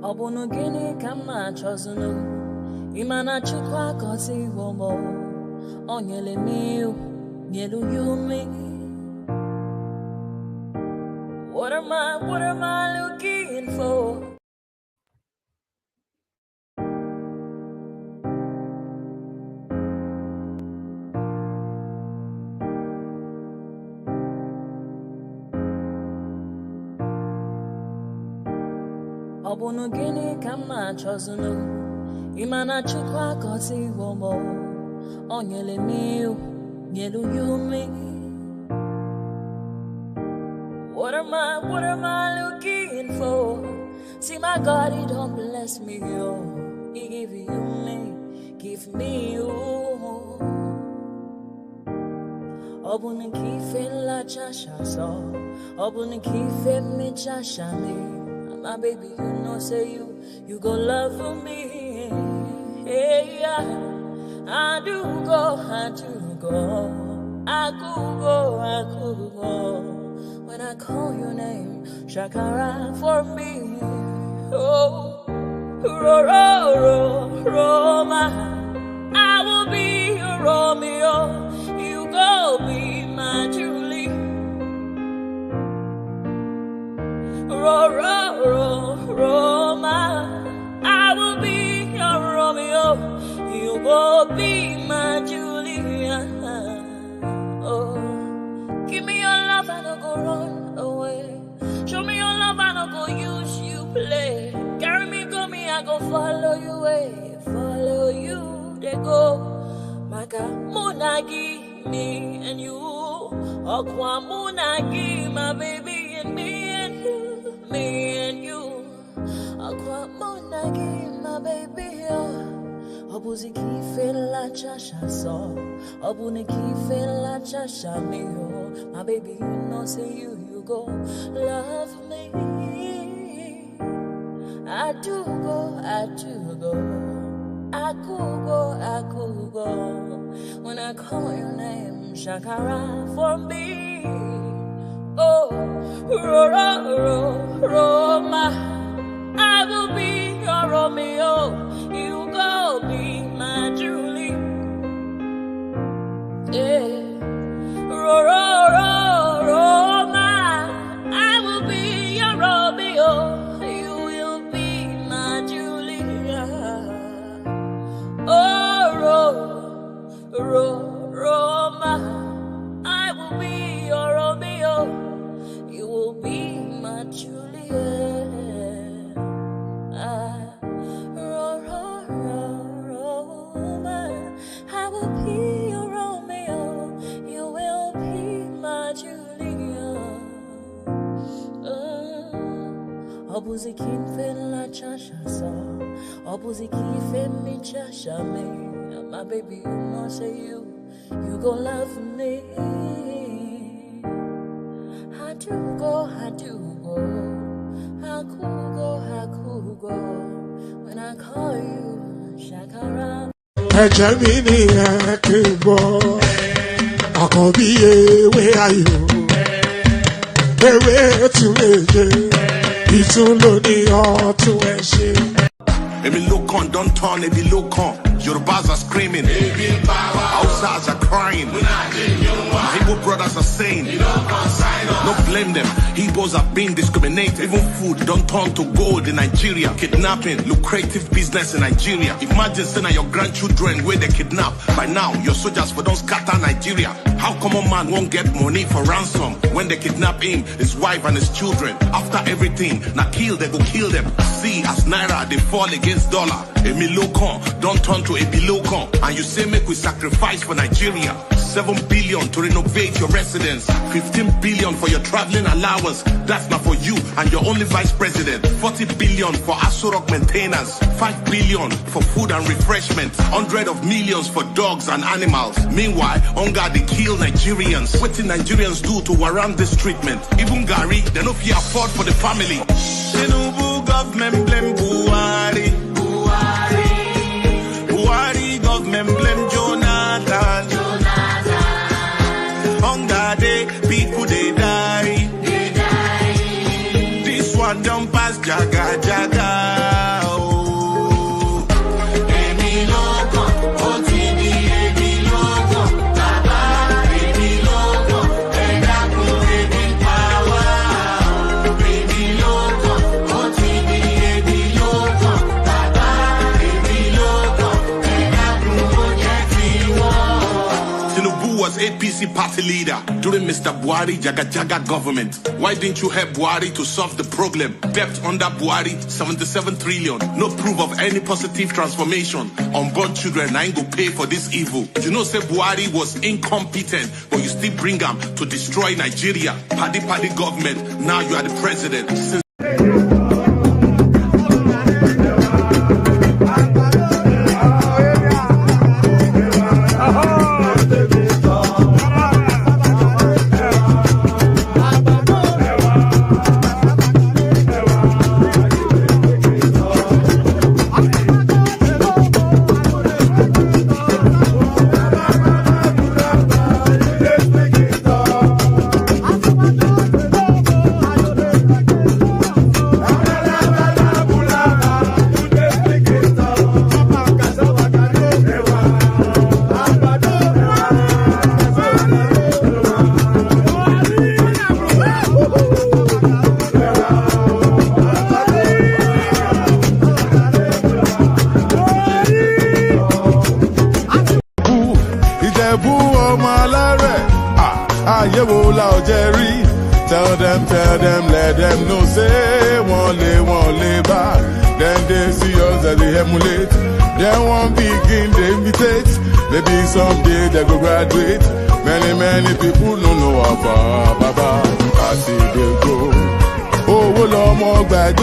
Obunu gini kama chozunu Imana chukwa kosi womo Onyele miu Nyelu yumi What am I looking for? Obunu gini kama chozunu Imana chukwa kosi womo Onyele miu Nyelu yumi What am I looking for? See my God, he don't bless me, yo. He give me you. Obunu kife la chasha so. Obunu kife me chasha me. My baby, you know, say you go love for me. Hey, yeah. I do go. I could go. When I call your name, Shakara for me. Oh, Roma, I will be your Romeo. You go be my Julie. Roma, I will be your Romeo. You go be my Julia. Oh. Give me your love, I don't go run away. Show me your love, I don't go use you play. Carry me, go me, I go follow you way. Follow you, they go. Maka munagi, me and you. Okwa munagi, my baby, and me and you. Okwa munagi, my baby, Obuzi kife la chasha so. Obuni kife la chasha me yo. My baby, you know, say you go love me. I do go. I could go. When I call your name, Shakara for me. Oh, Roma, I will be your Romeo. You go be my Julie. Yeah. Roma, I will be your Romeo. You will be my Julia. Oh, Roma, I will be your Romeo. You will be my Julia. Roma, I will be your Romeo. You will be my Julia. Obuzi kife la chasha so. Obuzi kife mi chasha me. My baby, you know, say you go love me. I do go. I could go. When I call you, Shakara. Jamini Akibo, Akobi, where are you? Where to make it's only all to worship. Emi look on, don't turn, Emi look on. Yorubas are screaming, Hausas are crying, Igbo brothers are saying, no blame them. Igbos are being discriminated. Even food don't turn to gold in Nigeria. Kidnapping, lucrative business in Nigeria. Imagine saying your grandchildren where they kidnap. By now, your soldiers for don't scatter Nigeria. How come a man won't get money for ransom when they kidnap him, his wife and his children? After everything, now they go kill them. See, as Naira, they fall against dollar. Emi Lokon, don't turn to Ebi Lokon. And you say make we sacrifice for Nigeria. 7 billion to renovate your residence, 15 billion for your traveling allowance. That's not for you and your only vice president. 40 billion for Asurok maintenance, 5 billion for food and refreshment, 100 of millions for dogs and animals. Meanwhile, hunger they kill Nigerians. What did Nigerians do to warrant this treatment? Even Gary, they no fit afford for the family. Tinubu government blame Buhari. Buhari government blame Jonathan. Hunger day, people they die. This one don't pass. Boaz, jaga, jaga, oh. Emi loco, otini, emi loco, baba, emi loco, edaku, emi power, emi loco, otini, emi loco, baba, emi loco, edaku, ojetiwo. Tinubu was APC party leader during Mr. Buhari Jaga Jaga government. Why didn't you help Buhari to solve the problem? Debt under Buhari, 77 trillion. No proof of any positive transformation. Unborn children, I ain't go pay for this evil. You know, say Buhari was incompetent, but you still bring him to destroy Nigeria. Paddy government, now you are the president. Tell them, let them know, say, won't lay back. Then they see us as they emulate. Then one begin, they imitate. Maybe someday they go graduate. Many people don't know about Baba. I see they go. Oh, well, I'm all bad.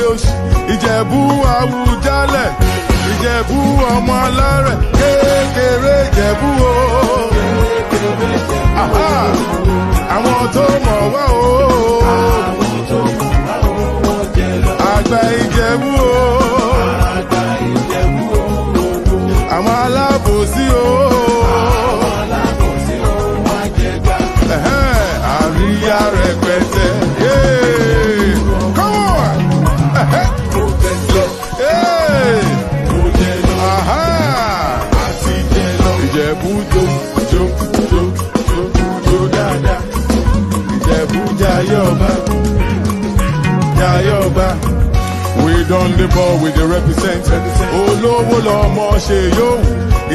Ìjẹ̀bú Àwùjalẹ̀, Ìjẹ̀bú ọmọ alárẹ̀, kékeré Ìjẹ̀bú o. Àwọn tó mọ̀ wá o. Àgbà Ìjẹ̀bú o. Àwọn alábòsí o. Àríyá rẹpẹtẹ. Come on! Ìjẹ̀bú jó dáadáa. Ìjẹ̀bú Jayọba. We done the ball with the represent. Olówó lọmọ ṣe yóò.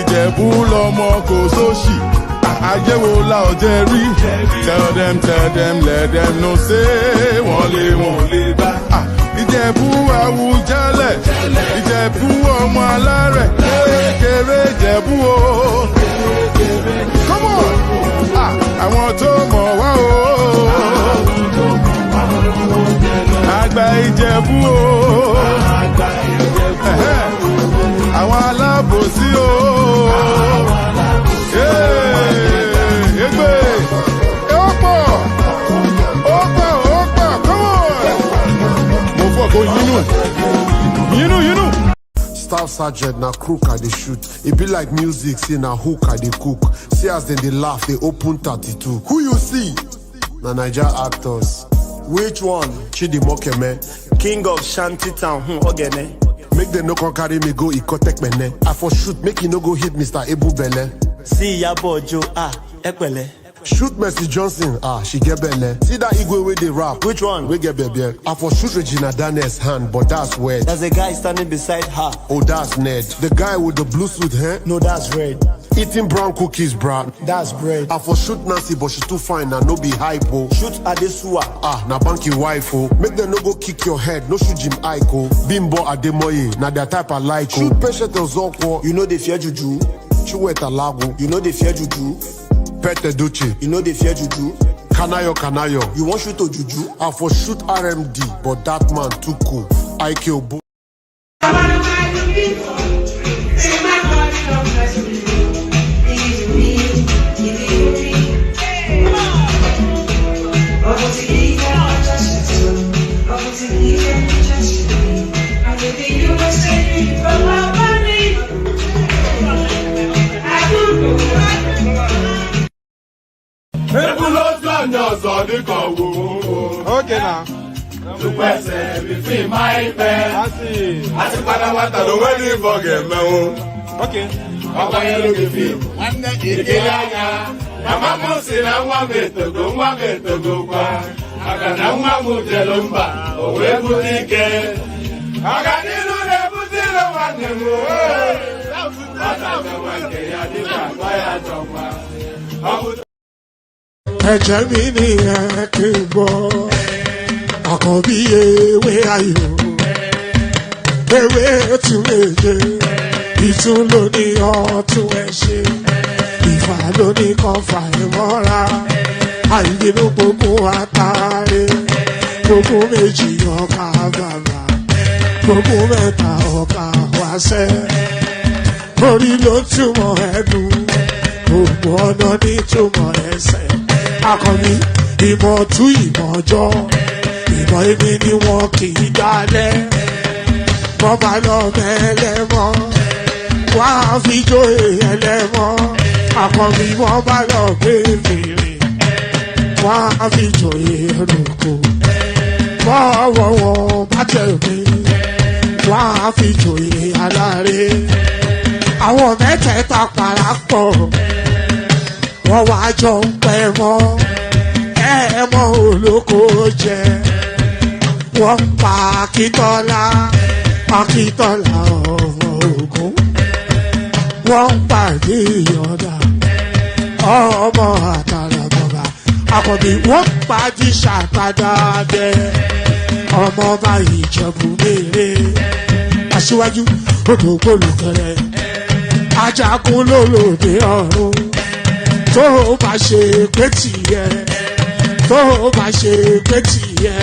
Ìjẹ̀bú lọmọ kò sóṣì. Àjẹ́wò la ọ̀jẹ̀ rí. Tell them, let them know, say, wọ́n lè bá. Ìjẹ̀bú Àwùjalẹ̀, Ìjẹ̀bú ọmọ alárẹ̀, kékeré Ìjẹ̀bú o. Come on! Àwọn tó mọ̀ wá o. Àgbà Ìjẹ̀bú o. Àwọn alábòsí o. Staff sergeant na crook I dey shoot. It be like music, say na hook I dey cook. See as dem dey laugh, they open 32. Who you see? Na Naija actors. Which one? Chidimokeme. King of Shantytown, Ogene. Make them no come carry me go Ikotek Mene. I for shoot, make you no go hit Mr. Ebu Bele. See Yabo Joe, Ekwele. Shoot Mercy Johnson, she get belle. See that Igwe where they rap. Which one? We get baby. I for shoot Regina Daniel's hand, but that's weird. There's a guy standing beside her. Oh, that's Ned. The guy with the blue suit, huh? No, that's red. Eating brown cookies, bruh. That's bread. I for shoot Nancy, but she too fine and no be hypo. Shoot Adesua. Na banky wife, oh. Make them no go kick your head, no shoot Jim Aiko. Bimbo Ademoye, na that type I like. Shoot Patient Ozoko. You know they fear Juju. Chueta Lago. You know they fear Juju. Pete Duchi. You know they fear Juju. Kanayo. You want shoot to Juju? I for shoot RMD, but that man too cool. I kill both. Okay now. Tukwese bifi maipe. Asi pada wata do weni forget me o. Okay. Papa yelo bifi. Ande kiriganya. Mama musi na nwa metogo kwa. Aga na nwa mujelumba. Owe butike. Aga nilu ne butilo wane mo. Ata mwanke ya dika kwa ya chokwa. Ẹ̀jẹ̀ mi ni ẹ kí n gbọ́, àkọ́bí ewé ayò, ewé tún méje, ìtún ló ní ọtún ẹ ṣe, ìfà ló ní kan fà ẹ mọ́ra, àìbínú gbogbo àtàrẹ, gbogbo méjì ọkà bàbà, gbogbo mẹ́ta ọkà wáṣẹ́, orí ló túmọ̀ ẹ̀dùn, gbogbo ọ̀nà ní túmọ̀ ẹsẹ̀. Akọni ìmọ̀ tú ìmọ̀ ọjọ́, ìmọ̀ èmi ni wọn kì í dálẹ̀. Bọ́bá lọ mẹ́lẹ́mọ́, wá fi jóye ẹlẹ́mọ́. Akọni wọ́n bá lọ gbé fèrè, wá fi jóye ẹlòkò. Bọ́wọ́ wọn bá tẹ̀lé, wá fi jóye aláre. Àwọn mẹ́tẹ̀ẹ̀ta parapọ̀. Wọ́n wá jọ ń pẹ́ mọ́, ẹ̀ẹ́mọ́ olóko jẹ. Wọ́n pa Akíntọ́lá ọmọ Ògún. Wọ́n pa Ìyọ̀dà ọmọ Àtàlàbọ̀bà. Àkọ́bí wọ́n pa Jíṣà Padàdé ọmọ ọba Ìjẹ̀bú Mèrè. Aṣíwájú odò gbólùkẹrẹ, ajagun lólòdì ọ̀run. Tó o bá ṣe pé tìyẹ, tó o bá ṣe pé tìyẹ,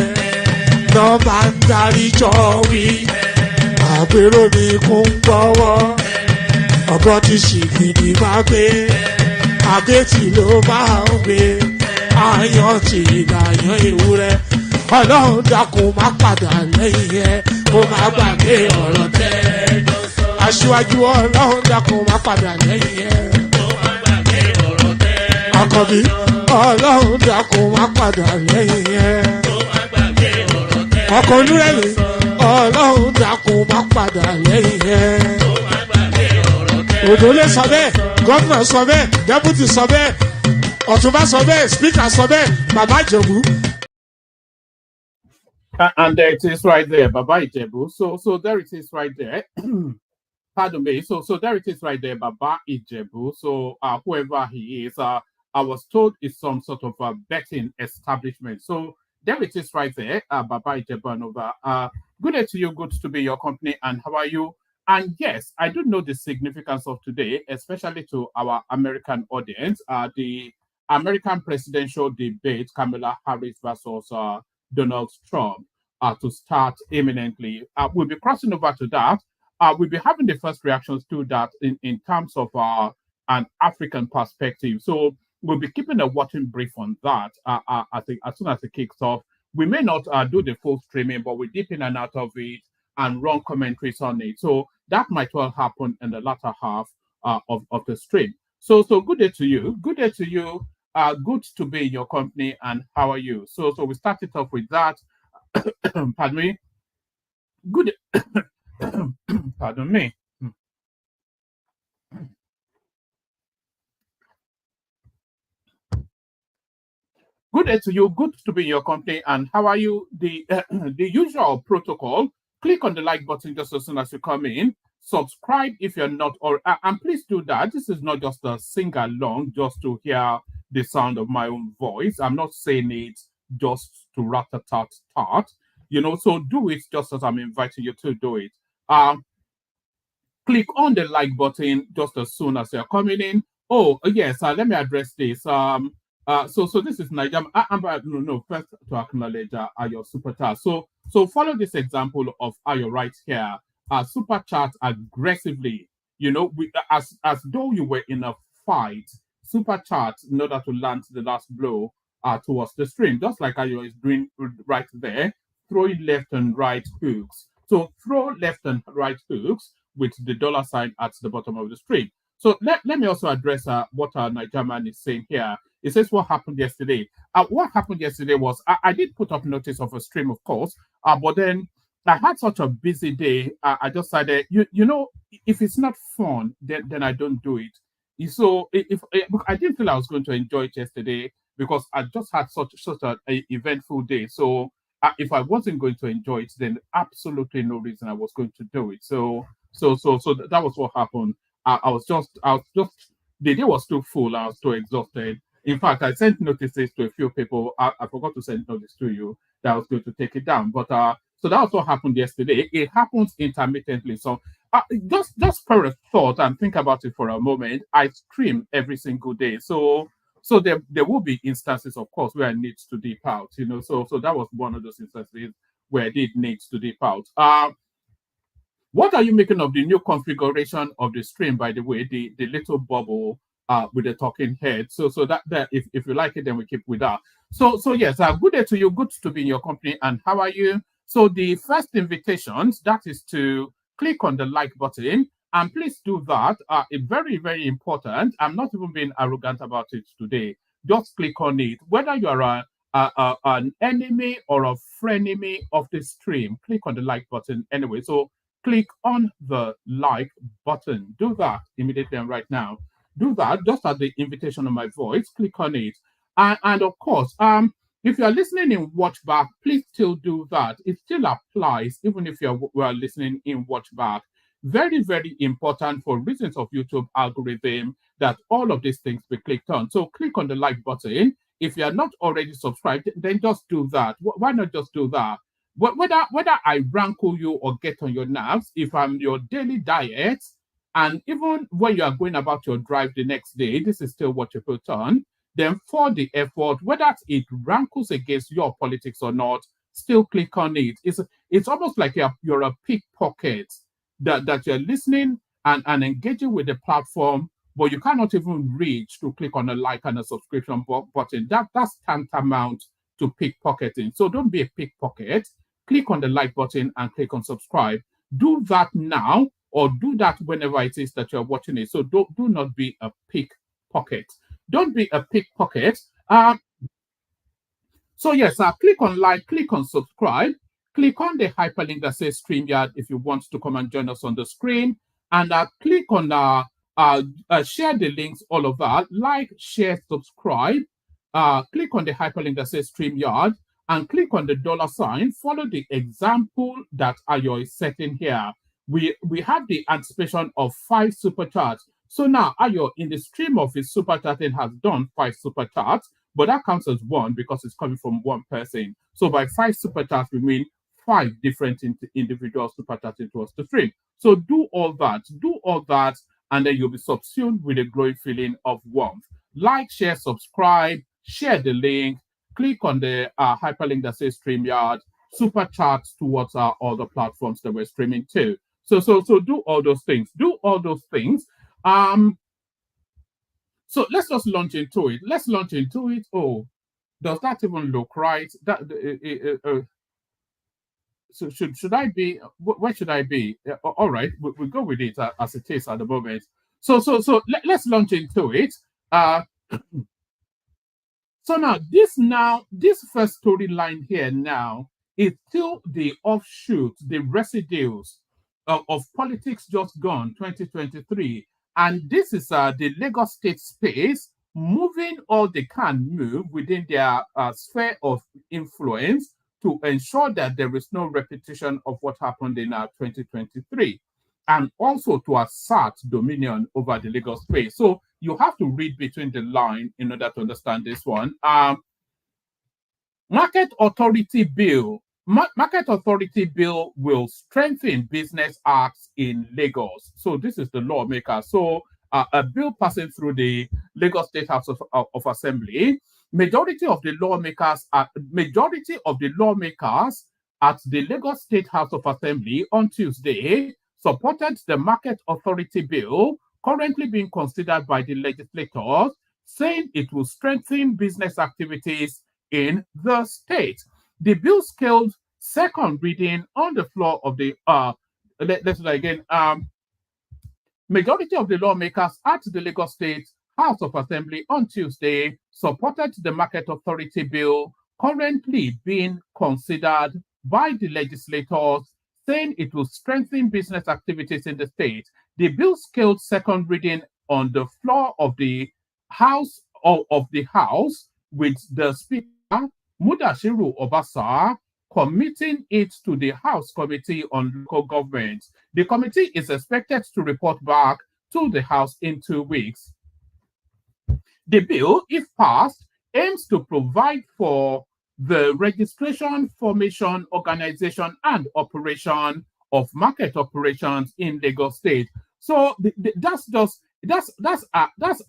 lọ bá ń darí jọ wí. Àpérò mi kún gbọ́wọ́, ọ̀bọ ti ṣìgìdì máa gbé, àgétì ló máa ń gbé, àyàn ti ìgbàyàn ewúrẹ́. Ọlọ́run dákun má padà lẹ́yìn ẹ, kó má gbàgbé ọ̀rọ̀ tẹ́. Aṣíwájú Ọlọ́run dákun má padà lẹ́yìn ẹ. Àkọ́bí Ọlọ́run dákun má padà lẹ́yìn ẹ̀. Ọkọ̀ olúrẹ̀lẹ̀ Ọlọ́run dákun má padà lẹ́yìn ẹ̀. Òdòlé sọ bẹ́ẹ̀, gómìnà sọ bẹ́ẹ̀, dẹ́pútì sọ bẹ́ẹ̀, ọ̀túnbá sọ bẹ́ẹ̀, spíkà sọ bẹ́ẹ̀, bàbá Ìjẹ̀bú. And there it is right there, Baba Ijebu. So there it is right there. Pardon me. So there it is right there, Baba Ijebu. So whoever he is, I was told it's some sort of a betting establishment. So there it is right there, Baba Ijebu and over. Good day to you, good to be your company, and how are you? And yes, I do know the significance of today, especially to our American audience. The American presidential debate, Kamala Harris versus Donald Trump, to start imminently. We'll be crossing over to that. We'll be having the first reactions to that in terms of an African perspective. So we'll be keeping a watching brief on that. I think as soon as it kicks off, we may not do the full streaming, but we dip in and out of it and run commentaries on it. So that might well happen in the latter half of the stream. So good day to you. Good day to you. Good to be in your company, and how are you? So we started off with that. Pardon me. Good. Pardon me. Good day to you. Good to be in your company, and how are you? The usual protocol. Click on the like button just as soon as you come in. Subscribe if you're not, and please do that. This is not just a sing along, just to hear the sound of my own voice. I'm not saying it just to rat-a-tat-tat, so do it just as I'm inviting you to do it. Click on the like button just as soon as you're coming in. Oh, yes, let me address this. So this is Nigeria. First to acknowledge your super chat. So follow this example of Ayo right here. Super chat aggressively, as though you were in a fight. Super chat in order to land the last blow towards the stream, just like Ayo is doing right there, throwing left and right hooks. So throw left and right hooks with the $ at the bottom of the stream. So let me also address what Nigerian is saying here. It says what happened yesterday. What happened yesterday was I did put up notice of a stream, of course, but then I had such a busy day. I just decided, you know, if it's not fun, then I don't do it. So if I didn't feel I was going to enjoy it yesterday because I just had such an eventful day. So if I wasn't going to enjoy it, then absolutely no reason I was going to do it. So that was what happened. I was just the day was too full. I was too exhausted. In fact, I sent notices to a few people. I forgot to send notice to you that I was going to take it down. But so that was what happened yesterday. It happens intermittently. So just for a thought and think about it for a moment. I stream every single day. So there will be instances, of course, where I need to dip out. You know, so that was one of those instances where I did need to dip out. What are you making of the new configuration of the stream, by the way, the little bubble with the talking head? So that if you like it, then we keep with that. So yes, good day to you. Good to be in your company. And how are you? So the first invitations, that is to click on the like button. And please do that. It's very, very important. I'm not even being arrogant about it today. Just click on it. Whether you're an enemy or a frenemy of the stream, click on the like button anyway. So click on the like button. Do that immediately and right now. Do that just at the invitation of my voice. Click on it. And of course, if you are listening in watch back, please still do that. It still applies even if you are listening in watch back. Very, very important for reasons of YouTube algorithm that all of these things be clicked on. So click on the like button. If you are not already subscribed, then just do that. Why not just do that? Whether I rankle you or get on your nerves, if I'm your daily diet, and even when you are going about your drive the next day, this is still what you put on, then for the effort, whether it rankles against your politics or not, still click on it. It's almost like you're a pickpocket that you're listening and engaging with the platform, but you cannot even reach to click on a like and a subscription button. That's tantamount to pickpocketing. So don't be a pickpocket. Click on the like button and click on subscribe. Do that now, or do that whenever it is that you're watching it. So do not be a pickpocket. Don't be a pickpocket. So yes, click on like, click on subscribe, click on the hyperlink that says StreamYard if you want to come and join us on the screen, and click on share the links, all of that. Like, share, subscribe. Click on the hyperlink that says StreamYard and click on the $sign. Follow the example that Ayo is setting here. We have the anticipation of 5 super chats. So now Ayo in the stream of his super chatting has done 5 super chats, but that counts as 1 because it's coming from one person. So by 5 super chats, we mean 5 different individual super chatting towards the stream. So do all that, and then you'll be subsumed with a growing feeling of warmth. Like, share, subscribe, share the link, click on the hyperlink that says StreamYard, super chats towards our other platforms that we're streaming to. So do all those things. Do all those things. So let's just launch into it. Let's launch into it. Oh, does that even look right? So should I be? Where should I be? All right, we'll go with it as it is at the moment. So let's launch into it. So now this first storyline here now is still the offshoot, the residues of politics just gone 2023, and this is the Lagos State space moving all they can move within their sphere of influence to ensure that there is no repetition of what happened in 2023, and also to assert dominion over the Lagos space. So you have to read between the lines in order to understand this one. Market Authority Bill. Market Authority Bill will strengthen business acts in Lagos. So this is the lawmaker. So a bill passing through the Lagos State House of Assembly. Majority of the lawmakers at the Lagos State House of Assembly on Tuesday supported the Market Authority Bill currently being considered by the legislators, saying it will strengthen business activities in the state. The bill scaled second reading on the floor of the let's do that again. Majority of the lawmakers at the Lagos State House of Assembly on Tuesday supported the Market Authority bill currently being considered by the legislators, saying it will strengthen business activities in the state. The bill scaled second reading on the floor of the House with the Speaker Mudashiru Obasa committing it to the House Committee on Local Government. The committee is expected to report back to the House in 2 weeks. The bill, if passed, aims to provide for the registration, formation, organization, and operation of market operations in Lagos State. So that's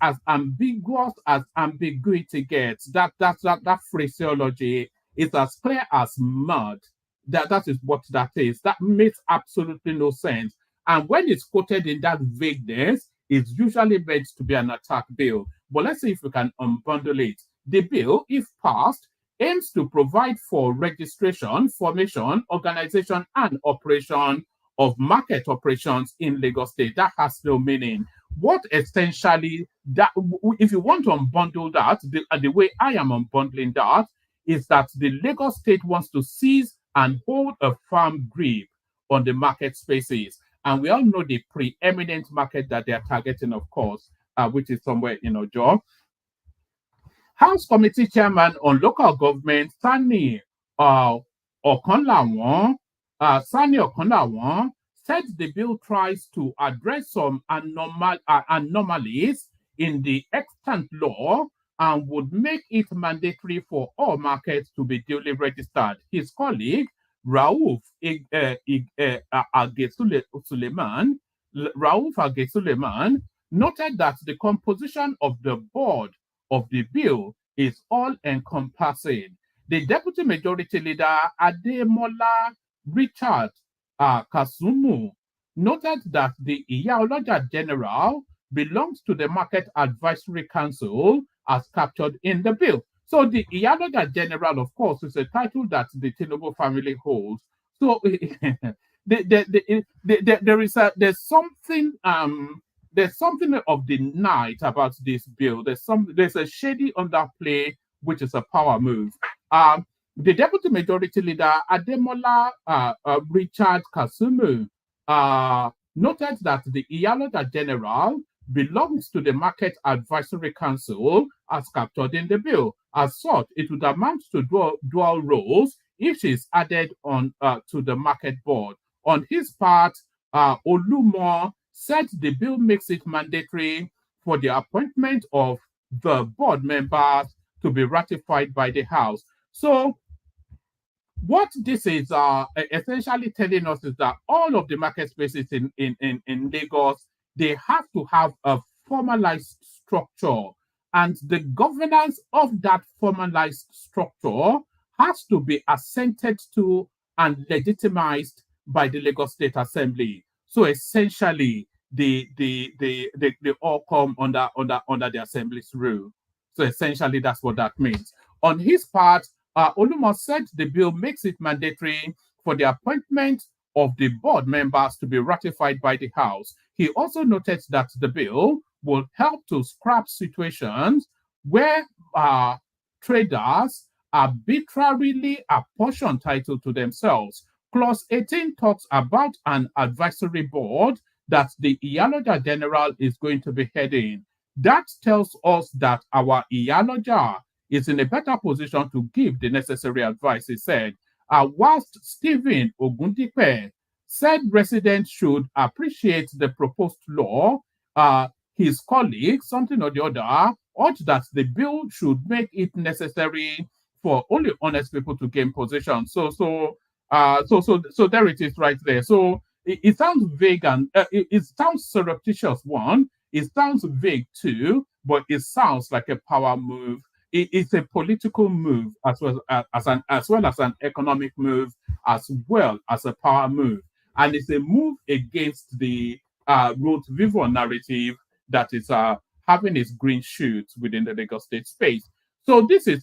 as ambiguous as ambiguity gets. That phraseology is as clear as mud. That is what that is. That makes absolutely no sense. And when it's quoted in that vagueness, it's usually meant to be an attack bill. But let's see if we can unbundle it. The bill, if passed, aims to provide for registration, formation, organization, and operation of market operations in Lagos State. That has no meaning. What essentially, that if you want to unbundle that, the way I am unbundling that is that the Lagos State wants to seize and hold a firm grip on the market spaces. And we all know the preeminent market that they are targeting, of course, which is somewhere in Ojo. House Committee Chairman on Local Government, Sani Okanlawon, said the bill tries to address some anomalies in the extant law and would make it mandatory for all markets to be duly registered. His colleague, Rauf Agesuleman, noted that the composition of the board of the bill is all-encompassing. The Deputy Majority Leader, Ademola Richard Kasumu, noted that the Iyaloja General belongs to the Market Advisory Council as captured in the bill. So the Iyaloja General, of course, is a title that the Tinubu family holds. So there's something of the night about this bill. There's a shady underplay, which is a power move. The Deputy Majority Leader, Ademola Richard Kasumu, noted that the Iyaloja General belongs to the Market Advisory Council as captured in the bill. As such, it would amount to dual roles if she's added on to the market board. On his part, Olumo said the bill makes it mandatory for the appointment of the board members to be ratified by the House. So what this is essentially telling us is that all of the market spaces in Lagos, they have to have a formalized structure, and the governance of that formalized structure has to be assented to and legitimized by the Lagos State Assembly. So essentially, they all come under the Assembly's rule. So essentially, that's what that means. On his part, Olumo said the bill makes it mandatory for the appointment of the board members to be ratified by the House. He also noted that the bill will help to scrap situations where traders arbitrarily apportion title to themselves. Clause 18 talks about an advisory board that the Iyaloja General is going to be heading. That tells us that our Iyaloja is in a better position to give the necessary advice, he said. Whilst Stephen Ogundipe said residents should appreciate the proposed law, his colleague, something or the other, urged that the bill should make it necessary for only honest people to gain possession. So there it is right there. So it sounds vague and it sounds surreptitious, one. It sounds vague too, but it sounds like a power move. It's a political move as well as an economic move, as well as a power move, and it's a move against the Road Vivo narrative that is having its green shoots within the Lagos State space. So this is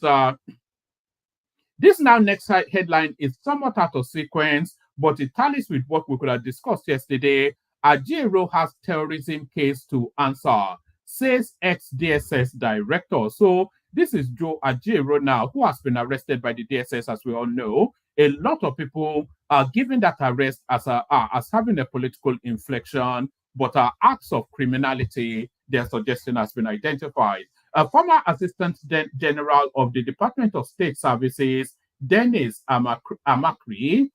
this now next headline is somewhat out of sequence, but it tallies with what we could have discussed yesterday. Abure has terrorism case to answer. says ex-DSS director. So this is Joe Ajero now, who has been arrested by the DSS, as we all know. A lot of people are giving that arrest as having a political inflection, but acts of criminality they're suggesting has been identified. A former Assistant General of the Department of State Services, Dennis Amakri,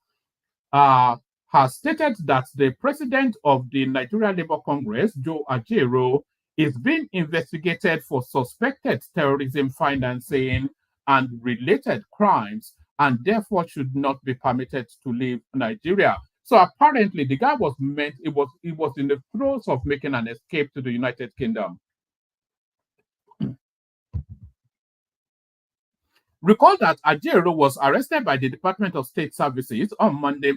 has stated that the president of the Nigeria Labour Congress, Joe Ajero, is being investigated for suspected terrorism financing and related crimes, and therefore should not be permitted to leave Nigeria. So apparently, the guy was in the throes of making an escape to the United Kingdom. Recall that Ajero was arrested by the Department of State Services on Monday.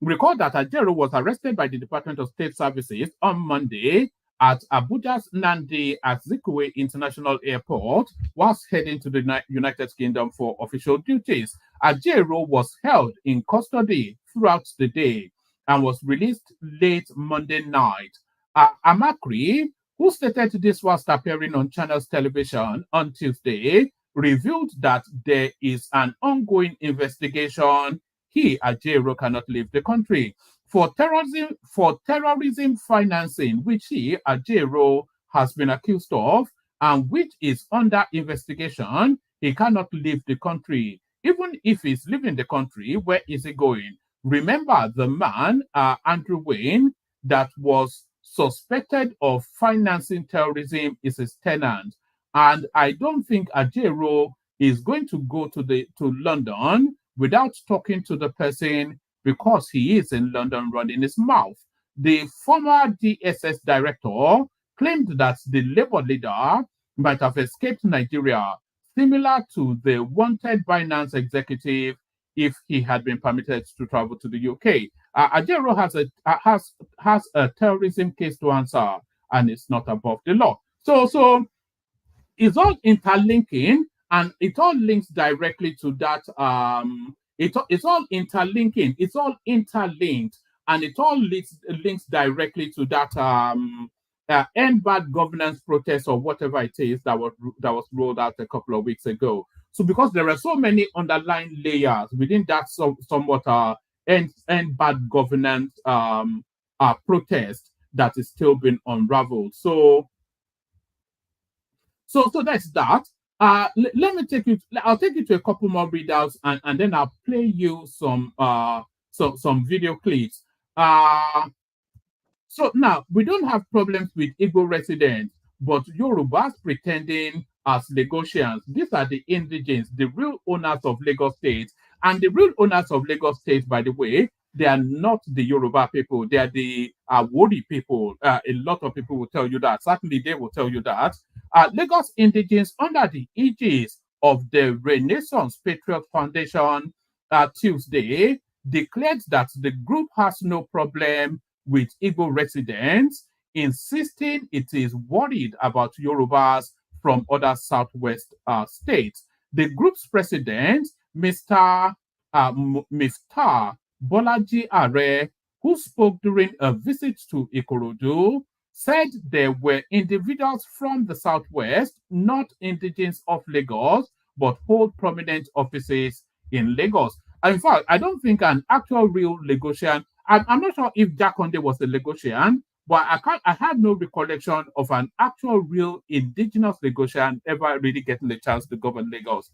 Recall that Ajero was arrested by the Department of State Services on Monday at Abuja's Nnamdi Azikiwe International Airport whilst heading to the United Kingdom for official duties. Ajero was held in custody throughout the day and was released late Monday night. Amakri, who stated this whilst appearing on Channels Television on Tuesday, revealed that there is an ongoing investigation. He, Ajero, cannot leave the country. For terrorism financing, which he, Ajero, has been accused of, and which is under investigation, he cannot leave the country. Even if he's leaving the country, where is he going? Remember the man, Andrew Wayne, that was suspected of financing terrorism is his tenant. And I don't think Ajero is going to go to London without talking to the person, because he is in London running his mouth. The former DSS director claimed that the Labour leader might have escaped Nigeria, similar to the wanted Binance executive, if he had been permitted to travel to the UK. Ajero has a terrorism case to answer, and it's not above the law. So it's all interlinking, and it all links directly to that. It's all interlinking. It's all interlinked, and it all links directly to that end bad governance protest, or whatever it is that was rolled out a couple of weeks ago. So because there are so many underlying layers within that somewhat end bad governance protest that is still being unraveled. So that's that. Let me take you. I'll take you to a couple more readouts, and then I'll play you some video clips. So now we don't have problems with Igbo residents, but Yorubas pretending as Lagosians. These are the indigenes, the real owners of Lagos State, and the real owners of Lagos State, by the way, they are not the Yoruba people. They are the Awori people. A lot of people will tell you that. Certainly, they will tell you that. Lagos indigenes, under the aegis of the Renaissance Patriot Foundation, Tuesday, declared that the group has no problem with Igbo residents, insisting it is worried about Yorubas from other southwest states. The group's president, Mr. Bolaji Are, who spoke during a visit to Ikorodu, said there were individuals from the southwest, not indigenes of Lagos, but hold prominent offices in Lagos. In fact, I don't think an actual real Lagosian, I'm not sure if Jakonde was a Lagosian, but I had no recollection of an actual real indigenous Lagosian ever really getting the chance to govern Lagos.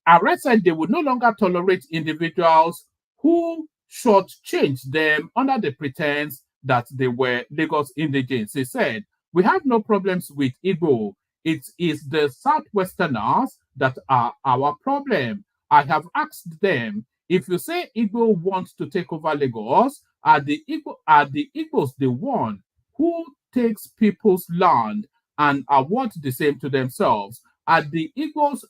Arrest said they would no longer tolerate individuals who shortchanged them under the pretense that they were Lagos indigenes. He said, "We have no problems with Igbo. It is the Southwesterners that are our problem. I have asked them, if you say Igbo wants to take over Lagos, are the Igbos the one who takes people's land and award the same to themselves? Are they Igbos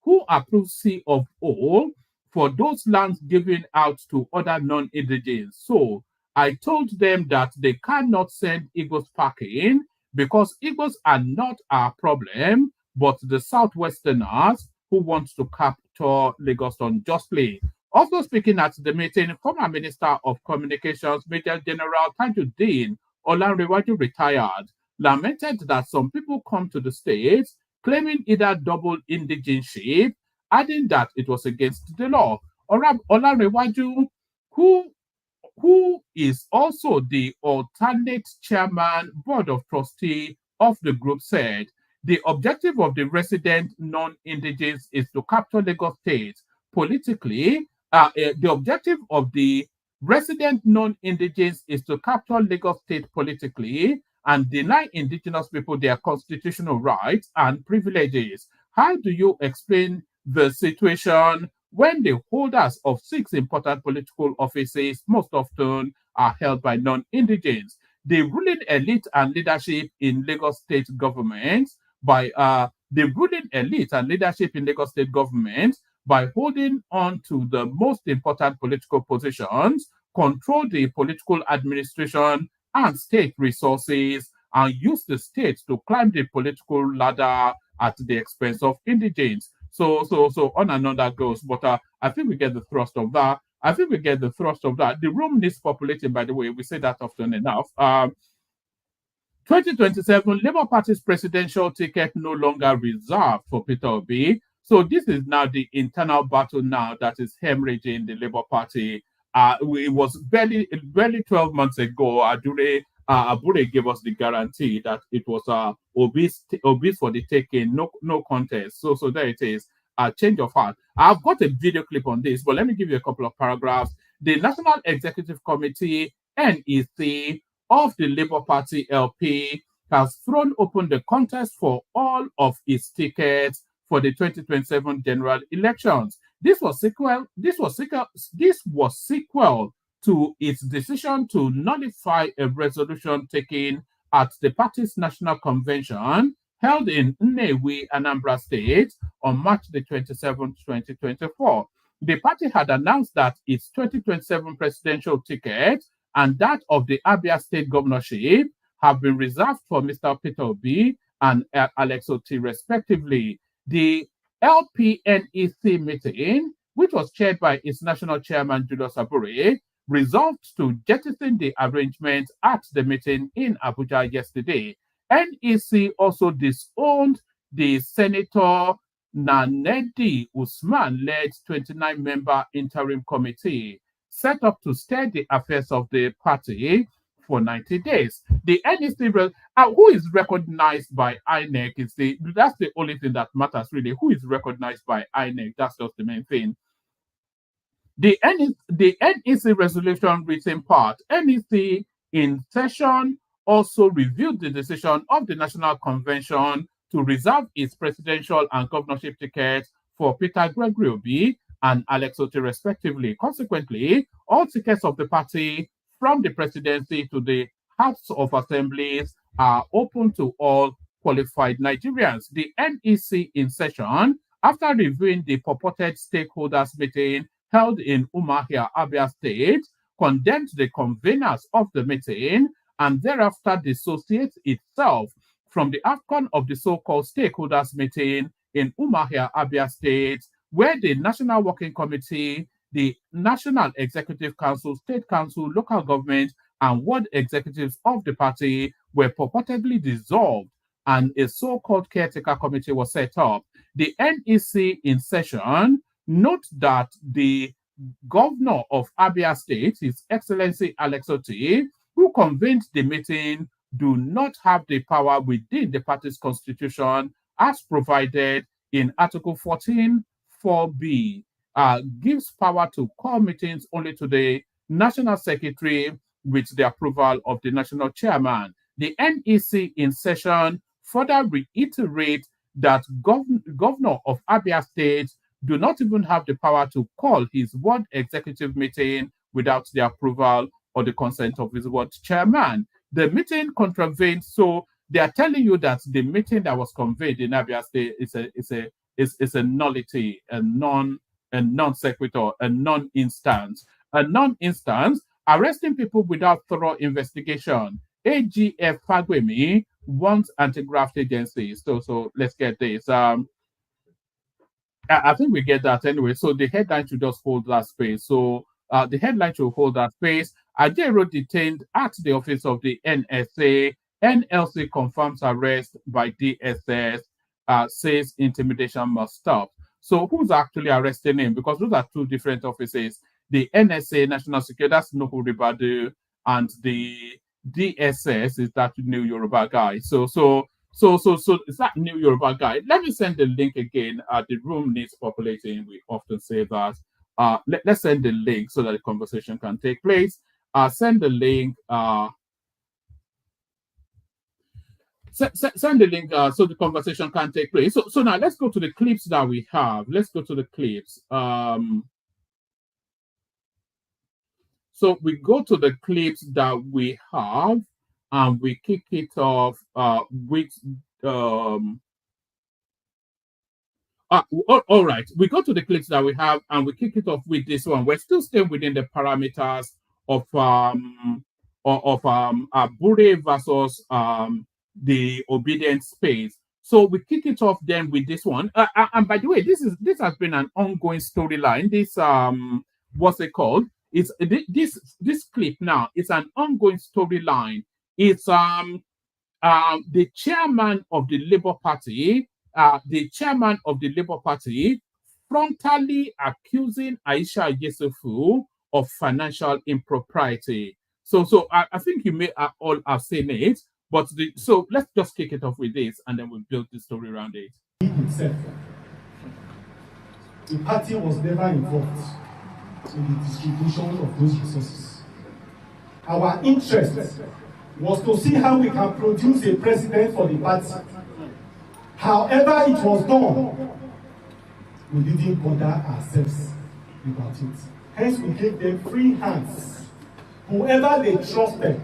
who approve C of O for those lands given out to other non-indigenes? So I told them that they cannot send Igbos packing because Igbos are not our problem, but the Southwesterners who want to capture Lagos unjustly. Also speaking at the meeting, former Minister of Communications, Major General Tajuddin Olanrewaju, retired, lamented that some people come to the States claiming either double indigenship, adding that it was against the law. Olanrewaju, who is also the alternate chairman, board of trustee of the group, said the objective of the resident non-indigenous is to capture Lagos State politically. The objective of the resident non-indigenous is to capture Lagos State politically and deny indigenous people their constitutional rights and privileges. How do you explain the situation when the holders of 6 important political offices most often are held by non-indigenous? The ruling elite and leadership in Lagos State government by by holding on to the most important political positions, control the political administration and state resources, and use the state to climb the political ladder at the expense of indigenes. So on and on that goes. But I think we get the thrust of that. The room needs populating, by the way. We say that often enough. 2027 Labour Party's presidential ticket no longer reserved for Peter Obi. So this is now the internal battle now that is hemorrhaging the Labour Party. It was barely 12 months ago, Abure gave us the guarantee that it was Obi's for the taking, no contest. So there it is, a change of heart. I've got a video clip on this, but let me give you a couple of paragraphs. The National Executive Committee, NEC, of the Labour Party LP has thrown open the contest for all of its tickets for the 2027 general elections. This was sequel to its decision to nullify a resolution taken at the party's national convention held in Nnewi, Anambra State on March the 27th, 2024. The party had announced that its 2027 presidential ticket and that of the Abia State governorship have been reserved for Mr. Peter Obi and Alex Oti, respectively. The LPNEC meeting, which was chaired by its national chairman, Julius Abure, resolved to jettison the arrangement at the meeting in Abuja yesterday. NEC also disowned the Senator Nanedi Usman-led 29-member interim committee set up to steer the affairs of the party for 90 days. The NEC, who is recognized by INEC, that's the only thing that matters, really. Who is recognized by INEC? That's just the main thing. The NEC resolution written part, NEC in session also reviewed the decision of the National Convention to reserve its presidential and governorship tickets for Peter Gregory Obi and Alex Oti, respectively. Consequently, all tickets of the party from the presidency to the House of Assemblies are open to all qualified Nigerians. The NEC in session, after reviewing the purported stakeholders meeting held in Umuahia, Abia State, condemned the conveners of the meeting and thereafter dissociates itself from the outcome of the so-called stakeholders meeting in Umuahia, Abia State, where the National Working Committee, the National Executive Council, State Council, local government, and ward executives of the party were purportedly dissolved, and a so-called caretaker committee was set up. The NEC in session note that the governor of Abia State, His Excellency Alex Oti, who convened the meeting, do not have the power within the party's constitution as provided in Article 14 4B, gives power to call meetings only to the National Secretary with the approval of the National Chairman. The NEC in session further reiterates that Governor of Abia State do not even have the power to call his ward executive meeting without the approval or the consent of his ward chairman. The meeting contravenes, so they are telling you that the meeting that was convened in Abia State is a nullity, a non sequitur, a non-instance. A non-instance, arresting people without thorough investigation. AGF Fagwemi wants anti-graft agencies. So let's get this. I think we get that anyway. So the headline should just hold that space. So the headline should hold that space. Ajero detained at the office of the NSA. NLC confirms arrest by DSS. Says intimidation must stop. So who's actually arresting him? Because those are two different offices. The NSA, National Security, that's Nuhu Ribadu, and the DSS is that new Yoruba guy. So is that new Yoruba guy? Let me send the link again. The room needs populating. We often say that. Let's send the link so that the conversation can take place. Send the link. Send the link so the conversation can take place. So now let's go to the clips that we have. Let's go to the clips. So we go to the clips that we have, and we kick it off with all right. We go to the clips that we have, and we kick it off with this one. We're still staying within the parameters of Abure versus the obedient space. So we kick it off then with this one. And by the way, this has been an ongoing storyline. This what's it called? It's this clip now. It's an ongoing storyline. It's the chairman of the Labour Party, frontally accusing Aisha Yesufu of financial impropriety. So I think you may all have seen it, but so let's just kick it off with this, and then we'll build the story around it. Himself, the party was never involved in the distribution of those resources. Our interest was to see how we can produce a president for the party. However it was done, we didn't bother ourselves about it. Hence we gave them free hands. Whoever they trusted,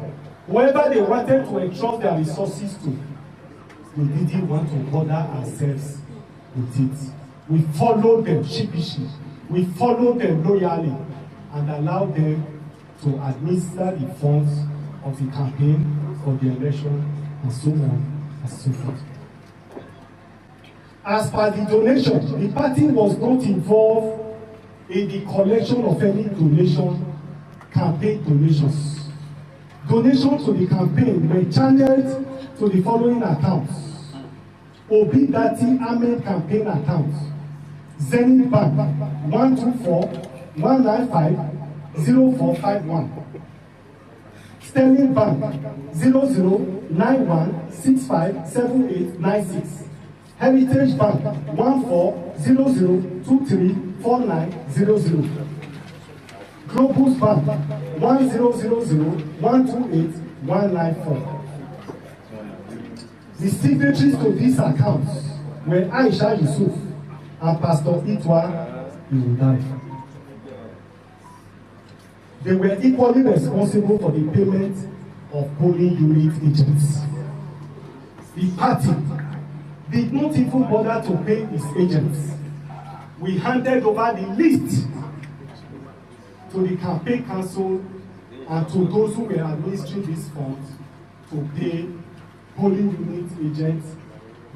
whoever they wanted to entrust their resources to, we didn't want to bother ourselves with it. We followed them sheepishly. We followed them loyally and allowed them to administer the funds of the campaign for the election and so on and so forth. As per the donation, the party was not involved in the collection of any campaign donations. Donations to the campaign were channeled to the following accounts: Obi Dati Ahmed campaign account, Zenith Bank 124-195-0451, Sterling Bank 0091657896, Heritage Bank 1400234900, Globus Bank 1000128194. The signatories to these accounts were Aisha Yusuf and Pastor Itwa Irudai. They were equally responsible for the payment of polling unit agents. The party did not even bother to pay its agents. We handed over the list to the campaign council and to those who were administering these funds to pay polling unit agents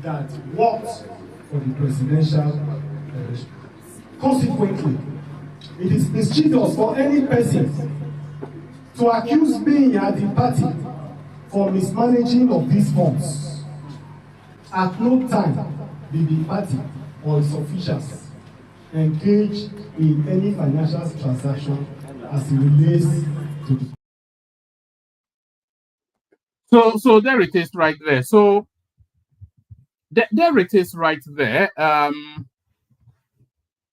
that worked for the presidential election. Consequently, it is mischievous for any person to accuse me at the party for mismanaging of these funds. At no time did the party or its officials engage in any financial transaction as it relates to the. So there it is right there. So there it is right there.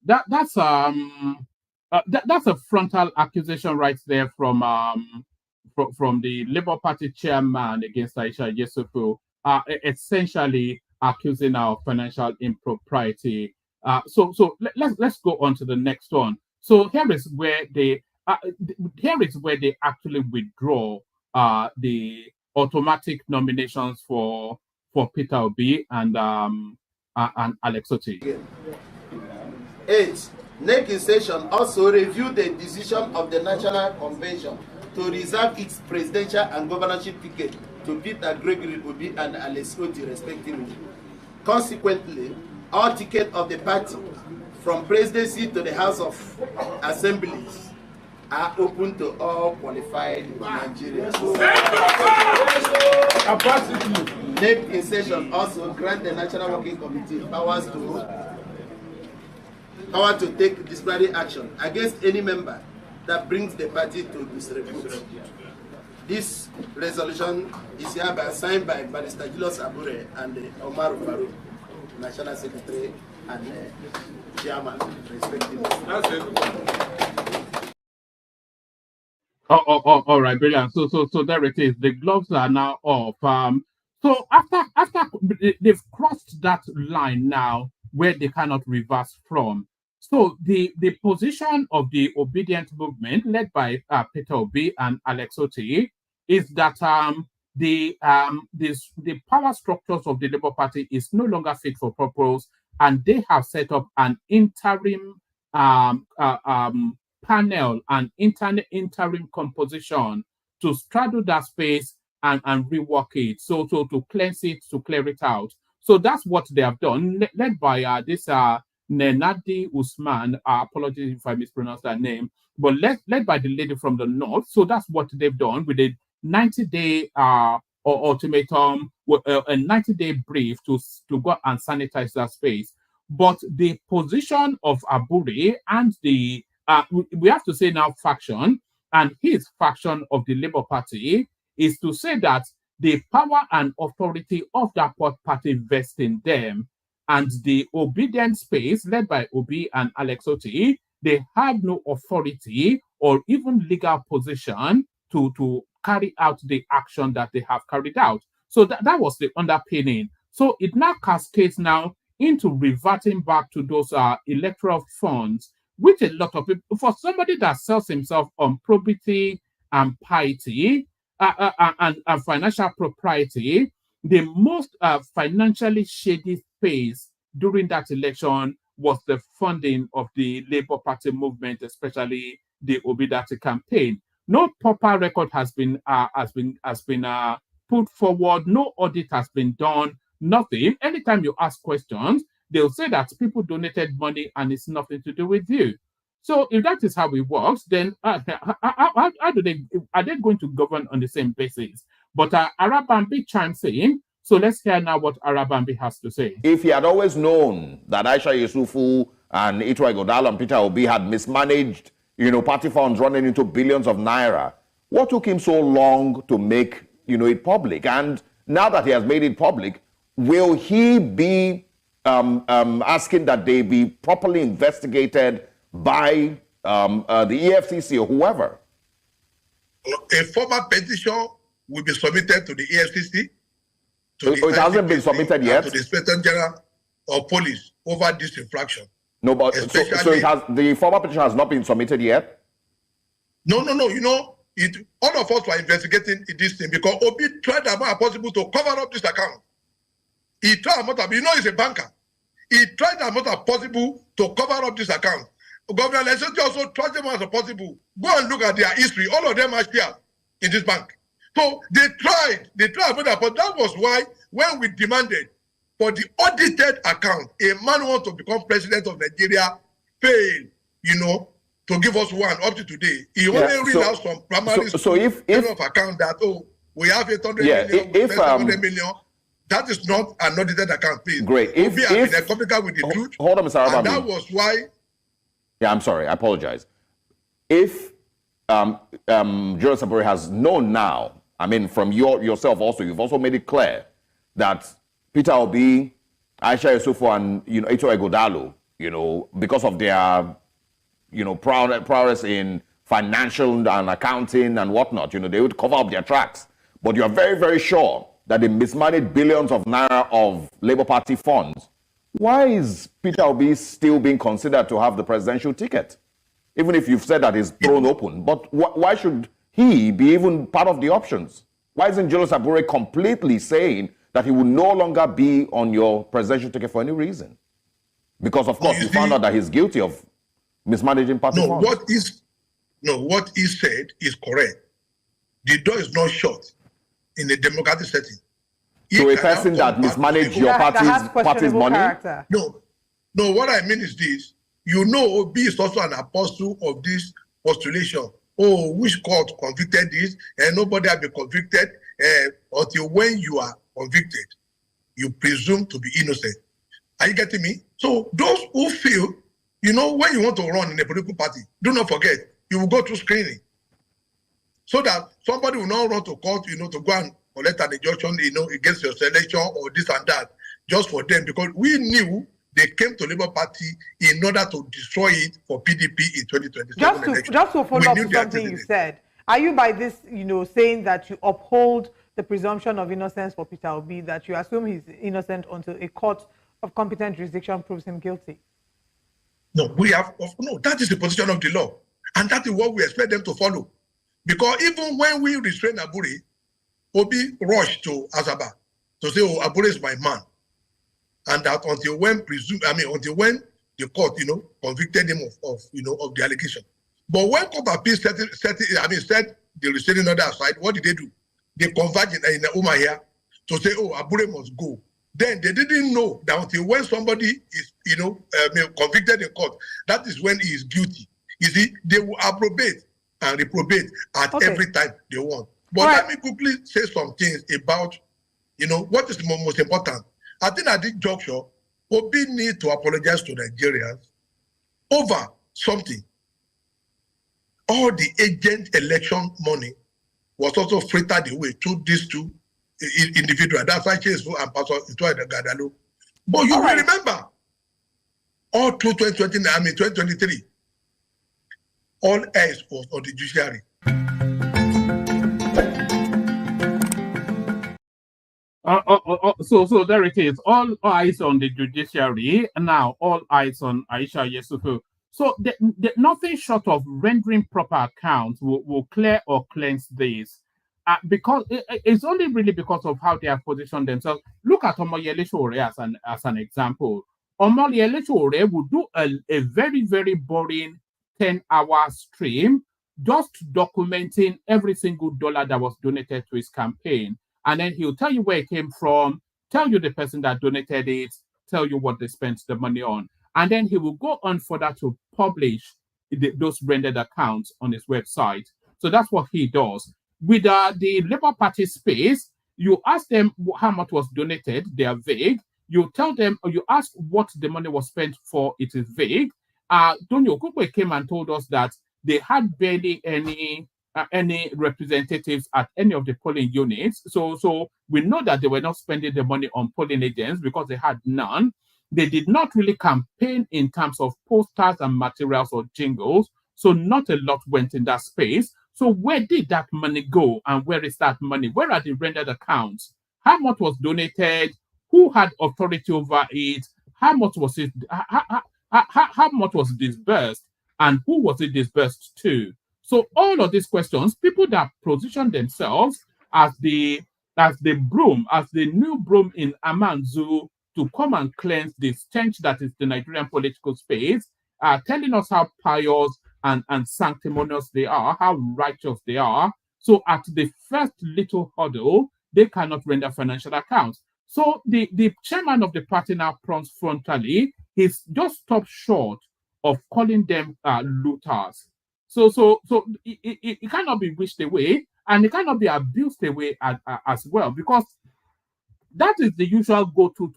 That's a frontal accusation right there from the Labour Party chairman against Aisha Yesufu, essentially accusing her of financial impropriety. So let's go on to the next one. So here is where they actually withdraw the automatic nominations for Peter Obi and Alex Otti. 8. NEC in session also reviewed the decision of the National Convention to reserve its presidential and governorship ticket to Peter Gregory Obi and Alex Otti respectively. Consequently, all tickets of the party, from presidency to the House of Assemblies, are open to all qualified Nigerians. Named in session also grant the National Working Committee power to take disciplinary action against any member that brings the party to disrepute. This resolution is hereby signed by Barrister JULIUS Abure and Omar Farouk, National Secretary and Chairman, respectively. That's it. All right, brilliant. So there it is. The gloves are now off. So after they've crossed that line now where they cannot reverse from. So the position of the obedient movement led by Peter Obi and Alex Otti is that the power structures of the Labour Party is no longer fit for purpose, and they have set up an interim panel and interim composition to straddle that space and rework it. So to cleanse it, to clear it out. So that's what they have done, led by this Nenadi Usman. Apologies if I mispronounced that name, but led by the lady from the north. So that's what they've done with a 90-day ultimatum, a 90-day brief to go and sanitize that space. But the position of Abure and the we have to say now faction and his faction of the Labour Party is to say that the power and authority of that party vests in them, and the obedient space led by Obi and Alex Otti, they have no authority or even legal position to carry out the action that they have carried out. So that was the underpinning. So it now cascades now into reverting back to those electoral funds, which a lot of people, for somebody that sells himself on probity and piety and financial propriety, the most financially shady space during that election was the funding of the Labour Party movement, especially the Obidati campaign. No proper record has been put forward. No audit has been done. Nothing. Anytime you ask questions, they'll say that people donated money and it's nothing to do with you. So if that is how it works, then how are they going to govern on the same basis? But Arabambi chimes in. So let's hear now what Arabambi has to say. If he had always known that Aisha Yesufu and Itwa Godal and Peter Obi had mismanaged, party funds running into billions of naira, what took him so long to make, it public? And now that he has made it public, will he be asking that they be properly investigated by the EFCC or whoever? A formal petition will be submitted to the EFCC. It hasn't been submitted yet? To the Inspector General of Police over this infraction. No, but so the formal petition has not been submitted yet? No. All of us were investigating this thing because Obi tried as much as possible to cover up this account. He tried as much as, he's a banker. He tried as much as possible to cover up this account. Governor Lesotho also tried as much as possible. Go and look at their history. All of them are shares in this bank. So they tried, but that was why when we demanded for the audited account, a man who wants to become president of Nigeria failed, to give us one up to today. He only read out some primary of account that, we have 800 million, 700 million. That is not an audited account, please. Great. If with the truth, hold on, Mr. Arabambi. And that was why. Yeah, I'm sorry. I apologize. If JULIUS Abure has known now, from yourself also, you've also made it clear that Peter Obi, Aisha Yesufu, and Ito Egodalo, because of their prowess in financial and accounting and whatnot, they would cover up their tracks. But you're very, very sure that they mismanaged billions of naira of Labour Party funds. Why is Peter Obi still being considered to have the presidential ticket? Even if you've said that he's thrown open. But why should he be even part of the options? Why isn't JULIUS Abure completely saying that he will no longer be on your presidential ticket for any reason? Because, of course, you found out that he's guilty of mismanaging party funds. What he said is correct. The door is not shut in a democratic setting. To a person that mismanaged your party's money? Character. No, what I mean is this. You know, Obi is also an apostle of this postulation. Oh, which court convicted this, and nobody has been convicted until when you are convicted, you presume to be innocent. Are you getting me? So those who feel, you know, when you want to run in a political party, do not forget, you will go through screening. So that somebody will not run to court, you know, to go and collect an injunction, you know, against your selection or this and that, just for them, because we knew they came to Labour Party in order to destroy it for PDP in 2027 just to follow up to something you said, are you by this, you know, saying that you uphold the presumption of innocence for Peter Obi, that you assume he's innocent until a court of competent jurisdiction proves him guilty? No, that is the position of the law, and that is what we expect them to follow. Because even when we restrain Abure, Obi rushed to Asaba to say, "Oh, Abure is my man," and that until when the court, you know, convicted him of the allegation. But when Court of Appeal set the restraining order aside, what did they do? They converged in Umahia to say, "Oh, Abure must go." Then they didn't know that until when somebody is, you know, convicted in court, that is when he is guilty. You see, they will approbate and reprobate at every time they want. But let me quickly say some things about, you know, what is the most important. I think at this juncture, Obi need to apologize to Nigerians over something. All the agent election money was also frittered away to these two individuals. That's Aisha Yesufu'S and Pastor Gadalo. But you will remember, all through 2023, all eyes was on the judiciary. So there it is. All eyes on the judiciary. Now all eyes on Aisha Yesufu. So nothing short of rendering proper accounts will clear or cleanse this. Because it's only really because of how they have positioned themselves. Look at Omoyele Sowore as an example. Omoyele Sowore would do a very, very boring 10-hour stream just documenting every single dollar that was donated to his campaign. And then he'll tell you where it came from, tell you the person that donated it, tell you what they spent the money on. And then he will go on further to publish those rendered accounts on his website. So that's what he does. With the Labour Party space, you ask them how much was donated, they are vague. You tell them, or you ask what the money was spent for, it is vague. Tonyo Okukwe came and told us that they had barely any representatives at any of the polling units. So we know that they were not spending the money on polling agents because they had none. They did not really campaign in terms of posters and materials or jingles. So not a lot went in that space. So where did that money go, and where is that money? Where are the rendered accounts? How much was donated? Who had authority over it? How much was it? How much was disbursed, and who was it disbursed to? So all of these questions, people that position themselves as the new broom in Amanzu to come and cleanse the stench that is the Nigerian political space, telling us how pious and sanctimonious they are, how righteous they are. So at the first little hurdle, they cannot render financial accounts. So the chairman of the party now frontally, he's just stopped short of calling them looters. So it cannot be wished away, and it cannot be abused away as well, because that is the usual go-to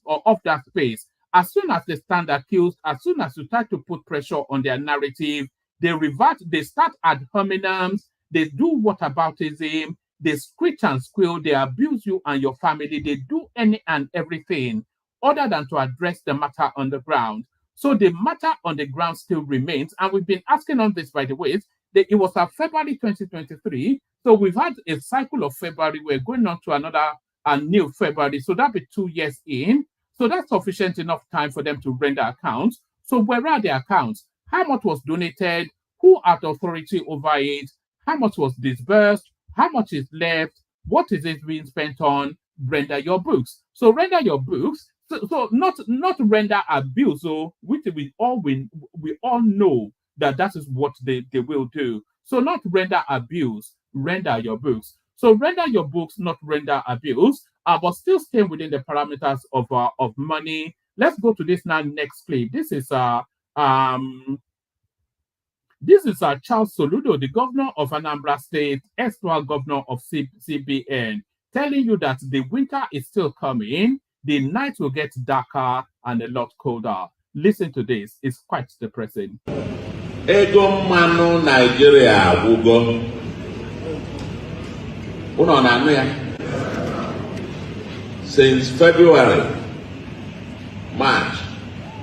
of that space. As soon as they stand accused, as soon as you start to put pressure on their narrative, they revert, they start ad hominems, they do whataboutism, they screech and squeal, they abuse you and your family, they do any and everything other than to address the matter on the ground. So the matter on the ground still remains, and we've been asking on this, by the way, it was February 2023, so we've had a cycle of February, we're going on to another new February, so that'll be 2 years in. So that's sufficient enough time for them to render accounts. So where are the accounts? How much was donated? Who had authority over it? How much was disbursed? How much is left? What is it being spent on? Render your books. So render your books. So not render abuse, so which we all know that is what they will do. So not render abuse, render your books. So render your books, not render abuse, but still stay within the parameters of money. Let's go to this now next clip. This is Charles Soludo, the governor of Anambra State, erstwhile governor of CBN, telling you that the winter is still coming, the night will get darker and a lot colder. Listen to this, it's quite depressing. Ego mmanụ Nigeria agwụgo. Unu na-anụ ya? Since February, March,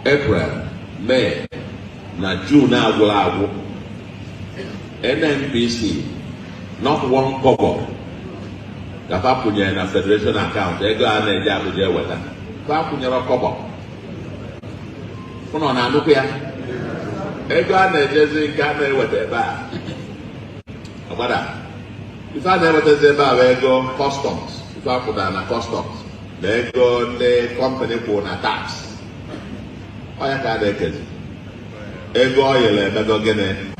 April, May, na June agwụla agwụ. NNPC, not one kobo. Gafa punye na Federation account, ego a na-eji Abuja eweta. Gafa punyere kobo. Unu na-anụkwa ya? Ego a na-ejezi nke a na-eweta ebe a. Agbada. Ife a na-ewetezi ebe a bụ ego customs. Ife a pụtara na customs. Na ego ndị company kwụ na tax. Ọ ya ka a na-ekezi. Ego oil emego gịnị?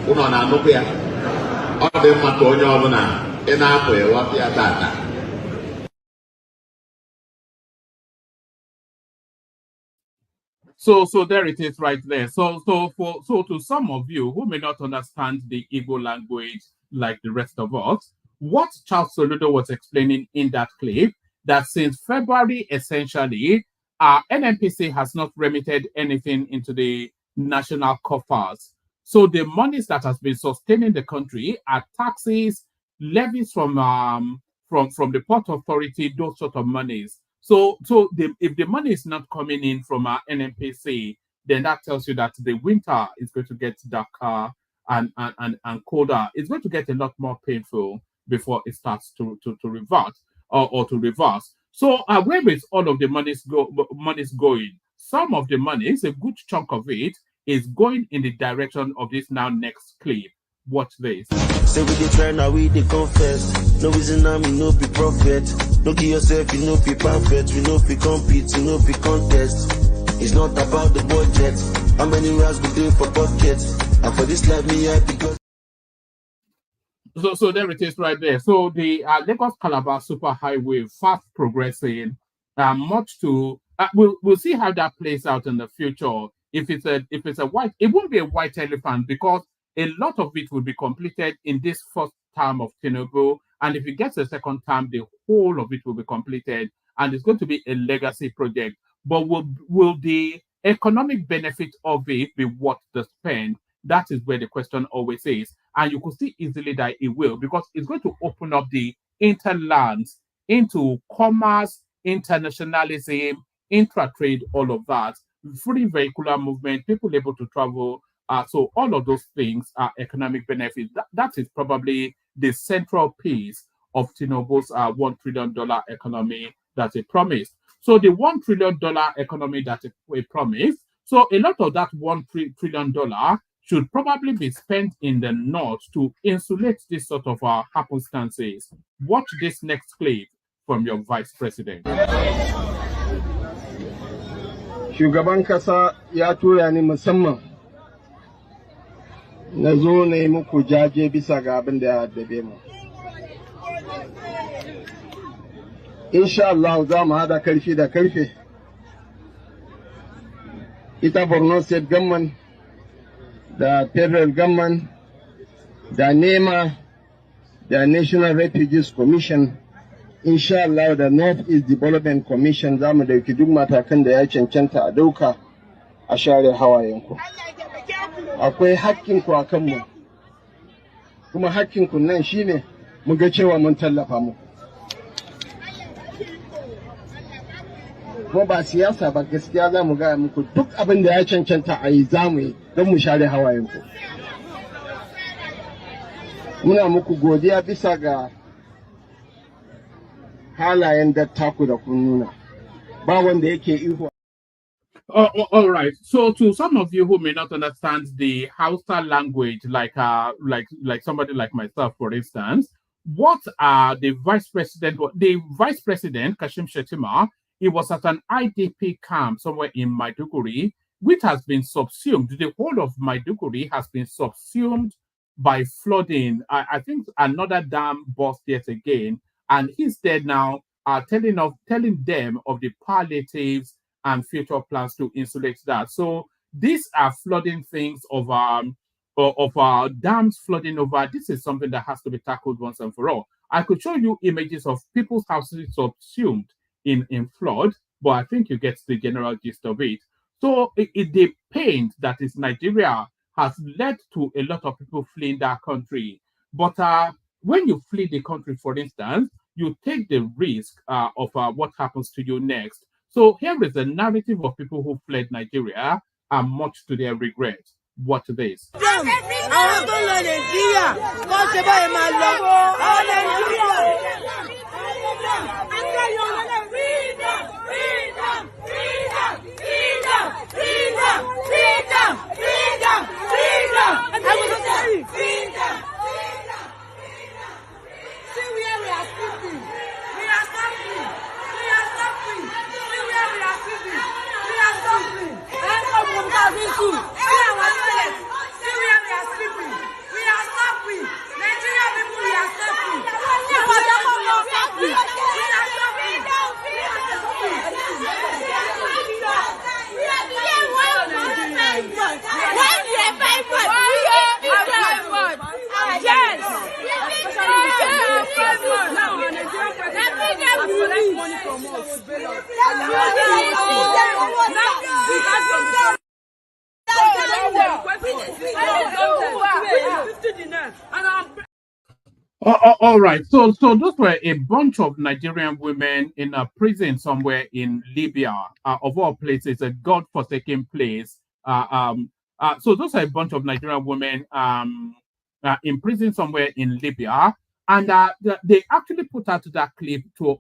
Unu na-anụkwa ya? Ọ dị mma ka onye ọbụla ị na-apụ ịghọta ya tata. So there it is right there. So to some of you who may not understand the Igbo language like the rest of us, what Charles Soludo was explaining in that clip, that since February, essentially, NNPC has not remitted anything into the national coffers. So the monies that has been sustaining the country are taxes, levies from the port authority, those sort of monies. So if the money is not coming in from our NNPC, then that tells you that the winter is going to get darker and colder. It's going to get a lot more painful before it starts to revert or to reverse. So where is all of the monies going? Some of the monies, a good chunk of it, is going in the direction of this now next clip. Watch this. Say we dey try now, we dey confess. No reason now, me no be prophet. No give yourself, you no be pamphlet. We no be compete, you no be contest. It's not about the budget. How many rounds we do for pockets? And for this life, me happy because. So there it is right there. So the Lagos Calabar Superhighway fast progressing. Much to we'll see how that plays out in the future. If it's a white, it won't be a white elephant because a lot of it will be completed in this first term of Tinubu. And if it gets a second term, the whole of it will be completed. And it's going to be a legacy project. But will the economic benefit of it be worth the spend? That is where the question always is. And you could see easily that it will, because it's going to open up the interlands into commerce, internationalism, intra-trade, all of that. Free vehicular movement, people able to travel. So all of those things are economic benefits. That is probably the central piece of Tinubu's $1 trillion economy that he promised. So the $1 trillion economy that he promised, so a lot of that $1 trillion should probably be spent in the north to insulate this sort of happenstances. Watch this next clip from your vice president. Shugaban kasa ya tura ni musamman na zo na yi muku jaje bisa ga abin da ya addabe mu. Insha Allah za mu hada karfi da karfe. Ita Borno State Government da Federal Government da NEMA da National Refugees Commission, insha Allah da North East Development Commission za mu dauki duk matakan da ya cancanta a dauka a share hawayenku. Akwai hakkinku a kanmu, kuma hakkinku nan shine mu ga cewa mun tallafa muku. Kuma ba siyasa ba, gaskiya za mu gaya muku duk abin da ya cancanta a yi za mu yi don mu share hawayenku. Muna muku godiya bisa ga halayen dattaku da kun nuna. Ba wanda yake ihu. All right. So to some of you who may not understand the Hausa language, like somebody like myself, for instance, what the vice president Kashim Shettima, he was at an IDP camp somewhere in Maiduguri, which has been subsumed. The whole of Maiduguri has been subsumed by flooding. I think another dam burst yet again, and instead now are telling them of the palliatives and future plans to insulate that. So these are flooding things of our dams flooding over. This is something that has to be tackled once and for all. I could show you images of people's houses subsumed in flood, but I think you get the general gist of it. So the pain that is Nigeria has led to a lot of people fleeing that country. But when you flee the country, for instance, you take the risk of what happens to you next. So here is the narrative of people who fled Nigeria, and much to their regret. Watch this. All right. So those were a bunch of Nigerian women in a prison somewhere in Libya, of all places, a godforsaken place. So those are a bunch of Nigerian women in prison somewhere in Libya, and they actually put out that clip to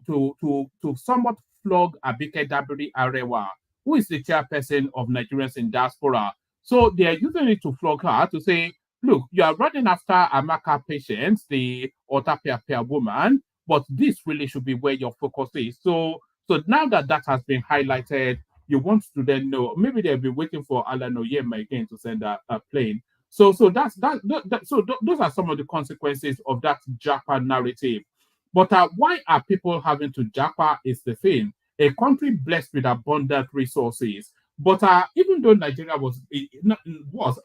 somewhat flog Abike Dabiri Arewa, who is the chairperson of Nigerians in diaspora. So they are using it to flog her to say, look, you are running after Amaka Patience, the Otapia woman, but this really should be where your focus is. So now that has been highlighted, you want to then know, maybe they'll be waiting for Alan Oyema again to send a plane. So those are some of the consequences of that Japa narrative. But why are people having to Japa is the thing. A country blessed with abundant resources. But even though Nigeria was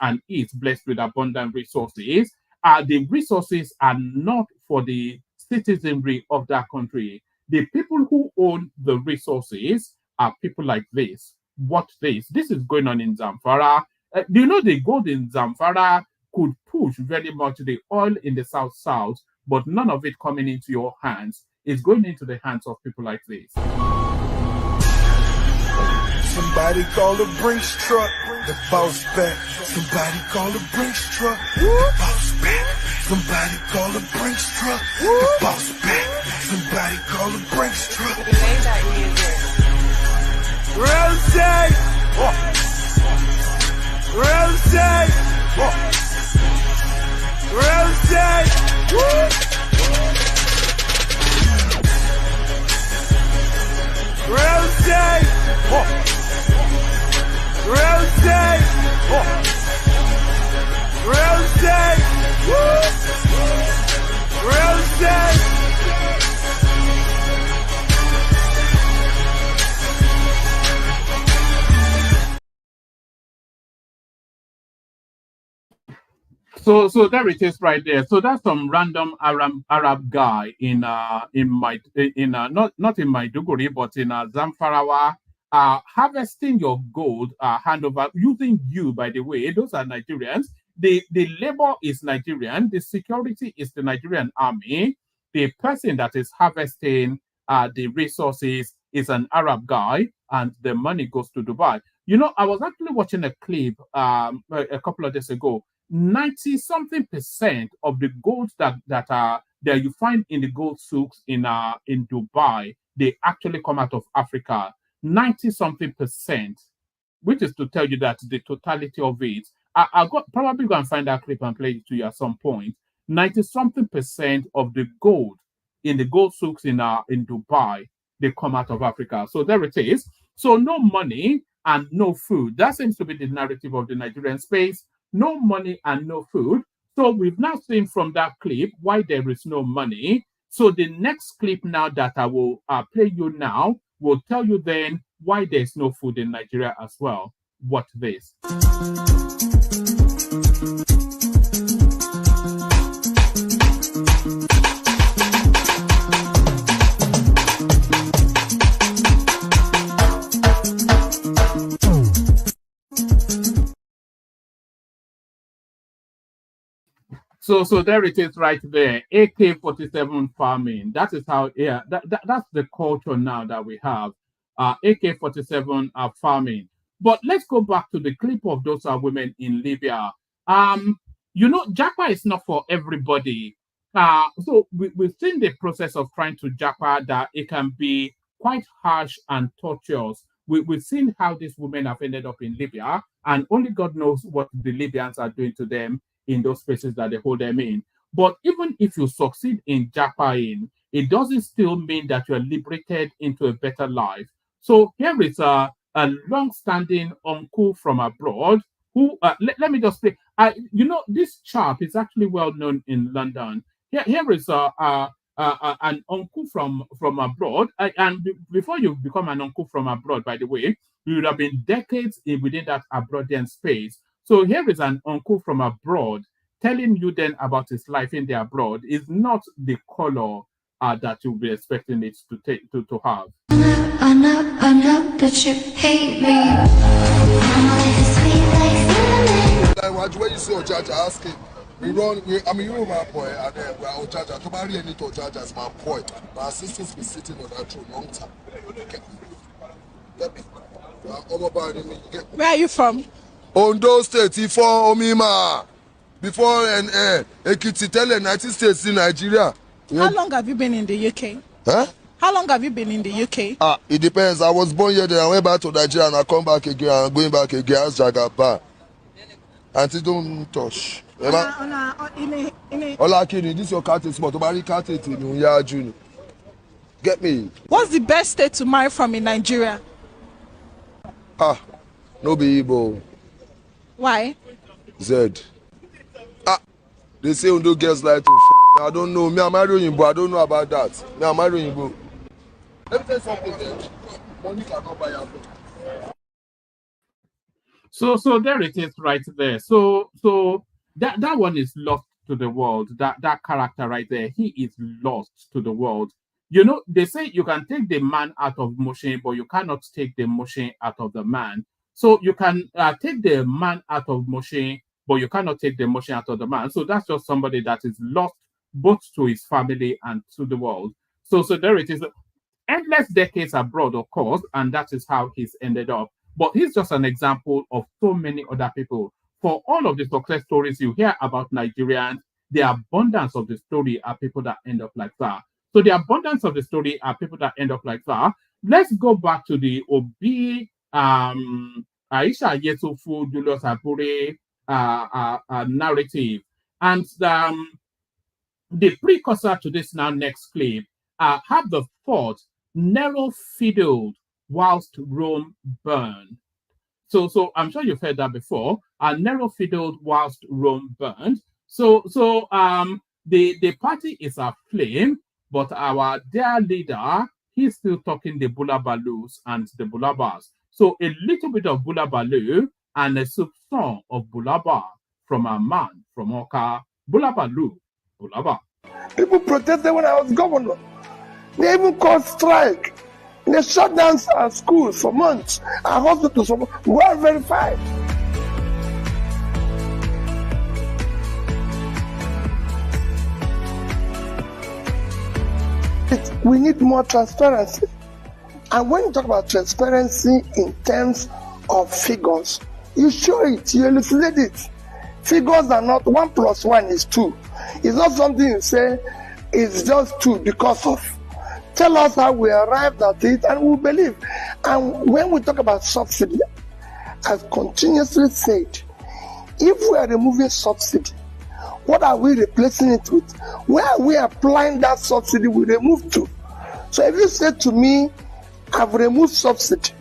and is blessed with abundant resources, the resources are not for the citizenry of that country. The people who own the resources are people like this. Watch this. This is going on in Zamfara. Do you know the gold in Zamfara could push very much the oil in the south, but none of it coming into your hands. It's going into the hands of people like this. Somebody call the Brinks truck, the boss back. Somebody call the Brinks truck, the boss back. Somebody call the Brinks truck, the boss back. Somebody call the Brinks truck. Rose, So there it is right there. So that's some random Arab guy in not in Maiduguri, but in Zamfarawa, harvesting your gold, handover using you, by the way. Those are Nigerians. The labor is Nigerian. The security is the Nigerian army. The person that is harvesting the resources is an Arab guy, and the money goes to Dubai. You know, I was actually watching a clip a couple of days ago. 90-something% of the gold that you find in the gold souks in Dubai, they actually come out of Africa. 90-something%, which is to tell you that the totality of it. I'll probably go and find that clip and play it to you at some point. 90-something% of the gold in the gold souks in Dubai, they come out of Africa. So there it is. So no money and no food. That seems to be the narrative of the Nigerian space. No money and no food. So we've now seen from that clip why there is no money. So the next clip now that I will play you now will tell you then why there's no food in Nigeria as well. Watch this. So there it is right there. AK-47 farming. That is how, yeah, that's the culture now that we have. AK-47 farming. But let's go back to the clip of those women in Libya. You know, Japa is not for everybody. So we've seen the process of trying to Japa, that it can be quite harsh and torturous. We've seen how these women have ended up in Libya, and only God knows what the Libyans are doing to them in those spaces that they hold them in. But even if you succeed in Japaing, it doesn't still mean that you're liberated into a better life. So here is a long-standing uncle from abroad who, let me just play. You know, this chap is actually well known in London. Here is an uncle from abroad. And before you become an uncle from abroad, by the way, you would have been decades within that abroadian space. So here is an uncle from abroad telling you then about his life in the abroad. Is not the color that you'll be expecting it to have. I know that you hate me. Like when you see Ojaja asking, we run. I mean, you my boy, and then we are Ojaja. To marry any Ojaja is my boy. My sister's been sitting on that throne long time. Get me. Where are you from? Ondo State, Ifo, Omima. Before Ekiti, tell United States in Nigeria. How long have you been in the UK? Huh? How long have you been in the UK? It depends. I was born here, then I went back to Nigeria, and I come back again. I'm going back again as Jagaba. Auntie, don't touch. Olakini, this is your cat spot. Get me. What's the best state to marry from in Nigeria? No be Igbo. Why? Z. They say Undo girls like to I don't know. Me, I'm marrying Igbo. I don't know about that. Me, I'm marrying Igbo. Let me tell you something there. Money cannot buy your food. So there it is right there. So that one is lost to the world. That character right there, he is lost to the world. You know, they say you can take the man out of motion, but you cannot take the motion out of the man. So you can take the man out of motion, but you cannot take the motion out of the man. So that's just somebody that is lost both to his family and to the world. So there it is. Endless decades abroad, of course, and that is how he's ended up. But he's just an example of so many other people. For all of the success stories you hear about Nigerians, the abundance of the story are people that end up like that. So the abundance of the story are people that end up like that. Let's go back to the Obi, Aisha Yesufu'S Julius Abure narrative. And the precursor to this now next clip have the thought, narrow fiddled whilst Rome burned. So I'm sure you've heard that before. Narrow fiddled whilst Rome burned. So the party is aflame, but our dear leader, he's still talking the Bulabalus and the Bulabas. So a little bit of Bulabalu and a song of Bulaba from a man from Oka. Bulabalu, Bulaba. People protested when I was governor. They even called strike. They shut down our schools for months, our hospitals for months. Well verified. We need more transparency. And when you talk about transparency in terms of figures, you show it, you elucidate it. Figures are not 1 + 1 is 2. It's not something you say it's just 2 because of. Tell us how we arrived at it and we'll believe. And when we talk about subsidy, I've continuously said, if we are removing subsidy, what are we replacing it with? Where are we applying that subsidy we removed to? So if you say to me, I've removed subsidy,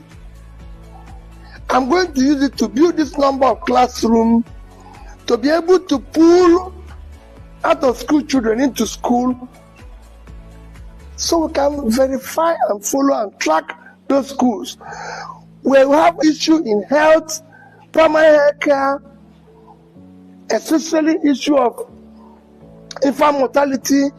I'm going to use it to build this number of classrooms, to be able to pull out of school children into school, so we can verify and follow and track those schools. We have issue in health, primary health care, especially issue of infant mortality.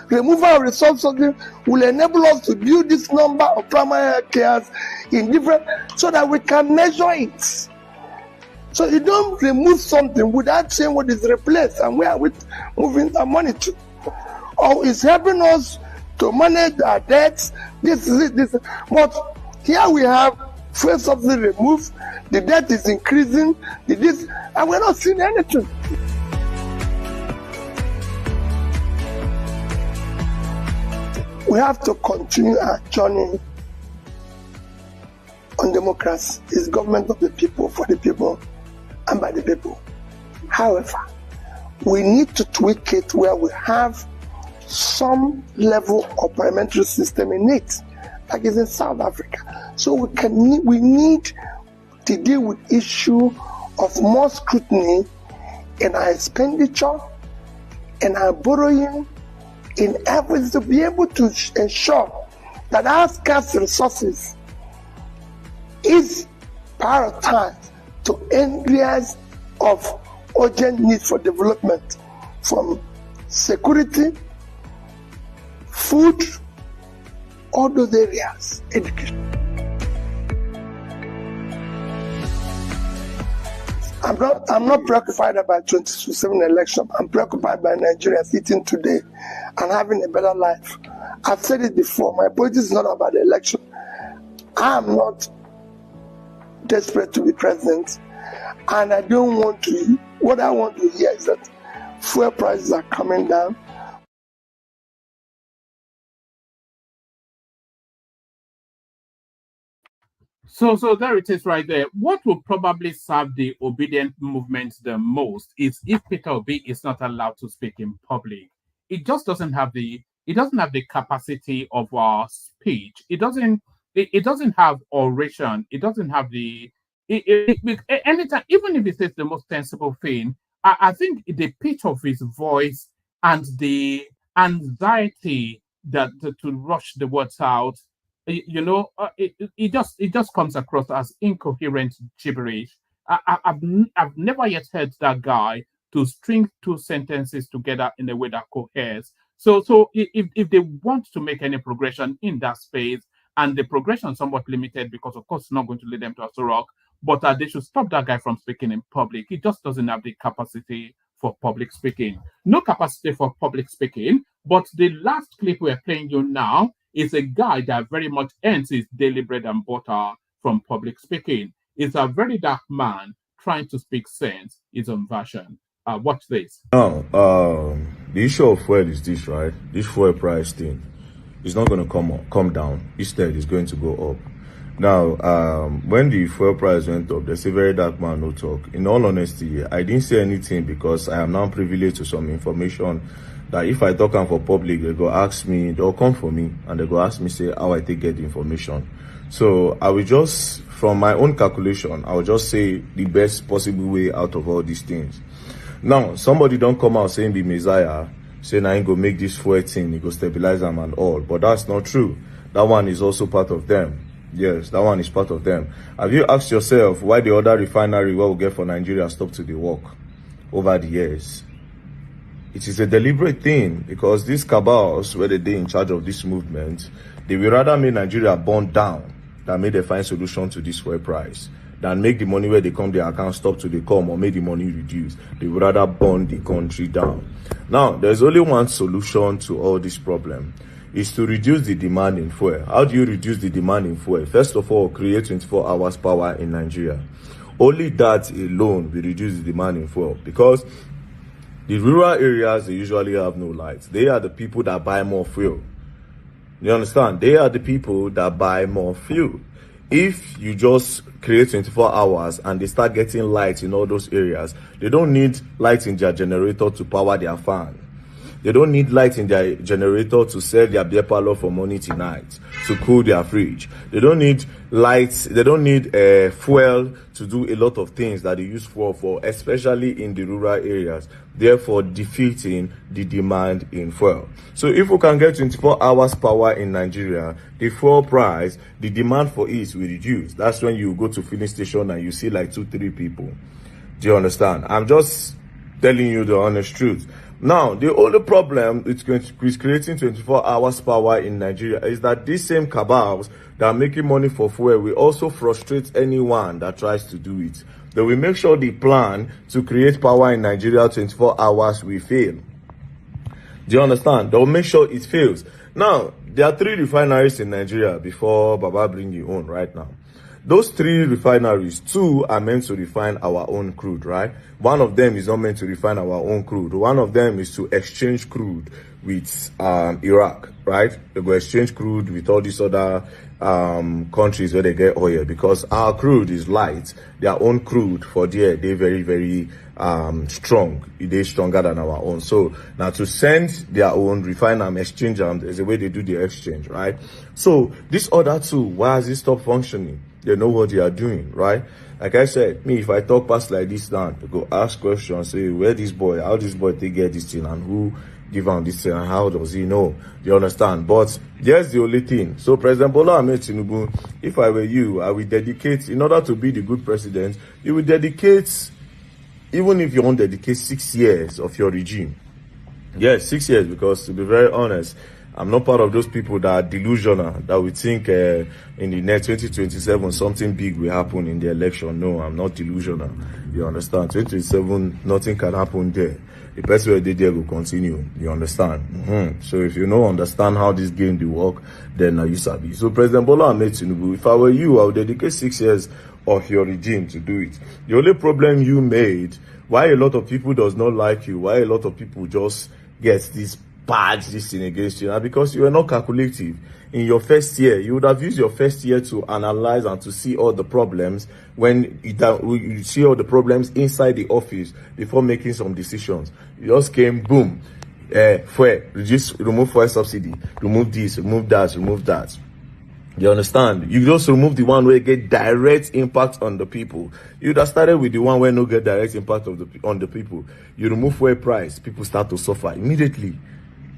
Removal of resource subsidy will enable us to build this number of primary health cares in different, so that we can measure it. So you don't remove something without saying what is replaced and where are we moving our money to. Or it's helping us to manage our debts. This is it. But here we have fuel subsidy removed, the debt is increasing, and we're not seeing anything. We have to continue our journey on democracy. It's government of the people, for the people, and by the people. However, we need to tweak it where we have some level of parliamentary system in it, like it's in South Africa. So we need to deal with issue of more scrutiny in our expenditure, in our borrowing, in efforts to be able to ensure that our scarce resources is prioritized to areas of urgent need for development, from security, food, all those areas, education. I'm not preoccupied about 2027 election. I'm preoccupied by Nigerians eating today and having a better life. I've said it before, my politics is not about the election. I'm not desperate to be president, and I don't want to. What I want to hear is that fuel prices are coming down. So there it is right there. What will probably serve the obedient movement the most is if Peter Obi is not allowed to speak in public. It just doesn't have the capacity of our speech. It doesn't have oration. It doesn't have anytime, even if he says the most sensible thing, I think the pitch of his voice and the anxiety that to rush the words out, it just comes across as incoherent gibberish. I've never yet heard that guy to string two sentences together in a way that coheres. So if they want to make any progression in that space, and the progression is somewhat limited because, of course, it's not going to lead them to Aso Rock, but they should stop that guy from speaking in public. He just doesn't have the capacity for public speaking. No capacity for public speaking, but the last clip we're playing you now is a guy that very much earns his daily bread and butter from public speaking. It's a very dark man trying to speak sense, his own version. Watch this. Now, the issue of fuel is this, right? This fuel price thing is not going to come down. Instead, it's going to go up. Now, when the fuel price went up, there's a very dark man no talk. In all honesty, I didn't say anything because I am now privileged to some information that if I talk for public, they go ask me, they'll come for me and they go ask me, say, how I take get the information. So I will just, from my own calculation, I will just say the best possible way out of all these things. Now, somebody don't come out saying the Messiah, saying I ain't go make this fuel thing, he go stabilize them and all. But that's not true. That one is also part of them. Yes, that one is part of them. Have you asked yourself why the other refinery what we get for Nigeria stopped to the work over the years? It is a deliberate thing because these cabals, where they in charge of this movement, they will rather make Nigeria burn down than make they find solution to this fuel price, than make the money where they come their account stop to the come or make the money reduce. They would rather burn the country down. Now, there's only one solution to all this problem, is to reduce the demand in fuel. How do you reduce the demand in fuel? First of all, create 24 hours power in Nigeria. Only that alone will reduce the demand in fuel, because the rural areas, they usually have no lights. They are the people that buy more fuel. You understand? They are the people that buy more fuel. If you just create 24 hours and they start getting lights in all those areas, they don't need lights in their generator to power their fan. They don't need light in their generator to sell their beer parlor for money tonight, to cool their fridge. They don't need lights. They don't need fuel to do a lot of things that they use fuel for, especially in the rural areas, therefore defeating the demand in fuel. So if we can get 24 hours power in Nigeria, the fuel price, the demand for it will reduce. That's when you go to filling station and you see like 2-3 people. Do you understand? I'm just telling you the honest truth. Now, the only problem it's creating 24 hours power in Nigeria is that these same cabals that are making money for fuel will also frustrate anyone that tries to do it. They will make sure the plan to create power in Nigeria 24 hours will fail. Do you understand? They'll make sure it fails. Now, there are 3 refineries in Nigeria before Baba bring you on right now. Those 3 refineries, 2 are meant to refine our own crude, right? One of them is not meant to refine our own crude. One of them is to exchange crude with Iraq, right? They go exchange crude with all these other countries where they get oil, because our crude is light. Their own crude for there, they're very, very strong. They're stronger than our own. So now to send their own, refine and exchange them, there's a way they do the exchange, right? So these other 2, why has it stopped functioning? They know what they are doing, right? Like I said, me, if I talk past like this now, to go ask questions, say, where this boy, how this boy take get this thing, and who give him this thing, and how does he know? Do you understand? But here's the only thing. So President Bola Ahmed Tinubu, if I were you, I would dedicate, in order to be the good president, you would dedicate, even if you won't dedicate 6 years of your regime. Yes, 6 years, because to be very honest, I'm not part of those people that are delusional, that we think in the next 2027 something big will happen in the election. No, I'm not delusional. You understand? 2027, nothing can happen there. The person who did there will continue. You understand? So if you don't understand how this game will work, then you sabi. So President Bola Ahmed Tinubu, if I were you, I would dedicate 6 years of your regime to do it. The only problem you made, why a lot of people does not like you, why a lot of people just get this this thing against you, and because you were not calculative in your first year. You would have used your first year to analyze and to see all the problems when you see all the problems inside the office before making some decisions. You just came, boom, fuel, remove fuel subsidy, remove this, remove that, remove that. You understand? You just remove the one where you get direct impact on the people. You would have started with the one where no get direct impact on the people. You remove fuel price, people start to suffer immediately.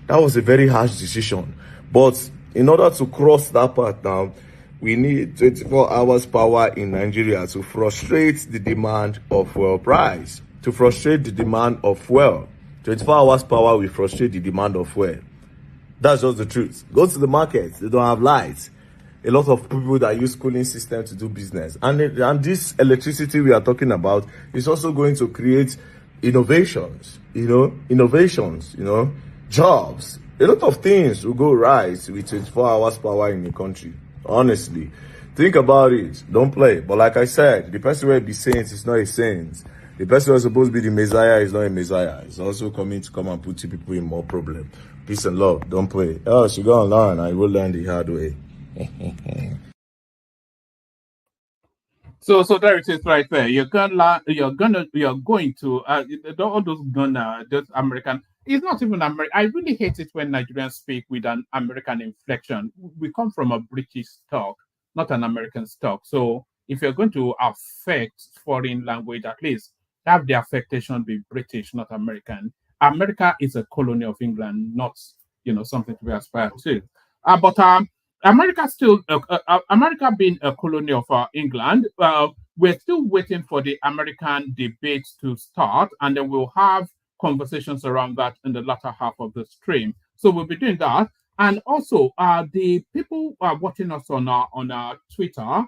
That was a very harsh decision. But in order to cross that part now, we need 24 hours power in Nigeria to frustrate the demand of fuel price, to frustrate the demand of fuel. 24 hours power will frustrate the demand of fuel. That's just the truth. Go to the market, they don't have lights. A lot of people that use cooling system to do business. And this electricity we are talking about is also going to create innovations, jobs. A lot of things will go right with 24 hours power in the country. Honestly, think about it. Don't play. But like I said, the person will be saint is not a saint. The person who is supposed to be the Messiah is not a Messiah. It's also coming to come and put you people in more problem. Peace and love. Don't play. Oh, she go and learn. I will learn the hard way. So there it is right there. You're going to all those those American. It's not even American. I really hate it when Nigerians speak with an American inflection. We come from a British stock, not an American stock. So if you're going to affect foreign language, at least have the affectation be British, not American. America is a colony of England, not something to be aspired to. But America still, America being a colony of England, we're still waiting for the American debate to start, and then we'll have conversations around that in the latter half of the stream. So we'll be doing that, and also the people watching us on Twitter,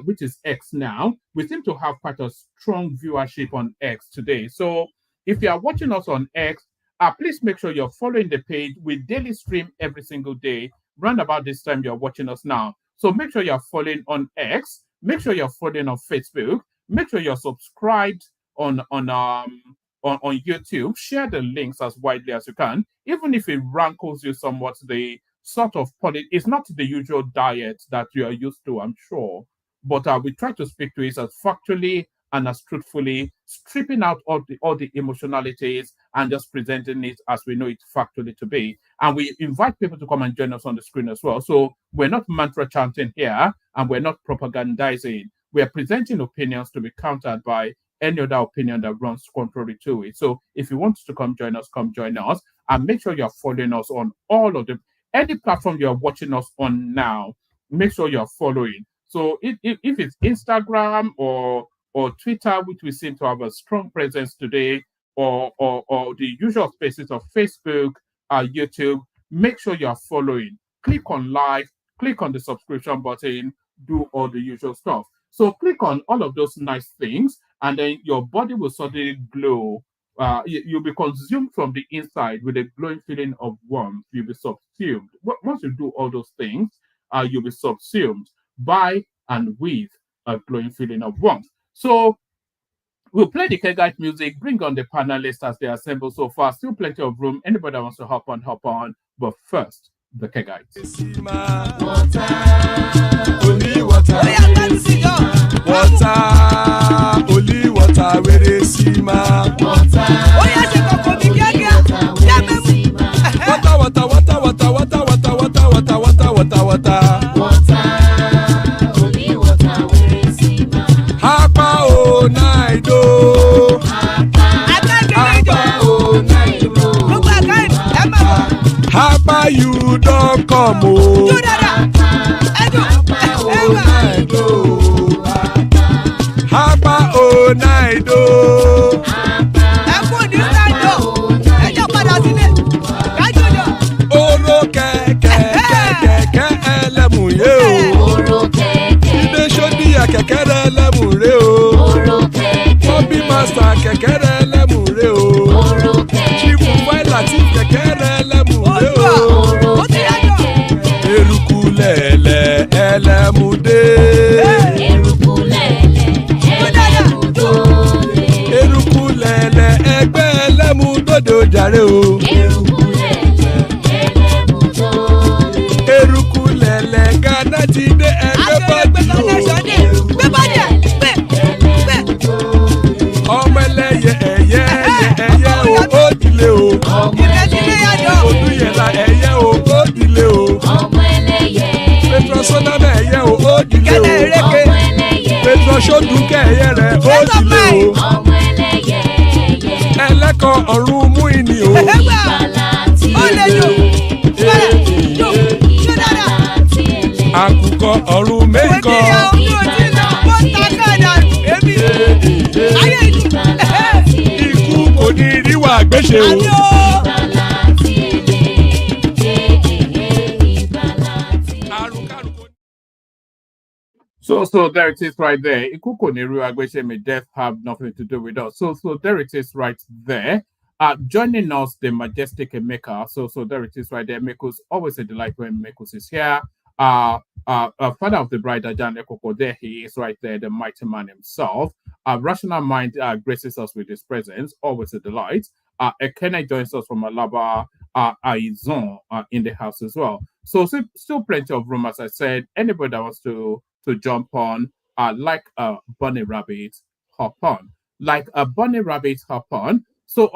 which is X now, we seem to have quite a strong viewership on X today. So if you are watching us on X, please make sure you're following the page. We daily stream every single day. Round about this time you're watching us now. So make sure you're following on X. Make sure you're following on Facebook. Make sure you're subscribed on YouTube. Share the links as widely as you can. Even if it rankles you somewhat, the sort of it's not the usual diet that you are used to, I'm sure. But we try to speak to it as factually and as truthfully, stripping out all the emotionalities and just presenting it as we know it factually to be. And we invite people to come and join us on the screen as well. So we're not mantra chanting here, and we're not propagandizing. We are presenting opinions to be countered by any other opinion that runs contrary to it. So if you want to come join us, and make sure you're following us on all of any platform you're watching us on now. Make sure you're following. So if it's Instagram or Twitter, which we seem to have a strong presence today, or the usual spaces of Facebook, YouTube, make sure you're following. Click on like, click on the subscription button, do all the usual stuff. So click on all of those nice things, and then your body will suddenly glow. You'll be consumed from the inside with a glowing feeling of warmth. You'll be subsumed. Once you do all those things, you'll be subsumed by and with a glowing feeling of warmth. So we'll play the Kegite music, bring on the panelists as they assemble so far. Still plenty of room. Anybody that wants to hop on. But first, the Kegite. Only water, only water, where they see ma. Water, only water, where they see ma. Hapa o naido, hapa o naido. Hapa you don't come o. Hapa o naido. Oro kẹ̀kẹ́ ẹlẹ́mù yé o. Ilé sọ́dí kẹ̀kẹ́ ẹlẹ́mù ré o. Bobby master kẹ̀kẹ́ ẹlẹ́mù ré o. Chief Wáìlà tí kẹ̀kẹ́ ẹlẹ́mù ré o. Eruku lẹ̀lẹ̀ ẹlẹ́mù dé. Eruku lẹ̀lẹ̀ ẹgbẹ́ ẹlẹ́mù dòde ojàre o. Eruku lẹ̀lẹ̀ Ghana ti dé ẹgbẹ́ bọ́dì o. Ọmọ ẹlẹ́yẹ ẹyẹ o ó dilé o. Odúyẹ̀lá ẹyẹ o ó dilé o. Petrosonama ẹyẹ o ó dilé o. Petrosodúnkẹ́ ẹyẹ rẹ̀ ó dilé o. Ẹlẹ́kọ̀ ọ̀run mú ìní o. Àkùkọ ọ̀run méjìkọ. Ikú kò ní ríwà gbéṣe o. So there it is right there. Ikuko Neru Agweshe may death have nothing to do with us. So there it is right there. Joining us, the majestic Emeka. So there it is right there. Meko's always a delight when Meko's is here. Father of the bride, Ajan Ekoko, there he is right there, the mighty man himself. Rational mind graces us with his presence, always a delight. Ekene joins us from Alaba, Aizon in the house as well. So still plenty of room, as I said. Anybody that wants to jump on, like a bunny rabbit, hop on. Like a bunny rabbit, hop on. So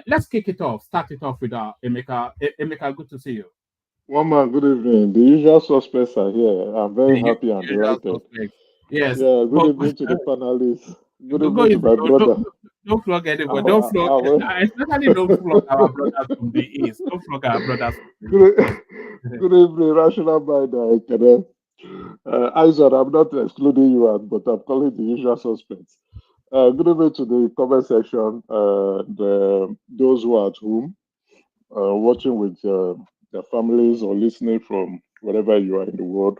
let's kick it off. Start it off with Emeka. Emeka, good to see you. One man, good evening. The usual suspects are here. I'm very happy and delighted. Yes. Yeah, good evening to the panelists. Good evening to my brother. Don't flog anyone. Don't flog. Especially don't flog our brothers from the east. Don't flog our brothers from the east. Good evening, Rational Mind. Aisha, I'm not excluding you, but I'm calling the usual suspects. Good evening to the comment section, those who are at home, watching with their families or listening from wherever you are in the world.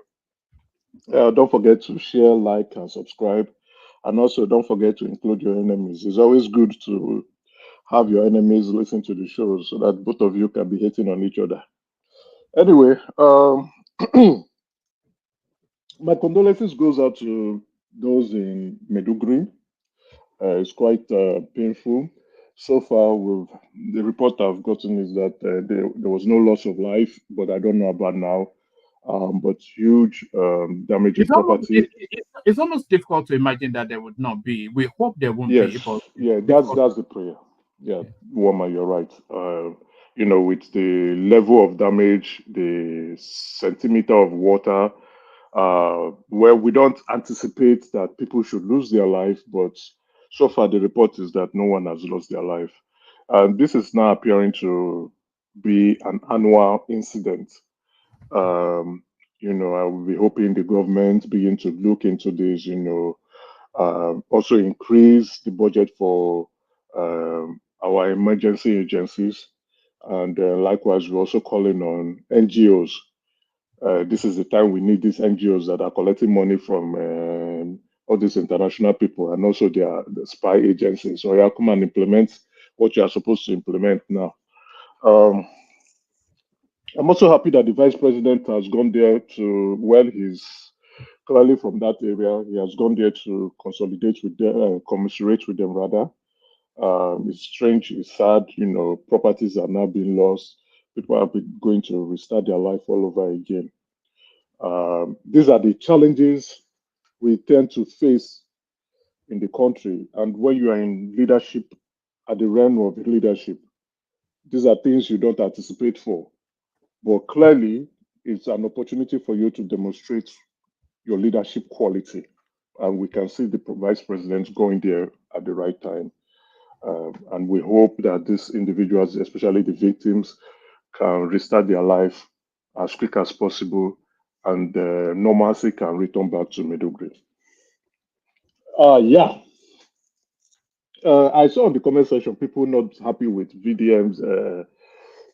Don't forget to share, like, and subscribe. And also, don't forget to include your enemies. It's always good to have your enemies listen to the show so that both of you can be hating on each other. Anyway, my condolences goes out to those in Meduguri. It's quite painful. So far, the report I've gotten is that there was no loss of life, but I don't know about now. But huge damage to property. It's almost difficult to imagine that there would not be. We hope there won't be. But that's the prayer. Yeah, Woma, you're right. With the level of damage, the centimeter of water, where we don't anticipate that people should lose their life, but so far the report is that no one has lost their life. And this is now appearing to be an annual incident. I will be hoping the government begin to look into this, also increase the budget for our emergency agencies. And likewise, we're also calling on NGOs. This is the time we need these NGOs that are collecting money from all these international people and also the spy agencies. So yeah, come and implement what you are supposed to implement now. I'm also happy that the vice president has gone there he's clearly from that area. He has gone there to consolidate with them, commiserate with them rather. It's strange, it's sad, properties are now being lost. People are going to restart their life all over again. These are the challenges we tend to face in the country. And when you are in leadership, at the realm of leadership, these are things you don't anticipate for. But clearly, it's an opportunity for you to demonstrate your leadership quality. And we can see the vice president going there at the right time. And we hope that these individuals, especially the victims, can restart their life as quick as possible and normalcy can return back to Maiduguri. Yeah. I saw in the comment section people not happy with VDM's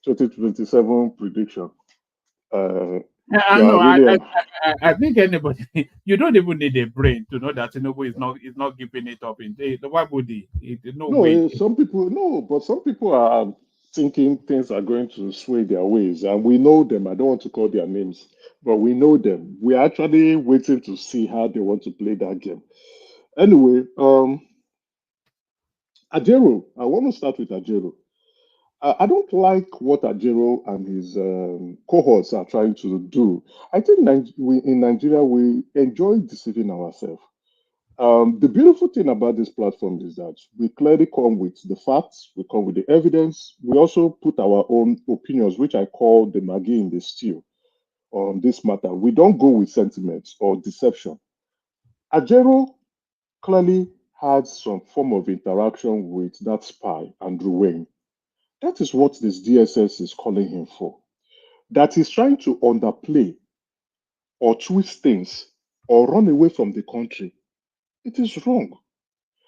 2027 prediction. I think anybody, you don't even need a brain to know that Tinubu is not giving it up in day. Why would he? No way. Some people are thinking things are going to sway their ways, and we know them. I don't want to call their names, but we know them. We are actually waiting to see how they want to play that game. Anyway, Ajero, I want to start with Ajero. I don't like what Ajero and his cohorts are trying to do. I think in Nigeria, we enjoy deceiving ourselves. The beautiful thing about this platform is that we clearly come with the facts, we come with the evidence. We also put our own opinions, which I call the Maggie in the stew on this matter. We don't go with sentiments or deception. Ajero clearly had some form of interaction with that spy, Andrew Wayne. That is what this DSS is calling him for. That he's trying to underplay or twist things or run away from the country. It is wrong.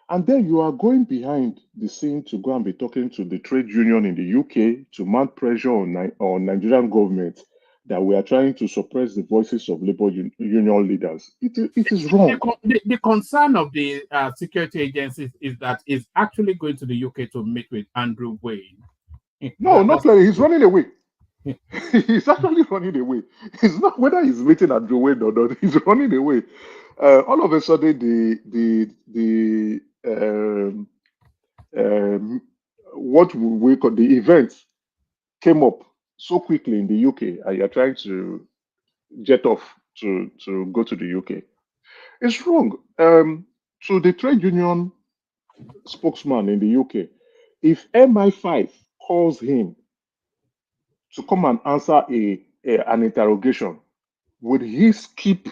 And then you are going behind the scene to go and be talking to the trade union in the UK to mount pressure on Nigerian government that we are trying to suppress the voices of labor union leaders. It is wrong. The concern of the security agencies is that it's actually going to the UK to meet with Andrew Wayne. No, not clearly. He's running away. He's actually running away. It's not whether he's meeting Andrew Wayne or not. He's running away. All of a sudden, what we call the event came up so quickly in the UK, and you're trying to jet off to go to the UK. It's wrong. To the trade union spokesman in the UK, if MI5 calls him to come and answer an interrogation, would he skip,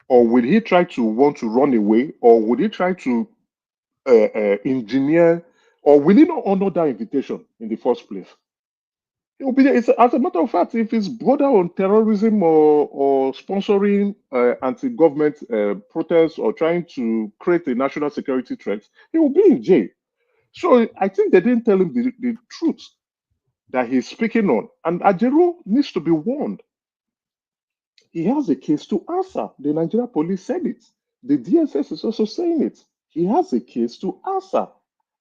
or would he try to want to run away, or would he try to engineer, or will he not honor that invitation in the first place? It will be, as a matter of fact, if it's border on terrorism or sponsoring anti-government protests or trying to create a national security threat, he will be in jail. So I think they didn't tell him the truth that he's speaking on. And Ajero needs to be warned. He has a case to answer. The Nigeria police said it. The DSS is also saying it. He has a case to answer.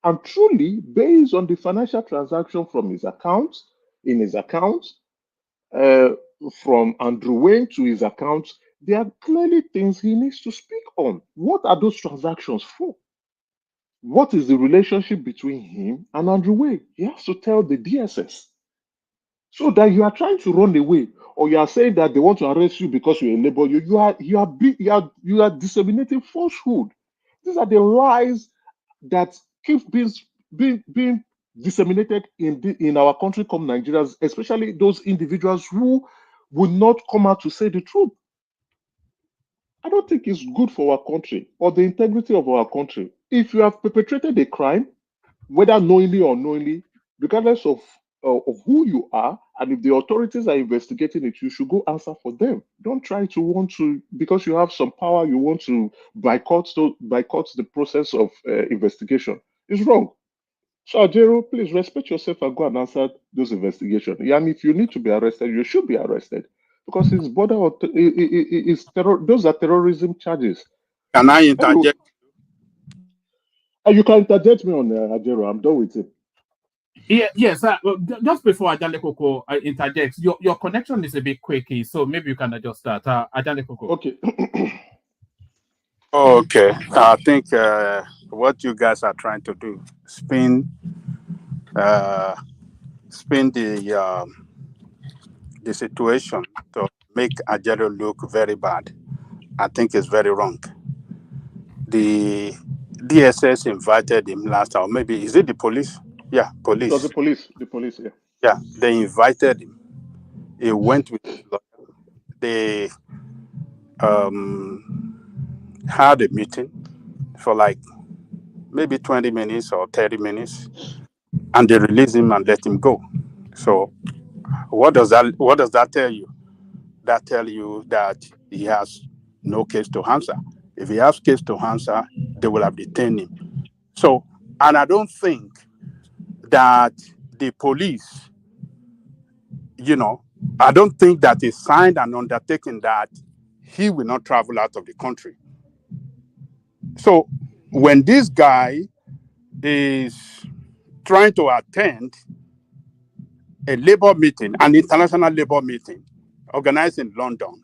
And truly, based on the financial transaction from his account, in his account, from Andrew Wayne to his account, there are clearly things he needs to speak on. What are those transactions for? What is the relationship between him and Andrew Wayne? He has to tell the DSS. So that you are trying to run away, or you are saying that they want to arrest you because you're a labor, you are disseminating falsehood. These are the lies that keep being being disseminated in our country come Nigerians, especially those individuals who would not come out to say the truth. I don't think it's good for our country or the integrity of our country. If you have perpetrated a crime, whether knowingly or unknowingly, regardless of who you are, and if the authorities are investigating it, you should go answer for them. Don't try to want to, because you have some power, you want to boycott the process of investigation. It's wrong. So, Ajero, please respect yourself and go and answer those investigations. And if you need to be arrested, you should be arrested because it's it's terror. Those are terrorism charges. Can I interject? You can interject me on Ajero. I'm done with it. Yeah, yes. Just before Ajale Koko interjects, your connection is a bit quaky, so maybe you can adjust that. Ajale Koko. Okay. Okay. I think what you guys are trying to do, spin the situation to make Ajero look very bad, I think is very wrong. The DSS invited him last time. Maybe is it the police? Yeah, police. It was the police. The police, yeah. Yeah, they invited him. He went with his lawyer. They had a meeting for like maybe 20 minutes or 30 minutes, and they released him and let him go. So what does that tell you? That tells you that he has no case to answer. If he has case to answer, they will have detained him. So, and I don't think that the police, I don't think that he signed an undertaking that he will not travel out of the country. So when this guy is trying to attend a labor meeting, an international labor meeting organized in London,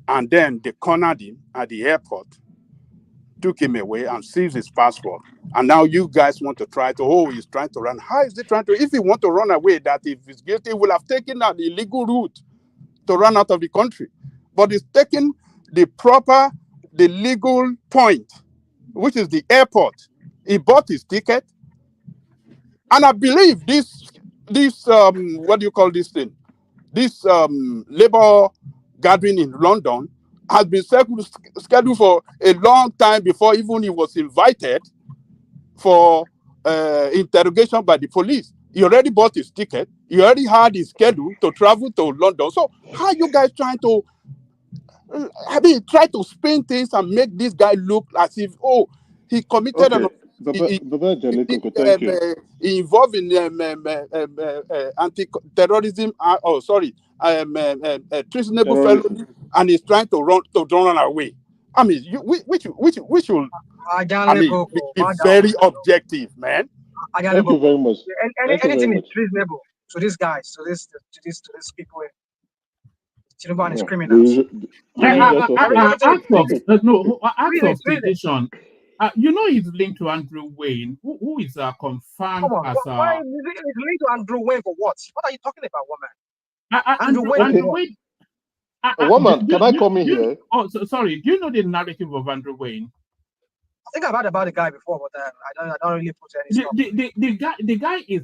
and then they cornered him at the airport, took him away and seized his passport. And now you guys want to he's trying to run. How is he trying to, if he want to run away, that if he's guilty, he will have taken an illegal route to run out of the country. But he's taking the legal point, which is the airport. He bought his ticket. And I believe this what do you call this thing? This labor gathering in London has been scheduled for a long time before even he was invited for interrogation by the police. He already bought his ticket. He already had his schedule to travel to London. So how are you guys trying to, try to spin things and make this guy look as if, he committed an involved in anti-terrorism, treasonable felony, and he's trying to run away. I mean, which will be very objective, man. Thank you very much. Anything is treasonable to these guys, to these people. Tinubu is criminals. Acts of sedition. He's linked to Andrew Wayne, who is confirmed as a. Why is it linked to Andrew Wayne for what? What are you talking about, woman? Andrew Wayne. Woman, can I come in here? Oh, sorry. Do you know the narrative of Andrew Wayne? I think I've heard about the guy before, but I don't really put any stuff. The guy is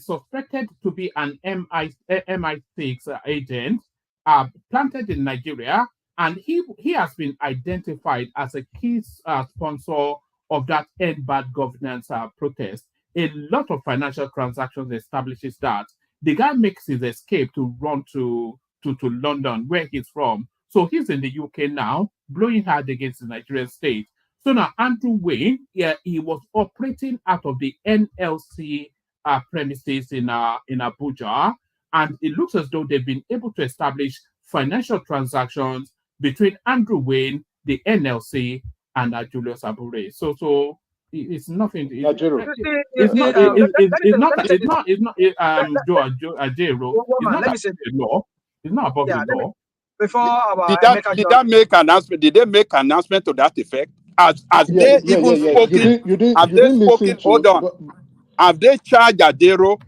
suspected to be an MI6 agent, planted in Nigeria. And he has been identified as a key sponsor of that End Bad Governance protest. A lot of financial transactions establishes that. The guy makes his escape to run to London, where he's from. So he's in the UK now, blowing hard against the Nigerian state. So now Andrew Wayne, he was operating out of the NLC premises in Abuja. And it looks as though they've been able to establish financial transactions between Andrew Wayne, the NLC, and Julius Abure. So it's nothing. It's not about the law. Before did that make an announcement? Did they make an announcement to that effect? Have they spoken? Hold on. Have they charged Adero?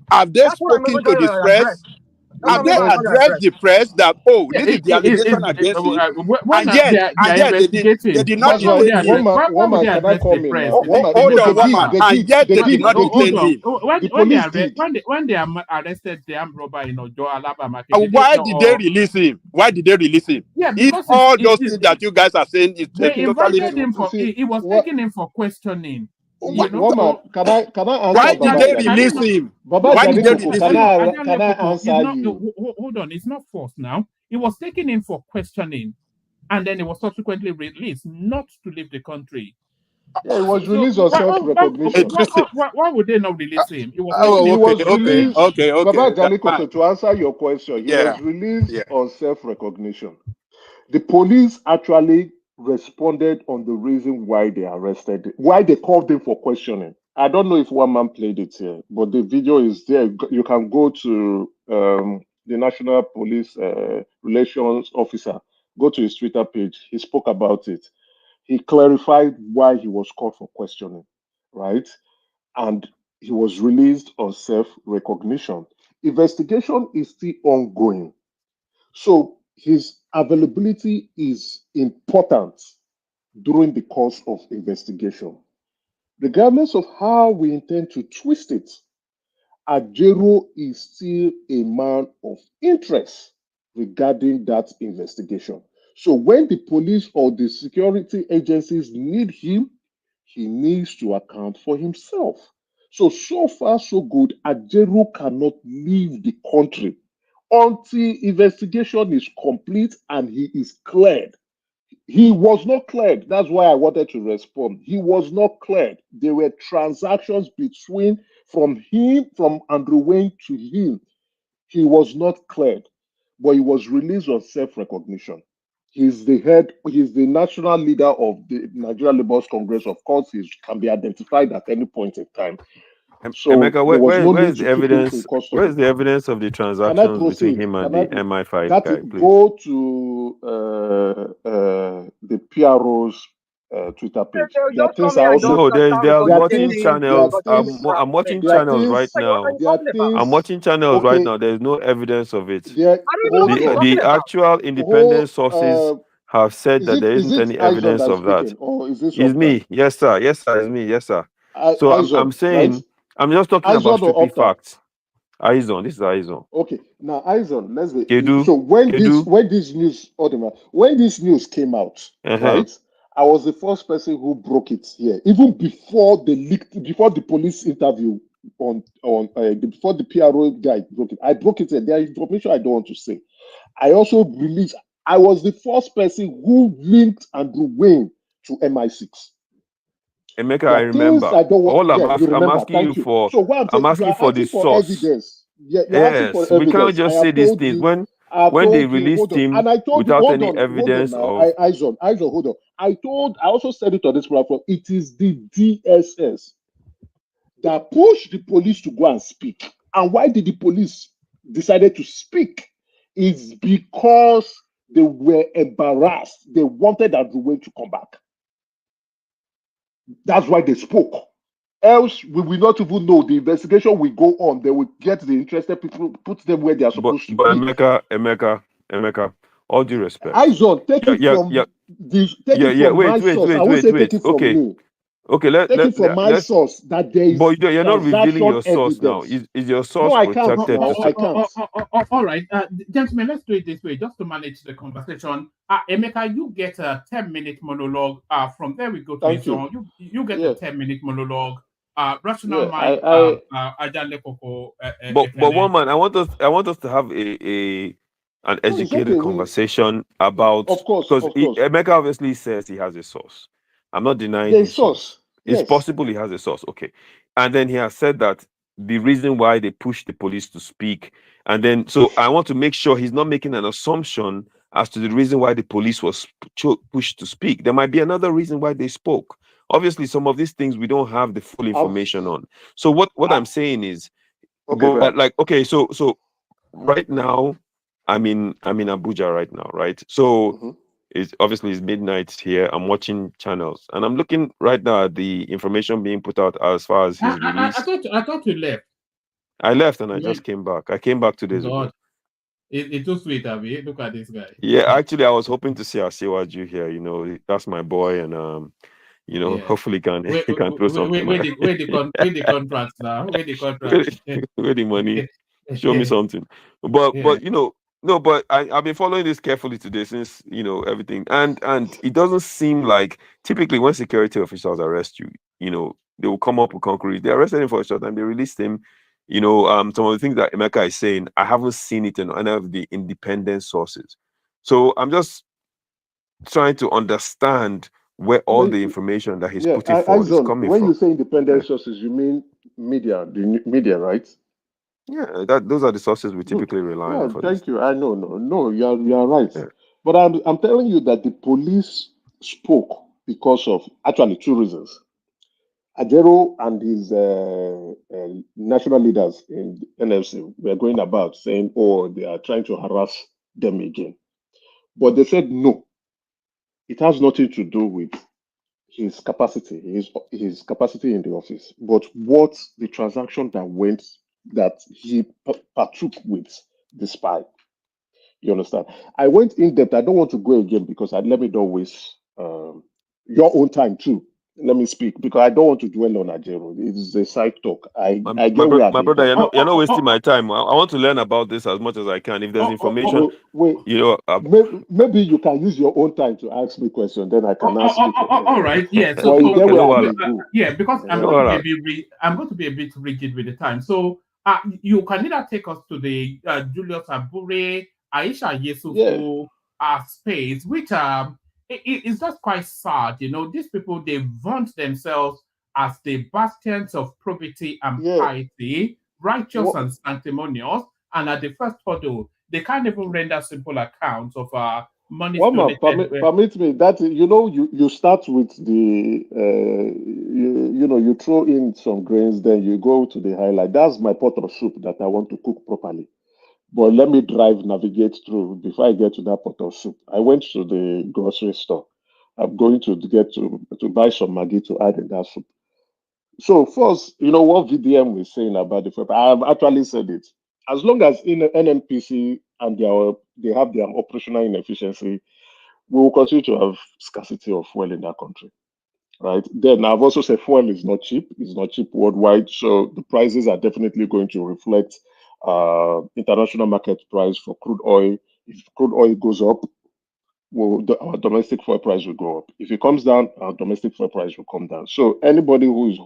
Have they spoken to the press? Have they addressed the press that, oh, this is the allegation against him? And yet they did not detain him. One man, can I come in now? One man, Hold on, one man. And yet they did not detain him. When they arrested the armed robber in Ojo Alabama, Why did they release him? Why did they release him? Yeah, if because all those things that you guys are saying is they totally invited him for he was taking him for questioning. Woman, can I answer? Why did they release him? Why did they release him? Can I answer you? Hold on, it's not forced now. He was taken in for questioning, and then he was subsequently released, not to leave the country. Yeah, he was released on self-recognition. Why would they not release him? He was released. Baba Jaliko, to answer your question, he was released on self-recognition. The police actually responded on the reason why they arrested, why they called him for questioning. I don't know if one man played it here, but the video is there. You can go to the National Police Relations Officer, go to his Twitter page. He spoke about it. He clarified why he was called for questioning, right? And he was released on self-recognition. Investigation is still ongoing. So his availability is important during the course of investigation. Regardless of how we intend to twist it, Ajero is still a man of interest regarding that investigation. So when the police or the security agencies need him, he needs to account for himself. So far, so good. Ajero cannot leave the country until investigation is complete and he is cleared. He was not cleared. That's why I wanted to respond. He was not cleared. There were transactions from Andrew Wayne to him. He was not cleared, but he was released on self-recognition. He's the national leader of the Nigeria Labour Congress. Of course, he can be identified at any point in time. So Emeka, where's the evidence? Where's the evidence of the transactions between him and the MI5 guy? Please go to the PRO's Twitter page. There are things I also no. There are watching channels. I'm watching channels right now. I'm watching channels right now. There's no evidence of it. The actual independent sources have said that there isn't any evidence of that. It's me. Yes, sir. Yes, sir. It's me. Yes, sir. So I'm saying. Right? I'm just talking about stupid facts. Aizon, this is Aizon. Okay, now Aizon, let's see. So when this news came out, right? I was the first person who broke it here, even before the police interview before the PRO guy broke it. I broke it here. There is information I don't want to say. I also released. I was the first person who linked Andrew Wayne to MI6. Emeka, I remember. I'm asking you for. So I'm asking for the source. Evidence. Yes, we can't just say these things when they released him without any evidence of. Aizon, hold on. I also said it on this platform. It is the DSS that pushed the police to go and speak. And why did the police decided to speak? It's because they were embarrassed. They wanted Andrew Wayne to come back. That's why they spoke. Else, we will not even know. The investigation will go on. They will get the interested people, put them where they are supposed to be. But Emeka, all due respect. Aizon, take it from my source. I won't say take it from me. Okay, take it from my source that there is. But you're not revealing your source now. Is your source protected? I can't. All right, gentlemen, let's do it this way, just to manage the conversation. Emeka, you get a 10-minute monologue. From there we go to John. You get a 10-minute monologue. Rational mind. But one man, I want us to have an educated conversation about, because Emeka obviously says he has a source. I'm not denying his source. It's possible he has a source. Okay. And then he has said that the reason why they pushed the police to speak. And then, so I want to make sure he's not making an assumption as to the reason why the police was pushed to speak. There might be another reason why they spoke. Obviously, some of these things we don't have the full information on. So what I'm saying is, so right now, I'm in Abuja right now, right? So it's midnight here. I'm watching channels, and I'm looking right now at the information being put out as far as his release. I thought you left. I left and I just came back. I came back 2 days ago. It's too sweet, Abby. Look at this guy. Yeah, actually, I was hoping to see Asiwaju here. You know, that's my boy, and you know, hopefully he can throw something. Where the contracts now? Where the contracts? Where the money? Show me something. But you know, no, but I've been following this carefully today since you know everything, and it doesn't seem like typically when security officials arrest you, you know, they will come up with concrete. They arrested him for a short time. They released him. You know, some of the things that Emeka is saying, I haven't seen it in any of the independent sources. So I'm just trying to understand where all the information that he's putting forward is coming when from. you say independent sources, you mean media, the media, right? Yeah, those are the sources we typically rely on for thank you. I know, no, you're right. Yeah. But I'm telling you that the police spoke because of actually two reasons. Ajero and his national leaders in NFC were going about saying, "Oh, they are trying to harass them again," but they said no. It has nothing to do with his capacity, his capacity in the office, but what the transaction that he partook with the spy. You understand? I went in depth. I don't want to go again because let me not waste your own time too. Let me speak because I don't want to dwell on Ajero. It's a side talk. I get where my brother, you're not wasting my time. I want to learn about this as much as I can. If there's information, you know, maybe you can use your own time to ask me questions. Then I can ask you. All right, yeah. So, because I'm going to be a bit rigid with the time. So you can either take us to the Julius Abure, Aisha Yesufu space, which it's just quite sad. You know, these people, they vaunt themselves as the bastions of probity and piety, righteous and sanctimonious, and at the first hurdle, they can't even render simple accounts of money. Permit me that you start with the you throw in some grains, then you go to the highlight. That's my pot of soup that I want to cook properly. But let me navigate through before I get to that pot of soup. I went to the grocery store. I'm going to get to buy some Maggi to add in that soup. So first, you know what VDM was saying about the fuel. I've actually said it. As long as in NNPC and they have their operational inefficiency, we will continue to have scarcity of fuel in that country. Right. Then I've also said fuel is not cheap. It's not cheap worldwide. So the prices are definitely going to reflect international market price for crude oil. If crude oil goes up, our domestic fuel price will go up. If it comes down, our domestic fuel price will come down. So anybody who is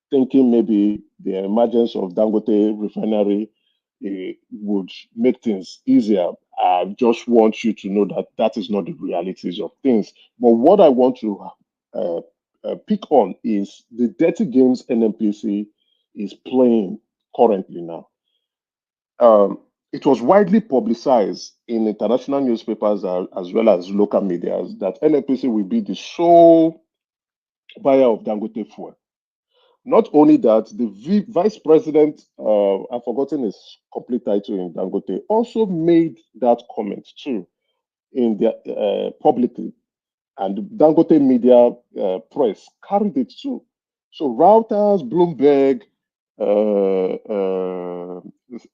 thinking maybe the emergence of Dangote refinery would make things easier, I just want you to know that that is not the realities of things. But what I want to pick on is the dirty games NNPC is playing currently now. It was widely publicized in international newspapers as well as local media that NNPC will be the sole buyer of Dangote fuel. Not only that, the vice president, I've forgotten his complete title in Dangote, also made that comment too in the publicly, and Dangote media press carried it too. So Reuters, Bloomberg,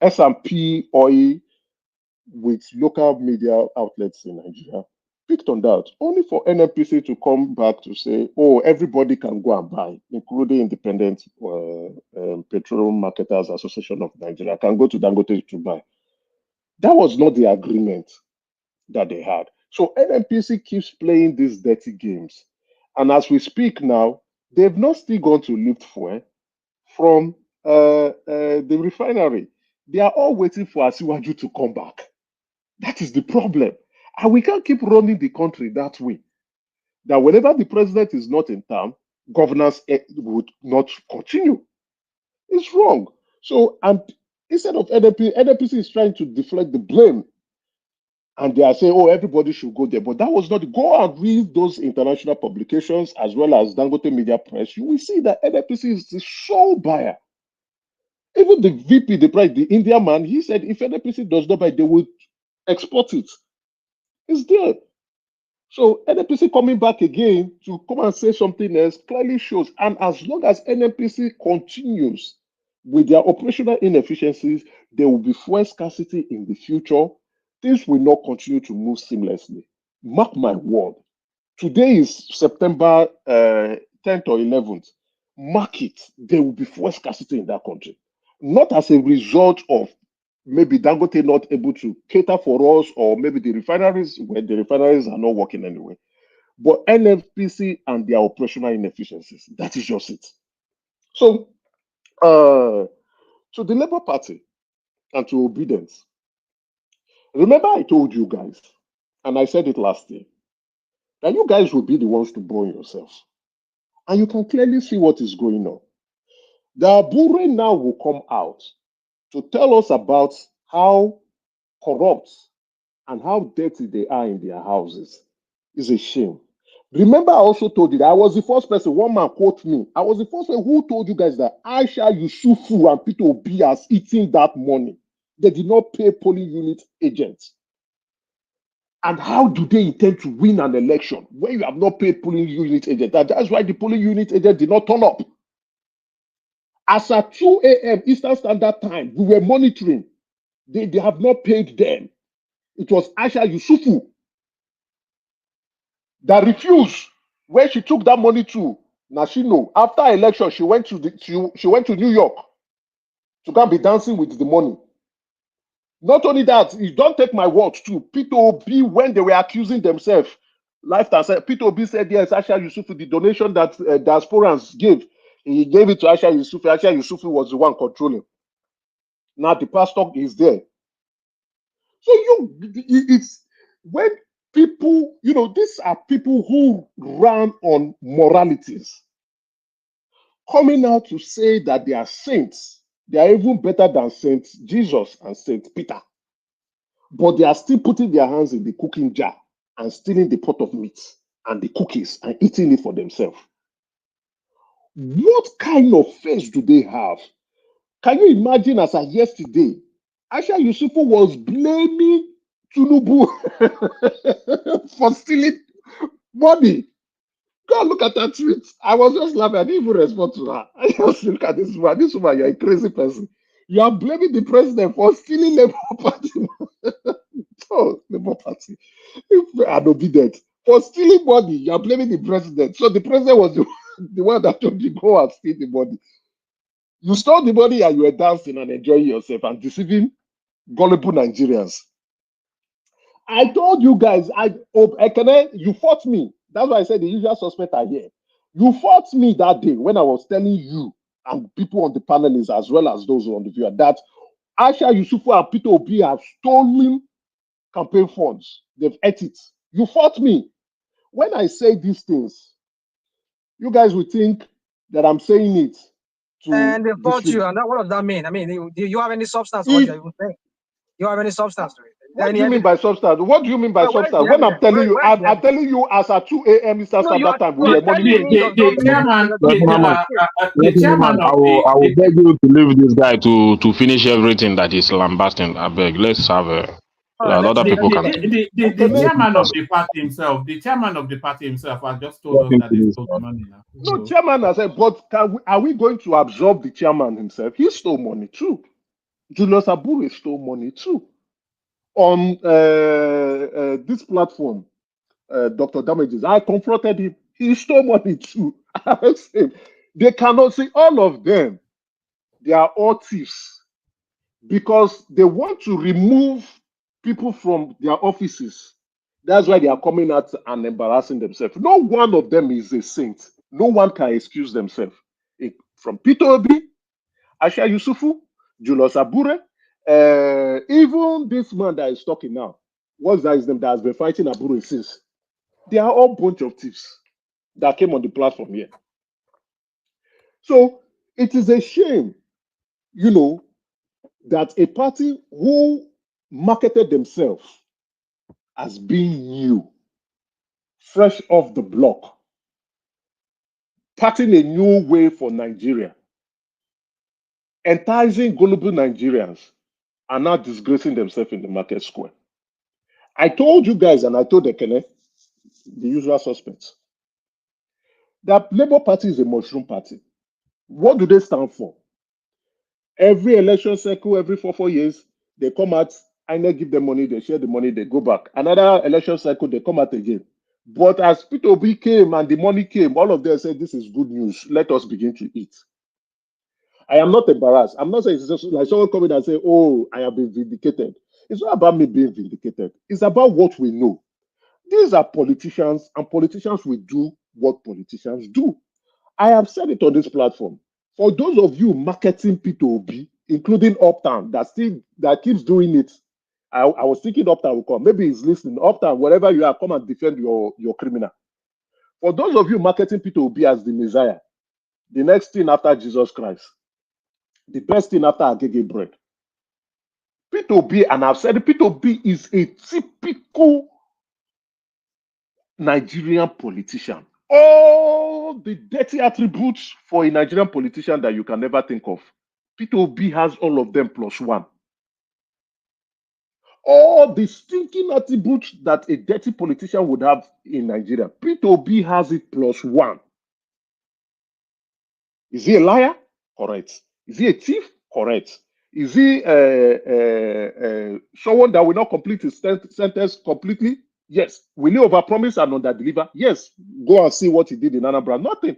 S&P Oil, with local media outlets in Nigeria, picked on that, only for NNPC to come back to say, oh, everybody can go and buy, including Independent Petroleum Marketers Association of Nigeria, can go to Dangote to buy. That was not the agreement that they had. So NNPC keeps playing these dirty games. And as we speak now, they've not still gone to lift fuel from the refinery. They are all waiting for Asiwaju to come back. That is the problem. And we can't keep running the country that way. That whenever the president is not in town, governance would not continue. It's wrong. So, and instead of NNPC is trying to deflect the blame. And they are saying, oh, everybody should go there. But that was not. Go and read those international publications as well as Dangote Media Press. You will see that NNPC is the sole buyer. Even the VP, the Indian man, he said if NNPC does not buy, they will export it. It's there. So NNPC coming back again to come and say something else clearly shows. And as long as NNPC continues with their operational inefficiencies, there will be fuel scarcity in the future. Things will not continue to move seamlessly. Mark my word. Today is September 10th or 11th. Mark it. There will be fuel scarcity in that country. Not as a result of maybe Dangote not able to cater for us, or maybe the refineries are not working anyway. But NFPC and their operational inefficiencies. That is just it. So, to the Labour Party and to obedience, remember I told you guys, and I said it last year, that you guys will be the ones to burn yourselves. And you can clearly see what is going on. The Abure now will come out to tell us about how corrupt and how dirty they are in their houses. It's a shame. Remember, I also told you that I was the first person, one man quote me, I was the first one who told you guys that Aisha Yesufu and Peter Obi has eaten that money. They did not pay polling unit agents. And how do they intend to win an election when you have not paid polling unit agents? That's why the polling unit agent did not turn up. As at 2 a.m. Eastern Standard Time, we were monitoring. They have not paid them. It was Aisha Yesufu that refused where she took that money to. Now she know. After election, she went to New York to go and be dancing with the money. Not only that, you don't take my word too. Peter Obi, when they were accusing themselves, said, Peter Obi said, yes, Aisha Yesufu, the donation that diasporans gave, he gave it to Aisha Yesufu. Aisha Yesufu was the one controlling. Now the pastor is there. So it's when people, these are people who run on moralities, coming out to say that they are saints. They are even better than Saint Jesus and Saint Peter. But they are still putting their hands in the cooking jar and stealing the pot of meat and the cookies and eating it for themselves. What kind of face do they have? Can you imagine, as of yesterday, Aisha Yesufu was blaming Tinubu for stealing money. God, look at that tweet. I was just laughing. I didn't even respond to her. I just look at this woman. This woman, you're a crazy person. You are blaming the president for stealing Labour Party. Oh, Labour Party. And obedient. For stealing money, you are blaming the president. So the president was the one that told you go and steal the money. You stole the money and you were dancing and enjoying yourself and deceiving gullible Nigerians. I told you guys, you fought me. That's why I said the usual suspects are here. You fought me that day when I was telling you and people on the panelists as well as those on the viewer that Aisha Yesufu and Peter Obi have stolen campaign funds. They've ate it. You fought me. When I say these things, you guys will think that I'm saying it and they fought you. And what does that mean? I mean, do you have any substance to what you're even saying? You have any substance to it? What do you mean by substance? What do you mean by substance? When I'm telling you, I'm telling you as at 2 a.m. Eastern Standard Time, we were monitoring. The chairman I will beg you to leave this guy to finish everything that is lambasting. I beg. Let's have a other people can. The chairman of the party himself, has just told us that he stole the money now. No, chairman has said, but are we going to absorb the chairman himself? He stole money too. Julius Abure stole money too. On this platform, Dr. Damages, I confronted him. He stole money too. I said, they cannot see all of them. They are all thieves because they want to remove people from their offices. That's why they are coming out and embarrassing themselves. No one of them is a saint. No one can excuse themselves. From Peter Obi, Aisha Yesufu, Julius Abure, even this man that is talking now, what's that his name that has been fighting Abure since? They are all bunch of thieves that came on the platform here. So it is a shame, that a party who marketed themselves as being new, fresh off the block, parting a new way for Nigeria, enticing gullible Nigerians, are now disgracing themselves in the market square. I told you guys, and I told Ekene, the usual suspects, that Labour Party is a mushroom party. What do they stand for? Every election cycle, every 4 years, they come out, INEC give them money, they share the money, they go back. Another election cycle, they come out again. But as P2B came and the money came, all of them said, this is good news. Let us begin to eat. I am not embarrassed. I'm not saying it's just like someone coming and say, oh, I have been vindicated. It's not about me being vindicated. It's about what we know. These are politicians, and politicians will do what politicians do. I have said it on this platform. For those of you marketing P2B, including Uptown, that keeps doing it, I was thinking Uptown will come. Maybe he's listening. Uptown, wherever you are, come and defend your criminal. For those of you marketing P2B as the Messiah, the next thing after Jesus Christ, the best thing after Agege bread, P2B, and I've said P2B is a typical Nigerian politician. All the dirty attributes for a Nigerian politician that you can never think of. P2B has all of them plus one. All the stinking attributes that a dirty politician would have in Nigeria, P2B has it plus one. Is he a liar? Correct. Is he a thief? Correct. Is he someone that will not complete his sentence completely? Yes. Will he overpromise and underdeliver? Yes. Go and see what he did in Anambra. Nothing.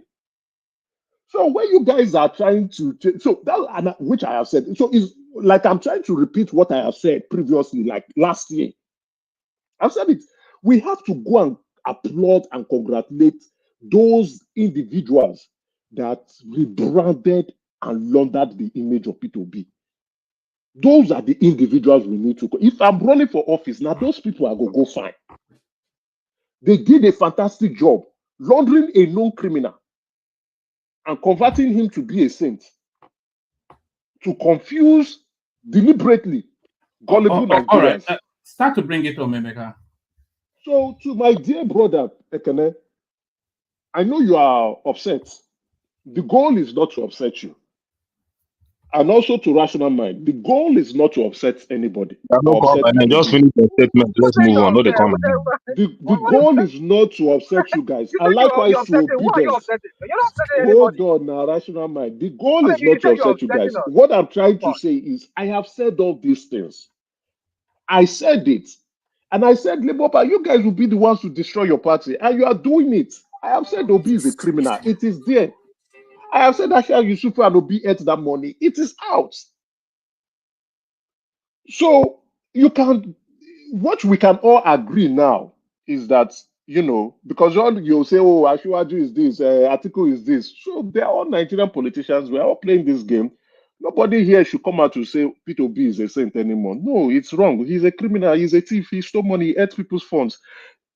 So when you guys are trying to, so that, which I have said, so it's like I'm trying to repeat what I have said previously, like last year. I've said it. We have to go and applaud and congratulate those individuals that rebranded and laundered the image of P2B. Those are the individuals we need to go. If I'm running for office, now those people are going to go fine. They did a fantastic job laundering a known criminal and converting him to be a saint, to confuse deliberately gullible Nigerians. All right, start to bring it home, Emeka. So to my dear brother, Ekene, I know you are upset. The goal is not to upset you. And also to rational mind. The goal is not to upset anybody. Just finish the statement. Let's move on. No, they come. The goal is not to upset you guys. And likewise to obedience. Hold on now, rational mind. The goal is not to upset you guys. What I'm trying to say is, I have said all these things. I said it. And I said, Labour Party, you guys will be the ones to destroy your party. And you are doing it. I have said Obi is a criminal. It is there. I have said Aisha Yesufu'S and Obi ate that money. It is out. So you can, what we can all agree now is that, you know, because you'll say, oh, Asiwaju is this, Atiku is this. So they're all Nigerian politicians. We're all playing this game. Nobody here should come out to say P2B is a saint anymore. No, it's wrong. He's a criminal. He's a thief. He stole money. He ate people's funds.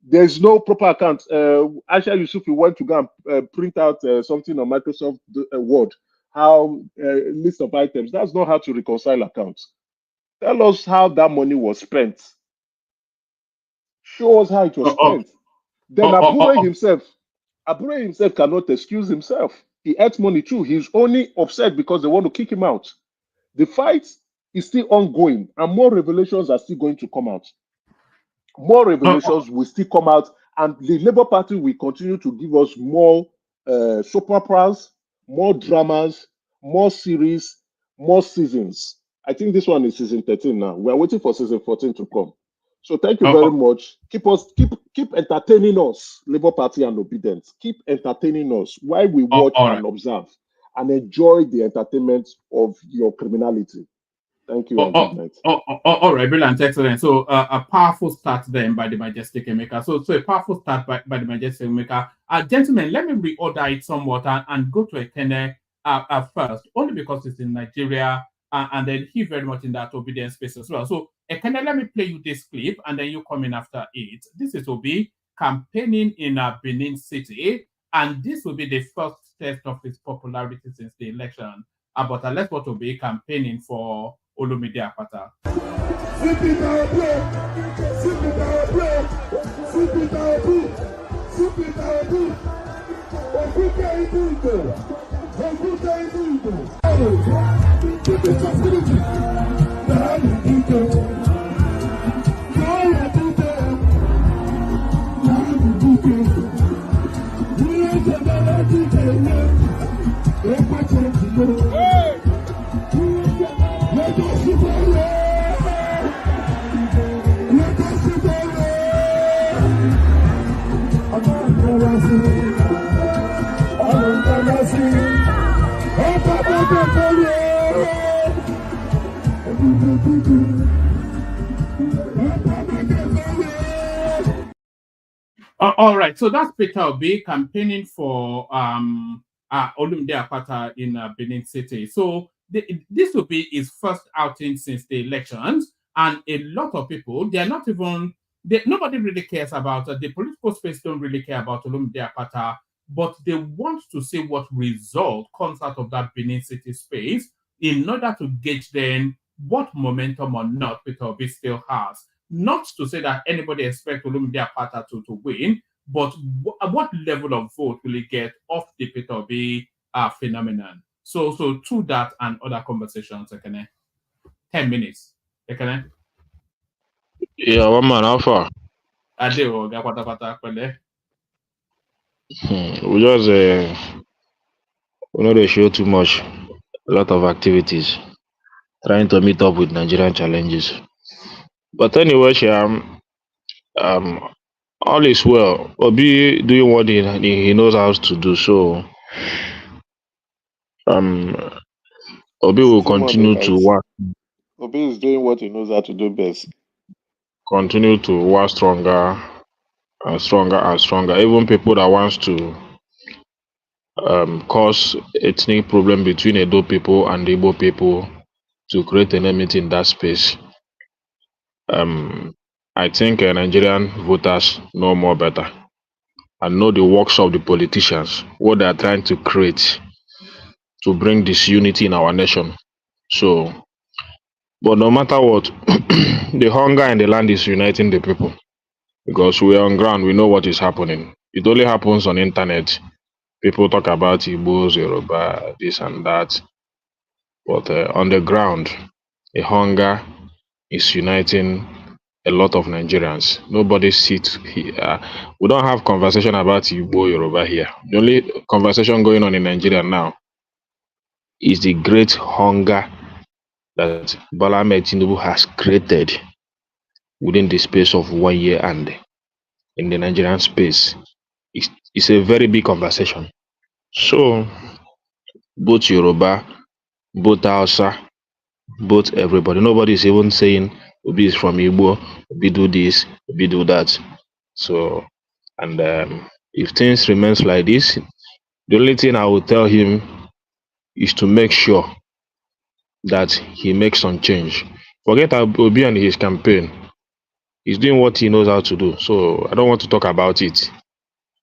There's no proper account. Aisha Yesufu went to go and print out something on Microsoft Word, how list of items. That's not how to reconcile accounts. Tell us how that money was spent. Show us how it was spent. Then Abure himself cannot excuse himself. He ate money too. He's only upset because they want to kick him out. The fight is still ongoing, and more revelations are still going to come out. More revelations will still come out, and the Labour Party will continue to give us more soap operas, more dramas, more series, more seasons. I think this one is season 13 now. We are waiting for season 14 to come. So thank you very much. Keep entertaining us, Labour Party and Obedience. Keep entertaining us while we watch and observe and enjoy the entertainment of your criminality. Thank you and good night. All right, brilliant, excellent. So a powerful start then by the Majestic Emeka. So a powerful start by the Majestic Emeka. Gentlemen, let me reorder it somewhat and go to Ekene first, only because it's in Nigeria, and then he very much in that obedience space as well. So Ekene, let me play you this clip, and then you come in after it. This is Obi campaigning in Benin City, and this will be the first test of his popularity since the election. But let's go to Obi campaigning for Olumide Akpata. All right, so that's Peter Obi campaigning for Olumide Akpata in Benin City. So this will be his first outing since the elections, and a lot of people, they're not even, nobody really cares about the political space. Don't really care about Olumide Akpata, but they want to see what result comes out of that Benin City space in order to gauge then what momentum or not Peter Obi still has. Not to say that anybody expects Olumide Akpata to win, but what level of vote will he get off the Peter Obi phenomenon? So to that and other conversations, 10 minutes. Yeah, one man, how far? We just we know they show too much, a lot of activities, trying to meet up with Nigerian challenges. But anyway, all is well. Obi doing what he knows how to do. So Obi will continue to work. Obi is doing what he knows how to do best. Continue to work stronger and stronger and stronger. Even people that wants to cause ethnic problem between Edo people and Igbo people to create enmity in that space. I think Nigerian voters know more better and know the works of the politicians, what they are trying to create to bring disunity in our nation. So, but no matter what, the hunger in the land is uniting the people because we are on ground. We know what is happening. It only happens on internet. People talk about Igbos, Yoruba, this and that. But on the ground, the hunger is uniting a lot of Nigerians. Nobody sits here. We don't have conversation about Igbo, Yoruba here. The only conversation going on in Nigeria now is the great hunger that Bola Ahmed Tinubu has created within the space of 1 year and in the Nigerian space. It's a very big conversation. So both Yoruba, both Hausa, both everybody. Nobody is even saying Obi is from Igbo, Obi do this, Obi do that. So, and if things remains like this, the only thing I will tell him is to make sure that he makes some change. Forget Obi and his campaign. He's doing what he knows how to do. So I don't want to talk about it.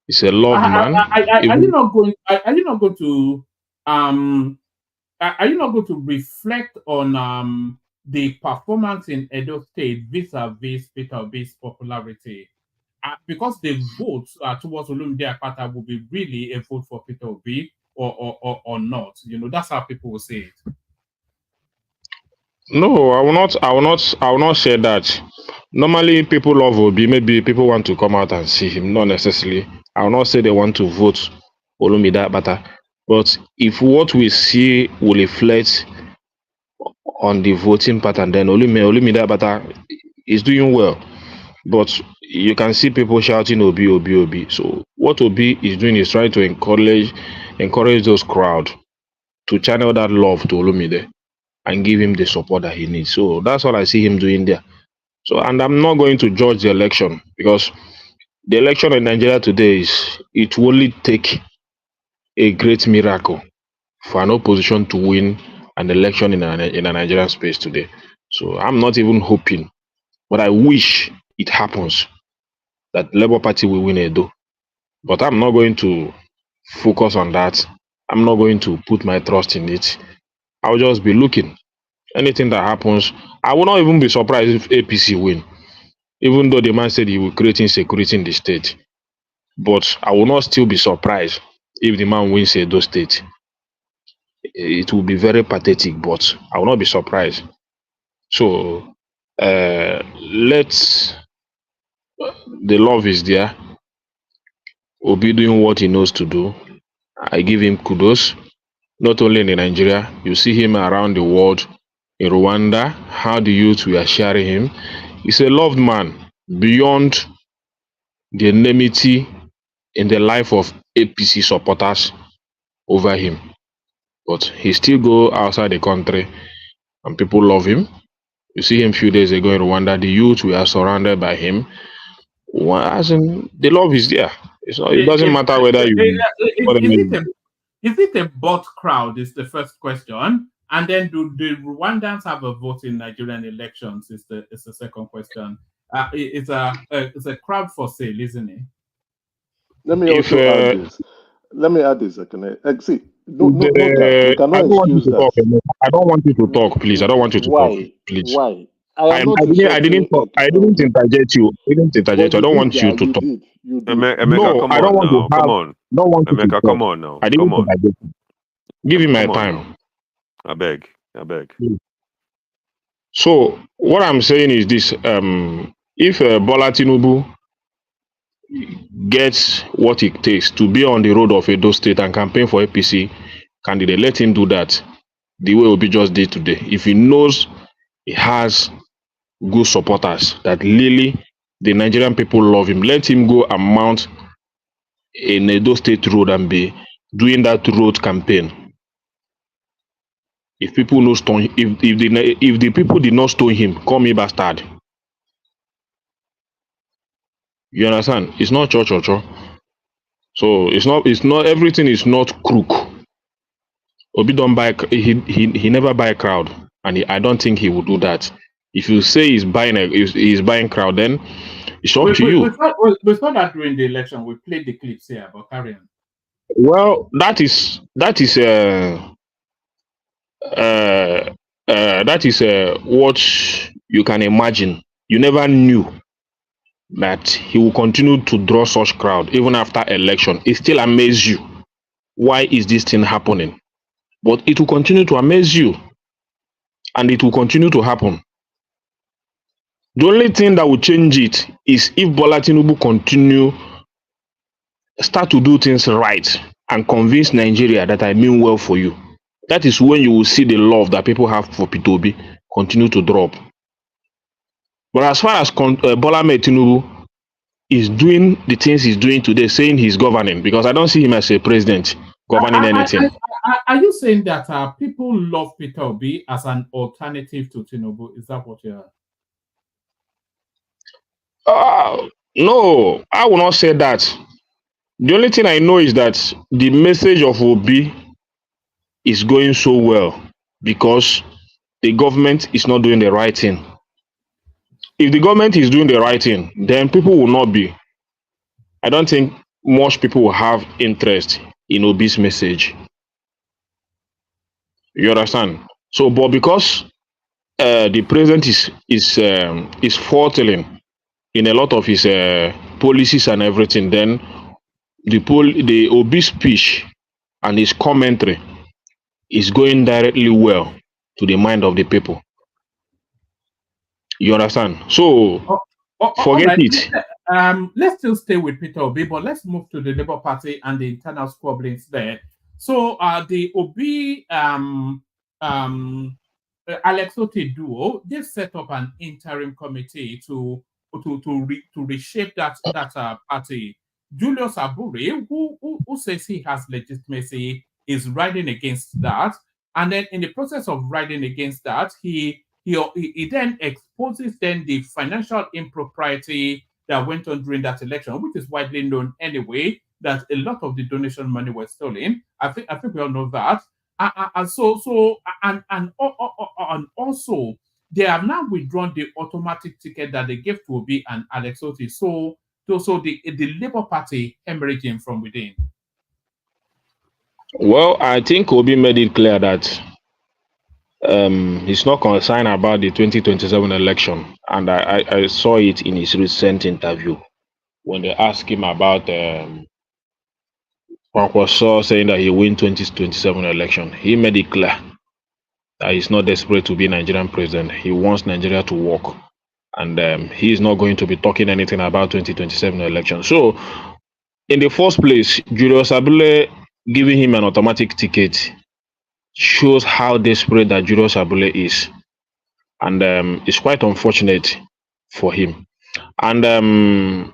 He's a loved man. Are you not going to are you not going to reflect on the performance in Edo State vis-a-vis Peter Obi's popularity? Because the votes towards Olumide Akpata will be really a vote for Peter Obi or not. You know, that's how people will say it. No, I will not say that. Normally people love Obi. Maybe people want to come out and see him, not necessarily. I will not say they want to vote Olumide Akpata. But if what we see will reflect on the voting pattern, then Olumide Akpata is doing well. But you can see people shouting Obi, Obi, Obi. So what Obi is doing is trying to encourage those crowd to channel that love to Olumide and give him the support that he needs. So that's what I see him doing there. So, and I'm not going to judge the election because the election in Nigeria today it will only take a great miracle for an opposition to win an election in a Nigerian space today. So I'm not even hoping, but I wish it happens that Labour Party will win Edo. But I'm not going to focus on that. I'm not going to put my trust in it. I'll just be looking. Anything that happens, I will not even be surprised if APC win. Even though the man said he will create insecurity in the state. But I will not still be surprised if the man wins Edo State. It will be very pathetic, but I will not be surprised. So the love is there. Obi doing what he knows to do. I give him kudos. Not only in Nigeria, you see him around the world. In Rwanda, how the youth were sharing him. He's a loved man beyond the enmity in the life of APC supporters over him. but he still go outside the country and people love him. You see him a few days ago in Rwanda, the youth were surrounded by him. As in, the love is there. It doesn't matter whether you. Is it a bot crowd? Is the first question, and then do the Rwandans have a vote in Nigerian elections? Is the second question. It's a crowd for sale, isn't it? Let me also add this. Let me add this. See, no, you cannot excuse that. I don't want you to talk, please. I don't want you to talk, please. Why? I didn't interject you. I didn't interject you. I don't want you to talk. Emeka, No, come I don't want on now. to have. Come on. Don't want you to Emeka, talk. come on now. I didn't Come on. interject you. Give him my Come on time. now. I beg. So what I'm saying is this: if Bola Tinubu gets what it takes to be on the road of Edo State and campaign for APC candidate, let him do that the way Obi just did today. If he knows he has good supporters, that really the Nigerian people love him, let him go and mount in Edo State road and be doing that road campaign. If people no stone, if the people did not stone him, call me bastard. You understand? It's not church. So it's not everything is not crook. Obi don't buy. He never buy a crowd, and I don't think he will do that. If you say he's buying crowd, then it's up to you. We saw that during the election. We played the clips here, but carry on. Well, that is what you can imagine. You never knew that he will continue to draw such crowd even after election. It still amazes you. Why is this thing happening? But it will continue to amaze you, and it will continue to happen. The only thing that will change it is if Bola Tinubu start to do things right and convince Nigeria that I mean well for you. That is when you will see the love that people have for P2B continue to drop. But as far as Bola Tinubu is doing the things he's doing today, saying he's governing, because I don't see him as a president governing anything. Are you saying that people love Peter Obi as an alternative to Tinubu? Is that what you're? No, I will not say that. The only thing I know is that the message of Obi is going so well because the government is not doing the right thing. If the government is doing the right thing, then people will not be. I don't think most people will have interest in Obi's message. You understand? So, but because the president is foretelling in a lot of his policies and everything, then the Obi speech and his commentary is going directly well to the mind of the people. You understand? So forget it. Let's still stay with Peter Obi, but let's move to the Labour Party and the internal squabblings there. So the Obi Alex Otti duo, they've set up an interim committee to reshape that party. Julius Abure, who says he has legitimacy, is riding against that, and then in the process of riding against that, he then exposes the financial impropriety that went on during that election, which is widely known anyway, that a lot of the donation money was stolen. I think we all know that. And also they have now withdrawn the automatic ticket that they gave to Obi and Alex Otti. So the Labour Party hemorrhaging from within. Well, I think Obi made it clear that he's not concerned about the 2027 election, and I saw it in his recent interview when they asked him about Kwankwaso saying that he win 2027 election. He made it clear that he's not desperate to be Nigerian president. He wants Nigeria to work, and he is not going to be talking anything about 2027 election. So, in the first place, Julius Abure giving him an automatic ticket shows how desperate that Julius Abure is, and it's quite unfortunate for him. And I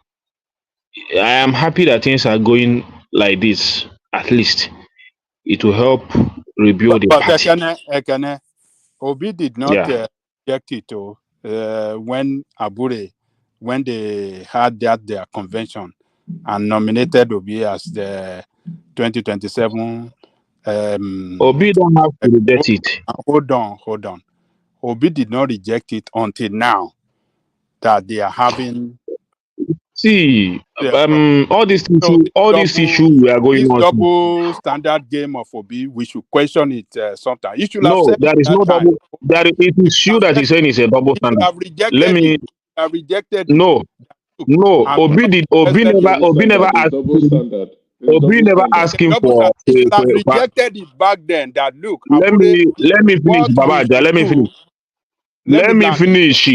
am happy that things are going like this. At least it will help rebuild the But party. Ekene, Obi did not Yeah. reject it when Abure, when they had their convention and nominated Obi as the 2027. Obi don't have to reject it. Hold on. Obi did not reject it until now that they are having. See, all these So issues we are going this on. double standard game of Obi, we should question it sometime. You should have No, said there is that no time. double. It is you that is saying it's a double You standard. have rejected Let me. it. You have rejected it. No. I'm Obi never It's asked double him. standard. Obi never asked him double for. standard. You should have rejected it back then. That look, Let Abure, me finish, what we Babaja. should Let me finish. do. Let me land. Finish.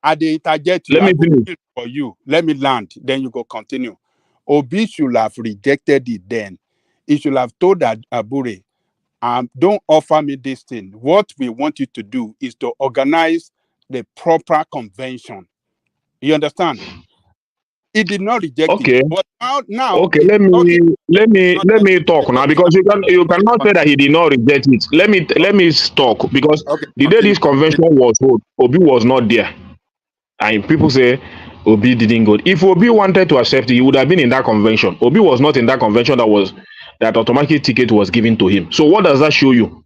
I dey interject you. Let me I go finish. kill for you. Let me land. Then you go continue. Obi should have rejected it then. He should have told that Abure, don't offer me this thing. What we want you to do is to organize the proper convention. You understand? He did not reject it. But now Okay, let me talk now, because you cannot say that he did not reject it. Let me talk, because the day this convention was held, Obi was not there, and people say Obi didn't go. If Obi wanted to accept it, he would have been in that convention. Obi was not in that convention that automatic ticket was given to him. So what does that show you?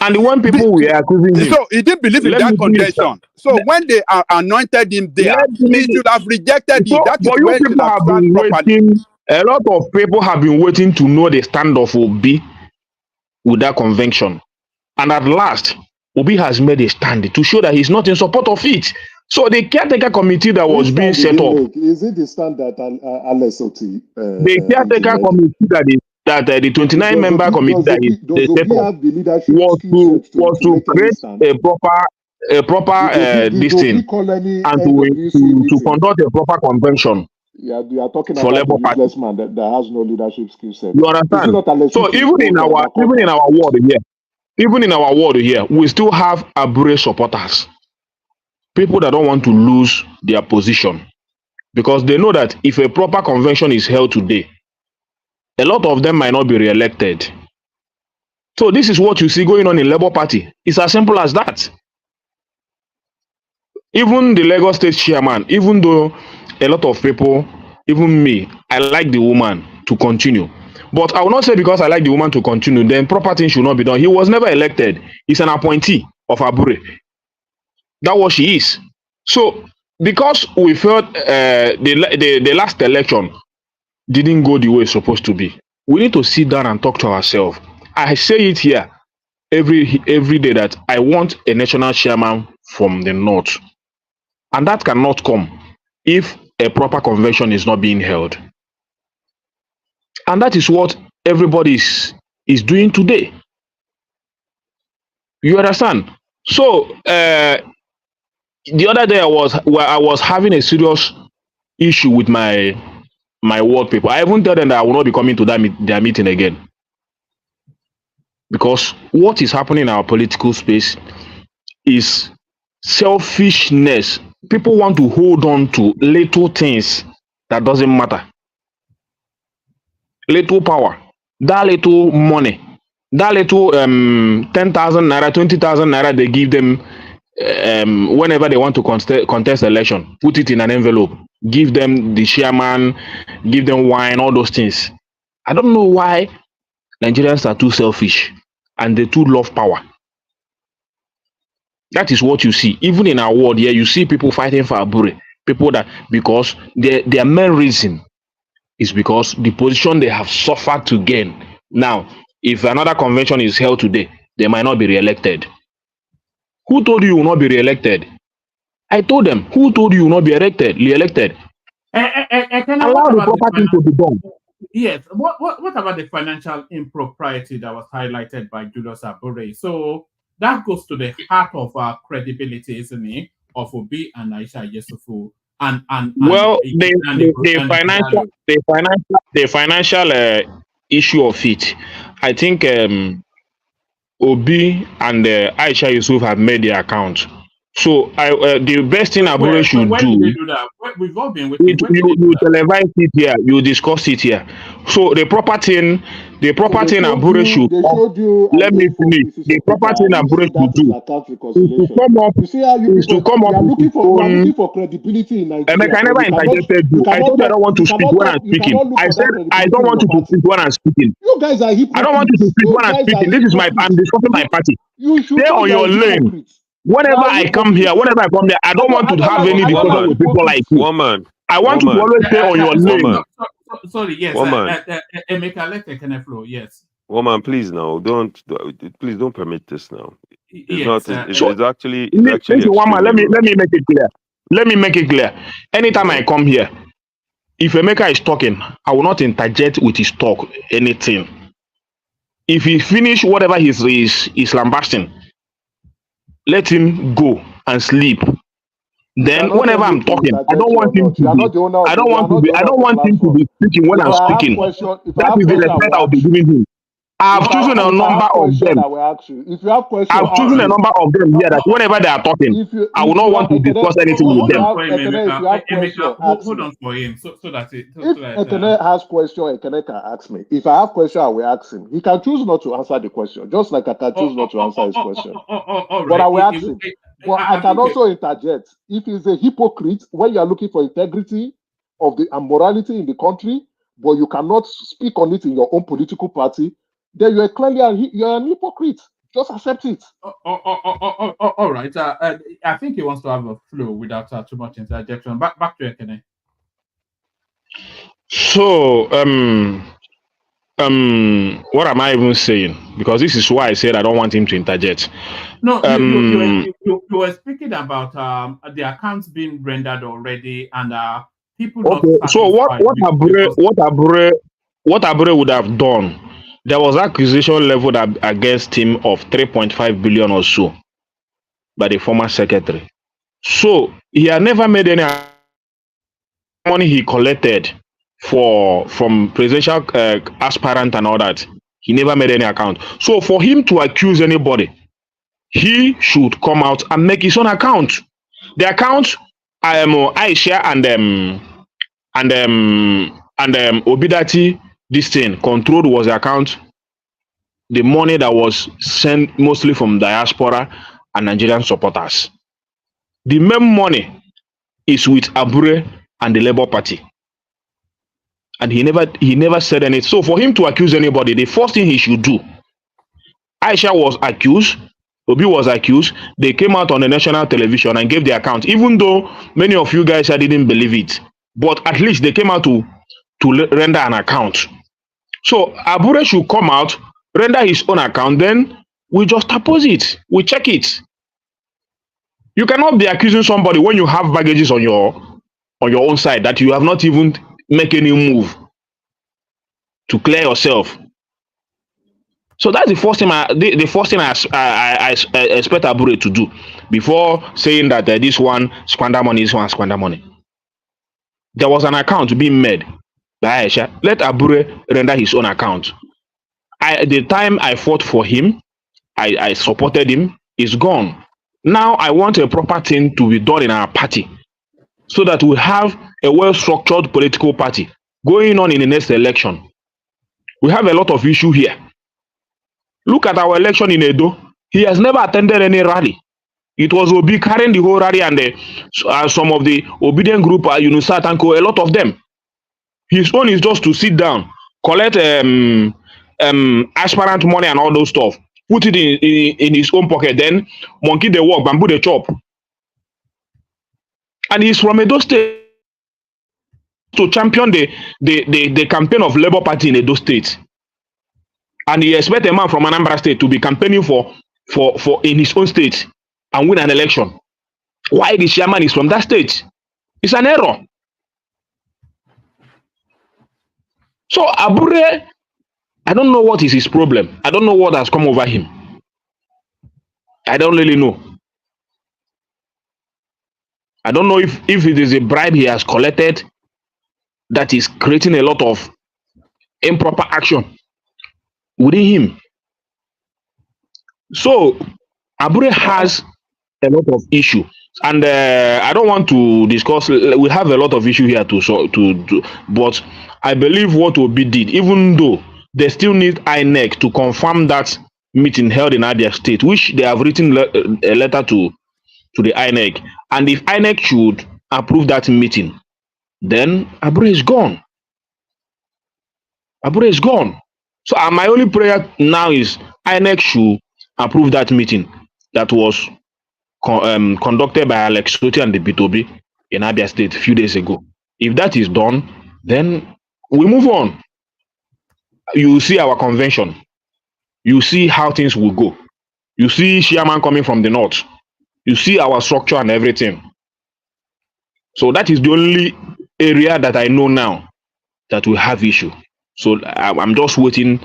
And when people were accusing him, so he didn't believe in that convention. So when they anointed him there, he should have rejected it. That is but you where people have been waiting. A lot of people have been waiting to know the stand of Obi with that convention, and at last, Obi has made a stand to show that he's not in support of it. So the caretaker committee that was being set up, is it the stand that Alex Oti? The caretaker committee that the 29-member committee that they set up was to create a proper this thing, and to conduct a proper convention. Yeah, you are talking for about Labour the useless man that has no leadership skill set. You understand? So even in our world here, we still have Abure supporters, people that don't want to lose their position, because they know that if a proper convention is held today, a lot of them might not be re-elected. So this is what you see going on in Labour Party. It's as simple as that. Even the Lagos State chairman, even though a lot of people, even me, I like the woman to continue. But I will not say because I like the woman to continue, then proper things should not be done. He was never elected. He's an appointee of Abure. That's what she is. So because we felt the last election didn't go the way it's supposed to be, we need to sit down and talk to ourselves. I say it here every day that I want a national chairman from the north. And that cannot come if a proper convention is not being held. And that is what everybody is doing today. You understand? So the other day I was having a serious issue with my ward people. I even tell them that I will not be coming to their meeting again. Because what is happening in our political space is selfishness. People want to hold on to little things that doesn't matter. Little power, that little money, that little 10,000 naira, 20,000 naira they give them whenever they want to contest election. Put it in an envelope, give them the chairman, give them wine, all those things. I don't know why Nigerians are too selfish and they too love power. That is what you see. Even in our world here, you see people fighting for Abure. People that, because their main reason is because the position they have suffered to gain. Now, if another convention is held today, they might not be re-elected. Who told you you will not be re-elected? I told them, who told you will not be re-elected? Allow the proper thing to be done. Yes. What about the financial impropriety that was highlighted by Julius Abure? So that goes to the heart of our credibility, isn't it? Of Obi and Aisha Yesufu the financial issue of it, I think Obi and Aisha Yusuf have made their account. So the best thing Abure should do, We've all been waiting. you televise it here, you discuss it here. So the proper thing Abure should they showed you let me A4 finish. pieces The of proper paper, thing and you Abure say that should is do account is to reconciliation. come up You see how you people with his you are looking own. for credibility in Emeka, Nigeria, I but never interjected you. I told you I don't want to speak when I'm you speaking. cannot look I for said that I credibility don't in want your you to party. speak when I'm speaking. You guys are I don't want you to hypocrites. speak You when I'm guys are speaking. This is I'm hypocrites. discussing my party. You should Stay know on you are your lane. hypocrites. You Whenever are I come here, hypocrites. I don't want to have like any discussion with people like you. Woman, I want you to always stay on your lane. Sorry, yes. Woman. Emeka, let the flow. Yes. Woman, please now, please don't permit this now. It's not. It's actually Listen, Wama, extremely rude. let me make it clear. Let me make it clear. Anytime I come here, if Emeka is talking, I will not interject with his talk anything. If he finish whatever he's lambasting, let him go and sleep. Then whenever I'm talking, I don't want him to be. I don't want him to be speaking when I'm speaking. That is the respect I'll be giving him. I've chosen a number of them. If you have questions, I've chosen a number of them here that whenever they are talking, I will not want to discuss anything with them. Hold on for him, so that if Ekene has question, Ekene can ask me. If I have question, I will ask him. He can choose not to answer the question, just like I can choose not to answer his question. But I will ask him. But I can also interject. If he's a hypocrite, when you are looking for integrity and morality in the country, but you cannot speak on it in your own political party, then you are clearly you're an hypocrite. Just accept it. All right. I think he wants to have a flow without too much interjection. Back to Ekene. So, what am I even saying? Because this is why I said I don't want him to interject. No, you were speaking about the accounts being rendered already and people not satisfied. So what Abure would have done? There was accusation leveled against him of 3.5 billion or so by the former secretary. So he had never made any money he collected from presidential aspirant and all that. He never made any account. So for him to accuse anybody, he should come out and make his own account. The account Aisha and Obidati, this thing controlled was the account. The money that was sent mostly from diaspora and Nigerian supporters. The main money is with Abure and the Labour Party. And he never said anything. So for him to accuse anybody, the first thing he should do, Aisha was accused, Obi was accused, they came out on the national television and gave the account, even though many of you guys didn't believe it. But at least they came out to render an account. So Abure should come out, render his own account, then we just oppose it. We check it. You cannot be accusing somebody when you have baggages on your own side that you have not even make any move to clear yourself. So that's the first thing I expect Abure to do before saying that this one squander money, this one squander money. There was an account being made by Aisha. Let Abure render his own account. The time I fought for him, I supported him, is gone. Now I want a proper thing to be done in our party so that we have a well-structured political party going on in the next election. We have a lot of issue here. Look at our election in Edo. He has never attended any rally. It was Obi carrying the whole rally and some of the obedient group, Unusat and Co, a lot of them. His own is just to sit down, collect aspirant money and all those stuff, put it in his own pocket, then monkey the walk, bamboo the chop. And he's from Edo State to champion the campaign of Labour Party in Edo State. And he expects a man from Anambra State to be campaigning for in his own state and win an election. Why the chairman is from that state? It's an error. So Abure, I don't know what is his problem. I don't know what has come over him. I don't really know. I don't know if it is a bribe he has collected that is creating a lot of improper action within him. So Abure has a lot of issue. And I don't want to discuss. We have a lot of issue here but I believe what Obi did, even though they still need INEC to confirm that meeting held in Abia State, which they have written a letter to the INEC. And if INEC should approve that meeting, then Abure is gone. Abure is gone. So my only prayer now is INEC should approve that meeting that was conducted by Alex Soti and the Bitobi in Abia State a few days ago. If that is done, then we move on. You see our convention. You see how things will go. You see Chairman coming from the north. You see our structure and everything. So that is the only area that I know now that we have issue. So I'm just waiting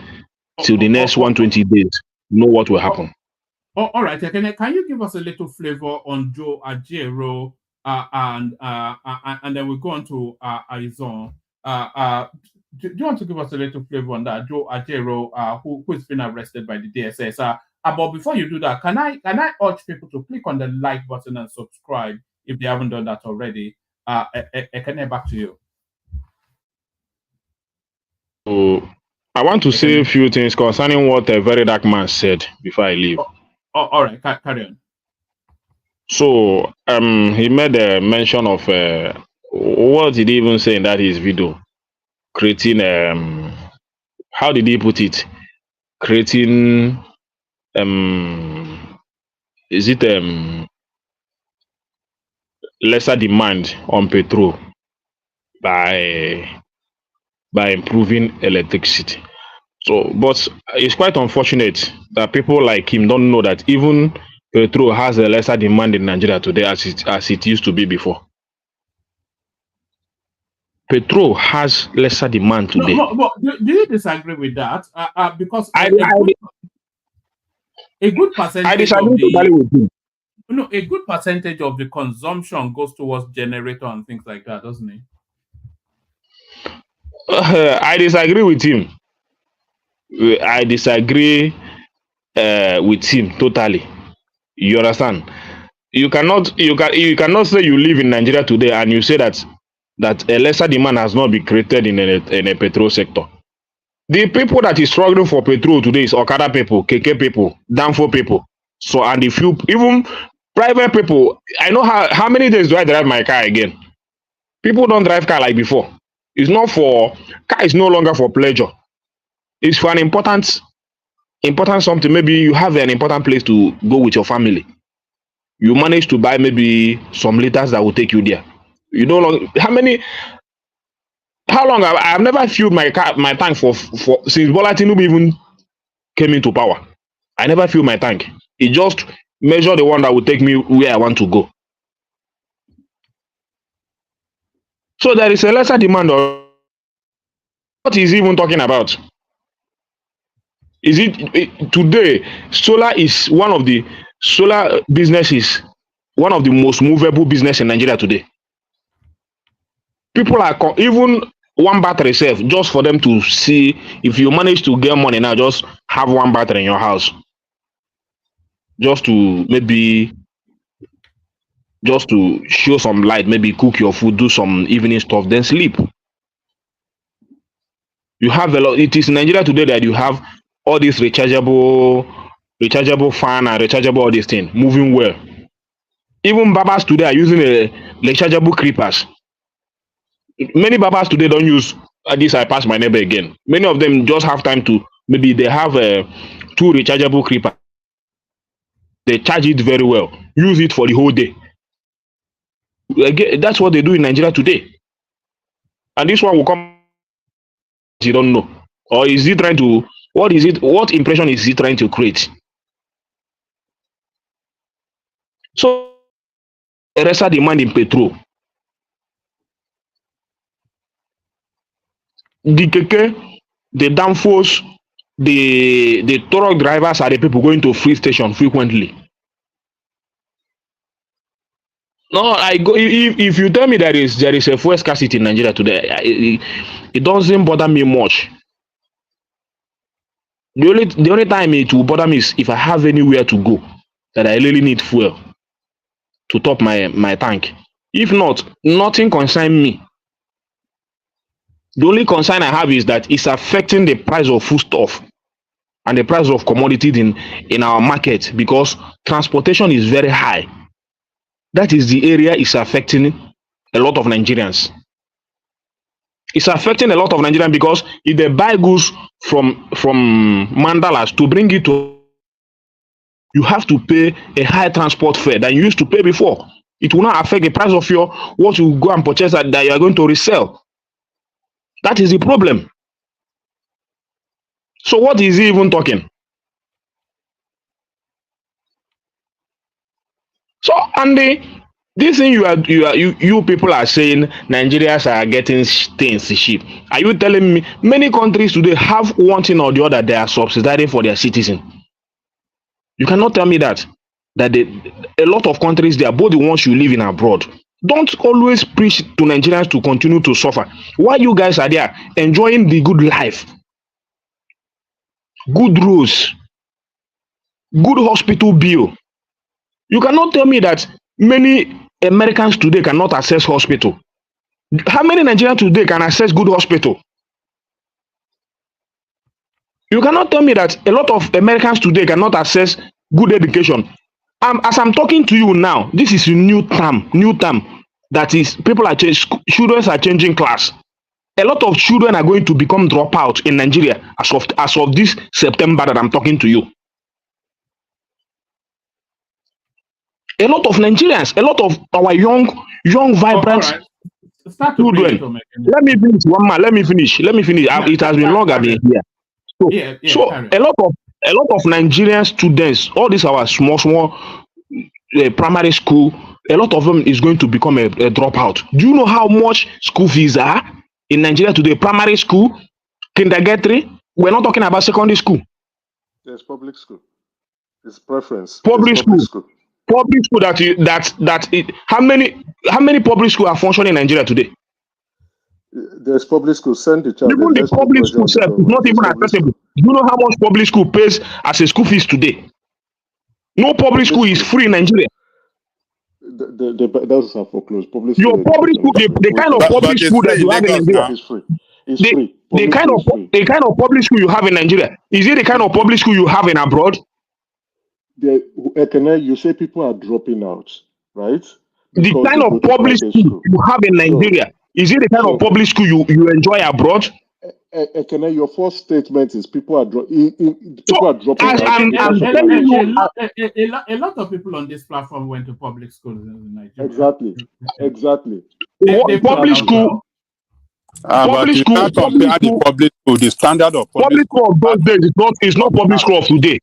till the next 120 days to know what will happen. All right, can you give us a little flavor on Joe Ajero and then we'll go on to Aizon. Do you want to give us a little flavor on that? Joe Ajero, who has been arrested by the DSS. But before you do that, can I urge people to click on the like button and subscribe if they haven't done that already? Ekene, back to you. So I want to say a few things concerning what a very dark man said before I leave. All right, carry on. So he made a mention of what did he even say in that his video? Creating how did he put it? Creating is it lesser demand on petrol by improving electricity. So, but it's quite unfortunate that people like him don't know that even petrol has a lesser demand in Nigeria today as it used to be before. Petrol has lesser demand today. No, but do you disagree with that? Because a good percentage I disagree totally with him. No, a good percentage of the consumption goes towards generator and things like that, doesn't it? I disagree with him. I disagree with him totally. You understand? You cannot say you live in Nigeria today and you say that a lesser demand has not been created in a petrol sector. The people that is struggling for petrol today is Okada people, KK people, Danfo people. So and if you even private people, I know how many days do I drive my car again? People don't drive car like before. It's not for car is no longer for pleasure. It's for an important something. Maybe you have an important place to go with your family. You manage to buy maybe some liters that will take you there. You know how long I've never filled my tank for since Bola Tinubu even came into power. I never filled my tank. It just measure the one that will take me where I want to go. So there is a lesser demand. What is he even talking about? Is it today? Solar is one of the most movable business in Nigeria today. People are even one battery self just for them to see if you manage to get money now. Just have one battery in your house, just to show some light, maybe cook your food, do some evening stuff, then sleep. You have a lot. It is in Nigeria today that you have all these rechargeable fan and rechargeable all these things moving well. Even barbers today are using a rechargeable clippers. Many barbers today don't use this. I pass my neighbor again. Many of them just have time to maybe they have 2 rechargeable clippers. They charge it very well. Use it for the whole day. Again, that's what they do in Nigeria today. And this one will come. You don't know, or is he trying to? What is it? What impression is he trying to create? So, there is a demand in petrol. The keke, the danfos, the truck drivers are the people going to free station frequently. No, I go. If you tell me there is a fuel scarcity in Nigeria today, it doesn't bother me much. The only time it will bother me is if I have anywhere to go that I really need fuel to top my tank. If not, nothing concern me. The only concern I have is that it's affecting the price of foodstuff and the price of commodities in our market, because transportation is very high. That is the area it's affecting a lot of Nigerians. It's affecting a lot of Nigerians because if they buy goods from Mandalas to bring it to, you have to pay a high transport fare than you used to pay before. It will not affect the price of what you go and purchase that you are going to resell. That is the problem. So what is he even talking? So, and this thing you people are saying Nigerians are getting things cheap. Are you telling me many countries today have one thing or the other they are subsidizing for their citizens? You cannot tell me that a lot of countries, they are both the ones you live in abroad. Don't always preach to Nigerians to continue to suffer. While you guys are there enjoying the good life, good roads, good hospital bill. You cannot tell me that many Americans today cannot access hospital. How many Nigerians today can access good hospital? You cannot tell me that a lot of Americans today cannot access good education. As I'm talking to you now, this is a new term. That is, people are changing, children are changing class. A lot of children are going to become dropout in Nigeria as of this September that I'm talking to you. A lot of Nigerians, a lot of our young, vibrant children. Let me finish one man. Let me finish. Yeah, it has been long I've been here. So a lot of Nigerian students, all these our small primary school, a lot of them is going to become a dropout. Do you know how much school fees are in Nigeria today? Primary school, kindergarten. We're not talking about secondary school. There's public school. It's preference. Public school. Public school how many public schools are functioning in Nigeria today? There's public school. Send the child. Even the public school itself is not even accessible. Do you know how much public school pays as a school fees today? No public school is free in Nigeria. Those are foreclosed. Your public school, the kind of public school that you have in Nigeria is free. It's free. The kind of public school you have in Nigeria, is it the kind of public school you have in abroad? You say people are dropping out, right? The kind of public school you have in Nigeria, is it the kind of public school you enjoy abroad? Your first statement is people are dropping out. I'm telling you, a lot of people on this platform went to public schools in Nigeria. Exactly. Public school. Public school, the standard of public school of those days is not public school of today.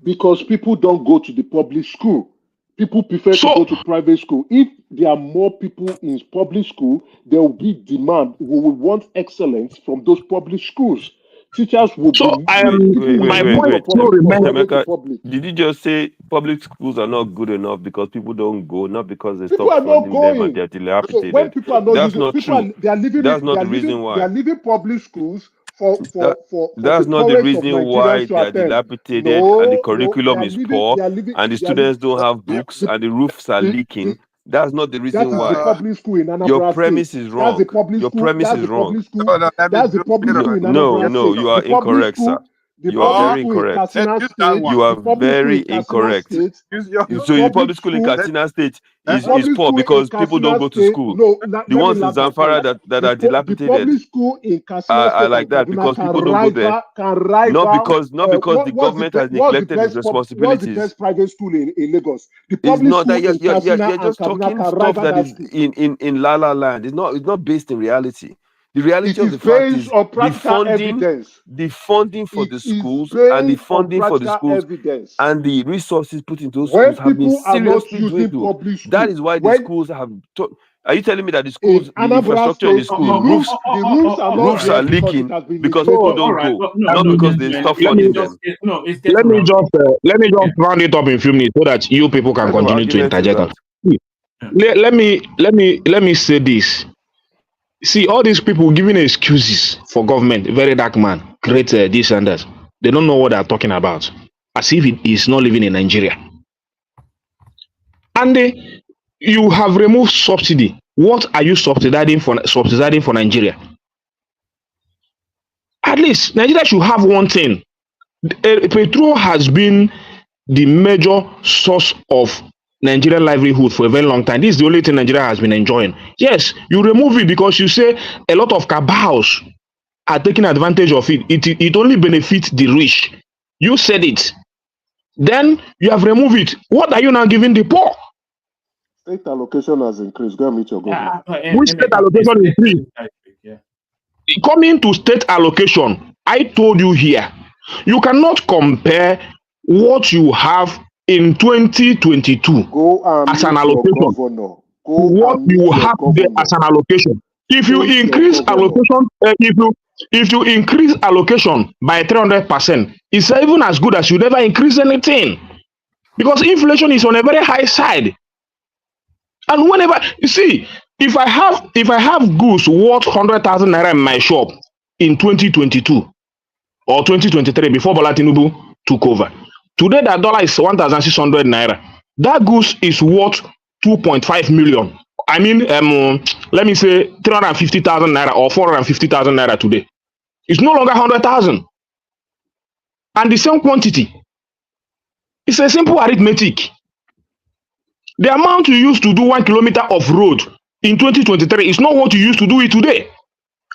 Because people don't go to the public school. People prefer to go to private school. If there are more people in public school, there will be demand. We will want excellence from those public schools. Teachers will Did you just say public schools are not good enough because people don't go, not because they people stop funding them and they're So dilapidated? when people are not That's using, not people true. they are living. That's not they are the reason living, why. They are leaving public schools for That's the not the poorest of reason why Nigerians to they are attend. dilapidated and the curriculum is poor and the students don't have books and the roofs are leaking. That's not the That reason is the why. public school in Anambra Your premise State. is That's wrong. the public Your school. premise That's is the wrong. public school. That's the public school in Anambra No, State. you are The public incorrect, sir. school. The You are public very school in incorrect. Katsina State. You are The public school very in Katsina incorrect. State. So the public school in Katsina State is public poor school because in people don't Katsina go to State. school. No, The let me ones in land my Zamfara point. that are The dilapidated public school in Katsina are State like and that Kaduna because people don't go there. can rival. Not because the government has neglected its What's the responsibilities. best private school in Lagos? The It's public not school that in Katsina you're and just Kaduna talking can stuff rival that that is school. in La La Land. It's not based in reality. The reality It of is the fact based is on practical evidence. the funding for It the is schools and the based on funding for the practical schools evidence. and the resources put into those When schools have been people are not seriously using dwindled. public school, That is why the when schools have. Are you telling me that the in schools, the Anambra infrastructure in the State, school, the roofs are not roofs there are because it leaking has been because neglected. people don't go, not because they stop funding them? Let me just round it up in a few minutes so that you people can What kind of continue to argument is interject. Let me say this. See, all these people giving excuses for government, very dark man, great this and that. They don't know what they're talking about. As if it is not living in Nigeria. And you have removed subsidy. What are you subsidizing for Nigeria? At least Nigeria should have one thing. Petrol has been the major source of Nigerian livelihood for a very long time. This is the only thing Nigeria has been enjoying. Yes, you remove it because you say a lot of cabals are taking advantage of it. It only benefits the rich. You said it. Then you have removed it. What are you now giving the poor? State allocation has increased. Go and meet your government. Which state allocation increased? Coming to state allocation, I told you here, you cannot compare what you have in 2022 as an allocation. What you have there as an allocation. If you increase allocation, if you increase allocation by 300%, it's even as good as you never increase anything, because inflation is on a very high side. And whenever you see, if I have goods worth 100,000 naira in my shop in 2022 or 2023 before Bola Tinubu took over, today that dollar is 1,600 naira. That goods is worth 2.5 million. I mean, let me say 350,000 naira or 450,000 naira today. It's no longer 100,000, and the same quantity. It's a simple arithmetic. The amount you used to do 1 kilometer of road in 2023 is not what you used to do it today.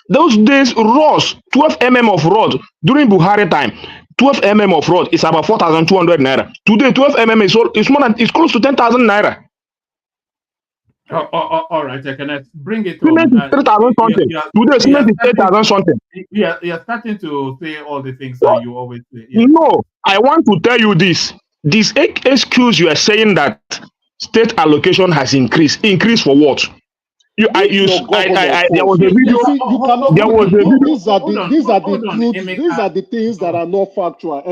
Those days, roads, 12 mm of road during Buhari time, 12 mm of road is about 4,200 naira. Today, 12 mm is close to 10,000 naira. All right, I can bring it Cement is 3,000 something. Today, cement is 8,000 something. You're starting to say all the things that you always say. Yeah. No, I want to tell you this. This excuse you are saying that state allocation has increased. Increased for what? There was a video. These are the things that are not factual.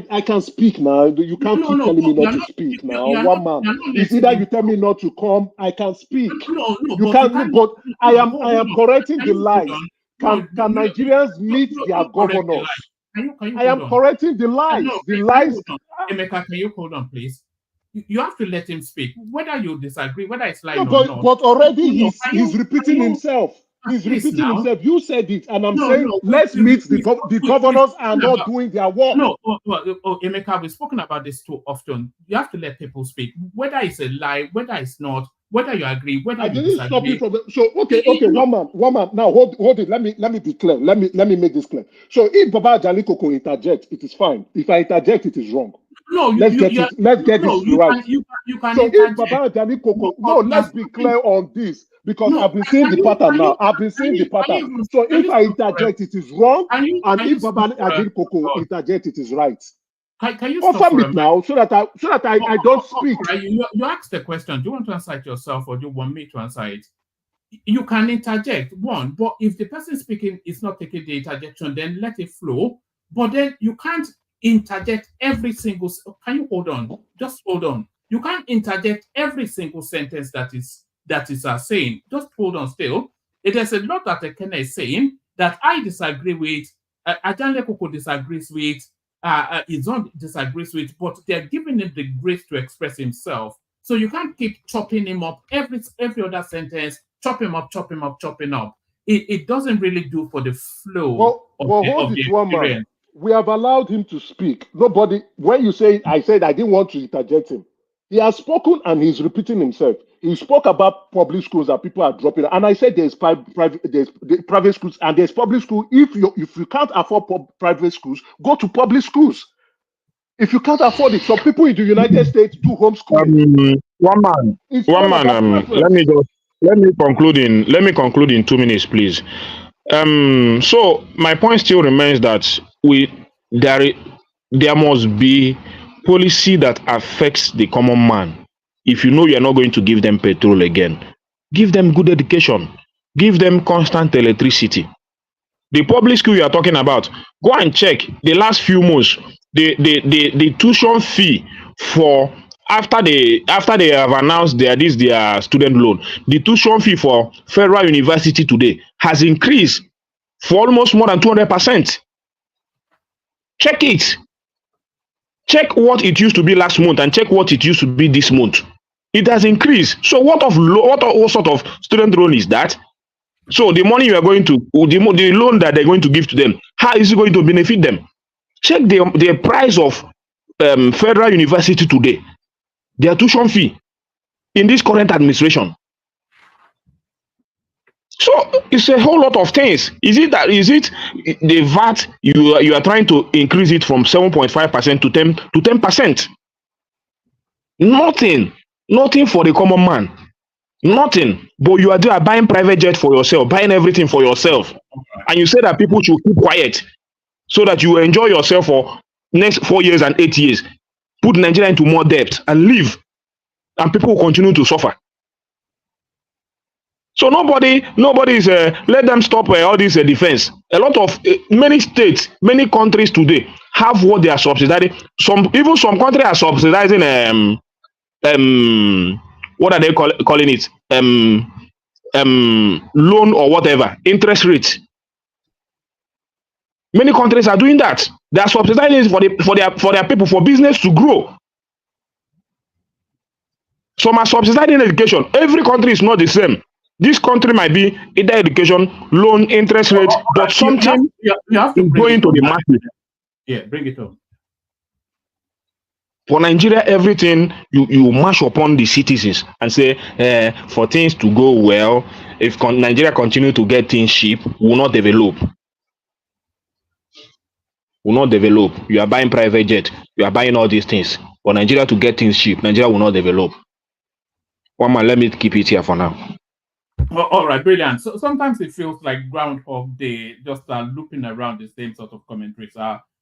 I can speak now. You can't keep telling me not to speak now. One man. It's either you tell me not to come, I can speak. You can't. But I am correcting the lies. Can Nigerians meet their governors? I am correcting the lies. The lies. Emeka, can you hold on, please? You have to let him speak, whether you disagree, whether it's lying or not. But already he's repeating himself. He's repeating himself. You said it, and I'm saying let's meet the governors are not doing their work. Emeka, we've spoken about this too often. You have to let people speak, whether it's a lie, whether it's not, whether you agree, whether you disagree. Stop you from okay, one man. Now hold it. Let me be clear. Let me make this clear. So if Baba Ajani Koko interject, it is fine. If I interject, it is wrong. No, let's get it right. You can so if Baba Ajani Koko, let's be clear on this, because I've been seeing the pattern now. I've been seing the pattern. So if I interject, it is wrong, and if Baba Ajani Koko interject, it is right. Can you confirm it now so that I don't speak? You asked the question. Do you want to answer it yourself, or do you want me to answer it? You can interject, one, but if the person speaking is not taking the interjection, then let it flow. But then you can't interject every single. Can you hold on? Just hold on. You can't interject every single sentence that is saying. Just hold on still. It is a lot that AKIN is saying that I disagree with. Ajani Koko disagrees with. Izon disagrees with, but they're giving him the grace to express himself. So you can't keep chopping him up every other sentence. Chop him up. It doesn't really do for the flow of the experience. We have allowed him to speak. Nobody, when you say, I said I didn't want to interject him. He has spoken and he's repeating himself. He spoke about public schools that people are dropping. And I said there's private schools and there's public school. If you can't afford private schools, go to public schools. If you can't afford it, some people in the United States do homeschooling. One man. Let me conclude in 2 minutes, please. So my point still remains that there must be policy that affects the common man. If you know you're not going to give them petrol again, give them good education, give them constant electricity. The public school you are talking about, go and check the last few months, the tuition fee for after they have announced their student loan, the tuition fee for Federal University today has increased for almost more than 200%. Check it. Check what it used to be last month and check what it used to be this month. It has increased. So what sort of student loan is that? So the money you are going to, the loan that they're going to give to them, how is it going to benefit them? Check the price of federal university today, their tuition fee in this current administration. So it's a whole lot of things. Is it the VAT you are trying to increase it from 7.5% to 10%? Nothing for the common man. Nothing. But you are there buying private jet for yourself, buying everything for yourself, and you say that people should keep quiet so that you enjoy yourself for next 4 years and 8 years. Put Nigeria into more debt and leave, and people will continue to suffer. So nobody is let them stop all this defense. A lot of many states, many countries today have what they are subsidizing. Some countries are subsidizing what are they calling it? Loan or whatever, interest rate. Many countries are doing that. They are subsidizing for their people, for business to grow. Some are subsidizing education. Every country is not the same. This country might be either education, loan, interest rate, but something you have to going to the market. Yeah, bring it up. For Nigeria, everything you mash upon the citizens and say for things to go well, if Nigeria continue to get things cheap, will not develop. Will not develop. You are buying private jet, you are buying all these things. For Nigeria to get things cheap, Nigeria will not develop. One man, let me keep it here for now. All right, brilliant. So sometimes it feels like Groundhog Day, just looping around the same sort of commentaries.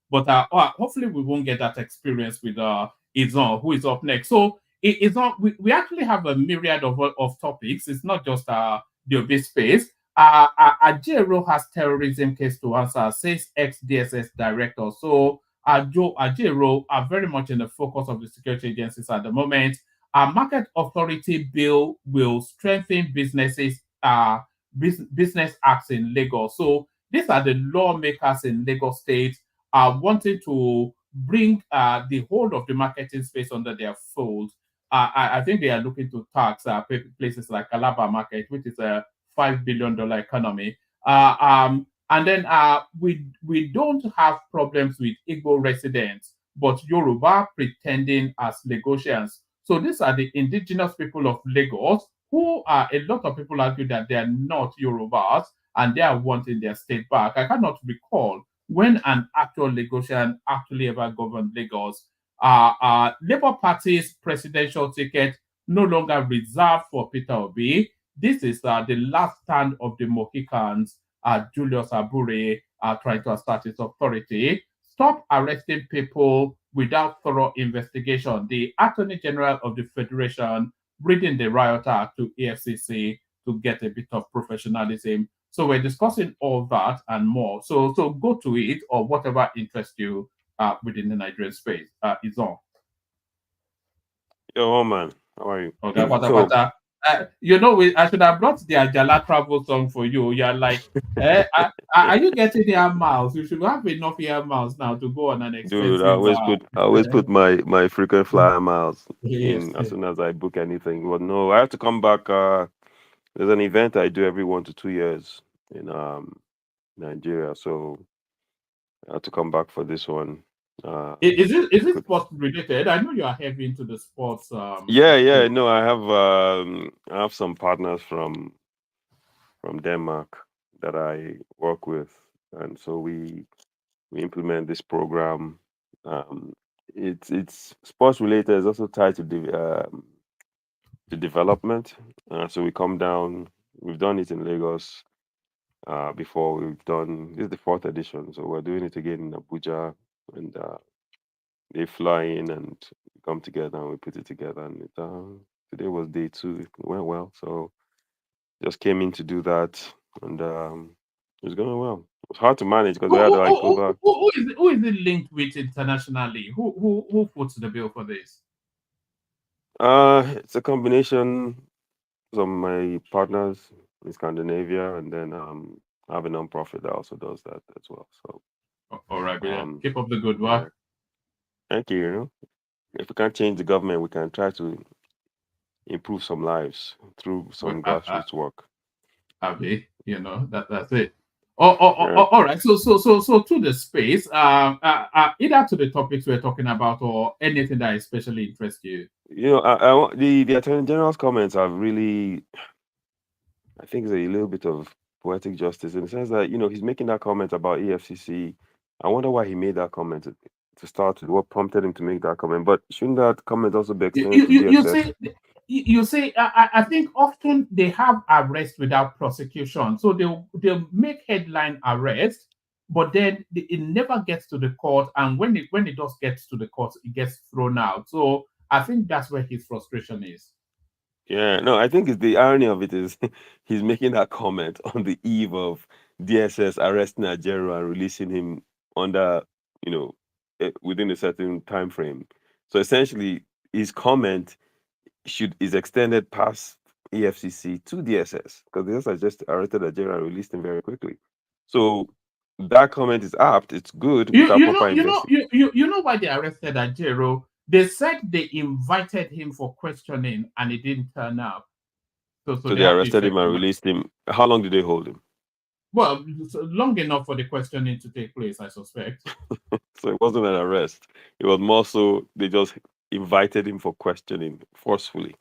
But hopefully we won't get that experience with Izon, who is up next. So we actually have a myriad of topics. It's not just the obese space. Ajero has terrorism case to answer, says ex-DSS director. So Ajero are very much in the focus of the security agencies at the moment. A market authority bill will strengthen business acts in Lagos. So these are the lawmakers in Lagos State wanting to bring the whole of the marketing space under their fold. I think they are looking to tax places like Calabar Market, which is a $5 billion economy. And then we don't have problems with Igbo residents, but Yoruba pretending as Lagosians. So these are the indigenous people of Lagos who a lot of people argue that they are not Yorubas and they are wanting their state back. I cannot recall when an actual Lagosian actually ever governed Lagos. Labour Party's presidential ticket no longer reserved for Peter Obi. This is the last stand of the Mohicans. Julius Abure trying to assert his authority. Stop arresting people without thorough investigation. The Attorney General of the Federation reading the Riot Act to EFCC to get a bit of professionalism. So we're discussing all that and more. So go to it, or whatever interests you within the Nigerian space. Izon. Yo, man, how are you? Okay, I should have brought the Ajala travel song for you. You're like, are you getting ear miles? You should have enough ear miles now to go on an expensive. Dude, I always put my frequent flyer miles Yes, in as soon as I book anything. But no, I have to come back. There's an event I do every 1 to 2 years in Nigeria, so I have to come back for this one. Is it sports related? I know you are heavy into the sports. Yeah. No, I have some partners from Denmark that I work with, and so we implement this program. It's sports related. It's also tied to development. So we come down. We've done it in Lagos before. This is the 4th edition, so we're doing it again in Abuja, and they fly in and come together and we put it together. And today was day 2. It went well, so just came in to do that, and it's going well. It's hard to manage because we had like over. Who is it linked with internationally? Who puts the bill for this? It's a combination of my partners in Scandinavia, and then I have a non-profit that also does that as well. So, all right, keep up the good work. Yeah. Thank you. If we can't change the government, we can try to improve some lives through some grassroots work. Abby, that's it. All right. So to the space, either to the topics we're talking about or anything that especially interests you. I want the Attorney General's comments are really, I think, it's a little bit of poetic justice in the sense that he's making that comment about EFCC. I wonder why he made that comment to start with. What prompted him to make that comment? But shouldn't that comment also be extended to DSS? You say I think often they have arrest without prosecution, so they'll make headline arrest, but then it never gets to the court, and when it does get to the court, it gets thrown out. So I think that's where his frustration is. Yeah, no, I think the irony of it is he's making that comment on the eve of DSS arresting Ajero and releasing him under, within a certain time frame. So essentially, his comment is extended past EFCC to DSS because DSS just arrested Ajero and released him very quickly. So that comment is apt. It's good. You know why they arrested Ajero? They said they invited him for questioning and he didn't turn up. So they arrested him and released him. How long did they hold him? Well, long enough for the questioning to take place, I suspect. So it wasn't an arrest. It was more so they just invited him for questioning forcefully,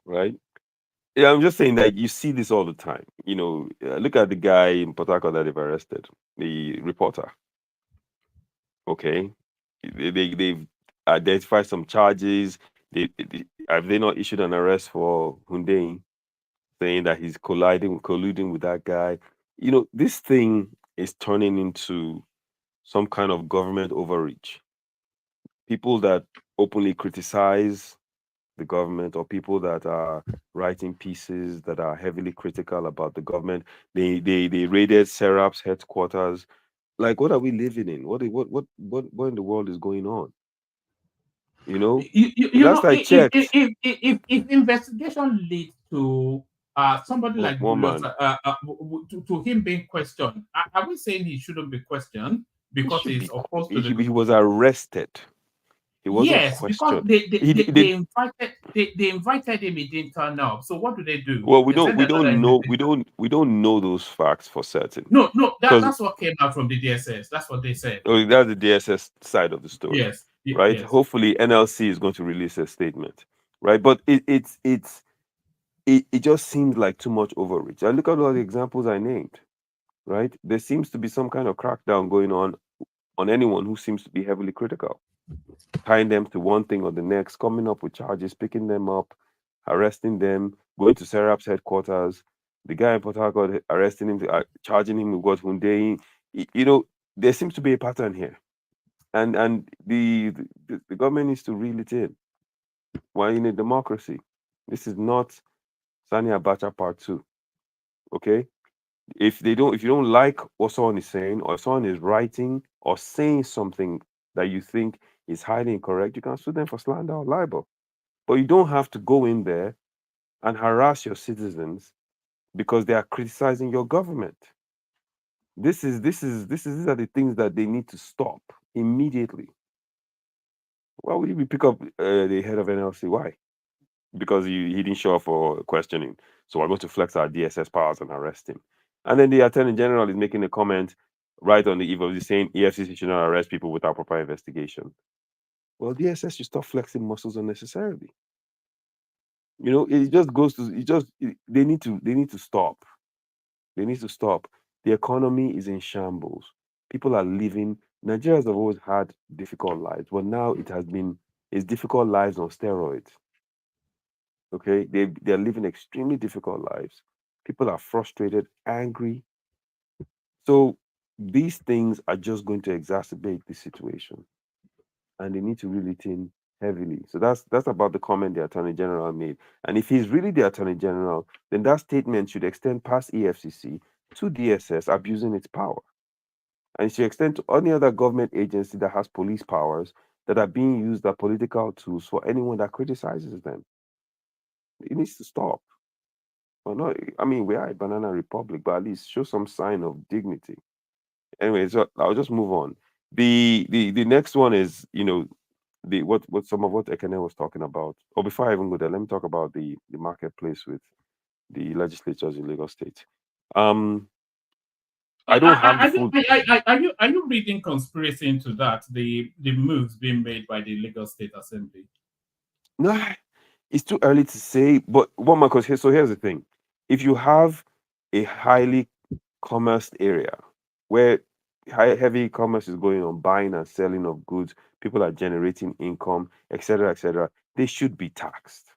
right? Yeah, I'm just saying that you see this all the time. Look at the guy in Port Harcourt that they've arrested, the reporter. Okay, they've identified some charges. Have they not issued an arrest for Hundein, saying that he's colluding with that guy? This thing is turning into some kind of government overreach. People that openly criticize the government or people that are writing pieces that are heavily critical about the government. They raided Serap's headquarters. Like, what are we living in? What in the world is going on? Last I checked, if investigation leads to somebody like JULIUS, to him being questioned, are we saying he shouldn't be questioned because he's opposed to he was arrested? He wasn't questioned. Because they invited him, he didn't turn up. So what do they do? Well, we don't know those facts for certain. No, that's what came out from the DSS. That's what they said. Oh, that's the DSS side of the story. Yes. Right. Yes. Hopefully, NLC is going to release a statement. Right. But it just seems like too much overreach. I look at all the examples I named. Right. There seems to be some kind of crackdown going on anyone who seems to be heavily critical, tying them to one thing or the next, coming up with charges, picking them up, arresting them, going to Serap's headquarters. The guy in Port Harcourt arresting him, charging him with what Hundein. There seems to be a pattern here, and the government needs to reel it in. We're in a democracy. This is not Sani Abacha Part 2. Okay. If you don't like what someone is saying, or someone is writing or saying something that you think is highly incorrect, you can sue them for slander or libel. But you don't have to go in there and harass your citizens because they are criticizing your government. These are the things that they need to stop immediately. Why would you pick up the head of NLC? Why? Because he didn't show up for questioning. So we're going to flex our DSS powers and arrest him. And then the Attorney General is making a comment right on the eve of saying EFCC should not arrest people without proper investigation. Well, DSS should stop flexing muscles unnecessarily. It just goes to they need to stop. They need to stop. The economy is in shambles. People are living. Nigerians have always had difficult lives, but now it's difficult lives on steroids. Okay, they're living extremely difficult lives. People are frustrated, angry. So these things are just going to exacerbate the situation, and they need to reel it in heavily. So that's about the comment the Attorney General made. And if he's really the Attorney General, then that statement should extend past EFCC to DSS abusing its power, and it should extend to any other government agency that has police powers that are being used as political tools for anyone that criticizes them. It needs to stop. Well, no, I mean, we are a banana republic, but at least show some sign of dignity. Anyway, so I'll just move on. The next one is, what some of what Ekene was talking about. Or before I even go there, let me talk about the marketplace with the legislatures in Lagos State. I don't have the full. Are you reading conspiracy into that? The moves being made by the Lagos State Assembly. No, it's too early to say. But one more, because here's the thing: if you have a highly commerced area where heavy commerce is going on, buying and selling of goods, people are generating income, etc., they should be taxed,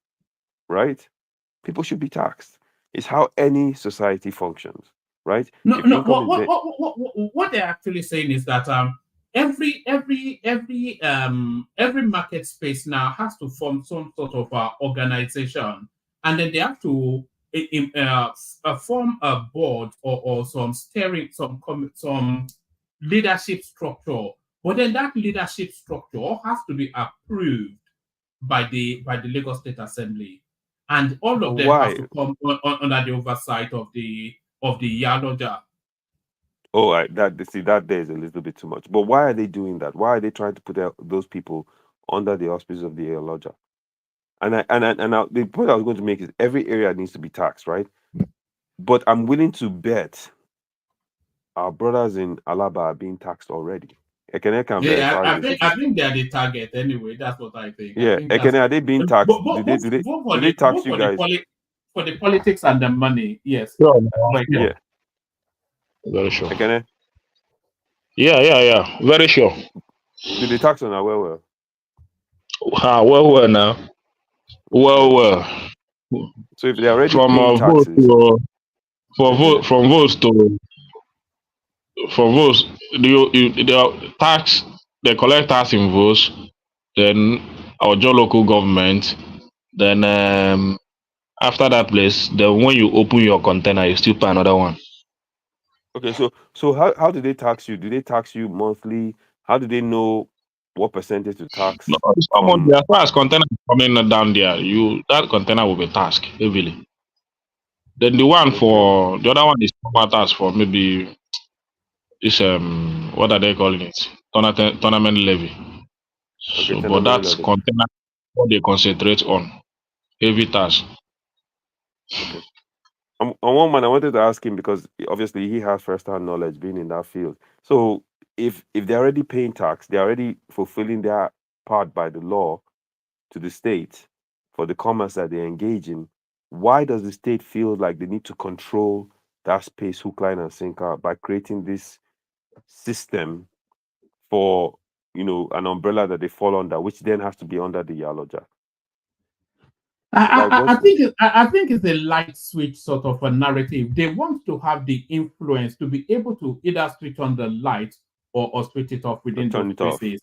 right? People should be taxed. It's how any society functions, right? No, If no. income is What they're actually saying is that every market space now has to form some sort of organization, and then they have to form a board or some steering, some leadership structure. But then that leadership structure has to be approved by the Lagos State Assembly, and all of them why? have to come under the oversight of the Yaloja. Oh, that there is a little bit too much. But why are they doing that? Why are they trying to put those people under the auspices of the Yaloja? The point I was going to make is every area needs to be taxed, right? But I'm willing to bet our brothers in Alaba are being taxed already. Ekene can verify I this. I think they are the target anyway. That's what I think. Yeah, I think Ekene, are they being taxed? both Do they tax you guys? For the politics and the money, yes. Yeah. Very sure. Ekene? Yeah. Very sure. Do they tax on our well? Well now. Well. So if they're already From paying vote taxes, to from votes to they tax, they collect tax in votes, then our local government, then after that place, then when you open your container, you still pay another one. okay, so how do they tax you? Do they tax you monthly? How do they know what percentage to tax? No, it's not monthly. As far as container is coming down there, that container will be taxed heavily. Then the one for the other one is normal tax for maybe this what are they calling it? Tournament levy. Okay, So, but that's levy. container what they concentrate on. Heavy tax. Okay. On one man, I wanted to ask him because obviously he has first-hand knowledge being in that field. So if they're already paying tax, they're already fulfilling their part by the law to the state for the commerce that they engage in, why does the state feel like they need to control that space, hook, line, and sinker, by creating this system for an umbrella that they fall under, which then has to be under the Yaloja? I think it's a light switch sort of a narrative. They want to have the influence to be able to either switch on the light or switch it off within those spaces.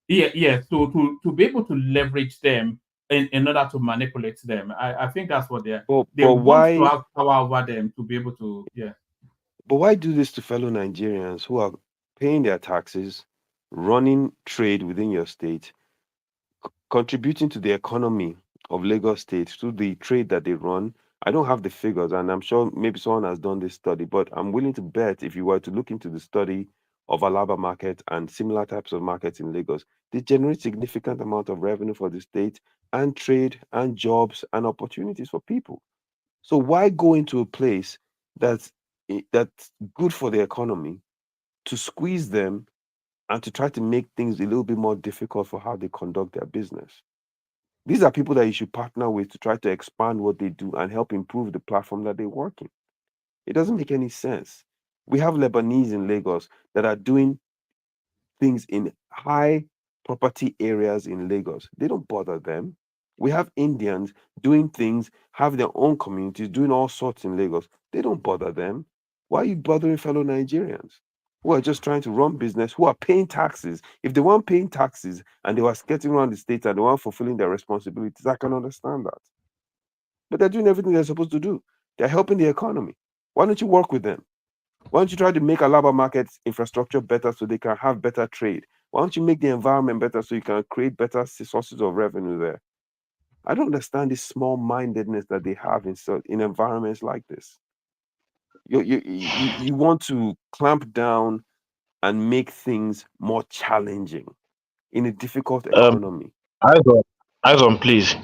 Yeah. So to be able to leverage them in order to manipulate them, I think that's what they want to have power over them to be able to. Yeah. But why do this to fellow Nigerians who are paying their taxes, running trade within your state, contributing to the economy of Lagos State through the trade that they run? I don't have the figures, and I'm sure maybe someone has done this study, but I'm willing to bet if you were to look into the study of Alaba market and similar types of markets in Lagos, they generate significant amount of revenue for the state and trade and jobs and opportunities for people. So why go into a place that's good for the economy to squeeze them and to try to make things a little bit more difficult for how they conduct their business? These are people that you should partner with to try to expand what they do and help improve the platform that they work in. It doesn't make any sense. We have Lebanese in Lagos that are doing things in high property areas in Lagos. They don't bother them. We have Indians doing things, have their own communities, doing all sorts in Lagos. They don't bother them. Why are you bothering fellow Nigerians who are just trying to run business, who are paying taxes? If they weren't paying taxes and they were skirting around the state and they weren't fulfilling their responsibilities, I can understand that. But they're doing everything they're supposed to do. They're helping the economy. Why don't you work with them? Why don't you try to make Alaba market's infrastructure better so they can have better trade? Why don't you make the environment better so you can create better sources of revenue there? I don't understand this small-mindedness that they have in environments like this. You want to clamp down and make things more challenging in a difficult economy. Eyes on, please.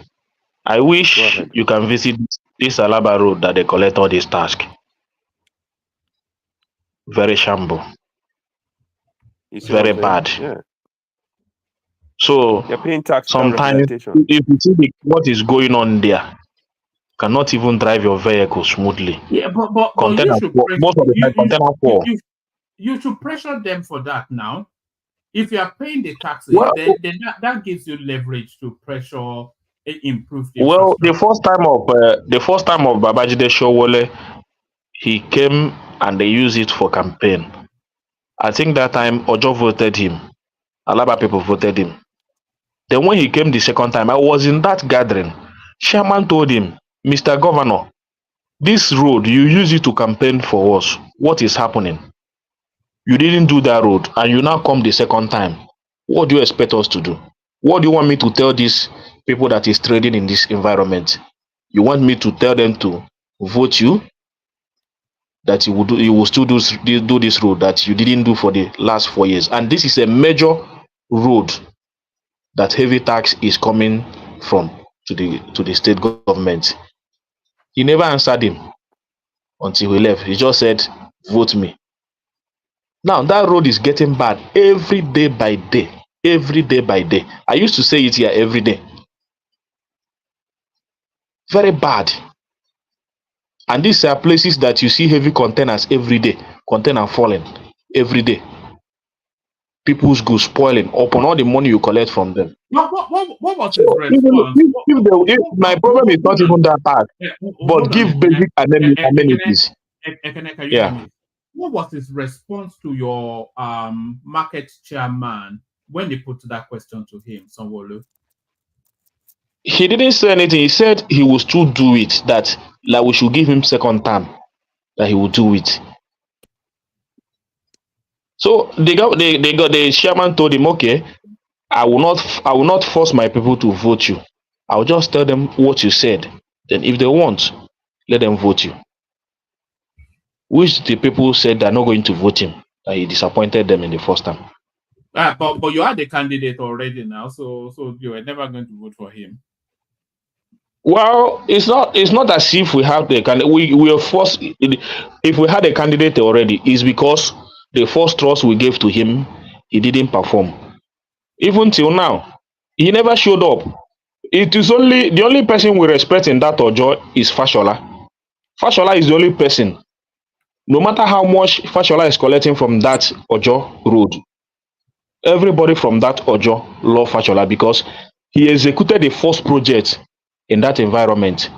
I wish you can visit this Alaba road that they collect all this task. Very shamble. Very bad. Yeah. So You're paying tax without sometimes representation. if you see what is going on there, cannot even drive your vehicle smoothly. Yeah, but Container you should fall. Most of the time container fall. you should pressure them for that now. If you are paying the taxes, Well, then that gives you leverage to pressure improve the Well, infrastructure. the first time of Babajide Showole, he came and they used it for campaign. I think that time Ojo voted him. Alaba people voted him. Then when he came the second time, I was in that gathering. Chairman told him, Mr. Governor, this road, you use it to campaign for us. What is happening? You didn't do that road, and you now come the second time. What do you expect us to do? What do you want me to tell these people that is trading in this environment? You want me to tell them to vote you? That you will still do this road that you didn't do for the last 4 years. And this is a major road that heavy tax is coming from to the state government. He never answered him until he left. He just said, vote me. Now that road is getting bad every day by day. Every day by day. I used to say it here every day. Very bad. And these are places that you see heavy containers every day. Container falling every day. People's goods spoiling upon all the money you collect from them. What was his response? My problem is not even that bad, but give basic amenities. Can you hear me? What was his response to your market chairman when they put that question to him, Sanwo-Olu? He didn't say anything. He said he will still do it. That like we should give him second term. That he will do it. So the chairman told him, okay, I will not force my people to vote you. I will just tell them what you said. Then if they want, let them vote you. Which the people said they're not going to vote him. That he disappointed them in the first time. But you are the candidate already now, so you are never going to vote for him. Well, it's not as if we have the candidate. We are forced. If we had a candidate already, it's because the first trust we gave to him, he didn't perform. Even till now, he never showed up. It is only the only person we respect in that Ojo is Fashola. Fashola is the only person. No matter how much Fashola is collecting from that Ojo road, everybody from that Ojo love Fashola because he executed the first project in that environment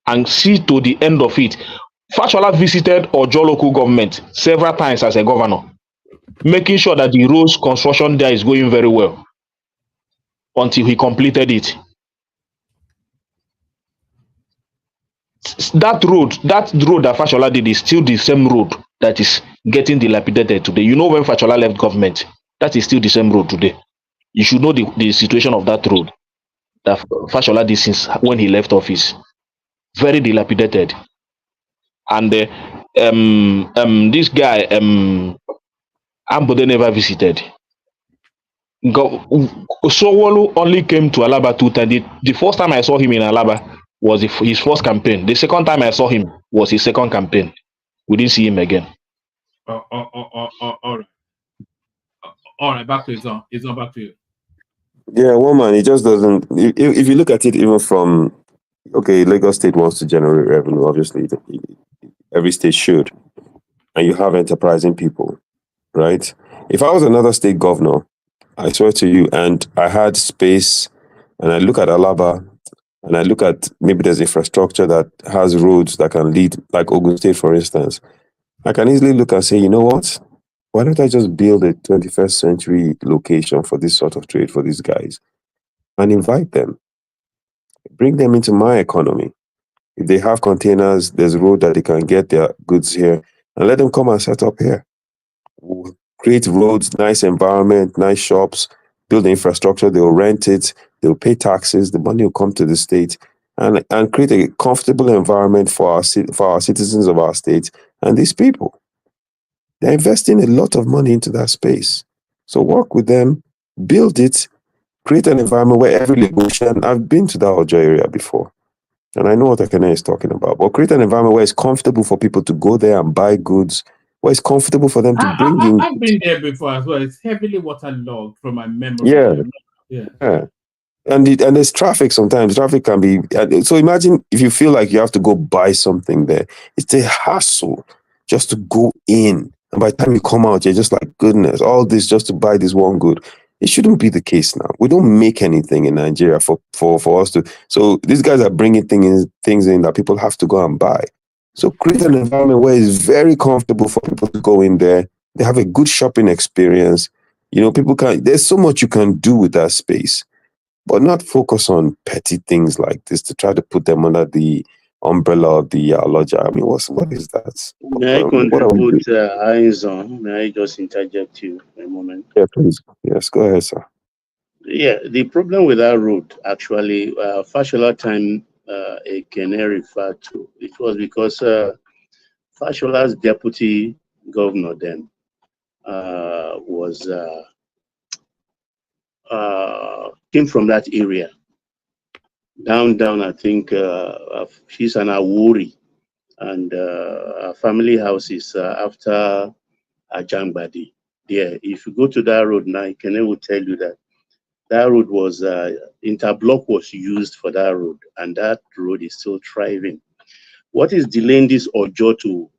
and see to the end of it. Fashola visited Ojo local government several times as a governor, making sure that the roads construction there is going very well until he completed it. That road that Fashola did is still the same road that is getting dilapidated today. You know, when Fashola left government, that is still the same road today. You should know the situation of that road that Fashola did since when he left office. Very dilapidated. And this guy Ambode never visited. Sowolu only came to Alaba 2 times. The first time I saw him in Alaba was his first campaign. The second time I saw him was his second campaign. We didn't see him again. All right. All right, back to Izon. Izon, back to you. Yeah, woman, it just doesn't. If you look at it, even from Lagos State wants to generate revenue. Obviously, every state should, and you have enterprising people, right? If I was another state governor, I swear to you, and I had space, and I look at Alaba, and I look at maybe there's infrastructure that has roads that can lead, like Ogun State, for instance, I can easily look and say, you know what? Why don't I just build a 21st century location for this sort of trade for these guys and invite them, bring them into my economy. If they have containers, there's a road that they can get their goods here, and let them come and set up here. We'll create roads, nice environment, nice shops, build the infrastructure, they'll rent it, they'll pay taxes, the money will come to the state, and create a comfortable environment for our citizens of our state and these people. They're investing a lot of money into that space. So work with them, build it, Create an environment where every Lagosian, I've been to that Ojo area before, and I know what AKIN is talking about, but create an environment where it's comfortable for people to go there and buy goods, where it's comfortable for them to bring in. I've been there before as well. It's heavily waterlogged from my memory. Yeah. And there's traffic sometimes. Traffic can be... So imagine if you feel like you have to go buy something there. It's a hassle just to go in. And by the time you come out, you're just like, goodness, all this just to buy this one good. It shouldn't be the case now. We don't make anything in Nigeria for us to... So these guys are bringing things in that people have to go and buy. So create an environment where it's very comfortable for people to go in there. They have a good shopping experience. People can... There's so much you can do with that space. But not focus on petty things like this to try to put them under the umbrella of the lodger. I mean, what is that? May I contribute eyes on? May I just interject you for a moment? Yeah, please. Yes, go ahead, sir. Yeah, the problem with that road, actually, Fashola time AKIN referred to, it was because Fashola's deputy governor then came from that area. Down, I think she's an Awuri, and her family house is after Ajangbadi. Yeah, if you go to that road now, AKIN will tell you that road was, interblock was used for that road, and that road is still thriving. What is delaying this Ojo to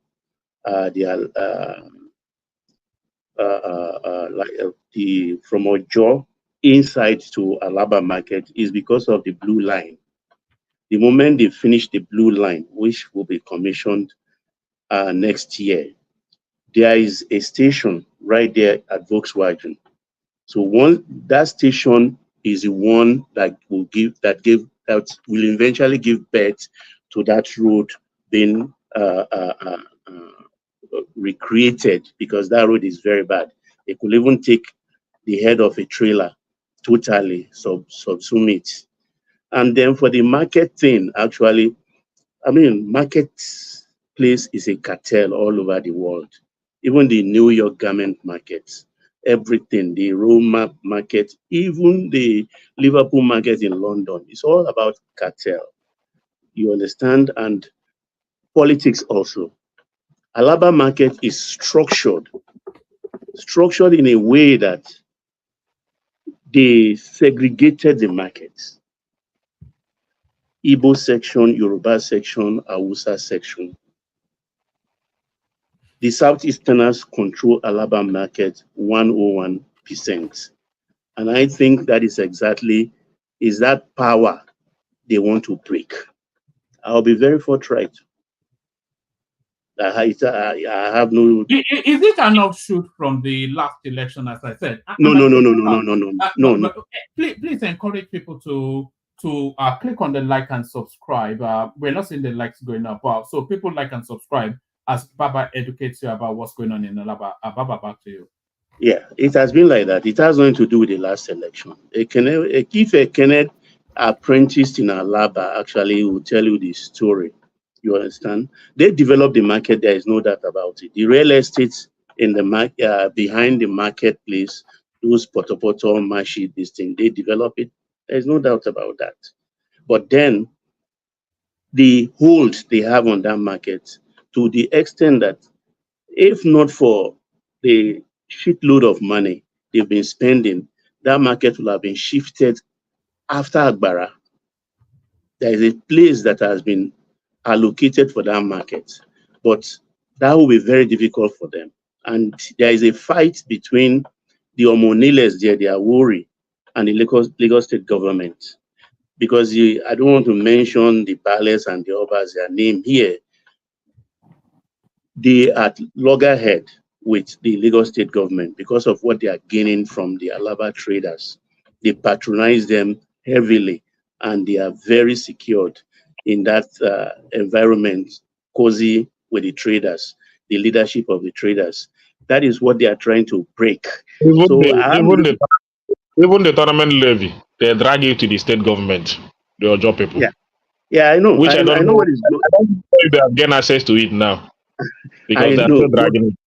from Ojo inside to Alaba market is because of the blue line. The moment they finish the blue line, which will be commissioned next year, there is a station right there at Volkswagen. So that station is the one that will eventually give birth to that road being recreated, because that road is very bad. It could even take the head of a trailer totally, subsume it. And then for the market thing, actually, I mean, marketplace is a cartel all over the world. Even the New York garment markets, everything, the Roma market, even the Liverpool market in London, it's all about cartel. You understand? And politics also. Alaba market is structured in a way that they segregated the markets. Igbo section, Yoruba section, Hausa section. The Southeasterners control Alaba market 101%. And I think that is that power they want to break. I'll be very forthright. I have no... Is it an offshoot from the last election, as I said? No. Please encourage people to click on the like and subscribe. We're not seeing the likes going up. So people like and subscribe as Baba educates you about what's going on in Alaba. Baba, back to you. Yeah, it has been like that. It has nothing to do with the last election. If AKIN apprenticed in Alaba, actually will tell you the story. You understand? They developed the market. There is no doubt about it. The real estates in the behind the marketplace, those poto, mashi, this thing, they develop it. There is no doubt about that. But then the hold they have on that market, to the extent that if not for the shitload of money they've been spending, that market will have been shifted after Agbara. There is a place that has been allocated for that market, but that will be very difficult for them. And there is a fight between the Omoniles there, the Awuri, and the Lagos State government, because I don't want to mention the Bales and the Obas, their name here. They are at loggerhead with the Lagos State government because of what they are gaining from the Alaba traders. They patronize them heavily, and they are very secured in that environment, cozy with the traders, the leadership of the traders. That is what they are trying to break. Even the tournament levy, they drag you to the state government, the Ojo people. Yeah, I know. Which I don't know. What is good. I don't know if they have gained access to it now, because they're still dragging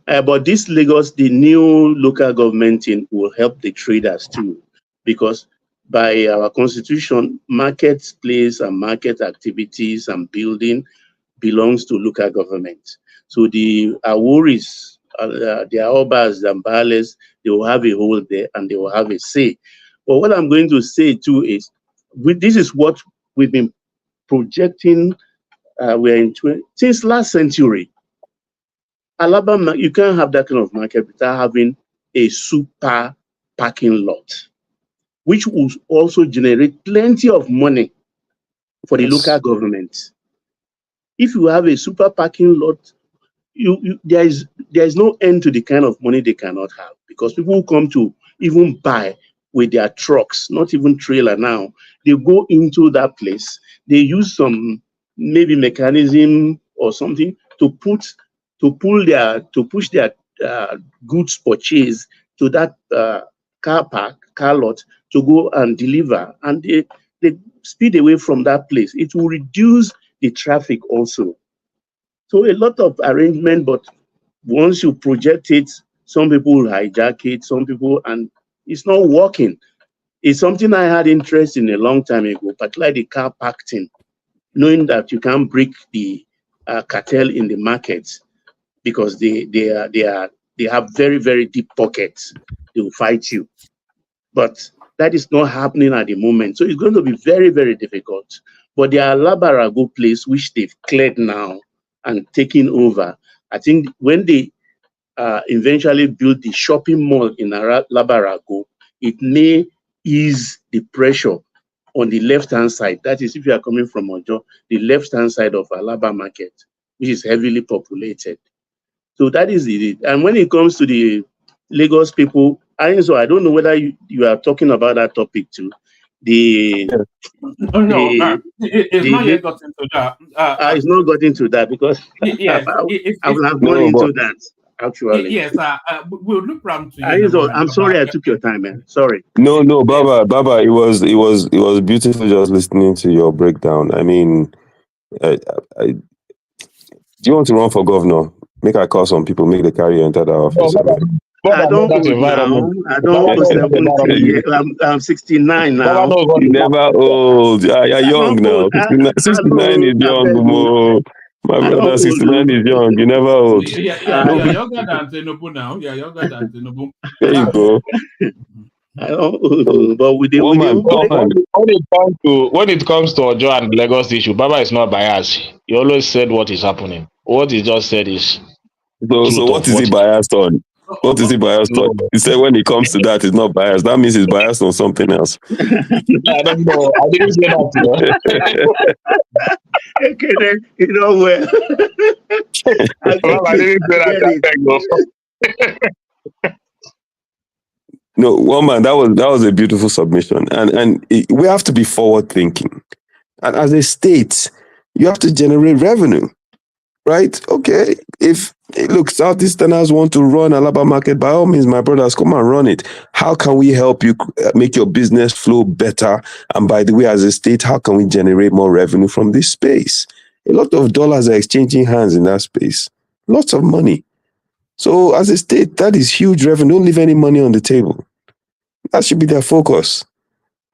it. But this Lagos, the new local government will help the traders too. because by our constitution, marketplace and market activities and building belongs to local government. So the Aworis, the Aobas, the Mbales, they will have a hold there and they will have a say. But what I'm going to say too is, this is what we've been projecting. We're in since last century. Alabama, you can't have that kind of market without having a super parking lot, which will also generate plenty of money for the local government. If you have a super parking lot, there is no end to the kind of money they cannot have, because people come to even buy with their trucks, not even trailer now. They go into that place, they use some maybe mechanism or something to push their goods purchase to that car lot to go and deliver, and they speed away from that place. It will reduce the traffic also. So a lot of arrangement, but once you project it, some people will hijack it, some people, and it's not working. It's something I had interest in a long time ago, particularly the car parking, knowing that you can't break the cartel in the markets, because they have very, very deep pockets. They will fight you. But that is not happening at the moment. So it's going to be very, very difficult. But the Labarago place, which they've cleared now and taken over, I think when they eventually build the shopping mall in Labarago, it may ease the pressure on the left-hand side. That is, if you are coming from Ojo, the left-hand side of Alaba market, which is heavily populated. So that is it. And when it comes to the Lagos people, I don't know whether you are talking about that topic too. It's not yet got into that. It's not got into that because yes, I will have gone into that actually. Yes, we'll look round to you. I'm sorry I took your time, man. Sorry. No, Baba, it was beautiful just listening to your breakdown. I mean, do you want to run for governor? Make I call some people, make the carry enter the office. I don't old now. I don't old 70. I'm 69 now. You never old. You're young now. 69 is young, Mo. My brother, 69 is young. You never old. You're younger than Tinubu now. You're younger than Tinubu. There you go. I don't, but with the when it comes to Ojo and the Lagos issue, Baba is not biased. He always said what is happening. What he just said is. So what is he biased on? What is he biased on? He said when it comes to that, it's not biased. That means he's biased on something else. I don't know. I didn't say that. Okay, then you know where. I didn't say that. No, one man, that was a beautiful submission, and we have to be forward thinking. And as a state, you have to generate revenue. Right? Okay. Look, Southeasterners want to run Alaba market, by all means, my brothers, come and run it. How can we help you make your business flow better? And by the way, as a state, how can we generate more revenue from this space? A lot of dollars are exchanging hands in that space. Lots of money. So as a state, that is huge revenue. Don't leave any money on the table. That should be their focus.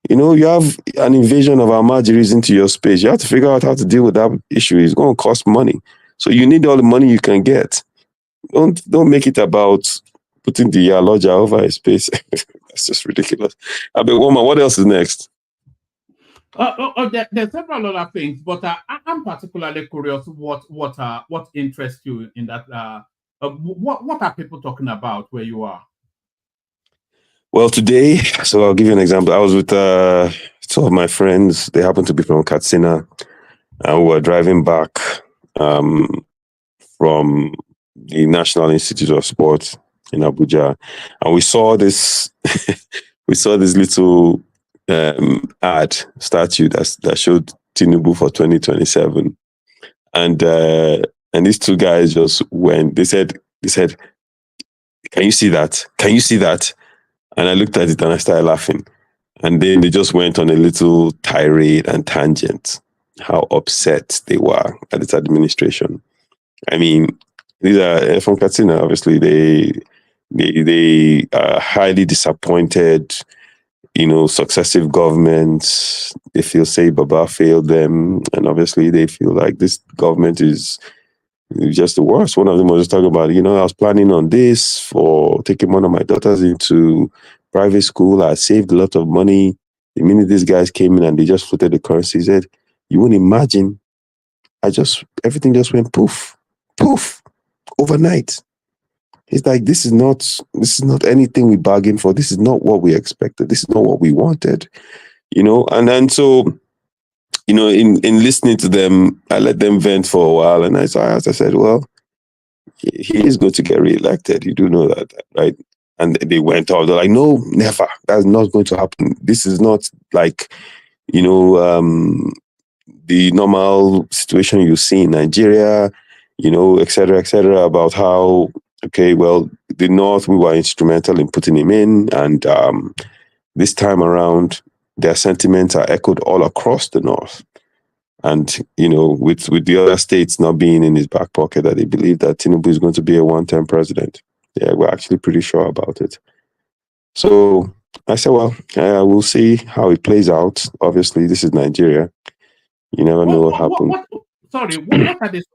You know, you have an invasion of Almajiris into your space. You have to figure out how to deal with that issue. It's going to cost money. So you need all the money you can get. Don't make it about putting the Yaloja over a space. That's just ridiculous. I mean, woman, what else is next? There's several other things, but I'm particularly curious what interests you in that. What are people talking about where you are? Well, today, so I'll give you an example. I was with two of my friends. They happen to be from Katsina, and we were driving back from the National Institute of Sport in Abuja, and we saw this little ad statue that showed Tinubu for 2027, and these two guys just went. They said, "Can you see that? Can you see that?" And I looked at it and I started laughing, and then they just went on a little tirade and tangent how upset they were at this administration. I mean, these are from Katsina. Obviously, they are highly disappointed successive governments, they feel say Baba failed them, and obviously they feel like this government is just the worst. One of them was just talking about, I was planning on this for taking one of my daughters into private school. I saved a lot of money. The minute these guys came in and they just floated the currency, he said, you wouldn't imagine. Everything just went poof, overnight. It's like, this is not anything we bargained for. This is not what we expected. This is not what we wanted, and then so, in listening to them, I let them vent for a while. And as I said, well, he is going to get reelected. You do know that, right? And they went off. They're like, no, never. That's not going to happen. This is not like, the normal situation you see in Nigeria, et cetera, about how, okay, well, the North, we were instrumental in putting him in. And this time around, their sentiments are echoed all across the North. And, with the other states not being in his back pocket, that they believe that Tinubu is going to be a one-term president. Yeah, we're actually pretty sure about it. So I said, well, we'll see how it plays out. Obviously, this is Nigeria. You never know what happens.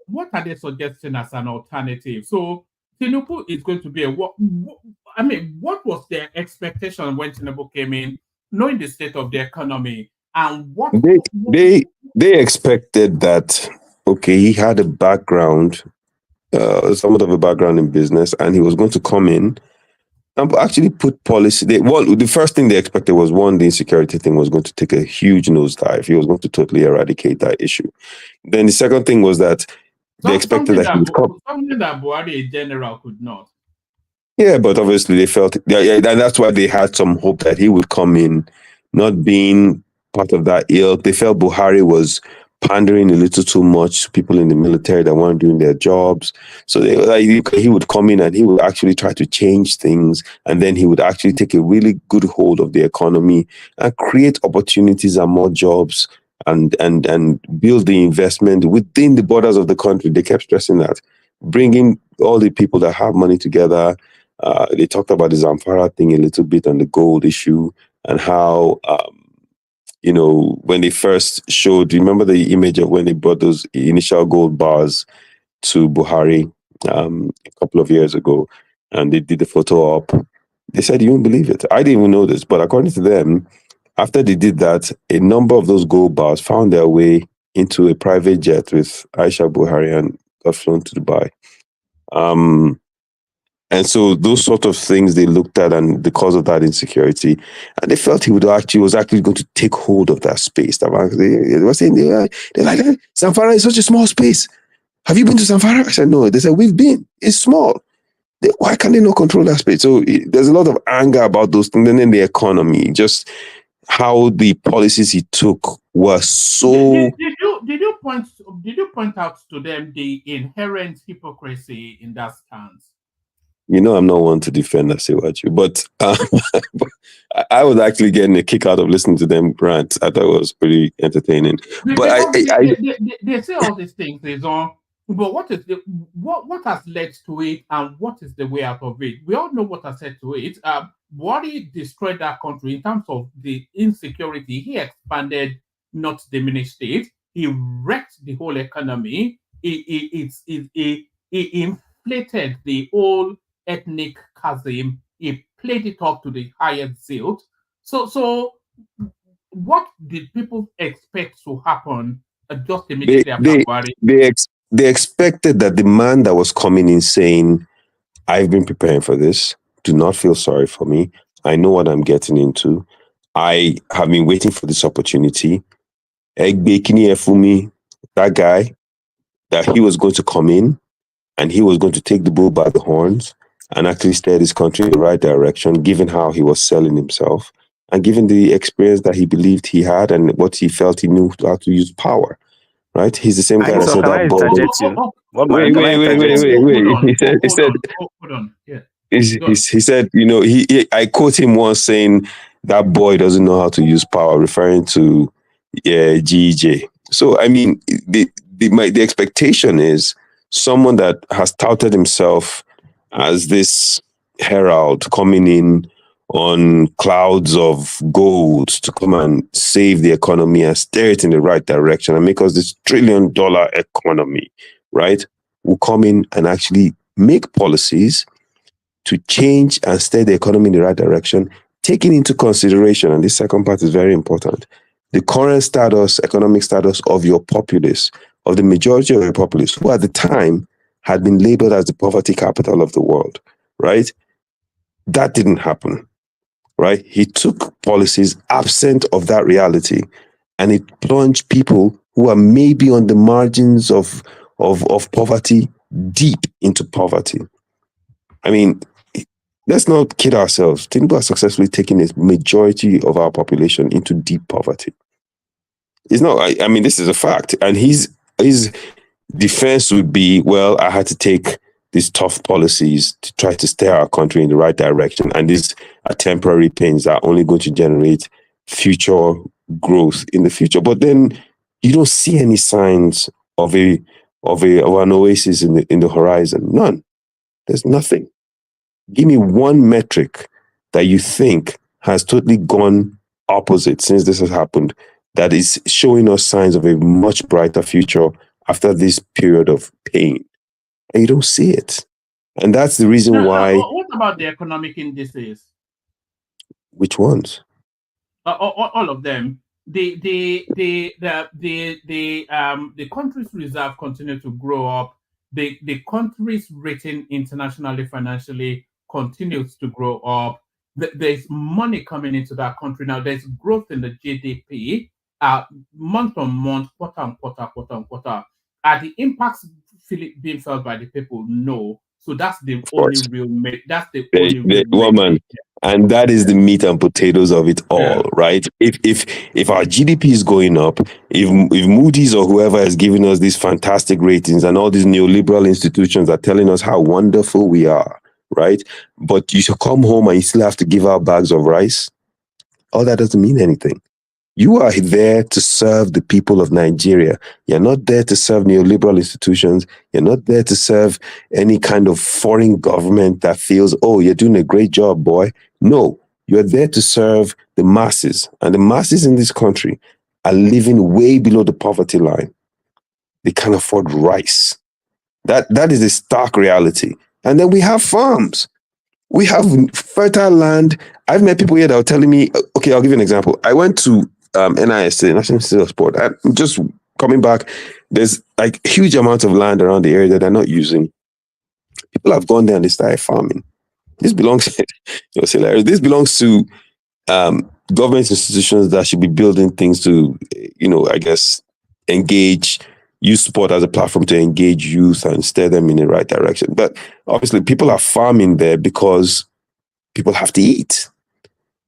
What are they suggesting as an alternative? So Tinubu is going to be what was their expectation when Tinubu came in, knowing the state of the economy, and what they expected that, okay, he had a background, somewhat of a background in business, and he was going to come in and actually put policy. The first thing they expected was, one, the insecurity thing was going to take a huge nosedive. He was going to totally eradicate that issue. Then the second thing was that they expected that he would come. Something that Buhari, a general, could not. Yeah, but obviously they felt, and that's why they had some hope that he would come in, not being part of that ilk. They felt Buhari was pandering a little too much to people in the military that weren't doing their jobs. So they were like, he would come in and he would actually try to change things, and then he would actually take a really good hold of the economy and create opportunities and more jobs and build the investment within the borders of the country. They kept stressing that, bringing all the people that have money together. They talked about the Zamfara thing a little bit and the gold issue, and how when they first showed, remember the image of when they brought those initial gold bars to Buhari a couple of years ago, and they did the photo up. They said, you won't believe it. I didn't even know this, but according to them, after they did that, a number of those gold bars found their way into a private jet with Aisha Buhari and got flown to Dubai. And so those sort of things they looked at, and because of that insecurity, and they felt he was actually going to take hold of that space. They were saying, they're like, Zamfara is such a small space. Have you been to Zamfara? I said, no. They said, we've been. It's small. Why can't they not control that space? So there's a lot of anger about those things. And then the economy, just how the policies he took were so... Did you point out to them the inherent hypocrisy in that stance? I'm not one to defend Asiwaju, but I was actually getting a kick out of listening to them rant. I thought it was pretty entertaining. They say all these things, but what has led to it, and what is the way out of it? We all know what has led to it. Buhari destroyed that country in terms of the insecurity. He expanded, not diminished it. He wrecked the whole economy. He inflated the whole ethnic chasm. He played it up to the highest tilt. So what did people expect to happen just immediately after Buhari? They expected that the man that was coming in saying, I've been preparing for this, do not feel sorry for me, I know what I'm getting into, I have been waiting for this opportunity, that guy, that he was going to come in and he was going to take the bull by the horns and actually steer this country in the right direction, given how he was selling himself and given the experience that he believed he had and what he felt he knew how to use power. Right? He's the same guy that said that ball. Wait. He said, I quote him once saying, that boy doesn't know how to use power, referring to GJ. So, I mean, the expectation is someone that has touted himself as this herald coming in on clouds of gold to come and save the economy and steer it in the right direction and make us this $1 trillion economy, right? Will come in and actually make policies to change and steer the economy in the right direction, taking into consideration, and this second part is very important, the current status, economic status of your populace, of the majority of your populace, who at the time had been labeled as the poverty capital of the world, right? That didn't happen, right? He took policies absent of that reality, and it plunged people who are maybe on the margins of poverty deep into poverty. I mean, let's not kid ourselves. Tinubu has successfully taken a majority of our population into deep poverty. It's not, I mean, this is a fact. And his defense would be, well, I had to take these tough policies to try to steer our country in the right direction. And these are temporary pains that are only going to generate future growth in the future. But then you don't see any signs of an oasis in the horizon. None. There's nothing. Give me one metric that you think has totally gone opposite since this has happened, that is showing us signs of a much brighter future after this period of pain. And you don't see it. And that's the reason why. What about the economic indices? Which ones? All of them. The country's reserve continue to grow up. The country's rating internationally, financially continues to grow up. There's money coming into that country now. There's growth in the GDP, month on month, quarter on quarter. Are the impacts being felt by the people? No. So that's the only real. That's the only real woman. And that is the meat and potatoes of it all, right? If our GDP is going up, if Moody's or whoever is giving us these fantastic ratings and all these neoliberal institutions are telling us how wonderful we are, right? But you should come home and you still have to give out bags of rice. All that doesn't mean anything. You are there to serve the people of Nigeria. You're not there to serve neoliberal institutions. You're not there to serve any kind of foreign government that feels, oh, you're doing a great job, boy. No, you're there to serve the masses. And the masses in this country are living way below the poverty line. They can't afford rice. That is a stark reality. And then we have farms. We have fertile land. I've met people here that are telling me, okay, I'll give you an example. I went to NIS, National Institute of Sport. I'm just coming back. There's like huge amounts of land around the area that they're not using. People have gone there and they started farming. This belongs, this belongs to government institutions that should be building things to, I guess, use sport as a platform to engage youth and steer them in the right direction. But obviously people are farming there because people have to eat.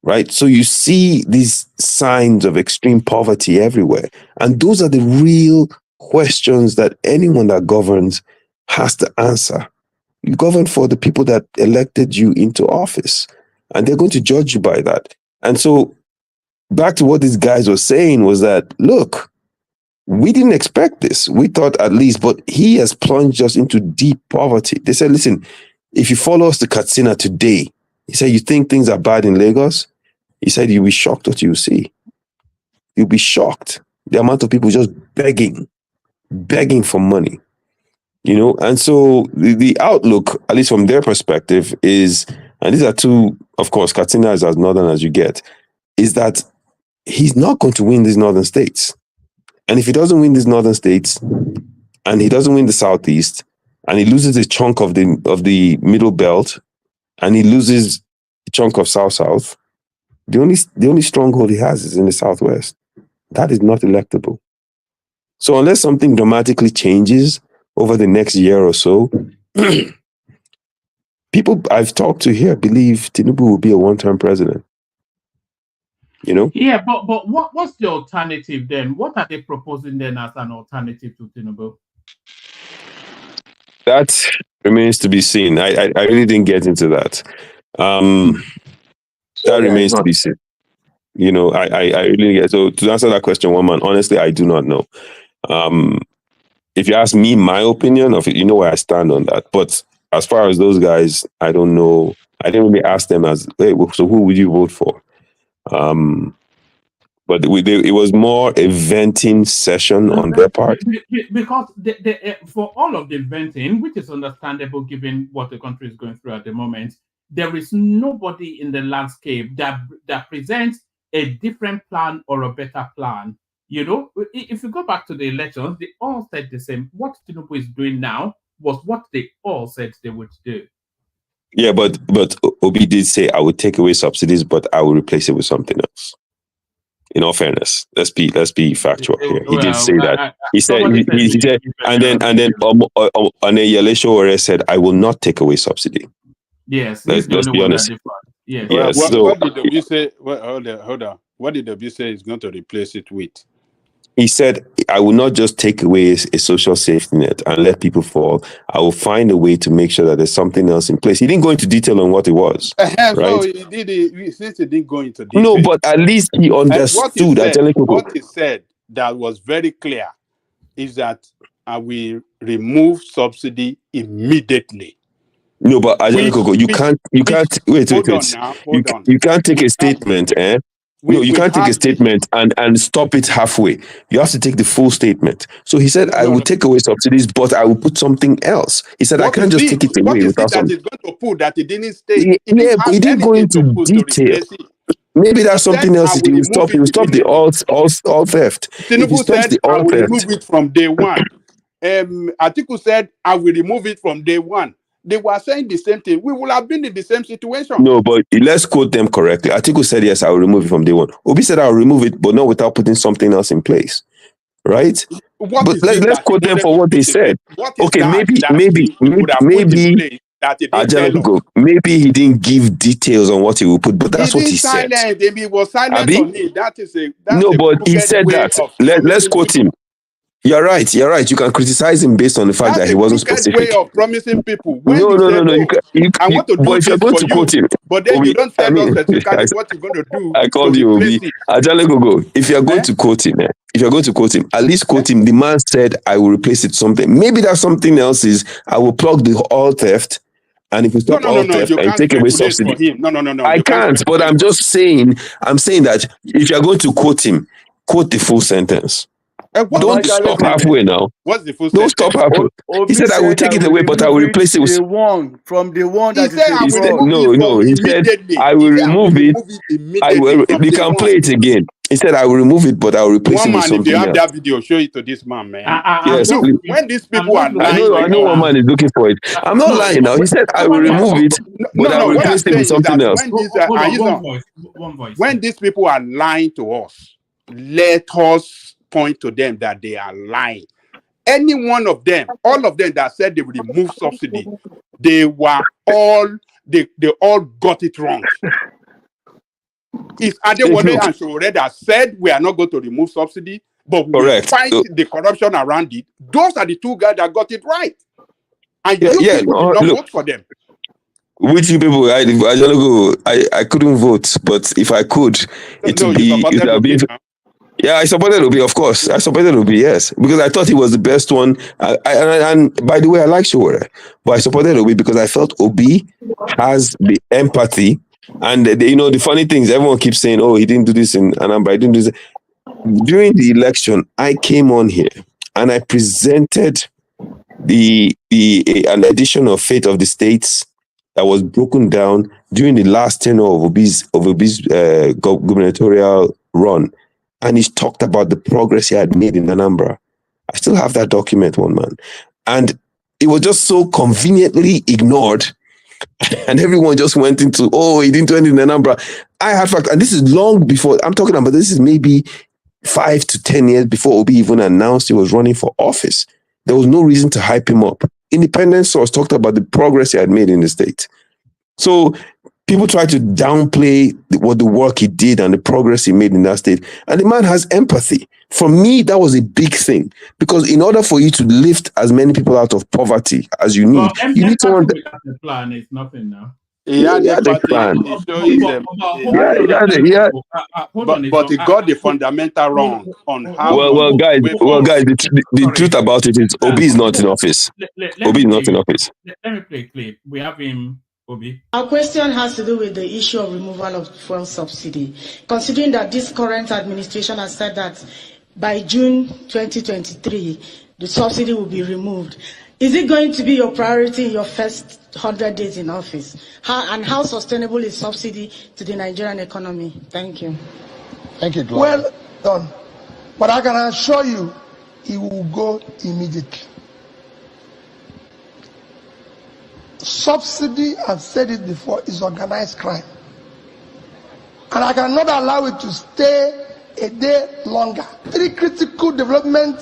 Right? So you see these signs of extreme poverty everywhere. And those are the real questions that anyone that governs has to answer. You govern for the people that elected you into office, and they're going to judge you by that. And so back to what these guys were saying was that, look, we didn't expect this. We thought at least, but he has plunged us into deep poverty. They said, listen, if you follow us to Katsina today, he said, you think things are bad in Lagos? He said, you'll be shocked what you see. You'll be shocked. The amount of people just begging for money, And so the outlook, at least from their perspective, is, and these are two, of course, Katsina is as northern as you get, is that he's not going to win these northern states. And if he doesn't win these northern states, and he doesn't win the southeast, and he loses a chunk of the middle belt, and he loses a chunk of south, the only stronghold he has is in the southwest. That is not electable. So unless something dramatically changes over the next year or so, people I've talked to here believe Tinubu will be a one-term president. Yeah, but what's the alternative then? What are they proposing then as an alternative to Tinubu? That remains to be seen. I really didn't get into that. That remains to be seen. I really get. So to answer that question, one man, honestly, I do not know. If you ask me my opinion of it, where I stand on that. But as far as those guys, I don't know I didn't really ask them as, hey, so who would you vote for? But it was more a venting session on their part. Because for all of the venting, which is understandable given what the country is going through at the moment, there is nobody in the landscape that presents a different plan or a better plan. You know, if you go back to the elections, they all said the same. What Tinubu is doing now was what they all said they would do. Yeah, but Obi did say, I would take away subsidies, but I will replace it with something else. In all fairness, let's be factual here. He did say that. He said, and then Yele Sowore said, I will not take away subsidy. Yes, let's be honest. Yes. What did Obi say? Hold on. What did Obi say he's going to replace it with? He said, I will not just take away a social safety net and let people fall. I will find a way to make sure that there's something else in place. He didn't go into detail on what it was. Right? So since he didn't go into detail. No, but at least he understood. What he said that was very clear is that I will remove subsidy immediately. No, but you can't wait. You can't take a statement, you can't take a statement and stop it halfway. You have to take the full statement. So he said, I will take away subsidies, but I will put something else. He said, I can't just take it away without something. What is it that he's going to put that he didn't state? He didn't go into detail. Maybe that's something else. He will stop the all theft. Tinubu said, I will remove it from day one. Atiku said, I will remove it from day one. They were saying the same thing. We will have been in the same situation. No, but let's quote them correctly. Atiku said, yes, I will remove it from day one. Obi said, I'll remove it, but not without putting something else in place. Right? But let's quote them for what they said. Okay, maybe he didn't give details on what he will put, but that's what he said. He was silent on it. But he said that. Let's quote him. You're right. You can criticize him based on the fact that he wasn't specific. Way of promising people. No. I want to do this for you, but then you don't tell us specifically what you're going to do. I called you Obi. If you're going to quote him, at least quote him. The man said, "I will replace it with something." Maybe that something else is, I will plug the all theft. And if you stop all theft and take away subsidy, no. I can't. But I'm just saying. I'm saying that if you're going to quote him, quote the full sentence. Don't stop halfway now. What's the full Don't stop halfway. He said, I will take it away, but I will replace it with the one that he said, no. He said, I will remove it. We can play it again. He said, I will remove it, but I will replace it with something else. If you have that video, show it to this man, man. Yes, look, when these people are lying, I know one man is looking for it. I'm not lying now. He said, I will remove it, but I will replace it with something else. When these people are lying to us, let us point to them that they are lying. Any one of them, all of them that said they will remove subsidy, they all got it wrong. It's Adewale and Sowore that said we are not going to remove subsidy, but we fight the corruption around it. Those are the two guys that got it right. And people did not vote for them. Which people? I couldn't vote, but if I could, it would be. Yeah, I supported Obi, of course. I supported Obi, yes, because I thought he was the best one. And by the way, I like Sowore, but I supported Obi because I felt Obi has the empathy. And the funny things, everyone keeps saying, "Oh, he didn't do this in Anambra, he didn't do this." During the election, I came on here and I presented an edition of Fate of the States that was broken down during the last tenure of Obi's gubernatorial run. And he talked about the progress he had made in Anambra. I still have that document, one man. And it was just so conveniently ignored. And everyone just went into, he didn't do anything in Anambra. I had fact, and this is long before, I'm talking about this is maybe 5 to 10 years before Obi even announced he was running for office. There was no reason to hype him up. Independent source talked about the progress he had made in the state. So people try to downplay the work he did and the progress he made in that state. And the man has empathy. For me, that was a big thing. Because in order for you to lift as many people out of poverty as you need, you need someone... The plan is nothing now. Yeah, the plan. But he got the fundamental wrong on how... Well, guys, the truth about it is Obi is not in office. Obi is not in office. Let me play a clip. We have him Obi. Our question has to do with the issue of removal of fuel subsidy. Considering that this current administration has said that by June 2023, the subsidy will be removed, is it going to be your priority in your first 100 days in office? How sustainable is subsidy to the Nigerian economy? Thank you. Thank you, Gloria. Well done. But I can assure you, it will go immediately. Subsidy, I've said it before, is organized crime. And I cannot allow it to stay a day longer. 3 critical development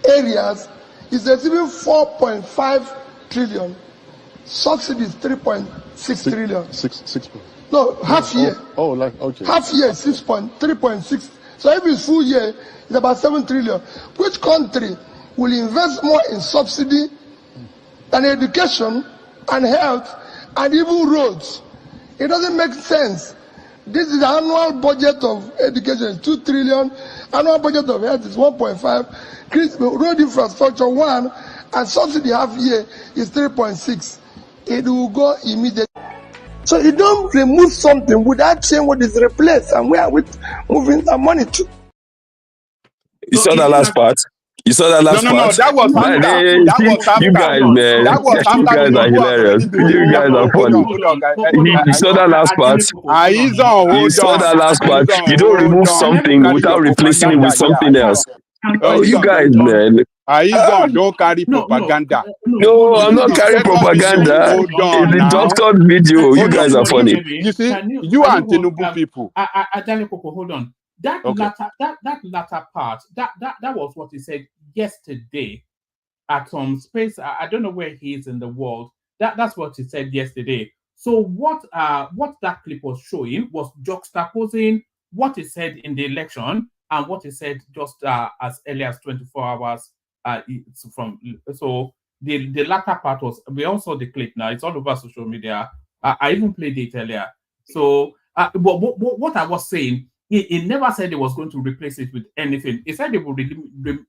areas is receiving 4.5 trillion. Subsidy is 3.6 trillion. Six. No, half year. Okay. Half year, 3.6. So if it's full year, it's about 7 trillion. Which country will invest more in subsidy than education and health and even roads? It doesn't make sense. This is the annual budget of education, 2 trillion. Annual budget of health is 1.5. Road infrastructure 1, and subsidy half year is 3.6. It will go immediately. So you don't remove something without saying what is replaced and where are we moving the money to. You saw that last part? You saw that last part? No, that was after. That was after. You guys, man. That was after. You guys are hilarious. You guys are funny. You saw that last part? You saw that last part? You don't remove something without replacing it with something else. Oh, you guys, man. Don't carry propaganda. No, I'm not carrying propaganda. It's the doctored video. You guys are funny. You see, you and Tinubu people. Hold on. That latter part, that was what he said yesterday at some space. I don't know where he is in the world. That's what he said yesterday. So what that clip was showing was juxtaposing what he said in the election and what he said just as early as 24 hours from. So the latter part was, we also the clip now. It's all over social media. I even played it earlier. So what I was saying, he never said he was going to replace it with anything. He said he would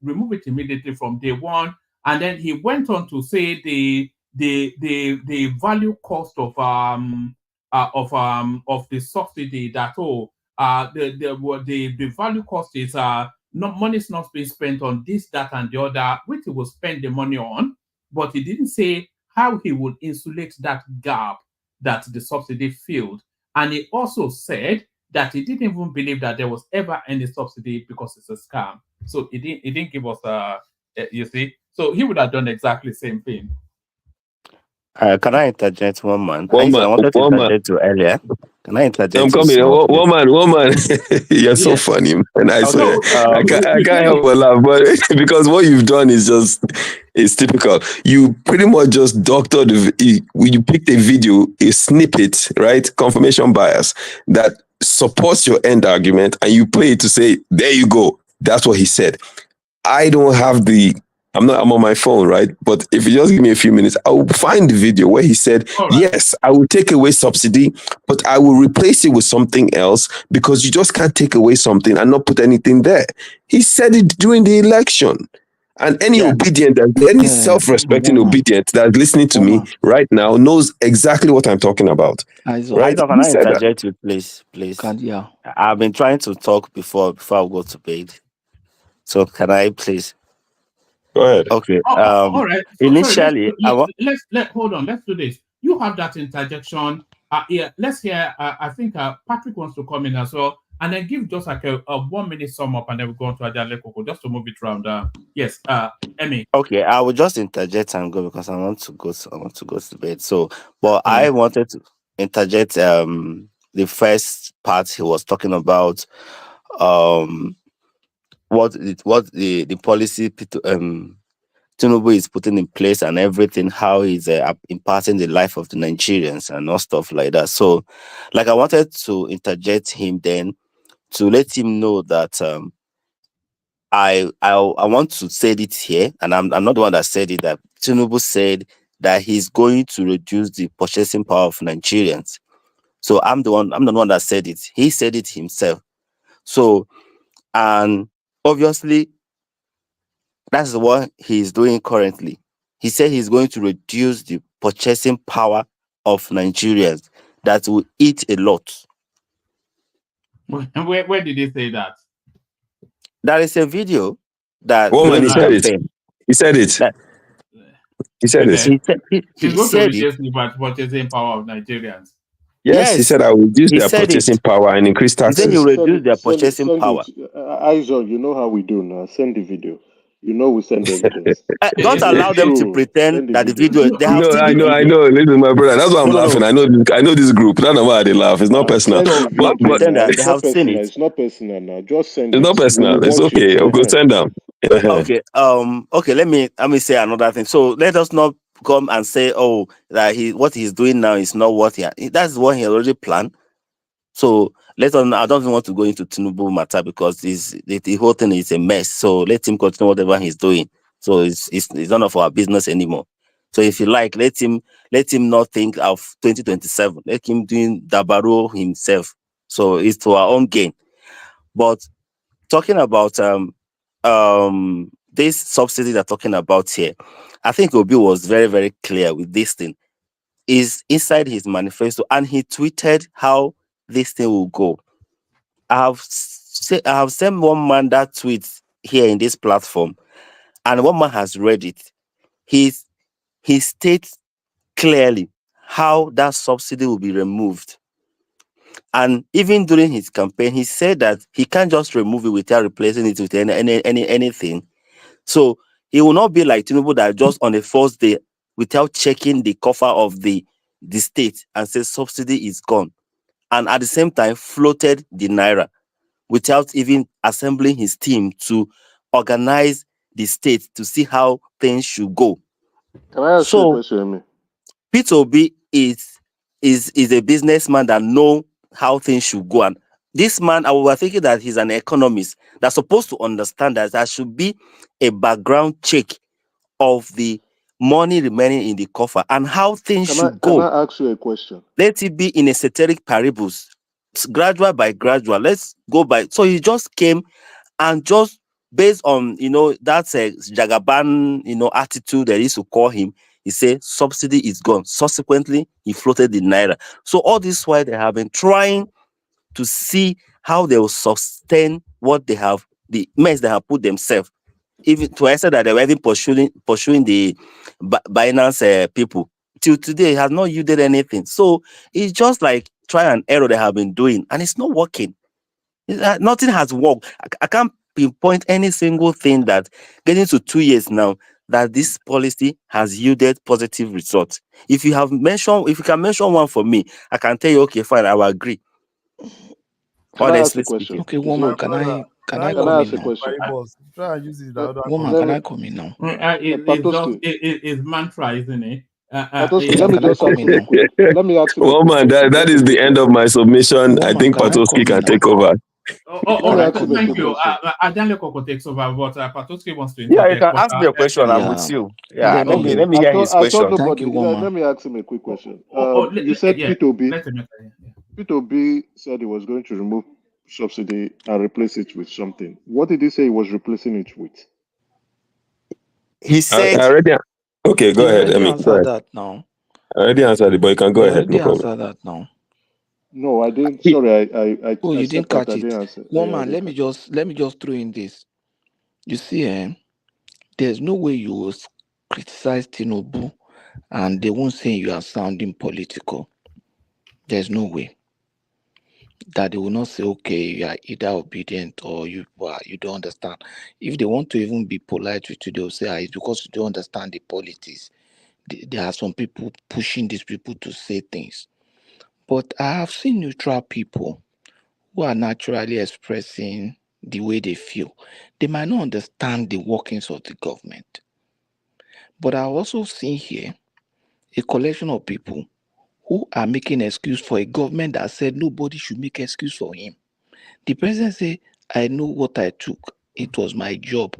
remove it immediately from day one, and then he went on to say the value cost of the subsidy, that the value cost is money is not being spent on this, that, and the other, which he will spend the money on, but he didn't say how he would insulate that gap that the subsidy filled. And he also said that he didn't even believe that there was ever any subsidy because it's a scam. So he didn't give us you see. So he would have done exactly the same thing. Can I interject one man? I wanted to interject to earlier. Can I interject? I'm coming. Woman. You're so funny, man. I swear. I can't help but laugh, but because what you've done is it's typical. You pretty much just doctored you picked a video, a snippet, right? Confirmation bias that supports your end argument, and you play it to say, there you go. That's what he said. I don't have I'm on my phone, right? But if you just give me a few minutes, I will find the video where he said, yes, I will take away subsidy, but I will replace it with something else, because you just can't take away something and not put anything there. He said it during the election. And any obedient, any self-respecting obedient that's listening to me right now knows exactly what I'm talking about. Right? Can I interject you, please? I've been trying to talk before I go to bed. So can I please? Go ahead. Okay. All right. So, initially, let's hold on. Let's do this. You have that interjection. Let's hear. I think Patrick wants to come in as well, and then give just like a 1 minute sum up, and then we go on to Ajale Koko just to move it around. Yes, Emmy. Okay, I will just interject and go because I want to go to bed. So, but I wanted to interject. The first part he was talking about, what the policy Tinubu is putting in place and everything, how he's impacting the life of the Nigerians and all stuff like that. So, like, I wanted to interject him then to let him know that I want to say it here, and I'm not the one that said it, that Tinubu said that he's going to reduce the purchasing power of Nigerians. So I'm the one that said it. He said it himself. So, and obviously, that's what he's doing currently. He said he's going to reduce the purchasing power of Nigerians that will eat a lot. Where did he say that? There is a video that Woman, during he the said it. campaign. He said it. He said it. He said, He's he going to said it. reduce the purchasing power of Nigerians. Yes, he said I will reduce he their said purchasing it. power and increase He said he taxes. will reduce their purchasing power. Aisha, you know how we do now. Send the video. You know we send evidence. Don't allow them to pretend that the video. They have seen the video. I know. Listen, my brother. That's why I'm laughing. No. I know this group. That's not why they laugh. It's not personal. No, don't pretend that they have seen it. It's not personal now. Just send It's it. not personal. It's okay. I'll go send them. Okay. Okay. Let me say another thing. So let us not come and say, oh, that what he's doing now is not what that's what he already planned. So I don't even want to go into Tinubu matter because the whole thing is a mess. So let him continue whatever he's doing. So it's none of our business anymore. So if you like, let him not think of 2027. Let him doing Dabaro himself. So it's to our own gain. But talking about this subsidy they're talking about here, I think Obi was very, very clear with this thing. Is inside his manifesto, and he tweeted how this thing will go. I have sent one man that tweet here in this platform, and one man has read it. He states clearly how that subsidy will be removed. And even during his campaign, he said that he can't just remove it without replacing it with anything. So it will not be like Tinubu that just on the first day, without checking the coffer of the state and say subsidy is gone, and at the same time floated the naira without even assembling his team to organize the state to see how things should go. Can I ask you a question, Amy? Peter Obi is a businessman that know how things should go, and this man, I was thinking that he's an economist that's supposed to understand that there should be a background check of the money remaining in the coffer and how things should go. Can I ask you a question? Let it be in a ceteris paribus, gradual by gradual. Let's go by. So he just came and just based on that's a Jagaban attitude that used to call him. He said subsidy is gone. Subsequently, he floated the naira. So all this while they have been trying to see how they will sustain what they have, the mess they have put themselves. Even to answer that they were even pursuing the Binance people. Till today, it has not yielded anything. So it's just like try and error they have been doing, and it's not working. Nothing has worked. I can't pinpoint any single thing that getting to 2 years now that this policy has yielded positive results. If you can mention one for me, I can tell you, okay, fine, I will agree. Honestly speaking. Okay, woman, can I come ask in a question? Try and use it. Woman, can I come in now? It's mantra, isn't it? Patoski, let me just ask you a quick. Let me ask you. Well, man, that is the end of my submission. I think Patoski can take over. All right. Thank you. Adanle Koko takes over, but Patoski wants to interject. Yeah, you can ask me a question. I'm with you. Yeah, let me hear his question. Thank you, let me ask him a quick question. You said P2B said he was going to remove subsidy and replace it with something. What did he say he was replacing it with? He said. Okay, go ahead. I answered that now. I already answered it, but you can go ahead. No problem. Answer that now. No, I didn't. Sorry, you didn't catch it. Answer. Woman, let me just throw in this. You see, there's no way you will criticize Tinubu and they won't say you are sounding political. There's no way that they will not say, okay, you are either obedient or you don't understand. If they want to even be polite with you, they'll say, it's because you don't understand the politics. There are some people pushing these people to say things. But I have seen neutral people who are naturally expressing the way they feel. They might not understand the workings of the government. But I've also seen here a collection of people who are making excuse for a government that said nobody should make excuse for him. The president said, I know what I took. It was my job.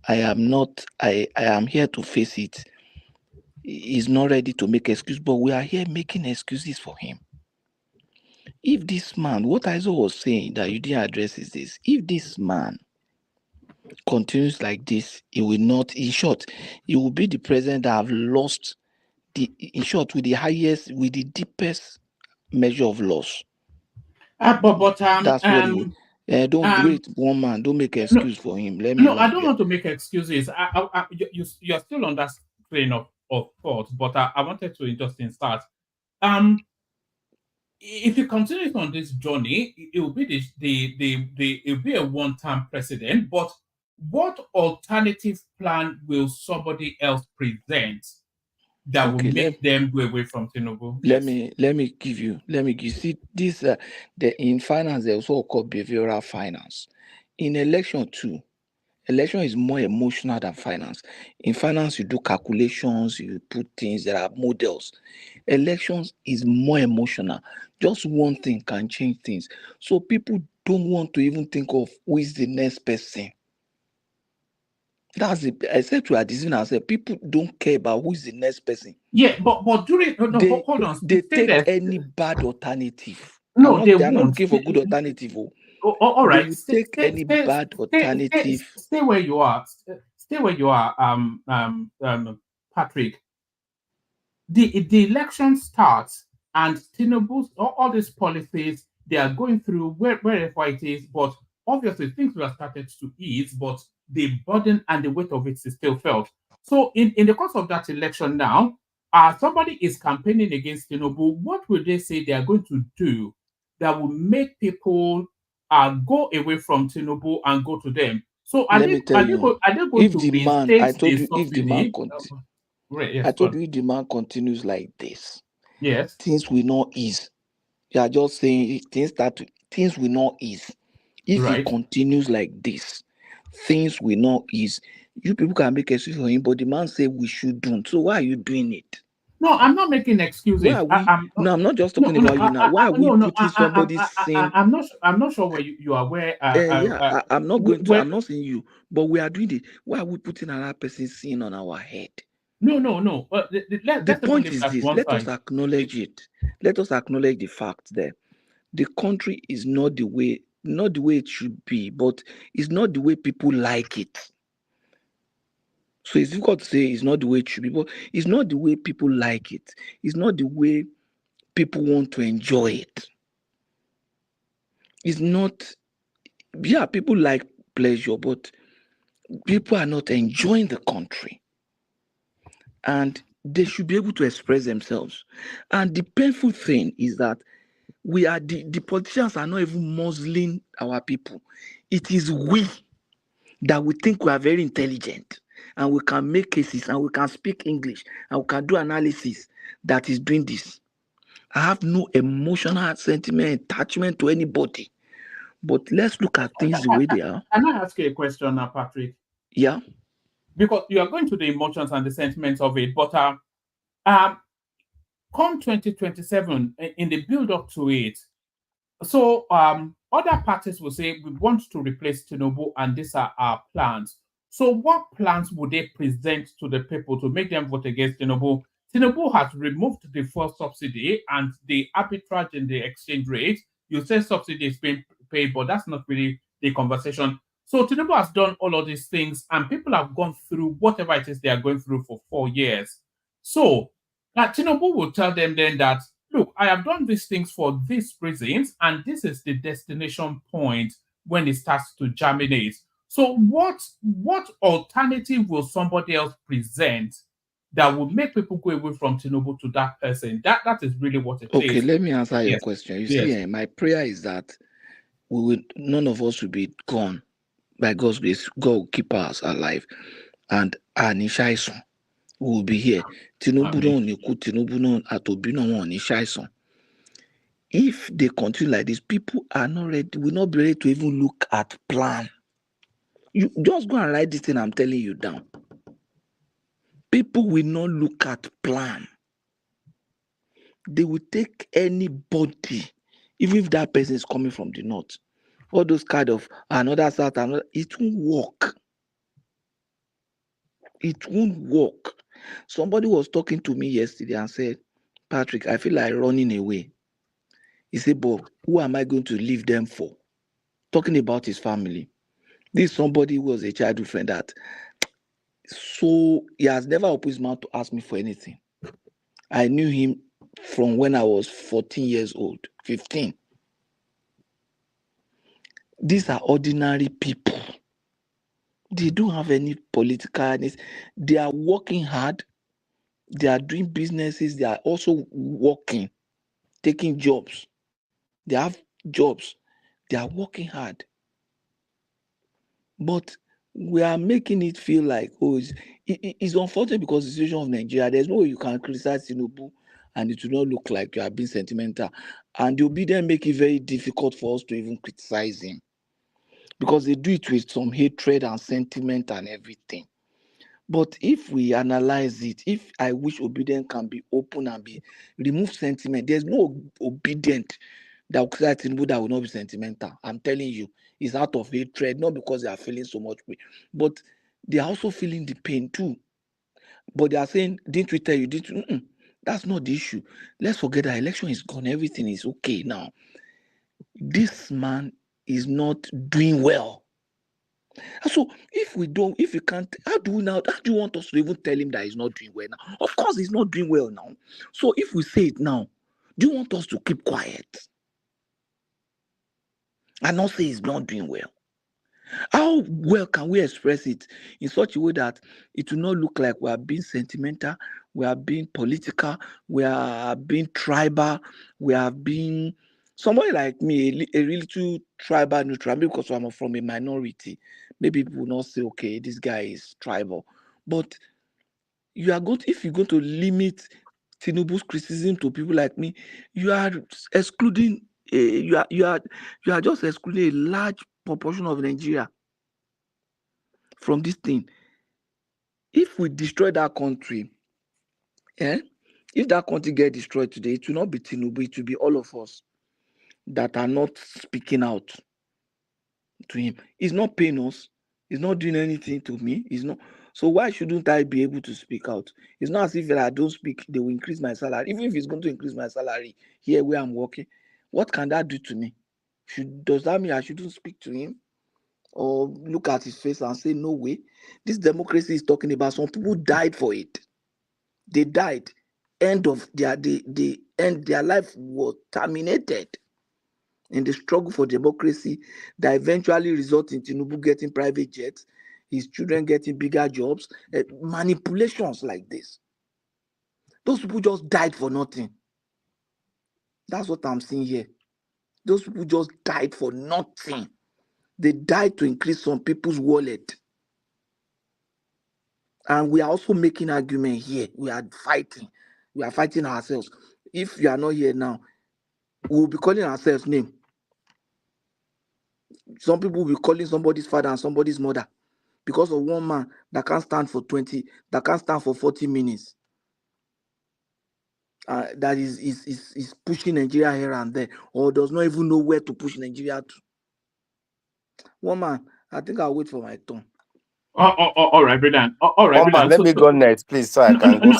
I am here to face it. He's not ready to make excuse, but we are here making excuses for him. If this man, what Isaac was saying that you didn't address is this, if this man continues like this, he will not, in short, he will be the president that have lost in short, with the deepest measure of loss. That's what he would. Don't wait, one man. Don't make an excuse for him. Let me. No, I don't want to make excuses. You're still on that train of thought, but I wanted to just start. If he continues on this journey, it will be it will be a one-term president. But what alternative plan will somebody else present that will make them go away from Tinubu? Let me give you. See this. In finance, they also called behavioral finance. In election too, election is more emotional than finance. In finance, you do calculations, you put things, there are models. Elections is more emotional. Just one thing can change things. So people don't want to even think of who is the next person. That's it. Except we are deceiving ourselves. People don't care about who is the next person. Yeah, but during hold on. They take any bad alternative. No, they are not looking for good alternative. All right. They will take any bad alternative. Stay where you are. Stay where you are, Patrick. The election starts, and Tinubu's all these policies they are going through wherever it is, but obviously things were started to ease, but the burden and the weight of it is still felt. So in the course of that election now, somebody is campaigning against Tinubu. What will they say they are going to do that will make people go away from Tinubu and go to them? So are they going to reinstate the subsidy? I told you if the man continues like this, yes, things will not ease. You are just saying things will not ease. If he continues like this, things will not ease. You people can make excuses for him, but the man said we shouldn't. So why are you doing it? No, I'm not making excuses. I'm not just talking about you now. Why are we putting somebody's sin? I'm not sure where you are. Where I'm not going to. I'm not saying you, but we are doing it. Why are we putting another person's sin on our head? No. The point is this: let us acknowledge it. Let us acknowledge the fact that the country is not the way it should be, but it's not the way people like it. So it's difficult to say it's not the way it should be, but it's not the way people like it. It's not the way people want to enjoy it. It's not. Yeah, people like pleasure, but people are not enjoying the country. And they should be able to express themselves. And the painful thing is that the politicians are not even muzzling our people. It is we that we think we are very intelligent and we can make cases and we can speak English and we can do analysis that is doing this. I have no emotional sentiment, attachment to anybody. But let's look at things the way they are. Can I ask you a question now, Patrick? Yeah. Because you are going to the emotions and the sentiments of it, but come 2027, in the build-up to it, so other parties will say we want to replace Tinubu and these are our plans. So what plans would they present to the people to make them vote against Tinubu? Tinubu has removed the fuel subsidy and the arbitrage in the exchange rate. You say subsidy is being paid, but that's not really the conversation. So Tinubu has done all of these things and people have gone through whatever it is they are going through for 4 years. So Tinubu will tell them then that, look, I have done these things for these reasons, and this is the destination point when it starts to germinate. So what alternative will somebody else present that will make people go away from Tinubu to that person? That is really what it is. Okay, let me answer your question. You see, my prayer is that none of us will be gone by God's grace. God will keep us alive. And Aisha Yesufu'S will be here. Tinubu no. If they continue like this, people are not ready, will not be ready to even look at plan. You just go and write this thing I'm telling you down. People will not look at plan. They will take anybody, even if that person is coming from the north. All those kind of another south, it won't work. It won't work. Somebody was talking to me yesterday and said, Patrick, I feel like running away. He said, but who am I going to leave them for? Talking about his family. This somebody who was a childhood friend that, so he has never opened his mouth to ask me for anything. I knew him from when I was 14 years old, 15. These are ordinary people. They don't have any political. They are working hard. They are doing businesses. They are also working, taking jobs. They have jobs. They are working hard. But we are making it feel like, it's unfortunate because the situation of Nigeria, there's no way you can criticize Tinubu and it will not look like you are being sentimental. And the obedience make it very difficult for us to even criticize him because they do it with some hatred and sentiment and everything. But if we analyze it, if I wish obedience can be open and remove sentiment, there's no obedient that will criticize Tinubu that will not be sentimental. I'm telling you, it's out of hatred, not because they are feeling so much pain, but they are also feeling the pain too. But they are saying, didn't we tell you? That's not the issue. Let's forget that election is gone. Everything is okay now. This man is not doing well. So if we can't, how do you want us to even tell him that he's not doing well now? Of course he's not doing well now. So if we say it now, do you want us to keep quiet and not say he's not doing well? How well can we express it in such a way that it will not look like we are being sentimental, we are being political, we are being tribal, we are being somebody like me, a really too tribal neutral, because I'm from a minority. Maybe people will not say, okay, this guy is tribal. But if you're going to limit Tinubu's criticism to people like me, you are excluding you are just excluding a large proportion of Nigeria from this thing. If we destroy that country, if that country get destroyed today, it will not be Tinubu, it will be all of us that are not speaking out to him. He's not paying us. He's not doing anything to me. He's not. So why shouldn't I be able to speak out? It's not as if I don't speak, they will increase my salary. Even if it's going to increase my salary here where I'm working, what can that do to me? Does that mean I shouldn't speak to him? Or look at his face and say, no way. This democracy is talking about, some people died for it. They died. Their life was terminated in the struggle for democracy that eventually resulted in Tinubu getting private jets, his children getting bigger jobs, manipulations like this. Those people just died for nothing. That's what I'm seeing here. Those people just died for nothing. They died to increase some people's wallet. And we are also making argument here. We are fighting. We are fighting ourselves. If you are not here now, we will be calling ourselves name. Some people will be calling somebody's father and somebody's mother because of one man that can't stand for 40 minutes. That is pushing Nigeria here and there, or does not even know where to push Nigeria to. One man, I think I'll wait for my turn. All right, Bridan. All right, Bridan. Let me go next, please, so I can go.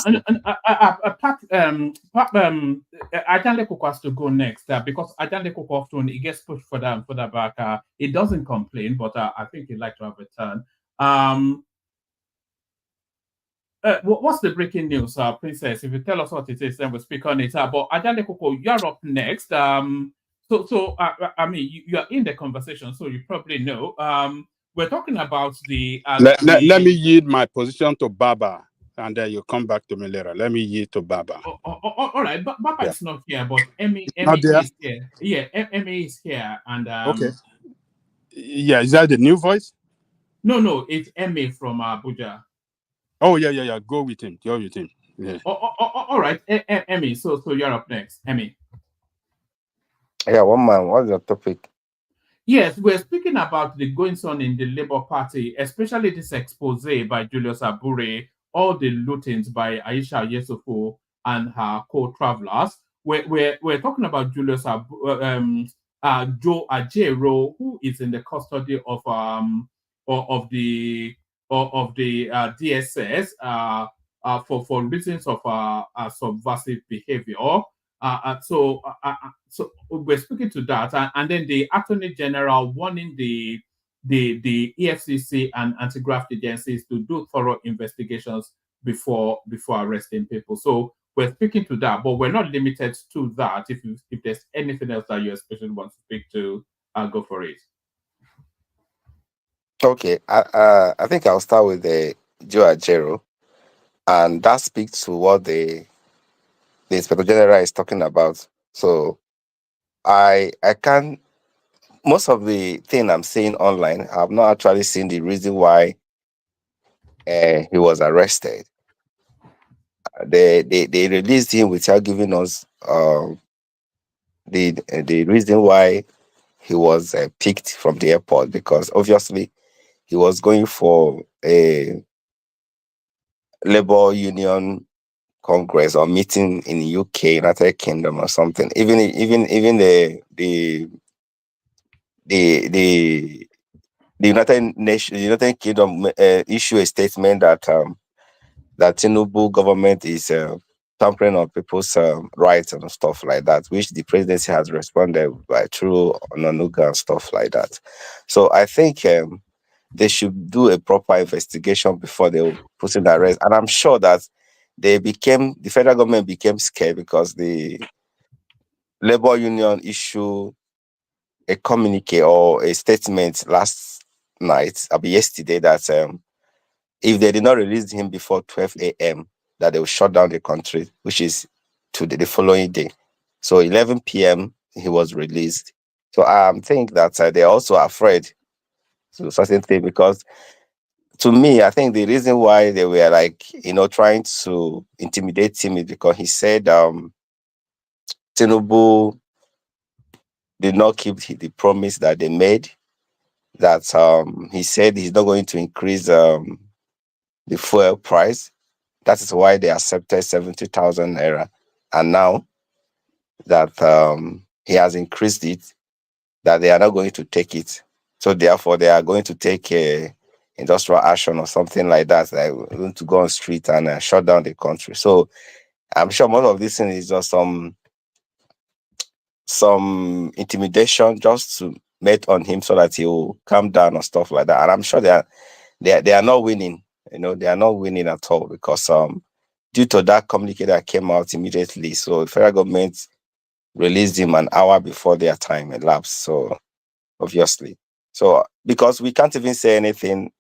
Ajande Koko has to go next because Ajande Koko often he gets pushed further and further back. He doesn't complain, but I think he'd like to have a turn. What's the breaking news, Princess? If you tell us what it is, then we'll speak on it. But Ajande Koko, you're up next. I mean, you are in the conversation, so you probably know. We're talking about the. Let me yield my position to Baba, and then you come back to me later. Let me yield to Baba. All right, Baba is not here, but Emmy is here. Yeah, Emmy is here, and okay. Yeah, is that the new voice? No, it's Emmy from Abuja. Oh yeah. Go with him. Yeah. All right, Emmy. So you're up next, Emmy. Yeah, one man. What's your topic? Yes, we're speaking about the goings on in the Labour Party, especially this expose by Julius Abure, all the lootings by Aisha Yesufu and her co-travelers. We're talking about Julius Joe Ajero, who is in the custody of the DSS for reasons of subversive behavior. So we're speaking to that, and then the Attorney General warning the EFCC and anti-graft agencies to do thorough investigations before arresting people. So we're speaking to that, but we're not limited to that. If there's anything else that you especially want to speak to, go for it. Okay, I think I'll start with the Joe Ajero, and that speaks to what the Inspector General is talking about. So I can, most of the thing I'm seeing online, I've not actually seen the reason why he was arrested. They released him without giving us the reason why he was picked from the airport, because obviously he was going for a labor union congress or meeting in the UK, United Kingdom or something. Even the United Kingdom issue a statement that that Tinubu government is tampering on people's rights and stuff like that, which the presidency has responded by through Onanuga and stuff like that. So I think they should do a proper investigation before they put in arrest. And I'm sure that the federal government became scared because the labor union issued a communique or a statement last night, yesterday, that if they did not release him before 12 a.m., that they will shut down the country, which is to the following day. So 11 p.m. he was released. So I think that they're also afraid to certain things, because to me, I think the reason why they were trying to intimidate him is because he said Tinubu did not keep the promise that they made, that he said he's not going to increase the fuel price. That is why they accepted 70,000 naira. And now that he has increased it, that they are not going to take it. So therefore, they are going to take industrial action or something like that. They're going to go on street and shut down the country. So I'm sure most of this thing is just some intimidation just to met on him so that he will calm down or stuff like that. And I'm sure they are not winning. They are not winning at all, because due to that communique that came out immediately, so the federal government released him an hour before their time elapsed. So obviously, so because we can't even say anything,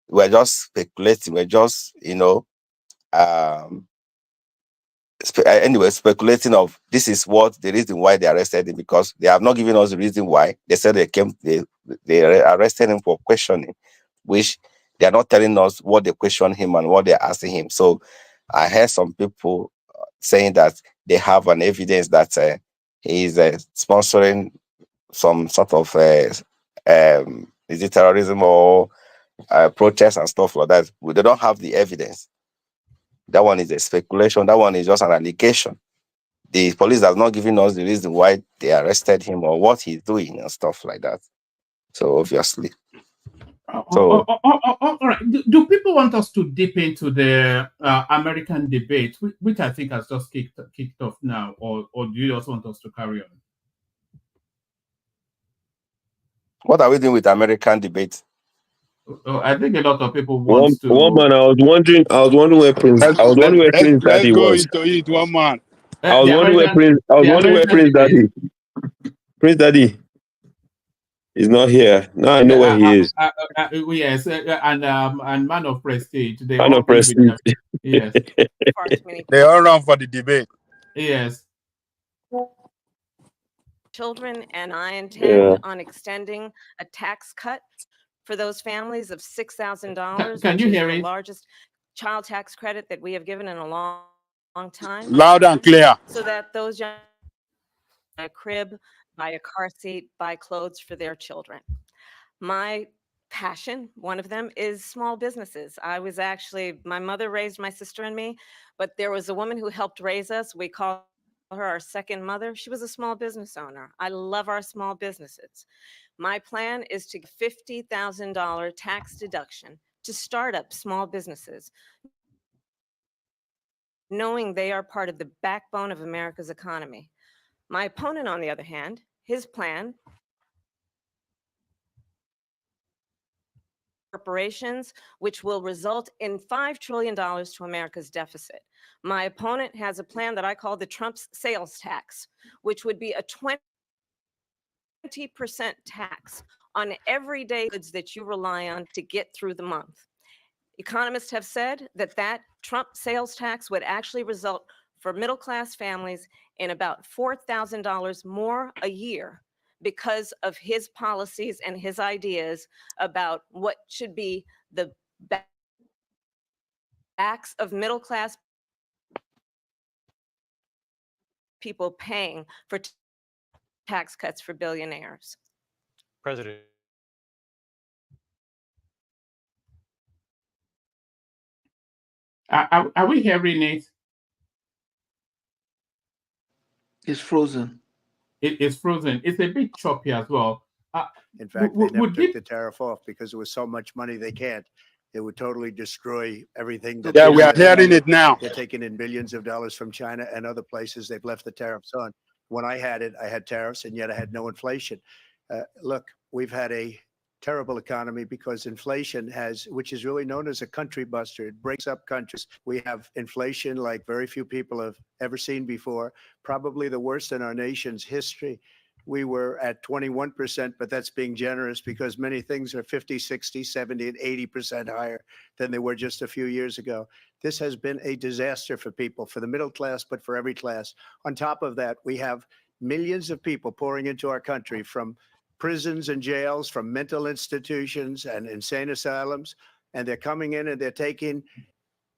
we're just speculating. We're just anyway, speculating of this is what the reason why they arrested him, because they have not given us the reason why. They said they arrested him for questioning, which they are not telling us what they questioned him and what they're asking him. So I heard some people saying that they have an evidence that he is sponsoring some sort of is it terrorism or protest and stuff like that. They don't have the evidence. That one is a speculation. That one is just an allegation. The police has not given us the reason why they arrested him or what he's doing and stuff like that. So obviously. All right. Do people want us to dip into the American debate, which I think has just kicked off now, or do you also want us to carry on? What are we doing with American debate? I think a lot of people want to. One man, I was wondering where Prince. Let's Daddy go was. into it, one man. I was wondering where Prince Daddy. Prince Daddy is not here. Now I know where he is. Yes, and Man of Prestige. They Man all of Prestige. Yes. They all run for the debate. Yes. Children, and I intend on extending a tax cut for those families of $6,000. Can you hear the it? largest child tax credit that we have given in a long time. Loud and clear. So that those young buy a crib, buy a car seat, buy clothes for their children. My passion, one of them, is small businesses. My mother raised my sister and me, but there was a woman who helped raise us. We call her our second mother. She was a small business owner. I love our small businesses. My plan is to give $50,000 tax deduction to start up small businesses, knowing they are part of the backbone of America's economy. My opponent, on the other hand, his plan corporations, which will result in $5 trillion to America's deficit. My opponent has a plan that I call the Trump's sales tax, which would be a 20% tax on everyday goods that you rely on to get through the month. Economists have said that that Trump sales tax would actually result for middle-class families in about $4,000 more a year because of his policies and his ideas about what should be the backs of middle-class people paying for tax cuts for billionaires. President. Are we hearing it? It's frozen. It is frozen. It's a bit choppy as well. In fact, they never took the tariff off because there was so much money they can't. It would totally destroy everything. Yeah, we are hearing it now. They're taking in billions of dollars from China and other places. They've left the tariffs on. When I had it, I had tariffs, and yet I had no inflation. Look, we've had a terrible economy because inflation has, which is really known as a country buster. It breaks up countries. We have inflation like very few people have ever seen before, probably the worst in our nation's history. We were at 21%, but that's being generous because many things are 50, 60, 70, and 80% higher than they were just a few years ago. This has been a disaster for people, for the middle class, but for every class. On top of that, we have millions of people pouring into our country from prisons and jails, from mental institutions and insane asylums, and they're coming in and they're taking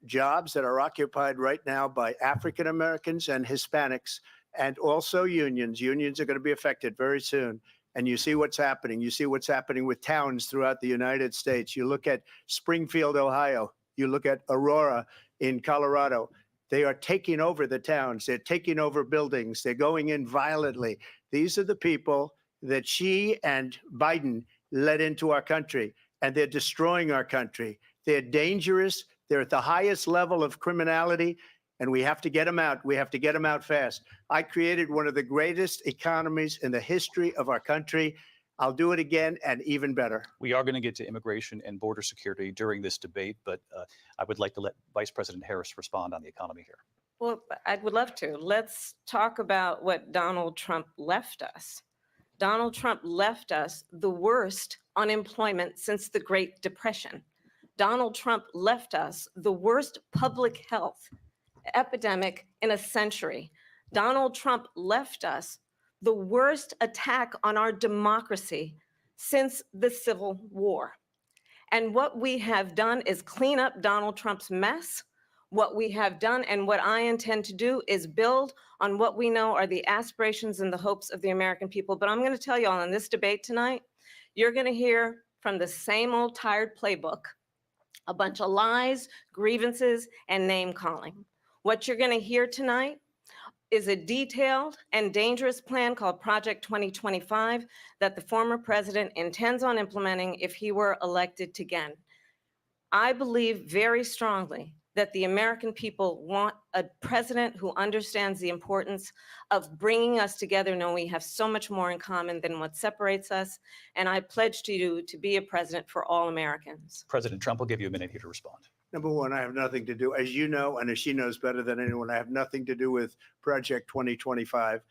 jobs that are occupied right now by African Americans and Hispanics, and also unions. Unions are going to be affected very soon. And you see what's happening. You see what's happening with towns throughout the United States. You look at Springfield, Ohio. You look at Aurora in Colorado. They are taking over the towns. They're taking over buildings. They're going in violently. These are the people that Xi and Biden led into our country, and they're destroying our country. They're dangerous. They're at the highest level of criminality, and we have to get them out. We have to get them out fast. I created one of the greatest economies in the history of our country. I'll do it again and even better. We are going to get to immigration and border security during this debate, but I would like to let Vice President Harris respond on the economy here. Well, I would love to. Let's talk about what Donald Trump left us. Donald Trump left us the worst unemployment since the Great Depression. Donald Trump left us the worst public health epidemic in a century. Donald Trump left us the worst attack on our democracy since the Civil War. And what we have done is clean up Donald Trump's mess. What we have done and what I intend to do is build on what we know are the aspirations and the hopes of the American people. But I'm going to tell you all in this debate tonight, you're going to hear from the same old tired playbook, a bunch of lies, grievances, and name calling. What you're going to hear tonight is a detailed and dangerous plan called Project 2025 that the former president intends on implementing if he were elected again. I believe very strongly that the American people want a president who understands the importance of bringing us together, knowing we have so much more in common than what separates us. And I pledge to you to be a president for all Americans. President Trump will give you a minute here to respond. Number one, I have nothing to do, as you know, and as she knows better than anyone, I have nothing to do with Project 2025.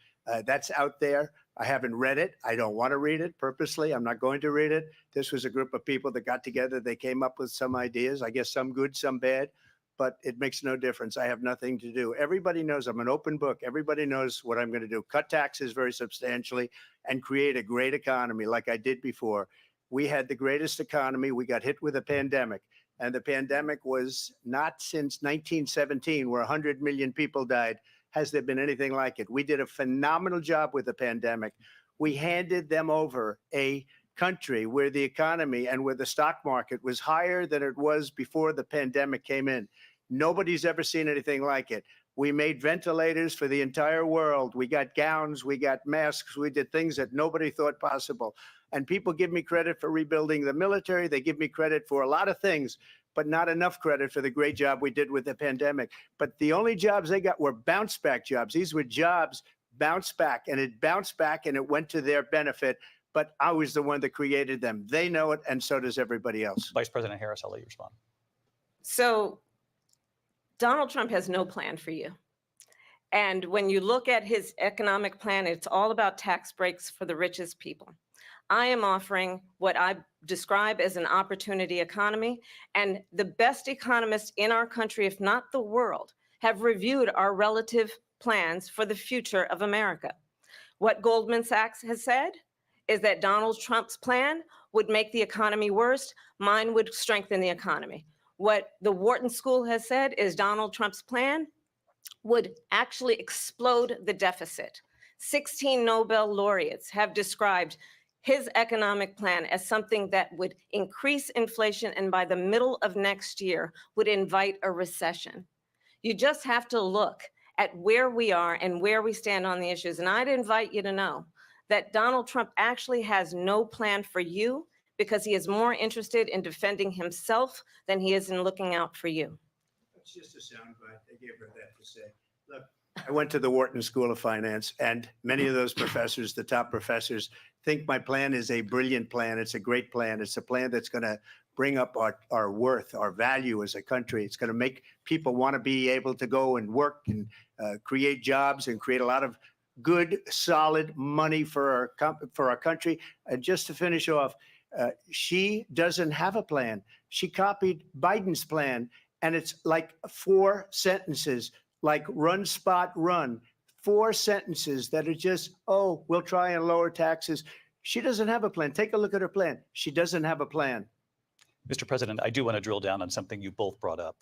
That's out there. I haven't read it. I don't want to read it purposely. I'm not going to read it. This was a group of people that got together. They came up with some ideas, I guess some good, some bad, but it makes no difference. I have nothing to do. Everybody knows I'm an open book. Everybody knows what I'm going to do. Cut taxes very substantially and create a great economy like I did before. We had the greatest economy. We got hit with a pandemic. And the pandemic was not since 1917, where 100 million people died, has there been anything like it. We did a phenomenal job with the pandemic. We handed them over a country where the economy and where the stock market was higher than it was before the pandemic came in. Nobody's ever seen anything like it. We made ventilators for the entire world. We got gowns, we got masks, we did things that nobody thought possible. And people give me credit for rebuilding the military. They give me credit for a lot of things, but not enough credit for the great job we did with the pandemic. But the only jobs they got were bounce back jobs. These were jobs bounced back, and it bounced back and it went to their benefit. but I was the one that created them. They know it, and so does everybody else. Vice President Harris, I'll let you respond. So Donald Trump has no plan for you. And when you look at his economic plan, it's all about tax breaks for the richest people. I am offering what I describe as an opportunity economy, and the best economists in our country, if not the world, have reviewed our relative plans for the future of America. What Goldman Sachs has said is that Donald Trump's plan would make the economy worse, mine would strengthen the economy. What the Wharton School has said is Donald Trump's plan would actually explode the deficit. 16 Nobel laureates have described his economic plan as something that would increase inflation and by the middle of next year would invite a recession. You just have to look at where we are and where we stand on the issues. And I'd invite you to know that Donald Trump actually has no plan for you because he is more interested in defending himself than he is in looking out for you. It's just a soundbite. They gave her that to say. Look, I went to the Wharton School of Finance, and many of those professors, the top professors, think my plan is a brilliant plan. It's a great plan. It's a plan that's going to bring up our worth, our value as a country. It's going to make people want to be able to go and work and create jobs and create a lot of good, solid money for our country. And just to finish off, she doesn't have a plan. She copied Biden's plan, and it's like 4 sentences, like run, spot, run. 4 sentences that are just, oh, we'll try and lower taxes. She doesn't have a plan. Take a look at her plan. She doesn't have a plan. Mr. President, I do want to drill down on something you both brought up.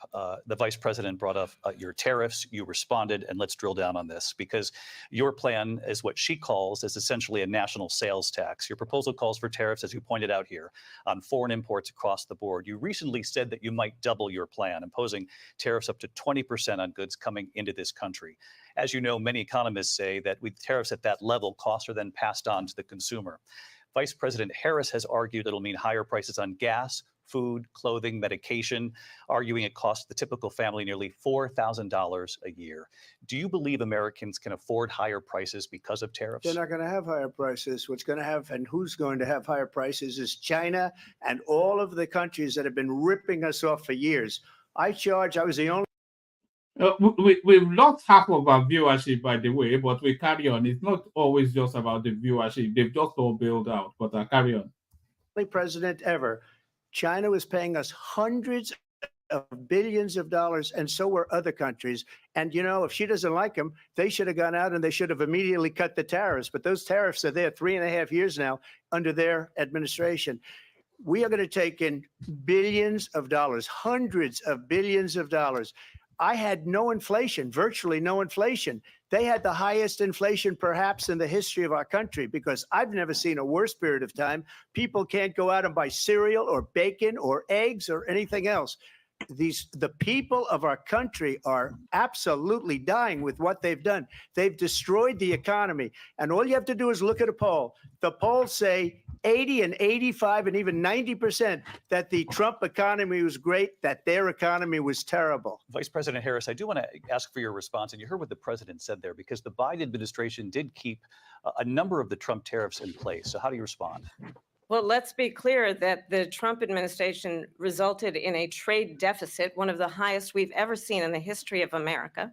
The Vice President brought up your tariffs. You responded, and let's drill down on this because your plan is what she calls is essentially a national sales tax. Your proposal calls for tariffs, as you pointed out here, on foreign imports across the board. You recently said that you might double your plan, imposing tariffs up to 20% on goods coming into this country. As you know, many economists say that with tariffs at that level, costs are then passed on to the consumer. Vice President Harris has argued it'll mean higher prices on gas, food, clothing, medication, arguing it costs the typical family nearly $4,000 a year. Do you believe Americans can afford higher prices because of tariffs? They're not going to have higher prices. What's going to have and who's going to have higher prices is China and all of the countries that have been ripping us off for years. I was the only. We've lost half of our viewership, by the way, but we carry on. It's not always just about the viewership. They've just all bailed out, but carry on. Only president ever. China was paying us hundreds of billions of dollars, and so were other countries. And, you know, if she doesn't like them, they should have gone out and they should have immediately cut the tariffs. But those tariffs are there 3.5 years now under their administration. We are going to take in billions of dollars, hundreds of billions of dollars. I had no inflation, virtually no inflation. They had the highest inflation perhaps in the history of our country because I've never seen a worse period of time. People can't go out and buy cereal or bacon or eggs or anything else. The people of our country are absolutely dying with what they've done. They've destroyed the economy. And all you have to do is look at a poll. The polls say 80 and 85 and even 90% that the Trump economy was great, that their economy was terrible. Vice President Harris, I do want to ask for your response. And you heard what the president said there, because the Biden administration did keep a number of the Trump tariffs in place. So how do you respond? Well, let's be clear that the Trump administration resulted in a trade deficit, one of the highest we've ever seen in the history of America.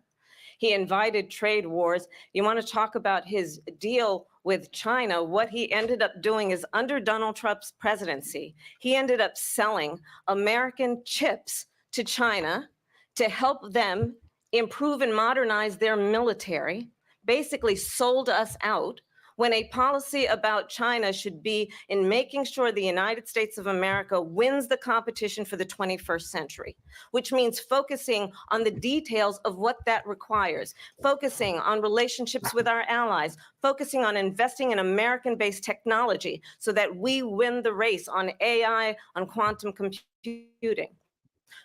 He invited trade wars. You want to talk about his deal with China? What he ended up doing is under Donald Trump's presidency, he ended up selling American chips to China to help them improve and modernize their military, basically sold us out, when a policy about China should be in making sure the United States of America wins the competition for the 21st century, which means focusing on the details of what that requires, focusing on relationships with our allies, focusing on investing in American-based technology so that we win the race on AI, on quantum computing,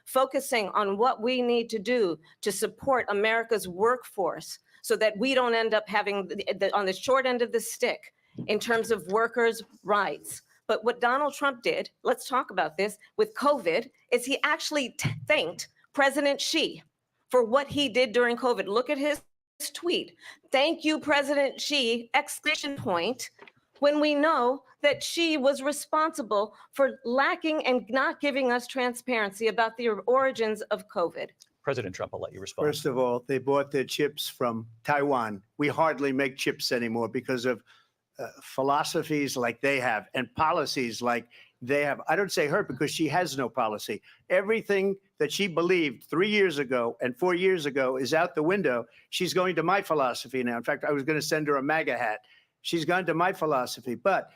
focusing on what we need to do to support America's workforce so that we don't end up having on the short end of the stick in terms of workers' rights. But what Donald Trump did, let's talk about this, with COVID, is he actually thanked President Xi for what he did during COVID. Look at his tweet. Thank you, President Xi, exclamation point, when we know that she was responsible for lacking and not giving us transparency about the origins of COVID? President Trump, I'll let you respond. First of all, they bought their chips from Taiwan. We hardly make chips anymore because of philosophies like they have and policies like they have. I don't say her because she has no policy. Everything that she believed 3 years ago and 4 years ago is out the window. She's going to my philosophy now. In fact, I was going to send her a MAGA hat. She's gone to my philosophy. But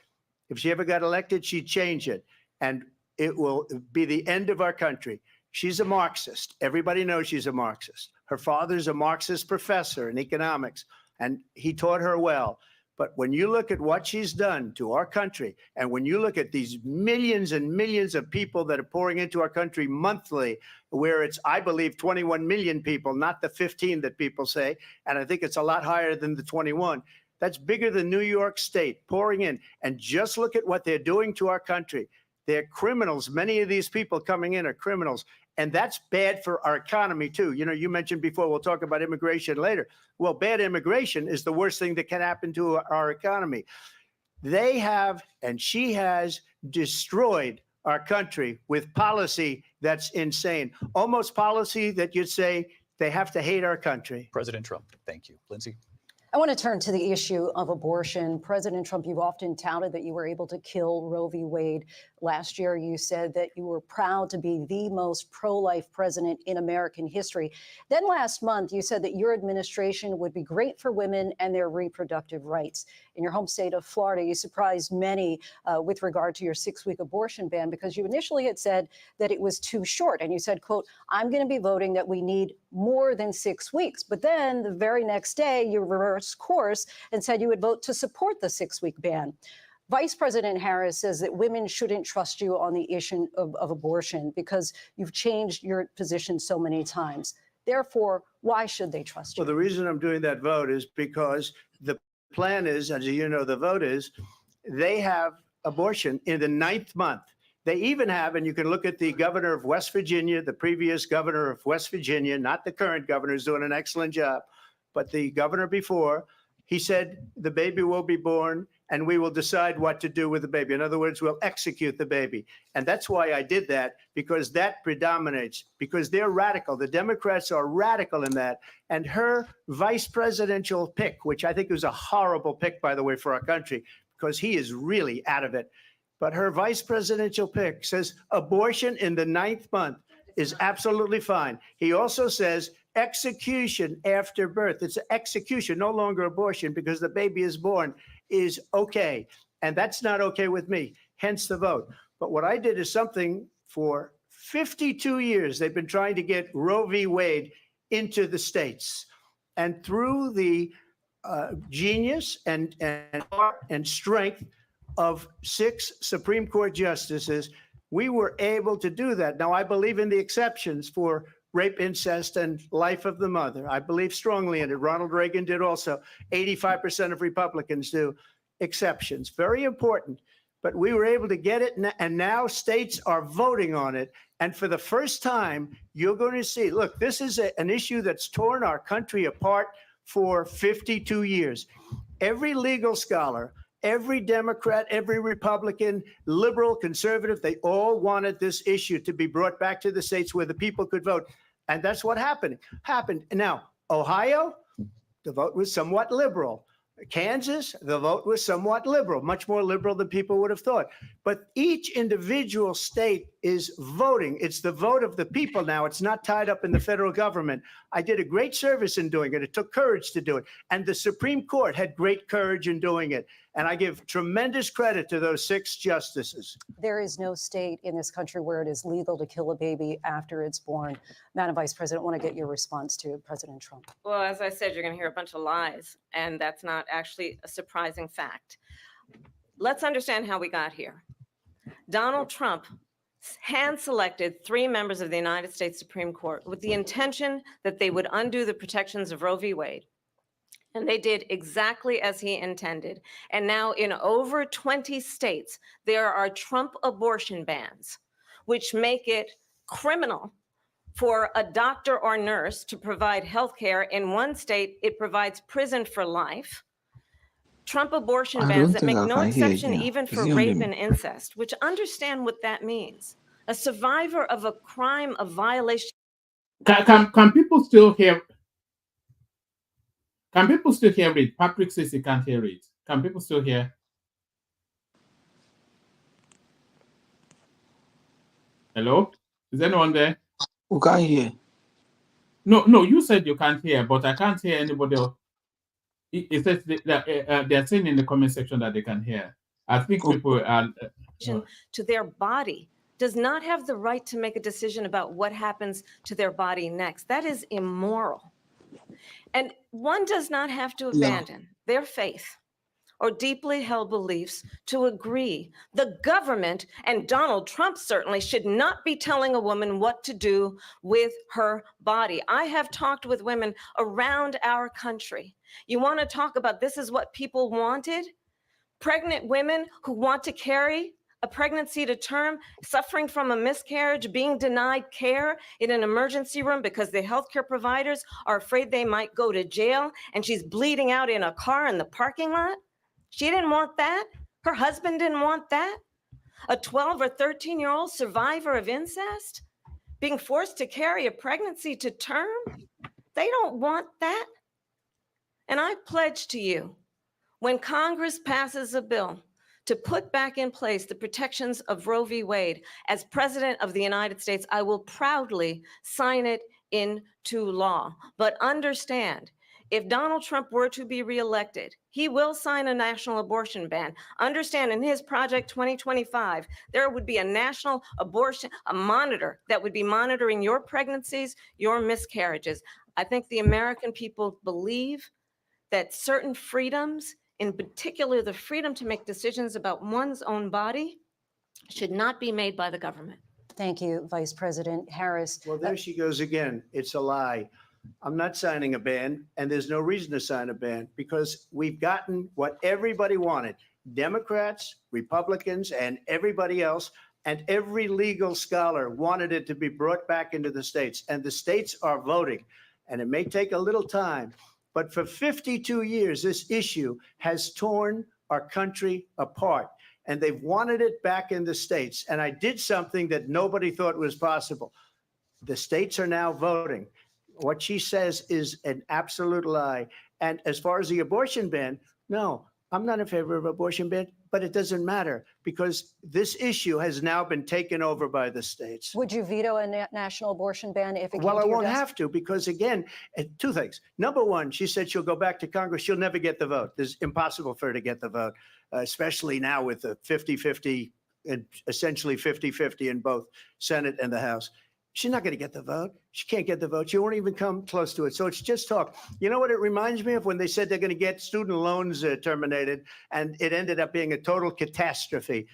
if she ever got elected, she'd change it. And it will be the end of our country. She's a Marxist. Everybody knows she's a Marxist. Her father's a Marxist professor in economics, and he taught her well. But when you look at what she's done to our country, and when you look at these millions and millions of people that are pouring into our country monthly, where it's, I believe, 21 million people, not the 15 that people say, and I think it's a lot higher than the 21. That's bigger than New York State pouring in. And just look at what they're doing to our country. They're criminals. Many of these people coming in are criminals. And that's bad for our economy, too. You know, you mentioned before, we'll talk about immigration later. Well, bad immigration is the worst thing that can happen to our economy. They have, and she has, destroyed our country with policy that's insane. Almost policy that you'd say they have to hate our country. President Trump, thank you. Lindsay? I want to turn to the issue of abortion. President Trump, you've often touted that you were able to kill Roe v. Wade. Last year, you said that you were proud to be the most pro-life president in American history. Then last month, you said that your administration would be great for women and their reproductive rights. In your home state of Florida, you surprised many with regard to your 6-week abortion ban, because you initially had said that it was too short. And you said, quote, I'm going to be voting that we need more than 6 weeks. But then the very next day, you reversed course and said you would vote to support the 6-week ban. Vice President Harris says that women shouldn't trust you on the issue of abortion because you've changed your position so many times. Therefore, why should they trust you? Well, the reason I'm doing that vote is because the plan is, as you know, the vote is, they have abortion in the 9th month. They even have, and you can look at the governor of West Virginia, the previous governor of West Virginia, not the current governor, who's doing an excellent job, but the governor before, he said the baby will be born and we will decide what to do with the baby. In other words, we'll execute the baby. And that's why I did that, because that predominates, because they're radical. The Democrats are radical in that. And her vice presidential pick, which I think was a horrible pick, by the way, for our country, because he is really out of it. But her vice presidential pick says abortion in the 9th month is absolutely fine. He also says execution after birth. It's execution, no longer abortion, because the baby is born, is okay. And that's not okay with me, hence the vote. But what I did is something for 52 years. They've been trying to get Roe v. Wade into the states. And through the genius and heart and strength of 6 Supreme Court justices, we were able to do that. Now, I believe in the exceptions for rape, incest, and life of the mother. I believe strongly in it. Ronald Reagan did also. 85% of Republicans do. Exceptions. Very important. But we were able to get it, and now states are voting on it. And for the first time, you're going to see, look, this is an issue that's torn our country apart for 52 years. Every legal scholar, every Democrat, every Republican, liberal, conservative, they all wanted this issue to be brought back to the states where the people could vote. And that's what happened. Now, Ohio, the vote was somewhat liberal. Kansas, the vote was somewhat liberal, much more liberal than people would have thought. But each individual state is voting. It's the vote of the people now. It's not tied up in the federal government. I did a great service in doing it. It took courage to do it. And the Supreme Court had great courage in doing it. And I give tremendous credit to those 6 justices. There is no state in this country where it is legal to kill a baby after it's born. Madam Vice President, I want to get your response to President Trump. Well, as I said, you're going to hear a bunch of lies, and that's not actually a surprising fact. Let's understand how we got here. Donald Trump hand-selected 3 members of the United States Supreme Court with the intention that they would undo the protections of Roe v. Wade. And they did exactly as he intended. And now in over 20 states, there are Trump abortion bans, which make it criminal for a doctor or nurse to provide health care. In one state, it provides prison for life. Trump abortion I bans don't that think make I no can hear exception again. even Is for he on rape the and incest, which understand what that means. A survivor of a crime of violation. Can people still hear? Can people still hear it? Patrick says he can't hear it. Can people still hear? Hello? Is anyone there? Who can't hear? No, you said you can't hear, but I can't hear anybody else. It says they're saying in the comment section that they can hear. I think people are... to their body does not have the right to make a decision about what happens to their body next. That is immoral. And one does not have to abandon their faith or deeply held beliefs to agree. The government, and Donald Trump certainly, should not be telling a woman what to do with her body. I have talked with women around our country. You want to talk about this is what people wanted? Pregnant women who want to carry a pregnancy to term, suffering from a miscarriage, being denied care in an emergency room because the healthcare providers are afraid they might go to jail, and she's bleeding out in a car in the parking lot. She didn't want that. Her husband didn't want that. A 12 or 13-year-old survivor of incest being forced to carry a pregnancy to term. They don't want that. And I pledge to you, when Congress passes a bill to put back in place the protections of Roe v. Wade, as President of the United States, I will proudly sign it into law. But understand, if Donald Trump were to be reelected, he will sign a national abortion ban. Understand, in his Project 2025, there would be a national abortion, a monitor that would be monitoring your pregnancies, your miscarriages. I think the American people believe that certain freedoms, in particular the freedom to make decisions about one's own body, should not be made by the government. Thank you, Vice President Harris. Well, there she goes again. It's a lie. I'm not signing a ban, and there's no reason to sign a ban because we've gotten what everybody wanted. Democrats, Republicans, and everybody else, and every legal scholar wanted it to be brought back into the states, and the states are voting. And it may take a little time, but for 52 years, this issue has torn our country apart, and they've wanted it back in the states. And I did something that nobody thought was possible. The states are now voting. What she says is an absolute lie. And as far as the abortion ban, no, I'm not in favor of abortion ban, but it doesn't matter because this issue has now been taken over by the states. Would you veto a national abortion ban if it came Well, to I your won't desk? have to because, again, two things. Number one, she said she'll go back to Congress. She'll never get the vote. It's impossible for her to get the vote, especially now with the 50-50 and essentially 50-50 in both Senate and the House. She's not going to get the vote. She can't get the vote. She won't even come close to it. So it's just talk. You know what it reminds me of when they said they're going to get student loans terminated, and it ended up being a total catastrophe.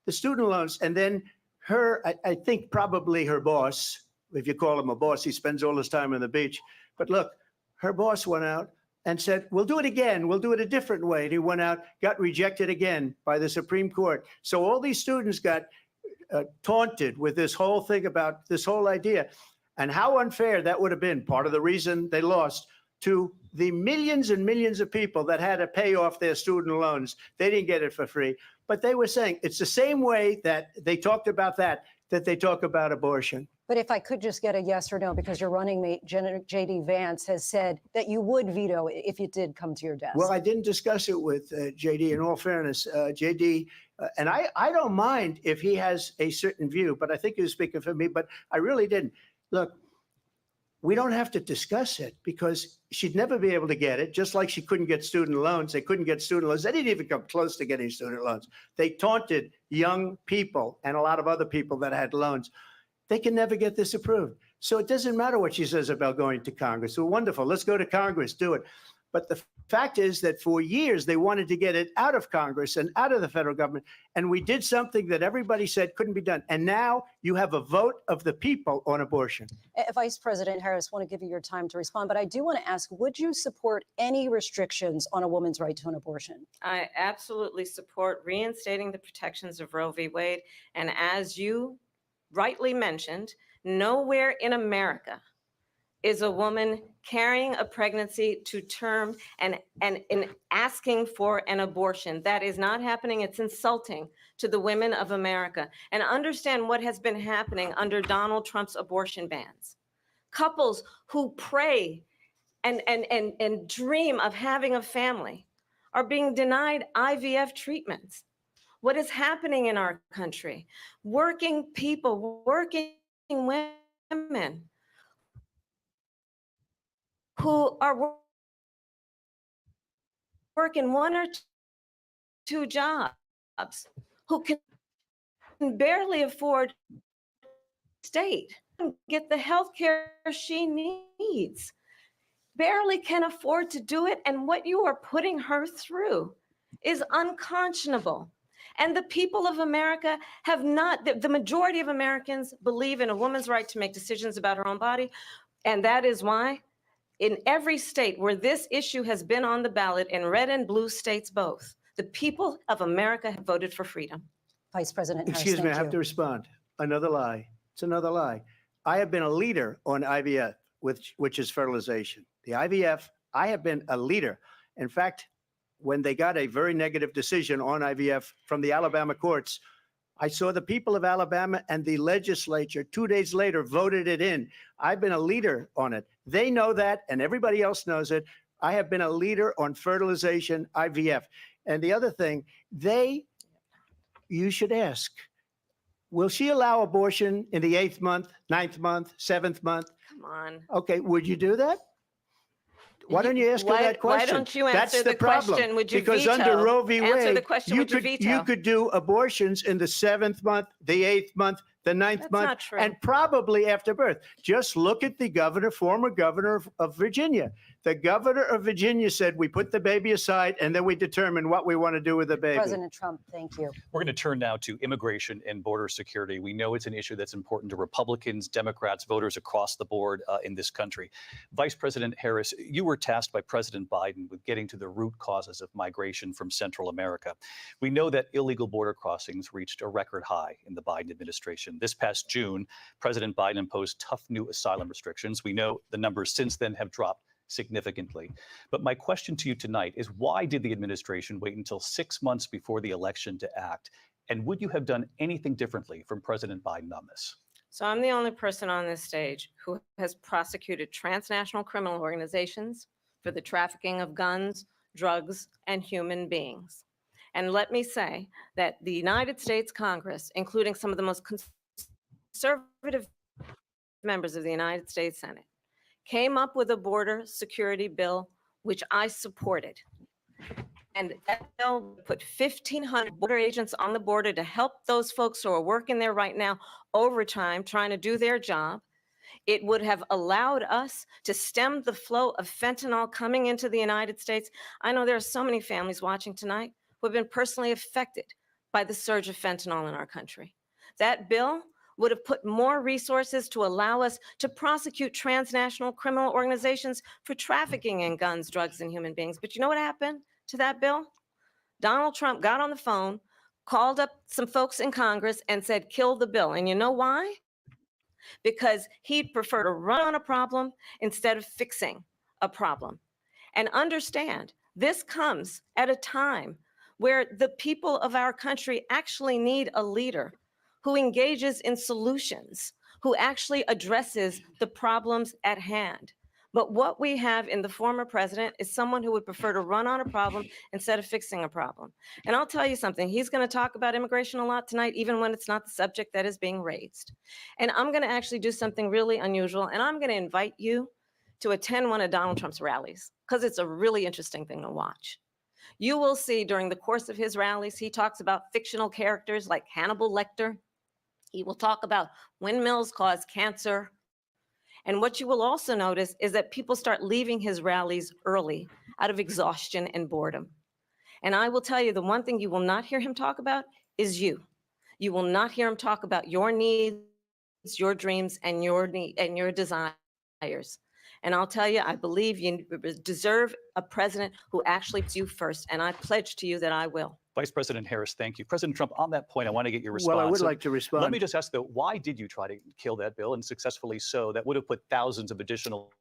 The student loans, and then her, I think probably her boss, if you call him a boss, he spends all his time on the beach. But look, her boss went out and said, we'll do it again. We'll do it a different way. And he went out, got rejected again by the Supreme Court. So all these students got taunted with this whole thing about this whole idea and how unfair that would have been. Part of the reason they lost to the millions and millions of people that had to pay off their student loans. They didn't get it for free, but they were saying it's the same way that they talked about that they talk about abortion. But if I could just get a yes or no, because your running mate, J.D. Vance, has said that you would veto it if it did come to your desk. Well, I didn't discuss it with J.D. In all fairness, J.D., and I don't mind if he has a certain view, but I think he was speaking for me, but I really didn't. Look, we don't have to discuss it because she'd never be able to get it, just like she couldn't get student loans. They couldn't get student loans. They didn't even come close to getting student loans. They taunted young people and a lot of other people that had loans. They can never get this approved. So it doesn't matter what she says about going to Congress. So wonderful. Let's go to Congress, do it. But the fact is that for years, they wanted to get it out of Congress and out of the federal government. And we did something that everybody said couldn't be done. And now you have a vote of the people on abortion. Vice President Harris, I want to give you your time to respond, but I do want to ask, would you support any restrictions on a woman's right to an abortion? I absolutely support reinstating the protections of Roe v. Wade. And as you rightly mentioned, nowhere in America is a woman carrying a pregnancy to term and asking for an abortion. That is not happening. It's insulting to the women of America. And understand what has been happening under Donald Trump's abortion bans. Couples who pray and dream of having a family are being denied IVF treatments. What is happening in our country? Working people, working women who are working 1 or 2 jobs, who can barely afford state, get the health care she needs, barely can afford to do it. And what you are putting her through is unconscionable. And the people of America have not, the majority of Americans believe in a woman's right to make decisions about her own body. And that is why in every state where this issue has been on the ballot, in red and blue states both, the people of America have voted for freedom. Vice President Harris, Excuse me, I thank have you. to respond. Another lie. It's another lie. I have been a leader on IVF, which is fertilization. The IVF, I have been a leader. In fact, when they got a very negative decision on IVF from the Alabama courts, I saw the people of Alabama and the legislature 2 days later voted it in. I've been a leader on it. They know that, and everybody else knows it. I have been a leader on fertilization, IVF. And the other thing, you should ask, will she allow abortion in the 8th month, 9th month, 7th month? Come on. Okay, would you do that? Why don't you ask her that question? Why don't you answer That's the problem. question? Would you because veto? under Roe v. Answer Wade, the question, would you veto? you could do abortions in the 7th month, the 8th month, the 9th That's month, not true. and probably after birth. Just look at the former governor of Virginia. The governor of Virginia said, we put the baby aside and then we determine what we want to do with the baby. President Trump, thank you. We're going to turn now to immigration and border security. We know it's an issue that's important to Republicans, Democrats, voters across the board in this country. Vice President Harris, you were tasked by President Biden with getting to the root causes of migration from Central America. We know that illegal border crossings reached a record high in the Biden administration. This past June, President Biden imposed tough new asylum restrictions. We know the numbers since then have dropped significantly. But my question to you tonight is, why did the administration wait until 6 months before the election to act? And would you have done anything differently from President Biden on this? So I'm the only person on this stage who has prosecuted transnational criminal organizations for the trafficking of guns, drugs, and human beings. And let me say that the United States Congress, including some of the most conservative members of the United States Senate, came up with a border security bill, which I supported. And that bill put 1,500 border agents on the border to help those folks who are working there right now overtime, trying to do their job. It would have allowed us to stem the flow of fentanyl coming into the United States. I know there are so many families watching tonight who have been personally affected by the surge of fentanyl in our country. That bill would have put more resources to allow us to prosecute transnational criminal organizations for trafficking in guns, drugs, and human beings. But you know what happened to that bill? Donald Trump got on the phone, called up some folks in Congress and said, kill the bill. And you know why? Because he'd prefer to run on a problem instead of fixing a problem. And understand, this comes at a time where the people of our country actually need a leader who engages in solutions, who actually addresses the problems at hand. But what we have in the former president is someone who would prefer to run on a problem instead of fixing a problem. And I'll tell you something, he's going to talk about immigration a lot tonight, even when it's not the subject that is being raised. And I'm going to actually do something really unusual, and I'm going to invite you to attend one of Donald Trump's rallies, because it's a really interesting thing to watch. You will see during the course of his rallies, he talks about fictional characters like Hannibal Lecter. He will talk about windmills cause cancer. And what you will also notice is that people start leaving his rallies early out of exhaustion and boredom. And I will tell you, the one thing you will not hear him talk about is you. You will not hear him talk about your needs, your dreams, and your desires. And I'll tell you, I believe you deserve a president who actually puts you first. And I pledge to you that I will. Vice President Harris, thank you. President Trump, on that point, I want to get your response. Well, I would like to respond. Let me just ask, though, why did you try to kill that bill, and successfully so? That would have put thousands of additional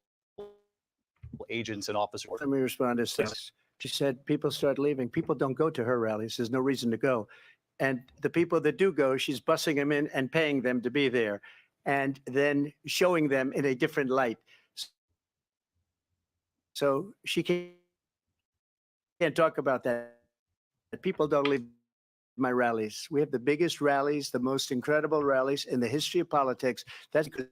agents and officers. Let me respond to this. She said people start leaving. People don't go to her rallies. There's no reason to go. And the people that do go, she's bussing them in and paying them to be there, and then showing them in a different light. So she can't talk about that. People don't leave my rallies. We have the biggest rallies, the most incredible rallies in the history of politics. That's good.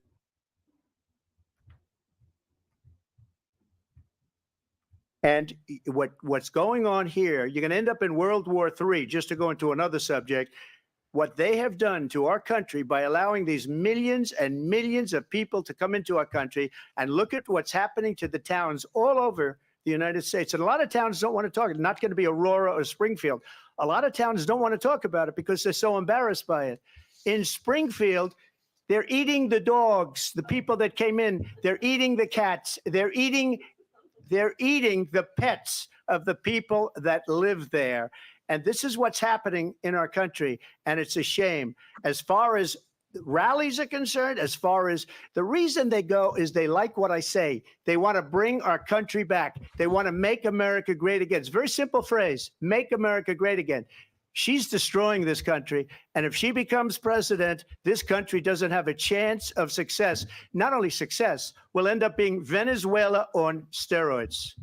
And what's going on here, you're going to end up in World War III, just to go into another subject. What they have done to our country by allowing these millions and millions of people to come into our country, and look at what's happening to the towns all over the United States. And a lot of towns don't want to talk. It's not going to be Aurora or Springfield. A lot of towns don't want to talk about it because they're so embarrassed by it. In Springfield, they're eating the dogs, the people that came in. They're eating the cats. They're eating the pets of the people that live there. And this is what's happening in our country. And it's a shame. As far as rallies are concerned, as far as the reason they go is they like what I say. They want to bring our country back. They want to make America great again. It's a very simple phrase, make America great again. She's destroying this country. And if she becomes president, this country doesn't have a chance of success. Not only success, will end up being Venezuela on steroids.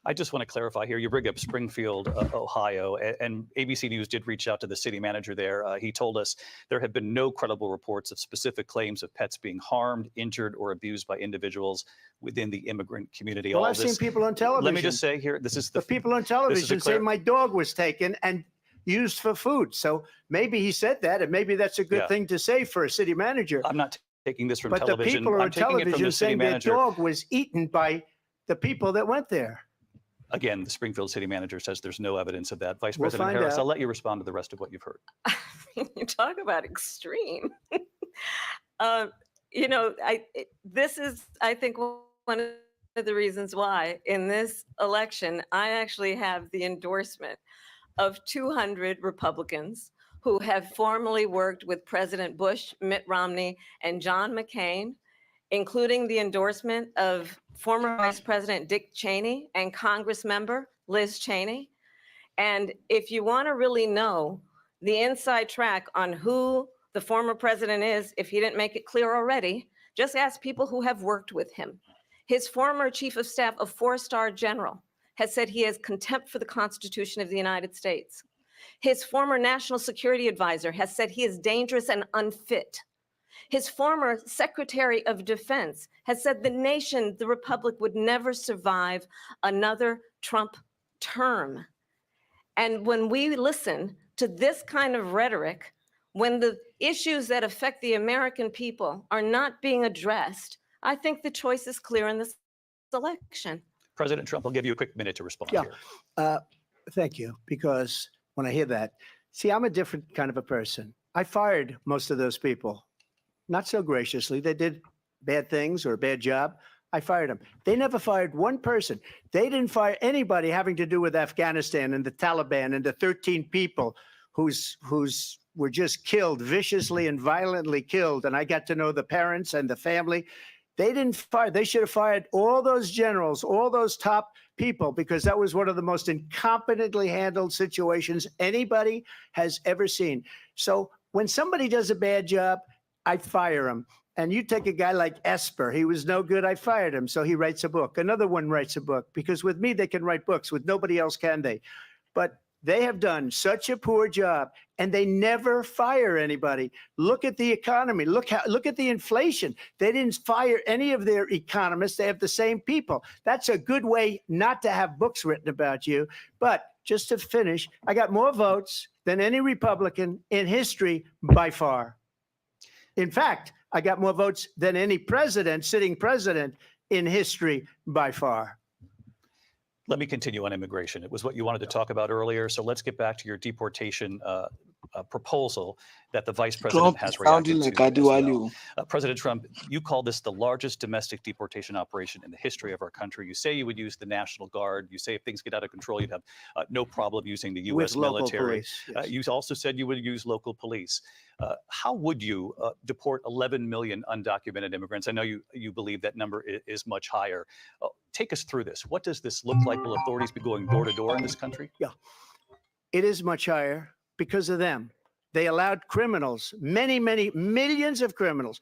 I just want to clarify here. You bring up Springfield, Ohio, and ABC News did reach out to the city manager there. He told us there have been no credible reports of specific claims of pets being harmed, injured, or abused by individuals within the immigrant community. Well, All I've this, seen people on television. Let me just say here, this is the people on television say my dog was taken and used for food. So maybe he said that, and maybe that's a good thing to say for a city manager. I'm not taking this from but television. The people I'm on taking it from television the city saying their manager. dog was eaten by the people that went there. Again, the Springfield city manager says there's no evidence of that. Vice We'll President find Harris, out. I'll let you respond to the rest of what you've heard. You talk about extreme. This is, I think, one of the reasons why in this election, I actually have the endorsement of 200 Republicans who have formerly worked with President Bush, Mitt Romney, and John McCain, including the endorsement of former Vice President Dick Cheney and Congress member Liz Cheney. And if you want to really know the inside track on who the former president is, if he didn't make it clear already, just ask people who have worked with him. His former chief of staff, a 4-star general, has said he has contempt for the Constitution of the United States. His former national security advisor has said he is dangerous and unfit. His former Secretary of Defense has said the nation, the republic, would never survive another Trump term. And when we listen to this kind of rhetoric, when the issues that affect the American people are not being addressed, I think the choice is clear in this election. President Trump, I'll give you a quick minute to respond here. Thank you. Because when I hear that, see, I'm a different kind of a person. I fired most of those people. Not so graciously. They did bad things or a bad job. I fired them. They never fired one person. They didn't fire anybody having to do with Afghanistan and the Taliban and the 13 people who's were just killed, viciously and violently killed. And I got to know the parents and the family. They didn't fire. They should have fired all those generals, all those top people, because that was one of the most incompetently handled situations anybody has ever seen. So when somebody does a bad job, I fire him. And you take a guy like Esper, he was no good, I fired him. So he writes a book. Another one writes a book, because with me, they can write books. With nobody else can they? But they have done such a poor job, and they never fire anybody. Look at the economy. Look at the inflation. They didn't fire any of their economists. They have the same people. That's a good way not to have books written about you. But just to finish, I got more votes than any Republican in history by far. In fact, I got more votes than any sitting president in history by far. Let me continue on immigration. It was what you wanted to talk about earlier. So let's get back to your deportation proposal that the vice president Trump has is sounding reacted like to as Adewale. well. President Trump, you call this the largest domestic deportation operation in the history of our country. You say you would use the National Guard. You say if things get out of control, you'd have no problem using the U.S. With local military. police, yes. You also said you would use local police. How would you deport 11 million undocumented immigrants? I know you believe that number is much higher. Take us through this. What does this look like? Will authorities be going door to door in this country? Yeah, it is much higher because of them. They allowed criminals, many millions of criminals.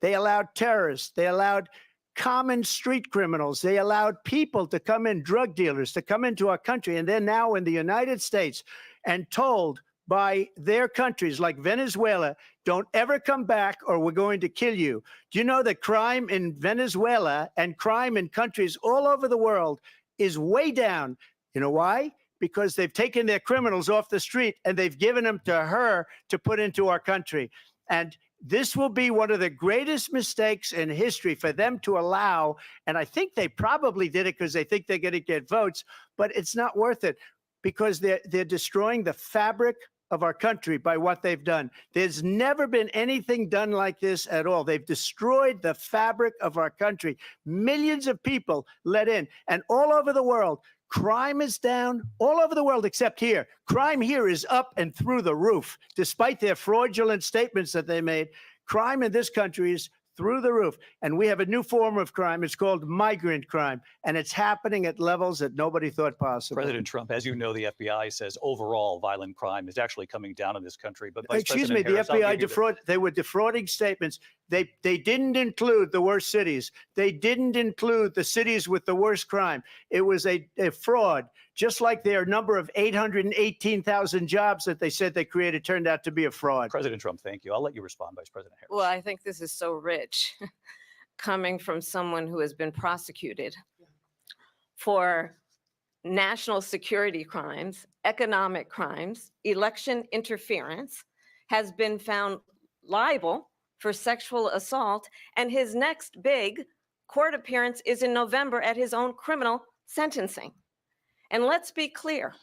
They allowed terrorists. They allowed common street criminals. They allowed people to come in, drug dealers, to come into our country. And they're now in the United States and told by their countries like Venezuela, don't ever come back or we're going to kill you. Do you know that crime in Venezuela and crime in countries all over the world is way down? You know why? Because they've taken their criminals off the street and they've given them to her to put into our country. And this will be one of the greatest mistakes in history for them to allow. And I think they probably did it because they think they're going to get votes, but it's not worth it because they're destroying the fabric of our country by what they've done. There's never been anything done like this at all. They've destroyed the fabric of our country. Millions of people let in, and all over the world, crime is down all over the world except here. Crime here is up and through the roof. Despite their fraudulent statements that they made, crime in this country is through the roof. And we have a new form of crime. It's called migrant crime. And it's happening at levels that nobody thought possible. President Trump, as you know, the FBI says overall violent crime is actually coming down in this country. But Excuse me, the FBI they were defrauding statements. They didn't include the worst cities. They didn't include the cities with the worst crime. It was a fraud. Just like their number of 818,000 jobs that they said they created turned out to be a fraud. President Trump, thank you. I'll let you respond, Vice President Harris. Well, I think this is so rich coming from someone who has been prosecuted for national security crimes, economic crimes, election interference, has been found liable for sexual assault, and his next big court appearance is in November at his own criminal sentencing. And let's be clear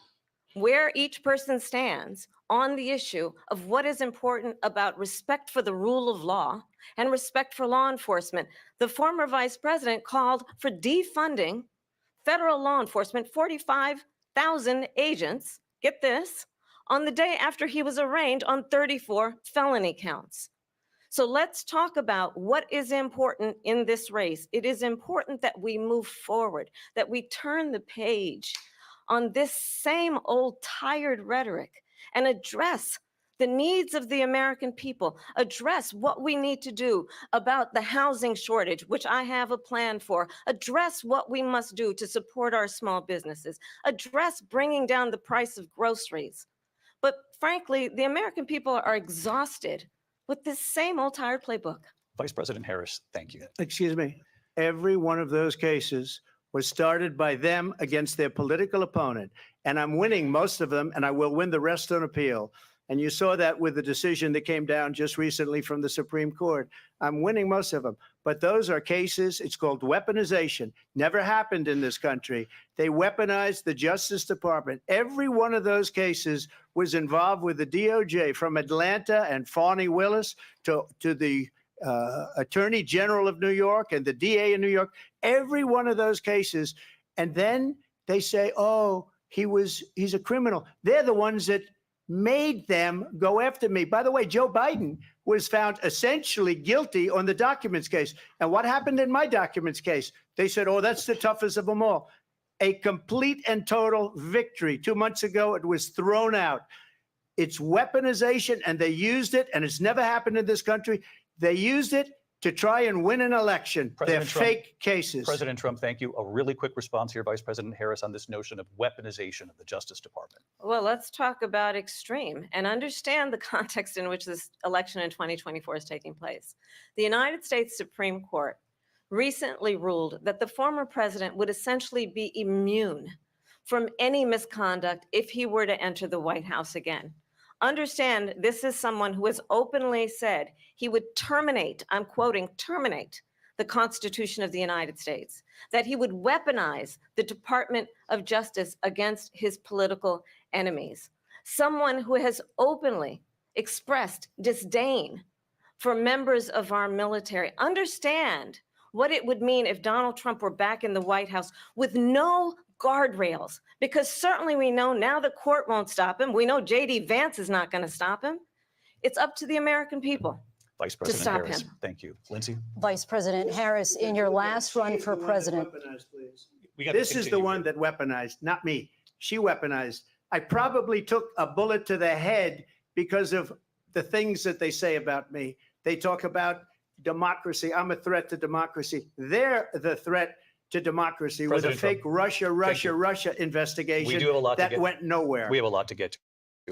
where each person stands on the issue of what is important about respect for the rule of law and respect for law enforcement. The former vice president called for defunding federal law enforcement, 45,000 agents, get this, on the day after he was arraigned on 34 felony counts. So let's talk about what is important in this race. It is important that we move forward, that we turn the page on this same old tired rhetoric and address the needs of the American people, address what we need to do about the housing shortage, which I have a plan for, address what we must do to support our small businesses, address bringing down the price of groceries. But frankly, the American people are exhausted with this same old tired playbook. Vice President Harris, thank you. Excuse me. Every one of those cases was started by them against their political opponent. And I'm winning most of them, and I will win the rest on appeal. And you saw that with the decision that came down just recently from the Supreme Court. I'm winning most of them. But those are cases, it's called weaponization. Never happened in this country. They weaponized the Justice Department. Every one of those cases was involved with the DOJ, from Atlanta and Fani Willis to the Attorney General of New York and the DA in New York. Every one of those cases. And then they say, oh, he's a criminal. They're the ones that made them go after me. By the way, Joe Biden was found essentially guilty on the documents case. And what happened in my documents case? They said, oh, that's the toughest of them all. A complete and total victory. 2 months ago, it was thrown out. It's weaponization, and they used it, and it's never happened in this country. They used it to try and win an election. They're fake cases. President Trump, thank you. A really quick response here, Vice President Harris, on this notion of weaponization of the Justice Department. Well, let's talk about extreme and understand the context in which this election in 2024 is taking place. The United States Supreme Court recently ruled that the former president would essentially be immune from any misconduct if he were to enter the White House again. Understand, this is someone who has openly said he would terminate, I'm quoting, terminate the Constitution of the United States, that he would weaponize the Department of Justice against his political enemies. someone who has openly expressed disdain for members of our military. Understand what it would mean if Donald Trump were back in the White House with no guardrails, because certainly we know now the court won't stop him. We know J.D. Vance is not going to stop him. It's up to the American people. Vice President stop Harris, him. Thank you. Lindsay? Vice President Harris, in your last run for president. This is the one that weaponized, not me. She weaponized. I probably took a bullet to the head because of the things that they say about me. They talk about democracy. I'm a threat to democracy. They're the threat to democracy President with a fake Trump. Russia investigation We do have a lot that to get. went nowhere. We have a lot to get to.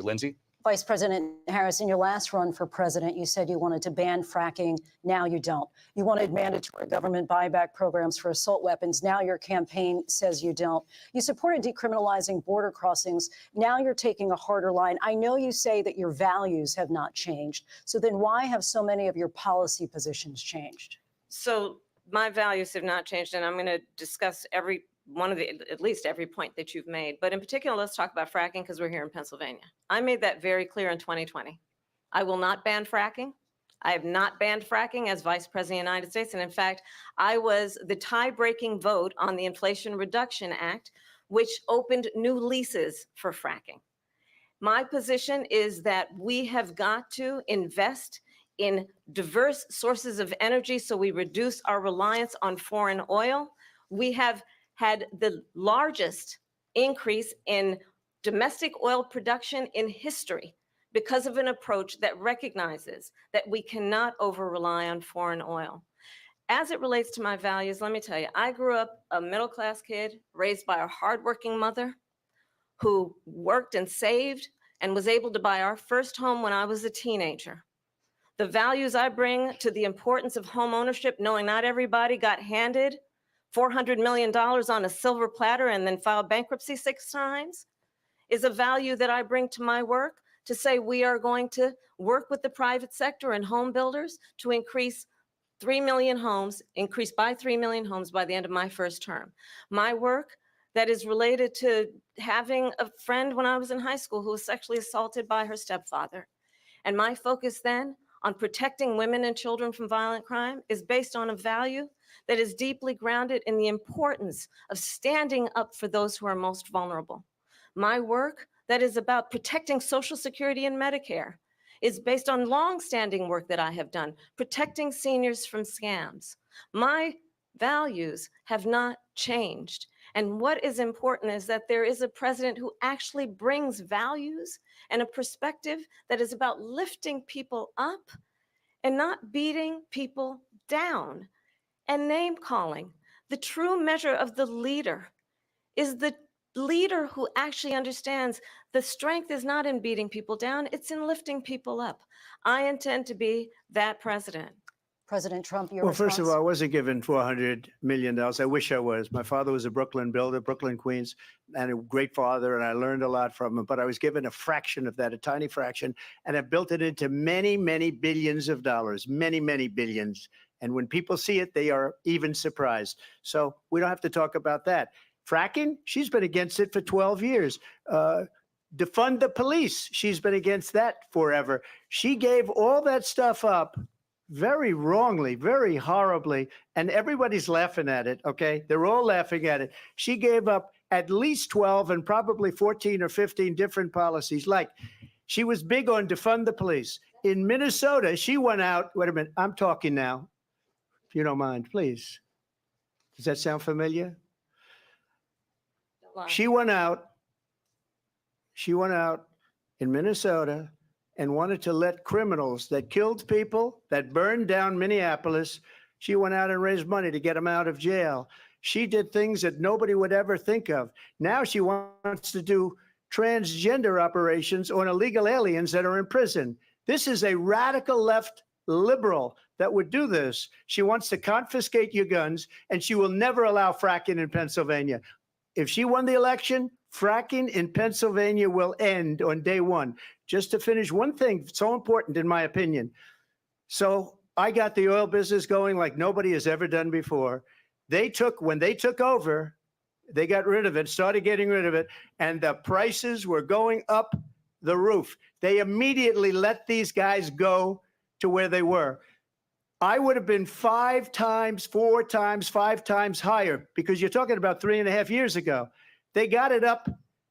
Lindsay? Vice President Harris, in your last run for president, you said you wanted to ban fracking. Now you don't. You wanted mandatory government buyback programs for assault weapons. Now your campaign says you don't. You supported decriminalizing border crossings. Now you're taking a harder line. I know you say that your values have not changed. So then why have so many of your policy positions changed? So my values have not changed, and I'm going to discuss at least every point that you've made. But in particular, let's talk about fracking because we're here in Pennsylvania. I made that very clear in 2020. I will not ban fracking. I have not banned fracking as Vice President of the United States. And in fact, I was the tie-breaking vote on the Inflation Reduction Act, which opened new leases for fracking. My position is that we have got to invest in diverse sources of energy so we reduce our reliance on foreign oil. We have had the largest increase in domestic oil production in history because of an approach that recognizes that we cannot over-rely on foreign oil. As it relates to my values, let me tell you, I grew up a middle-class kid raised by a hardworking mother who worked and saved and was able to buy our first home when I was a teenager. The values I bring to the importance of home ownership, knowing not everybody got handed $400 million on a silver platter and then filed bankruptcy 6 times, is a value that I bring to my work to say we are going to work with the private sector and home builders to increase by 3 million homes by the end of my first term. My work that is related to having a friend when I was in high school who was sexually assaulted by her stepfather. And my focus then on protecting women and children from violent crime is based on a value that is deeply grounded in the importance of standing up for those who are most vulnerable. My work that is about protecting Social Security and Medicare is based on long-standing work that I have done, protecting seniors from scams. My values have not changed. And what is important is that there is a president who actually brings values and a perspective that is about lifting people up and not beating people down. And name calling. The true measure of the leader is the leader who actually understands the strength is not in beating people down, it's in lifting people up. I intend to be that president. President Trump, your Well, response? first of all, I wasn't given $400 million. I wish I was. My father was a Brooklyn builder, Brooklyn, Queens, and a great father, and I learned a lot from him. But I was given a fraction of that, a tiny fraction, and I built it into many, many billions of dollars, many, many billions. And when people see it, they are even surprised. So we don't have to talk about that. Fracking, she's been against it for 12 years. Defund the police, she's been against that forever. She gave all that stuff up very wrongly, very horribly, and everybody's laughing at it, okay? They're all laughing at it. She gave up at least 12 and probably 14 or 15 different policies. Like, she was big on defund the police. In Minnesota, she went out, wait a minute, I'm talking now, if you don't mind, please. Does that sound familiar? She went out in Minnesota and wanted to let criminals that killed people, that burned down Minneapolis, she went out and raised money to get them out of jail. She did things that nobody would ever think of. Now she wants to do transgender operations on illegal aliens that are in prison. This is a radical left liberal that would do this. She wants to confiscate your guns, and she will never allow fracking in Pennsylvania. If she won the election, fracking in Pennsylvania will end on day one. Just to finish one thing, so important in my opinion. So I got the oil business going like nobody has ever done before. When they took over, they got rid of it, started getting rid of it, and the prices were going up the roof. They immediately let these guys go to where they were. I would have been 5 times, 4 times, 5 times higher, because you're talking about 3.5 years ago. They got it up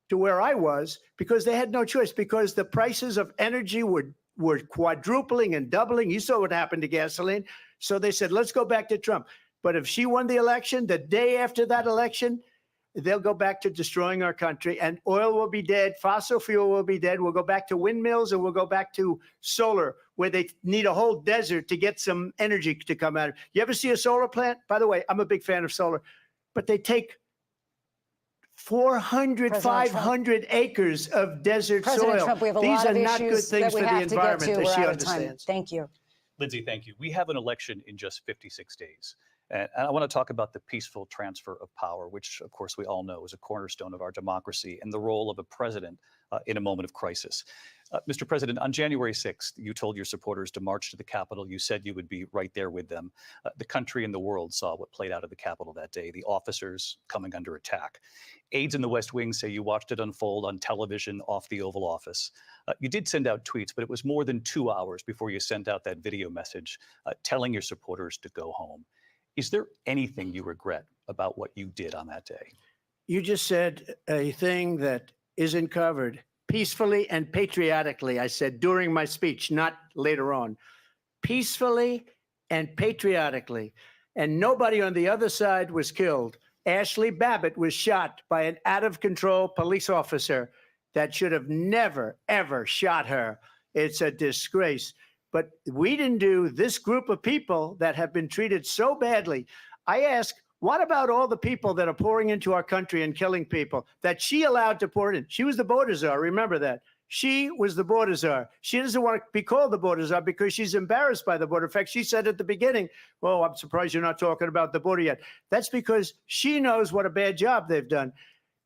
to where I was because they had no choice, because the prices of energy were quadrupling and doubling. You saw what happened to gasoline. So they said, let's go back to Trump. But if she won the election, the day after that election, they'll go back to destroying our country, and oil will be dead. Fossil fuel will be dead. We'll go back to windmills, and we'll go back to solar, where they need a whole desert to get some energy to come out. You ever see a solar plant? By the way, I'm a big fan of solar, but they take 400, 500 acres of desert President soil. Trump, we have a These lot are of not good issues things that we for the have to get environment to. that We're she out of time. understands. Thank you. Lindsay, thank you. We have an election in just 56 days. And I want to talk about the peaceful transfer of power, which, of course, we all know is a cornerstone of our democracy, and the role of a president in a moment of crisis. Mr. President, on January 6th, you told your supporters to march to the Capitol. You said you would be right there with them. The country and the world saw what played out at the Capitol that day, the officers coming under attack. Aides in the West Wing say you watched it unfold on television off the Oval Office. You did send out tweets, but it was more than 2 hours before you sent out that video message telling your supporters to go home. Is there anything you regret about what you did on that day? You just said a thing that isn't covered. Peacefully and patriotically, I said during my speech, not later on. Peacefully and patriotically. And nobody on the other side was killed. Ashley Babbitt was shot by an out-of-control police officer that should have never, ever shot her. It's a disgrace. But we didn't do this group of people that have been treated so badly. I ask, what about all the people that are pouring into our country and killing people that she allowed to pour in? She was the border czar. Remember that. She was the border czar. She doesn't want to be called the border czar because she's embarrassed by the border. In fact, she said at the beginning, oh, I'm surprised you're not talking about the border yet. That's because she knows what a bad job they've done.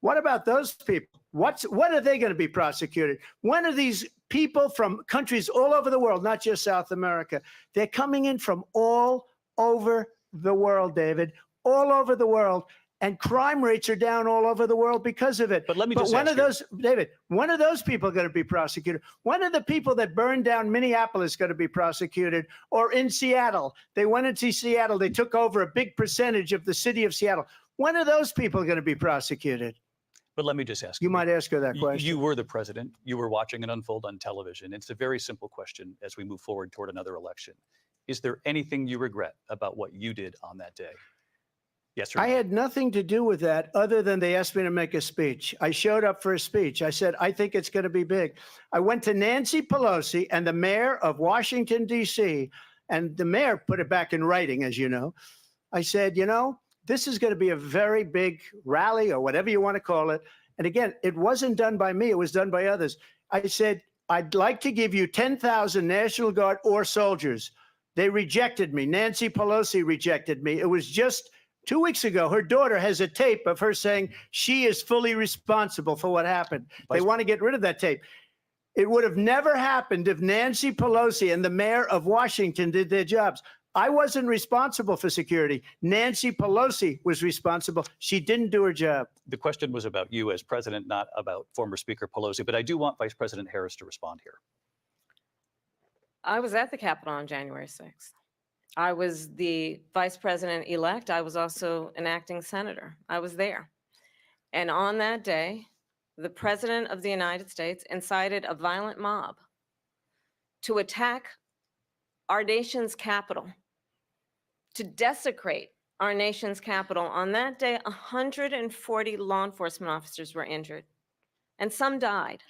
What about those people? What are they going to be prosecuted? When are these people from countries all over the world, not just South America? They're coming in from all over the world, David, all over the world. And crime rates are down all over the world because of it. But let me just when ask are those, David, when are those people going to be prosecuted? When are the people that burned down Minneapolis going to be prosecuted? Or in Seattle? They went into Seattle. They took over a big percentage of the city of Seattle. When are those people going to be prosecuted? But let me just ask you. You might ask her that question. You were the president. You were watching it unfold on television. It's a very simple question as we move forward toward another election. Is there anything you regret about what you did on that day? Yes or no? I had nothing to do with that other than they asked me to make a speech. I showed up for a speech. I said, I think it's going to be big. I went to Nancy Pelosi and the mayor of Washington, D.C., and the mayor put it back in writing, as you know. I said, you know, this is going to be a very big rally or whatever you want to call it. And again, it wasn't done by me. It was done by others. I said, I'd like to give you 10,000 National Guard or soldiers. They rejected me. Nancy Pelosi rejected me. It was just 2 weeks ago. Her daughter has a tape of her saying she is fully responsible for what happened. They want to get rid of that tape. It would have never happened if Nancy Pelosi and the mayor of Washington did their jobs. I wasn't responsible for security. Nancy Pelosi was responsible. She didn't do her job. The question was about you as president, not about former Speaker Pelosi, but I do want Vice President Harris to respond here. I was at the Capitol on January 6th. I was the vice president-elect. I was also an acting senator. I was there. And on that day, the president of the United States incited a violent mob to attack our nation's capital, to desecrate our nation's capital. On that day, 140 law enforcement officers were injured, and some died.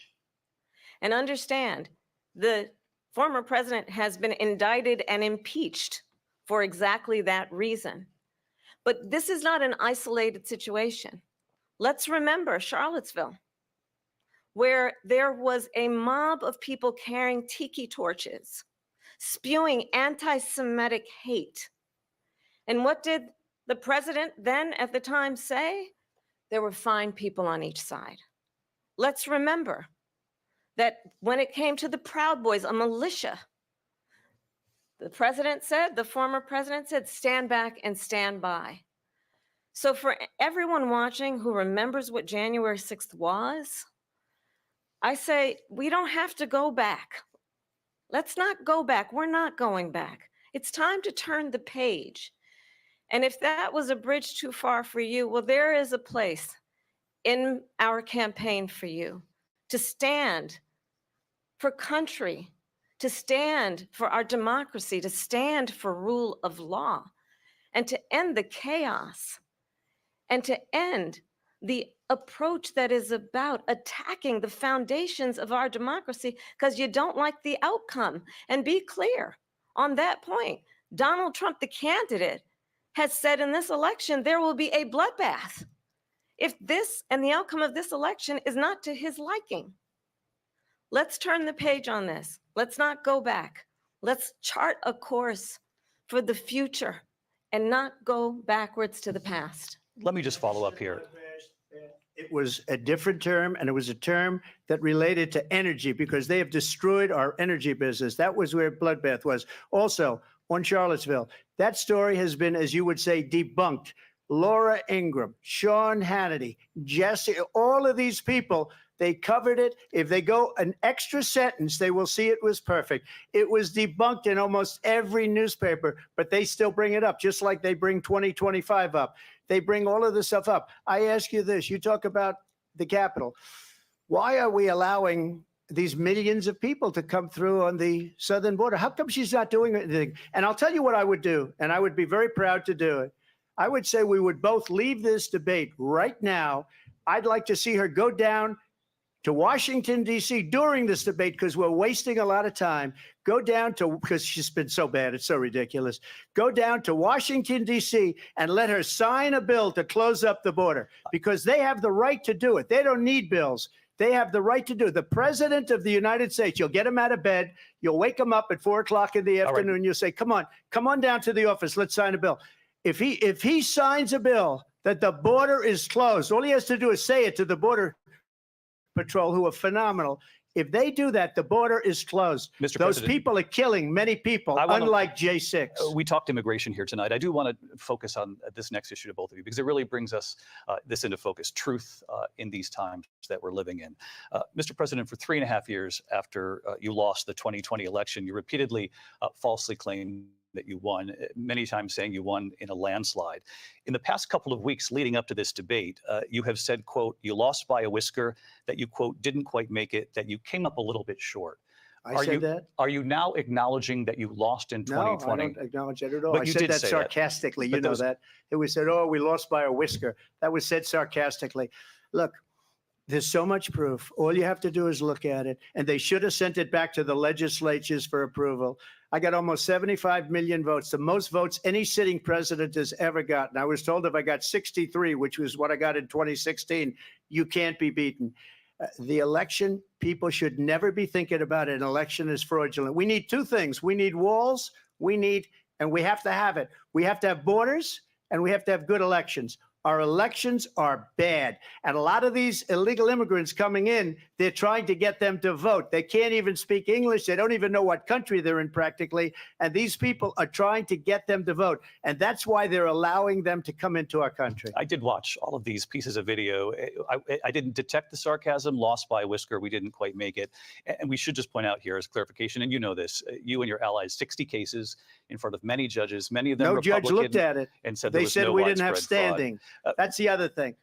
And understand, the former president has been indicted and impeached for exactly that reason. But this is not an isolated situation. Let's remember Charlottesville, where there was a mob of people carrying tiki torches, spewing anti-Semitic hate. And what did the president then at the time say? There were fine people on each side. Let's remember that when it came to the Proud Boys, a militia, the president said, the former president said, stand back and stand by. So for everyone watching who remembers what January 6th was, I say we don't have to go back. Let's not go back. We're not going back. It's time to turn the page. And if that was a bridge too far for you, well, there is a place in our campaign for you to stand for country, to stand for our democracy, to stand for rule of law, and to end the chaos, and to end the approach that is about attacking the foundations of our democracy because you don't like the outcome. And be clear on that point. Donald Trump, the candidate, has said in this election there will be a bloodbath if this and the outcome of this election is not to his liking. Let's turn the page on this. Let's not go back. Let's chart a course for the future and not go backwards to the past. Let me just follow up here. It was a different term, and it was a term that related to energy because they have destroyed our energy business. That was where bloodbath was. Also, on Charlottesville, that story has been, as you would say, debunked. Laura Ingraham, Sean Hannity, Jesse, all of these people, they covered it. If they go an extra sentence, they will see it was perfect. It was debunked in almost every newspaper, but they still bring it up, just like they bring 2025 up. They bring all of this stuff up. I ask you this, you talk about the Capitol. Why are we allowing these millions of people to come through on the southern border? How come she's not doing anything? And I'll tell you what I would do, and I would be very proud to do it. I would say we would both leave this debate right now. I'd like to see her go down to Washington, D.C. during this debate because we're wasting a lot of time. Go down to, because she's been so bad, it's so ridiculous. Go down to Washington, D.C. and let her sign a bill to close up the border because they have the right to do it. They don't need bills. They have the right to do it. The president of the United States, you'll get him out of bed. You'll wake him up at 4 o'clock in the afternoon. Right. You'll say, come on down to the office. Let's sign a bill. If he signs a bill that the border is closed, all he has to do is say it to the Border Patrol, who are phenomenal. If they do that, the border is closed. Mr. Those President, people are killing many people, unlike J6. We talked immigration here tonight. I do want to focus on this next issue to both of you because it really brings us this into focus, truth in these times that we're living in. Mr. President, for 3.5 years after you lost the 2020 election, you repeatedly falsely claimed that you won, many times saying you won in a landslide. In the past couple of weeks leading up to this debate, you have said, quote, you lost by a whisker, that you, quote, didn't quite make it, that you came up a little bit short. I said that? Are you now acknowledging that you lost in 2020? No, I don't acknowledge that at all. But I you said did that say sarcastically. That. You know that. It was said, oh, we lost by a whisker. That was said sarcastically. Look, there's so much proof. All you have to do is look at it. And they should have sent it back to the legislatures for approval. I got almost 75 million votes, the most votes any sitting president has ever gotten. I was told if I got 63, which was what I got in 2016, you can't be beaten. The election, people should never be thinking about an election as fraudulent. We need two things. We need walls, and we have to have it. We have to have borders, and we have to have good elections. Our elections are bad. And a lot of these illegal immigrants coming in, they're trying to get them to vote. They can't even speak English. They don't even know what country they're in practically. And these people are trying to get them to vote. And that's why they're allowing them to come into our country. I did watch all of these pieces of video. I didn't detect the sarcasm, lost by a whisker. We didn't quite make it. And we should just point out here as clarification, and you know this, you and your allies, 60 cases in front of many judges, many of them Republican. No judge looked at it. And said they said we didn't have standing. That's the other thing.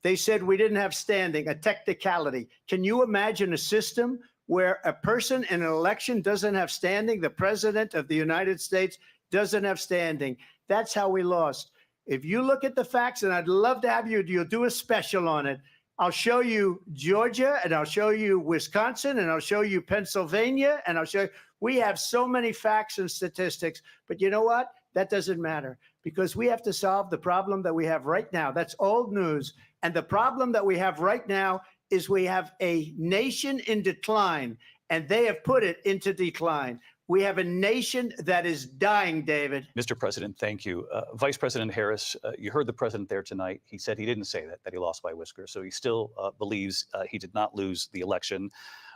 They said we didn't have standing, a technicality. Can you imagine a system where a person in an election doesn't have standing? The president of the United States doesn't have standing. That's how we lost. If you look at the facts, and I'd love to have you'll do a special on it. I'll show you Georgia, and I'll show you Wisconsin, and I'll show you Pennsylvania, and I'll show you. We have so many facts and statistics, but you know what? That doesn't matter because we have to solve the problem that we have right now. That's old news. And the problem that we have right now is we have a nation in decline, and they have put it into decline. We have a nation that is dying, David. Mr. President, thank you. Vice President Harris, you heard the president there tonight. He said he didn't say that he lost by a whisker. So he still believes he did not lose the election.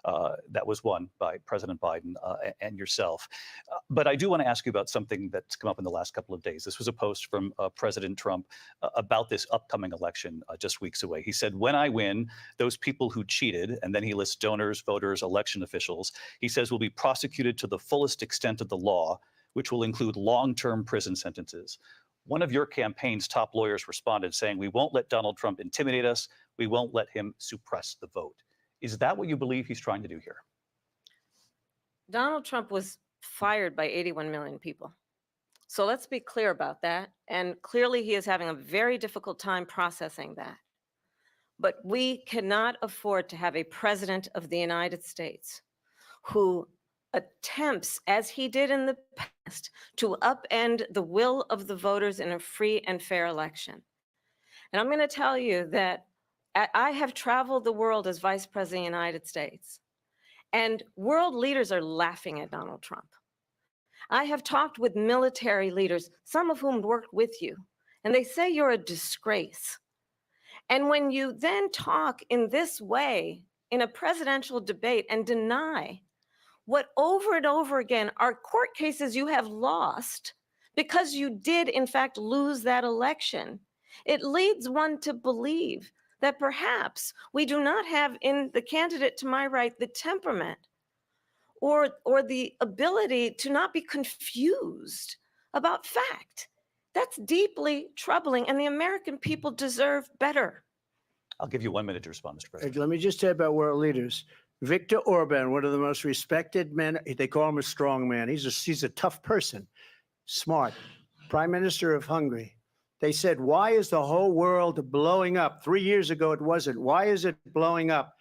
that was won by President Biden and yourself. But I do want to ask you about something that's come up in the last couple of days. This was a post from President Trump about this upcoming election just weeks away. He said, when I win, those people who cheated, and then he lists donors, voters, election officials, he says will be prosecuted to the fullest extent of the law, which will include long-term prison sentences. One of your campaign's top lawyers responded saying, we won't let Donald Trump intimidate us. We won't let him suppress the vote. Is that what you believe he's trying to do here? Donald Trump was fired by 81 million people. So let's be clear about that. And clearly he is having a very difficult time processing that. But we cannot afford to have a president of the United States who attempts, as he did in the past, to upend the will of the voters in a free and fair election. And I'm going to tell you that I have traveled the world as Vice President of the United States, and world leaders are laughing at Donald Trump. I have talked with military leaders, some of whom worked with you, and they say you're a disgrace. And when you then talk in this way in a presidential debate and deny what over and over again are court cases you have lost because you did in fact lose that election, it leads one to believe that perhaps we do not have in the candidate to my right the temperament or the ability to not be confused about fact. That's deeply troubling, and the American people deserve better. I'll give you 1 minute to respond, Mr. President. Let me just say about world leaders. Viktor Orban, one of the most respected men, they call him a strong man. He's a tough person, smart. Prime Minister of Hungary. They said, why is the whole world blowing up? 3 years ago, it wasn't. Why is it blowing up?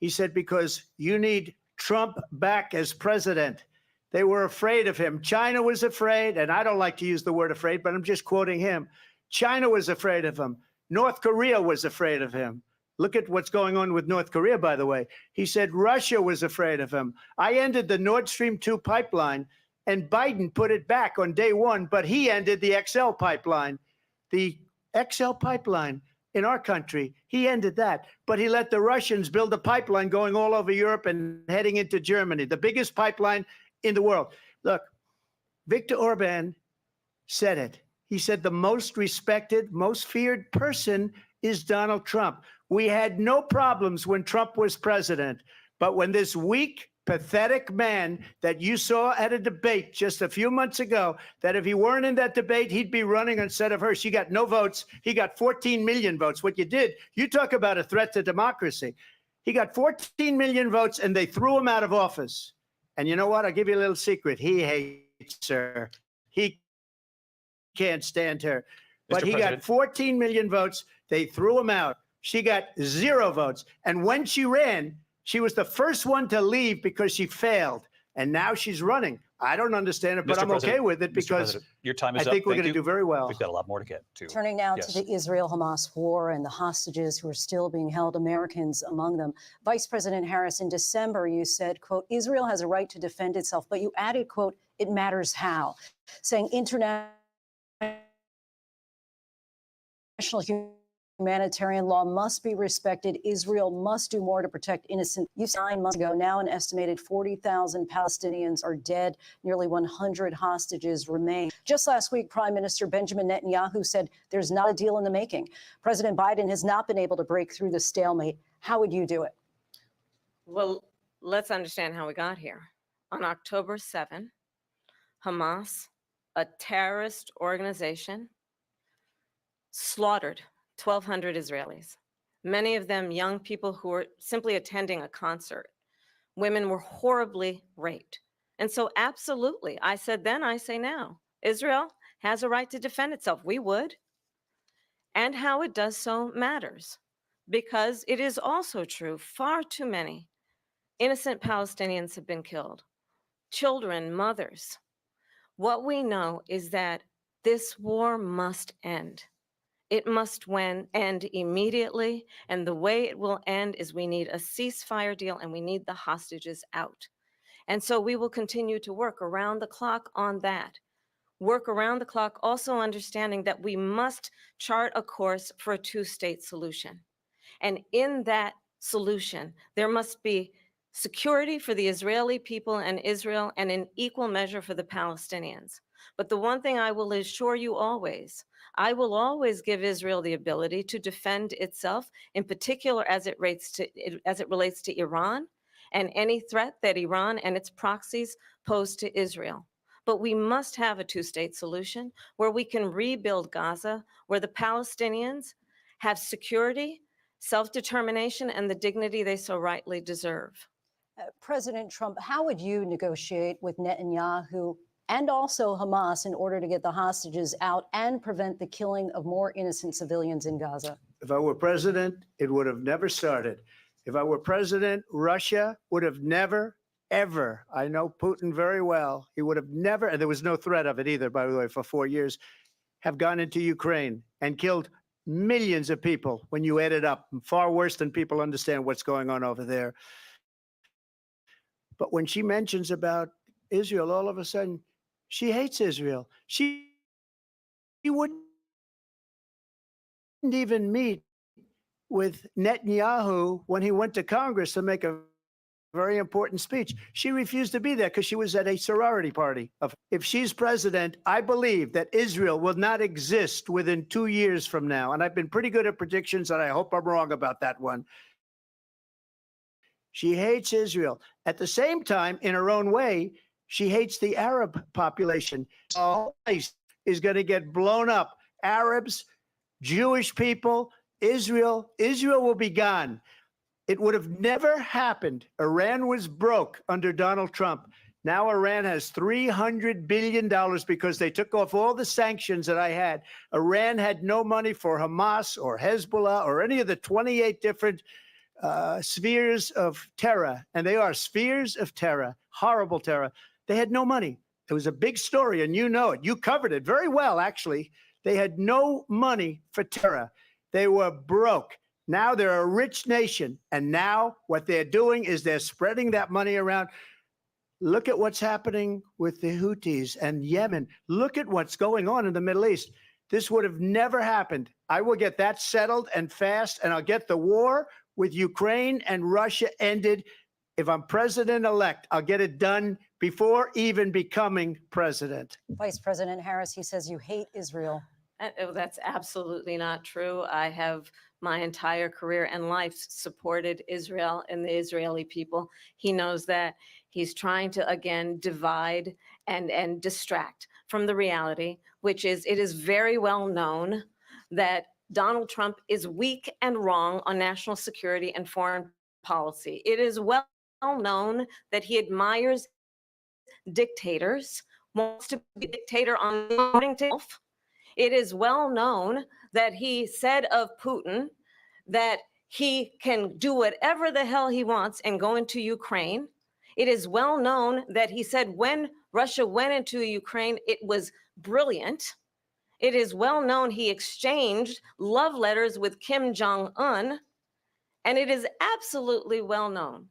He said, because you need Trump back as president. They were afraid of him. China was afraid, and I don't like to use the word afraid, but I'm just quoting him. China was afraid of him. North Korea was afraid of him. Look at what's going on with North Korea, by the way. He said Russia was afraid of him. I ended the Nord Stream 2 pipeline, and Biden put it back on day one, but he ended the XL pipeline. The XL pipeline in our country, he ended that. But he let the Russians build a pipeline going all over Europe and heading into Germany, the biggest pipeline in the world. Look, Viktor Orban said it. He said the most respected, most feared person is Donald Trump. We had no problems when Trump was president. But when this weak, pathetic man that you saw at a debate just a few months ago, that if he weren't in that debate, he'd be running instead of her. She got no votes. He got 14 million votes. What you did, you talk about a threat to democracy. He got 14 million votes, and they threw him out of office. And you know what? I'll give you a little secret. He hates her. He can't stand her. But Mr. he President. got 14 million votes. They threw him out. She got 0 votes. And when she ran, she was the first one to leave because she failed. And now she's running. I don't understand it, but Mr. I'm okay with it because your time is I think up. we're Thank going to you. do very well. We've got a lot more to get to. Turning now Yes. to the Israel-Hamas war and the hostages who are still being held, Americans among them. Vice President Harris, in December, you said, quote, Israel has a right to defend itself, but you added, quote, it matters how, saying international humanitarian law must be respected. Israel must do more to protect innocent. You said 9 months ago, now an estimated 40,000 Palestinians are dead. Nearly 100 hostages remain. Just last week, Prime Minister Benjamin Netanyahu said there's not a deal in the making. President Biden has not been able to break through the stalemate. How would you do it? Well, let's understand how we got here. On October 7, Hamas, a terrorist organization, slaughtered 1,200 Israelis, many of them young people who were simply attending a concert. Women were horribly raped. And so absolutely, I said then, I say now, Israel has a right to defend itself. We would. And how it does so matters, because it is also true, far too many innocent Palestinians have been killed, children, mothers. What we know is that this war must end. It must end immediately, and the way it will end is we need a ceasefire deal and we need the hostages out. And so we will continue to work around the clock on that. Work around the clock, also understanding that we must chart a course for a two-state solution. And in that solution, there must be security for the Israeli people and Israel, and in equal measure for the Palestinians. But the one thing I will assure you always, I will always give Israel the ability to defend itself, in particular as it relates to Iran and any threat that Iran and its proxies pose to Israel. But we must have a two-state solution where we can rebuild Gaza, where the Palestinians have security, self-determination, and the dignity they so rightly deserve. President Trump, how would you negotiate with Netanyahu and also Hamas in order to get the hostages out and prevent the killing of more innocent civilians in Gaza? If I were president, it would have never started. If I were president, Russia would have never, ever, I know Putin very well, he would have never, and there was no threat of it either, by the way, for 4 years, have gone into Ukraine and killed millions of people when you add it up, far worse than people understand what's going on over there. But when she mentions about Israel, all of a sudden, she hates Israel. She wouldn't even meet with Netanyahu when he went to Congress to make a very important speech. She refused to be there because she was at a sorority party. If she's president, I believe that Israel will not exist within 2 years from now. And I've been pretty good at predictions, and I hope I'm wrong about that one. She hates Israel. At the same time, in her own way, she hates the Arab population. All is going to get blown up. Arabs, Jewish people, Israel will be gone. It would have never happened. Iran was broke under Donald Trump. Now Iran has $300 billion because they took off all the sanctions that I had. Iran had no money for Hamas or Hezbollah or any of the 28 different spheres of terror. And they are spheres of terror, horrible terror. They had no money. It was a big story, and you know it. You covered it very well, actually. They had no money for terror. They were broke. Now they're a rich nation, and now what they're doing is they're spreading that money around. Look at what's happening with the Houthis and Yemen. Look at what's going on in the Middle East. This would have never happened. I will get that settled and fast, and I'll get the war with Ukraine and Russia ended. If I'm president-elect, I'll get it done before even becoming president. Vice President Harris, he says you hate Israel. That's absolutely not true. I have my entire career and life supported Israel and the Israeli people. He knows that. He's trying to, again, divide and distract from the reality, which is it is very well known that Donald Trump is weak and wrong on national security and foreign policy. It is well known that he admires dictators, wants to be a dictator on himself. It is well known that he said of Putin that he can do whatever the hell he wants and go into Ukraine. It is well known that he said when Russia went into Ukraine, it was brilliant. It is well known he exchanged love letters with Kim Jong-un. And it is absolutely well known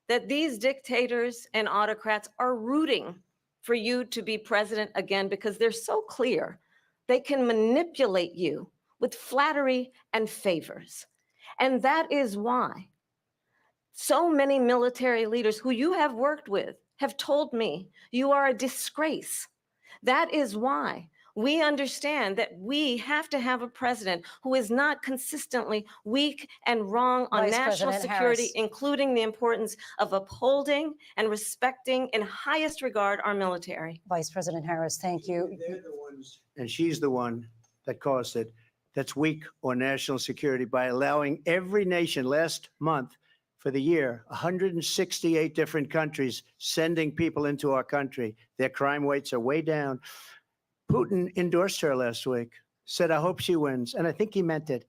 that these dictators and autocrats are rooting for you to be president again because they're so clear. They can manipulate you with flattery and favors. And that is why so many military leaders who you have worked with have told me you are a disgrace. That is why we understand that we have to have a president who is not consistently weak and wrong on national security, including the importance of upholding and respecting in highest regard our military. Vice President Harris, thank you. They're the ones, and she's the one that caused it, that's weak on national security by allowing every nation last month for the year, 168 different countries sending people into our country. Their crime rates are way down. Putin endorsed her last week, said, I hope she wins. And I think he meant it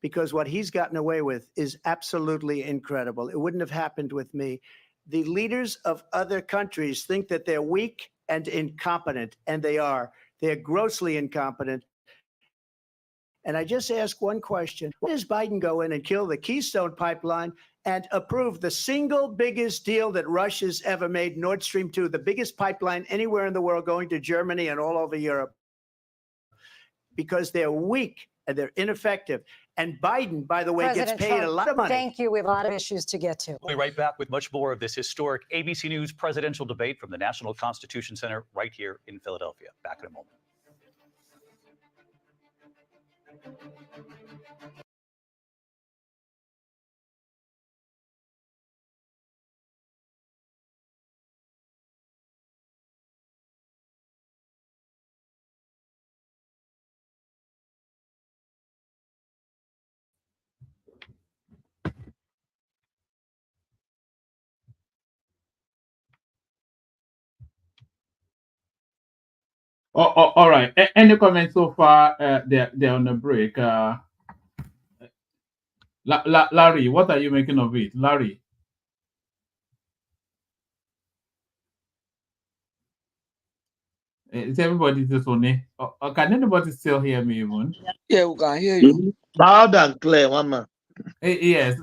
because what he's gotten away with is absolutely incredible. It wouldn't have happened with me. The leaders of other countries think that they're weak and incompetent, and they are. They're grossly incompetent. And I just ask one question. Why does Biden go in and kill the Keystone Pipeline and approve the single biggest deal that Russia's ever made, Nord Stream 2, the biggest pipeline anywhere in the world going to Germany and all over Europe? Because they're weak and they're ineffective. And Biden, by the way, President gets paid Trump, a lot of money. Thank you. We have a lot of issues to get to. We'll be right back with much more of this historic ABC News presidential debate from the National Constitution Center right here in Philadelphia. Back in a moment. All right. Any comments so far? They're on a break. Larry, what are you making of it, Larry? Is everybody this one? Can anybody still hear me even? Yeah, we can hear you. Loud and clear, one man. Yes.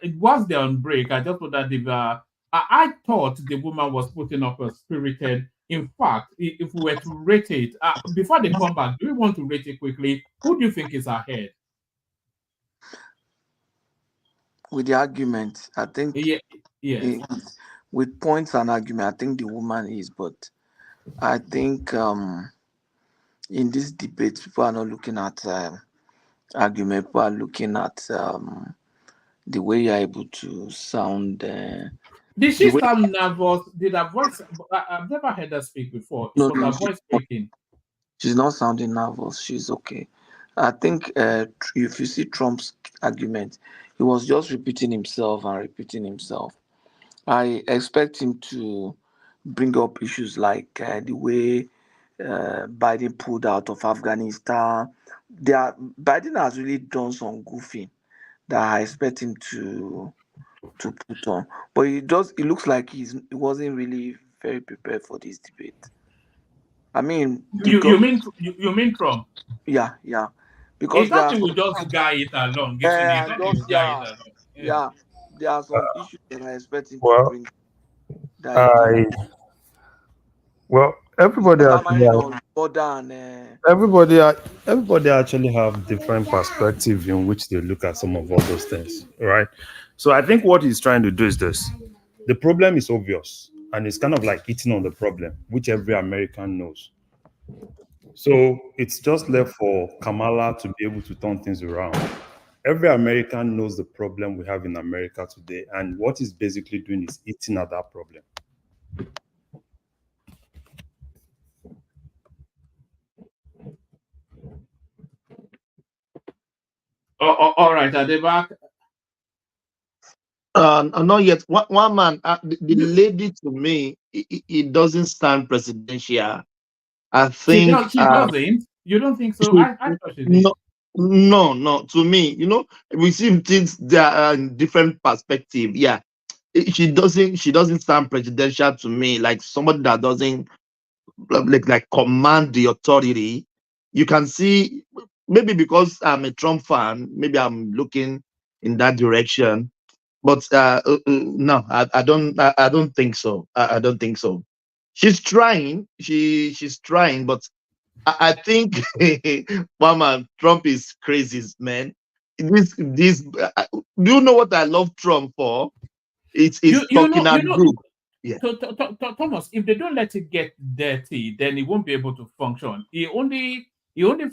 It was there on break. I just thought that I thought the woman was putting up a spirited. In fact, if we were to rate it, before they come back, do we want to rate it quickly? Who do you think is ahead? With the argument, I think. Yes. With points and argument, I think the woman is, but I think in this debate, people are not looking at argument. People are looking at the way you're able to sound. Did she sound nervous? Did her voice? I've never heard her speak before. Was her voice speaking? She's not sounding nervous. She's okay. I think if you see Trump's argument, he was just repeating himself and repeating himself. I expect him to bring up issues like the way Biden pulled out of Afghanistan. Biden has really done some goofing that I expect him to put on. But it looks like he wasn't really very prepared for this debate. I mean, you mean Trump? Yeah. Because it's that he will just guide it along. Yeah, there are some issues that I expect him Well, to bring. Everybody actually have different perspective in which they look at some of all those things, right? So I think what he's trying to do is this: the problem is obvious, and it's kind of like eating on the problem, which every American knows. So it's just left for Kamala to be able to turn things around. Every American knows the problem we have in America today, and what he's basically doing is eating at that problem. All right, are they back? Not yet. One man, the lady to me, it doesn't stand presidential. I think she doesn't. You don't think so? I thought she did. No. To me, we see things that are in different perspective. Yeah, she doesn't stand presidential to me. Like somebody that doesn't like command the authority. You can see maybe because I'm a Trump fan, maybe I'm looking in that direction. But no, I don't think so. I don't think so. She's trying. She's trying, but I think Mama, Trump is crazy, man. This do you know what I love Trump for? It's talking and good. Yeah. Thomas, if they don't let it get dirty, then he won't be able to function. He only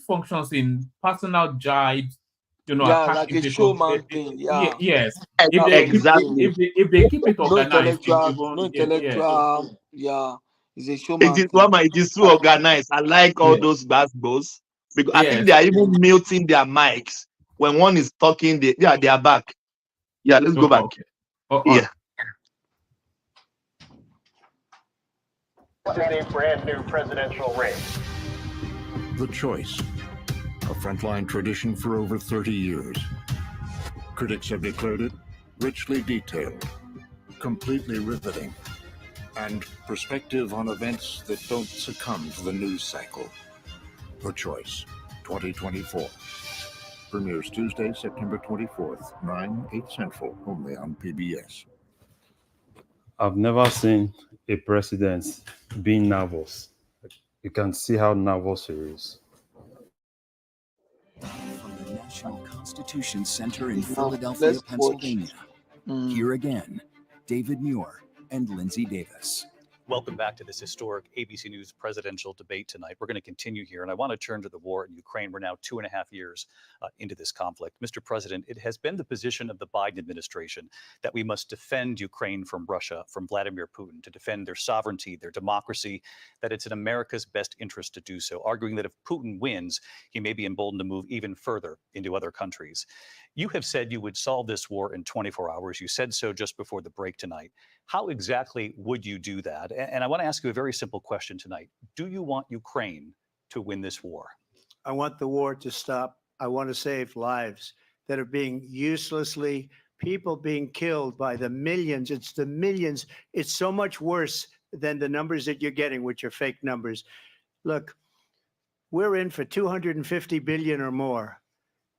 functions in personal jibes, like a showman thing. Yeah. Yes. Exactly. If they keep it organized, no intellectual. Yeah. It's a showman. It is too organized. I like all those basketballs because I think they are even muting their mics when one is talking. They are back. Yeah, let's go back. Yeah. In a brand new presidential race. The Choice, a frontline tradition for over 30 years. Critics have declared it richly detailed, completely riveting, and perspective on events that don't succumb to the news cycle. The Choice, 2024. Premieres Tuesday, September 24th, 8 Central, only on PBS. I've never seen a president being nervous. You can see how nervous he is. From the National Constitution Center in Philadelphia, Pennsylvania. Here again, David Muir and Lindsay Davis. Welcome back to this historic ABC News presidential debate tonight. We're going to continue here, and I want to turn to the war in Ukraine. We're now 2.5 years into this conflict. Mr. President, it has been the position of the Biden administration that we must defend Ukraine from Russia, from Vladimir Putin, to defend their sovereignty, their democracy, that it's in America's best interest to do so, arguing that if Putin wins, he may be emboldened to move even further into other countries. You have said you would solve this war in 24 hours. You said so just before the break tonight. How exactly would you do that? And I want to ask you a very simple question tonight. Do you want Ukraine to win this war? I want the war to stop. I want to save lives that are being uselessly, people being killed by the millions. It's the millions. It's so much worse than the numbers that you're getting, which are fake numbers. Look, we're in for 250 billion or more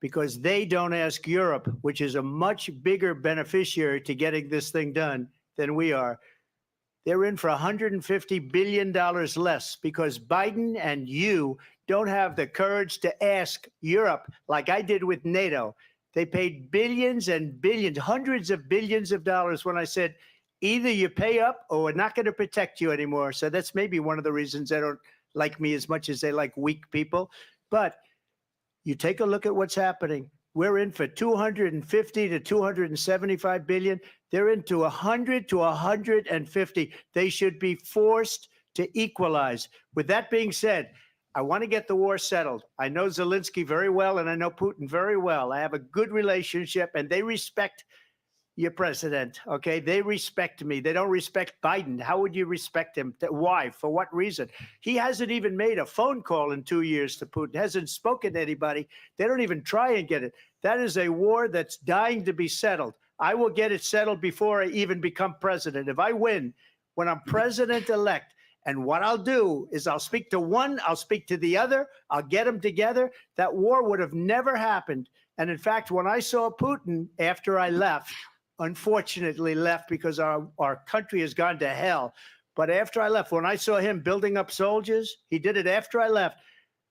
because they don't ask Europe, which is a much bigger beneficiary to getting this thing done than we are. They're in for $150 billion less because Biden and you don't have the courage to ask Europe like I did with NATO. They paid billions and billions, hundreds of billions of dollars when I said, either you pay up or we're not going to protect you anymore. So that's maybe one of the reasons they don't like me as much as they like weak people. But you take a look at what's happening. We're in for 250 to 275 billion. They're into 100 to 150. They should be forced to equalize. With that being said, I want to get the war settled. I know Zelensky very well, and I know Putin very well. I have a good relationship, and they respect your president, okay? They respect me. They don't respect Biden. How would you respect him? Why? For what reason? He hasn't even made a phone call in 2 years to Putin, hasn't spoken to anybody. They don't even try and get it. That is a war that's dying to be settled. I will get it settled before I even become president. If I win, when I'm president-elect, and what I'll do is I'll speak to one, I'll speak to the other, I'll get them together. That war would have never happened. And in fact, when I saw Putin after I left, unfortunately left because our country has gone to hell. But after I left, when I saw him building up soldiers, he did it after I left.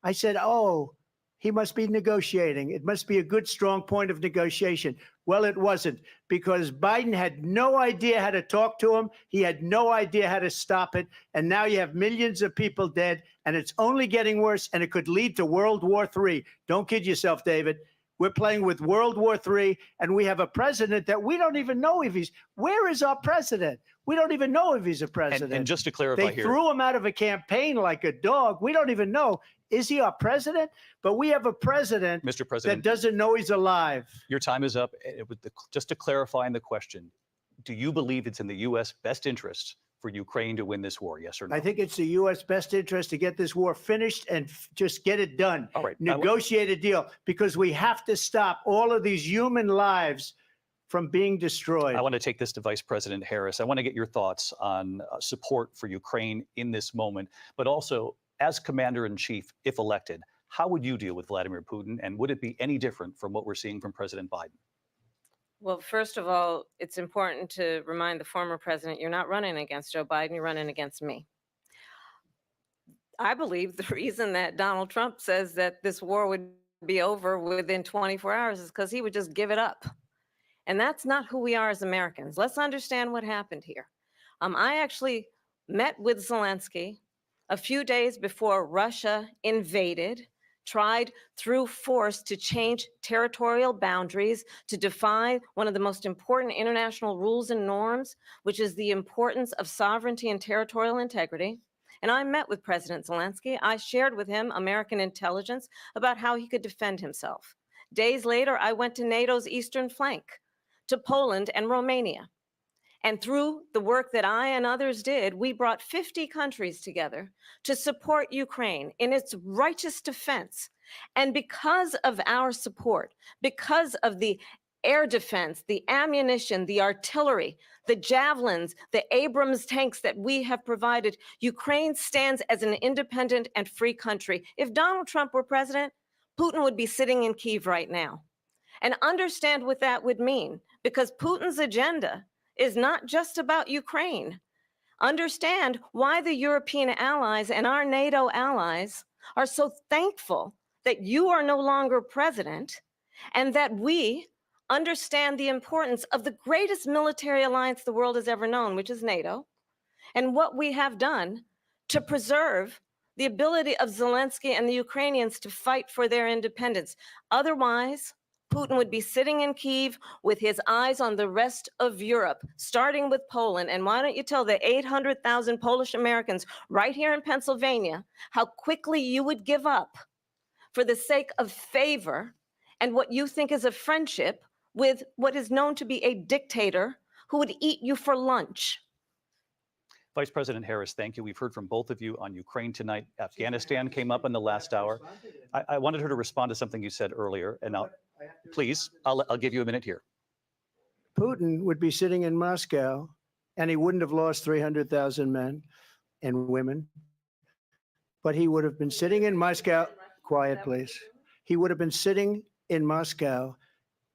I said, oh, he must be negotiating. It must be a good, strong point of negotiation. Well, it wasn't, because Biden had no idea how to talk to him. He had no idea how to stop it. And now you have millions of people dead, and it's only getting worse, and it could lead to World War III. Don't kid yourself, David. We're playing with World War III, and we have a president that we don't even know if he's. Where is our president? We don't even know if he's a president. And just to clarify they threw him out of a campaign like a dog. We don't even know. Is he our president? But we have a president, Mr. President, that doesn't know he's alive. Your time is up. Just to clarify in the question, do you believe it's in the U.S. best interest for Ukraine to win this war, yes or no? I think it's the U.S. best interest to get this war finished and just get it done. All right. Negotiate a deal, because we have to stop all of these human lives from being destroyed. I want to take this to Vice President Harris. I want to get your thoughts on support for Ukraine in this moment, but also as Commander-in-Chief, if elected, how would you deal with Vladimir Putin, and would it be any different from what we're seeing from President Biden? Well, first of all, it's important to remind the former president, you're not running against Joe Biden, you're running against me. I believe the reason that Donald Trump says that this war would be over within 24 hours is because he would just give it up. And that's not who we are as Americans. Let's understand what happened here. I actually met with Zelensky a few days before Russia invaded, tried through force to change territorial boundaries, to defy one of the most important international rules and norms, which is the importance of sovereignty and territorial integrity. And I met with President Zelensky. I shared with him American intelligence about how he could defend himself. Days later, I went to NATO's eastern flank, to Poland and Romania. And through the work that I and others did, we brought 50 countries together to support Ukraine in its righteous defense. And because of our support, because of the air defense, the ammunition, the artillery, the javelins, the Abrams tanks that we have provided, Ukraine stands as an independent and free country. If Donald Trump were president, Putin would be sitting in Kyiv right now. And understand what that would mean, because Putin's agenda is not just about Ukraine. Understand why the European allies and our NATO allies are so thankful that you are no longer president, and that we understand the importance of the greatest military alliance the world has ever known, which is NATO, and what we have done to preserve the ability of Zelensky and the Ukrainians to fight for their independence. Otherwise, Putin would be sitting in Kyiv with his eyes on the rest of Europe, starting with Poland. And why don't you tell the 800,000 Polish Americans right here in Pennsylvania how quickly you would give up for the sake of favor and what you think is a friendship with what is known to be a dictator who would eat you for lunch. Vice President Harris, thank you. We've heard from both of you on Ukraine tonight. Afghanistan came up in the last hour. I wanted her to respond to something you said earlier, and please, I'll give you a minute here. Putin would be sitting in Moscow, and he wouldn't have lost 300,000 men and women, but he would have been sitting in Moscow. Quiet, please. He would have been sitting in Moscow,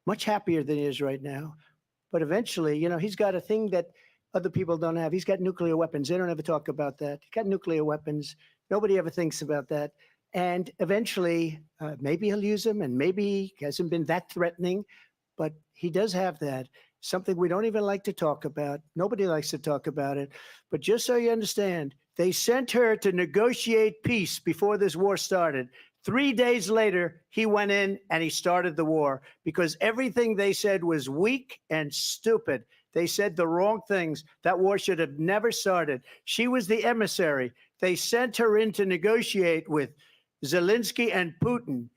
much happier than he is right now. But eventually, you know, he's got a thing that other people don't have. He's got nuclear weapons. They don't ever talk about that. He's got nuclear weapons. Nobody ever thinks about that. And eventually, maybe he'll use them, and maybe he hasn't been that threatening, but he does have that. Something we don't even like to talk about. Nobody likes to talk about it. But just so you understand, they sent her to negotiate peace before this war started. 3 days later, he went in and he started the war because everything they said was weak and stupid. They said the wrong things. That war should have never started. She was the emissary. They sent her in to negotiate with Zelensky and Putin,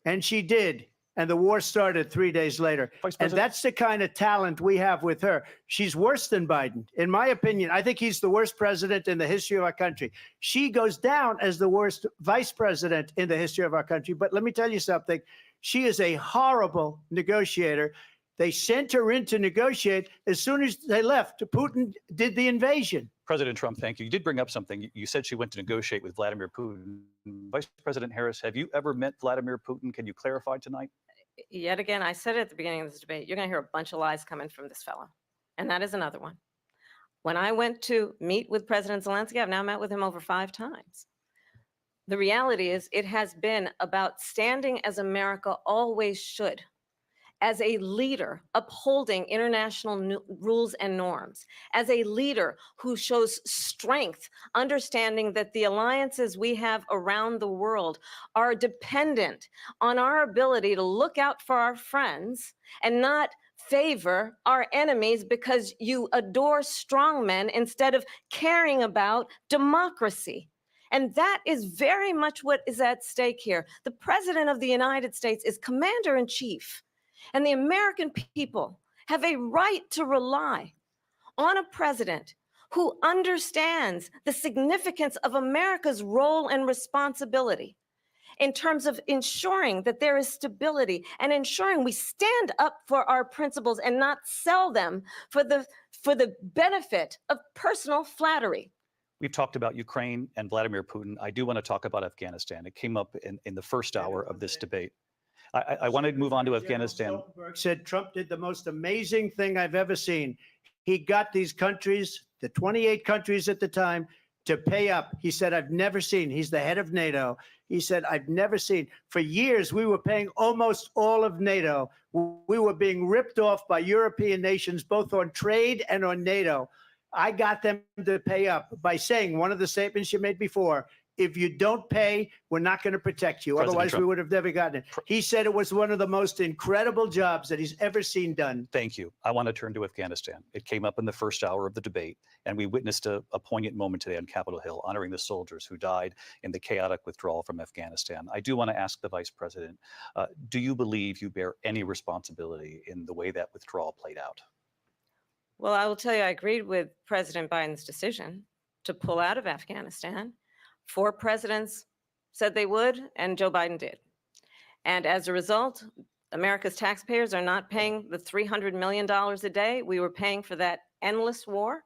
and she did. And the war started 3 days later. And that's the kind of talent we have with her. She's worse than Biden. In my opinion, I think he's the worst president in the history of our country. She goes down as the worst vice president in the history of our country. But let me tell you something. She is a horrible negotiator. They sent her in to negotiate. As soon as they left, Putin did the invasion. President Trump, thank you. You did bring up something. You said she went to negotiate with Vladimir Putin. Vice President Harris, have you ever met Vladimir Putin? Can you clarify tonight? Yet again, I said it at the beginning of this debate, you're going to hear a bunch of lies coming from this fellow. And that is another one. When I went to meet with President Zelensky, I've now met with him over 5 times. The reality is it has been about standing as America always should, as a leader upholding international rules and norms, as a leader who shows strength, understanding that the alliances we have around the world are dependent on our ability to look out for our friends and not favor our enemies because you adore strong men instead of caring about democracy. And that is very much what is at stake here. The President of the United States is commander-in-chief. And the American people have a right to rely on a president who understands the significance of America's role and responsibility in terms of ensuring that there is stability and ensuring we stand up for our principles and not sell them for the benefit of personal flattery. We've talked about Ukraine and Vladimir Putin. I do want to talk about Afghanistan. It came up in the first hour of this debate. I want to move on to Afghanistan. Stoltenberg said Trump did the most amazing thing I've ever seen. He got these countries, the 28 countries at the time, to pay up. He said, I've never seen, he's the head of NATO. He said, I've never seen. For years, we were paying almost all of NATO. We were being ripped off by European nations, both on trade and on NATO. I got them to pay up by saying one of the statements you made before, if you don't pay, we're not going to protect you. President Otherwise, Trump. we would have never gotten it. He said it was one of the most incredible jobs that he's ever seen done. Thank you. I want to turn to Afghanistan. It came up in the first hour of the debate, and we witnessed a poignant moment today on Capitol Hill, honoring the soldiers who died in the chaotic withdrawal from Afghanistan. I do want to ask the Vice President, do you believe you bear any responsibility in the way that withdrawal played out? Well, I will tell you, I agreed with President Biden's decision to pull out of Afghanistan. 4 presidents said they would, and Joe Biden did. And as a result, America's taxpayers are not paying the $300 million a day we were paying for that endless war.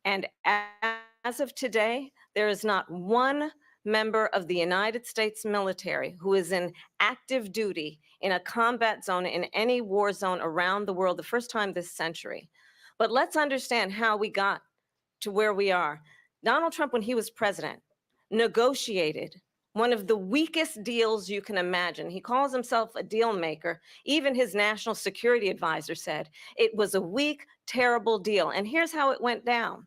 And as of today, there is not one member of the United States military who is in active duty in a combat zone in any war zone around the world, the first time this century. But let's understand how we got to where we are. Donald Trump, when he was president, negotiated one of the weakest deals you can imagine. He calls himself a deal maker. Even his national security advisor said it was a weak, terrible deal. And here's how it went down.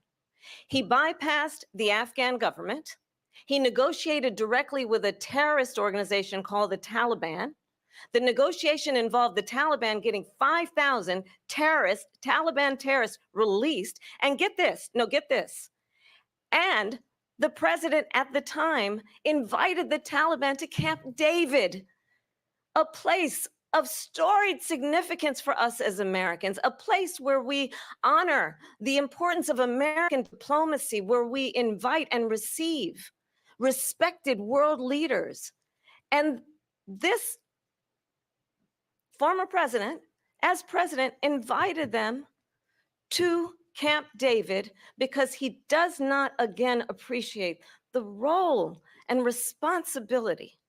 He bypassed the Afghan government. He negotiated directly with a terrorist organization called the Taliban. The negotiation involved the Taliban getting 5,000 Taliban terrorists released. And get this, and the president at the time invited the Taliban to Camp David, a place of storied significance for us as Americans, a place where we honor the importance of American diplomacy, where we invite and receive respected world leaders. And this former president, as president, invited them to Camp David because he does not again appreciate the role and responsibility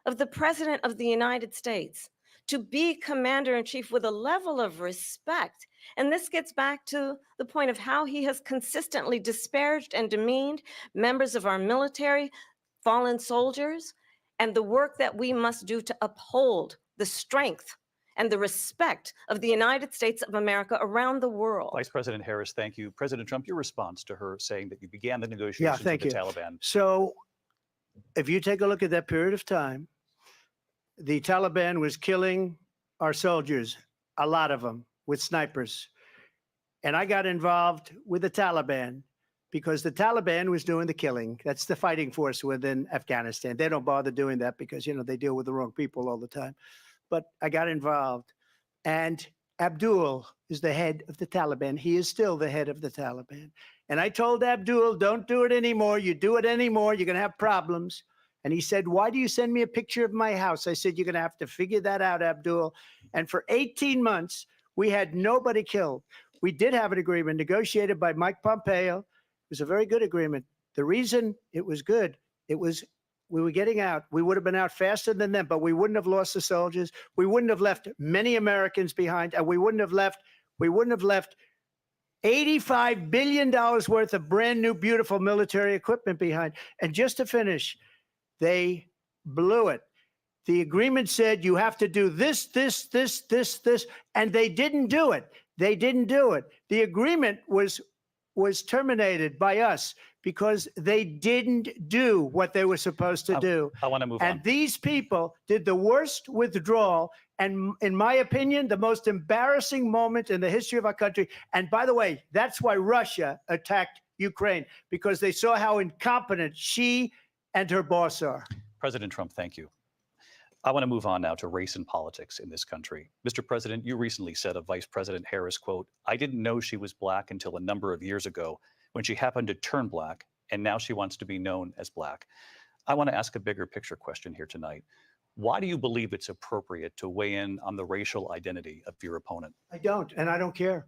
of the President of the United States to be commander-in-chief with a level of respect. And this gets back to the point of how he has consistently disparaged and demeaned members of our military, fallen soldiers, and the work that we must do to uphold the strength and the respect of the United States of America around the world. Vice President Harris, thank you. President Trump, your response to her saying that you began the negotiations thank with the you. Taliban. So if you take a look at that period of time, the Taliban was killing our soldiers, a lot of them, with snipers. And I got involved with the Taliban because the Taliban was doing the killing. That's the fighting force within Afghanistan. They don't bother doing that because, you know, they deal with the wrong people all the time. But I got involved. And Abdul is the head of the Taliban. He is still the head of the Taliban. And I told Abdul, don't do it anymore. You do it anymore, you're going to have problems. And he said, why do you send me a picture of my house? I said, you're going to have to figure that out, Abdul. And for 18 months, we had nobody killed. We did have an agreement negotiated by Mike Pompeo. It was a very good agreement. The reason it was good, it was we were getting out. We would have been out faster than them, but we wouldn't have lost the soldiers. We wouldn't have left many Americans behind, and we wouldn't have left $85 billion worth of brand new, beautiful military equipment behind. And just to finish, they blew it. The agreement said you have to do this, and they didn't do it. They didn't do it. The agreement was terminated by us because they didn't do what they were supposed to do. I want to move on. And these people did the worst withdrawal, and in my opinion, the most embarrassing moment in the history of our country. And by the way, that's why Russia attacked Ukraine, because they saw how incompetent she and her boss are. President Trump, thank you. I want to move on now to race and politics in this country. Mr. President, you recently said of Vice President Harris, quote, I didn't know she was black until a number of years ago when she happened to turn black, and now she wants to be known as black. I want to ask a bigger picture question here tonight. Why do you believe it's appropriate to weigh in on the racial identity of your opponent? I don't, and I don't care.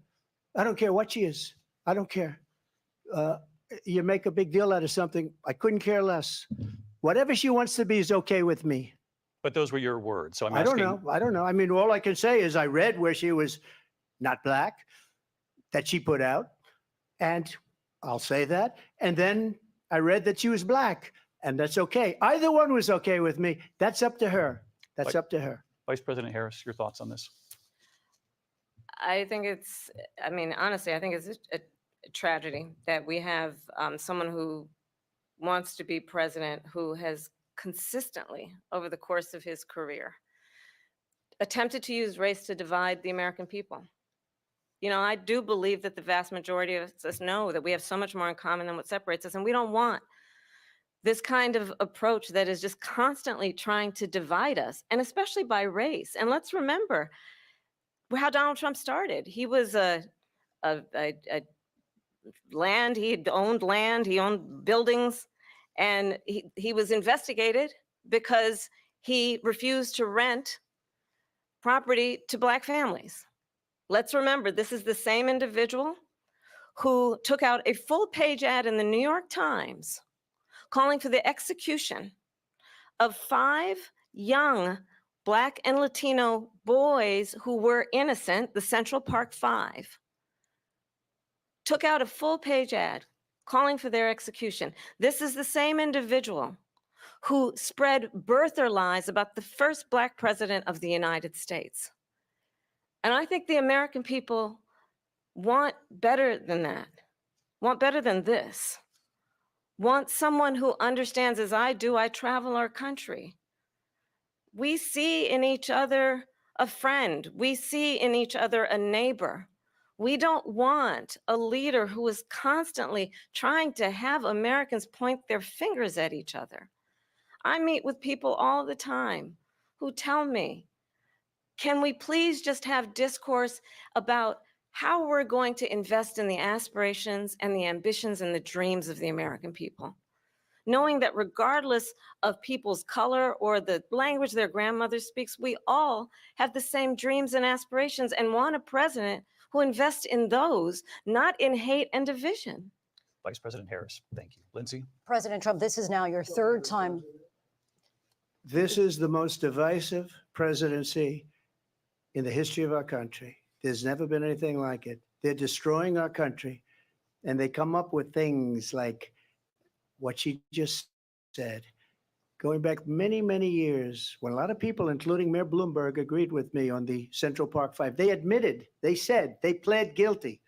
I don't care what she is. I don't care. You make a big deal out of something. I couldn't care less. Whatever she wants to be is okay with me. But those were your words. So I don't know. I mean, all I can say is I read where she was not black, that she put out, and I'll say that. And then I read that she was black, and that's okay. Either one was okay with me. That's up to her. That's up to her. Vice President Harris, your thoughts on this? I think it's, I mean, honestly, I think it's a tragedy that we have someone who wants to be president who has consistently, over the course of his career, attempted to use race to divide the American people. You know, I do believe that the vast majority of us know that we have so much more in common than what separates us, and we don't want this kind of approach that is just constantly trying to divide us, and especially by race. And let's remember how Donald Trump started. He was land, he owned buildings, and he was investigated because he refused to rent property to Black families. Let's remember, this is the same individual who took out a full-page ad in the New York Times calling for the execution of 5 young Black and Latino boys who were innocent, the Central Park 5. Took out a full-page ad calling for their execution. This is the same individual who spread birther lies about the first Black president of the United States. And I think the American people want better than that, want better than this, want someone who understands, as I do, I travel our country. We see in each other a friend. We see in each other a neighbor. We don't want a leader who is constantly trying to have Americans point their fingers at each other. I meet with people all the time who tell me, can we please just have discourse about how we're going to invest in the aspirations and the ambitions and the dreams of the American people? Knowing that regardless of people's color or the language their grandmother speaks, we all have the same dreams and aspirations and want a president who invests in those, not in hate and division. Vice President Harris, thank you. Lindsay? President Trump, this is now your third time. This is the most divisive presidency in the history of our country. There's never been anything like it. They're destroying our country, and they come up with things like what she just said, going back many, many years, when a lot of people, including Mayor Bloomberg, agreed with me on the Central Park Five. They admitted, they said, they pled guilty.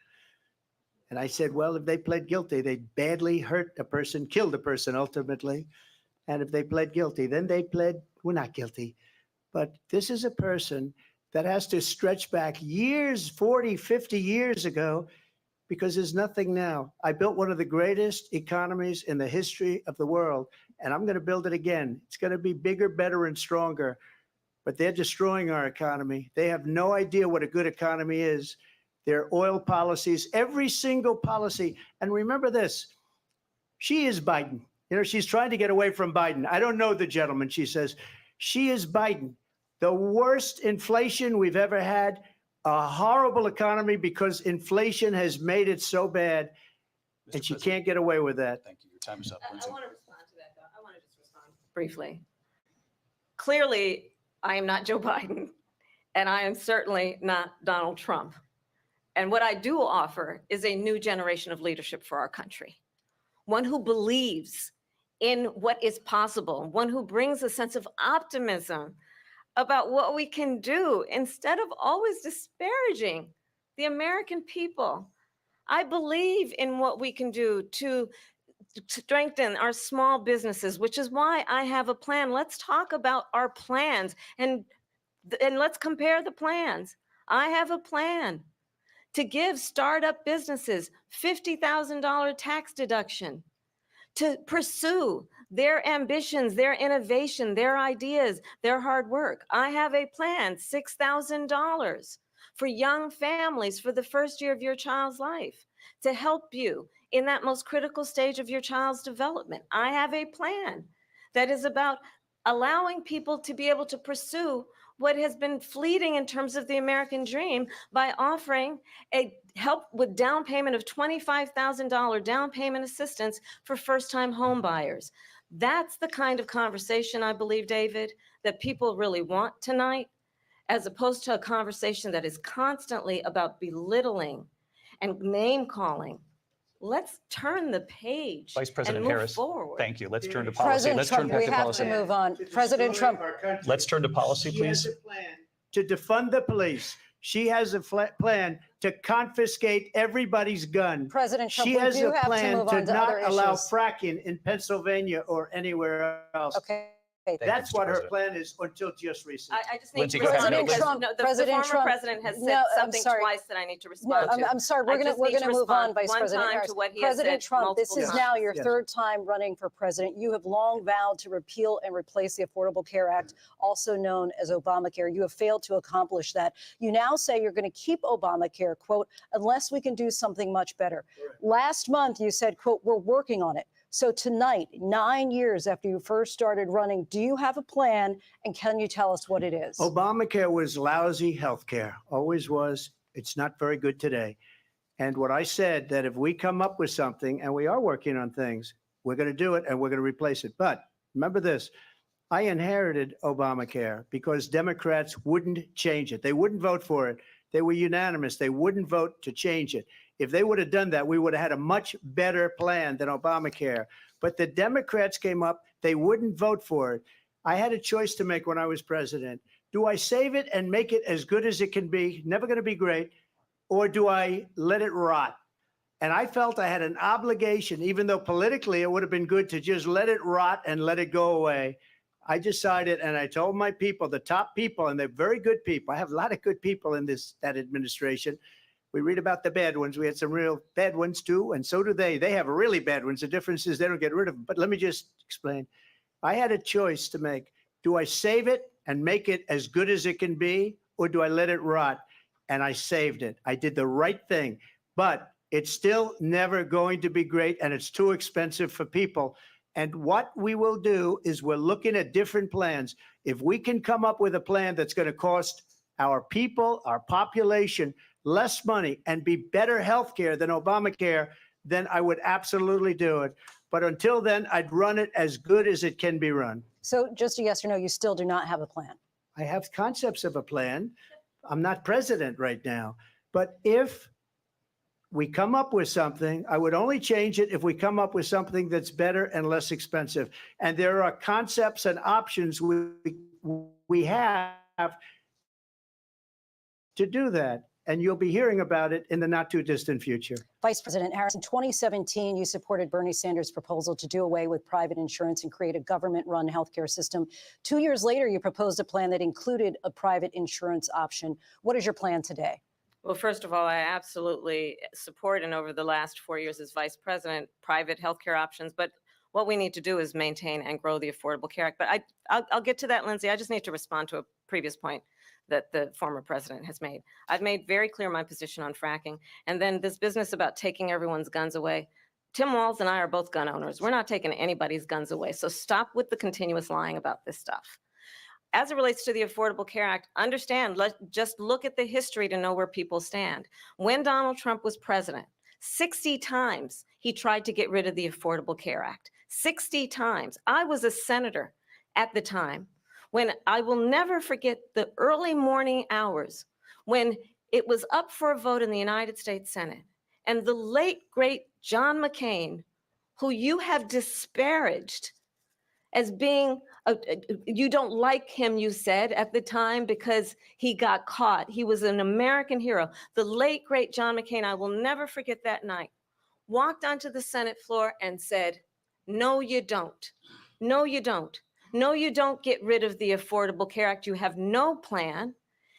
And I said, well, if they pled guilty, they badly hurt a person, killed a person ultimately. And if they pled guilty, then they pled, we're not guilty. But this is a person that has to stretch back years, 40, 50 years ago, because there's nothing now. I built one of the greatest economies in the history of the world, and I'm going to build it again. It's going to be bigger, better, and stronger. But they're destroying our economy. They have no idea what a good economy is. Their oil policies, every single policy. And remember this, she is Biden. You know, she's trying to get away from Biden. I don't know the gentleman, she says. She is Biden. The worst inflation we've ever had, a horrible economy because inflation has made it so bad, and she can't get away with that. Thank you. Your time is up. I want to respond to that, though. I want to just respond briefly. Clearly, I am not Joe Biden, and I am certainly not Donald Trump. And what I do offer is a new generation of leadership for our country, one who believes in what is possible, one who brings a sense of optimism about what we can do instead of always disparaging the American people. I believe in what we can do to strengthen our small businesses, which is why I have a plan. Let's talk about our plans and let's compare the plans. I have a plan to give startup businesses $50,000 tax deduction, to pursue their ambitions, their innovation, their ideas, their hard work. I have a plan, $6,000 for young families for the first year of your child's life to help you in that most critical stage of your child's development. I have a plan that is about allowing people to be able to pursue what has been fleeting in terms of the American dream by offering a help with down payment of $25,000 down payment assistance for first-time home buyers. That's the kind of conversation, I believe, David, that people really want tonight, as opposed to a conversation that is constantly about belittling and name-calling. Let's turn the page. Vice President and move Harris, forward. thank you. Let's turn to policy. President Let's Trump, turn back we to have policy. to move on. President Trump. Let's turn to policy, She has please. a plan to defund the police. She has a plan to confiscate everybody's gun. President Trump, she we has do a have to plan move to on to not other allow issues. fracking in Pennsylvania or anywhere else. Okay. That's what her plan is until just recently. I just need Lindsay, to go ahead. respond No, because Trump- the President former Trump- president has said No, I'm something sorry. twice that I need to No, respond to. I'm sorry. We're I just going need to to move on, respond Vice one President time Harris. to what he has President said Trump, this multiple is now your Yes. third time running for president. You have long vowed to repeal and replace the Affordable Care Act, also known as Obamacare. You have failed to accomplish that. You now say you're going to keep Obamacare, quote, unless we can do something much better. Last month, you said, quote, we're working on it. So tonight, 9 years after you first started running, do you have a plan, and can you tell us what it is? Obamacare was lousy health care, always was. It's not very good today. And what I said, that if we come up with something, and we are working on things, we're going to do it and we're going to replace it. But remember this, I inherited Obamacare because Democrats wouldn't change it. They wouldn't vote for it. They were unanimous. They wouldn't vote to change it. If they would have done that, we would have had a much better plan than Obamacare. But the Democrats came up, They wouldn't vote for it. I had a choice to make when I was president. Do I save it and make it as good as it can be, never going to be great, or do I let it rot? And I felt I had an obligation, even though politically it would have been good to just let it rot and let it go away. I decided, and I told my people, the top people, and they're very good people. I have a lot of good people in that administration. We read about the bad ones. We had some real bad ones too, and so do they. They have really bad ones. The difference is they don't get rid of them. But let me just explain. I had a choice to make. Do I save it and make it as good as it can be, or do I let it rot? And I saved it. I did the right thing. But it's still never going to be great, and it's too expensive for people. And what we will do is we're looking at different plans. If we can come up with a plan that's going to cost our people, our population, less money and be better health care than Obamacare, then I would absolutely do it. But until then, I'd run it as good as it can be run. So just a yes or no, you still do not have a plan? I have concepts of a plan. I'm not president right now. But if we come up with something, I would only change it if we come up with something that's better and less expensive. And there are concepts and options we have to do that. And you'll be hearing about it in the not too distant future. Vice President Harris, in 2017, you supported Bernie Sanders' proposal to do away with private insurance and create a government-run healthcare system. 2 years later, you proposed a plan that included a private insurance option. What is your plan today? Well, first of all, I absolutely support, and over the last 4 years as vice president, private healthcare options. But what we need to do is maintain and grow the Affordable Care Act. But I'll get to that, Lindsay. I just need to respond to a previous point that the former president has made. I've made very clear my position on fracking. And then this business about taking everyone's guns away. Tim Walz and I are both gun owners. We're not taking anybody's guns away. So stop with the continuous lying about this stuff. As it relates to the Affordable Care Act, understand, just look at the history to know where people stand. When Donald Trump was president, 60 times he tried to get rid of the Affordable Care Act. 60 times. I was a senator at the time when I will never forget the early morning hours when it was up for a vote in the United States Senate. And the late, great John McCain, who you have disparaged as being, you don't like him, you said at the time, because he got caught. He was an American hero. The late, great John McCain, I will never forget that night, walked onto the Senate floor and said, no, you don't. No, you don't. No, you don't get rid of the Affordable Care Act. You have no plan.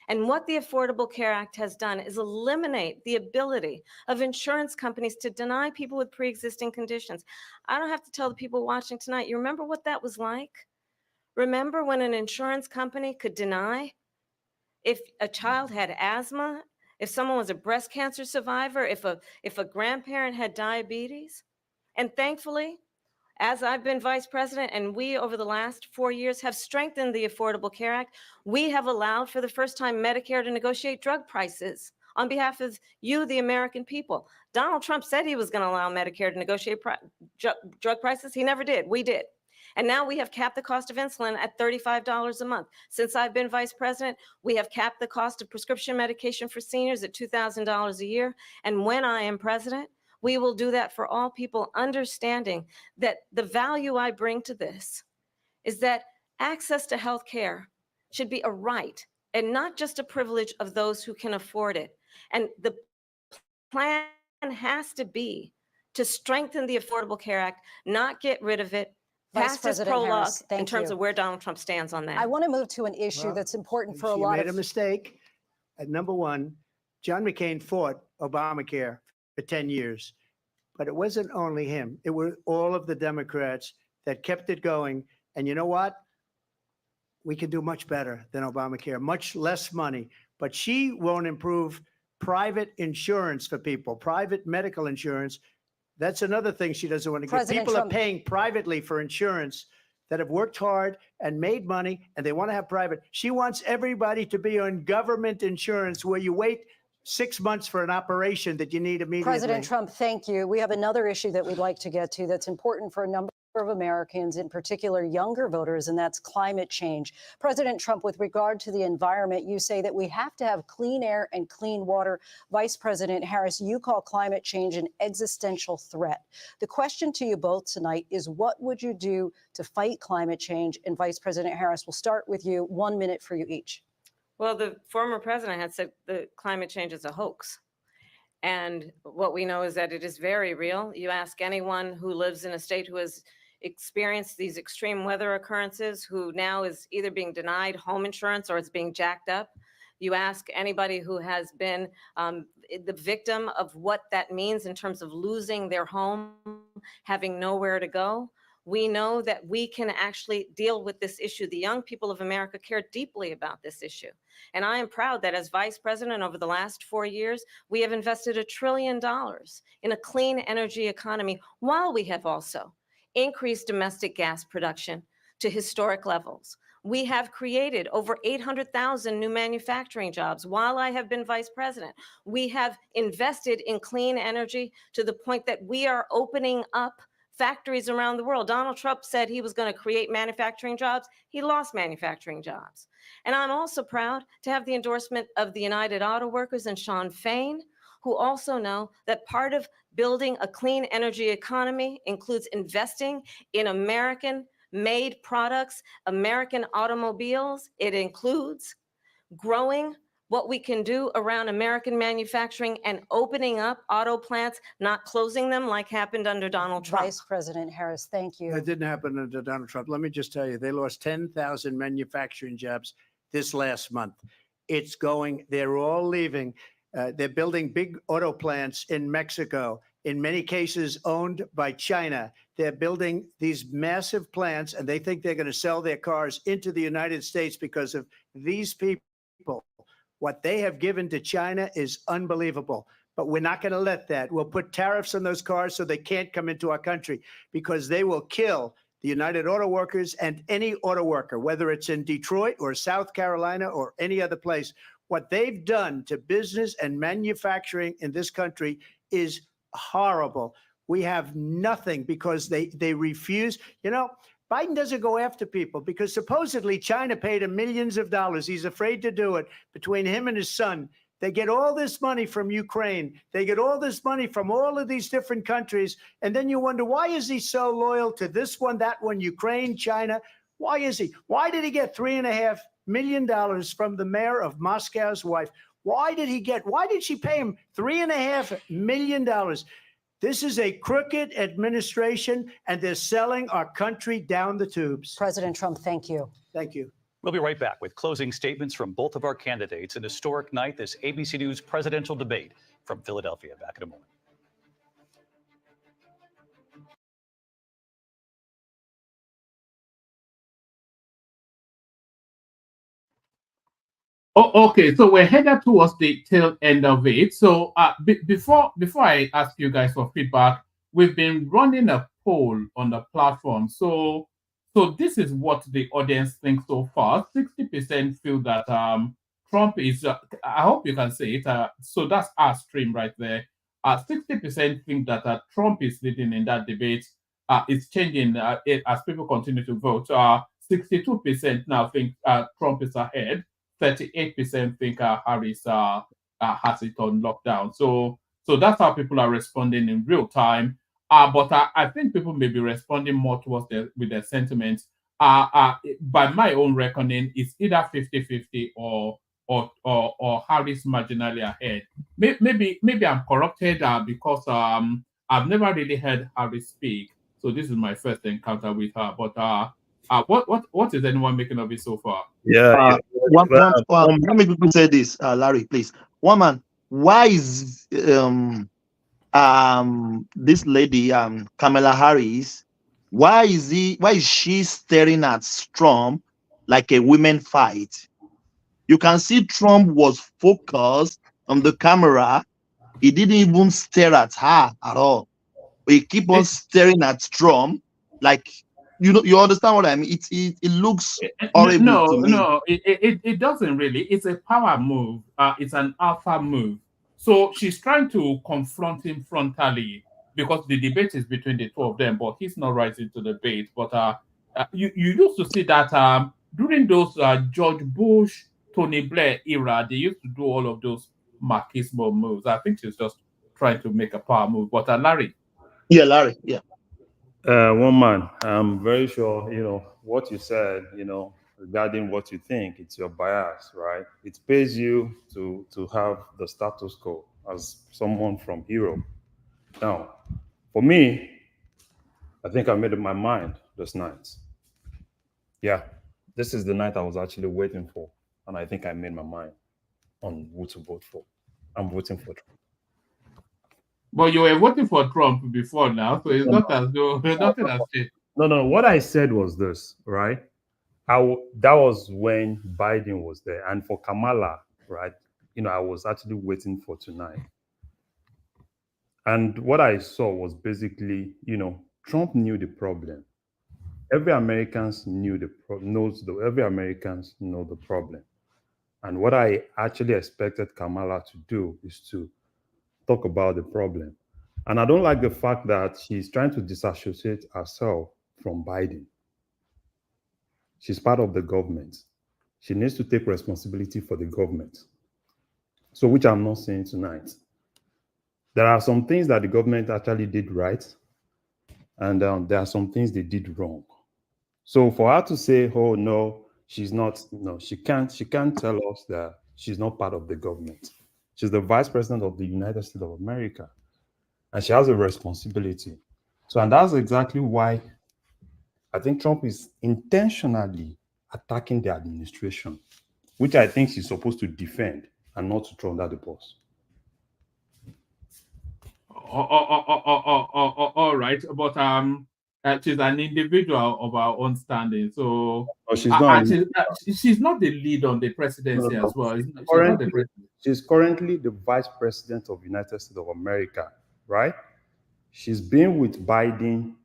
And what the Affordable Care Act has done is eliminate the ability of insurance companies to deny people with pre-existing conditions. I don't have to tell the people watching tonight, you remember what that was like? Remember when an insurance company could deny if a child had asthma, if someone was a breast cancer survivor, if a grandparent had diabetes? And thankfully, as I've been vice president and we over the last 4 years have strengthened the Affordable Care Act, we have allowed for the first time Medicare to negotiate drug prices on behalf of you, the American people. Donald Trump said he was going to allow Medicare to negotiate drug prices. He never did. We did. And now we have capped the cost of insulin at $35 a month. Since I've been vice president, we have capped the cost of prescription medication for seniors at $2,000 a year. And when I am president, we will do that for all people, understanding that the value I bring to this is that access to health care should be a right and not just a privilege of those who can afford it. And the plan has to be to strengthen the Affordable Care Act, not get rid of it. Vice President Harris, in terms of where Donald Trump stands on that. I want to move to an issue that's important for a lot of— You made a mistake. At number one, John McCain fought Obamacare for 10 years. But it wasn't only him. It were all of the Democrats that kept it going. And you know what? We can do much better than Obamacare, much less money. But she won't improve private insurance for people, private medical insurance. That's another thing she doesn't want to get. People are paying privately for insurance that have worked hard and made money, and they want to have private. She wants everybody to be on government insurance where you wait 6 months for an operation that you need immediately. President Trump, thank you. We have another issue that we'd like to get to that's important for a number of Americans, in particular younger voters, and that's climate change. President Trump, with regard to the environment, you say that we have to have clean air and clean water. Vice President Harris, you call climate change an existential threat. The question to you both tonight is, what would you do to fight climate change? And Vice President Harris, we'll start with you. 1 minute for you each. Well, the former president had said the climate change is a hoax. And what we know is that it is very real. You ask anyone who lives in a state who has experienced these extreme weather occurrences, who now is either being denied home insurance or it's being jacked up. You ask anybody who has been the victim of what that means in terms of losing their home, having nowhere to go. We know that we can actually deal with this issue. The young people of America care deeply about this issue. And I am proud that as vice president over the last 4 years, we have invested $1 trillion in a clean energy economy, while we have also increased domestic gas production to historic levels. We have created over 800,000 new manufacturing jobs while I have been vice president. We have invested in clean energy to the point that we are opening up factories around the world. Donald Trump said he was going to create manufacturing jobs. He lost manufacturing jobs. And I'm also proud to have the endorsement of the United Auto Workers and Sean Fain, who also know that part of building a clean energy economy includes investing in American-made products, American automobiles. It includes growing what we can do around American manufacturing and opening up auto plants, not closing them like happened under Donald Trump. Vice President Harris, thank you. That didn't happen under Donald Trump. Let me just tell you, they lost 10,000 manufacturing jobs this last month. It's going, they're all leaving. They're building big auto plants in Mexico, in many cases owned by China. They're building these massive plants, and they think they're going to sell their cars into the United States because of these people. What they have given to China is unbelievable, but we're not going to let that. We'll put tariffs on those cars so they can't come into our country, because they will kill the United Auto Workers and any auto worker, whether it's in Detroit or South Carolina or any other place. What they've done to business and manufacturing in this country is horrible. We have nothing because they refuse. You know, Biden doesn't go after people because supposedly China paid him millions of dollars. He's afraid to do it. Between him and his son, they get all this money from Ukraine. They get all this money from all of these different countries. And then you wonder, why is he so loyal to this one, that one, Ukraine, China? Why is he? Why did he get $3.5 million from the mayor of Moscow's wife? Why did she pay him $3.5 million? This is a crooked administration, and they're selling our country down the tubes. President Trump, thank you. Thank you. We'll be right back with closing statements from both of our candidates. An historic night, this ABC News presidential debate from Philadelphia. Back in a moment. Oh, okay. So we're headed towards the tail end of it. So before I ask you guys for feedback, we've been running a poll on the platform. So this is what the audience thinks so far. 60% feel that Trump is. I hope you can say it. So that's our stream right there. 60% think that Trump is leading in that debate. It's changing as people continue to vote. 62% now think Trump is ahead. 38% think Harris has it on lockdown. So that's how people are responding in real time. But I think people may be responding more towards with their sentiments. By my own reckoning, it's either 50-50 or Harris marginally ahead. Maybe I'm corrupted because I've never really heard Harris speak. So this is my first encounter with her. But what is anyone making of it so far? Yeah. Let me quickly say this, Larry, please. One man, why is this lady, Kamala Harris, why is she staring at Trump like a women fight? You can see Trump was focused on the camera. He didn't even stare at her at all. He keep on staring at Trump like, you understand what I mean? It looks horrible to me. No, it doesn't really. It's a power move. It's an alpha move. So she's trying to confront him frontally. because the debate is between the two of them, but he's not rising to the debate. But you used to see that during those George Bush, Tony Blair era, they used to do all of those machismo moves. I think she's just trying to make a power move. But Larry. Yeah, Larry. Yeah. One man, I'm very sure, what you said, regarding what you think, it's your bias, right? It pays you to have the status quo as someone from Europe. Now, for me, I think I made up my mind this night. Yeah, this is the night I was actually waiting for. And I think I made my mind on who to vote for. I'm voting for Trump. But you were voting for Trump before now, so it's not as though nothing has changed. No. What I said was this, right? That was when Biden was there. And for Kamala, right, I was actually waiting for tonight. And what I saw was basically, Trump knew the problem. Every Americans know the problem. And what I actually expected Kamala to do is to talk about the problem. And I don't like the fact that she's trying to disassociate herself from Biden. She's part of the government. She needs to take responsibility for the government. So, which I'm not saying tonight. There are some things that the government actually did right, and there are some things they did wrong. So for her to say, "Oh no, she's not," no, she can't tell us that she's not part of the government. She's the vice president of the United States of America, and she has a responsibility. So, and that's exactly why I think Trump is intentionally attacking the administration, which I think she's supposed to defend and not to throw under the bus. All right, but she's an individual of our own standing, so she's not. She's not the lead on the presidency as well. She's currently the vice president of the United States of America, right? She's been with Biden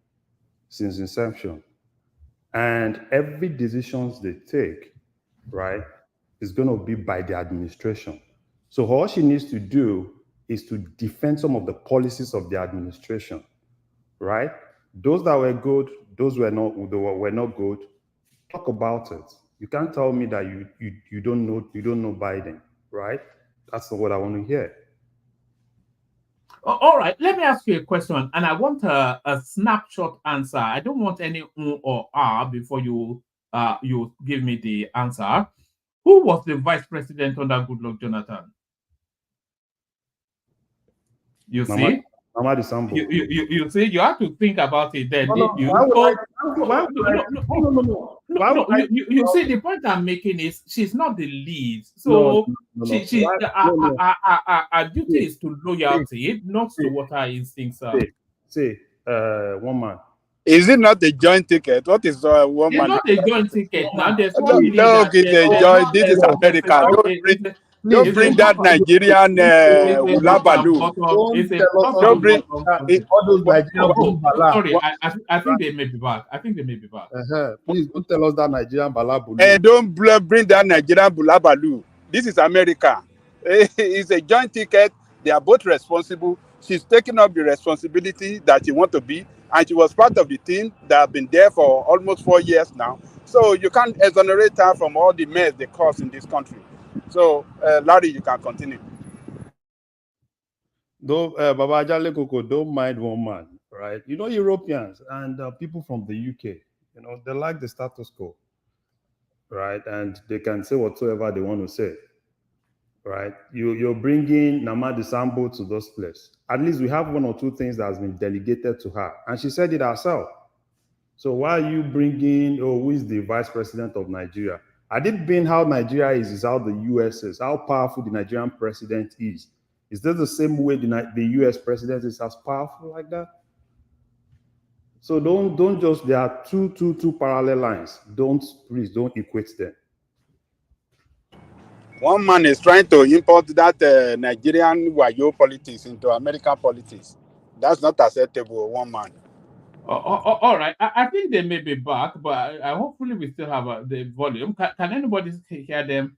since inception, and every decisions they take, right, is going to be by the administration. So all she needs to do is to defend some of the policies of the administration, right? Those that were good, those were not good. Talk about it. You can't tell me that you don't know Biden, right? That's not what I want to hear. All right, let me ask you a question, and I want a snapshot answer. I don't want any or before you give me the answer. Who was the vice president under Goodluck Jonathan? You see? You see, you have to think about it then. You see, the point I'm making is she's not the lead. So our duty is to loyalty, not to what her instincts are. One man. Is it not a joint ticket? What is one man? It's not a joint ticket. Now there's one no, it's a joint. This is America. Don't bring that Nigerian Ulabalu. Don't bring all those Nigerian sorry, I think they may be back. Please don't tell us that Nigerian Balabalu. Don't bring that Nigerian Bulabalu. This is America. It's a joint ticket. They are both responsible. She's taking up the responsibility that she wants to be, and she was part of the team that have been there for almost 4 years now. So you can't exonerate her from all the mess they cause in this country. So, Larry, you can continue. Baba Ajale Koko, don't mind one man, right? Europeans and people from the UK, they like the status quo, right? And they can say whatsoever they want to say, right? You're bringing Namadi Sambo to those places. At least we have one or two things that has been delegated to her, and she said it herself. So why are you bringing, who is the vice president of Nigeria? Had it been how Nigeria is how the US is, how powerful the Nigerian president is this the same way the US president is as powerful like that? So don't just, there are two parallel lines. Please don't equate them. One man is trying to import that Nigerian Wayo politics into American politics. That's not acceptable, one man. All right. I think they may be back, but hopefully we still have the volume. Can anybody hear them?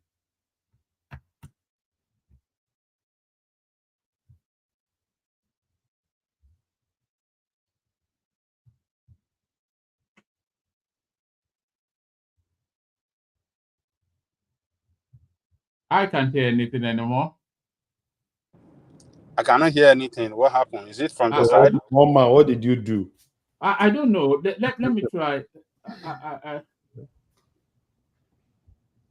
I can't hear anything anymore. I cannot hear anything. What happened? Is it from the side? Mama, what did you do? I don't know. Let me try.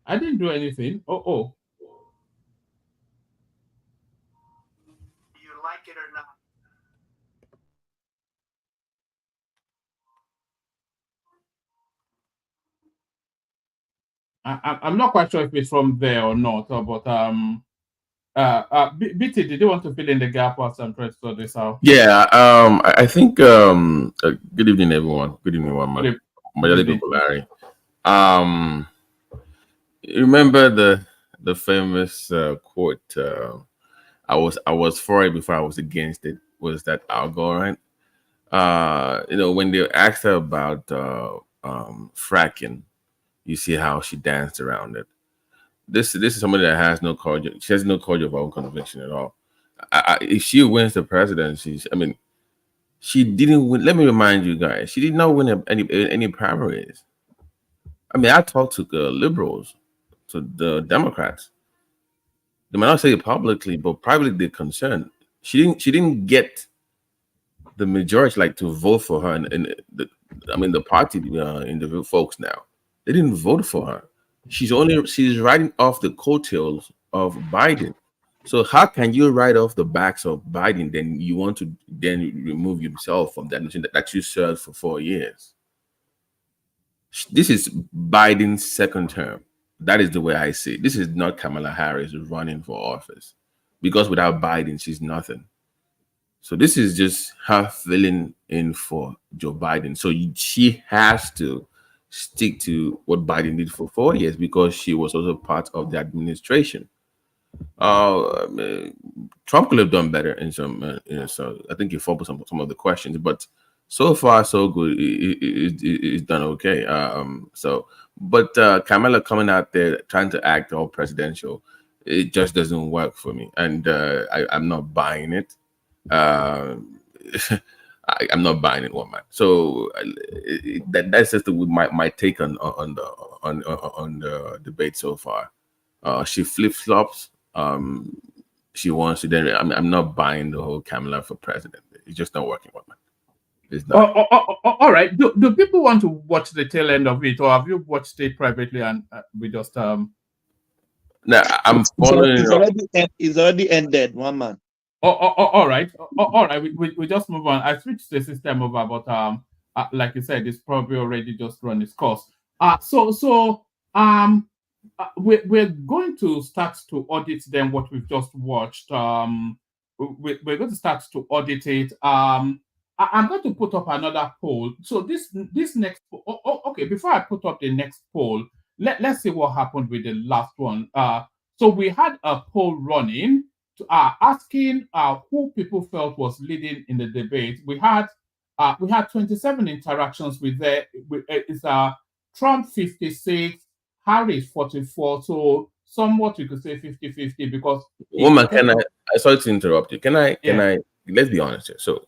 I didn't do anything. Oh. You like it or not? I'm not quite sure if it's from there or not, but BT, did you want to fill in the gap whilst I'm trying to sort this out? Yeah, I think good evening everyone. Good evening, one man. Larry. Remember the famous quote, I was for it before I was against it, was that Al Gore, right? When they asked her about fracking, you see how she danced around it. This is somebody that has no courage. She has no courage of her own conviction at all. If she wins the presidency, she didn't win. Let me remind you guys, she did not win any primaries. I talked to the liberals, to the Democrats. They might not say it publicly, but privately they're concerned. She didn't get the majority to vote for her, and the party, individual folks now, they didn't vote for her. She's riding off the coattails of Biden. So how can you ride off the backs of Biden, then you want to remove yourself from that nation that you served for 4 years? This is Biden's second term. That is the way I see it. This is not Kamala Harris running for office, because without Biden, she's nothing. So this is just her filling in for Joe Biden. So she has to stick to what Biden did for 4 years, because she was also part of the administration. Trump could have done better in some, so I think he focused on some of the questions, but so far so good. It's done okay. But Kamala coming out there trying to act all presidential, it just doesn't work for me, and I'm not buying it. I'm not buying it, one man. So that's just my take on the debate so far. She flip flops. She wants to. Then I'm not buying the whole Kamala for president. It's just not working, one man. It's not. All right. Do people want to watch the tail end of it, or have you watched it privately and we just No, I'm following. It's already ended, one man. All right. All right. We just move on. I switched the system over, but like you said, it's probably already just run its course. We're going to start to audit then what we've just watched. We're going to start to audit it. I'm going to put up another poll. So this next, okay, before I put up the next poll, let's see what happened with the last one. So we had a poll running asking who people felt was leading in the debate. We had 27 interactions with it's Trump 56, Harris 44. So somewhat you could say 50-50 because Woman, I sorry to interrupt you. Can I let's be honest here. So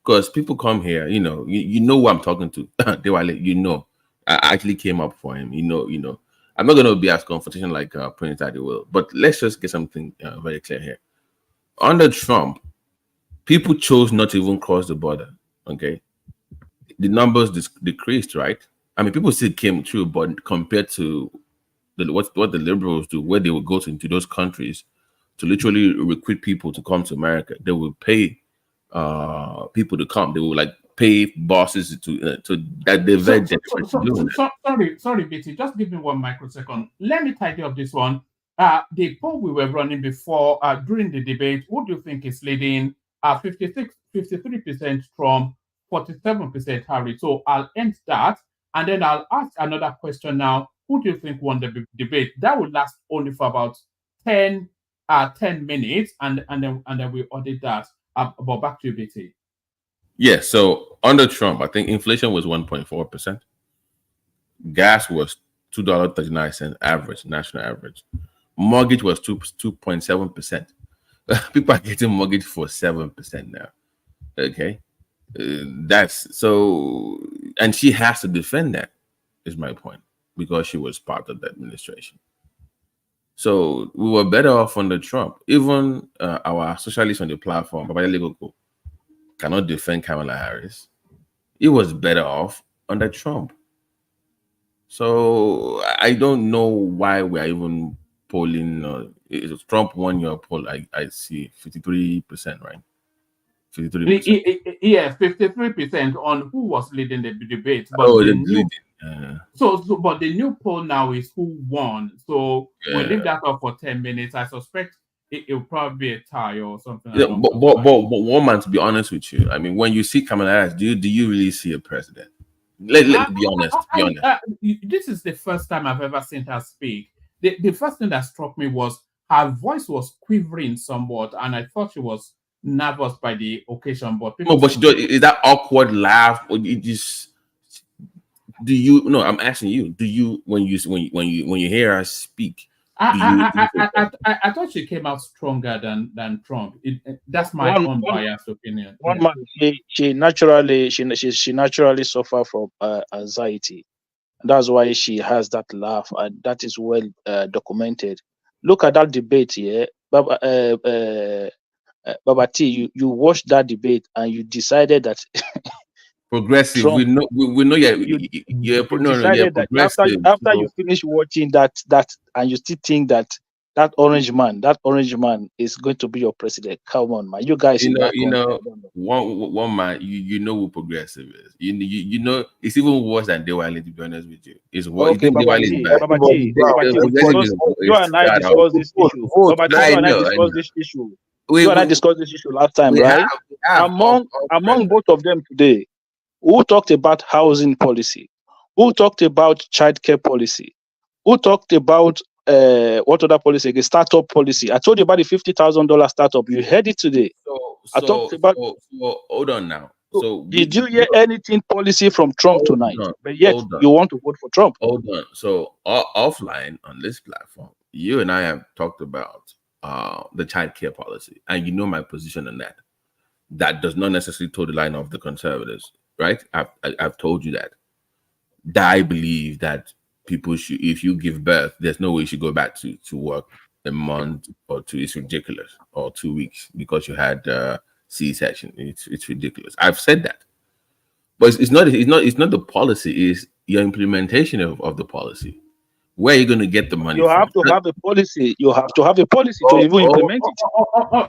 because people come here, you know who I'm talking to. Dewale, I actually came up for him. I'm not gonna be as confrontational like Prince Daddy will, but let's just get something very clear here. Under Trump, people chose not to even cross the border. Okay, the numbers decreased, right? People still came through, but compared to what the liberals do, where they would go into those countries to literally recruit people to come to America, they would pay people to come. They would pay bosses to that they're very desperate to do. Sorry, BT. Just give me 1 microsecond. Let me tidy up this one. The poll we were running before during the debate, who do you think is leading? 53% Trump, 47% Harris. So I'll end that, and then I'll ask another question now. Who do you think won the debate? That will last only for about 10 minutes, and then we audit that. But back to you, BT. Yeah, so under Trump, I think inflation was 1.4%. Gas was $2.39 average, national average. Mortgage was 2.7%. People are getting mortgage for 7% now. Okay, that's so, and she has to defend that. Is my point, because she was part of the administration. So we were better off under Trump. Even our socialists on the platform, cannot defend Kamala Harris. It was better off under Trump. So I don't know why we are even polling. Trump won your poll. I see 53%, right? 53%. Yes, 53% on who was leading the debate. But but the new poll now is who won. So we'll leave that up for 10 minutes. I suspect it'll probably be a tie or something. Yeah, but one man, to be honest with you, I mean, when you see Kamala Harris, do you really see a president? Let be honest. This is the first time I've ever seen her speak. The first thing that struck me was her voice was quivering somewhat, and I thought she was nervous by the occasion. But is that awkward laugh, or you just I'm asking you, do you when you hear her speak? I thought she came out stronger than Trump. That's my unbiased opinion. Man, she naturally suffer from anxiety. That's why she has that laugh, and that is well documented. Look at that debate here, Baba T. You watched that debate and you decided that progressive. Trump, we know you're progressive. After you finish watching that and you still think that orange man is going to be your president. Come on, man. You guys, one man, who progressive is. You know it's even worse than Dewali, to be honest with you. It's worse. Okay, Baba T, you and I discussed this issue. Baba T, you and I discussed this issue. You and I discussed this issue last time, right? Among both of them today, who talked about housing policy? Who talked about childcare policy? Who talked about what other policy? The startup policy. I told you about the $50,000 startup. You heard it today. I talked about. Hold on now. So did you hear anything policy from Trump tonight? But yet you want to vote for Trump. Hold on. So offline on this platform, you and I have talked about the childcare policy, and you know my position on that. That does not necessarily toe the line of the conservatives. Right, I've told you that I believe that people should, if you give birth, there's no way you should go back to work a month or two. It's ridiculous, or 2 weeks because you had C-section. It's ridiculous. I've said that, but it's not the policy. It's your implementation of the policy. Where are you going to get the money? You have to have a policy. You have to have a policy to even implement it.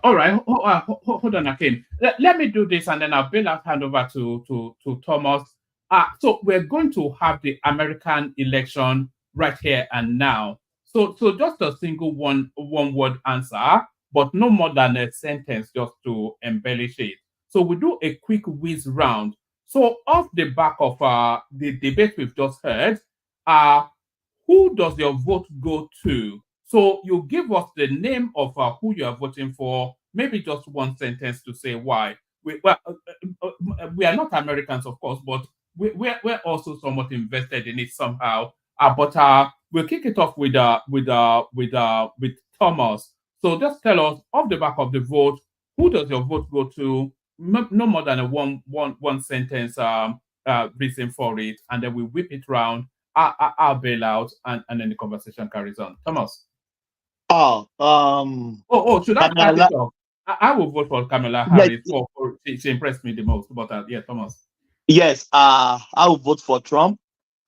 All right. Hold on, Akin. Let me do this, and then I'll hand over to Thomas. So we're going to have the American election right here and now. So just a single one word answer, but no more than a sentence just to embellish it. So we do a quick whiz round. So off the back of the debate we've just heard, who does your vote go to? So you give us the name of who you are voting for, maybe just one sentence to say why. We are not Americans, of course, but we're also somewhat invested in it somehow. But we'll kick it off with Thomas. So just tell us, off the back of the vote, who does your vote go to? No more than a one sentence reason for it, and then we whip it round. I'll bail out, and then the conversation carries on. Thomas. Should I start it off? I will vote for Kamala Harris. Yes. She impressed me the most. But Thomas. Yes, I will vote for Trump.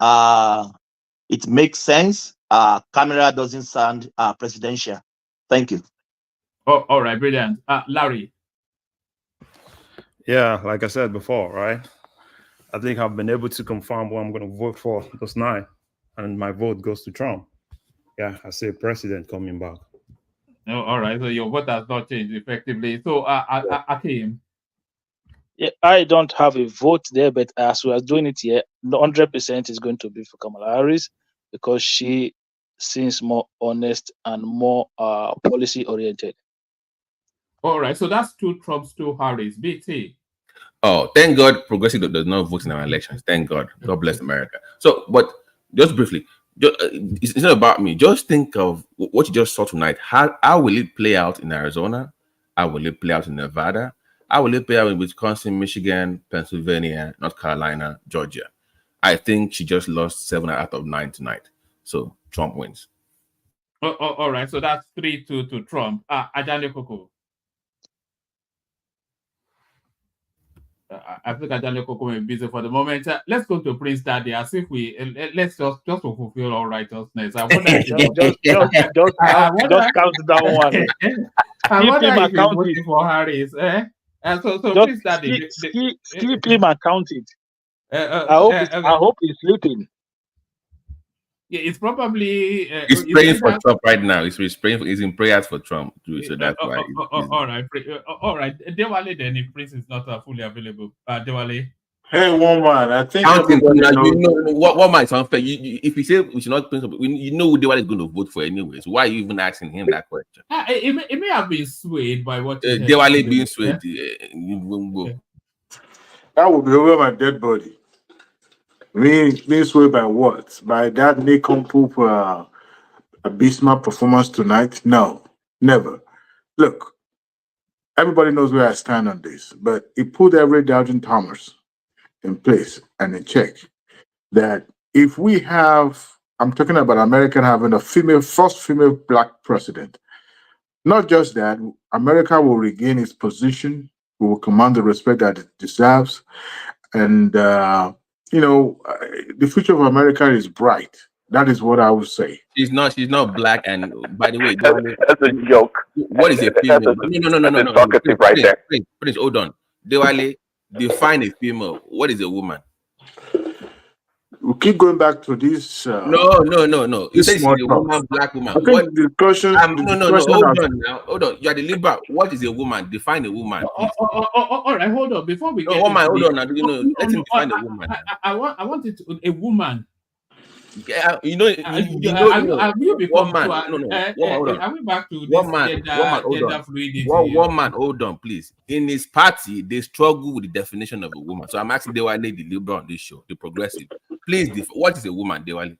It makes sense. Kamala doesn't sound presidential. Thank you. Oh, all right, brilliant. Larry. Yeah, like I said before, right? I think I've been able to confirm what I'm going to vote for this night, and my vote goes to Trump. Yeah, I say president coming back. Oh, all right. So your vote has not changed effectively. So, Akim. Yeah, I don't have a vote there, but as we are doing it here, 100% is going to be for Kamala Harris because she seems more honest and more policy oriented. All right. So that's 2 Trumps, 2 Harris. BT. Oh, thank God progressive does not vote in our elections. Thank God. God bless America. So, but just briefly, it's not about me. Just think of what you just saw tonight. How will it play out in Arizona? How will it play out in Nevada? How will it play out in Wisconsin, Michigan, Pennsylvania, North Carolina, Georgia? I think she just lost 7 out of 9 tonight. So Trump wins. All right, so that's 3-2 to Trump. Ajane Koko. I think Ajane Koko may be busy for the moment. Let's go to Prince Daddy. As if we let's just to fulfill all righteousness. I wonder if just count that one. I wonder if he's voting for Harris. So Prince Daddy, skip him and count it. I hope he's sleeping. Yeah, it's probably he's praying for Trump right now. He's praying. He's in prayers for Trump too, so that's why. All right. Dewale, then if Prince is not fully available, Dewale. Hey, woman, I think what might sound fair. If you say we should not, you know who Dewale is going to vote for anyway. So why are you even asking him that question? It may have been swayed by what Dewale being swayed. That would be over my dead body. Being swayed by what? By that nincompoop abysmal performance tonight? No, never. Look, everybody knows where I stand on this, but it put every doubting Thomas in place and in check. That if we have, I'm talking about America having a first female black president, not just that, America will regain its position, we will command the respect that it deserves, and the future of America is bright. That is what I would say. She's not black, and by the way, that's a joke. What is a female? No. Please, hold on. Dewale, define a female. What is a woman? We keep going back to this. No. You say she's a woman, black woman. I think the question. Hold on. You are the liberal. What is a woman? Define a woman. All right, hold on. Before we get hold on. Let him define a woman. I want it to a woman. Yeah, are we back to gender fluidity? One man, hold on, please. In his party, they struggle with the definition of a woman. So I'm asking Dewale, the liberal on this show, the progressive. Please, what is a woman, Dewale?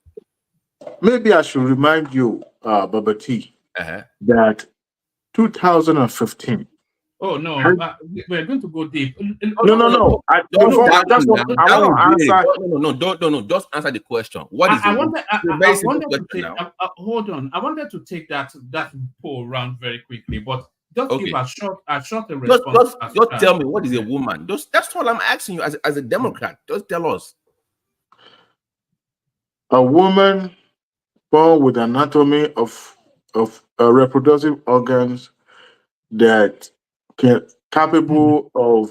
Maybe I should remind you, Baba T, that 2015. Oh no, we're going to go deep. No. Just answer the question. What is hold on. I wanted to take that poll round very quickly, but just give a short response. Just tell me, what is a woman? That's all I'm asking you as a Democrat. Just tell us. A woman born with anatomy of reproductive organs that capable of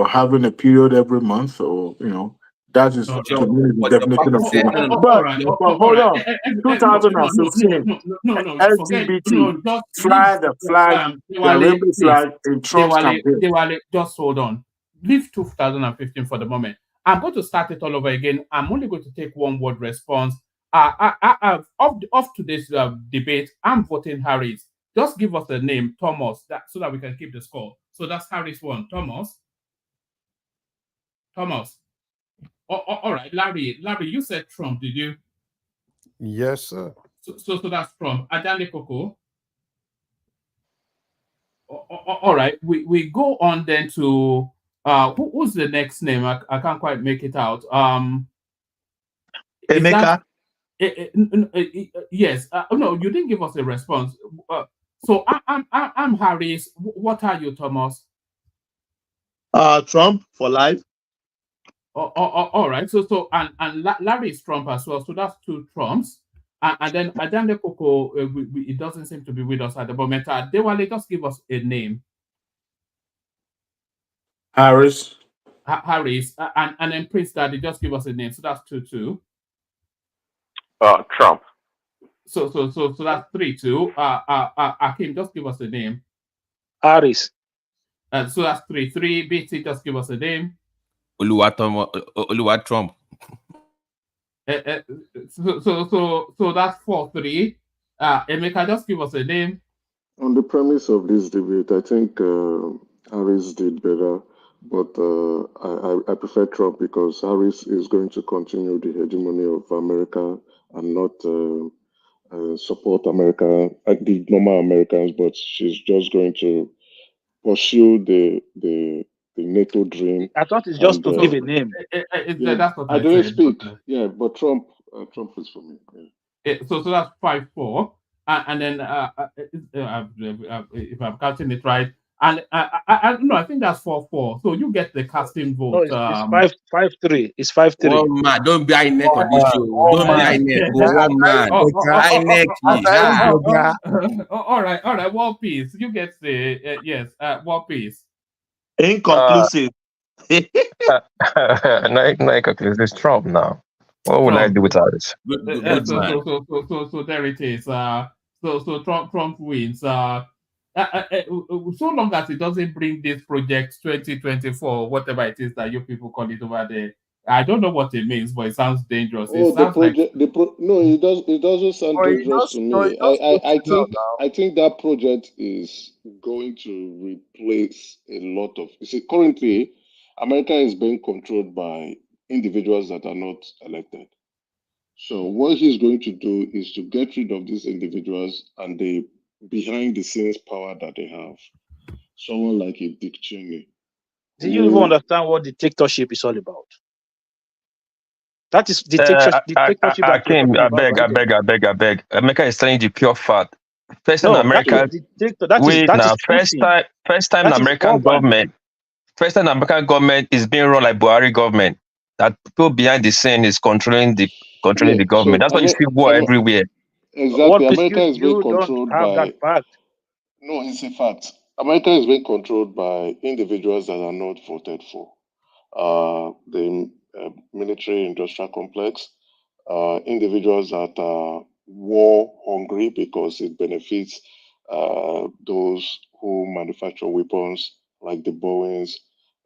having a period every month, or that is the definition of woman. But hold on, 2016, LGBT fly the flag, the rainbow flag in Trump's campaign. Just hold on. Leave 2015 for the moment. I'm going to start it all over again. I'm only going to take one word response. Of today's debate, I'm voting Harris. Just give us the name, Thomas, so that we can keep the score. So that's Harris 1. Thomas. All right, Larry, you said Trump, did you? Yes, sir. So that's Trump. Ajane Koko. All right, we go on then to who's the next name? I can't quite make it out. Emeka. Yes. No, you didn't give us a response. So I'm Harris. What are you, Thomas? Trump for life. All right. So and Larry is Trump as well. So that's 2 Trumps. And then Ajane Koko, it doesn't seem to be with us at the moment. Dewale, just give us a name. Harris. Harris. And then Prince Daddy, just give us a name. So that's 2-2. Trump. So that's 3-2. Akin, just give us a name. Harris. So that's 3-3. BT, just give us a name. Oluwa Trump. So that's 4-3. Emeka, just give us a name. On the premise of this debate, I think Harris did better, but I prefer Trump because Harris is going to continue the hegemony of America and not support America, the normal Americans, but she's just going to pursue the NATO dream. I thought it's just to give a name. That's what I didn't speak. Yeah, but Trump is for me. Yeah. So that's 5-4, and then if I'm counting it right, and no, I think that's 4-4. So you get the casting vote. No, it's 5-3. It's 5-3. One man, don't be INEC on this show. Don't be INEC. One man. INEC. All right. One piece. You get the yes. One piece. Inconclusive. No, it's Trump now. What will I do without it? So there it is. So Trump wins. So long as it doesn't bring this project 2024, whatever it is that you people call it over there. I don't know what it means, but it sounds dangerous. Oh, the project. No, it does. It doesn't sound dangerous to me. I think that project is going to replace a lot of. You see, currently, America is being controlled by individuals that are not elected. So what he's going to do is to get rid of these individuals and the behind the scenes power that they have. Someone like a Dick Cheney. Do you even understand what dictatorship is all about? That is dictatorship. I beg. America is telling the pure fact. First time American government is being run like Buhari government. That people behind the scene is controlling the government. So that's why you see war everywhere. Exactly. America is being controlled by. No, it's a fact. America is being controlled by individuals that are not voted for. The military industrial complex, individuals that are war hungry because it benefits those who manufacture weapons like the Boeings,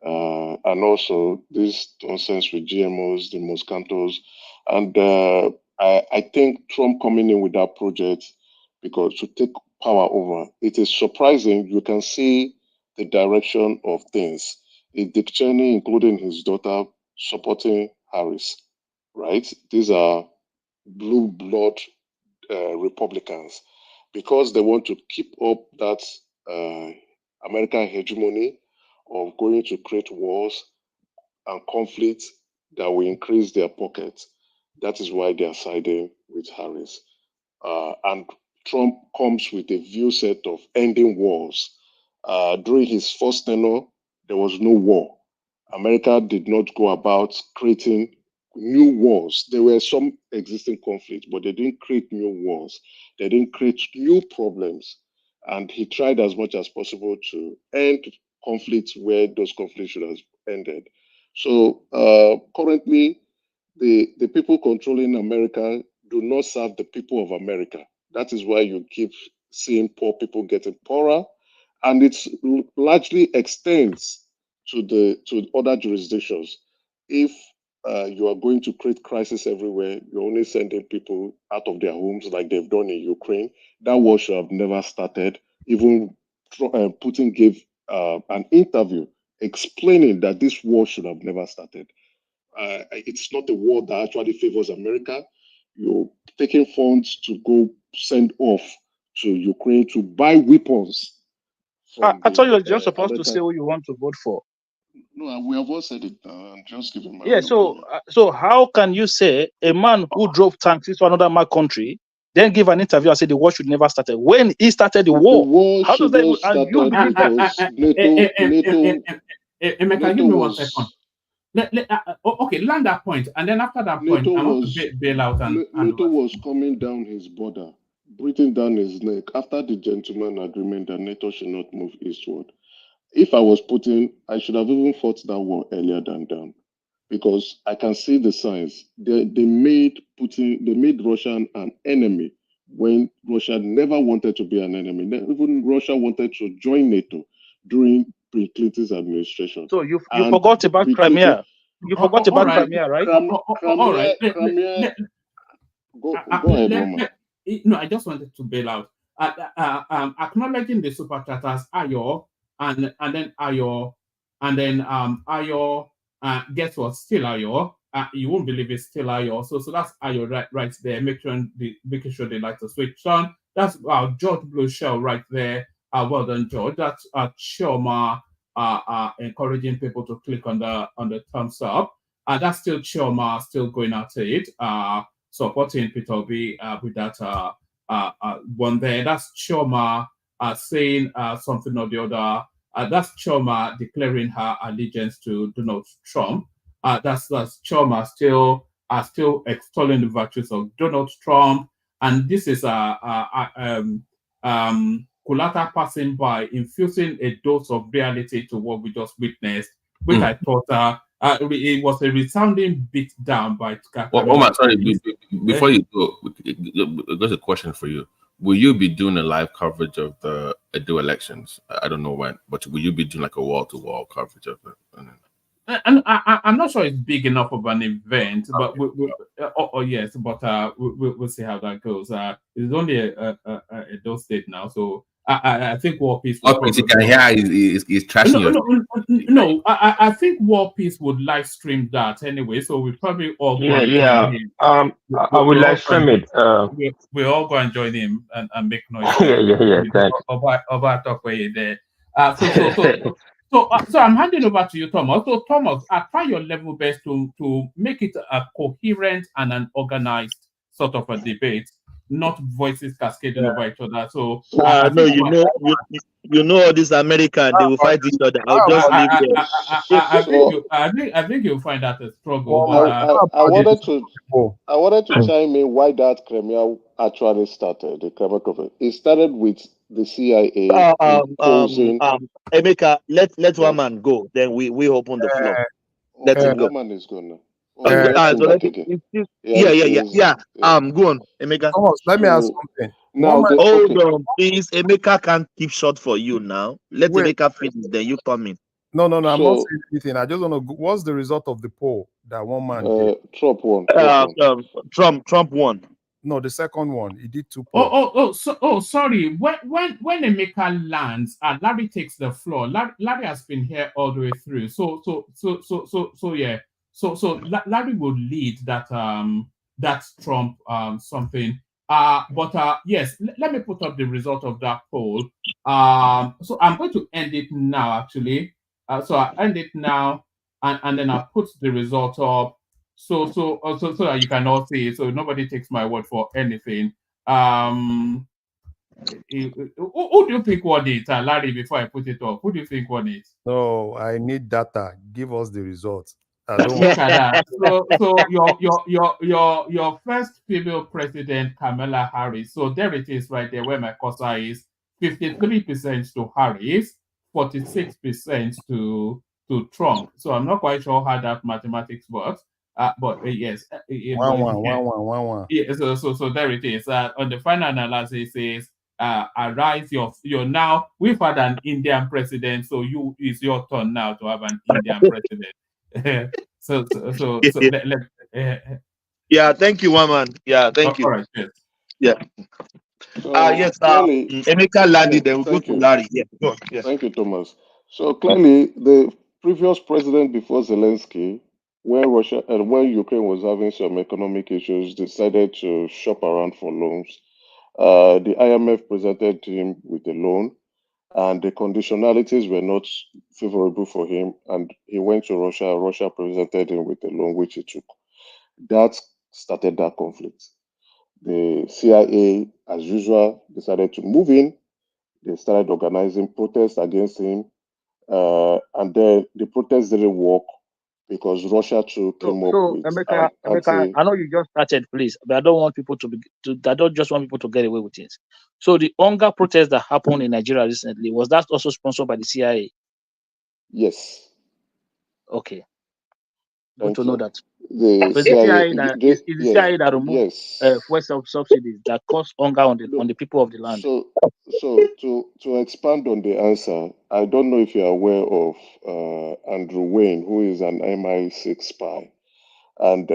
and also this nonsense with GMOs, the Monsantos. And I think Trump coming in with that project because to take power over, it is surprising. You can see the direction of things. Dick Cheney, including his daughter, supporting Harris, right? These are blue blood Republicans because they want to keep up that American hegemony of going to create wars and conflicts that will increase their pockets. That is why they are siding with Harris. And Trump comes with a view set of ending wars. During his first tenure, there was no war. America did not go about creating new wars. There were some existing conflicts, but they didn't create new wars. They didn't create new problems. And he tried as much as possible to end conflicts where those conflicts should have ended. So currently, the people controlling America do not serve the people of America. That is why you keep seeing poor people getting poorer, and it largely extends to other jurisdictions. If you are going to create crisis everywhere, you're only sending people out of their homes like they've done in Ukraine. That war should have never started. Even Putin gave an interview explaining that this war should have never started. It's not a war that actually favors America. You're taking funds to go send off to Ukraine to buy weapons. I thought you were just supposed to say who you want to vote for. No, we have all said it. I'm just giving my so how can you say a man who drove tanks into another country then give an interview and say the war should never start when he started the war? The war how does that start because NATO give me 1 second. Okay, land that point, and then after that point, I want to bail out NATO was coming down his border, breathing down his neck after the gentleman agreement that NATO should not move eastward. If I was Putin, I should have even fought that war earlier than done, because I can see the signs. They made Russia an enemy when Russia never wanted to be an enemy. Even Russia wanted to join NATO during Clinton's administration. So you forgot about Crimea. You forgot about Crimea, right? Crimea. Go ahead, Mama. No, I just wanted to bail out. Acknowledging the super chatters, Ayo, and then Ayo, and then Ayo. Guess what? Still Ayo. You won't believe it's still Ayo. So that's Ayo right there. Making sure they like to switch on. That's George Blue Shell right there. Well done, George. That's Chioma encouraging people to click on the thumbs up. That's still Chioma still going at it. supporting Peter Obi with that one there. That's Chioma saying something or the other. That's Chioma declaring her allegiance to Donald Trump. That's Chioma still extolling the virtues of Donald Trump. And this is Kulata passing by, infusing a dose of reality to what we just witnessed, which I thought it was a resounding beat down by sorry, before you go, there's a question for you. Will you be doing a live coverage of the Edo elections? I don't know when, but will you be doing like a wall-to-wall coverage of it? And I'm not sure it's big enough of an event, but yes, but we'll see how that goes. It's only a Edo state now, so I think War Peace. War Peace, you can hear he's trashing your. No, I think War Peace would live stream that anyway, so we probably all go and join him. I will live stream it. We all go and join him and make noise. Yeah. Thanks. About talk where there. So I'm handing over to you, Thomas. So Thomas, try your level best to make it a coherent and an organized sort of a debate, not voices cascading over each other. So no, you know all this American, they will fight each other. I'll just leave them. I think you'll find that a struggle. I wanted to chime in why that Crimea actually started. The Crimea conflict. It started with the CIA imposing. Emeka, let one man go. Then we open the floor. Let him go. One man is going now. Yeah. Go on, Emeka. Thomas, let me ask something. Now, hold on, please. Emeka can't keep short for you now. Let Emeka finish, then you come in. No, I'm not saying anything. I just want to go. What's the result of the poll that one man did? Trump won. Trump won. No, the second one. He did 2 polls. Sorry. When Emeka lands, Larry takes the floor. Larry has been here all the way through. So yeah. So Larry will lead that Trump something. But yes, let me put up the result of that poll. So I'm going to end it now, actually. So I end it now, and then I put the result up. So that you can all see it, so nobody takes my word for anything. Who do you think won it, Larry? Before I put it up, who do you think won it? No, I need data. Give us the results. Look at that. So your first female president, Kamala Harris. So there it is, right there, where my cursor is. 53% to Harris, 46% to Trump. So I'm not quite sure how that mathematics works. But yes, 1-1. Yeah, so there it is. On the final analysis is arise. You're now, we've had an Indian president, so it's your turn now to have an Indian president. Yeah, thank you, Waman. Yeah, thank you. All right, yes. Yeah. Yes, Emeka landed, then we'll go to Larry. Yeah, go on. Yes. Thank you, Thomas. So clearly, the previous president before Zelensky, when Russia and when Ukraine was having some economic issues, decided to shop around for loans. The IMF presented him with a loan, and the conditionalities were not favorable for him, and he went to Russia. Russia presented him with a loan, which he took. That started that conflict. The CIA, as usual, decided to move in. They started organizing protests against him, and then the protests didn't work because Russia too came up with. Emeka, I know you just started, please, but I don't want people I don't just want people to get away with it. So the hunger protest that happened in Nigeria recently, was that also sponsored by the CIA? Yes. Okay. Good to know that. The CIA that removed fuel subsidies that caused hunger on the people of the land. So to expand on the answer, I don't know if you're aware of Andrew Wayne, who is an MI6 spy, and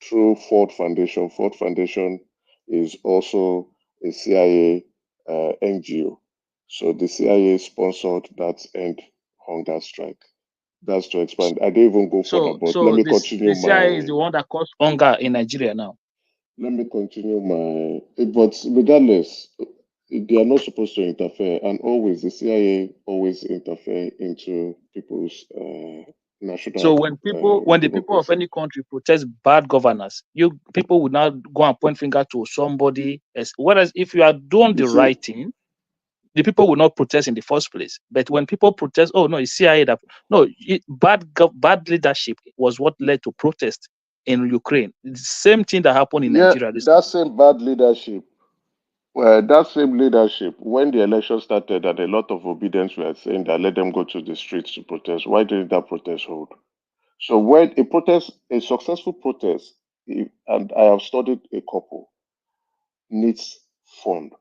through Ford Foundation. Ford Foundation is also a CIA NGO. So the CIA sponsored that end hunger strike. That's to expand. I didn't even go further, but let me continue. The CIA is the one that caused hunger in Nigeria now. Let me continue but regardless, they are not supposed to interfere, and always the CIA always interfere into people's So when the people of any country protest bad governance, people would not go and point finger to somebody else. Whereas if you are doing the right thing, the people will not protest in the first place. But when people protest, oh no, it's CIA that bad leadership was what led to protest in Ukraine. The same thing that happened in Nigeria. That same bad leadership. Well, that same leadership, when the election started and a lot of obedience were saying that let them go to the streets to protest, why didn't that protest hold? So when a successful protest, and I have studied a couple, needs fund,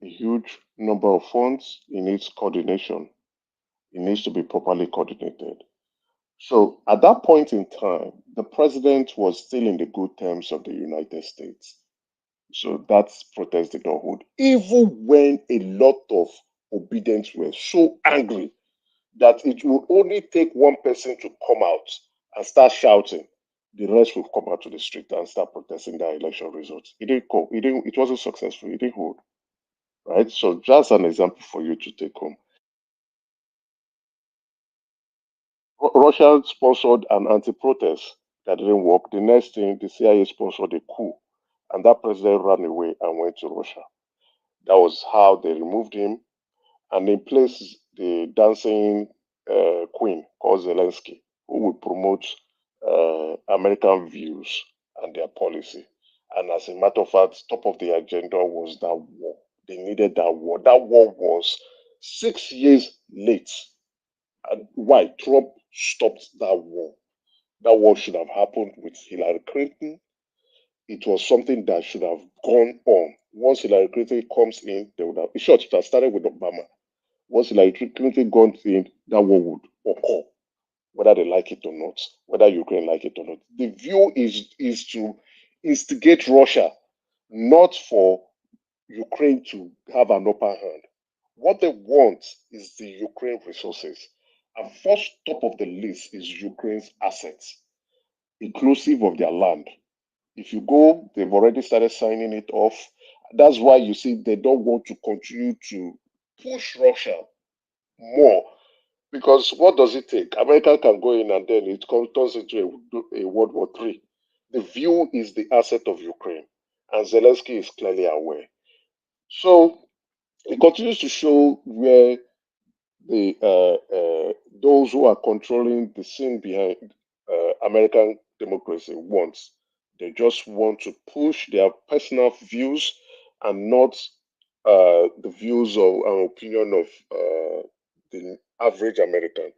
a huge number of funds, it needs coordination, it needs to be properly coordinated. So at that point in time, the president was still in the good terms of the United States. So that protest did not hold. Even when a lot of obedience were so angry that it will only take one person to come out and start shouting, the rest will come out to the street and start protesting their election results. It didn't go. It wasn't successful. It didn't hold. Right? So just an example for you to take home. Russia sponsored an anti-protest that didn't work. The next thing, the CIA sponsored a coup, and that president ran away and went to Russia. That was how they removed him, and in place the dancing queen called Zelensky, who would promote American views and their policy. And as a matter of fact, top of the agenda was that war. They needed that war. That war was 6 years late. And why? Trump stopped that war. That war should have happened with Hillary Clinton. It was something that should have gone on. Once Hillary Clinton comes in, they would have. In short, it has started with Obama. Once Hillary Clinton gone in, that war would occur, whether they like it or not, whether Ukraine like it or not. The view is to instigate Russia, not for Ukraine to have an upper hand. What they want is the Ukraine resources. And first top of the list is Ukraine's assets, inclusive of their land. If you go, they've already started signing it off. That's why you see they don't want to continue to push Russia more. Because what does it take? America can go in and then it turns into a World War III. The view is the asset of Ukraine. And Zelensky is clearly aware. So it continues to show where those who are controlling the scene behind American democracy wants. They just want to push their personal views and not the views or opinion of the average American.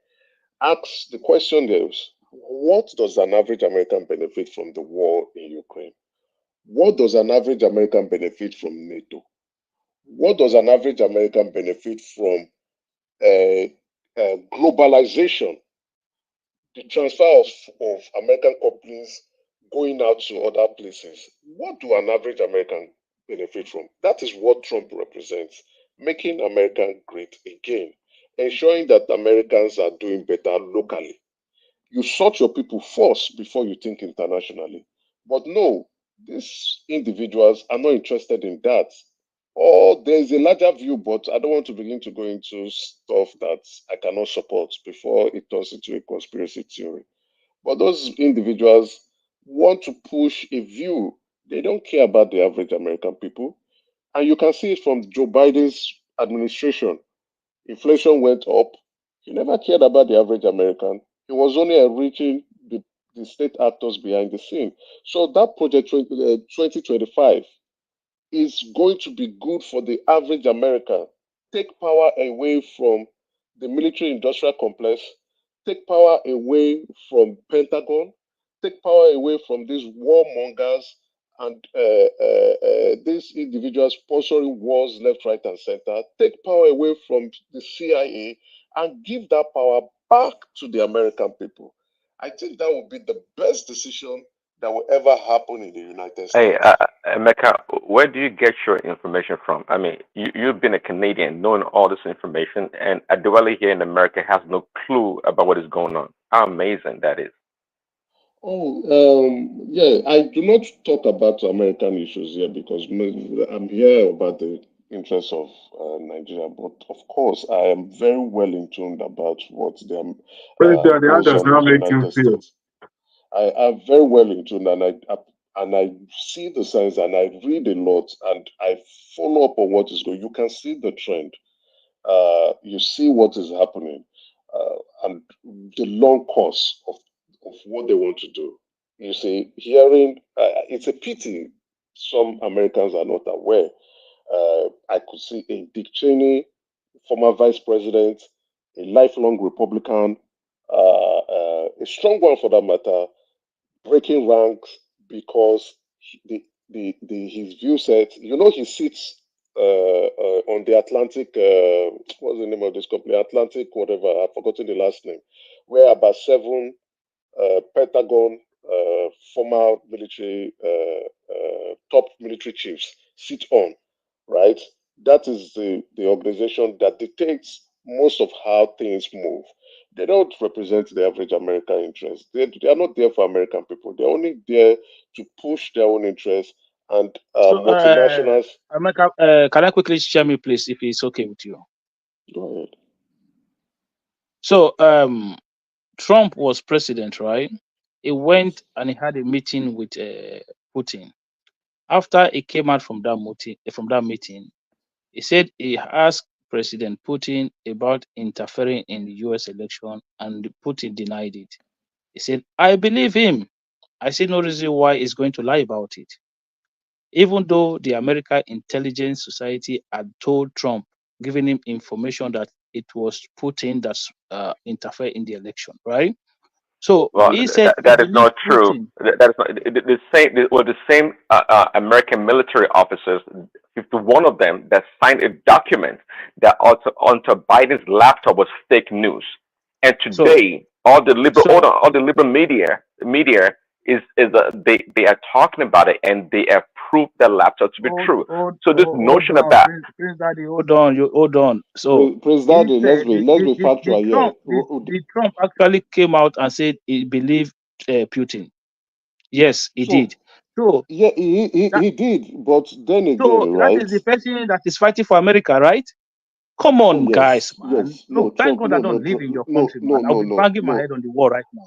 Ask the question is, what does an average American benefit from the war in Ukraine? What does an average American benefit from NATO? What does an average American benefit from globalization? The transfer of American companies going out to other places. What do an average American benefit from? That is what Trump represents, making America great again, ensuring that Americans are doing better locally. You sort your people first before you think internationally. But no, these individuals are not interested in that. Or there's a larger view, but I don't want to begin to go into stuff that I cannot support before it turns into a conspiracy theory. But those individuals want to push a view. They don't care about the average American people. And you can see it from Joe Biden's administration. Inflation went up. He never cared about the average American. He was only enriching the state actors behind the scene. So that project 2025 is going to be good for the average American. Take power away from the military industrial complex, take power away from Pentagon, take power away from these warmongers and these individuals sponsoring wars left, right, and center. Take power away from the CIA and give that power back to the American people. I think that would be the best decision that will ever happen in the United States. Hey, Emeka, where do you get your information from? I mean, you've been a Canadian, knowing all this information, and Adewale here in America has no clue about what is going on. How amazing that is. Oh, yeah, I do not talk about American issues here because I'm here about the interests of Nigeria. But of course, I am very well in tune about what the President, how goes does on that in the make you United feel? States. I am very well in tune, and I see the signs, and I read a lot, and I follow up on what is going. You can see the trend. You see what is happening, and the long course of what they want to do. You see, hearing, it's a pity some Americans are not aware. I could see a Dick Cheney, former vice president, a lifelong Republican, a strong one for that matter, breaking ranks because his view set, he sits on the Atlantic, what's the name of this company? Atlantic, whatever, I've forgotten the last name, where about 7 Pentagon former military, top military chiefs sit on, right? That is the organization that dictates most of how things move. They don't represent the average American interest. They are not there for American people. They're only there to push their own interests, and multinationals. America, can I quickly share me, please, if it's okay with you? Go ahead. So, Trump was president, right? He went and he had a meeting with Putin. After he came out from that meeting, he said he asked President Putin about interfering in the U.S. election, and Putin denied it. He said, "I believe him. I see no reason why he's going to lie about it." Even though the American intelligence society had told Trump, giving him information that it was Putin that interfered in the election, right? So he said that is not true. That is not the same. The same American military officers, 51 of them, that signed a document that also onto Biden's laptop was fake news. And today, all the liberal media they are talking about it, and they have proved that laptop to be true. So this notion about Prince Daddy, hold on. So Prince Daddy, let's be factual here. The Trump actually came out and said he believed Putin. Yes, he did. So yeah, he did. But then again, so right? that is the person that is fighting for America, right? Come on, guys, man. Yes. Look, thank God I don't live in your country, man. I'll be banging my head on the wall right now.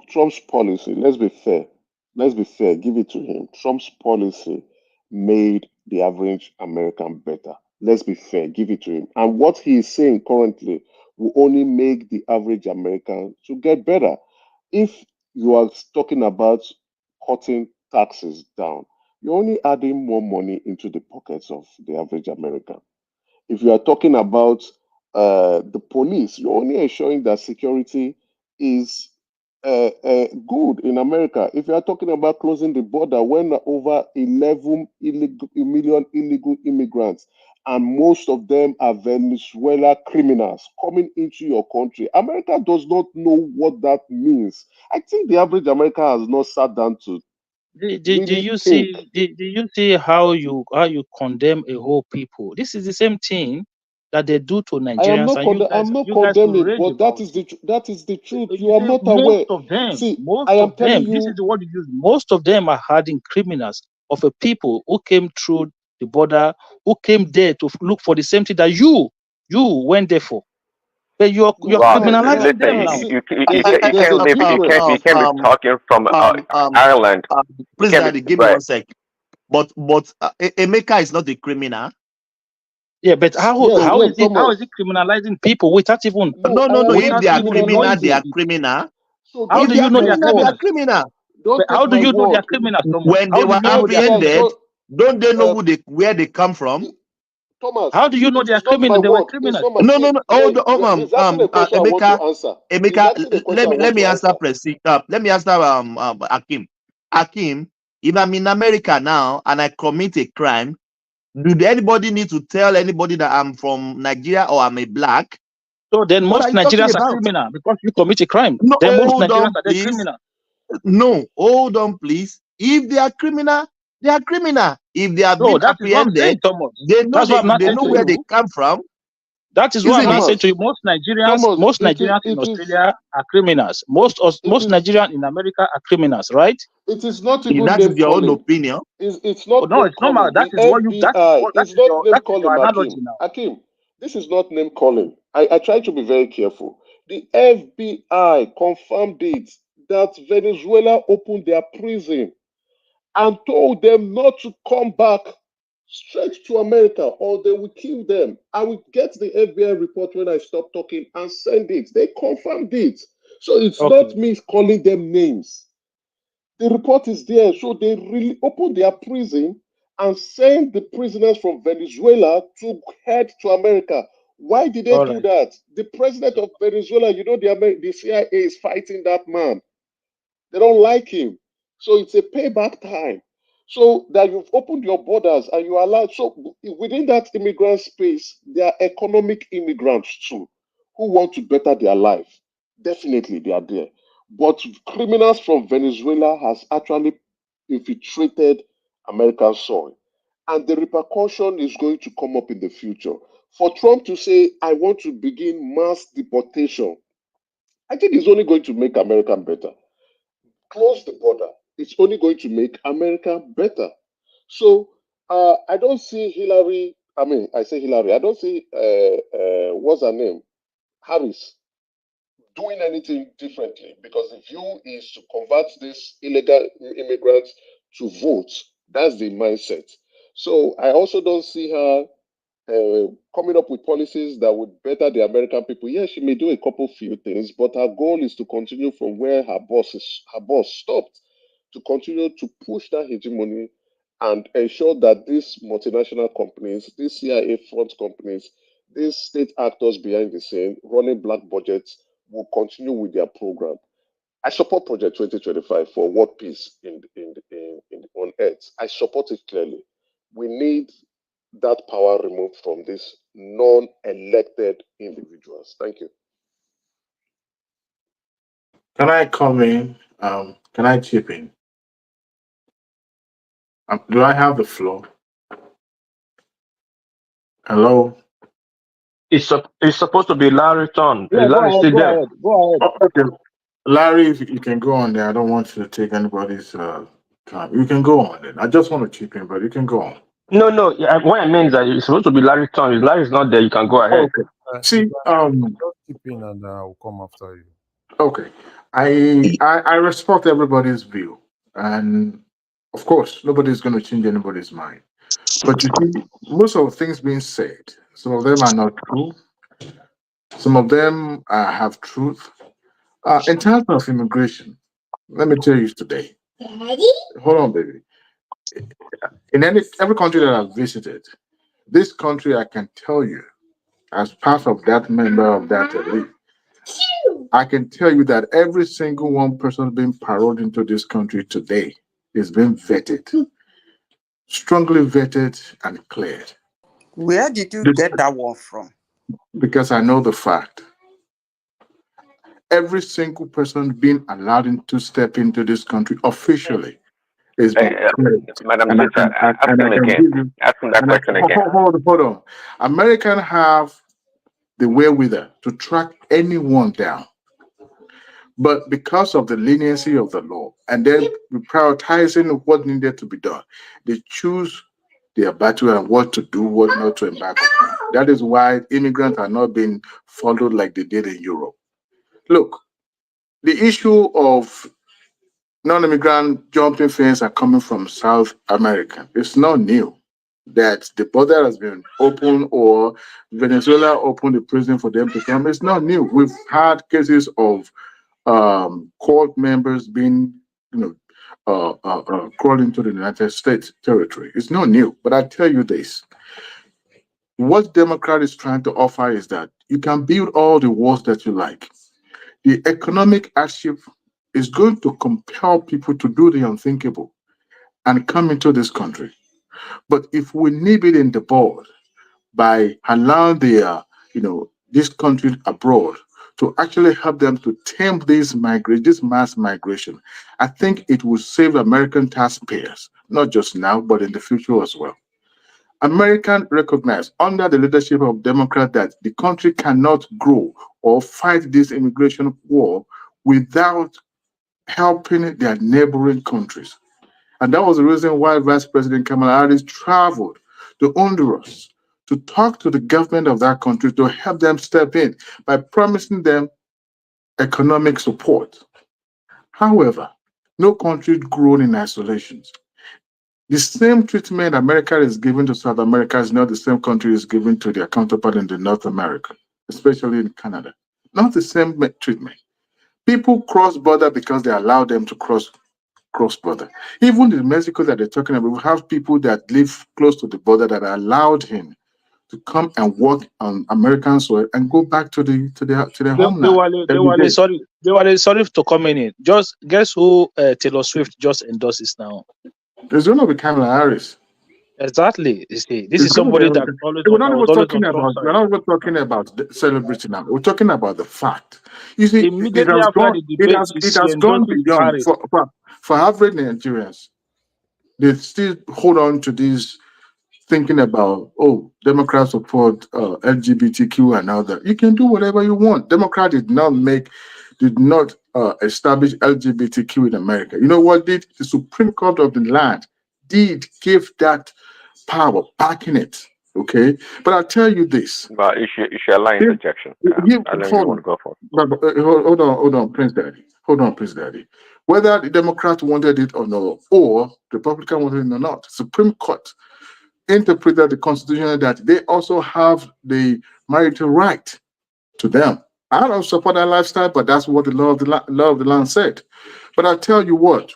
Trump's policy. Let's be fair. Give it to him. Trump's policy made the average American better. Let's be fair. Give it to him. And what he is saying currently will only make the average American to get better. If you are talking about cutting taxes down, you're only adding more money into the pockets of the average American. If you are talking about the police, you're only ensuring that security is good in America. If you are talking about closing the border when over 11 million illegal immigrants, and most of them are Venezuela criminals coming into your country, America does not know what that means. I think the average American has not sat down to Do you see how you condemn a whole people? This is the same thing that they do to Nigerians, I'm not condemning, but that is the truth. You are not most aware. of them. See, Most I am of them. telling you, This is the word you use. Most of them are hardened criminals of a people who came through the border, who came there to look for the same thing that you went there for. But you're criminalizing them now. You can't be talking from Ireland. Please, Daddy, give me 1 sec. But Emeka is not a criminal. Yeah, but how is it criminalizing people without even? No. If they are criminal, they are criminal. So how do you know they are criminal? How do you know they are criminals? When they were apprehended, don't they know where they come from? Thomas, how do you know they are criminals? They were criminals. No. Emeka, let me answer let me answer Akim. Akim, if I'm in America now and I commit a crime, do anybody need to tell anybody that I'm from Nigeria or I'm a black? So then most Nigerians are criminal because you commit a crime. No, then most Nigerians are criminal. No, hold on, please. If they are criminal, they are criminal. If they have been apprehended, they know where they come from. That is what I'm saying to you. Most Nigerians in Australia are criminals. Most Nigerians in America are criminals, right? It is not even That name is your own calling. opinion. It's not no, name it's not. calling. That The is what you. That is FBI. what. That It's is not your. name That is your calling, analogy Akim. now. Akim, this is not name calling. I try to be very careful. The FBI confirmed it that Venezuela opened their prison and told them not to come back straight to America or they will kill them. I will get the FBI report when I stop talking and send it. They confirmed it. So it's Okay. not me calling them names. The report is there. So they really opened their prison and sent the prisoners from Venezuela to head to America. Why did they All do right. that? The president of Venezuela, you know, the CIA is fighting that man. They don't like him. So it's a payback time. So that you've opened your borders and you allow. So within that immigrant space, there are economic immigrants too who want to better their life. Definitely, they are there. But criminals from Venezuela has actually infiltrated American soil. And the repercussion is going to come up in the future. For Trump to say, I want to begin mass deportation, I think it's only going to make America better. Close the border. It's only going to make America better. So I don't see Hillary. I mean, I say Hillary. I don't see what's her name, Harris, doing anything differently because the view is to convert these illegal immigrants to vote. That's the mindset. So I also don't see her coming up with policies that would better the American people. Yes, she may do a couple few things, but her goal is to continue from where her boss stopped, to continue to push that hegemony and ensure that these multinational companies, these CIA front companies, these state actors behind the scene running black budgets will continue with their program. I support Project 2025 for world peace on Earth. I support it clearly. We need that power removed from these non-elected individuals. Thank you. Can I come in? Can I chip in? Do I have the floor? Hello? It's supposed to be Larry's turn. Yeah, Is Larry still go there? ahead. Go ahead. Oh, okay. Larry, if you can go on there. I don't want you to take anybody's time. You can go on then. I just want to chip in, but you can go on. No. What I mean is that it's supposed to be Larry's turn. If Larry's not there, you can go ahead. Okay. See, just chip in and I'll come after you. okay. I respect everybody's view. And of course, nobody's going to change anybody's mind. But you see, most of the things being said, some of them are not true. Some of them have truth. In terms of immigration, let me tell you today. Hold on, baby. In every country that I've visited, this country, I can tell you, as part of that member of that elite, I can tell you that every single one person being paroled into this country today is being vetted, strongly vetted and cleared. Where did you get that one from? Because I know the fact. Every single person being allowed to step into this country officially is being cleared. Madam And I Sister, can, ask him again. Ask him that question again. hold on. Americans have the wherewithal to track anyone down. But because of the leniency of the law and then prioritizing what needed to be done, they choose their battle and what to do, what not to embark on. That is why immigrants are not being followed like they did in Europe. Look, the issue of non-immigrant jumping fence are coming from South America. It's not new that the border has been open or Venezuela opened the prison for them to come. It's not new. We've had cases of court members being, crawled into the United States territory. It's not new. But I tell you this. What Democrat is trying to offer is that you can build all the walls that you like. The economic hardship is going to compel people to do the unthinkable and come into this country. But if we nib it in the bud by allowing this country abroad to actually help them to tame this mass migration, I think it will save American taxpayers, not just now, but in the future as well. Americans recognize under the leadership of Democrats that the country cannot grow or fight this immigration war without helping their neighboring countries. And that was the reason why Vice President Kamala Harris traveled to Honduras to talk to the government of that country to help them step in by promising them economic support. However, no country grown in isolation. The same treatment America is giving to South America is not the same country is giving to their counterpart in the North America, especially in Canada. Not the same treatment. People cross border because they allow them to cross border. Even in Mexico that they're talking about, we have people that live close to the border that allowed him to come and work on American soil and go back to their homeland. They were sorry to come in. Just guess who Taylor Swift just endorses now? There's going to be Kamala Harris. Exactly. You see, this is somebody that always. We're not even talking about the celebrity now. We're talking about the fact. You see, it has gone beyond for average Nigerians. They still hold on to this thinking about, oh, Democrats support LGBTQ and all that. You can do whatever you want. Democrats did not establish LGBTQ in America. You know what did? The Supreme Court of the land did give that power back in it. Okay, but I'll tell you this. But it's your line interjection. I know you want to go for it. Hold on, Prince Daddy. Hold on, Prince Daddy. Whether the Democrats wanted it or not, or the Republican wanted it or not, Supreme Court interpreted the Constitution that they also have the marital right to them. I don't support that lifestyle, but that's what the law of the land said. But I'll tell you what,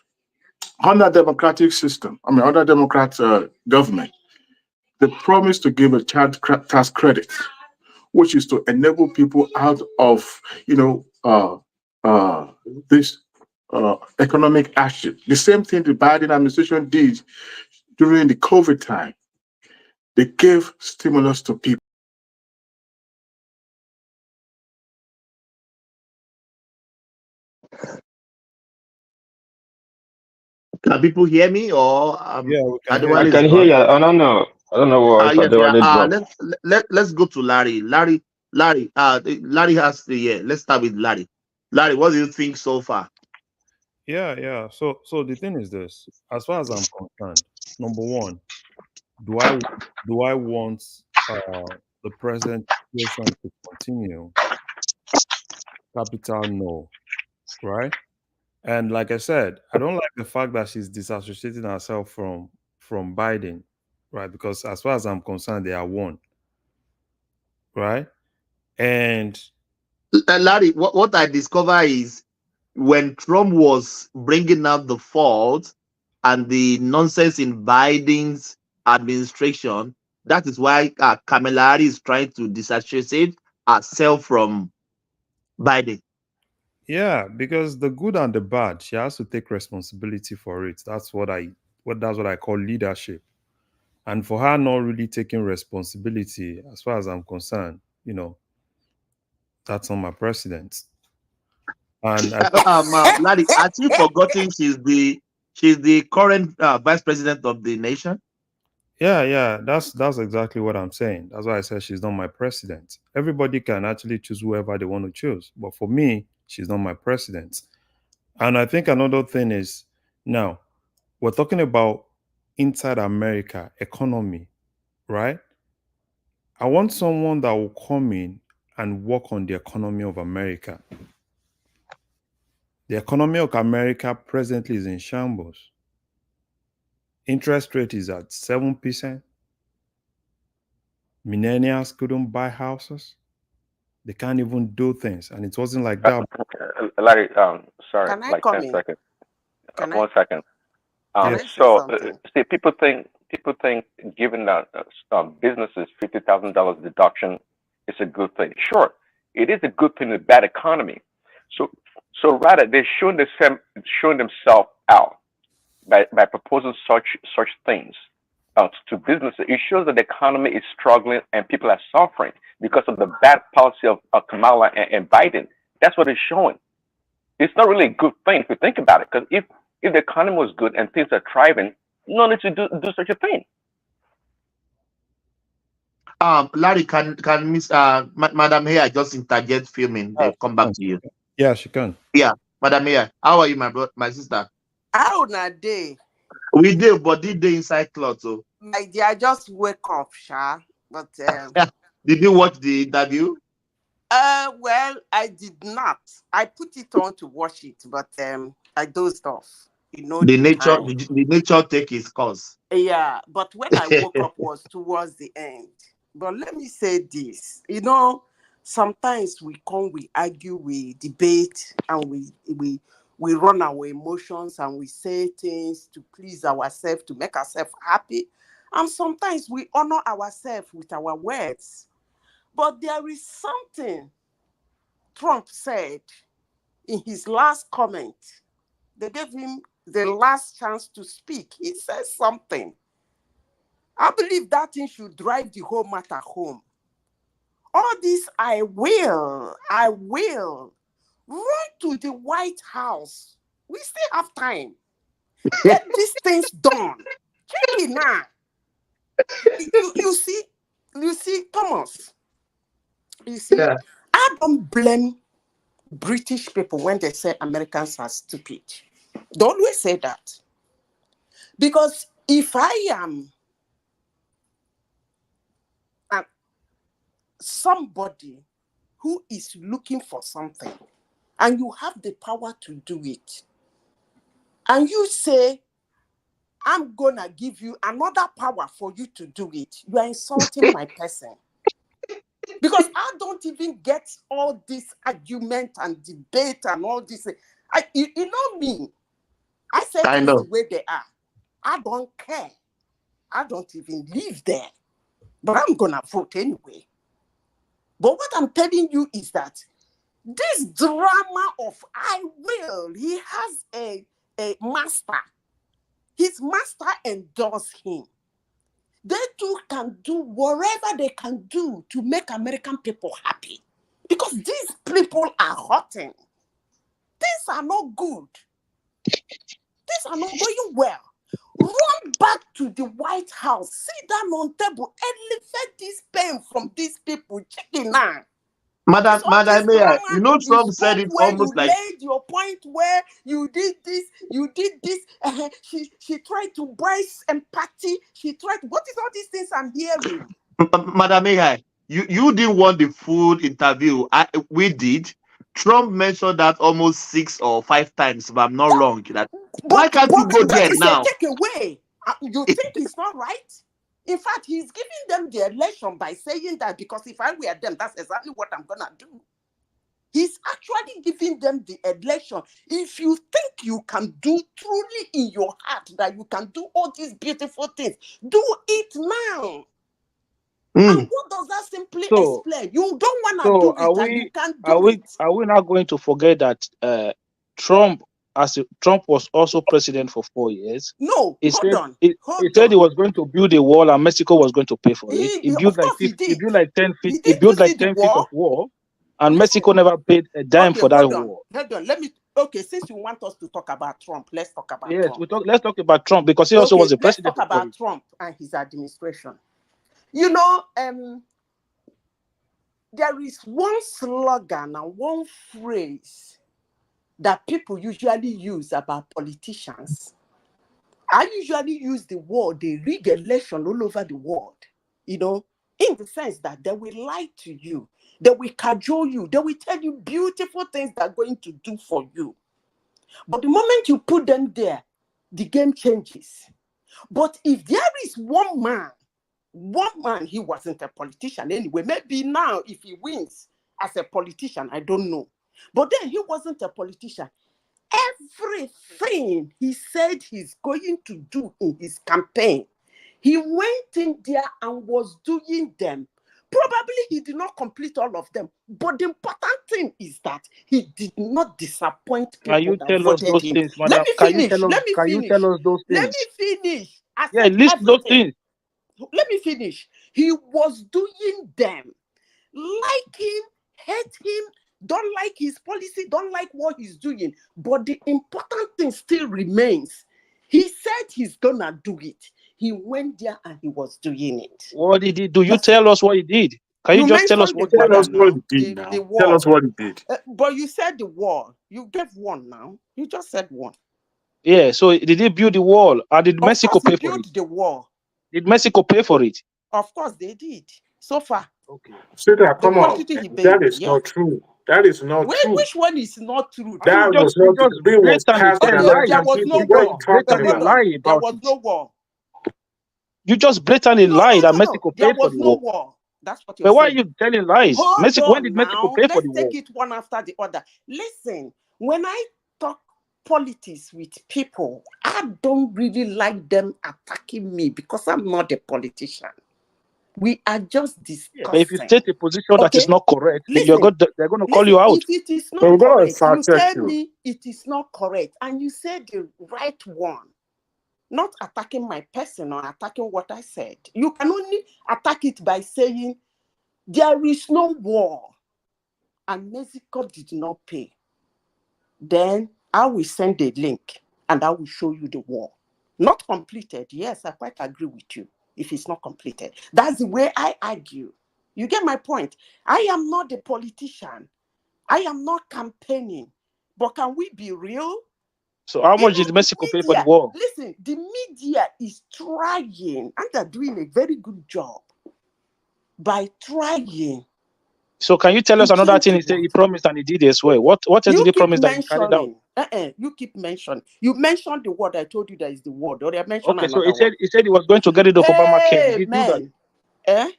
under democratic system, under Democrat government, they promised to give a child tax credit, which is to enable people out of, this economic hardship. The same thing the Biden administration did during the COVID time. They gave stimulus to people. Can people hear me or yeah, I can hear you. I don't know what let's go to Larry. Larry has let's start with Larry. Larry, what do you think so far? Yeah. So the thing is this: as far as I'm concerned, number one, do I want the present situation to continue? Capital no, right? And like I said, I don't like the fact that she's disassociating herself from Biden, right? Because as far as I'm concerned, they are one, right? And Larry, what I discover is when Trump was bringing up the fault and the nonsense in Biden's administration, that is why Kamala Harris is trying to disassociate herself from Biden. yeah, because the good and the bad, she has to take responsibility for it. That's what I call leadership. And for her not really taking responsibility, as far as I'm concerned, that's not my president. And Larry, has she forgotten she's the current vice president of the nation? Yeah, that's exactly what I'm saying. That's why I said she's not my president. Everybody can actually choose whoever they want to choose, but for me, she's not my president. And I think another thing is, now we're talking about inside America economy, right? I want someone that will come in and work on the economy of America. The economy of America presently is in shambles. Interest rate is at 7%. Millennials couldn't buy houses. They can't even do things. And it wasn't like that. Larry, sorry, Can I like come 10 in? seconds. Can One second. See, people think giving that businesses $50,000 deduction is a good thing. Sure, it is a good thing in a bad economy. So rather, they're showing themselves out by proposing such things to businesses. It shows that the economy is struggling and people are suffering because of the bad policy of Kamala and Biden. That's what it's showing. It's not really a good thing if you think about it, because if the economy was good and things are thriving, no need to do such a thing. Larry, can Miss Madam here just interject filming? They'll come back to you. Yeah, she can. Yeah. Madam Mayor, how are you, my sister? How na day? We did, but did they inside cloth? So my dear, I just wake up, Sha. But did you watch the interview? Well, I did not. I put it on to watch it, but I dozed off. You know, the nature, time. the nature take its course. Yeah, but when I woke up was towards the end. But let me say this, you know, sometimes we argue, we debate, and we run our emotions and we say things to please ourselves, to make ourselves happy. And sometimes we honor ourselves with our words. But there is something Trump said in his last comment. They gave him the last chance to speak. He said something. I believe that thing should drive the whole matter home. All this, I will run to the White House. We still have time. Get these things done. Check it now. You see, Thomas. You see, yeah. I don't blame British people when they say Americans are stupid. They always say that. Because if I am somebody who is looking for something and you have the power to do it, and you say, I'm gonna give you another power for you to do it, you are insulting my person. Because I don't even get all this argument and debate and all this. You know me. I say things the way they are. I don't care. I don't even live there. But I'm gonna vote anyway. But what I'm telling you is that this drama of I will, he has a master. His master endorsed him. They too can do whatever they can do to make American people happy. Because these people are hurting. Things are not good. Things are not going well. Run back to the White House. Sit down on table. Elevate this pain from these people. Check it now. Madam Mayor, you know Trump said it almost you like made your point where you did this. She tried to brace empathy. She tried. What is all these things I'm hearing? Madam Mayor, you didn't want the full interview. We did. Trump mentioned that almost 6 or 5 times, if I'm not wrong. Why can't you go there now? Take away. You think it's not right? In fact, he's giving them the election by saying that because if I were them, that's exactly what I'm gonna do. He's actually giving them the election. If you think you can do truly in your heart that you can do all these beautiful things, do it now. And what does that simply explain? You don't want to do it and you can't do it. Are we not going to forget that Trump was also president for 4 years? No, he hold on. He said he was going to build a wall and Mexico was going to pay for it. He built like 10 feet. He built like 10 feet of wall, and Mexico never paid a dime for that wall. Hold on. Let me. Okay, since you want us to talk about Trump, let's talk about Trump. Let's talk about Trump because he also was the president. Let's talk about Trump and his administration. You know, there is one slogan and one phrase that people usually use about politicians. I usually use the word, they rig election all over the world, you know, in the sense that they will lie to you, they will cajole you, they will tell you beautiful things they're going to do for you. But the moment you put them there, the game changes. But if there is one man, he wasn't a politician anyway. Maybe now, if he wins as a politician, I don't know. But then he wasn't a politician. Everything he said he's going to do in his campaign, he went in there and was doing them. Probably he did not complete all of them. But the important thing is that he did not disappoint people. Can you tell us those things, madam? Can you tell us those things? Let me finish. List those things. Let me finish. He was doing them. Like him, hate him, don't like his policy, don't like what he's doing. But the important thing still remains. He said he's gonna do it. He went there and he was doing it. What did he do? You tell us what he did. Can you just tell us what Tell us what he did now. Tell us what he did. But you said the wall. You gave one now. You just said one. Yeah. So did he build the wall, or did Mexico pay for it? The wall. Did Mexico pay for it? Of course they did. So far. Okay. Sita, come on. That is not true. That is not true. Which one is not true? That was not the bill was passed by American people. What are you talking about? There was no war. You just blatantly lied that Mexico paid for the war. War. That's what you're But why saying. are you telling lies? Mexico, when did Mexico pay for the war? Let's take it one after the other. Listen, when I talk politics with people, I don't really like them attacking me because I'm not a politician. We are just discussing. But if you take a position that is not correct, then they're going to call you out. If it is not correct, you tell me it is not correct, and you said the right one. Not attacking my person or attacking what I said. You can only attack it by saying there is no war and Mexico did not pay. Then I will send a link and I will show you the war. Not completed. Yes, I quite agree with you if it's not completed. That's the way I argue. You get my point? I am not a politician. I am not campaigning. But can we be real? So how much did Mexico pay for the war? Listen, the media is trying, and they're doing a very good job by trying. So can you tell us another thing he promised and he did as well? What else did he promise that he carried out? You keep mentioning. You mentioned the word. I told you that is the word. Or I mentioned okay, so he said he was going to get rid of Obamacare. Did he do that?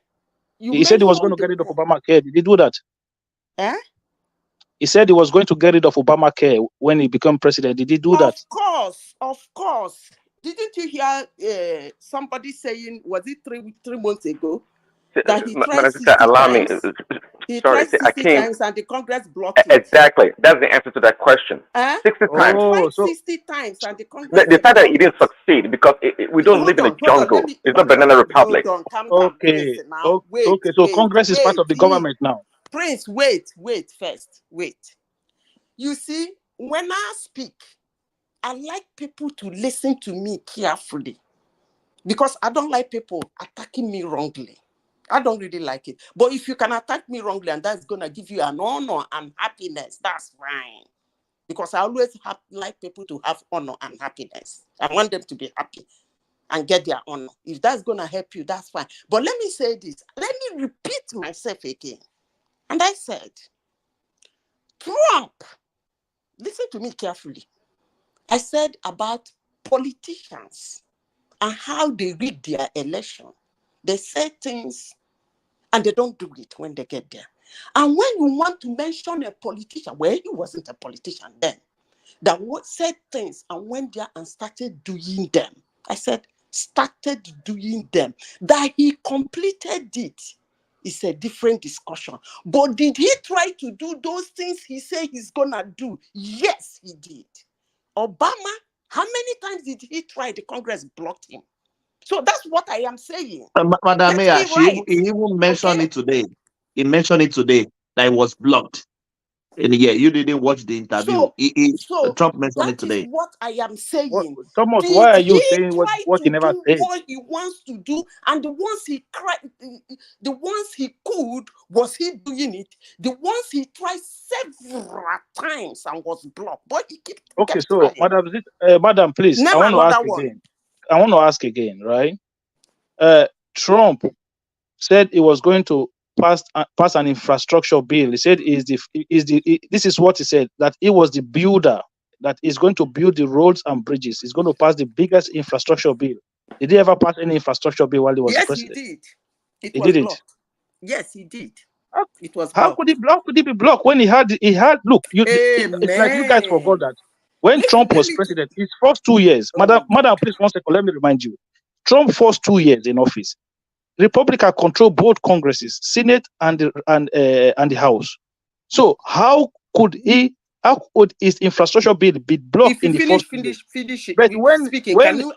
He said he was going to get rid of Obamacare. Did he do that? He said he was going to get rid of Obamacare when he became president. Did he do that? Of course. Didn't you hear somebody saying, was it three months ago, that he tried 60 times? He tried 60 times and the Congress blocked it. Exactly. That's the answer to that question. 60 times. He tried 60 times and the Congress the fact that he didn't succeed because we don't live in a jungle. It's not Banana Republic. Okay. Okay. So Congress is part of the government now. Prince, wait first. You see, when I speak, I like people to listen to me carefully because I don't like people attacking me wrongly. I don't really like it. But if you can attack me wrongly and that's going to give you an honor and happiness, that's fine. Because I always like people to have honor and happiness. I want them to be happy and get their honor. If that's going to help you, that's fine. But let me say this. Let me repeat myself again. And I said, Trump, listen to me carefully. I said about politicians and how they rig their election. They say things and they don't do it when they get there. And when you want to mention a politician, well, he wasn't a politician then, that said things and went there and started doing them. I said, started doing them. That he completed it is a different discussion. But did he try to do those things he said he's gonna do? Yes, he did. Obama, how many times did he try? The Congress blocked him. So that's what I am saying. Madam Mayor, he even mentioned it today. He mentioned it today that it was blocked. And yeah, you didn't watch the interview. Trump mentioned it today. That is what I am saying. Thomas, why are you saying what he never said? What he wants to do, and the ones he cried, the ones he could, was he doing it? The ones he tried several times and was blocked. But he kept. Okay, so Madam, please, I want to ask again. I want to ask again, right? Trump said he was going to pass an infrastructure bill. He said this is what he said, that he was the builder, that is going to build the roads and bridges. He's going to pass the biggest infrastructure bill. Did he ever pass any infrastructure bill while he was president? Yes, he did. He did it. Yes, he did. It was how could he be blocked when he had look, it's like you guys forgot that when Trump was president, his first 2 years, Madam, please 1 second, let me remind you. Trump's first 2 years in office, Republicans control both Congresses, Senate and the House. So how could his infrastructure bill be blocked in the first? Finish it. But when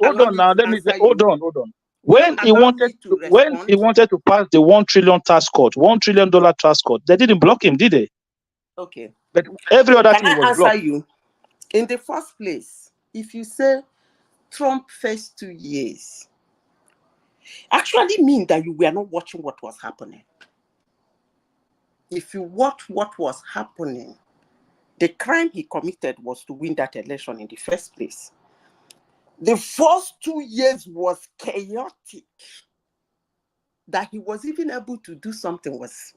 hold on now, hold on. When he wanted to pass the $1 trillion tax cut, $1 trillion tax cut, they didn't block him, did they? Okay. But every other thing was blocked. You? In the first place, if you say Trump first 2 years, actually mean that you were not watching what was happening. if you watch what was happening, the crime he committed was to win that election in the first place. The first 2 years was chaotic. That he was even able to do something was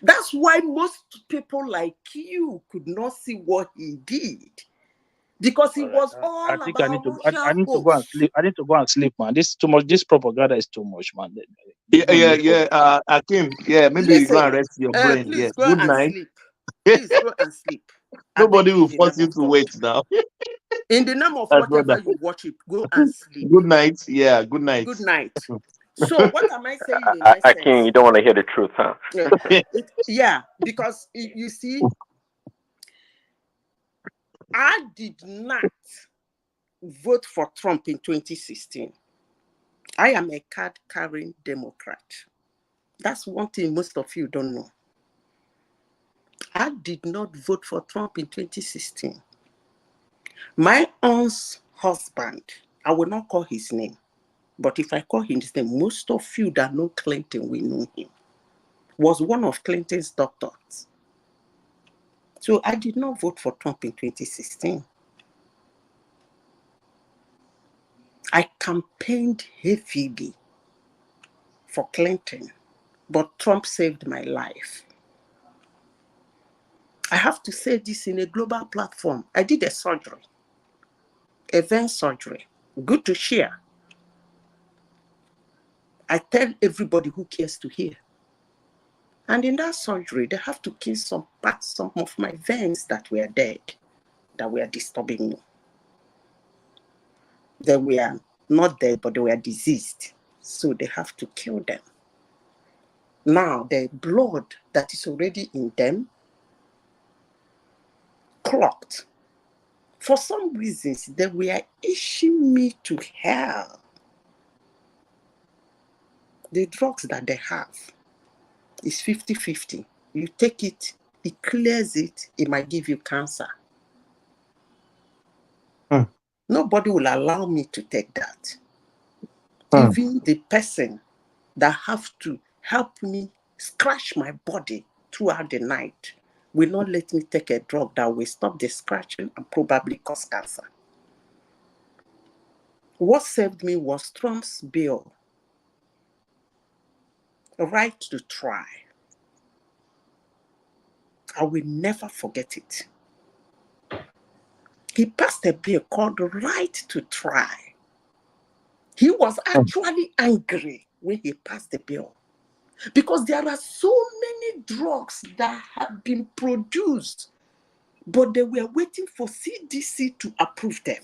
that's why most people like you could not see what he did, because he was all I think I need about to. I need to go and sleep. I need to go and sleep, man. This is too much. This propaganda is too much, man. Akin. Yeah, maybe you go and rest your brain. Please Yeah. go Good and night. sleep. Please go and sleep. Nobody will force you to wait now. In the name of My whatever brother. you watch it, go and sleep. Good night. Yeah, good night. Good night. So what am I saying in essence? Akin, you don't want to hear the truth, huh? Yeah, because you see, I did not vote for Trump in 2016. I am a card-carrying Democrat. That's one thing most of you don't know. I did not vote for Trump in 2016. My aunt's husband, I will not call his name, but if I call his name, most of you that know Clinton will know him, was one of Clinton's doctors. So I did not vote for Trump in 2016. I campaigned heavily for Clinton, but Trump saved my life. I have to say this in a global platform. I did a surgery, a vein surgery. Good to share. I tell everybody who cares to hear. And in that surgery, they have to kill some of my veins that were dead, that were disturbing me. They were not dead, but they were diseased. So they have to kill them. Now, the blood that is already in them clogged. For some reasons, they were issuing me to hell. The drugs that they have is 50-50. You take it, it clears it, it might give you cancer. Nobody will allow me to take that. Even the person that have to help me scratch my body throughout the night will not let me take a drug that will stop the scratching and probably cause cancer. What saved me was Trump's bill, right to try. I will never forget it. He passed a bill called Right to Try. He was actually angry when he passed the bill, because there are so many drugs that have been produced, but they were waiting for CDC to approve them.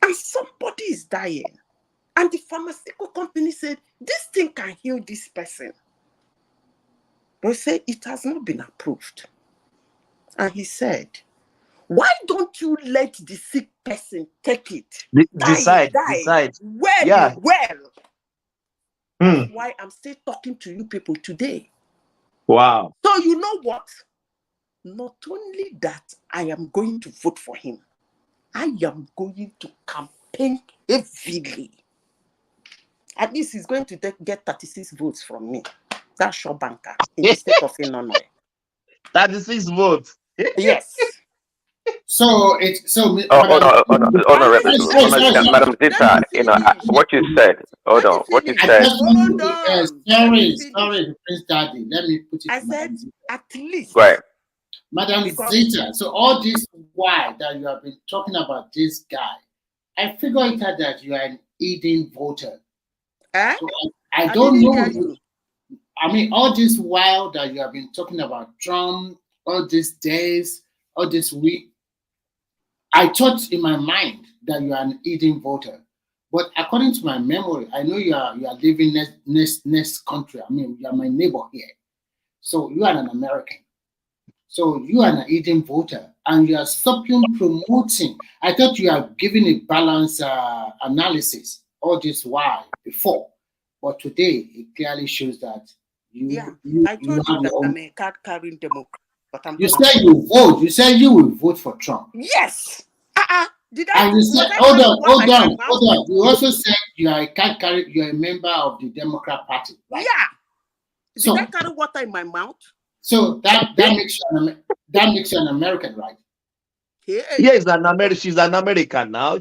And somebody is dying. And the pharmaceutical company said, this thing can heal this person. But he said, it has not been approved. And he said, why don't you let the sick person take it? Decide. Well. That's why I'm still talking to you people today. Wow. So you know what? Not only that I am going to vote for him, I am going to campaign heavily. At least he's going to get 36 votes from me. That's your banker in the state of Illinois. 36 votes. Yes. So it's so. Madam Zita, what you said. Hold on. What you said. Sorry, Prince Daddy. Let me put it. I said at least. Right. Madam Zita. So all this while that you have been talking about this guy, I figure it out that you are an Eden voter. So I don't know. I mean, all this while that you have been talking about Trump, all these days, all this week, I thought in my mind that you are an Eden voter. But according to my memory, I know you are living next country. I mean, you are my neighbor here. So you are an American. So you are an Eden voter, and you are stopping promoting. I thought you are giving a balanced analysis all this while before. But today, it clearly shows that I told you that I'm a card-carrying Democrat. But you said you vote. You said you will vote for Trump. Yes. Did I? And you said, hold on. You also said you are a card-carrying. You are a member of the Democrat Party. Right? Yeah. Did I carry water in my mouth? So that makes you an American, right? Yes, she's an American now.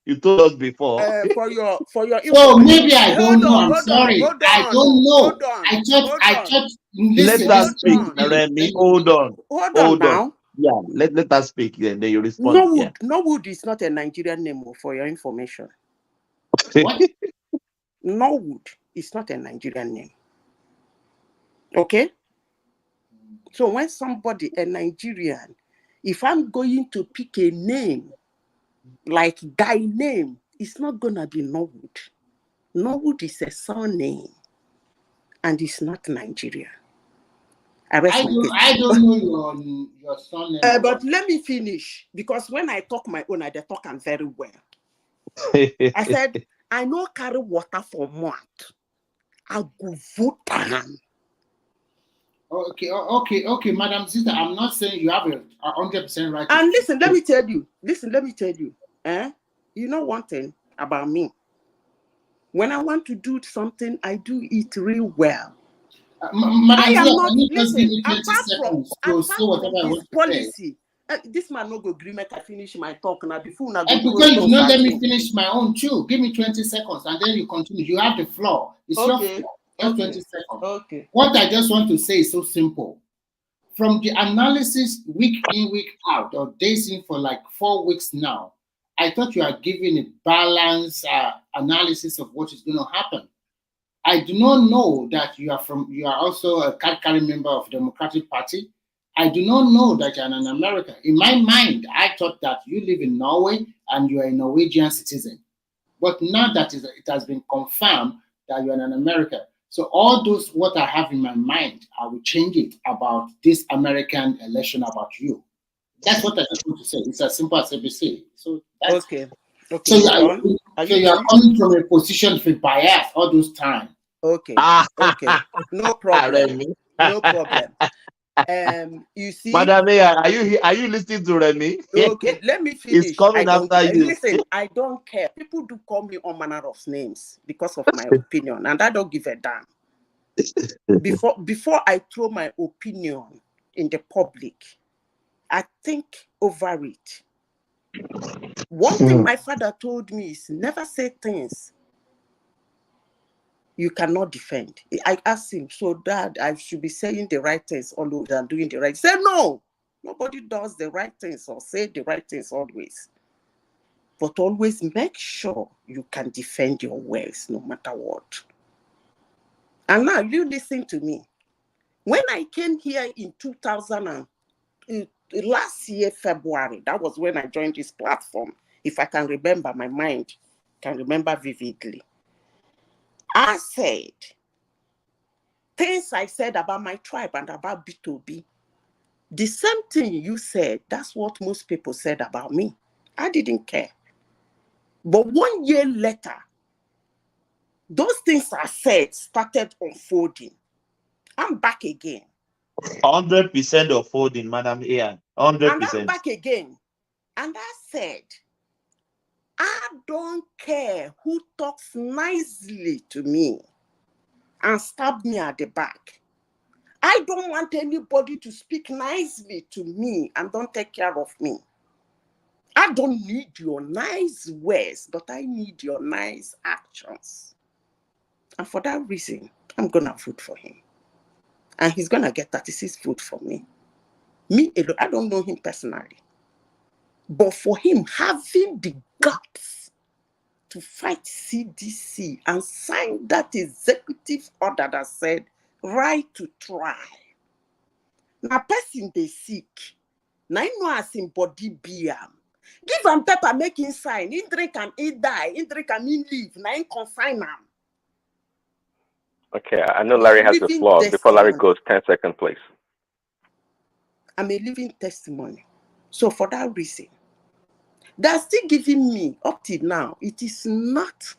You told us before. For your So maybe I don't know. I'm sorry. I don't know. I thought. Let us speak, Remy. Hold on. Hold on now. Yeah, let us speak. Then you respond. Norwood is not a Nigerian name, for your information. What? Norwood is not a Nigerian name. Okay? So when somebody, a Nigerian, if I'm going to pick a name, like guy name, it's not going to be Norwood. Norwood is a surname, and it's not Nigeria. I don't know your surname. But let me finish, because when I talk my own, I talk I'm very well. I said, I know carry water for month. I go vote time. Okay, Madam Sister, I'm not saying you have 100% right. And listen, let me tell you. You know one thing about me. When I want to do something, I do it real well. Madam, I am not. Listen, apart from this policy, this man no go agree. Make I finish my talk now before now. Because you not let me finish my own too. Give me 20 seconds and then you continue. You have the floor. It's your floor. Just 20 seconds. Okay. What I just want to say is so simple. From the analysis week in, week out, or days in for like 4 weeks now, I thought you are giving a balanced analysis of what is going to happen. I do not know that you are also a card-carrying member of the Democratic Party. I do not know that you're an American. In my mind, I thought that you live in Norway and you are a Norwegian citizen. But now that it has been confirmed that you're an American. So all those what I have in my mind, I will change it about this American election about you. That's what I just want to say. It's as simple as ABC. So that's okay. So you are coming from a position of bias all those time. Okay. No problem. No problem. You see, Madam Mayor, are you listening to Remy? Okay, let me finish. He's coming after you. Listen, I don't care. People do call me all manner of names because of my opinion, and I don't give a damn. Before I throw my opinion in the public, I think over it. One thing my father told me is never say things you cannot defend. I asked him, so Dad, I should be saying the right things always and doing the right. He said, no, nobody does the right things or say the right things always. But always make sure you can defend your words no matter what. And now you listen to me. When I came here in 2000, last year, February, that was when I joined this platform. If I can remember, my mind can remember vividly. I said, things I said about my tribe and about B2B, the same thing you said, that's what most people said about me. I didn't care. But 1 year later, those things I said started unfolding. I'm back again. 100% unfolding, Madam Ian. 100%. And I'm back again. And I said, I don't care who talks nicely to me and stab me at the back. I don't want anybody to speak nicely to me and don't take care of me. I don't need your nice words, but I need your nice actions. And for that reason, I'm going to vote for him. And he's going to get 36 votes from me. Me alone, I don't know him personally. But for him having the guts to fight CDC and sign that executive order that said right to try. Now person they sick. Now you know as in body beer. Give him paper, make him sign. He drink and he die. He drink and he leave. Now he consign him. Okay, I know Larry has the floor. Before Larry goes, 10 seconds, please. I'm a living testimony. So for that reason, they're still giving me, up till now, it is not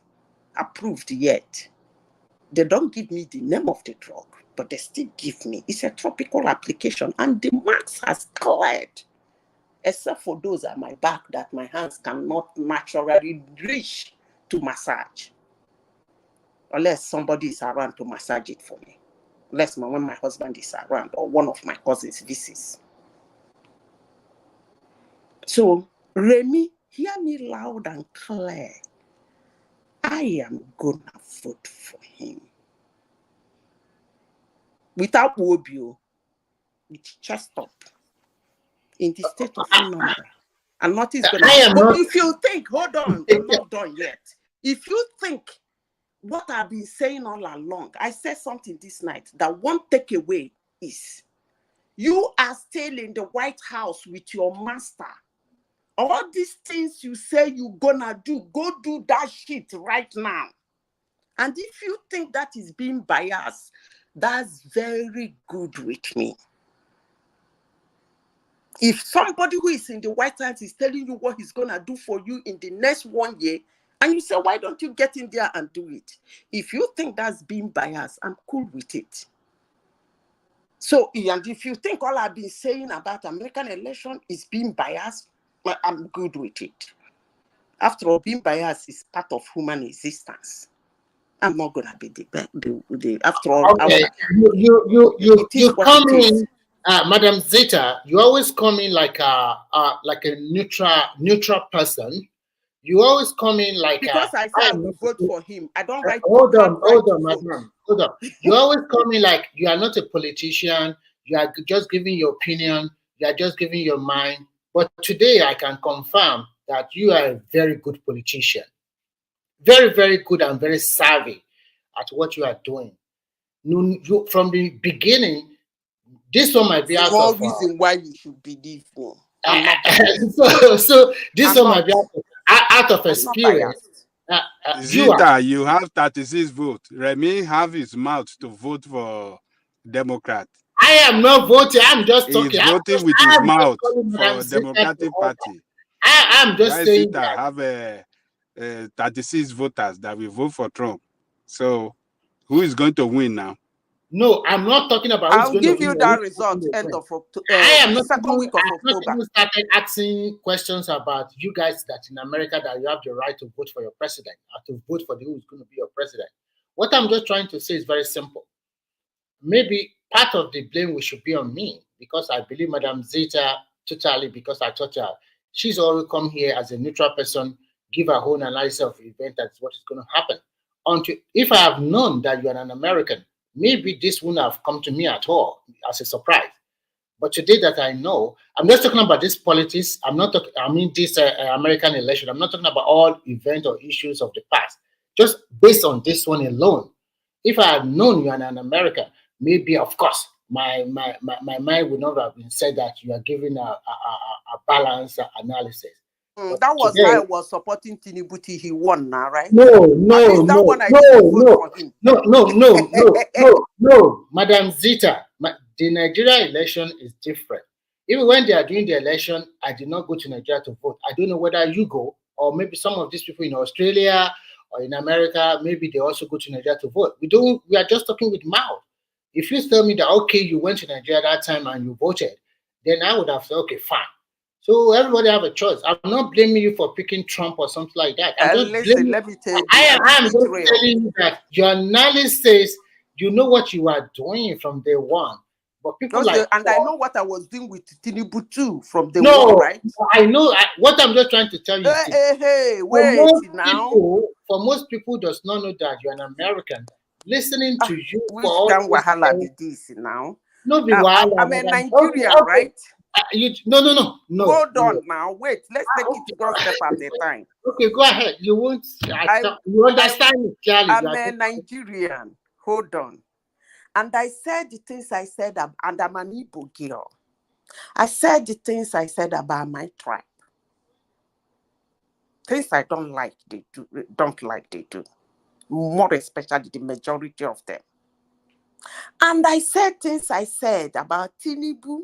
approved yet. They don't give me the name of the drug, but they still give me. It's a tropical application, and the marks has cleared, except for those at my back that my hands cannot naturally reach to massage, unless somebody is around to massage it for me. less when my husband is around or one of my cousins visits. So, Remy, hear me loud and clear. I am gonna vote for him. Without Wobio, with chest up, in the state of Anambra. And nothing's gonna happen. But if you think, hold on, I'm not done yet. If you think what I've been saying all along, I said something this night that one takeaway is you are still in the White House with your master. All these things you say you're gonna do, go do that shit right now. And if you think that is being biased, that's very good with me. If somebody who is in the White House is telling you what he's gonna do for you in the next 1 year, and you say, why don't you get in there and do it? If you think that's being biased, I'm cool with it. So, and if you think all I've been saying about American election is being biased, well, I'm good with it. After all, being biased is part of human existence. I'm not gonna be the after all. Okay, you come in, Madam Zeta. You always come in like a neutral person. You always come in like because I said I will vote for him. I don't write. Hold on, madam. Hold on. You always come in like you are not a politician. You are just giving your opinion. You are just giving your mind. But today I can confirm that you are a very good politician. Very, very good and very savvy at what you are doing. You, from the beginning, this one might be out no of reason why you should believe me. So this one might be out of experience. Zita, you have 36 votes. Remy have his mouth to vote for Democrat. I am not voting. I'm just talking. He's voting with his mouth for Democratic Party. I'm just saying that have 36 voters that will vote for Trump. So who is going to win now? No, I'm not talking about. I'll give you that result end of October. I am not second week of October. I started asking questions about you guys that in America that you have the right to vote for your president, or to vote for who is going to be your president. What I'm just trying to say is very simple. Maybe part of the blame we should be on me because I believe Madam Zeta totally, because I taught her she's always come here as a neutral person, give her own analysis of the event. That's what is going to happen. Until if I have known that you are an American, maybe this wouldn't have come to me at all as a surprise. But today that I know, I'm just talking about this politics. I'm not talking, I mean, this American election. I'm not talking about all events or issues of the past. Just based on this one alone. If I had known you are an American, maybe, of course, my mind would not have been said that you are giving a balanced analysis. That was today, why I was supporting Tinubu. He won now, right? No, Madam Zita, the Nigeria election is different. Even when they are doing the election, I did not go to Nigeria to vote. I don't know whether you go, or maybe some of these people in Australia or in America, maybe they also go to Nigeria to vote. We are just talking with mouth. If you tell me that, okay, you went to Nigeria that time and you voted, then I would have said, okay, fine. So everybody have a choice. I'm not blaming you for picking Trump or something like that. Listen, let me tell you. I am just telling you that your analysis, you know what you are doing from day one. But people I know what I was doing with Tinubu too from day one, right? I know. What I'm just trying to tell you. Wait now. For most people, does not know that you're an American. Listening to you which can wahala be this now? No, be wahala. I'm a Nigerian, right? No. Hold on now. Wait, let's take it one step at a time. Okay, go ahead. You won't. You understand it clearly. I'm a Nigerian. Hold on. And I said the things I said, and I'm an Igbo girl. I said the things I said about my tribe. Things I don't like, they do. More especially the majority of them. And I said things I said about Tinubu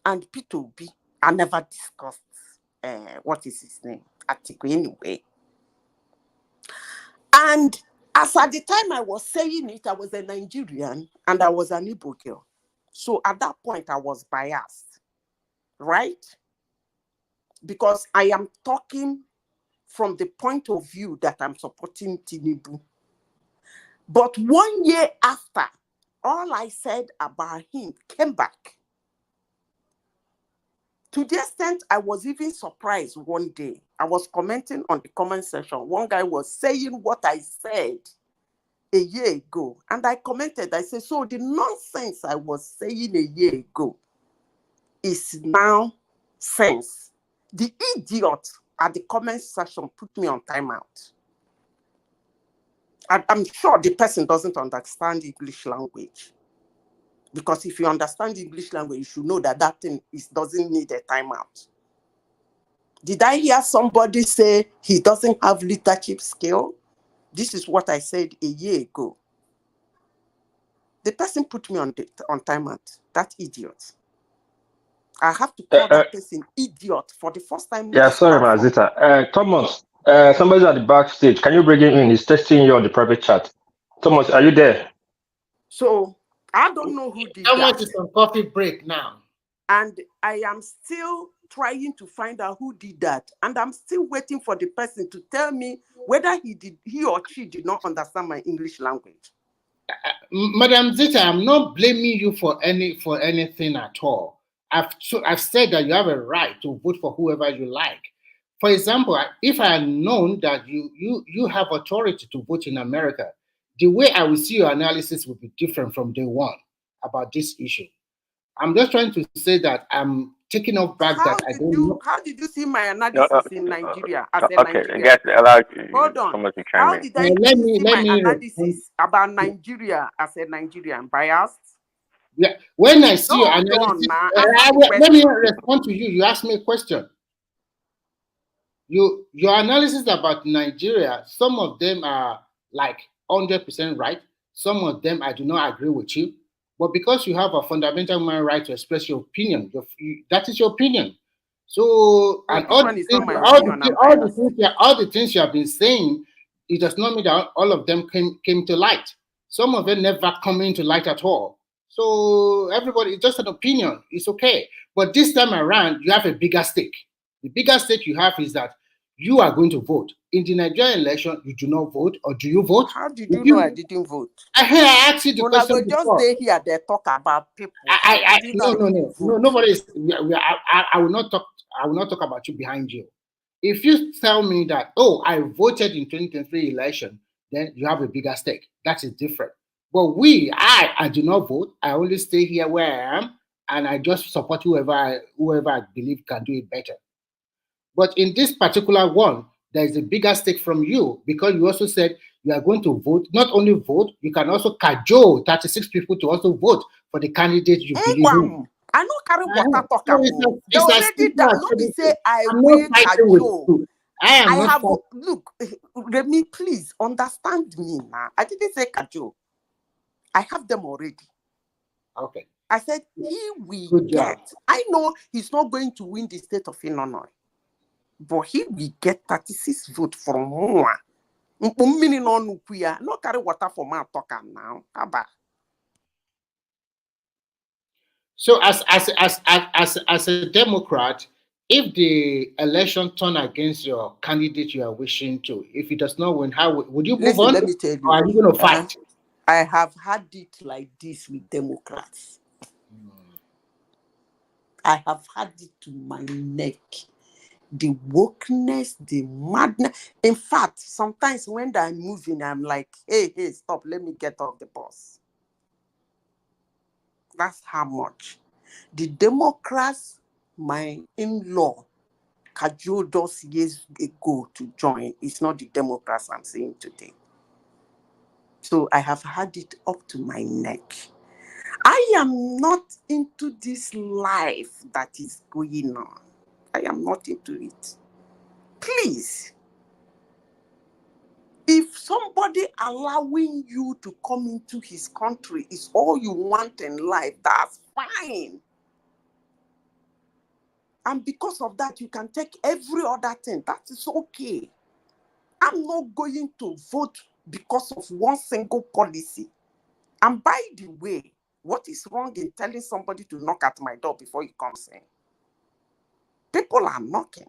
and P2B. I never discussed what is his name, Atiku anyway. And as at the time I was saying it, I was a Nigerian and I was an Igbo girl. So at that point I was biased, right? Because I am talking from the point of view that I'm supporting Tinubu. But 1 year after, all I said about him came back. To the extent I was even surprised one day. I was commenting on the comment section. One guy was saying what I said a year ago. And I commented, I said, so the nonsense I was saying a year ago is now sense. The idiot at the comment section put me on timeout. I'm sure the person doesn't understand English language. Because if you understand English language, you should know that that thing doesn't need a timeout. Did I hear somebody say he doesn't have leadership skill? This is what I said a year ago. The person put me on timeout. That idiot. I have to call that person idiot for the first time. Yeah, sorry, Mazita. Thomas, somebody's at the backstage. Can you bring him in? He's texting you on the private chat. Thomas, are you there? So I don't know who did Thomas that. is on coffee break now. And I am still trying to find out who did that. And I'm still waiting for the person to tell me whether he or she did not understand my English language. Madam Zita, I'm not blaming you for anything at all. I've said that you have a right to vote for whoever you like. For example, if I had known that you have authority to vote in America, the way I will see your analysis would be different from day one about this issue. I'm just trying to say that I'm taking off back that I don't know. How did you see my analysis in Nigeria as a Nigerian? Yes, hold on. How did I see my analysis about Nigeria as a Nigerian? Biased? Yeah. When I see your analysis, let me respond to you. You asked me a question. Your analysis about Nigeria, some of them are like 100% right. Some of them I do not agree with you. But because you have a fundamental human right to express your opinion, that is your opinion. So, and all the things you have been saying, it does not mean that all of them came to light. Some of them never come into light at all. So everybody, it's just an opinion. It's okay. But this time around, you have a bigger stake. The bigger stake you have is that you are going to vote. In the Nigerian election, you do not vote, or do you vote? How did you know I didn't vote? I asked you the question before. Just stay here, they talk about people. No, nobody is. I will not talk. I will not talk about you behind you. If you tell me that, oh, I voted in 2023 election, then you have a bigger stake. That is different. But I do not vote. I only stay here where I am, and I just support whoever I believe can do it better. But in this particular one, there is a bigger stake from you because you also said you are going to vote. Not only vote, you can also cajole 36 people to also vote for the candidate you believe in. I know carry water talk about. They already done. Not to say I will cajole. I have look. Let me please understand me now. I didn't say cajole. I have them already. Okay. I said he will get. I know he's not going to win the state of Illinois. But he will get 36 votes from one. No carry water for my talker now. So as a Democrat, if the election turn against your candidate you are wishing to, if he does not win, how would you move on? Let me tell you. Or are you going to fight? I have had it like this with Democrats. I have had it to my neck. The wokeness, the madness. In fact, sometimes when I'm moving, I'm like, hey, stop, let me get off the bus. That's how much. The Democrats, my in-law, cajoled us years ago to join. It's not the Democrats I'm saying today. So I have had it up to my neck. I am not into this life that is going on. I am not into it. Please, if somebody allowing you to come into his country is all you want in life, that's fine. And because of that, you can take every other thing. That is okay. I'm not going to vote because of one single policy. And by the way, what is wrong in telling somebody to knock at my door before he comes in? People are knocking.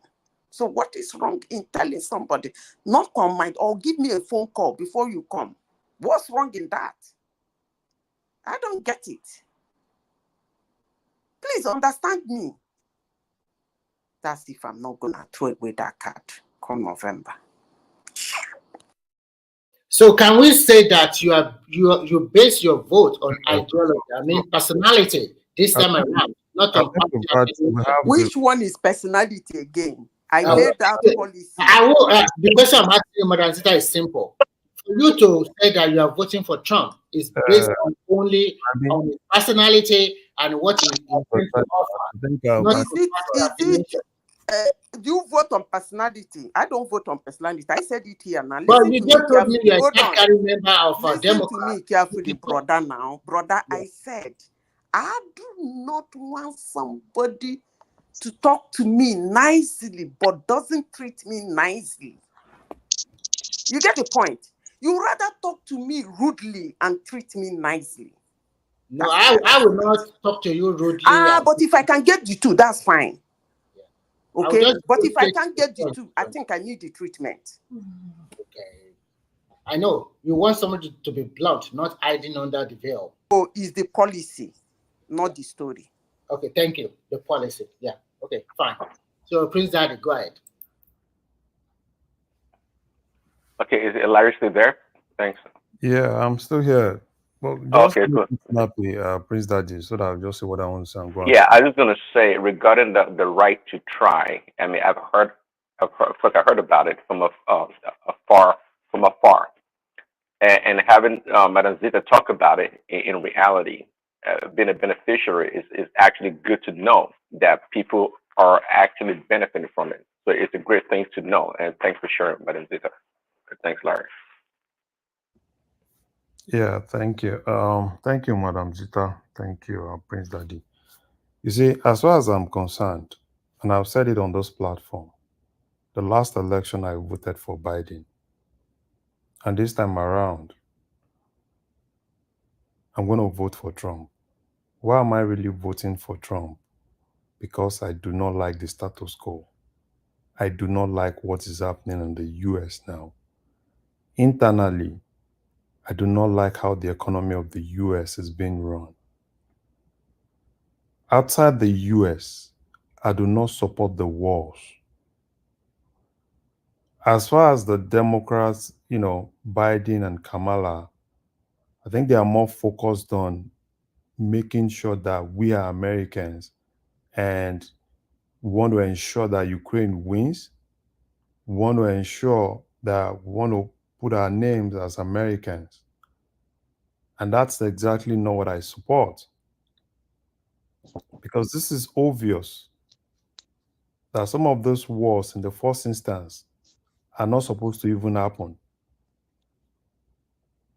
So what is wrong in telling somebody, knock on my door or give me a phone call before you come? What's wrong in that? I don't get it. Please understand me. That's if I'm not gonna throw away that card come November. So can we say that you base your vote on ideology? I mean personality this time around, not on party. Which one is personality again? I laid out policy. The question I'm asking you, Madam Zita, is simple. For you to say that you are voting for Trump is based on only on his personality and what he brings to offer. Do you vote on personality? I don't vote on personality. I said it here now. But you just told me you're a carry member of a Democrat. Listen to me carefully, brother. Now, brother, I said I do not want somebody to talk to me nicely, but doesn't treat me nicely. You get the point? You rather talk to me rudely and treat me nicely. No, I will not talk to you rudely. But if I can get you two, that's fine. Okay, but if I can't get you two, I think I need the treatment. Okay. I know you want somebody to be blunt, not hiding under the veil. Oh, is the policy, not the story. Okay, thank you. The policy. Yeah. Okay, fine. So Prince Daddy, go ahead. Okay, is Larry still there? Thanks. Yeah, I'm still here. Well, just okay, good. Snappy, Prince Daddy, so that I'll just say what I want to say. Yeah, I was going to say regarding the right to try. I mean, I've heard about it from afar, and having Madam Zita talk about it in reality, being a beneficiary is actually good to know that people are actually benefiting from it. So it's a great thing to know. And thanks for sharing, Madam Zita. Thanks, Larry. Yeah, thank you. Thank you, Madam Zita. Thank you, Prince Daddy. You see, as far as I'm concerned, and I've said it on this platform, the last election I voted for Biden. And this time around, I'm going to vote for Trump. Why am I really voting for Trump? Because I do not like the status quo. I do not like what is happening in the US now. Internally, I do not like how the economy of the US is being run. Outside the US, I do not support the wars. As far as the Democrats, Biden and Kamala, I think they are more focused on making sure that we are Americans and we want to ensure that Ukraine wins. We want to ensure that we want to put our names as Americans. And that's exactly not what I support. Because this is obvious that some of those wars in the first instance are not supposed to even happen.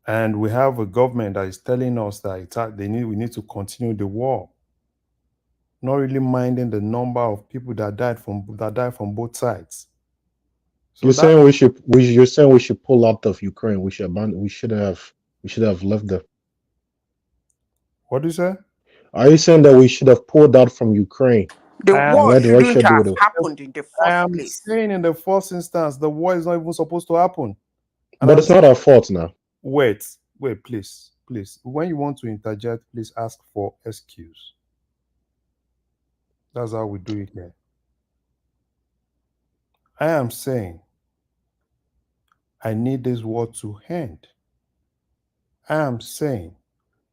And we have a government that is telling us that we need to continue the war, not really minding the number of people that died from both sides. So you're saying we should pull out of Ukraine. We should have left there. What do you say? Are you saying that we should have pulled out from Ukraine? The war shouldn't have happened in the first place. I am saying in the first instance, the war is not even supposed to happen. But it's not our fault now. Wait, please. When you want to interject, please ask for excuse. That's how we do it here. I am saying I need this war to end. I am saying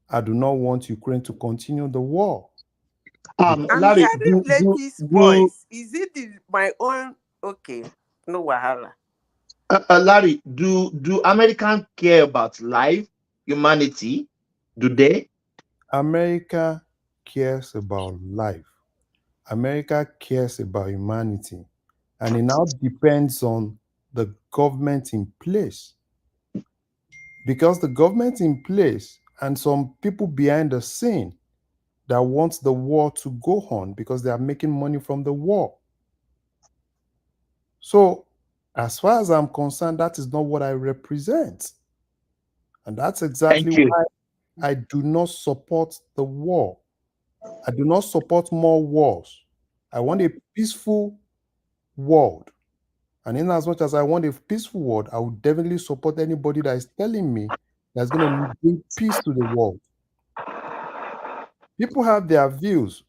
I do not want Ukraine to continue the war. Larry, lady's voice. Is it my own? Okay, no wahala. Larry, do Americans care about life, humanity? Do they? America cares about life. America cares about humanity. And it now depends on the government in place. Because the government in place and some people behind the scene that wants the war to go on because they are making money from the war. So, as far as I'm concerned, that is not what I represent. And that's exactly why I do not support the war. I do not support more wars. I want a peaceful world. And in as much as I want a peaceful world, I would definitely support anybody that is telling me that's going to bring peace to the world. People have their views.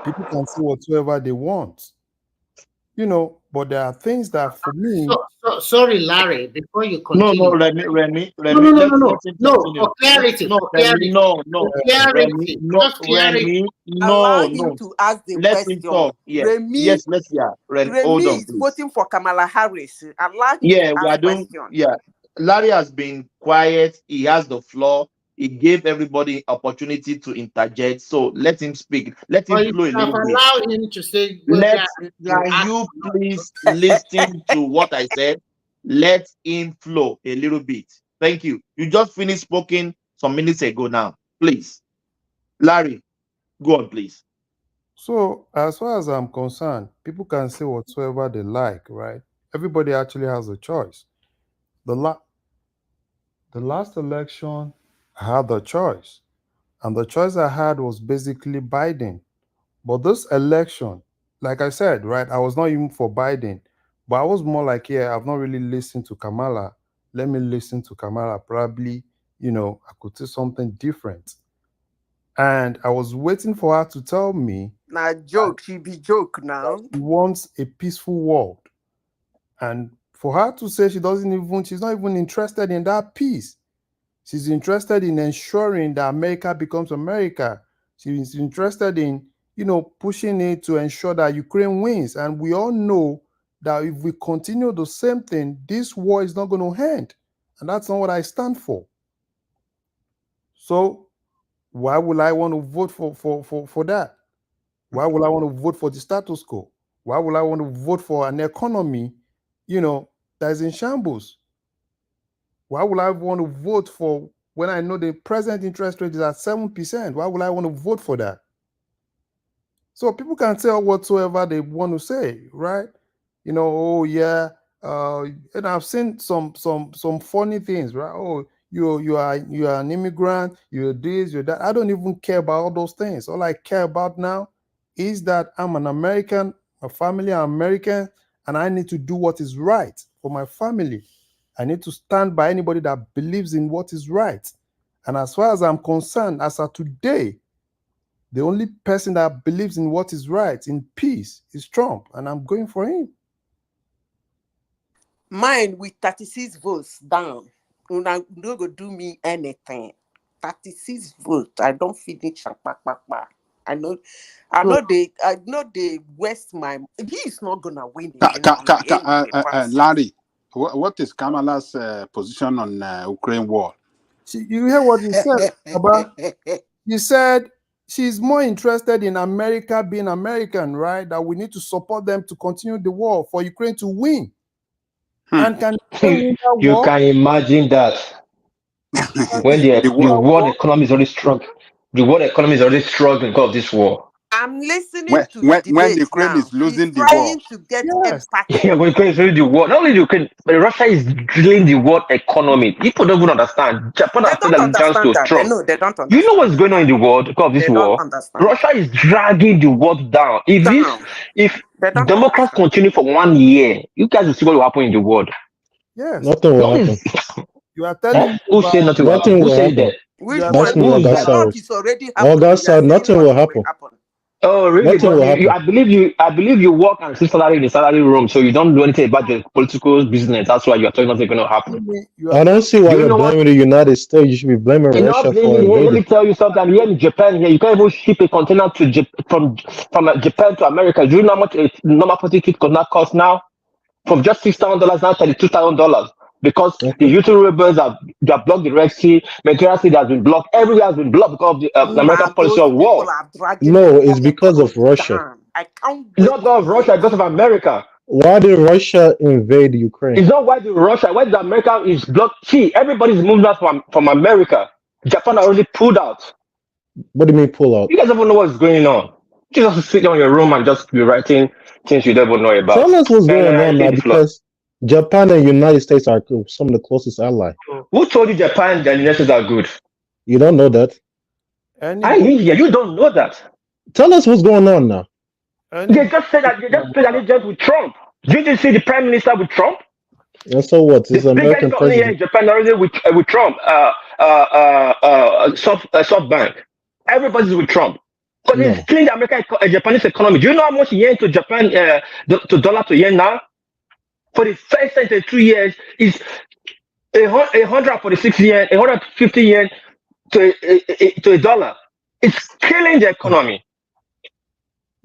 People can say whatsoever they want. But there are things that for me. Sorry, Larry, before you continue. No, Remy. No. For clarity. No, Remy, Allow him to ask the let question. Him talk. Yeah. Remy, Yes, let's hear. Remy hold on, is please. voting for Kamala Harris. Allow him Yeah, to we are ask doing. question. Yeah, Larry has been quiet. He has the floor. He gave everybody opportunity to interject. So let him speak. Let him flow a little bit. Allow him to say. Can you please listen to what I said? Let him flow a little bit. Thank you. You just finished speaking some minutes ago now. Please. Larry, go on, please. So as far as I'm concerned, people can say whatsoever they like, right? Everybody actually has a choice. The last election, I had the choice. And the choice I had was basically Biden. But this election, like I said, right, I was not even for Biden. But I was more like, I've not really listened to Kamala. Let me listen to Kamala. Probably, I could say something different. And I was waiting for her to tell me. Now, joke, she be joke now. She wants a peaceful world. And for her to say she's not even interested in that peace. She's interested in ensuring that America becomes America. She's interested in, pushing it to ensure that Ukraine wins. And we all know that if we continue the same thing, this war is not going to end. And that's not what I stand for. So why would I want to vote for that? Why would I want to vote for the status quo? Why would I want to vote for an economy, that is in shambles? Why would I want to vote for when I know the present interest rate is at 7%? Why would I want to vote for that? So people can say whatsoever they want to say, right? And I've seen some funny things, right? Oh, you are an immigrant, you're this, you're that. I don't even care about all those things. All I care about now is that I'm an American, my family are American, and I need to do what is right for my family. I need to stand by anybody that believes in what is right. And as far as I'm concerned, as of today, the only person that believes in what is right, in peace, is Trump. And I'm going for him. Mine with 36 votes down. You're not going to do me anything. 36 votes. I don't finish. I know they waste my. He is not gonna win. Larry, what is Kamala's position on Ukraine war? You hear what he said about? He said she's more interested in America being American, right? That we need to support them to continue the war for Ukraine to win. And can win that you war? can imagine that when the world economy is already struggling. The world economy is already struggling because of this war. I'm listening to when Ukraine is losing the war. To get empathy. Yeah, when Ukraine is losing the war. Not only Ukraine, but Russia is drilling the world economy. People don't even understand. Japan has taken a chance to Trump. No, they don't understand. You know what's going on in the world because of this war? Russia is dragging the world down. If Democrats continue for 1 year, you guys will see what will happen in the world. Yes. Nothing will happen. You are telling me who said nothing will happen? Who said that? Which That's one? what August Is already nothing will happen. Oh, really? I believe you work and see salary in the salary room, so you don't do anything about the political business. That's why you're telling nothing going to happen. I don't see why you're blaming the United States. You should be blaming Russia for invading. Let me tell you something. Here in Japan, you can't even ship a container from Japan to America. Do you know how much a normal plastic container costs now? From just $6,000 now to $2,000. Because the YouTubers have blocked the Red Sea, Mediterranean Sea has been blocked, everywhere has been blocked because of the American policy of war. No, it's because of Russia. Not of Russia, because of America. Why did Russia invade Ukraine? It's not why the America is blocked. See, everybody's moved out from America. Japan already pulled out. What do you mean pull out? You guys don't know what's going on. You just sit down in your room and just be writing things you don't know about. Tell us what's going on now, because Japan and United States are some of the closest allies. Who told you Japan and the United States are good? You don't know that. You don't know that. Tell us what's going on now. They just said that they just played allegiance with Trump. Did you see the Prime Minister with Trump? And so what? It's American president. Here in Japan already with Trump. SoftBank. Everybody's with Trump. Because No. he's killing the Japanese economy. Do you know how much yen to Japan, to dollar to yen now? For the first time in 2 years, is 146 yen, 150 yen to a dollar. It's killing the economy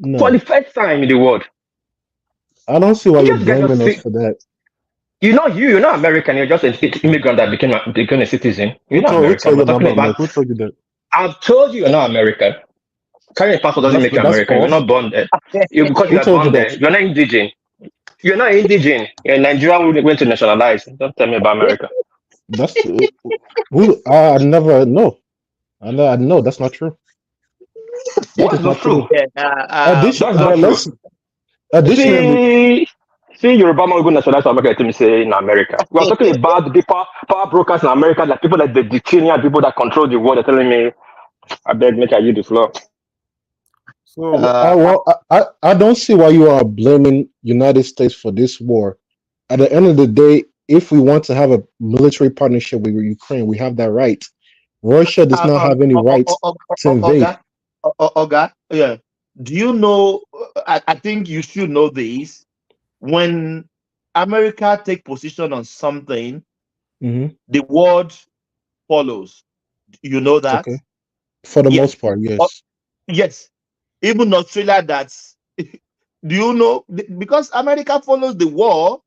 for No. the first time in the world. I don't see why you're Just guys blaming us just for that. you're not American. You're just an immigrant that became a citizen. You're not Who American. told We're you that talking I'm not about. American? Who told you that? I've told you you're not American. Carrying a passport doesn't make you That's American. You're false. not born there. Because you Who are told you born that? there. You're not indigenous. You're not indigenous. You're Nigerian who went to nationalize. Don't tell me about America. That's who I never know. I know that's not true. That What's is not not true. true? That's But not true. additionally, See Yoruba man go nationalize America to me say in America. We are talking about the big power brokers in America, like people like the Chinian people that control the world. They're telling me, I beg, make I use the floor. So I don't see why you are blaming United States for this war. At the end of the day, if we want to have a military partnership with Ukraine, we have that right. Russia does not have any rights to invade. Oga, yeah. Do you know? I think you should know this. When America take position on something, the world follows. You know that? Okay. For the Yes. most part, yes. Yes. Even Australia, that's. Do you know? Because America follows the war.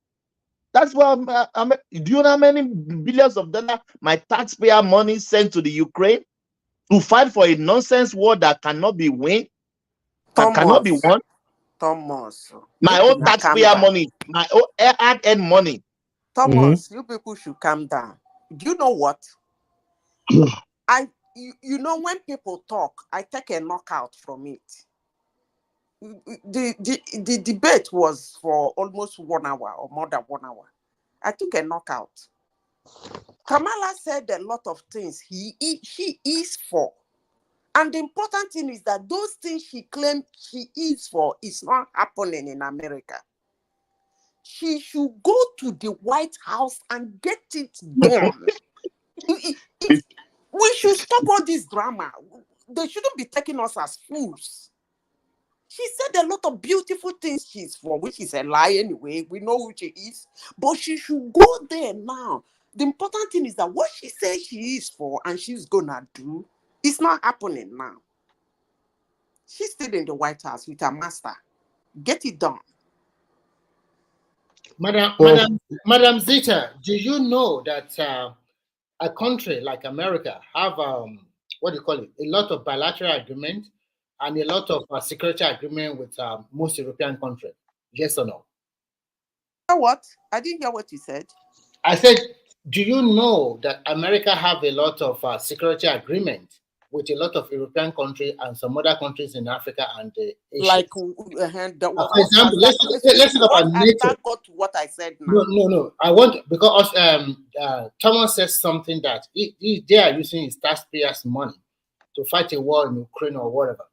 That's why. Do you know how many billions of dollars my taxpayer money sent to the Ukraine to fight for a nonsense war that cannot be won? Cannot be won. Thomas, My own taxpayer money, my own hard-earned money. Thomas, you people should calm down. Do you know what? You know, when people talk, I take a knockout from it. The debate was for almost 1 hour or more than 1 hour. I took a knockout. Kamala said a lot of things she is for. And the important thing is that those things she claimed she is for is not happening in America. She should go to the White House and get it done. We should stop all this drama. They shouldn't be taking us as fools. She said a lot of beautiful things she's for, which is a lie anyway. We know who she is. But she should go there now. The important thing is that what she says she is for and she's going to do is not happening now. She's still in the White House with her master. Get it done. Madam Zita, do you know that a country like America have what do you call it? A lot of bilateral agreement and a lot of security agreement with most European countries. Yes or no? You know what? I didn't hear what you said. I said, do you know that America have a lot of security agreement with a lot of European countries and some other countries in Africa and Asia? Like, for example, let's talk about NATO. Got what I said now. No. I want, because Thomas says something that they are using his taxpayers' money to fight a war in Ukraine or whatever.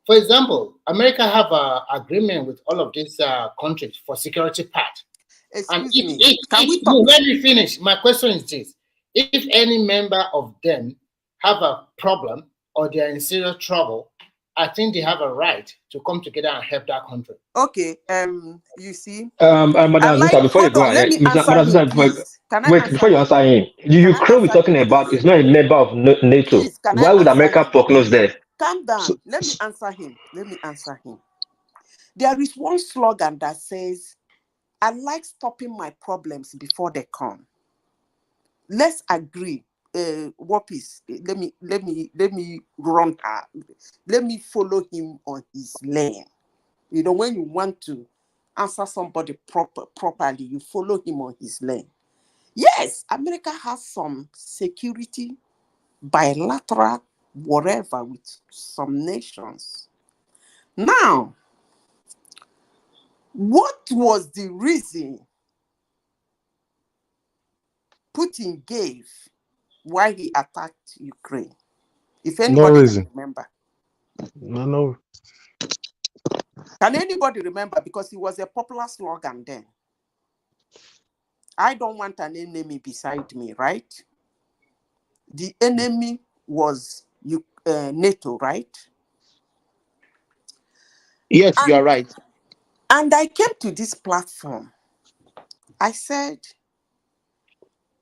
For example, America have an agreement with all of these countries for security part. Excuse me. Let me finish. My question is this: if any member of them have a problem or they are in serious trouble, I think they have a right to come together and help that country. Okay. You see. Madam Zita, before you go ahead, before you answer him, the Ukraine we're talking about is not a member of NATO. Please, why would America foreclose there? Calm down. Let me answer him. There is one slogan that says, I like stopping my problems before they come. Let's agree. What is? Let me run her. Let me follow him on his lane. You know, when you want to answer somebody properly, you follow him on his lane. Yes, America has some security, bilateral, whatever, with some nations. Now, what was the reason Putin gave why he attacked Ukraine? If anybody can remember. No. Can anybody remember? Because it was a popular slogan then. I don't want an enemy beside me, right? The enemy was NATO, right? Yes, you are right. And I came to this platform. I said,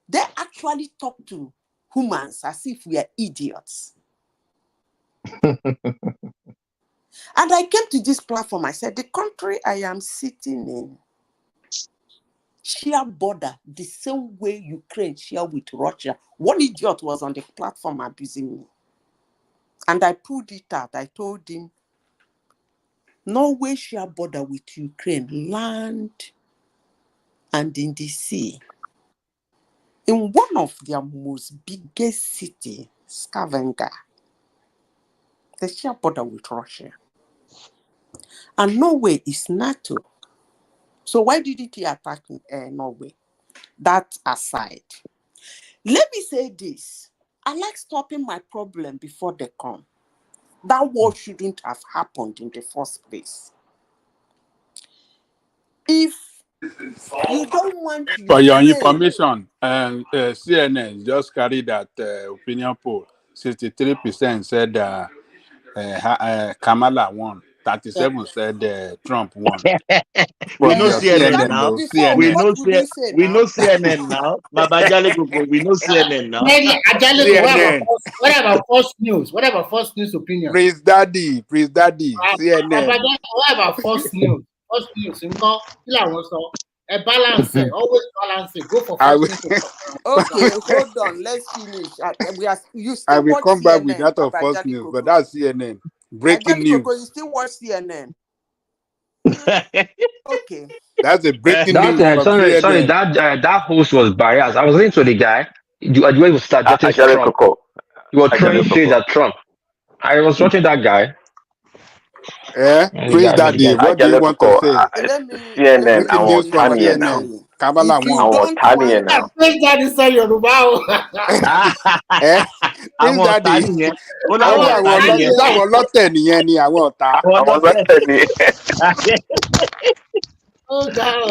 they actually talk to humans as if we are idiots. And I came to this platform. I said, the country I am sitting in share border the same way Ukraine share with Russia. One idiot was on the platform abusing me. And I pulled it out. I told him, Norway share border with Ukraine, land and in the sea. In one of their most biggest city, Stavanger, they share border with Russia. And Norway is NATO. So why didn't he attack Norway? That aside, let me say this. I like stopping my problem before they come. That war shouldn't have happened in the first place. If you don't want to... For your information, CNN just carried that opinion poll. 63% said Kamala won. 37 said Trump won. We know CNN now. We know CNN now. Baba Jalico, we know CNN now. CNN. Whatever false news. Whatever false news opinion. Praise Daddy. CNN. Whatever false news. False news. A balance. Always balance. Go for false news. Okay, hold on. Let's finish. I will come back with that of false news, but that's CNN. Breaking news. You still watch CNN? Okay. That's a breaking news. Sorry, that host was biased. I was listening to the guy. The way he was suggesting Trump. You were throwing shade at Trump. I was watching that guy. Praise Daddy. What do you want to say? CNN, I want Tanya now. Kamala I want Tanya now. Praise Daddy say Yoruba. Praise Daddy. I want Lotte ni I want ta. Oh God.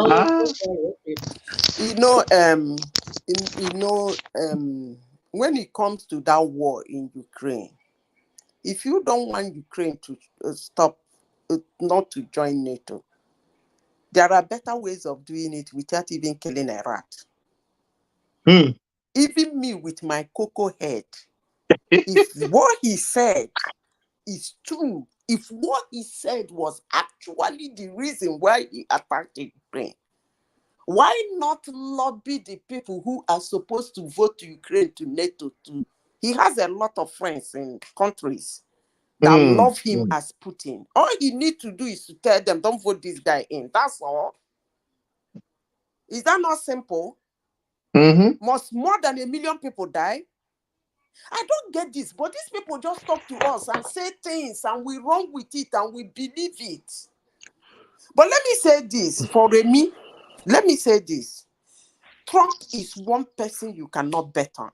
When it comes to that war in Ukraine, if you don't want Ukraine to stop, not to join NATO, there are better ways of doing it without even killing a rat. Even me with my cocoa head, if what he said is true, if what he said was actually the reason why he attacked Ukraine, why not lobby the people who are supposed to vote to Ukraine to NATO too? He has a lot of friends in countries that love him as Putin. All he needs to do is to tell them, don't vote this guy in. That's all. Is that not simple? Must more than 1 million people die? I don't get this, but these people just talk to us and say things and we run with it and we believe it. But let me say this, for Remy, let me say this. Trump is one person you cannot bet on.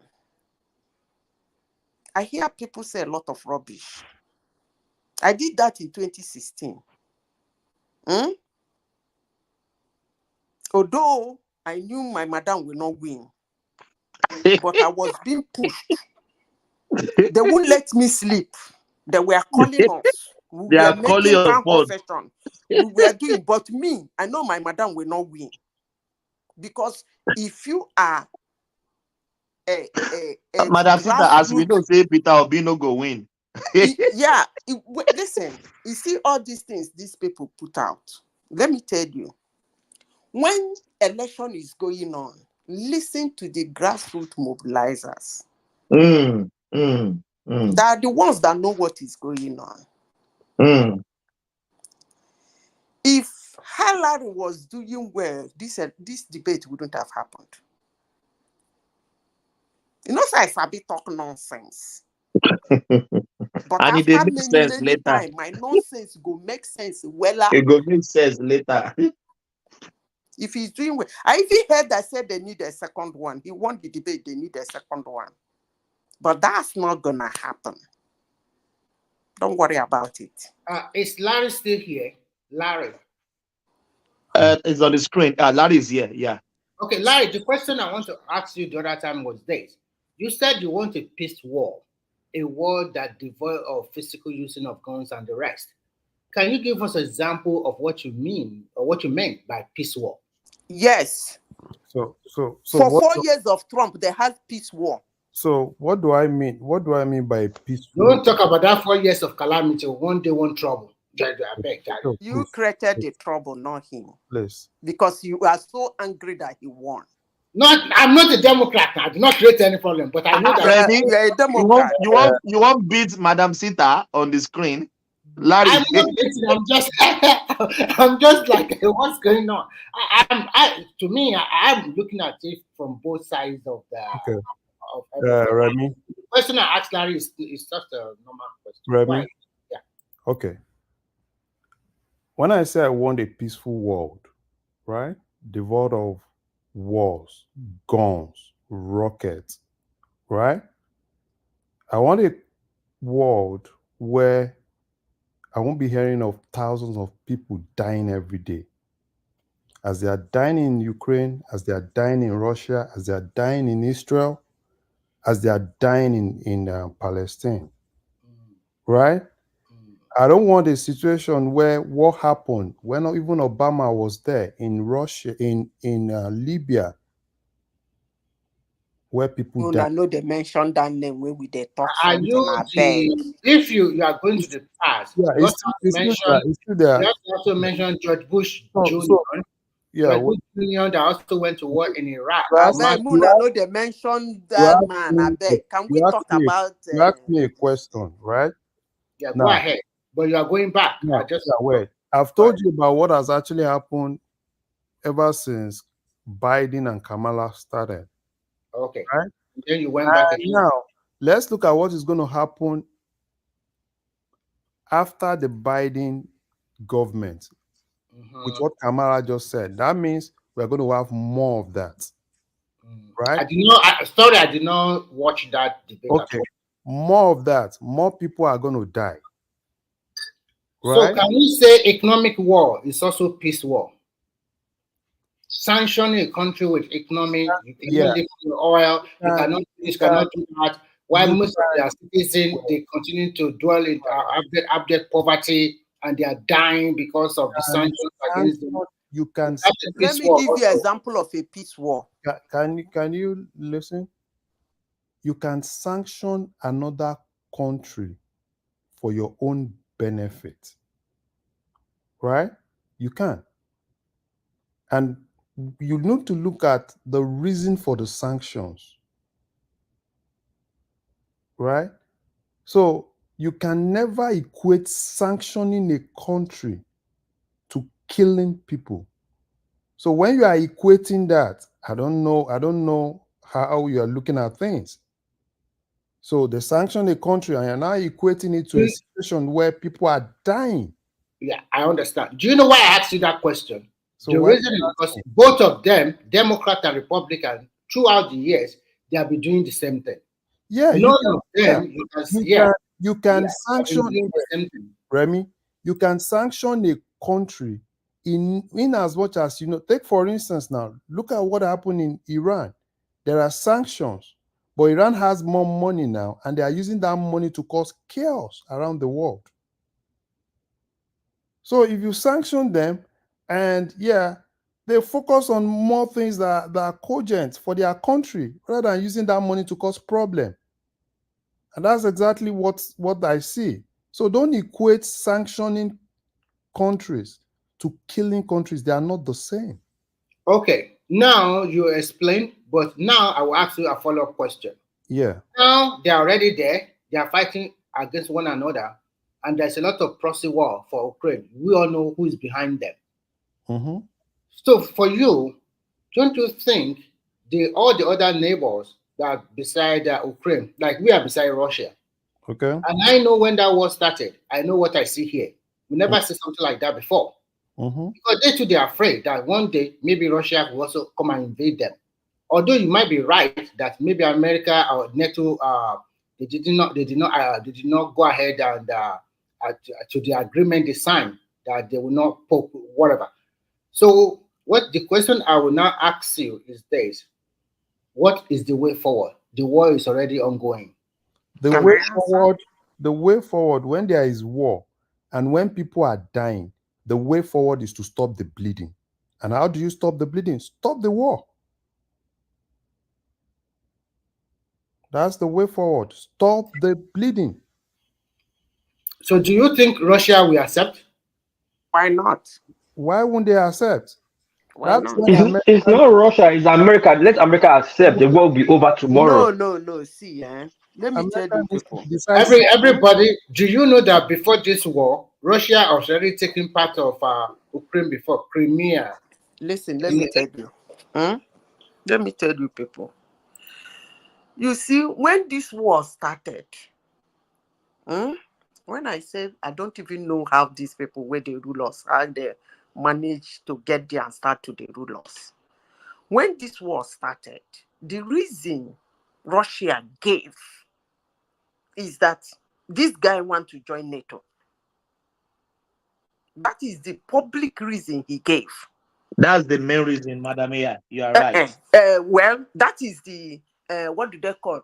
I hear people say a lot of rubbish. I did that in 2016. Although I knew my madam will not win, but I was being pushed. They wouldn't let me sleep. They were calling us. We were making town hall session. We were doing, but me, I know my madam will not win. Because if you are Madam Sister, as we know, say Peter Obi no go win. Listen, you see all these things these people put out. Let me tell you, when election is going on, listen to the grassroots mobilizers. They are the ones that know what is going on. If Hillary was doing well, this debate wouldn't have happened. You know, so I sabi talk nonsense. But and after it makes sense later. Time, my nonsense go make sense well. It go make sense later. If he's doing well, I even heard that said they need a second one. He won the debate, they need a second one. But that's not gonna happen. Don't worry about it. Is Larry still here? Larry. It's on the screen. Larry is here, yeah. Okay, Larry, the question I want to ask you the other time was this. You said you want a peace war. a war that devoid of physical using of guns and the rest. Can you give us an example of what you mean or what you meant by peace war? Yes. So for what 4 years of Trump, they had peace war. So what do I mean? What do I mean by peaceful? Don't talk about that 4 years of calamity. One day, one trouble. I beg. You created the trouble, not him. Please. Because you are so angry that he won. I'm not a Democrat. I do not create any problem, but I know that you're a Democrat. You won't beat Madam Sita on the screen, Larry. I'm not beating. I'm just like, what's going on? To me, I'm looking at it from both sides of the. Okay. Remy. The question I asked Larry is just a normal question. Remy. Yeah. Okay. When I say I want a peaceful world, right, devoid of wars, guns, rockets, right? I want a world where I won't be hearing of thousands of people dying every day. As they are dying in Ukraine, as they are dying in Russia, as they are dying in Israel, as they are dying in Palestine, right? I don't want a situation where what happened when even Obama was there in Russia, in Libya, where people died. I know they mentioned that name when we they talk Are something. if you are going to the past, you also mentioned George Bush Jr. George Bush Jr. that also went to war in Iraq. I know they mentioned that man. I beg. Can we talk about? You asked me a question, right? Yeah, go ahead. But you are going back. I've told you about what has actually happened ever since Biden and Kamala started. Okay. Right? Then you went back again. Now, let's look at what is going to happen after the Biden government, with what Kamala just said. That means we're going to have more of that. Right? I did not watch that debate. Okay. More of that. More people are going to die. Right? So can you say economic war is also peace war? Sanctioning a country with economic, you cannot live your oil, you cannot do that. While most of their citizens, they continue to dwell in abject poverty and they are dying because of the sanctions against them. You can let me give you an example of a peace war. Can you listen? You can sanction another country for your own benefit. Right? You can. And you need to look at the reason for the sanctions. Right? So you can never equate sanctioning a country to killing people. So when you are equating that, I don't know how you are looking at things. So they sanction a country and you're now equating it to a situation where people are dying. Yeah, I understand. Do you know why I asked you that question? So the reason is because both of them, Democrat and Republican, throughout the years, they have been doing the same thing. Yeah, you can sanction Remy. You can sanction a country in as much as take for instance now. Look at what happened in Iran. There are sanctions, but Iran has more money now, and they are using that money to cause chaos around the world. So if you sanction them, and they focus on more things that are cogent for their country rather than using that money to cause problem. And that's exactly what I see. So don't equate sanctioning countries to killing countries. They are not the same. Okay. Now you explain, but now I will ask you a follow-up question. Yeah. Now they are already there. They are fighting against one another. And there's a lot of proxy war for Ukraine. We all know who is behind them. Mm-hmm. So for you, don't you think all the other neighbors that are beside Ukraine, like we are beside Russia? Okay. And I know when that war started, I know what I see here. We never see something like that before. Mm-hmm. Because they are afraid that one day maybe Russia will also come and invade them. Although you might be right that maybe America or NATO they did not go ahead and to the agreement they signed that they will not poke whatever. So what the question I will now ask you is this: what is the way forward? The war is already ongoing. The way forward, when there is war and when people are dying, the way forward is to stop the bleeding. And how do you stop the bleeding? Stop the war. That's the way forward. Stop the bleeding. So do you think Russia will accept? Why not? Why won't they accept? Why not? It's not Russia, it's America. Let America accept. The war will be over tomorrow. No. See, let me tell you people. Everybody, do you know that before this war, Russia was already taking part of Ukraine before, Crimea? Listen, let me tell you. Let me tell you people. You see, when this war started, when I said I don't even know how these people, where they rule us, how they managed to get there and start to the rule us. When this war started, the reason Russia gave is that this guy wants to join NATO. That is the public reason he gave. That's the main reason, Madam Mayor. You are right. Well, that is the what do they call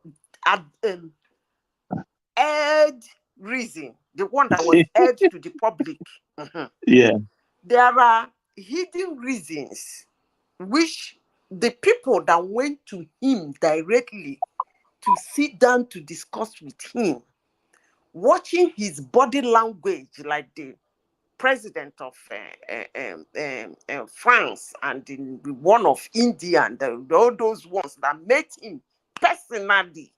aired reason, the one that was aired to the public. Yeah. There are hidden reasons which the people that went to him directly to sit down to discuss with him, watching his body language, like the president of France and the one of India and all those ones that met him personally,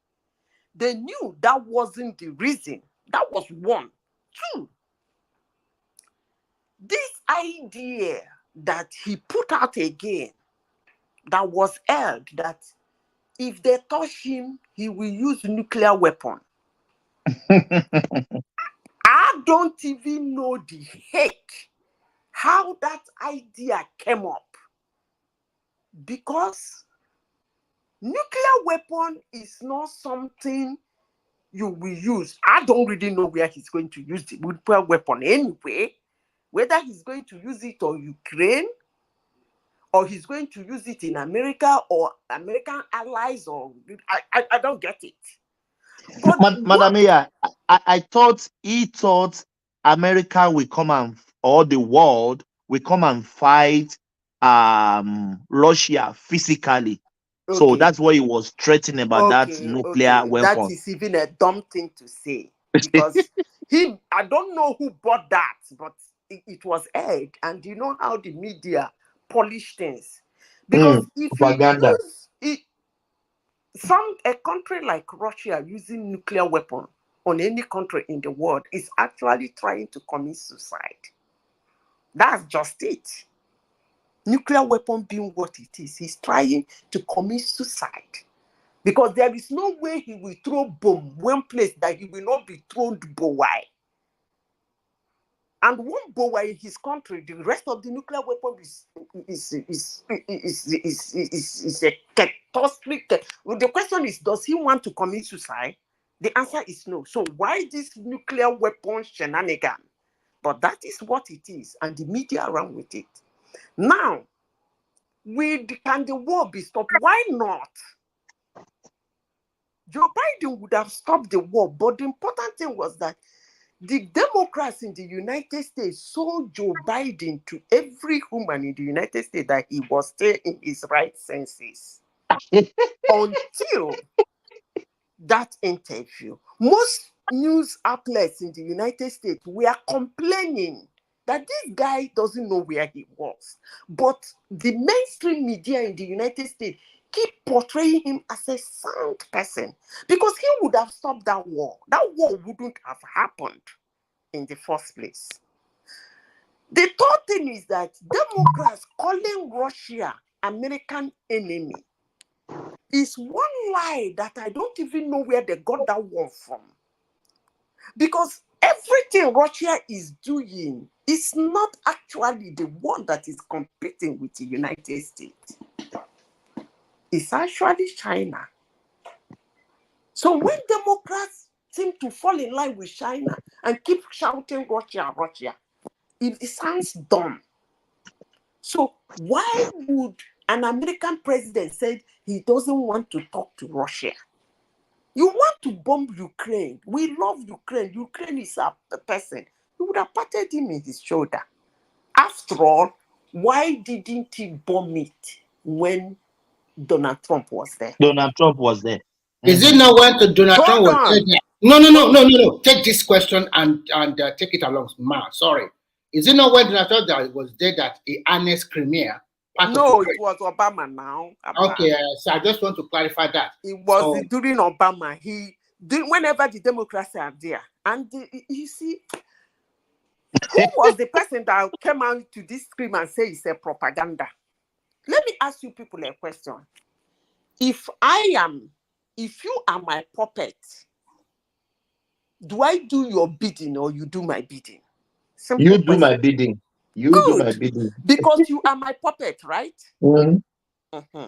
they knew that wasn't the reason. That was one. Two, this idea that he put out again, that was held, that if they touch him, he will use nuclear weapon. I don't even know the heck how that idea came up, because nuclear weapon is not something you will use. I don't really know where he's going to use the nuclear weapon anyway, whether he's going to use it on Ukraine, or he's going to use it in America or American allies, or I don't get it. But Madam Mayor, I thought he thought America will come and, or the world will come and fight Russia physically. Okay. So that's why he was threatening about that nuclear weapon. That is even a dumb thing to say, because I don't know who bought that, but it was aired, and you know how the media polish things. Because if propaganda. A country like Russia using nuclear weapon on any country in the world is actually trying to commit suicide. That's just it. Nuclear weapon being what it is, he's trying to commit suicide. Because there is no way he will throw bomb one place that he will not be thrown bowai. And one bowai in his country, the rest of the nuclear weapon is a catastrophic. The question is, does he want to commit suicide? The answer is no. So why this nuclear weapon shenanigan? But that is what it is, and the media around with it. Now, can the war be stopped? Why not? Joe Biden would have stopped the war, but the important thing was that the Democrats in the United States sold Joe Biden to every woman in the United States that he was still in his right senses. Until that interview, most news outlets in the United States were complaining that this guy doesn't know where he was. But the mainstream media in the United States keep portraying him as a sound person, because he would have stopped that war. That war wouldn't have happened in the first place. The third thing is that Democrats calling Russia American enemy is one lie that I don't even know where they got that one from. Because everything Russia is doing is not actually the one that is competing with the United States. It's actually China. So when Democrats seem to fall in line with China and keep shouting Russia, Russia, it sounds dumb. So why would an American president say he doesn't want to talk to Russia? You want to bomb Ukraine. We love Ukraine. Ukraine is a person. You would have patted him in his shoulder. After all, why didn't he bomb it when Donald Trump was there? Donald Trump was there. Is it not when Donald Trump was there? No. Take this question and take it along, ma. Sorry. Is it not when Donald Trump was there that he annexed Crimea? No, it was Obama now. Okay, so I just want to clarify that. It was during Obama. Whenever the Democrats are there, and you see, who was the person that came out to this scream and say it's a propaganda? Let me ask you people a question. If you are my puppet, do I do your bidding or you do my bidding? Simple you do question. my bidding. You Good. do my bidding. Because you are my puppet, right? Mm-hmm.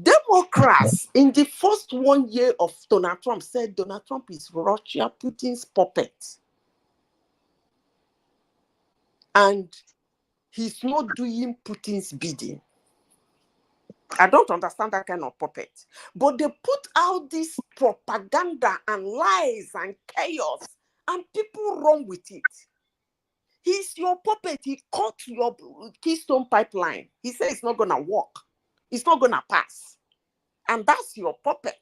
Democrats in the first 1 year of Donald Trump said Donald Trump is Russia Putin's puppet. And he's not doing Putin's bidding. I don't understand that kind of puppet. But they put out this propaganda and lies and chaos, and people run with it. He's your puppet. He cut your Keystone Pipeline. He said it's not going to work. It's not going to pass. And that's your puppet.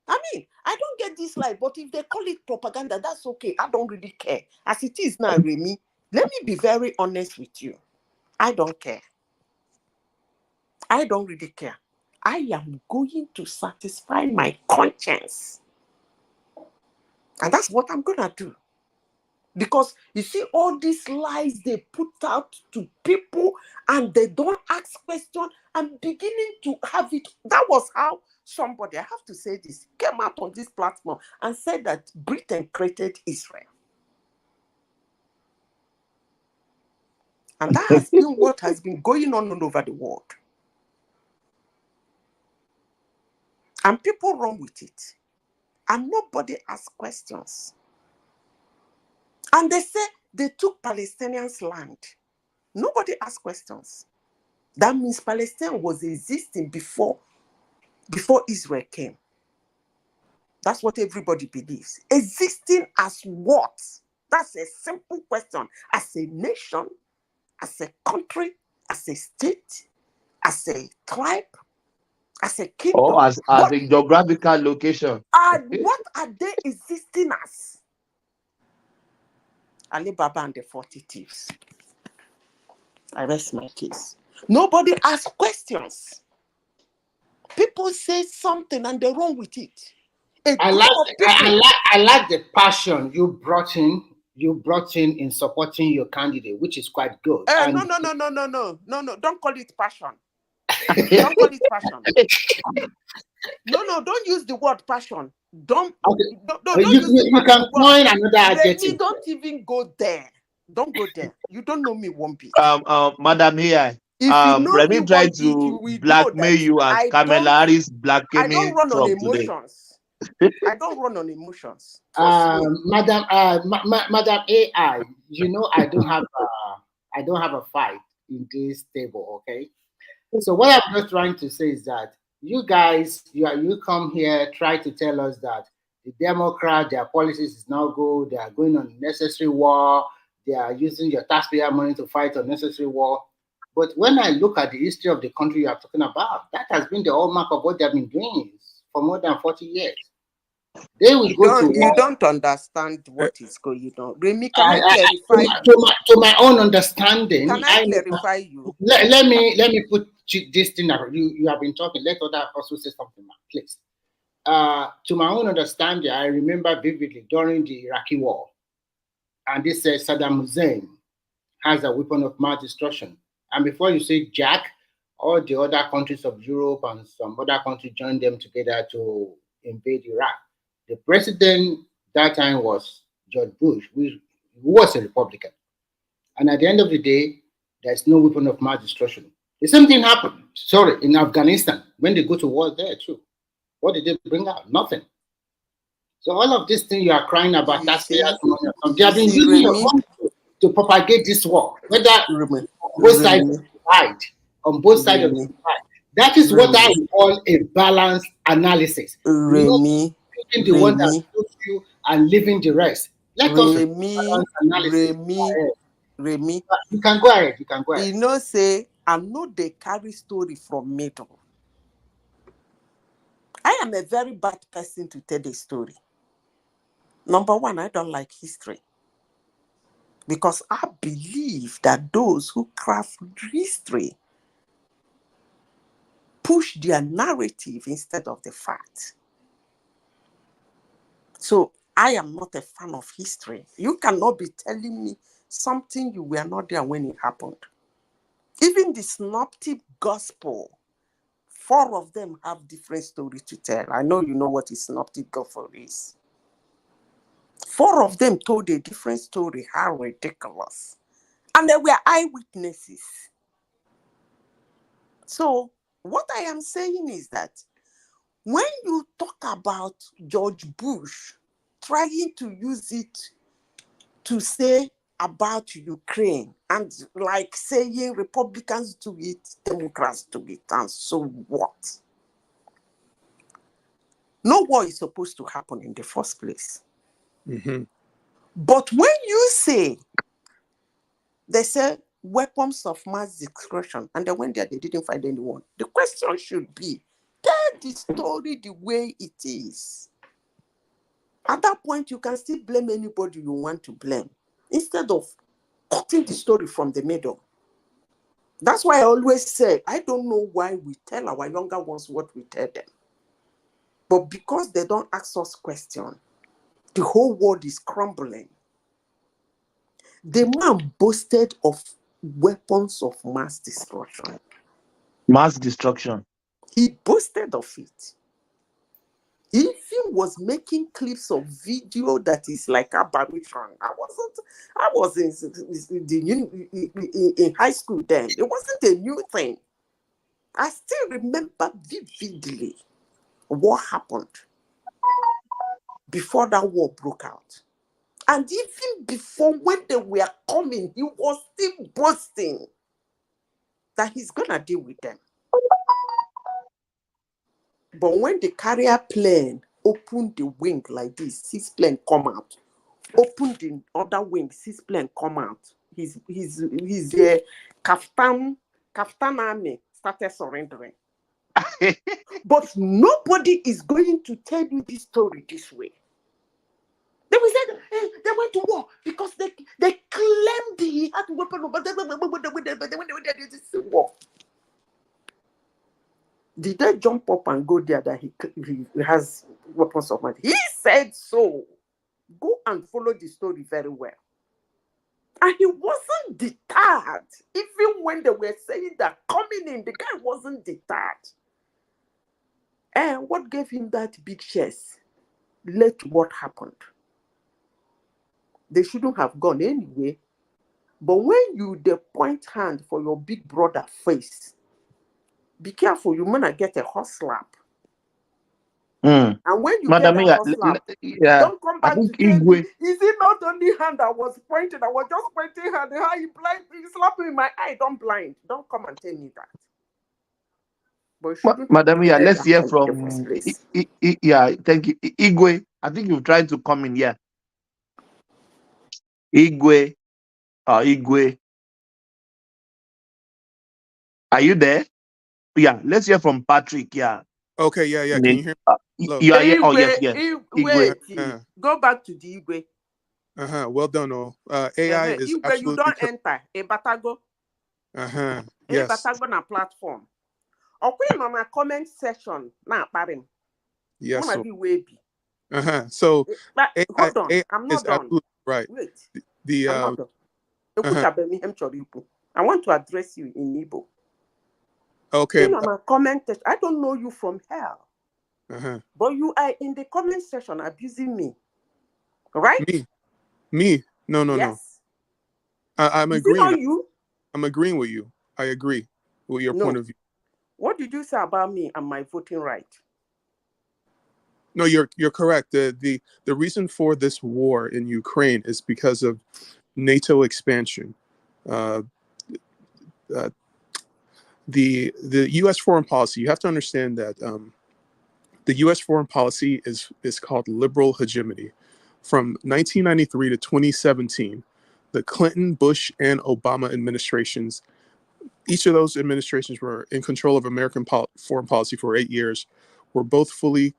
I mean, I don't get this lie, but if they call it propaganda, that's okay. I don't really care. As it is now, Remy, let me be very honest with you. I don't care. I don't really care. I am going to satisfy my conscience. And that's what I'm going to do. Because you see all these lies they put out to people and they don't ask questions and beginning to have it. That was how somebody, I have to say this, came out on this platform and said that Britain created Israel. And that has been what has been going on all over the world. And people run with it. And nobody asks questions. And they say they took Palestinians' land. Nobody asked questions. That means Palestine was existing before Israel came. That's what everybody believes. Existing as what? That's a simple question. As a nation, as a country, as a state, as a tribe, as a kingdom. Or as a geographical location. What are they existing as? Ali Baba and the 40 Thieves. I rest my case. Nobody asks questions. People say something and they run with it. I like the passion you brought in supporting your candidate, which is quite good. No. Don't call it passion. Don't call it passion. No, don't use the word passion. Don't use you can find another adjective. Don't even go there. Don't go there. You don't know me one bit. Madam here, let me try to blackmail you as Kamala Harris blackmailing Trump today. I don't run on emotions. Madam AI, you know I don't have a fight in this table, okay? So what I'm just trying to say is that you guys, you come here, try to tell us that the Democrats, their policies is now good, they are going on unnecessary war, they are using your taxpayer money to fight unnecessary war. But when I look at the history of the country you are talking about, that has been the hallmark of what they have been doing for more than 40 years. They will You don't understand what is going on. Remy, can I clarify to my own understanding? Can I clarify you? Let me put this thing up. You have been talking. Let others also say something, please. To my own understanding, I remember vividly during the Iraqi war, and this says Saddam Hussein has a weapon of mass destruction. And before you say Jack, all the other countries of Europe and some other countries joined them together to invade Iraq. The president that time was George Bush, who was a Republican. And at the end of the day, there's no weapon of mass destruction. The same thing happened, in Afghanistan, when they go to war there too. What did they bring out? Nothing. So all of this thing you are crying about, they have been using your money to propagate this war. Whether both sides of the divide, on both sides of the divide, That is what I call a balanced analysis. Remy, the one that suits you and leaving the rest. Let us balance analysis. Remy. You can go ahead. You can go ahead. You know, say I know they carry story from middle. I am a very bad person to tell the story. Number one, I don't like history. Because I believe that those who craft history push their narrative instead of the fact. So I am not a fan of history. You cannot be telling me something you were not there when it happened. Even the synoptic gospel, 4 of them have different stories to tell. I know you know what a synoptic gospel is. 4 of them told a different story. How ridiculous. And they were eyewitnesses. So what I am saying is that when you talk about George Bush trying to use it to say about Ukraine and like saying Republicans do it, Democrats do it, and so what? No war is supposed to happen in the first place. Mm-hmm. But when you say, they say weapons of mass destruction, and they went there, they didn't find anyone. The question should be, tell the story the way it is. At that point, you can still blame anybody you want to blame, instead of cutting the story from the middle. That's why I always say, I don't know why we tell our younger ones what we tell them. But because they don't ask us questions, the whole world is crumbling. The man boasted of weapons of mass destruction. Mass destruction. He boasted of it. He even was making clips of video that is like aberration. I was in high school then. It wasn't a new thing. I still remember vividly what happened before that war broke out. And even before, when they were coming, he was still boasting that he's going to deal with them. But when the carrier plane opened the wing like this, 6 planes come out. Opened the other wing, 6 planes come out. His Kaftan army started surrendering. But nobody is going to tell you this story this way. They will say they went to war because they claimed he had weapons, but when they did this war. Did they jump up and go there that he has weapons of mass? He said so. Go and follow the story very well. And he wasn't deterred. Even when they were saying that coming in, the guy wasn't deterred. And what gave him that big chest led to what happened. They shouldn't have gone anyway. But when you point hand for your big brother face, be careful, you might not get a hot slap. And when you Madam, get a hot slap, don't come back to tell me, is it not only hand that was pointed? I was just pointing hand. How you blind? You slap me in my eye. Don't blind. Don't come and tell me that. But Madam, let's hear from thank you. Igwe, I think you've tried to come in here. Igwe. Igwe. Are you there? Yeah, let's hear from Patrick. Yeah. Okay, yeah. Can you hear me? You are here? Oh, yes. Igwe. Go back to the Igwe. Well done, all. AI is Igwe, absolutely you don't enter. A batago. Yes. A batago na platform. Okay, on my comment section now, parim. Yes. So, so hold on. AI I'm not done. Right. Wait. I'm not done. I want to address you in Igbo. Okay. On my comment section, I don't know you from hell. But you are in the comment section abusing me. Right? Me? No. Yes. I'm Is agreeing. It not you? I'm agreeing with you. I agree with your point of view. What did you say about me and my voting right? No, you're correct. The reason for this war in Ukraine is because of NATO expansion. the U.S. foreign policy, you have to understand that the U.S. foreign policy is called liberal hegemony. From 1993 to 2017, the Clinton, Bush, and Obama administrations, each of those administrations were in control of American foreign policy for 8 years, were both fully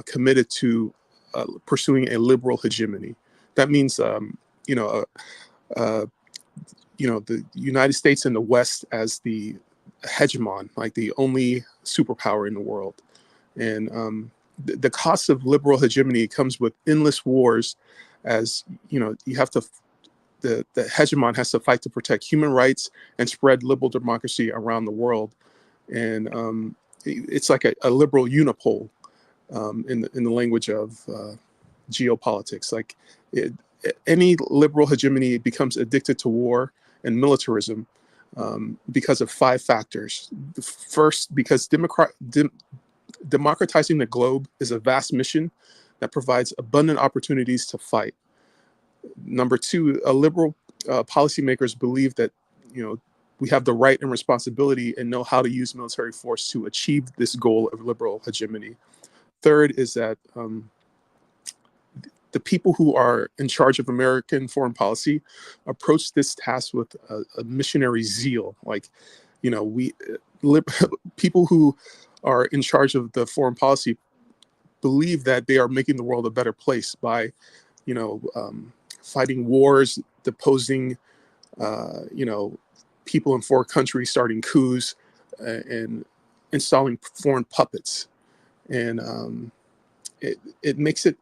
committed to pursuing a liberal hegemony. That means, the United States and the West as the hegemon, like the only superpower in the world. And the cost of liberal hegemony comes with endless wars, as you have to. The hegemon has to fight to protect human rights and spread liberal democracy around the world, and it's like a liberal unipole in the language of geopolitics. Like any liberal hegemony becomes addicted to war and militarism because of 5 factors. First, because democratizing the globe is a vast mission that provides abundant opportunities to fight. Number 2, liberal policymakers believe that we have the right and responsibility and know how to use military force to achieve this goal of liberal hegemony. Third is that the people who are in charge of American foreign policy approach this task with a missionary zeal. Like, people who are in charge of the foreign policy believe that they are making the world a better place by, fighting wars, deposing, people in foreign countries, starting coups, and installing foreign puppets. And it makes it,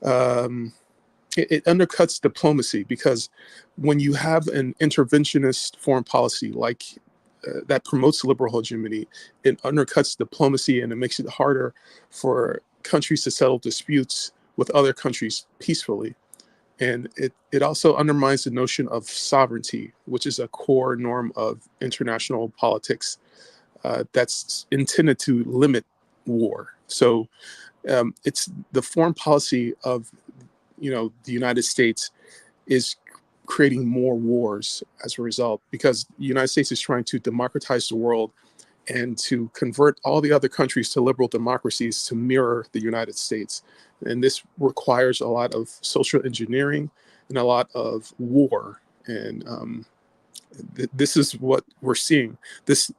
it undercuts diplomacy, because when you have an interventionist foreign policy like that promotes liberal hegemony, it undercuts diplomacy, and it makes it harder for countries to settle disputes with other countries peacefully. And it also undermines the notion of sovereignty, which is a core norm of international politics that's intended to limit war. So it's the foreign policy of the United States is creating more wars as a result, because the United States is trying to democratize the world and to convert all the other countries to liberal democracies to mirror the United States. And this requires a lot of social engineering and a lot of war. And this is what we're seeing. This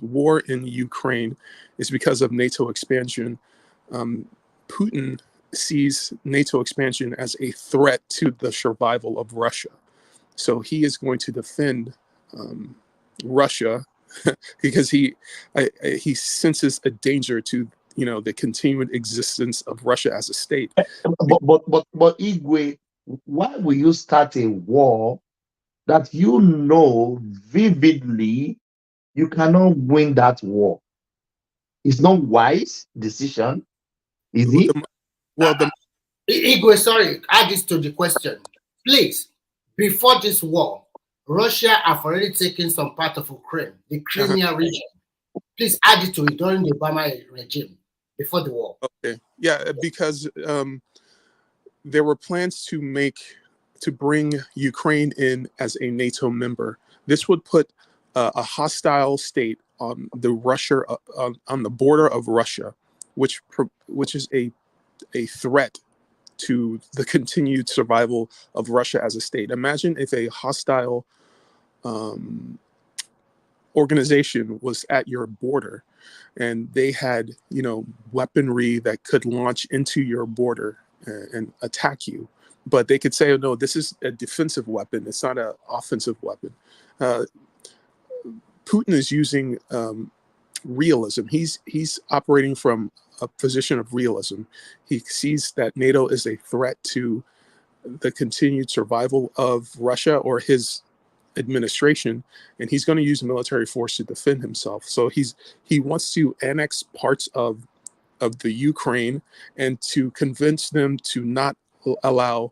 war in Ukraine is because of NATO expansion. Putin sees NATO expansion as a threat to the survival of Russia. So he is going to defend Russia because he senses a danger to the continued existence of Russia as a state. But Igwe, why will you start a war that vividly you cannot win that war? It's not wise decision, is it? Igwe, sorry, add this to the question, please. Before this war, Russia have already taken some part of Ukraine, the Crimea region. Please add it to it during the Obama regime, before the war. Okay, yeah, because there were plans to bring Ukraine in as a NATO member. This would put a hostile state on on the border of Russia, which is a threat to the continued survival of Russia as a state. Imagine if a hostile organization was at your border and they had, weaponry that could launch into your border and attack you. But they could say, oh, no, this is a defensive weapon. It's not an offensive weapon. Putin is using realism. He's operating from a position of realism. He sees that NATO is a threat to the continued survival of Russia or his administration, and he's going to use military force to defend himself. So he wants to annex parts of the Ukraine and to convince them to not allow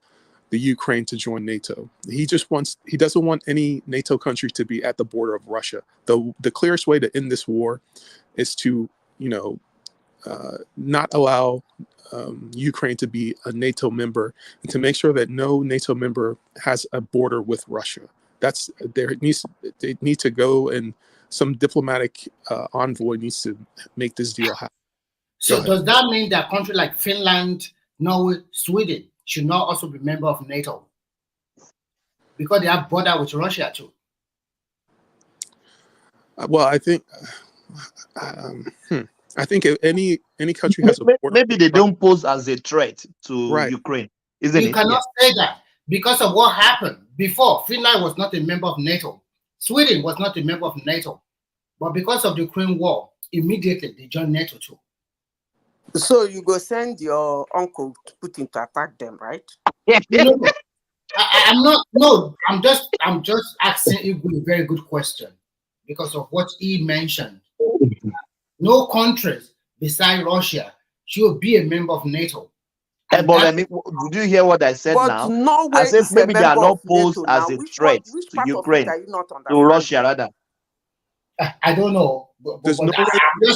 the Ukraine to join NATO. He doesn't want any NATO country to be at the border of Russia. The clearest way to end this war is to not allow Ukraine to be a NATO member, and to make sure that no NATO member has a border with Russia. They need to go and some diplomatic envoy needs to make this deal happen. So does that mean that countries like Finland, Norway, Sweden should not also be member of NATO? Because they have border with Russia too. Well, I think I think if any country has a border, maybe they don't pose as a threat to Ukraine, isn't it? You cannot say that because of what happened before. Finland was not a member of NATO. Sweden was not a member of NATO, but because of the Ukraine war, immediately they joined NATO too. So you go send your uncle to Putin to attack them, right? No, I'm not. No, I'm just asking Igwe a very good question because of what he mentioned. No countries beside Russia should be a member of NATO. But I mean, did you hear what I said now? Norway I said maybe they are not posed as a threat to Ukraine, to Russia rather. I don't know. But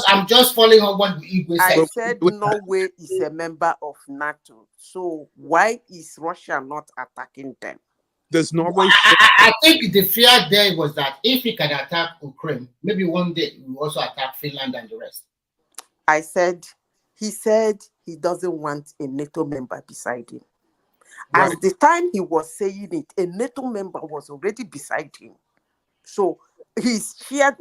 I'm just following on what Igwe said. I said Norway is a member of NATO. So why is Russia not attacking them? Does Norway? I think the fear there was that if he can attack Ukraine, maybe one day he will also attack Finland and the rest. He said he doesn't want a NATO member beside him. Right. At the time he was saying it, a NATO member was already beside him. So he's shared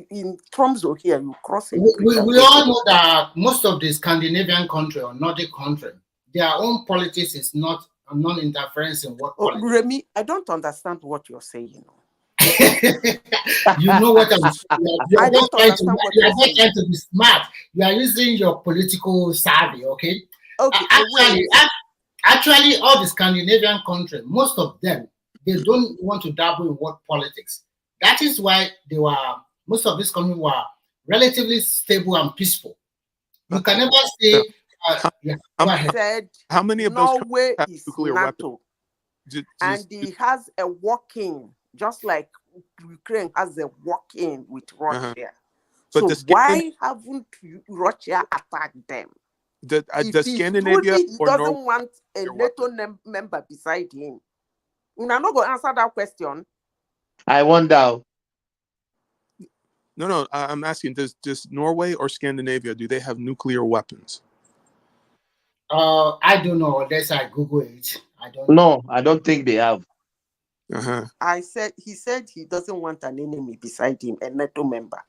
in terms of here, you cross it. We all know that most of the Scandinavian country or Nordic country, their own politics is not a non-interference in what politics. Remy, I don't understand what you're saying. You know what I'm saying. You're just trying to be smart. You are using your political savvy, okay? Actually, all the Scandinavian countries, most of them, they don't want to dabble in what politics. That is why most of these countries were relatively stable and peaceful. You can never say. How many of those Norway have is nuclear NATO, weapons? and he has a walk-in, just like Ukraine has a walk-in with Russia. But so why haven't Russia attacked them? Does Scandinavia he doesn't want a NATO member beside him? I'm not going to answer that question. I wonder. No, I'm asking, does Norway or Scandinavia, do they have nuclear weapons? I don't know unless I Google it. I don't think they have. He said he doesn't want an enemy beside him, a NATO member.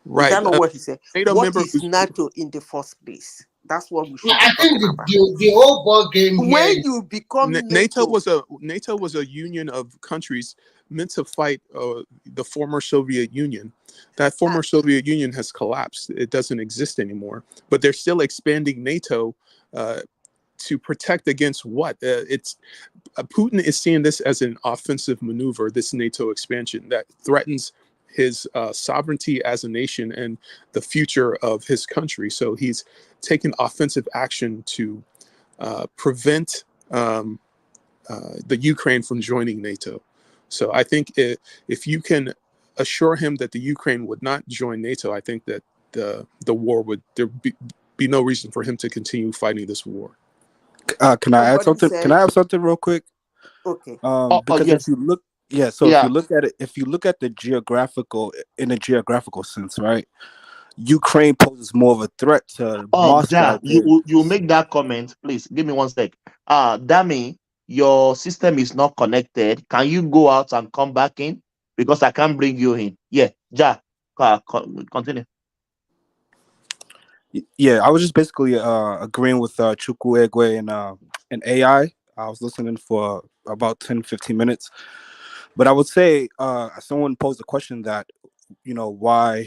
Right. I don't know what he said. NATO what member is NATO in the first place? That's what we should. I think the whole ball game when you become NATO was a union of countries meant to fight the former Soviet Union. That former Soviet Union has collapsed. It doesn't exist anymore. But they're still expanding NATO to protect against what? Putin is seeing this as an offensive maneuver, this NATO expansion that threatens his sovereignty as a nation and the future of his country. So he's taken offensive action to prevent the Ukraine from joining NATO. So I think if you can assure him that the Ukraine would not join NATO, I think that the war there be no reason for him to continue fighting this war. Can I add something? Can I have something real quick? Okay. Because yes. if you look, if you look at it, if you look at the geographical sense, right? Ukraine poses more of a threat to Moscow. You make that comment, please. Give me 1 sec. Dami, your system is not connected. Can you go out and come back in? Because I can't bring you in. Yeah, continue. Yeah, I was just basically agreeing with Chukwuegwe and AI. I was listening for about 10-15 minutes. But I would say someone posed a question that, why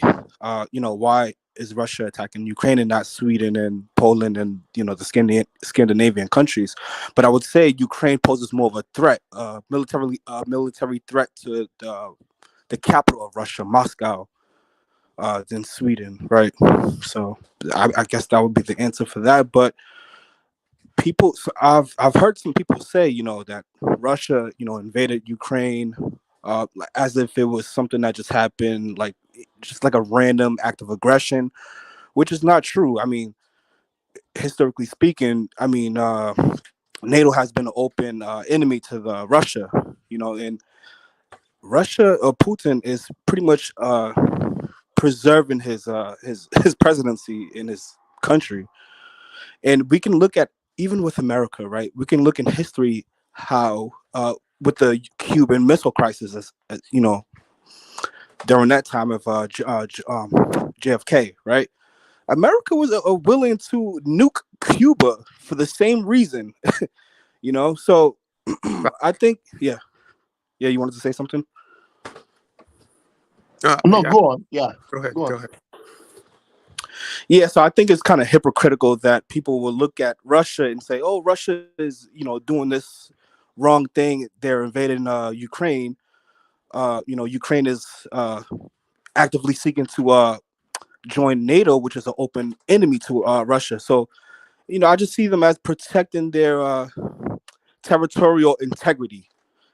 is Russia attacking Ukraine and not Sweden and Poland and, the Scandinavian countries? But I would say Ukraine poses more of a threat, military threat to the capital of Russia, Moscow, than Sweden, right? So I guess that would be the answer for that. But I've heard some people say, that Russia, invaded Ukraine as if it was something that just happened, just like a random act of aggression, which is not true. I mean, historically speaking, NATO has been an open enemy to Russia, and Russia or Putin is pretty much preserving his presidency in his country, and we can look at even with America, right? We can look in history how with the Cuban Missile Crisis, as you know, during that time of JFK, right? America was willing to nuke Cuba for the same reason, you know. So I think, yeah, you wanted to say something? No, Yeah. go on. Yeah, Go ahead. go on. Go ahead. Yeah, so I think it's kind of hypocritical that people will look at Russia and say, "Oh, Russia is, doing this wrong thing. They're invading Ukraine. Ukraine is actively seeking to join NATO, which is an open enemy to Russia. So, I just see them as protecting their territorial integrity,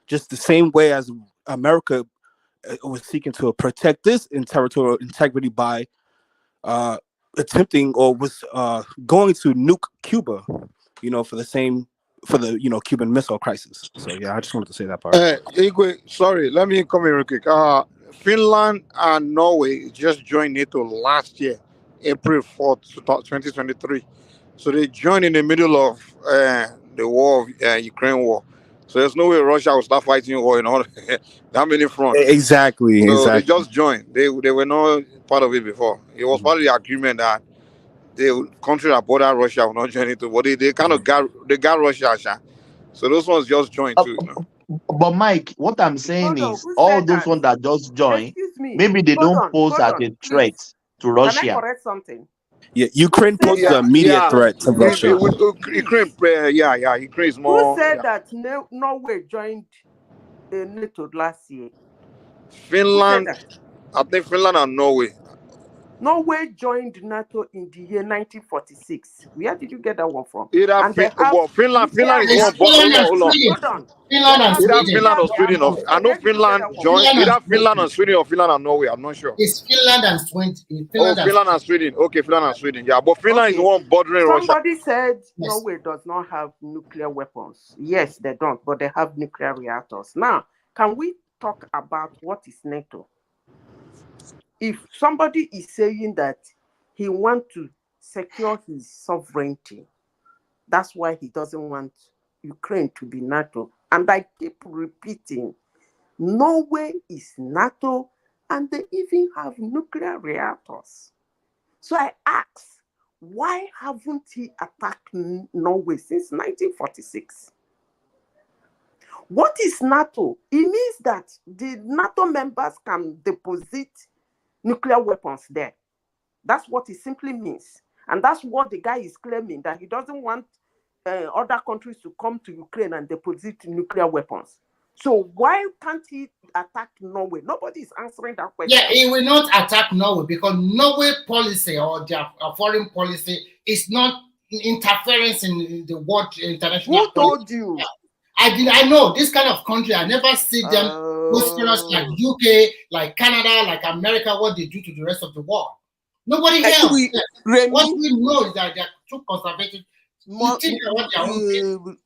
just the same way as America was seeking to protect this in territorial integrity by attempting or was going to nuke Cuba, for the Cuban Missile Crisis. So yeah, I just wanted to say that part. Igwe, sorry, let me come in real quick. Finland and Norway just joined NATO last year, April 4th, 2023. So they joined in the middle of the war, Ukraine war. So there's no way Russia will start fighting war in all that many fronts. Exactly. So they just joined. They were not part of it before. It was part of the agreement that the country that border Russia will not join into, but they kind of got Russia. So those ones just joined too. But Mike, what I'm saying is all those ones that just joined, Excuse me. maybe they don't pose as a threat to Russia. Can I correct something? Yeah, Ukraine poses an immediate threat to Russia. Ukraine, Ukraine is more. Who said that Norway joined NATO last year? Finland. I think Finland and Norway. Norway joined NATO in the year 1946. Where did you get that one from? Finland is one. Hold on. Finland or Sweden. I know Finland joined. Either Finland and Sweden or Finland and Norway. I'm not sure. It's Finland and Sweden. Finland and Sweden. Okay, Finland and Sweden. Yeah, but Finland is one bordering Russia. Somebody said Norway does not have nuclear weapons. Yes, they don't, but they have nuclear reactors. Now, can we talk about what is NATO? If somebody is saying that he wants to secure his sovereignty, that's why he doesn't want Ukraine to be NATO. And I keep repeating, Norway is NATO, and they even have nuclear reactors. So I ask, why haven't he attacked Norway since 1946? What is NATO? It means that the NATO members can deposit nuclear weapons there. That's what it simply means. And that's what the guy is claiming, that he doesn't want other countries to come to Ukraine and deposit nuclear weapons. So why can't he attack Norway? Nobody is answering that question. Yeah, he will not attack Norway because Norway policy or their foreign policy is not interference in the world international. Who told you? I know this kind of country. I never see them prosperous like UK, like Canada, like America, what they do to the rest of the world. Nobody else. What we know is that they're too conservative.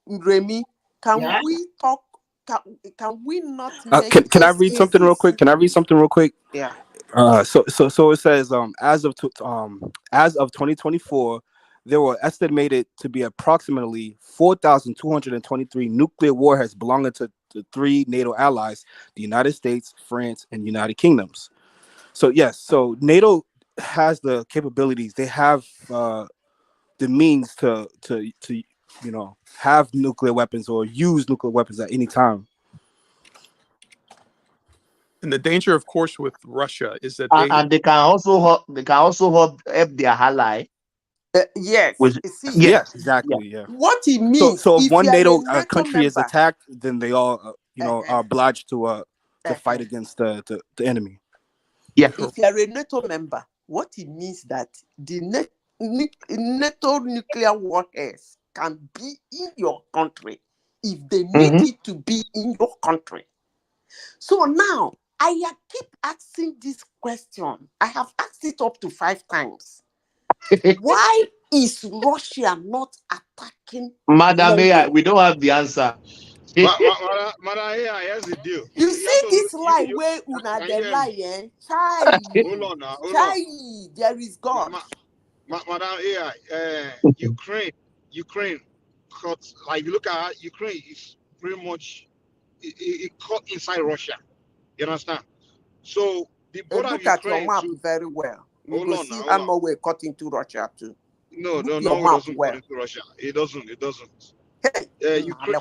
Remy, can we talk? Can we not? Can I read something real quick? Yeah. So it says as of 2024, there were estimated to be approximately 4,223 nuclear warheads belonging to the 3 NATO allies: the United States, France, and United Kingdoms. So yes, so NATO has the capabilities. They have the means to have nuclear weapons or use nuclear weapons at any time. And the danger, of course, with Russia is that they can also help their ally. Yes. Yes, exactly. Yeah. What it means. So if one NATO country is attacked, then they all are obliged to fight against the enemy. Yeah. If you are a NATO member, what it means that the NATO nuclear warheads can be in your country if they need it to be in your country. So now I keep asking this question. I have asked it up to 5 times. Why is Russia not attacking? Madam Mayor, we don't have the answer. Here's the deal. You see this lie where una the lie, eh? Chai. Hold on now. Hold Chai, on. there is God. Madam AI, Ukraine cut, like you look at Ukraine is pretty much it cut inside Russia. You understand? So the border Look of at your Ukraine map to very well. You hold go on see now, how hold on. Norway cut into Russia too. No, Look Norway map doesn't well. cut into Russia. It doesn't. Hey, Ukraine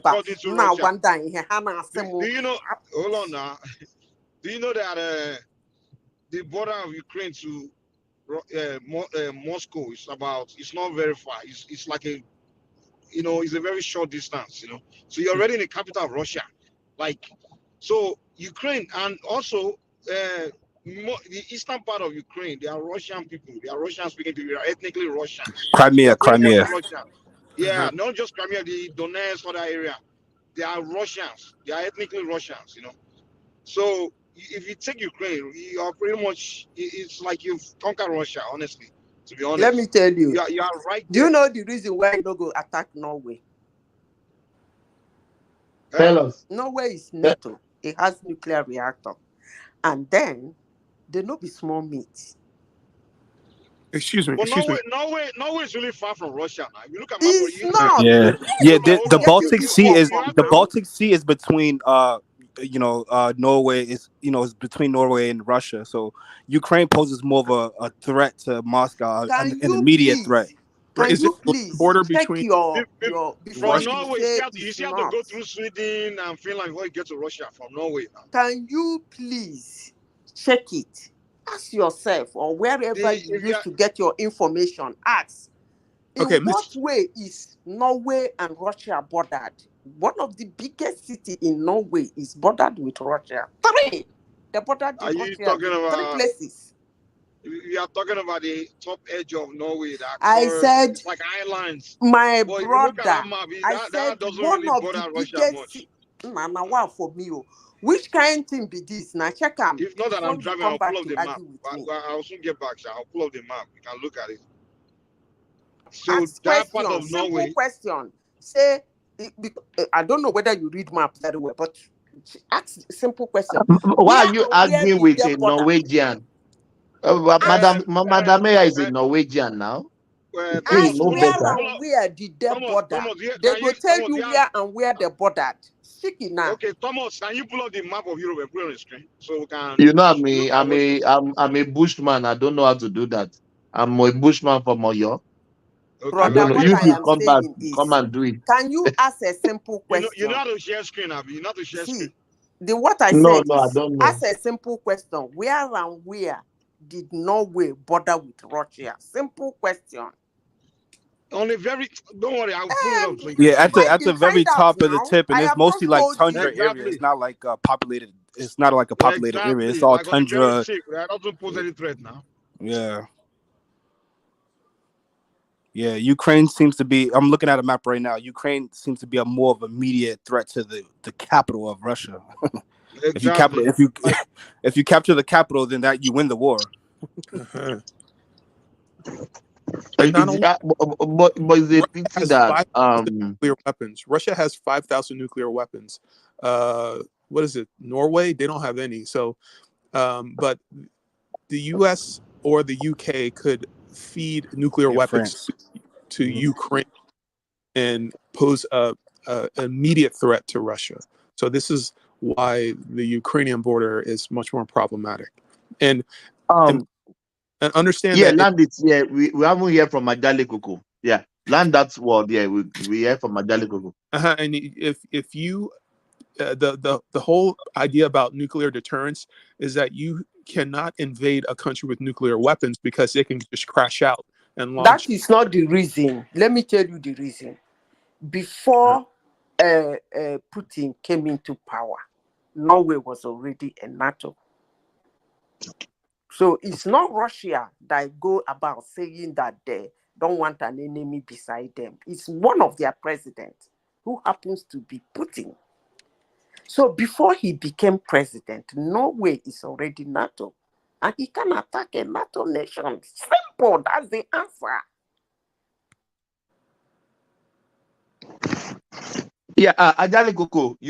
cut into now Russia. one day Do you know? Hold on now. Do you know that the border of Ukraine to Moscow is about? It's not very far. It's like a, it's a very short distance. So you're already in the capital of Russia, like, so Ukraine, and also the eastern part of Ukraine, they are Russian people. They are Russian speaking people. They are ethnically Russians. Crimea. Yeah, not just Crimea, the Donetsk other area. They are Russians. They are ethnically Russians. So if you take Ukraine, you are pretty much, it's like you've conquered Russia. Honestly, to be honest. Let me tell you. You are right. Do you know the reason why you don't go attack Norway? Tell us. Norway is NATO. It has nuclear reactor. And then they no be small meat. Excuse me. But Norway is really far from Russia. Now. If you look at it's not. Yeah. The Baltic Sea is between Norway is between Norway and Russia. So Ukraine poses more of a threat to Moscow, an immediate threat. Can you please border check between your from Norway? You still have to go through Sweden and Finland before you get to Russia from Norway. Now. Can you please check it? Ask yourself, or wherever you used to get your information. Ask. In what way is Norway and Russia bordered? One of the biggest cities in Norway is bordered with Russia. 3. They bordered with Russia. 3 places. You are talking about the top edge of Norway. I said, it's like islands. My but brother, map, that doesn't really border Russia much. For me, which kind of thing be this? Now check out. If not that I'm driving, I'll pull up the map. I'll soon get back. I'll pull up the map. You can look at it. So ask that question, part of Norway. Simple question. Say, I don't know whether you read map very well, but ask simple question. Why are you arguing with a Norwegian? Madam Mayor is a Norwegian now. Ask where did they border? They go tell you where and where they bordered. Now. Okay, Thomas, can you pull up the map of Europe and put it on the screen so we can? You know I'm a bushman. I don't know how to do that. I'm a bushman from Oyo. Brother, what I am saying is, come and do it. Can you ask a simple question? You know how to share screen, Abby. You know how to share screen. What I said I don't know. Ask a simple question. Where and where did Norway border with Russia? Simple question. On a very, don't worry, I'll pull it up. So at the very top of the tip, and it's mostly like tundra area. It's not like populated. It's not like a populated area. It's all like tundra. That doesn't pose any threat now. Yeah, Ukraine seems to be. I'm looking at a map right now. Ukraine seems to be a more of immediate threat to the capital of Russia. Exactly. If you capture the capital, then that you win the war. But it's a pity that nuclear weapons. Russia has 5,000 nuclear weapons. What is it? Norway? They don't have any. So, but the U.S. or the UK could feed nuclear weapons to Ukraine and pose a immediate threat to Russia. So this is why the Ukrainian border is much more problematic. And understand that land it. Yeah, we haven't heard from Majale Koko. Yeah, land that's word. Yeah, we hear from Majale Koko. And if you the whole idea about nuclear deterrence is that you cannot invade a country with nuclear weapons because they can just crash out and launch. That is not the reason. Let me tell you the reason. Before Putin came into power, Norway was already a NATO. So it's not Russia that go about saying that they don't want an enemy beside them. It's one of their presidents who happens to be Putin. So before he became president, Norway is already NATO. And he can attack a NATO nation. Simple, that's the answer. Yeah, Ajali Koko, we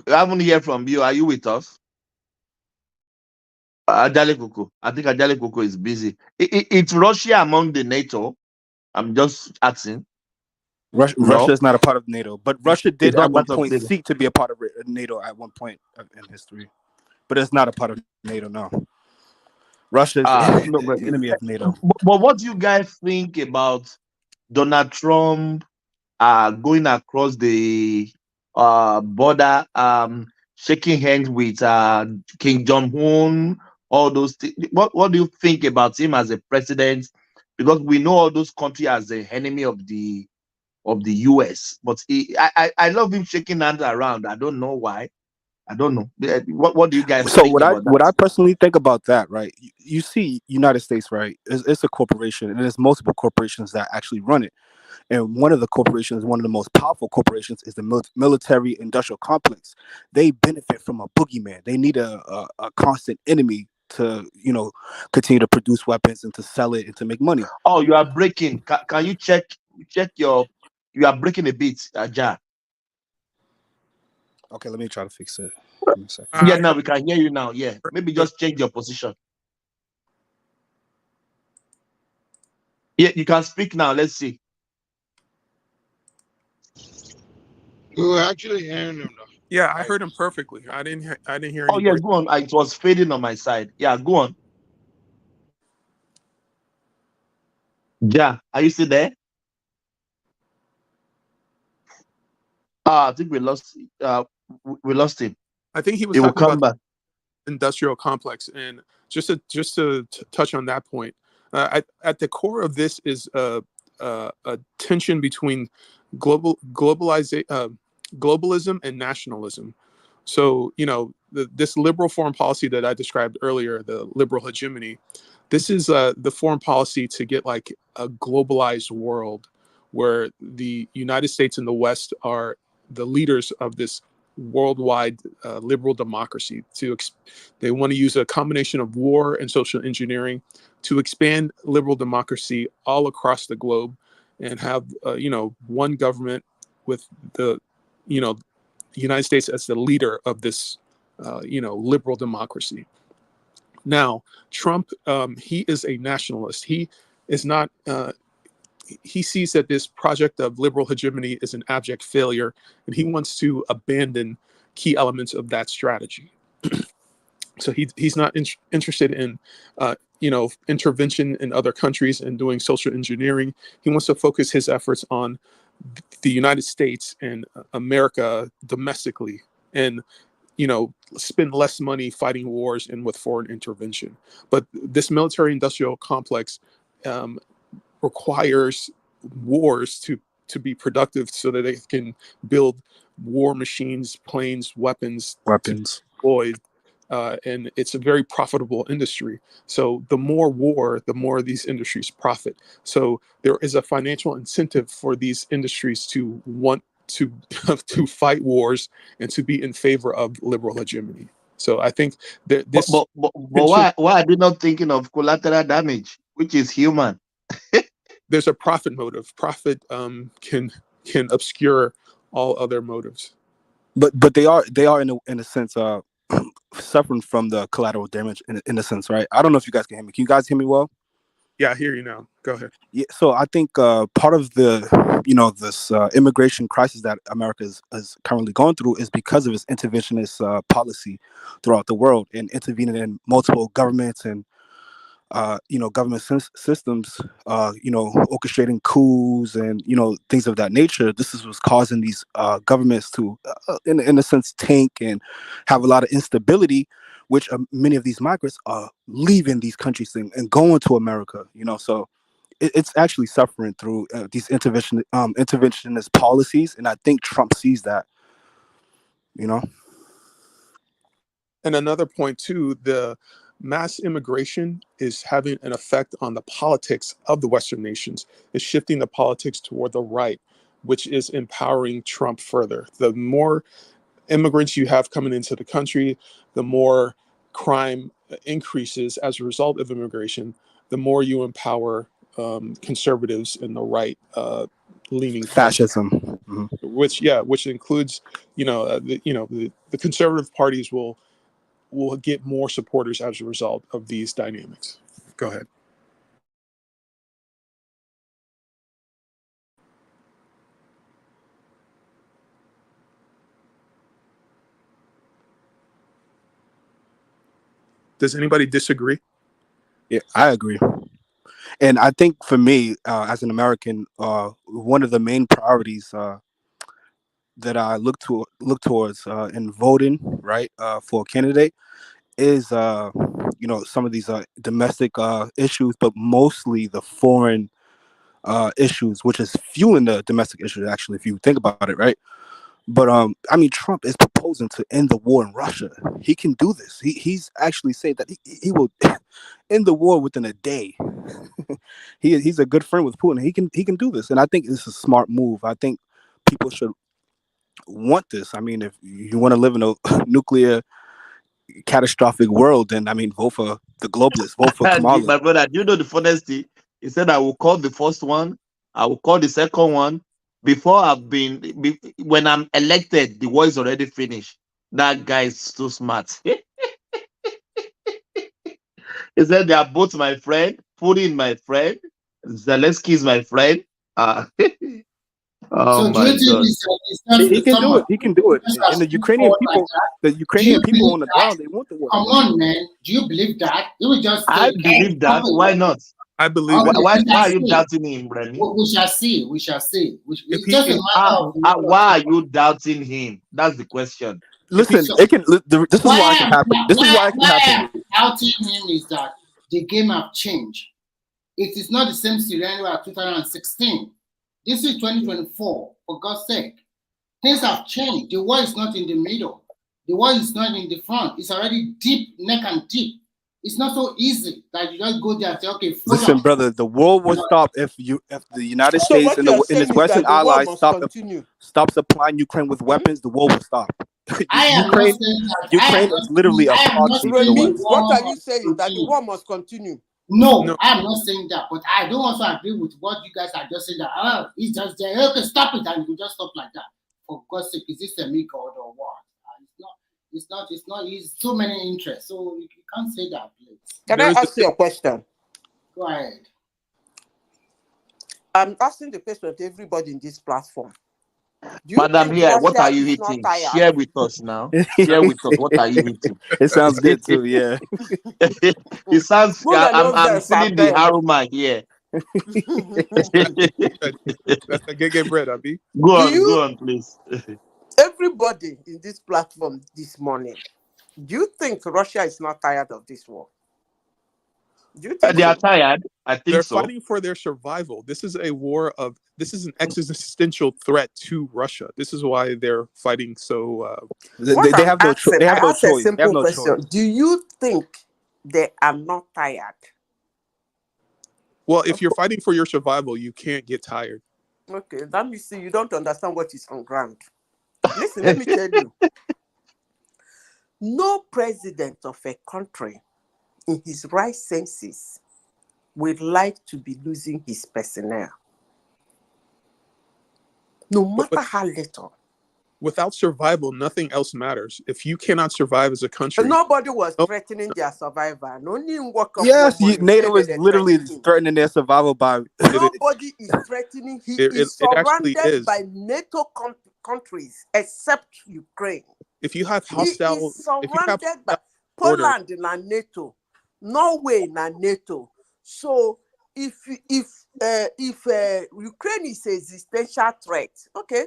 haven't heard from you. Are you with us? Ajali Koko. I think Ajali Koko is busy. It's Russia among the NATO. I'm just asking. Russia is not a part of NATO, but Russia did It's not at one part of point NATO. seek to be a part of NATO at one point in history, but it's not a part of NATO now. Russia is the enemy of NATO. But what do you guys think about Donald Trump going across the border, shaking hands with King Jong-un, all those things? What do you think about him as a president? Because we know all those countries as the enemy of the US, but I love him shaking hands around. I don't know why. I don't know. What do you guys think about that? What I personally think about that, right? You see, United States, right? It's a corporation, and there's multiple corporations that actually run it. And one of the corporations, one of the most powerful corporations, is the military industrial complex. They benefit from a boogeyman. They need a constant enemy to, continue to produce weapons and to sell it and to make money. Oh, you are breaking. Can you check you are breaking a bit, Ja. Okay, let me try to fix it. Yeah, now we can hear you now. Yeah, maybe just change your position. Yeah, you can speak now. Let's see. We were actually hearing him though. Yeah, I heard him perfectly. I didn't hear any. Oh yeah, go on. It was fading on my side. Yeah, go on. Ja, are you still there? I think we lost him. I think he was will talking come about back. Industrial complex, and just to touch on that point, at the core of this is a tension between globalism and nationalism. So this liberal foreign policy that I described earlier, the liberal hegemony, this is the foreign policy to get like a globalized world where the United States and the West are the leaders of this worldwide liberal democracy. They want to use a combination of war and social engineering to expand liberal democracy all across the globe and have one government with the United States as the leader of this liberal democracy. Now, Trump, he is a nationalist. He is not. He sees that this project of liberal hegemony is an abject failure, and he wants to abandon key elements of that strategy. So he's not interested in intervention in other countries and doing social engineering. He wants to focus his efforts on the United States and America domestically, and spend less money fighting wars and with foreign intervention. But this military industrial complex requires wars to be productive so that they can build war machines, planes, weapons. To deploy, and it's a very profitable industry. So the more war, the more these industries profit. So there is a financial incentive for these industries to want to fight wars and to be in favor of liberal hegemony. So I think that this. But why are they not thinking of collateral damage, which is human? There's a profit motive. Profit can obscure all other motives. But they are in a sense suffering from the collateral damage in a sense, right? I don't know if you guys can hear me. Can you guys hear me well? Yeah, I hear you now. Go ahead. Yeah, so I think part of the this immigration crisis that America is currently going through is because of its interventionist policy throughout the world and intervening in multiple governments and government systems, orchestrating coups and things of that nature. This is what's causing these governments to, in a sense, tank and have a lot of instability, which many of these migrants are leaving these countries and going to America. So it's actually suffering through these interventionist policies, and I think Trump sees that. And another point too, the mass immigration is having an effect on the politics of the Western nations. It's shifting the politics toward the right, which is empowering Trump further. The more immigrants you have coming into the country, the more crime increases as a result of immigration, the more you empower conservatives in the right leaning fascism. which includes, the conservative parties will get more supporters as a result of these dynamics. Go ahead. Does anybody disagree? Yeah, I agree. And I think for me, as an American, one of the main priorities that I look towards in voting, right, for a candidate is, some of these domestic issues, but mostly the foreign issues, which is fueling the domestic issues, actually, if you think about it, right? But Trump is proposing to end the war in Russia. He can do this. He's actually said that he will end the war within a day. He's a good friend with Putin. He can do this, and I think this is a smart move. I think people should want this. If you want to live in a nuclear catastrophic world, then vote for the globalists. Vote for Kamala. My brother, do you know the funniest thing? He said, I will call the first one, I will call the second one. When I'm elected, the war is already finished. That guy is so smart. He said, they are both my friend, Putin my friend, Zelensky is my friend. Oh so my God. He can do it. He can do it. And the Ukrainian people, on the ground, they want the war. Come on, man. Do you believe that? You will just I believe that. Why not? I believe it. Why are you doubting him, Remy? We shall see. We shall see. Why are you doubting him? That's the question. Listen, this is why it can happen. This is why it can happen. Doubting him is that the game have changed. It is not the same scenario as 2016. This is 2024, for God's sake. Things have changed. The war is not in the middle. The war is not in the front. It's already deep, neck and deep. It's not so easy that you just go there and say, okay, listen, brother, the war will stop if the United States and its Western allies stop supplying Ukraine with weapons. The war will stop. Ukraine is literally a proxy. What are you saying? That the war must continue? No, I'm not saying that, but I don't also agree with what you guys are just saying that it's just there. Okay, stop it, and you just stop like that. For God's sake, is this a me God or what? It's not. It's so many interests, so you can't say that, please. Can I ask you a question? Go ahead. I'm asking the question to everybody in this platform. Madam Leah, what are you eating? Share with us now. Share with us. What are you eating? It sounds good too, yeah. It sounds. I'm feeling the aroma here. That's a good bread, Abi. Go on, please. Everybody in this platform this morning, do you think Russia is not tired of this war? Do you think they are tired? I think they're so. Fighting for their survival. This is this is an existential threat to Russia. This is why they're fighting so. They have no choice. They have no choice. A simple question. Do you think they are not tired? Well, if you're fighting for your survival, you can't get tired. Okay, let me see. You don't understand what is on ground. Listen, let me tell you. No president of a country in his right senses would like to be losing his personnel. No matter how little. Without survival, nothing else matters. If you cannot survive as a country. Nobody was threatening their survival. Yes, NATO is literally threatening their survival by. Nobody is threatening. He is surrounded by NATO countries except Ukraine. If you have hostile, he is surrounded by Poland in NATO, Norway in NATO. So if Ukraine is an existential threat, okay,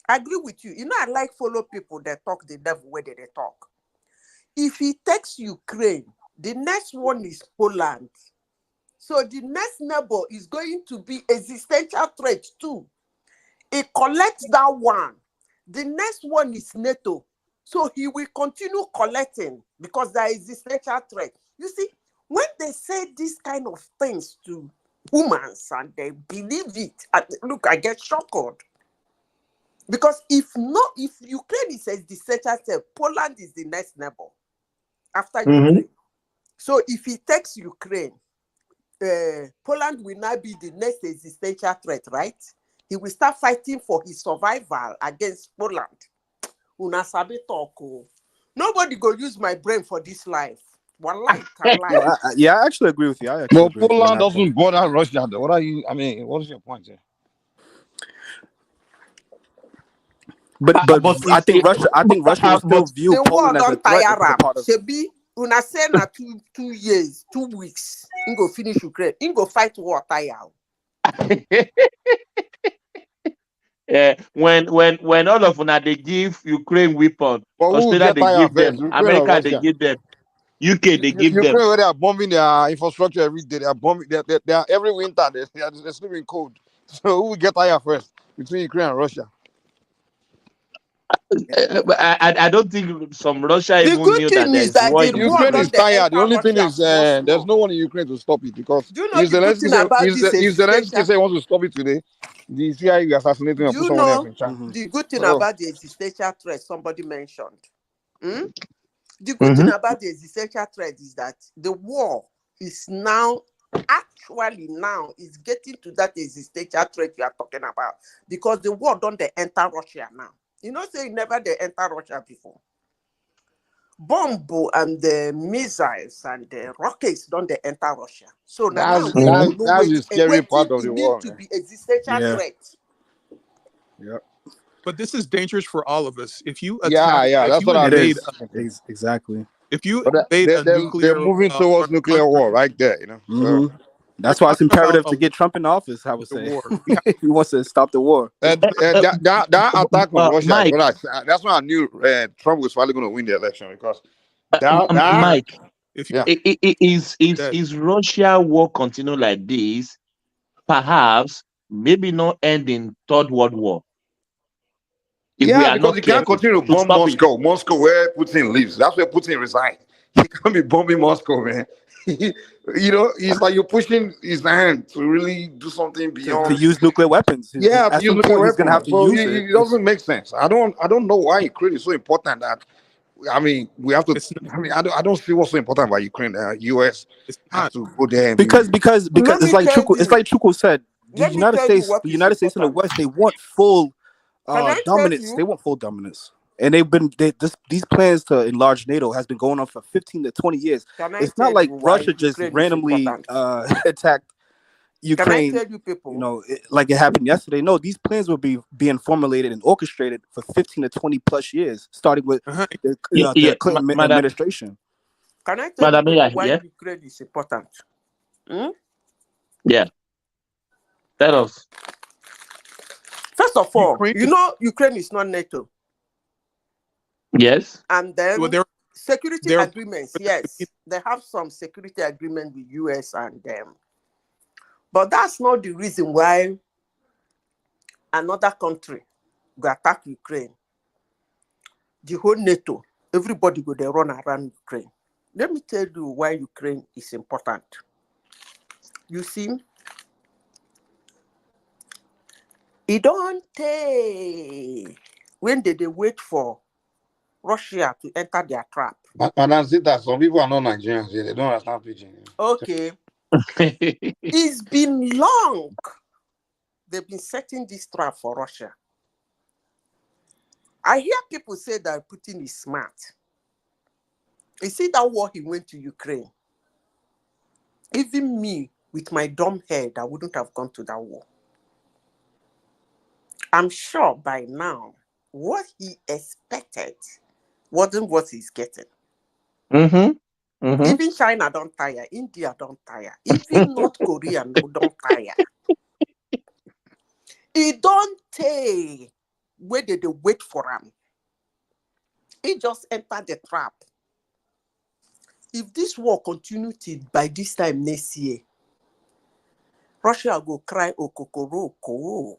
I agree with you. You know, I like follow people that talk the devil where they talk. If he takes Ukraine, the next one is Poland. So the next neighbor is going to be existential threat too. He collects that one. The next one is NATO. So he will continue collecting because there is existential threat. You see, when they say these kind of things to humans and they believe it, look, I get shocked. Because if Ukraine is existential threat, Poland is the next neighbor after Ukraine. So if he takes Ukraine, Poland will now be the next existential threat, right? he will start fighting for his survival against Poland. Una sabi talk. Nobody go use my brain for this life. Wallahi, No, yeah, I actually agree with you. I actually agree with you on Poland that doesn't point. border Russia, though. What are you? I mean, what's your point here? But I think Russia will still view the war Poland as a don't threat tire if it's a am. part of. Shebi, una say na 2 years, 2 weeks. He go finish Ukraine. He go fight war tire. When all of una they give Ukraine weapon, But who Australia get they tired give first? them, Ukraine or America they Russia? give them, UK they give Ukraine, them. where they are bombing their infrastructure every day. They are bombing. They are every winter. They're sleeping cold. So who will get tired first between Ukraine and Russia? I don't think some Russia The even good knew thing that there is is that war the in war Ukraine Ukraine. is don't they tired. The enter only thing Russia is small, there's small. no one in Ukraine to stop it because Do you know the good thing about this if Zelensky existential? say he wants to stop it today, the CIA will assassinate him Do and put you someone else know in charge. the good thing So, about the existential threat somebody mentioned? Hmm? The good thing about the existential threat is that the war is now is getting to that existential threat you are talking about because the war don't they enter Russia now. You know, say never they enter Russia before. Bomb and the missiles and the rockets don't they enter Russia. So now that's the scary part of the war, to man. be existential threat. Yeah. But this is dangerous for all of us. If you Yeah, attack, if that's you what I invade, mean. Exactly. if you But invade a they're nuclear moving towards nuclear war right there, you know. So That's we're why it's talking imperative about to get Trump in office. I would the say war. We have he wants to stop the war. that attack on Russia Mike, is what that's why I knew Trump was finally going to win the election because Mike, if yeah. is Russia war continue like this? Perhaps maybe not end in Third World War. If we Yeah, are because not you can't careful continue to to bomb stop it. Moscow where Putin lives. That's where Putin resides. He can't be bombing Moscow, man. You know, it's like you're pushing his hand to really do something To beyond. use nuclear weapons. Yeah, to At use some nuclear point, he's gonna have weapons. to So use it. it doesn't make sense. I don't know why Ukraine is so important that. I mean, we have to. I don't see what's so important about Ukraine. U.S. has to go there and because Let it's me tell you. like Chuko said. Let me tell you what The is United States and the important. West, they want full Can I tell dominance. you? They want full dominance, and these plans to enlarge NATO has been going on for 15 to 20 years. Can I It's tell not like you why Russia just Ukraine is randomly important? attacked Can I Ukraine. tell you people? Like it happened yesterday. No, these plans will be being formulated and orchestrated for 15 to 20 plus years, starting with the Clinton administration. Can I tell you people why Ukraine is important? Yeah. Tell us. First of all, Ukraine is not NATO. Yes. And then security agreements, yes. They have some security agreement with US and them. But that's not the reason why another country will attack Ukraine. The whole NATO, everybody go there run around Ukraine. Let me tell you why Ukraine is important. You see, it don't take when they wait for Russia to enter their trap. And I see that some people are not Nigerians. They don't understand pidgin. Okay. It's been long. They've been setting this trap for Russia. I hear people say that Putin is smart. You see that war he went to Ukraine. Even me, with my dumb head, I wouldn't have gone to that war. I'm sure by now, what he expected wasn't what he's getting. Even China don't tire. India don't tire. Even North Korea don't tire. It don't take where they wait for him. He just entered the trap. If this war continues by this time next year, Russia go cry okokoroko.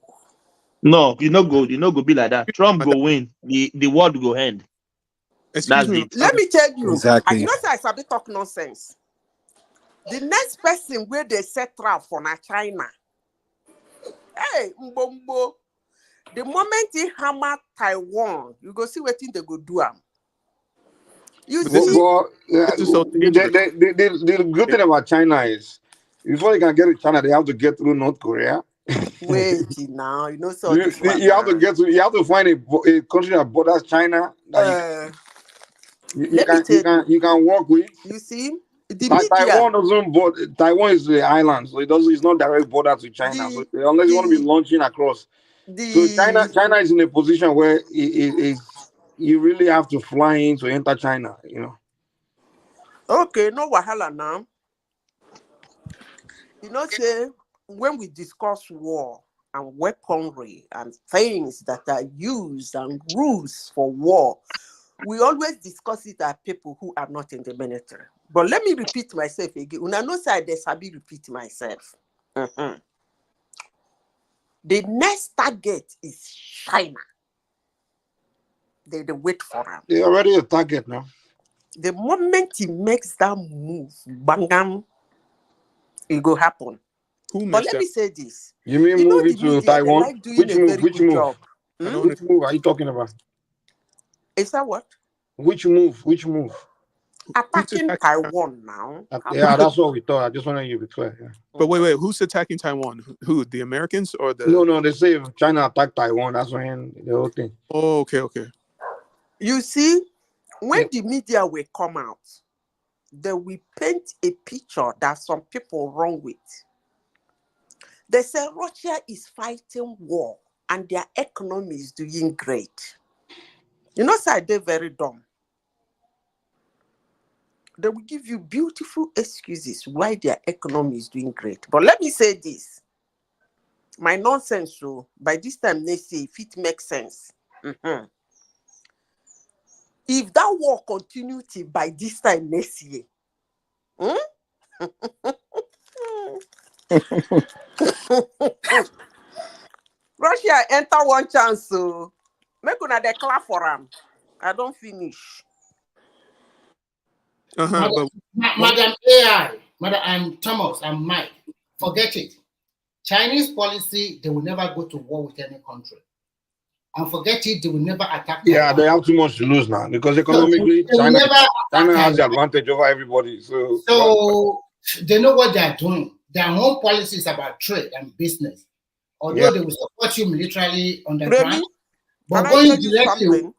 No, you no go be like that. Trump go win. The world go end. Excuse me. Let me tell you. Exactly. You know, I sabi talk nonsense. The next person where they set trap for China. Hey, Mbombo. The moment he hammer Taiwan, you go see what thing they go do. You see, The good thing about China is before you can get to China, they have to get through North Korea. Wait now, you know, so You, this one you have to get to. You have to find a country that borders China that you can work with. You see, the media. Taiwan doesn't border. Taiwan is the island, so it doesn't. It's not direct border to China. So unless you want to be launching across, so China is in a position where you really have to fly in to enter China. You know. Okay, no wahala now. You know, say when we discuss war and weaponry and things that are used and rules for war, we always discuss it at people who are not in the military. But let me repeat myself again. When I know say I sabi repeat myself. The next target is China. They wait for him. They're already a target now. The moment he makes that move, bangam, it go happen. But let me say this. You mean moving to Taiwan? Like which move? Which move? Which move are you talking about? Is that what? Which move? Which move? Attacking Taiwan now. Yeah, that's what we thought. I just wanted you to be clear. Yeah. But wait, who's attacking Taiwan? Who? The Americans or the? No. They say if China attacked Taiwan, that's when the whole thing. Oh, okay. You see, when the media will come out, they will paint a picture that some people wrong with. They say Russia is fighting war and their economy is doing great. You know, sir, they're very dumb. They will give you beautiful excuses why their economy is doing great. But let me say this. My nonsense, so by this time next year, if it makes sense. If that war continues till by this time next year, Russia enter one chance, so make una declare for them. I don't finish. Madam AI, Madam and Thomas and Mike, forget it. Chinese policy, they will never go to war with any country. And forget it, they will never attack. Yeah, they have too much to lose now because economically, China has the advantage over everybody. So they know what they are doing. Their own policy is about trade and business. Although they will support you militarily on the ground. But going directly,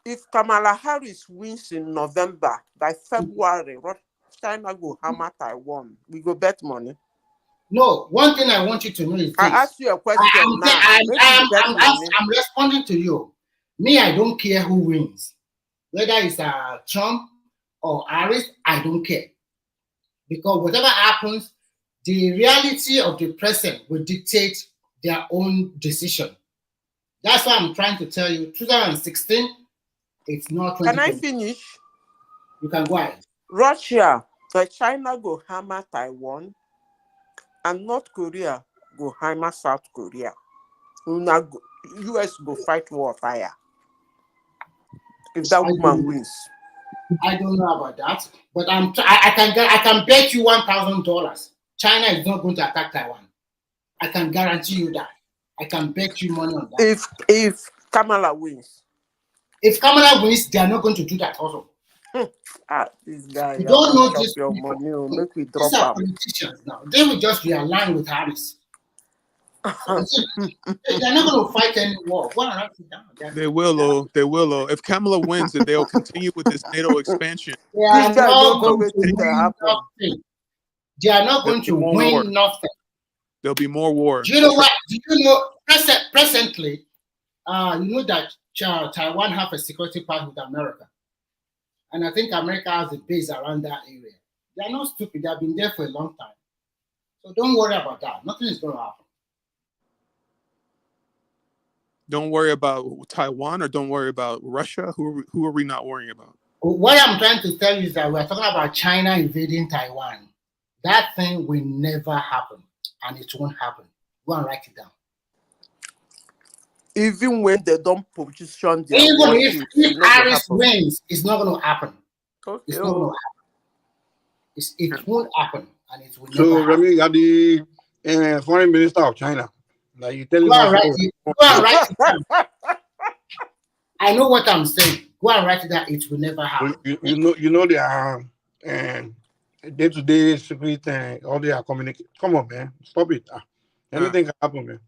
if Kamala Harris wins in November, by February, China go hammer Taiwan. We go bet money. No, one thing I want you to know is this. I ask you a question I'm responding to you. Me, I don't care who wins. Whether it's Trump or Harris, I don't care. Because whatever happens, the reality of the present will dictate their own decision. That's why I'm trying to tell you, 2016, it's not 2020. Can I finish? You can go ahead. Russia, China go hammer Taiwan, and North Korea go hammer South Korea. US go fight war fire. If that woman wins. I don't know about that, but I can bet you $1,000. China is not going to attack Taiwan. I can guarantee you that. I can bet you money on that. If Kamala wins. If Kamala wins, they are not going to do that also. This guy. You don't know this. These are politicians now. They will just realign with Harris. They're not going to fight any war. They will. If Kamala wins, then they'll continue with this NATO expansion. They are not going to win nothing. They are not going to win nothing. There'll be more war. Do you know what? Do you know presently? You know that Taiwan have a security pact with America, and I think America has a base around that area. They are not stupid. They have been there for a long time, so don't worry about that. Nothing is going to happen. Don't worry about Taiwan, or don't worry about Russia. Who are we not worrying about? What I'm trying to tell you is that we're talking about China invading Taiwan. That thing will never happen, and it won't happen. Go and write it down. Even when they don't position their even if Harris wins, it's not going to happen. Okay. It's not going to happen. It won't happen, and it will never happen. So, Remy, you are the foreign minister of China. Now you tell Go and write it down. I know what I'm saying. Go and write it down. It will never happen. You know they are day-to-day secret thing, all they are communicating. Come on, man. Stop it. Anything can happen, man.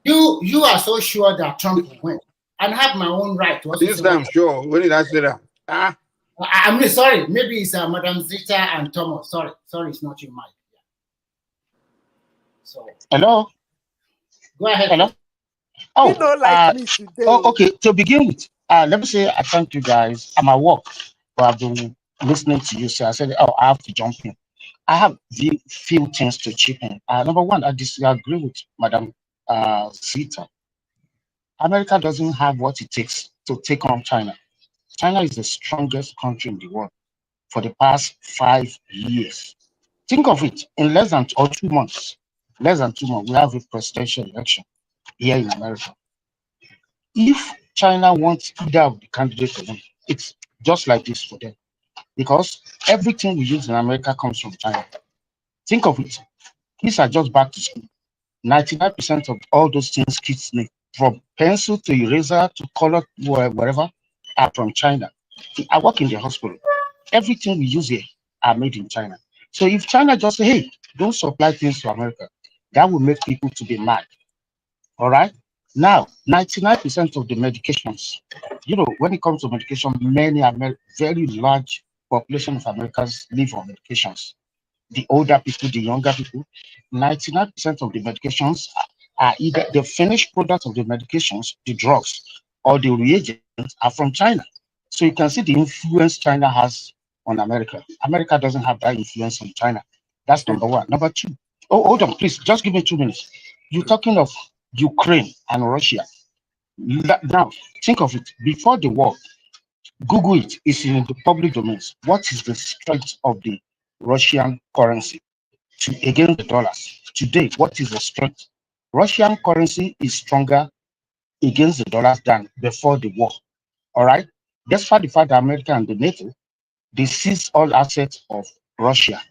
You are so sure that Trump will win. And have my own right to also this time, sure. When did I say that? I mean, sorry. Maybe it's Madam Zita and Thomas. Sorry, it's not your mic. Yeah. So. Hello. Go ahead. Hello. Okay. To begin with, let me say I thank you guys. I'm at work, but I've been listening to you. So I said, I have to jump in. I have few things to chip in. Number one, I disagree with Madam Zita. America doesn't have what it takes to take on China. China is the strongest country in the world for the past 5 years. Think of it, in less than 2 months, we have a presidential election here in America. If China wants either of the candidates to win, it's just like this for them. Because everything we use in America comes from China. Think of it. Kids are just back to school. 99% of all those things kids need, from pencil to eraser to color, wherever, are from China. I work in the hospital. Everything we use here are made in China. So if China just say, hey, don't supply things to America, that will make people to be mad. All right? Now, 99% of the medications, when it comes to medication, very large population of Americans live on medications. The older people, the younger people, 99% of the medications are either the finished product of the medications, the drugs, or the reagents are from China. So you can see the influence China has on America. America doesn't have that influence on China. That's number one. Number two, hold on, please, just give me 2 minutes. You're talking of Ukraine and Russia. Now, think of it. Before the war, Google it. It's in the public domains. What is the strength of the Russian currency against the dollars? Today, what is the strength? Russian currency is stronger against the dollars than before the war. All right? Despite the fact that America and the NATO, they seized all assets of Russia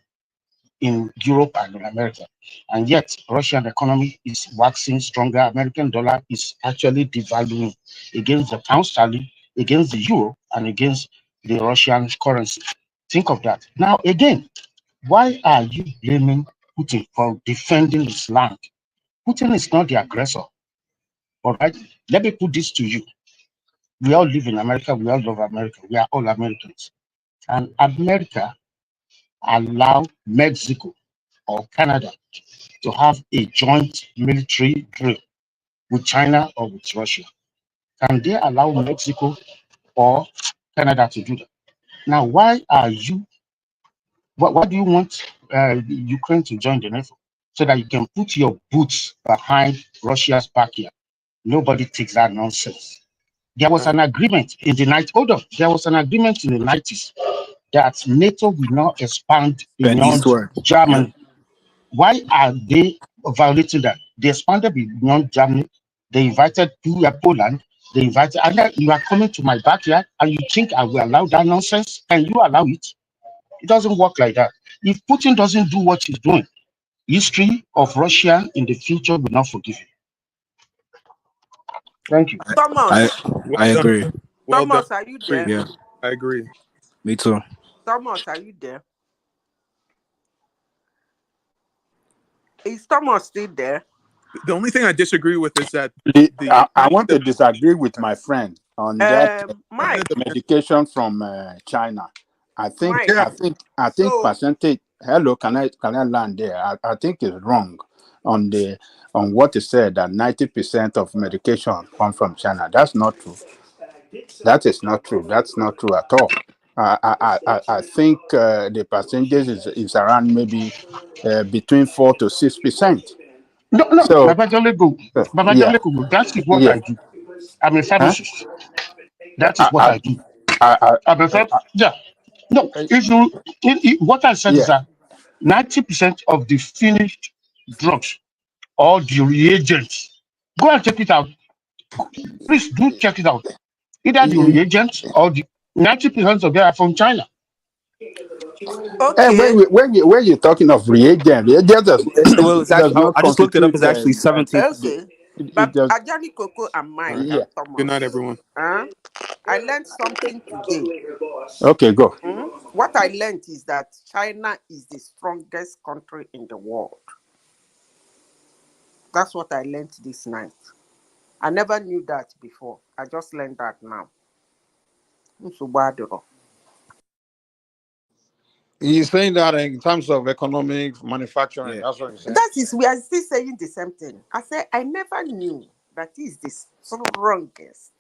in Europe and in America. And yet, Russian economy is waxing stronger. American dollar is actually devaluing against the pound sterling, against the euro, and against the Russian currency. Think of that. Now, again, why are you blaming Putin for defending his land? Putin is not the aggressor. All right? Let me put this to you. We all live in America. We all love America. We are all Americans. And America allow Mexico or Canada to have a joint military drill with China or with Russia. Can they allow Mexico or Canada to do that? Now, why do you want Ukraine to join the NATO? So that you can put your boots behind Russia's backyard. Nobody takes that nonsense. There was an agreement in the night. Hold on. There was an agreement in the 90s that NATO will not expand beyond Germany. Why are they violating that? They expanded beyond Germany. They invited Poland. They invited, and then you are coming to my backyard and you think I will allow that nonsense? Can you allow it? It doesn't work like that. If Putin doesn't do what he's doing, history of Russia in the future will not forgive him. Thank you. I agree. Thomas, are you there? Yeah, I agree. Me too. Thomas, are you there? Is Thomas still there? The only thing I disagree with is that I want to disagree with my friend on that medication from China. I think percentage. Hello, can I land there? I think it's wrong on what is said that 90% of medication come from China. That's not true. That is not true. That's not true at all. I think the percentage is around maybe between 4 to 6%. No, so, Baba Jolego, that is what I do. I'm a pharmacist. That is what I do. I'm a No, what I said is that 90% of the finished drugs, all the reagents, go and check it out. Please do check it out. Either the reagents or the 90% of them are from China. Okay. When you're talking of reagent, I just looked it up. It's actually 17. Okay. But Ajani Coco and mine. Good night, everyone. I learned something today. Okay, go. What I learned is that China is the strongest country in the world. That's what I learned this night. I never knew that before. I just learned that now. He's saying that in terms of economic manufacturing, that's what he's saying. That is, we are still saying the same thing. I said, I never knew that he is the strongest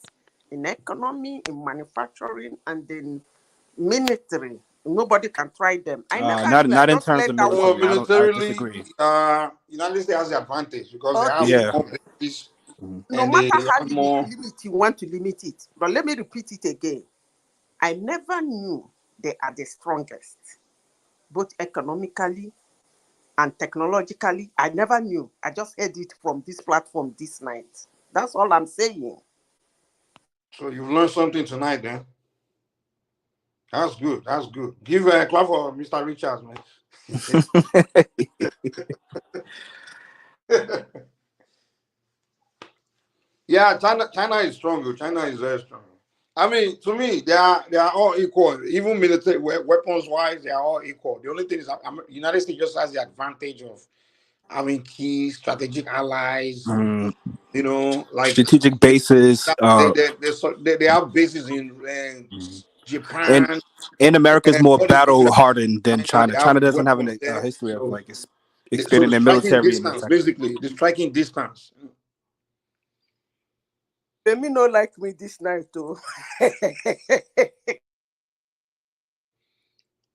in economy, in manufacturing, and in military. Nobody can try them. I never knew. Not I in just terms of learned that military. one. Militarily, I disagree. United States has the advantage because they Okay. have more bases No and they matter how have more. limit you want to limit it, but let me repeat it again. I never knew they are the strongest, both economically and technologically. I never knew. I just heard it from this platform this night. That's all I'm saying. So you've learned something tonight, then. That's good. That's good. Give a clap for Mr. Richards, man. Yeah, China is strong. China is very strong. I mean, to me, they are all equal. Even military weapons wise, they are all equal. The only thing is, United States just has the advantage of having key strategic allies. You know, like strategic bases. They have bases in Japan. And America is more battle hardened than China. China China doesn't have a history of like expanding their military. Distance, basically, the striking distance. Let me not like me this night too.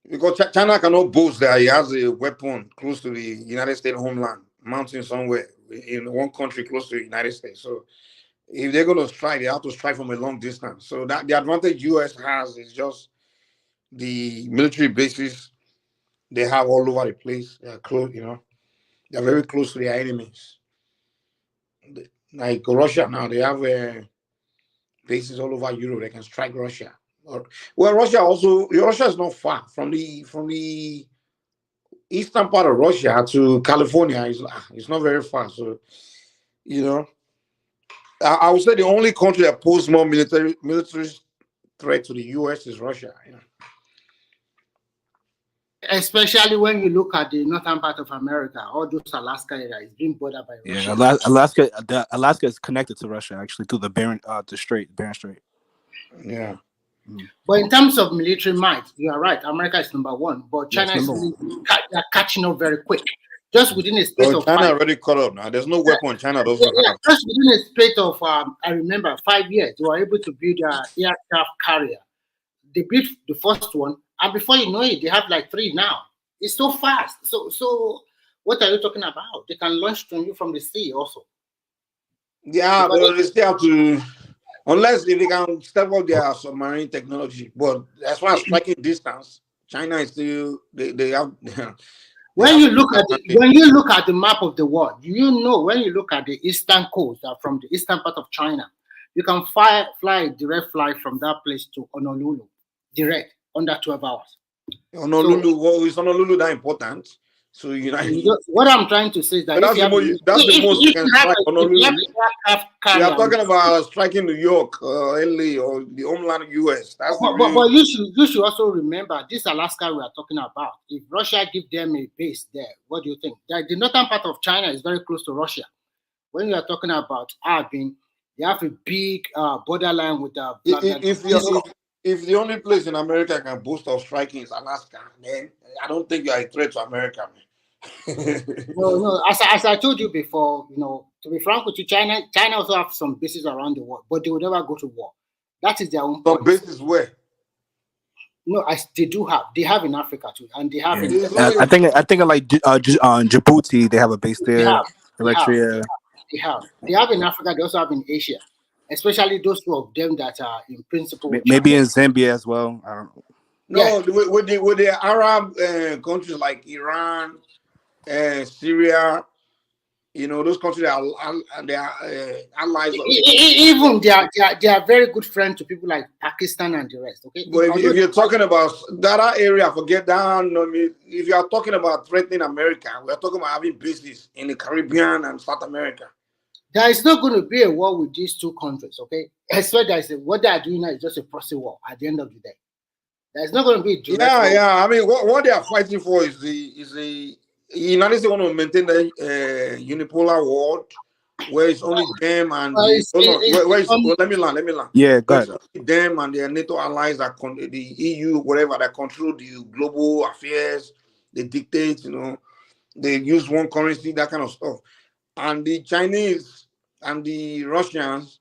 Because China cannot boast that he has a weapon close to the United States homeland, mounting somewhere in one country close to the United States. So if they're going to strike, they have to strike from a long distance. So that the advantage US has is just the military bases they have all over the place. They're close, they're very close to their enemies. Like Russia now, they have bases all over Europe. They can strike Russia. Well, Russia is not far from the eastern part of Russia to California. It's not very far. So, I would say the only country that poses more military threat to the US is Russia. Especially when you look at the northern part of America, all those Alaska area is being bordered by Russia. Yeah, Alaska is connected to Russia actually through the Bering Strait. Yeah. But in terms of military might, you are right. America is number one, but China is they're catching up very quick. Just within a space of China already caught up now. There's no weapon China doesn't have. Just within a space of I remember 5 years, they were able to build an aircraft carrier. They built the first one, and before you know it, they have like 3 now. It's so fast. So what are you talking about? They can launch to you from the sea also. Yeah, but they still have to, unless if they can step up their submarine technology. But as far as striking distance, China is still they have. When you look at the map of the world, when you look at the eastern coast from the eastern part of China, you can fly a direct flight from that place to Honolulu, direct under 12 hours. Honolulu, is Honolulu that important? So what I'm trying to say is that that's the most you can strike Honolulu. We are talking about striking New York, LA, or the homeland US. But you should also remember this Alaska we are talking about. If Russia give them a base there, what do you think? The northern part of China is very close to Russia. When you are talking about Harbin, they have a big borderline with the. If the only place in America can boast of striking is Alaska, then I don't think you are a threat to America, man. No. As I told you before, to be frank with you, China also have some bases around the world, but they will never go to war. That is their own point. Some bases where? No, they do have. They have in Africa too, and they have. I think like Djibouti, they have a base there. They have in Africa. They also have in Asia, especially those 2 of them that are in principle. Maybe in Zambia as well. I don't know. No, with the Arab countries like Iran, Syria, those countries are allies. Even they are very good friends to people like Pakistan and the rest. Okay, but if you're talking about that area, forget that. If you are talking about threatening America, we are talking about having bases in the Caribbean and South America. There is not going to be a war with these 2 countries. Okay, I swear what they are doing now is just a proxy war at the end of the day. There's not going to be direct war. I mean, what they are fighting for is the United States want to maintain the unipolar world where it's only them and let me land. Yeah, go ahead. Them and their NATO allies that the EU, whatever, that control the global affairs, they dictate, they use one currency, that kind of stuff. And the Chinese and the Russians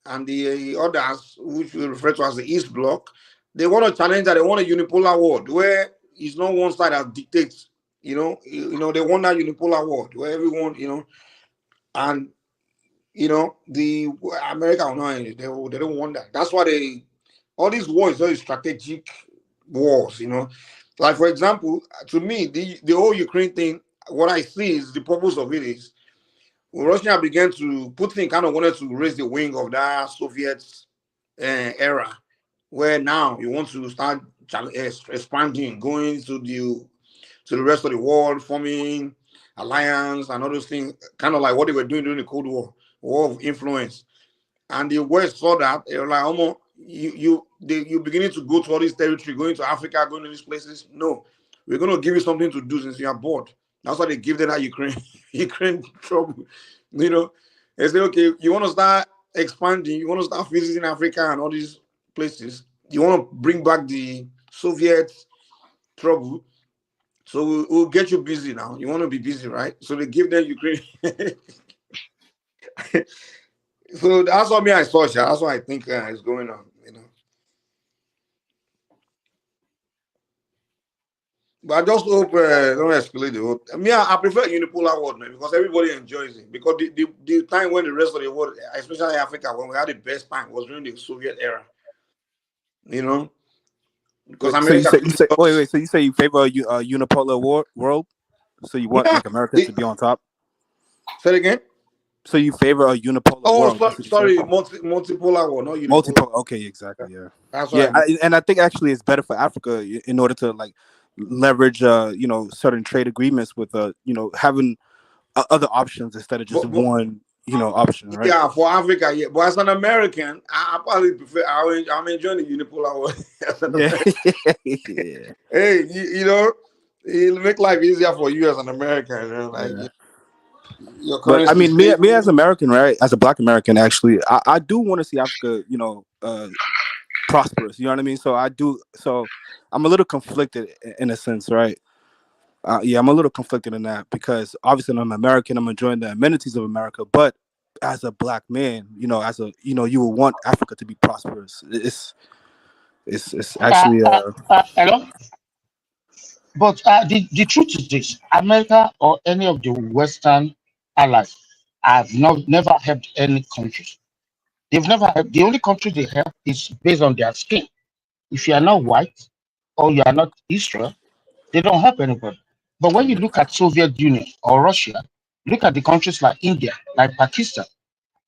and the others, which we refer to as the East Bloc, they want to challenge that. They want a unipolar world where it's not one side that dictates. They want that unipolar world where everyone, and the America, they don't want that. That's why all these wars are strategic wars. Like for example, to me, the whole Ukraine thing, what I see is the purpose of it is Russia began to Putin kind of wanted to raise the wing of that Soviet era, where now you want to start expanding, going to the rest of the world, forming alliance and all those things, kind of like what they were doing during the Cold War of influence. And the West saw that they were like, you're beginning to go to all this territory, going to Africa, going to these places. No, we're going to give you something to do since you are bored. That's why they give them that Ukraine trouble. They say, okay, you want to start expanding, you want to start visiting Africa and all these places, you want to bring back the Soviet trouble, so we'll get you busy now. You want to be busy, right? So they give them Ukraine. So that's what I saw. That's what I think is going on. But I just hope don't escalate the whole. I prefer unipolar world, man, because everybody enjoys it. Because the time when the rest of the world, especially Africa, when we had the best time was during the Soviet era. Because America. So you say you favor a unipolar world? So you want like America to be on top? Say it again. So you favor a unipolar world? Sorry, multipolar world, not unipolar. Multipolar. Okay, exactly. Yeah. That's and I think actually it's better for Africa in order to like leverage certain trade agreements with having other options instead of just one option, right? Yeah, for Africa, yeah. But as an American, I probably prefer. I'm enjoying the unipolar world. Yeah. Hey, it'll make life easier for you as an American. But I mean, me as an American, right? As a Black American, actually, I do want to see Africa, prosperous. You know what I mean? So I do. So I'm a little conflicted in a sense, right? I'm a little conflicted in that because obviously I'm American. I'm enjoying the amenities of America, but as a Black man, you will want Africa to be prosperous. It's actually hello. But the truth is this: America or any of the Western allies have never helped any countries. They've never helped. The only country they help is based on their skin. If you are not white or you are not Israel, they don't help anybody. But when you look at Soviet Union or Russia, look at the countries like India, like Pakistan.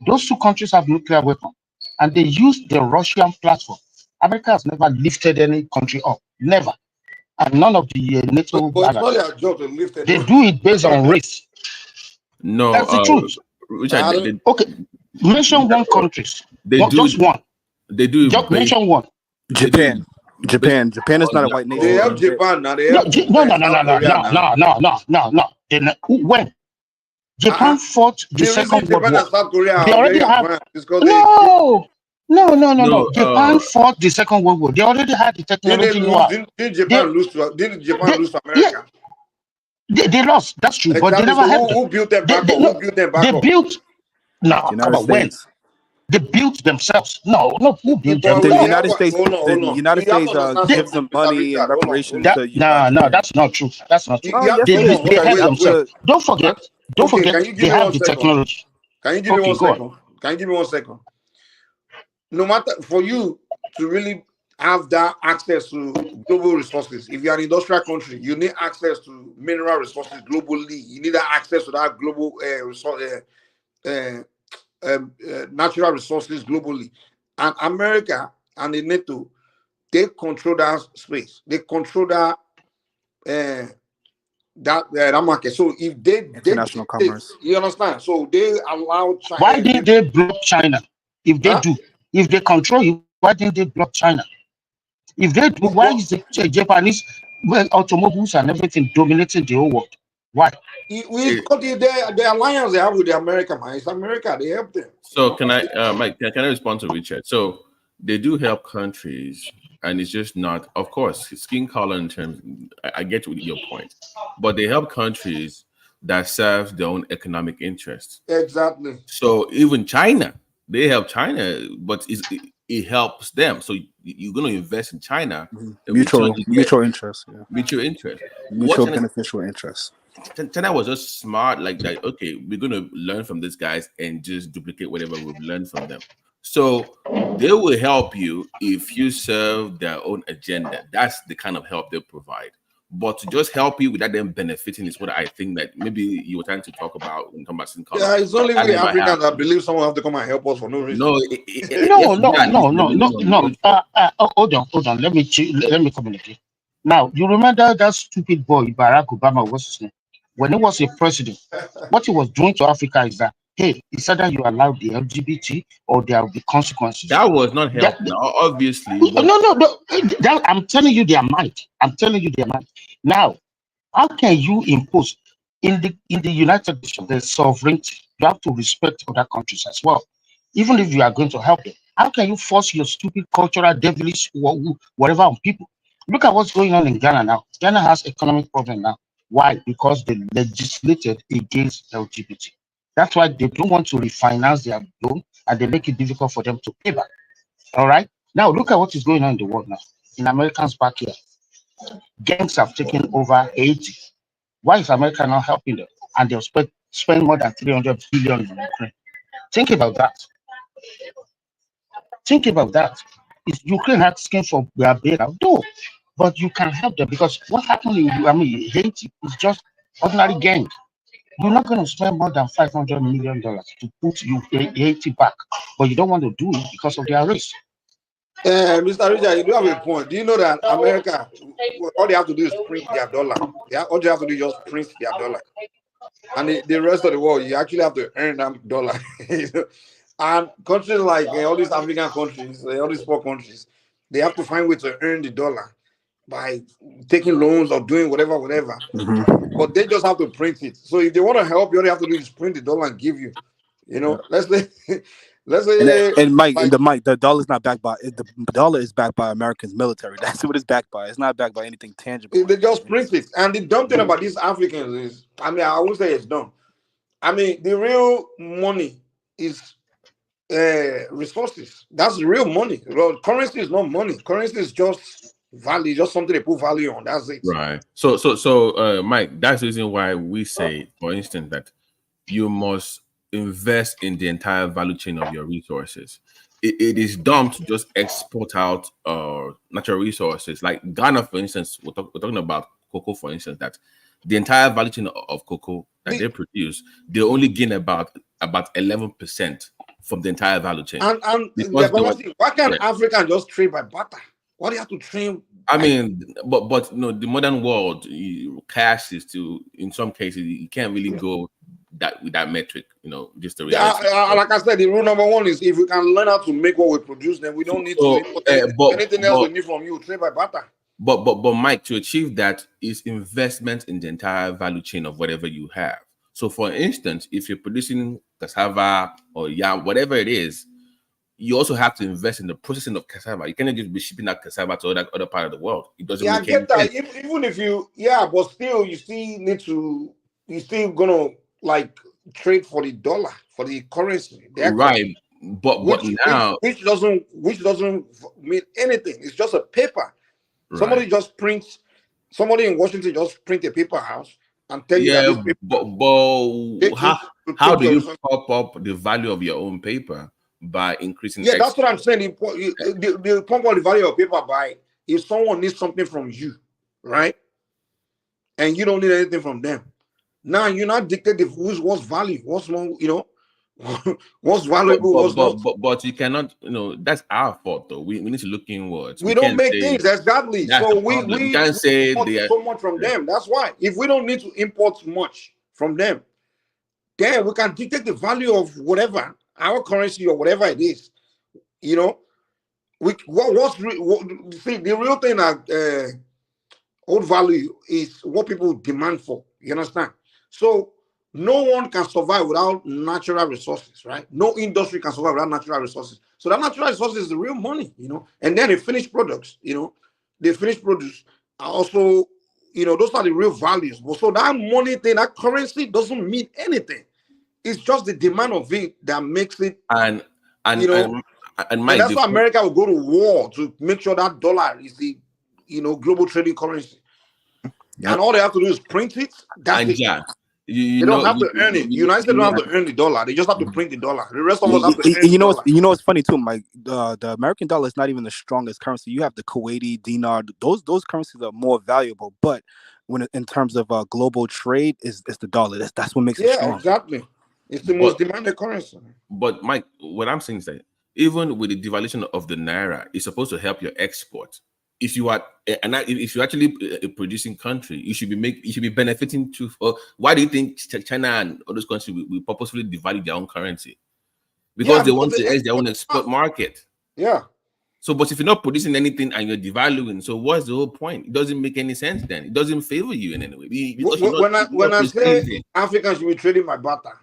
Those two countries have nuclear weapons, and they use the Russian platform. America has never lifted any country up, never, and none of the NATO. But it's not their job to lift it. They do it based on race. No, that's the truth. Okay, mention one country. Just one. They do. Just mention one. Japan. Japan is not a white nation. They have Japan now. No. When Japan fought the Second World War, they already have. No. Japan fought the Second World War. They already had the technology. Didn't Japan lose to America? They lost. That's true, exactly. But they never had. Who built them back up? Who built them back up? They built. No, come on, when? They built themselves. No, who built them? The United States. The United States gives them money and reparations. No, that's not true. That's not true. They help themselves. Don't forget. They have the technology. Can you give me 1 second? Can you give me 1 second? No matter for you to really have that access to global resources. If you're an industrial country, you need access to mineral resources globally. You need that access to that global natural resources globally. And America and the NATO, they control that space. They control that that market. So if international commerce, you understand? So they allow China. Why did they block China? If they do, if they control you, why didn't they block China? If they do, why is the Japanese automobiles and everything dominating the whole world? Why? Because the alliance they have with the America, man. It's America. They help them. So can I, Mike? Can I respond to Richard? So they do help countries, and it's just not, of course, skin color in terms. I get your point, but they help countries that serve their own economic interests. Exactly. So even China, they help China, but it helps them. So you're going to invest in China. Mutual interest. Yeah. Mutual interest. Mutual beneficial interest. China was just smart like that. Okay, we're going to learn from these guys and just duplicate whatever we've learned from them. So they will help you if you serve their own agenda. That's the kind of help they provide. But to just help you without them benefiting is what I think that maybe you were trying to talk about in terms of Yeah, it's only we Africans that believe someone have to come and help us for no reason. No. Hold on. Let me communicate. Now, you remember that stupid boy Barack Obama, what's his name? When he was a president, what he was doing to Africa is that, hey, it's either you allow the LGBT or there will be consequences. That was not helping. Obviously. No. I'm telling you their mind. Now, how can you impose in the United Nations the sovereignty? You have to respect other countries as well, even if you are going to help them. How can you force your stupid cultural devilish whatever on people? Look at what's going on in Ghana now. Ghana has economic problem now. Why? Because they legislated against LGBT. That's why they don't want to refinance their loan and they make it difficult for them to pay back. All right. Now look at what is going on in the world now. In Americans' backyard, gangs have taken over Haiti. Why is America not helping them? And they'll spend more than 300 billion in Ukraine. Think about that. Is Ukraine asking for their bailout? No, but you can help them because what happened in Haiti is just ordinary gang. You're not going to spend more than $500 million to put Haiti back, but you don't want to do it because of their race. Mr. Richard, you do have a point. Do you know that America, all they have to do is print their dollar? All they have to do is just print their dollar. And the rest of the world, you actually have to earn that dollar. And countries like all these African countries, all these poor countries, they have to find ways to earn the dollar by taking loans or doing whatever. Mm-hmm. But they just have to print it. So if they want to help you, all they have to do is print the dollar and give you. Let's say and Mike, the dollar is not backed by the dollar is backed by Americans' military. That's what it's backed by. It's not backed by anything tangible. They just print it. And the dumb thing about these Africans is, I won't say it's dumb. The real money is resources. That's the real money. Currency is not money. Currency is just value, just something they put value on. That's it. Right. So, Mike, that's the reason why we say, for instance, that you must invest in the entire value chain of your resources. It is dumb to just export out natural resources. Like Ghana, for instance, we're talking about cocoa, for instance, that the entire value chain of cocoa that they produce, they only gain about 11% from the entire value chain. And why can't Africa just trade by barter? Why do you have to trade? But the modern world, cash is in some cases you can't really go with that metric. Just the reality. Like I said, the rule number one is if we can learn how to make what we produce, then we don't need to import anything else we need from you. Trade by barter. But Mike, to achieve that is investment in the entire value chain of whatever you have. So, for instance, if you're producing cassava or yam, whatever it is, you also have to invest in the processing of cassava. You cannot just be shipping that cassava to other part of the world. It doesn't. I get that. Even if but still, you still need to. You're still gonna trade for the dollar, for the currency, right? But now, which doesn't mean anything. It's just a paper. Right. Somebody in Washington just print a paper house and tell you that this paper. But how do you pop up the value of your own paper by increasing? Yeah, that's what I'm saying. The pump up the value of paper by if someone needs something from you, right? And you don't need anything from them. Now you're not dictating what's value, what's wrong, what's valuable, but you cannot, that's our fault though. We need to look inwards. We don't make things exactly. So we can't say they so much from them. That's why if we don't need to import much from them, then we can dictate the value of whatever our currency or whatever it is. See, the real thing that old value is what people demand for. You understand? So no one can survive without natural resources, right? No industry can survive without natural resources. So that natural resources is the real money, and then the finished products, the finished produce are also, those are the real values. But so that money thing, that currency doesn't mean anything. It's just the demand of it that makes it, and Mike, that's why America will go to war to make sure that dollar is the, global trading currency. Yep. And all they have to do is print it. That's it. Yeah, they don't have to earn it. United States don't have to earn the dollar. They just have to print the dollar. The rest of us have to earn the dollar. What's funny too, Mike? The American dollar is not even the strongest currency. You have the Kuwaiti dinar. Those currencies are more valuable. But when in terms of global trade, is the dollar. That's what makes it strong. Exactly. It's the most demanded currency. But Mike, what I'm saying is that even with the devaluation of the naira, it's supposed to help your export. If you are if you're actually a producing country, you should be benefiting too. Why do you think China and other countries will purposefully devalue their own currency? Because they want to edge their own export market. Yeah. So, but if you're not producing anything and you're devaluing, so what's the whole point? It doesn't make any sense then. It doesn't favor you in any way. When I say Africans should be trading by barter,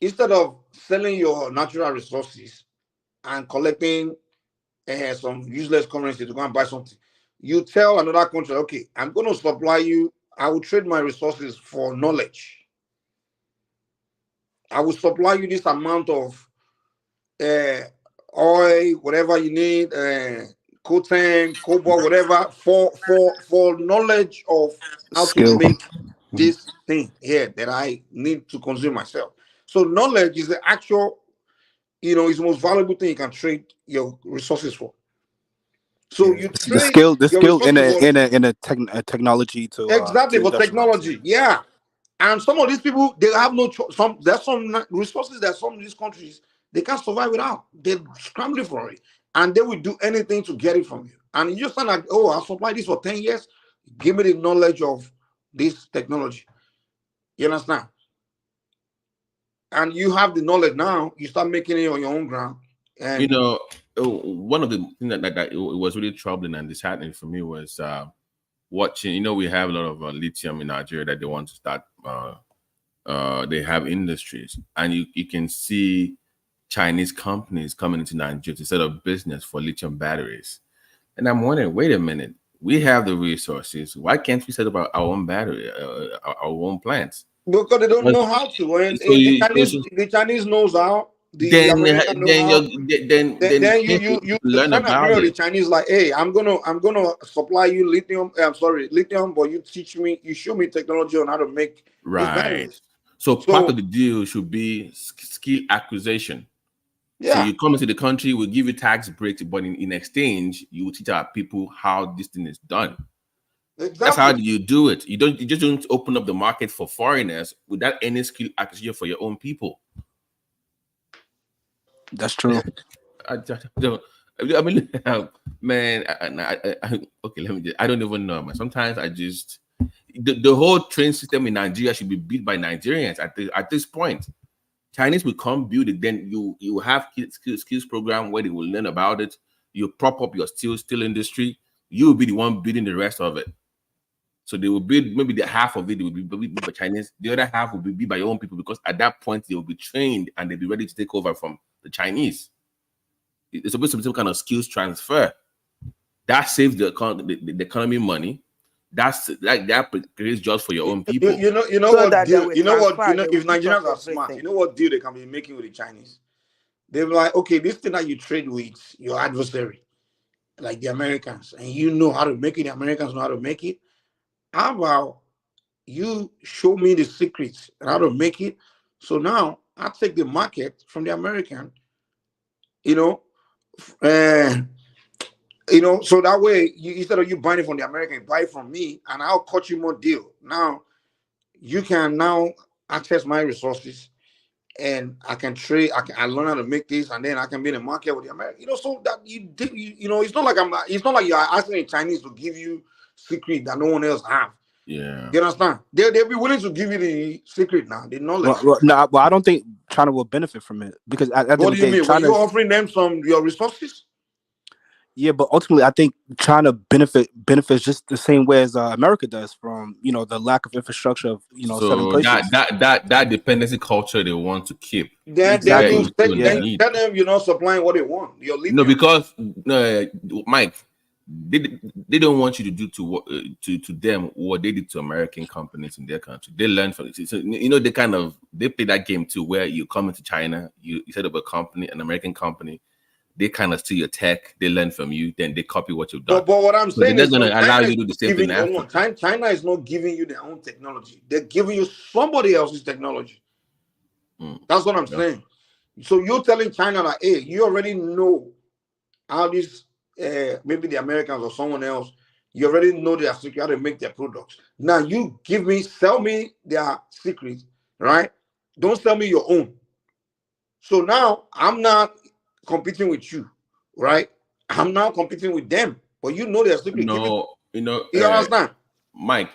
instead of selling your natural resources and collecting some useless currency to go and buy something, you tell another country, okay, I'm going to supply you. I will trade my resources for knowledge. I will supply you this amount of oil, whatever you need, coltan, cobalt, whatever, for knowledge of how to make this thing here that I need to consume myself. So knowledge is the actual, is the most valuable thing you can trade your resources for. So you trade the skill in a technology to exactly for technology, yeah. And some of these people, they have no choice. There's some resources that some of these countries they can't survive without. They're scrambling for it, and they will do anything to get it from you. And you just sound like, oh, I'll supply this for 10 years. Give me the knowledge of this technology. You understand? And you have the knowledge now. You start making it on your own ground. And one of the things that it was really troubling and disheartening for me was watching. We have a lot of lithium in Nigeria that they want to start. They have industries, and you can see Chinese companies coming into Nigeria to set up business for lithium batteries. And I'm wondering, wait a minute, we have the resources. Why can't we set up our own battery, our own plants? Because they don't know how to. And the Chinese knows how. Then you learn about it. The Chinese like, hey, I'm gonna supply you lithium. Lithium, but you show me technology on how to make batteries. So part of the deal should be skill acquisition. Yeah. So you come into the country, we'll give you tax breaks, but in exchange, you will teach our people how this thing is done. Exactly. That's how you do it. You just don't open up the market for foreigners without any skill acquisition for your own people. That's true. I mean, man. Okay, let me. I don't even know, man. Sometimes I just the whole train system in Nigeria should be built by Nigerians at this point. Chinese will come build it. Then you have skills program where they will learn about it. You prop up your steel industry. You will be the one building the rest of it. So they will build maybe the half of it will be by Chinese. The other half will be by your own people, because at that point they will be trained and they'll be ready to take over from the Chinese. It's supposed to be some kind of skills transfer. That saves the economy money. That creates jobs for your own people. You know what deal? If Nigerians are smart, you know what deal they can be making with the Chinese? They're like, okay, this thing that you trade with your adversary, like the Americans, and you know how to make it. The Americans know how to make it. How about you show me the secrets and how to make it? So now I take the market from the American, so that way, instead of you buying it from the American, buy it from me, and I'll cut you more deal. Now, you can now access my resources, and I can trade. I learn how to make this, and then I can be in the market with the American. So that it's not like you're asking the Chinese to give you secret that no one else have. Yeah, you understand? They'll be willing to give you the secret now, the knowledge. But I don't think China will benefit from it, because at what do you mean? You're offering them your resources? Yeah, but ultimately, I think China benefits just the same way as America does from the lack of infrastructure of certain So places. that dependency culture they want to keep. Then you tell them you're not supplying what they want. You're lithium. No, because Mike, they don't want you to do to them what they did to American companies in their country. They learn from it. So, they play that game too, where you come into China, you set up a company, an American company. They kind of steal your tech. They learn from you, then they copy what you've done. But what I'm saying they're is, going to allow you to do the same thing after. China is not giving you their own technology. They're giving you somebody else's technology. That's what I'm saying. So you're telling China that, hey, you already know how this, maybe the Americans or someone else, you already know their secret, how to make their products. Now you sell me their secret, right? Don't sell me your own. So now I'm not competing with you, right? I'm now competing with them, but you know their secret. No, you understand, Mike?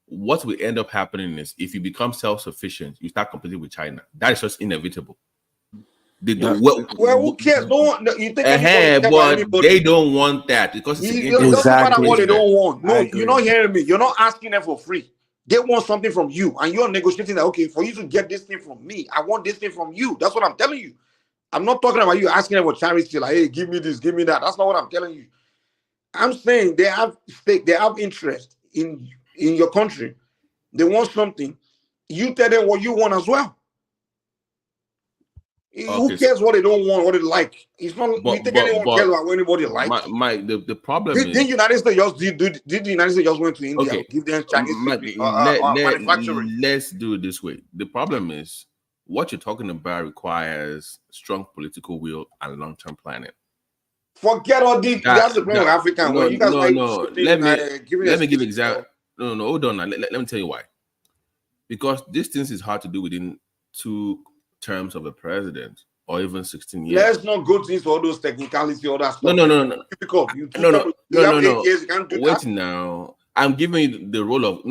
What will end up happening is if you become self-sufficient, you start competing with China. That is just inevitable. Well, who cares? No one. You think but they don't want that because it doesn't matter what they don't want. No, you're not hearing me. You're not asking them for free. They want something from you, and you're negotiating that. Okay, for you to get this thing from me, I want this thing from you. That's what I'm telling you. I'm not talking about you asking them for charity, like, hey, give me this, give me that. That's not what I'm telling you. I'm saying they have stake, they have interest in your country. They want something. You tell them what you want as well. Who cares what they don't want, what they like? It's not. You think anyone cares about what anybody likes? The problem is the United States just did the United States just went to India, give them Chinese manufacturing? Let's do it this way. The problem is what you're talking about requires strong political will and long-term planning. Forget all the that's the problem with African. When you guys let me give example. No, hold on. Let me tell you why. Because this thing is hard to do within 2 terms of a president or even 16 years. Let's not go into all those technicalities, all that stuff. No. Difficult. You can't do Wait that. now. I'm giving you the role of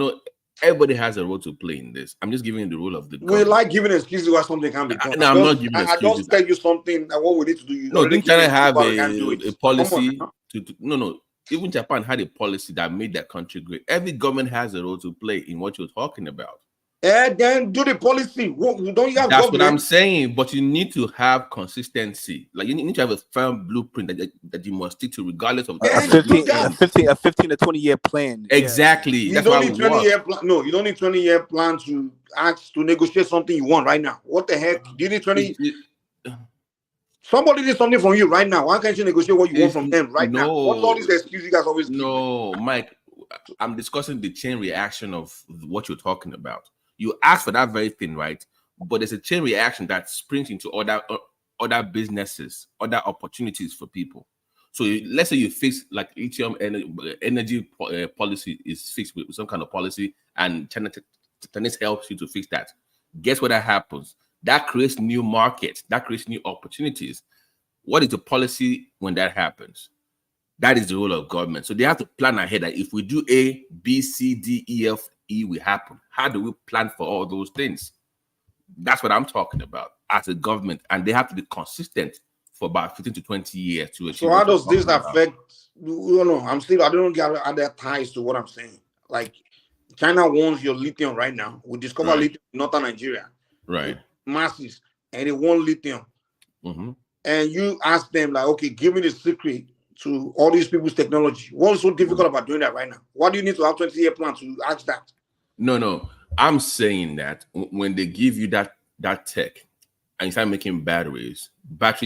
everybody has a role to play in this. I'm just giving you the role of the government. We like giving excuses why something can be done. No, I'm not giving excuses. I just tell you something that what we need to do. Didn't China have a policy to even Japan had a policy that made their country great. Every government has a role to play in what you're talking about. Then do the policy. Don't you have That's government? what I'm saying. But you need to have consistency. Like you need to have a firm blueprint that you must stick to, regardless of a 15 to 20 year plan. Exactly. You don't need 20-year plan. No, you don't need 20-year plan to ask to negotiate something you want right now. What the heck? Do you need 20? Somebody did something from you right now. Why can't you negotiate what you want from them right now? What's all these excuses you guys always give? No, Mike, I'm discussing the chain reaction of what you're talking about. You ask for that very thing, right? But there's a chain reaction that springs into other businesses, other opportunities for people. So let's say you fix like lithium energy policy is fixed with some kind of policy, and China helps you to fix that. Guess what that happens? That creates new markets. That creates new opportunities. What is the policy when that happens? That is the role of government. So they have to plan ahead that if we do A, B, C, D, E, F, E will happen. How do we plan for all those things? That's what I'm talking about as a government. And they have to be consistent for about 15 to 20 years to achieve. So how does this affect? I don't get other ties to what I'm saying. Like China wants your lithium right now. We discover lithium in northern Nigeria. Right. Masses. And they want lithium. And you ask them like, okay, give me the secret to all these people's technology. What's so difficult about doing that right now? Why do you need to have 20-year plan to ask that? No. I'm saying that when they give you that tech and you start making batteries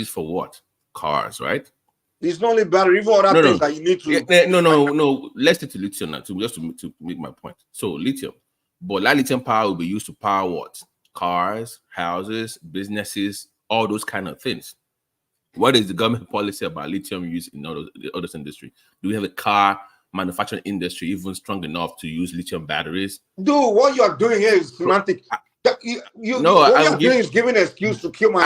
for what? Cars, right? It's not only battery, even other things that you need to. No. Let's take to lithium now to make my point. So lithium, but that lithium power will be used to power what? Cars, houses, businesses, all those kind of things. What is the government policy about lithium use in all this industry? Do we have a car manufacturing industry even strong enough to use lithium batteries? Dude, what you are doing here is semantic. What you're doing is giving an excuse to kill my.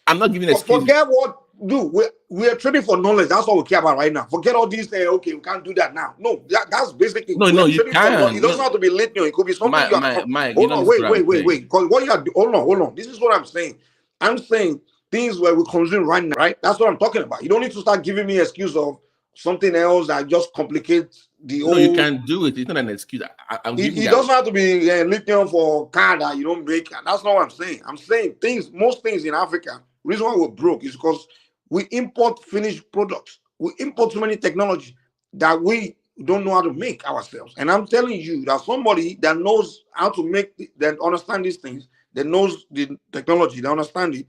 I'm not giving an excuse. Forget what. Dude, we are trading for knowledge. That's what we care about right now. Forget all these. Okay, we can't do that now. No, that's basically. No, you can. It doesn't have to be lithium. It could be something. Mike, hold on, wait. Because what you are. Hold on. This is what I'm saying. I'm saying things where we consume right now, right? That's what I'm talking about. You don't need to start giving me excuse of something else that just complicates the whole. No, you can do it. It's not an excuse. It doesn't have to be lithium for car that you don't make. And that's not what I'm saying. I'm saying most things in Africa, the reason why we're broke is because we import finished products. We import too many technology that we don't know how to make ourselves. And I'm telling you that somebody that knows how to make, that understand these things, that knows the technology, that understand it,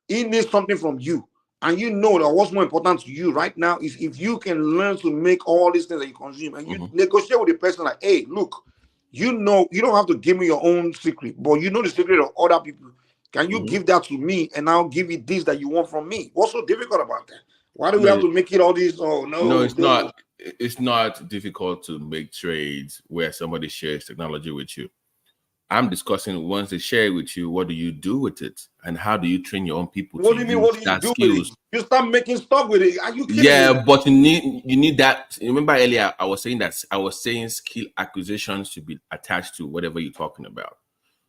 he needs something from you. And you know that what's more important to you right now is if you can learn to make all these things that you consume and you negotiate with the person like, hey, look, you know, you don't have to give me your own secret, but you know the secret of other people. Can you give that to me and I'll give you this that you want from me? What's so difficult about that? Why do we have to make it all this? Oh, no. No, it's not. It's not difficult to make trades where somebody shares technology with you. I'm discussing once they share it with you, what do you do with it? And how do you train your own people what do you mean, what do you do with it? You start making stuff with it. Are you kidding me? But you need that. Remember earlier, I was saying skill acquisition should be attached to whatever you're talking about.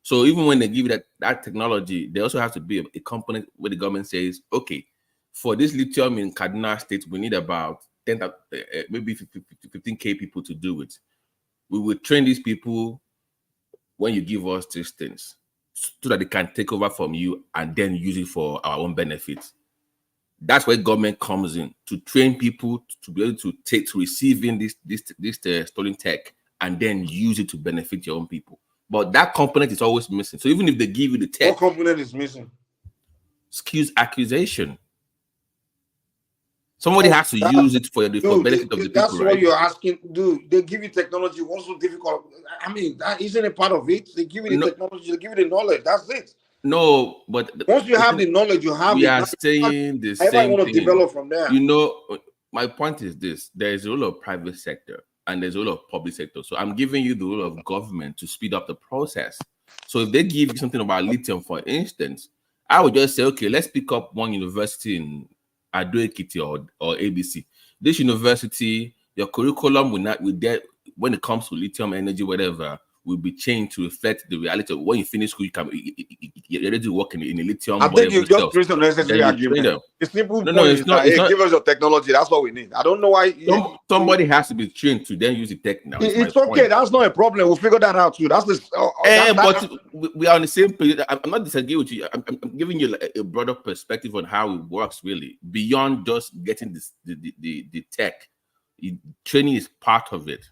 So even when they give you that technology, there also has to be a component where the government says, okay, for this lithium in Kaduna State, we need about 10, maybe 15K people to do it. We will train these people when you give us these things so that they can take over from you and then use it for our own benefit. That's where government comes in to train people to be able to receive in this stolen tech and then use it to benefit your own people. But that component is always missing. So even if they give you the tech, what component is missing? Skills acquisition. Somebody has to use it for benefit of the people. That's what you're asking. Dude, they give you technology. What's so difficult? I mean, that isn't a part of it. They give you the technology. They give you the knowledge. That's it. No, but once you have the knowledge, you have. We are saying the same thing. I want to develop from there. You know, my point is this: there is a role of private sector and there's a role of public sector. So I'm giving you the role of government to speed up the process. So if they give you something about lithium, for instance, I would just say, okay, let's pick up one university in Abure or ABC. This university, your curriculum will not when it comes to lithium energy, whatever, will be changed to reflect the reality of when you finish school, you're ready to work in a lithium. I think you just create some necessary argument. The simple point is that, hey, give us your technology. That's what we need. I don't know why. Somebody has to be trained to then use the tech now. It's okay. Point. That's not a problem. We'll figure that out too. That's the. But we are on the same page. I'm not disagreeing with you. I'm giving you a broader perspective on how it works, really, beyond just getting the tech. Training is part of it.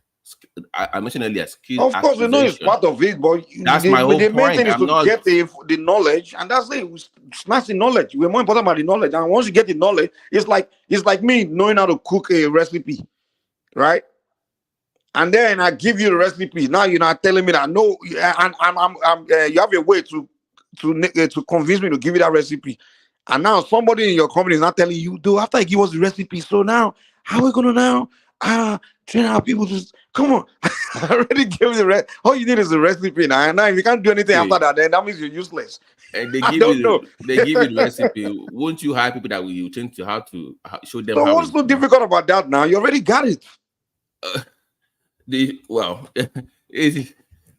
I mentioned earlier, skills. Of course, we know it's part of it, but that's my whole point. The main thing is to get the knowledge, and that's it. We smash the knowledge. We're more important about the knowledge, and once you get the knowledge, it's like me knowing how to cook a recipe, right? And then I give you the recipe. Now you're not telling me that no, and you have a way to convince me to give you that recipe, and now somebody in your company is not telling you, do after I give us the recipe. So now, how are we gonna now? Train our people to come on. I already gave you the rest. All you need is the recipe now. And now if you can't do anything after that, then that means you're useless. And they give you the recipe. Won't you hire people that will change to how to show them? So how what's so difficult about that now? You already got it.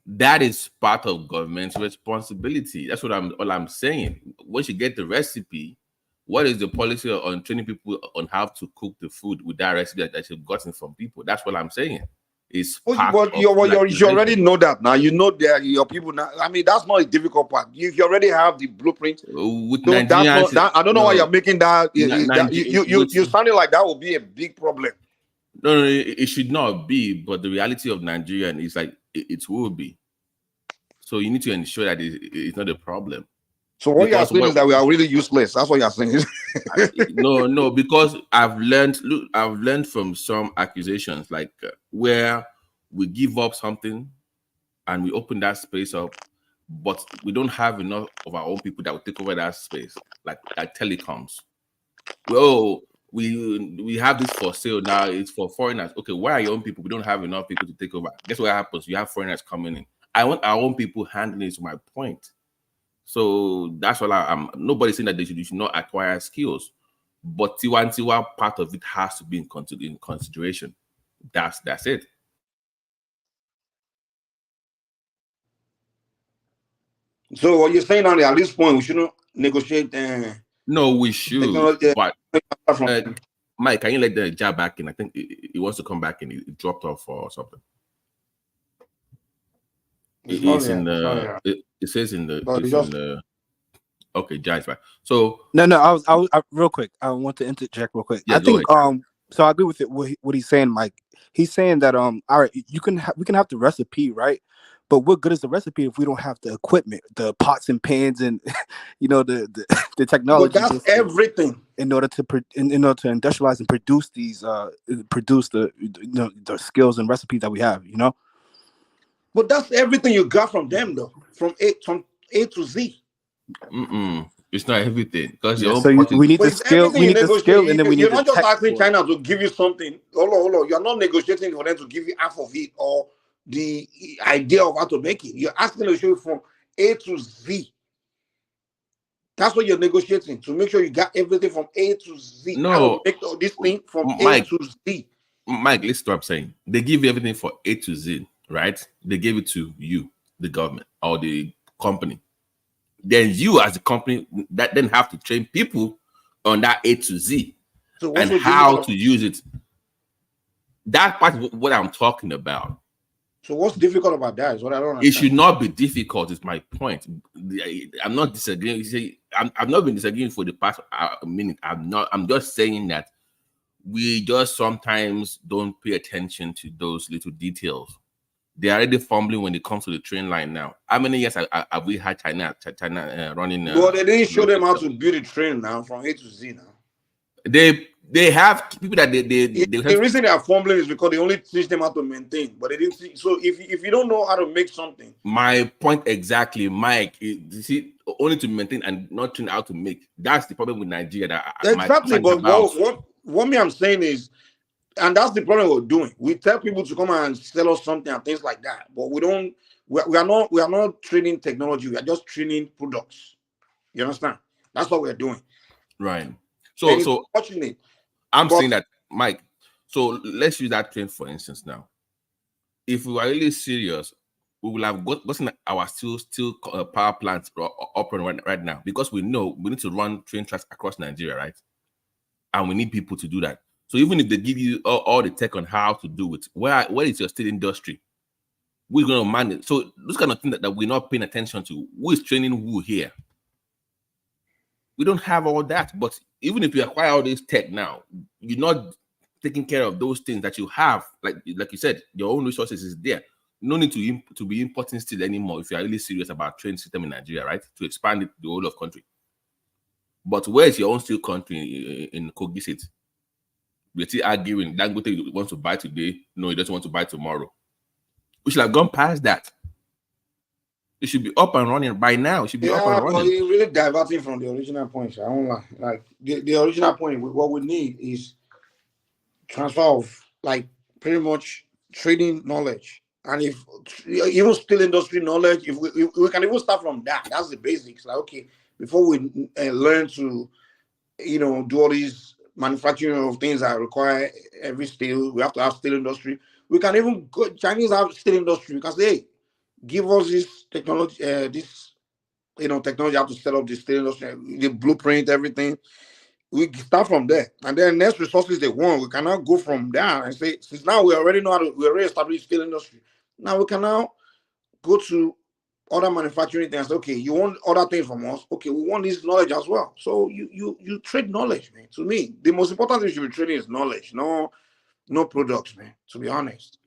That is part of government's responsibility. That's what all I'm saying. Once you get the recipe, what is the policy on training people on how to cook the food with that recipe that you've gotten from people? That's what I'm saying. But you already know that now. You know that your people now. I mean, that's not a difficult part. You already have the blueprint. With so I don't know why you're making that. You sounded like that will be a big problem. No, it should not be. But the reality of Nigerian is like it will be. So you need to ensure that it's not a problem. So what you're saying is that we are really useless. That's what you're saying. No, because I've learned from some accusations, like where we give up something and we open that space up, but we don't have enough of our own people that will take over that space, like telecoms. Well, we have this for sale now. It's for foreigners. Okay, why are your own people? We don't have enough people to take over. Guess what happens? You have foreigners coming in. I want our own people handling it, to my point. So that's what I'm. Nobody's saying that you should not acquire skills, but Tiwa part of it has to be in consideration. That's it. So what you're saying now, at this point, we shouldn't negotiate No, we should. But Mike, can you let the jab back in? I think he wants to come back and it dropped off or something. It says in the okay, Giants, right? So no, I real quick. I want to interject real quick. Yeah, I think so I agree with it. What he's saying, Mike. He's saying that all right, we can have the recipe, right? But what good is the recipe if we don't have the equipment, the pots and pans, and the technology? But that's everything. In order to industrialize and produce these, the skills and recipes that we have, But that's everything you got from them, though, from A to Z. It's not everything because we need the skill. We need the skill, and then we need. You're not just asking China to give you something. Hold on. You're not negotiating for them to give you half of it or the idea of how to make it. You're asking to show you from A to Z. That's what you're negotiating, to make sure you got everything from A to Z. No, make this thing from A to Z. Mike, let's stop saying they give you everything for A to Z, right? They gave it to you, the government or the company. Then you, as the company, that then have to train people on that A to Z and how to use it. That part is what I'm talking about. So what's difficult about that is what I don't understand. It should not be difficult, is my point. I'm not disagreeing. You see, I've not been disagreeing for the past minute. I'm just saying that we just sometimes don't pay attention to those little details. They're already fumbling when it comes to the train line now. How many years have we had China running? Well, they didn't show them how to build a train now from A to Z now. They have people that they the reason they are fumbling is because they only teach them how to maintain, but they didn't teach. So if you don't know how to make something, my point exactly, Mike. You see, only to maintain and not train how to make. That's the problem with Nigeria. Exactly, but what I'm saying is, and that's the problem we're doing. We tell people to come and sell us something and things like that, but we don't. We are not training technology. We are just training products. You understand? That's what we're doing. Right. So watching it. I'm saying that, Mike. So let's use that train for instance now. If we were really serious, we will have gotten our steel power plants operating right now, because we know we need to run train tracks across Nigeria, right? And we need people to do that. So even if they give you all the tech on how to do it, where is your steel industry? Who's going to manage? So those kind of things that we're not paying attention to. Who is training who here? We don't have all that. But even if you acquire all this tech now, you're not taking care of those things that you have. Like you said, your own resources is there. No need to be importing steel anymore if you are really serious about train system in Nigeria, right? To expand it the whole of country. But where is your own steel country in Kogi State? We're still arguing. Dangote wants to buy today. No, he doesn't want to buy tomorrow. We should have gone past that. It should be up and running by now. It should be up and running. But you're really diverting from the original point. I don't lie. Like the original point, what we need is transfer of pretty much trading knowledge. And if even steel industry knowledge, if we can even start from that, that's the basics. Like, okay, before we learn to, do all these manufacturing of things that require every steel, we have to have steel industry. We can even go, Chinese have steel industry. We can say, hey, give us this technology, technology how to set up the steel industry, the blueprint, everything. We start from there, and then next resources they want, we cannot go from there and say, since now we already know how to, we already established steel industry. Now we can now go to other manufacturing things. Okay, you want other things from us? Okay, we want this knowledge as well. So you trade knowledge, man. To me, the most important thing you should be trading is knowledge, no products, man. To be honest.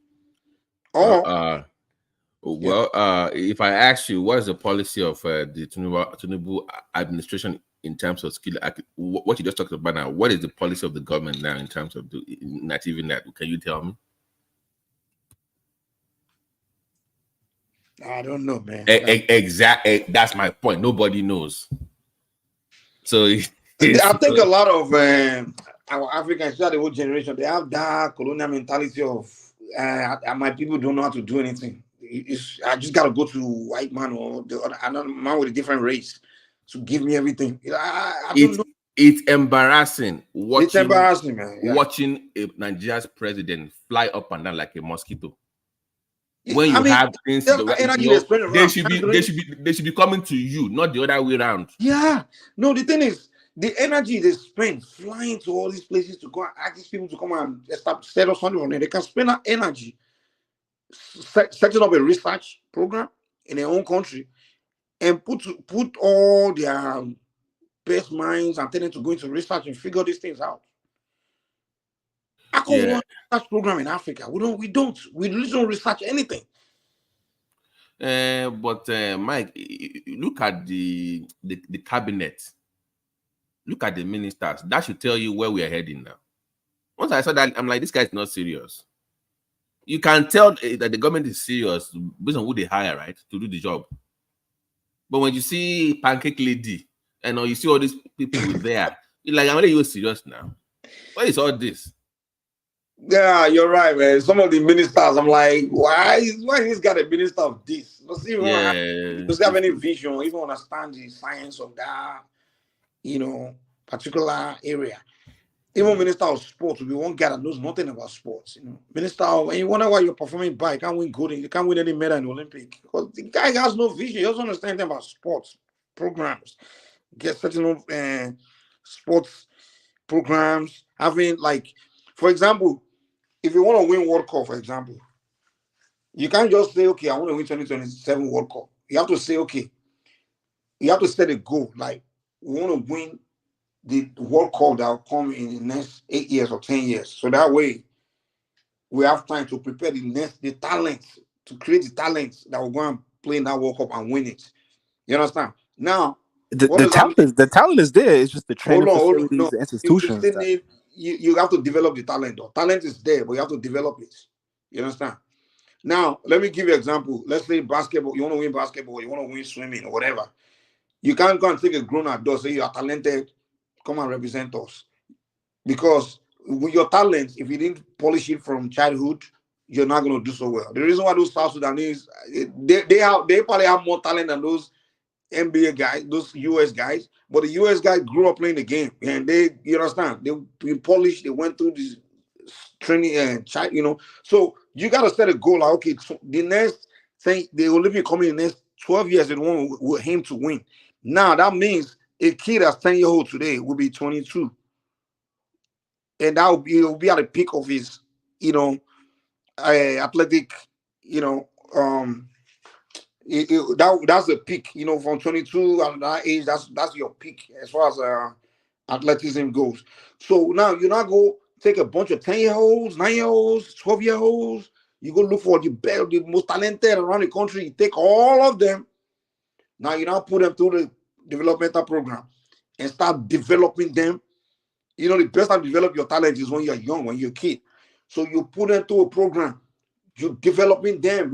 If I ask you, what is the policy of the Tinubu administration in terms of skill? What you just talked about now, what is the policy of the government now in terms of not even that? Can you tell me? I don't know, man. Exactly. That's my point. Nobody knows. So I think a lot of our Africans, the old generation, they have that colonial mentality of my people don't know how to do anything. I just gotta go to white man or another man with a different race to give me everything. I don't know. It's embarrassing watching. It's embarrassing, man. Yeah. Watching a Nigeria's president fly up and down like a mosquito. When you have things, they should be coming to you, not the other way around. Yeah. No, the thing is, The energy they spend flying to all these places to go and ask these people to come and set up something on there. They can spend that energy setting up a research program in their own country and put all their best minds and tell them to go into research and figure these things out. I call one research program in Africa. We really don't research anything. But Mike, look at the cabinet. Look at the ministers. That should tell you where we are heading now. Once I saw that, I'm like, this guy is not serious. You can tell that the government is serious based on who they hire, right, to do the job. But when you see Pancake Lady and you see all these people there, you're like, are you serious now? What is all this? Yeah, you're right, man. Some of the ministers, I'm like, why is this guy a minister of this? Does he have any vision, even understand the science of that, particular area? Even minister of sports will be one guy that knows nothing about sports. Minister of, and you wonder why you're performing bad, you can't win gold, you can't win any medal in the Olympic because the guy has no vision. He doesn't understand anything about sports programs. Get setting up sports programs, having for example, if you want to win World Cup, for example, you can't just say, okay, I want to win 2027 World Cup. You have to say, okay, you have to set a goal. Like, we want to win the World Cup that will come in the next 8 years or 10 years. So that way, we have time to prepare the talents, to create the talents that will go and play in that World Cup and win it. You understand? Now, the talent is there. It's just the training facilities, the institutions. You have to develop the talent. Though. Talent is there, but you have to develop it. You understand? Now, let me give you an example. Let's say basketball. You want to win basketball. You want to win swimming or whatever. You can't go and take a grown adult, say you are talented, come and represent us. Because with your talent, if you didn't polish it from childhood, you're not going to do so well. The reason why those South Sudanese, they probably have more talent than those NBA guys, those US guys, but the US guys grew up playing the game, and you understand, they been polished, they went through this training and so you got to set a goal. Like, okay, so the next thing, the Olympic coming in the next 12 years, they will aim to win. Now that means a kid that's 10 years old today will be 22, and that will be at the peak of his, athletic, that's the peak, from 22 at that age, that's your peak as far as athleticism goes. So now you not go take a bunch of 10-year-olds, 9-year-olds, 12-year-olds, you go look for the best, the most talented around the country, you take all of them, now you now put them through the developmental program and start developing them. The best time to develop your talent is when you're young, when you're a kid. So you put them through a program, you're developing them,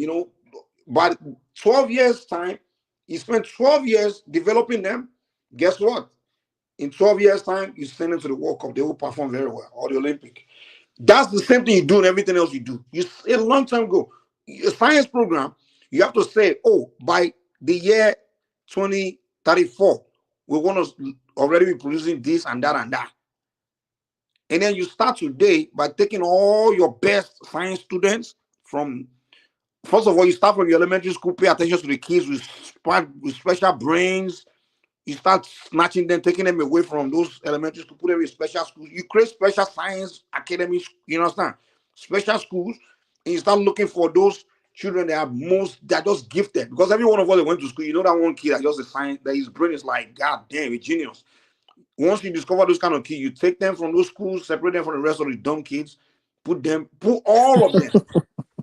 by 12 years time, you spend 12 years developing them. Guess what? In 12 years time, you send them to the World Cup. They will perform very well, or the Olympic. That's the same thing you do and everything else you do. A long time ago, a science program, you have to say, oh, by the year 2034, we want to already be producing this and that and that. And then you start today by taking all your best science students from, first of all, you start from your elementary school, pay attention to the kids with special brains. You start snatching them, taking them away from those elementary schools, put them in special schools. You create special science academies, you understand? Special schools, and you start looking for those children that are just gifted. Because every one of us that went to school, that one kid that just a science, that his brain is like, God damn, a genius. Once you discover those kind of kids, you take them from those schools, separate them from the rest of the dumb kids, put all of them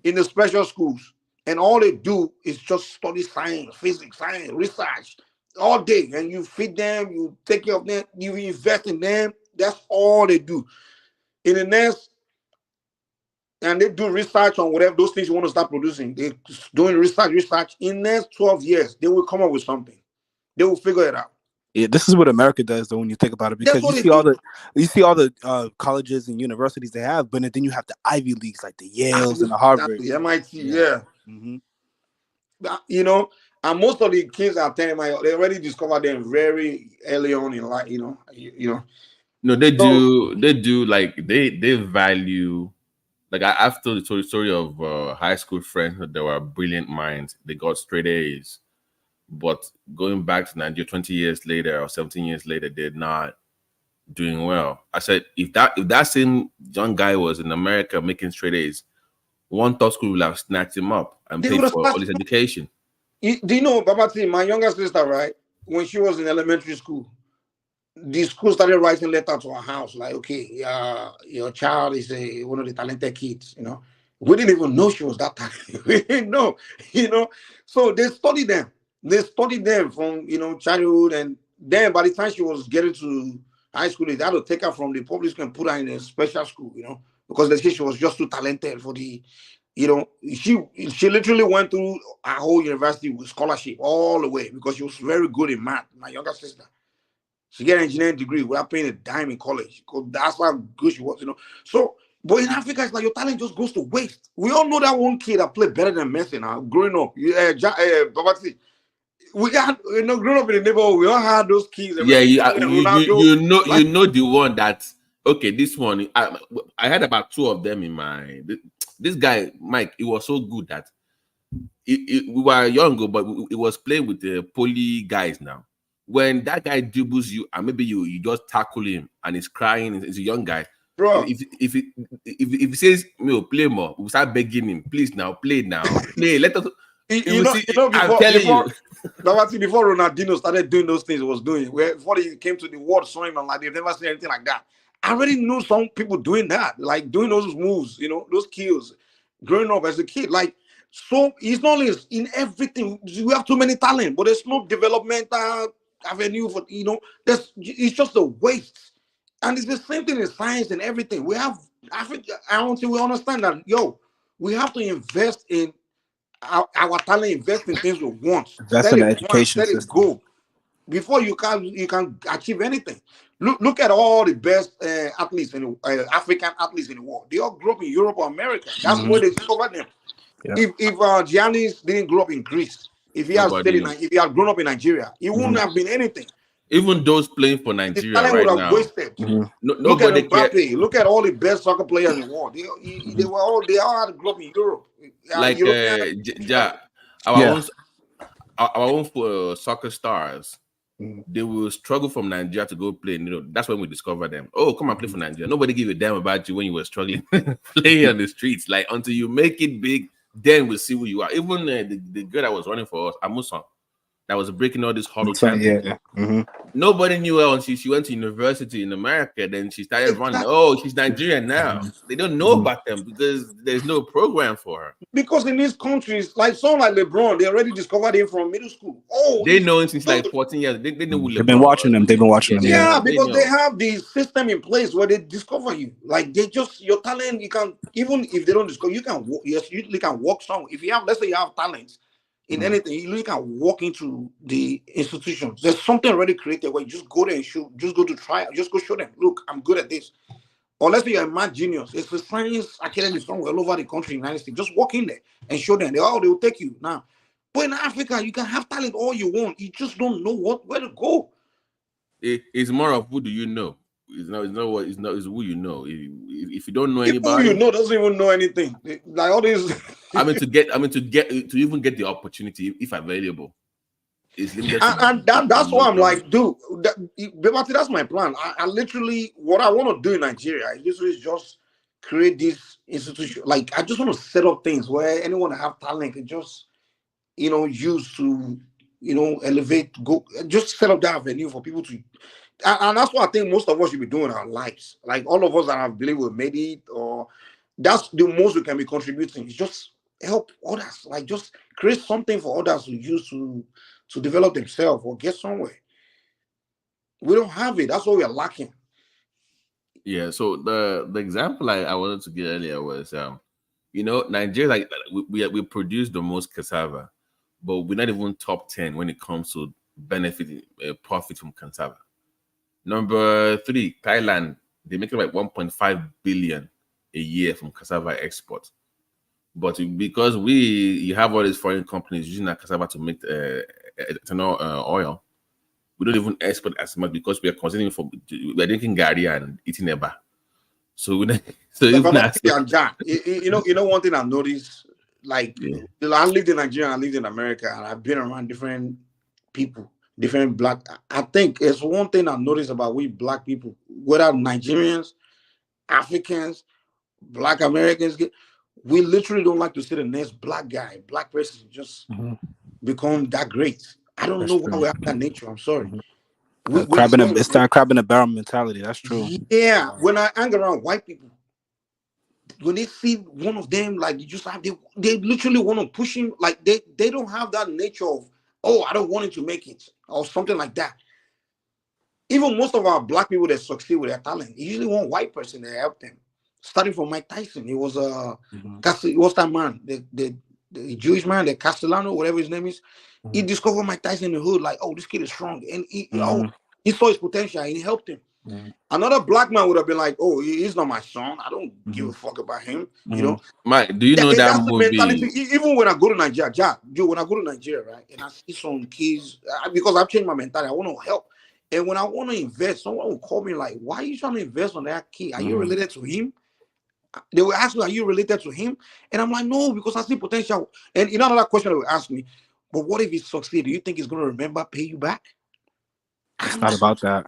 in the special schools. And all they do is just study science, physics, science, research all day. And you feed them, you take care of them, you invest in them. That's all they do. In the next, and they do research on whatever those things you want to start producing. They're doing research. In the next 12 years, they will come up with something. They will figure it out. Yeah, this is what America does, though, when you think about it, because you see all the colleges and universities they have, but then you have the Ivy Leagues like the Yales and the Harvard, the MIT, yeah. Mm-hmm. And most of the kids are telling me they already discovered them very early on in life. No, they do like they value. Like I've told the story of high school friends that were brilliant minds. They got straight A's. But going back to Nigeria 20 years later or 17 years later, they're not doing well. I said, if that same young guy was in America making straight A's, one top school will have snatched him up and paid for all his education. Do you know, Babati, my younger sister, right? When she was in elementary school, the school started writing letters to her house, like, okay, your child is one of the talented kids, you know. We didn't even know she was that talented. We didn't know, you know. So they studied them. They studied them from, you know, childhood. And then by the time she was getting to high school, they had to take her from the public school and put her in a special school, you know, because they said she was just too talented for the, you know, she literally went through her whole university with scholarship all the way because she was very good in math, my younger sister. She got an engineering degree without paying a dime in college because that's how good she was, you know. So, but in Africa, it's like your talent just goes to waste. We all know that one kid that played better than Messi now, growing up. Babati, we got, you know, growing up in the neighborhood, we all had those kids. Yeah, you know the one that, okay, this one, I had about 2 of them in my, this guy, Mike, he was so good that we were younger, but it was playing with the poly guys now. When that guy dribbles you and maybe you just tackle him and he's crying, he's a young guy. Bro, if he says, play more, we'll start begging him, please now, play, let us. I'm telling you. Before Ronaldinho started doing those things he was doing, before he came to the world, saw him and like they've never seen anything like that. I already knew some people doing that, like doing those moves, you know, those kills, growing up as a kid. Like, so it's not in everything. We have too many talent, but there's no developmental avenue for, you know, it's just a waste. And it's the same thing in science and everything. We have Africa, I don't think we understand that, we have to invest in our talent, invest in things we want. That's an education system. Go before you can achieve anything. Look at all the best athletes in African athletes in the world. They all grew up in Europe or America. That's where they discovered them. Yeah. If Giannis didn't grow up in Greece, if he had grown up in Nigeria, he wouldn't have been anything. Even those playing for Nigeria right now, wasted. Look at Mbappe. Look at all the best soccer players in the world. They all had to grow up in Europe. Like our own soccer stars, they will struggle from Nigeria to go play. You know, that's when we discover them. Oh, come and play for Nigeria. Nobody gave a damn about you when you were struggling playing on the streets. Like, until you make it big, then we'll see who you are. Even the girl that was running for us, Amusan, that was breaking all this huddle time. Yeah. Nobody knew her until she went to university in America. Then she started running. Oh, she's Nigerian now. They don't know about them because there's no program for her. Because in these countries, like someone like LeBron, they already discovered him from middle school. Oh, they know him since like 14 years. They know who They've been watching them. Yeah, because they have the system in place where they discover you. Like, they just, your talent, you can, even if they don't discover, you can walk somewhere. If you have, let's say you have talent in anything, you can walk into the institutions. There's something already created where you just go there and show, just go to try, just go show them, look, I'm good at this. Or let's say you're a mad genius. It's a science academy somewhere all over the country, United States. Just walk in there and show them. They will take you now. But in Africa, you can have talent all you want. You just don't know where to go. It's more of who do you know. It's who you know. If you don't know anybody, who you know doesn't even know anything. Like all this. to even get the opportunity if available. And that's why I'm like, dude, that's my plan. I literally, what I want to do in Nigeria is just create this institution. Like, I just want to set up things where anyone that have talent can just, use to, elevate, go, just set up that avenue for people to. And that's what I think most of us should be doing in our lives. Like, all of us that I believe we made it, or that's the most we can be contributing. Is just help others. Like, just create something for others to use to develop themselves or get somewhere. We don't have it. That's what we are lacking. Yeah. So the example I wanted to get earlier was, Nigeria, like we produce the most cassava, but we're not even top 10 when it comes to benefiting profit from cassava. Number 3, Thailand, they make like 1.5 billion a year from cassava export. But because you have all these foreign companies using that cassava to make ethanol oil, we don't even export as much because we are consuming we're drinking gari and eating eba. So one thing I've noticed, like I lived in Nigeria, I lived in America, and I've been around different people. different black. I think it's one thing I noticed about we black people, whether Nigerians, Africans, Black Americans, we literally don't like to see the next black guy, black person just become that great. I don't know why we have that nature. I'm sorry. It's that crab in a barrel mentality. That's true. Yeah, when I hang around white people, when they see one of them, like you just have, they literally want to push him. Like they don't have that nature of, oh, I don't want him to make it or something like that. Even most of our black people that succeed with their talent, usually one white person that helped them. Starting from Mike Tyson, he was what's that man, the Jewish man, the Castellano, whatever his name is. He discovered Mike Tyson in the hood, like, oh, this kid is strong, and he saw his potential and he helped him. Another black man would have been like, oh, he's not my son. I don't give a fuck about him. You know, Mike, do you know that movie? Mentality. Even when I go to Nigeria, when I go to Nigeria, right, and I see some kids, because I've changed my mentality, I want to help. And when I want to invest, someone will call me like, why are you trying to invest on that kid? Are you related to him? They will ask me, are you related to him? And I'm like, no, because I see potential. And another question they will ask me, but what if he succeeds? Do you think he's going to remember pay you back? It's not about that.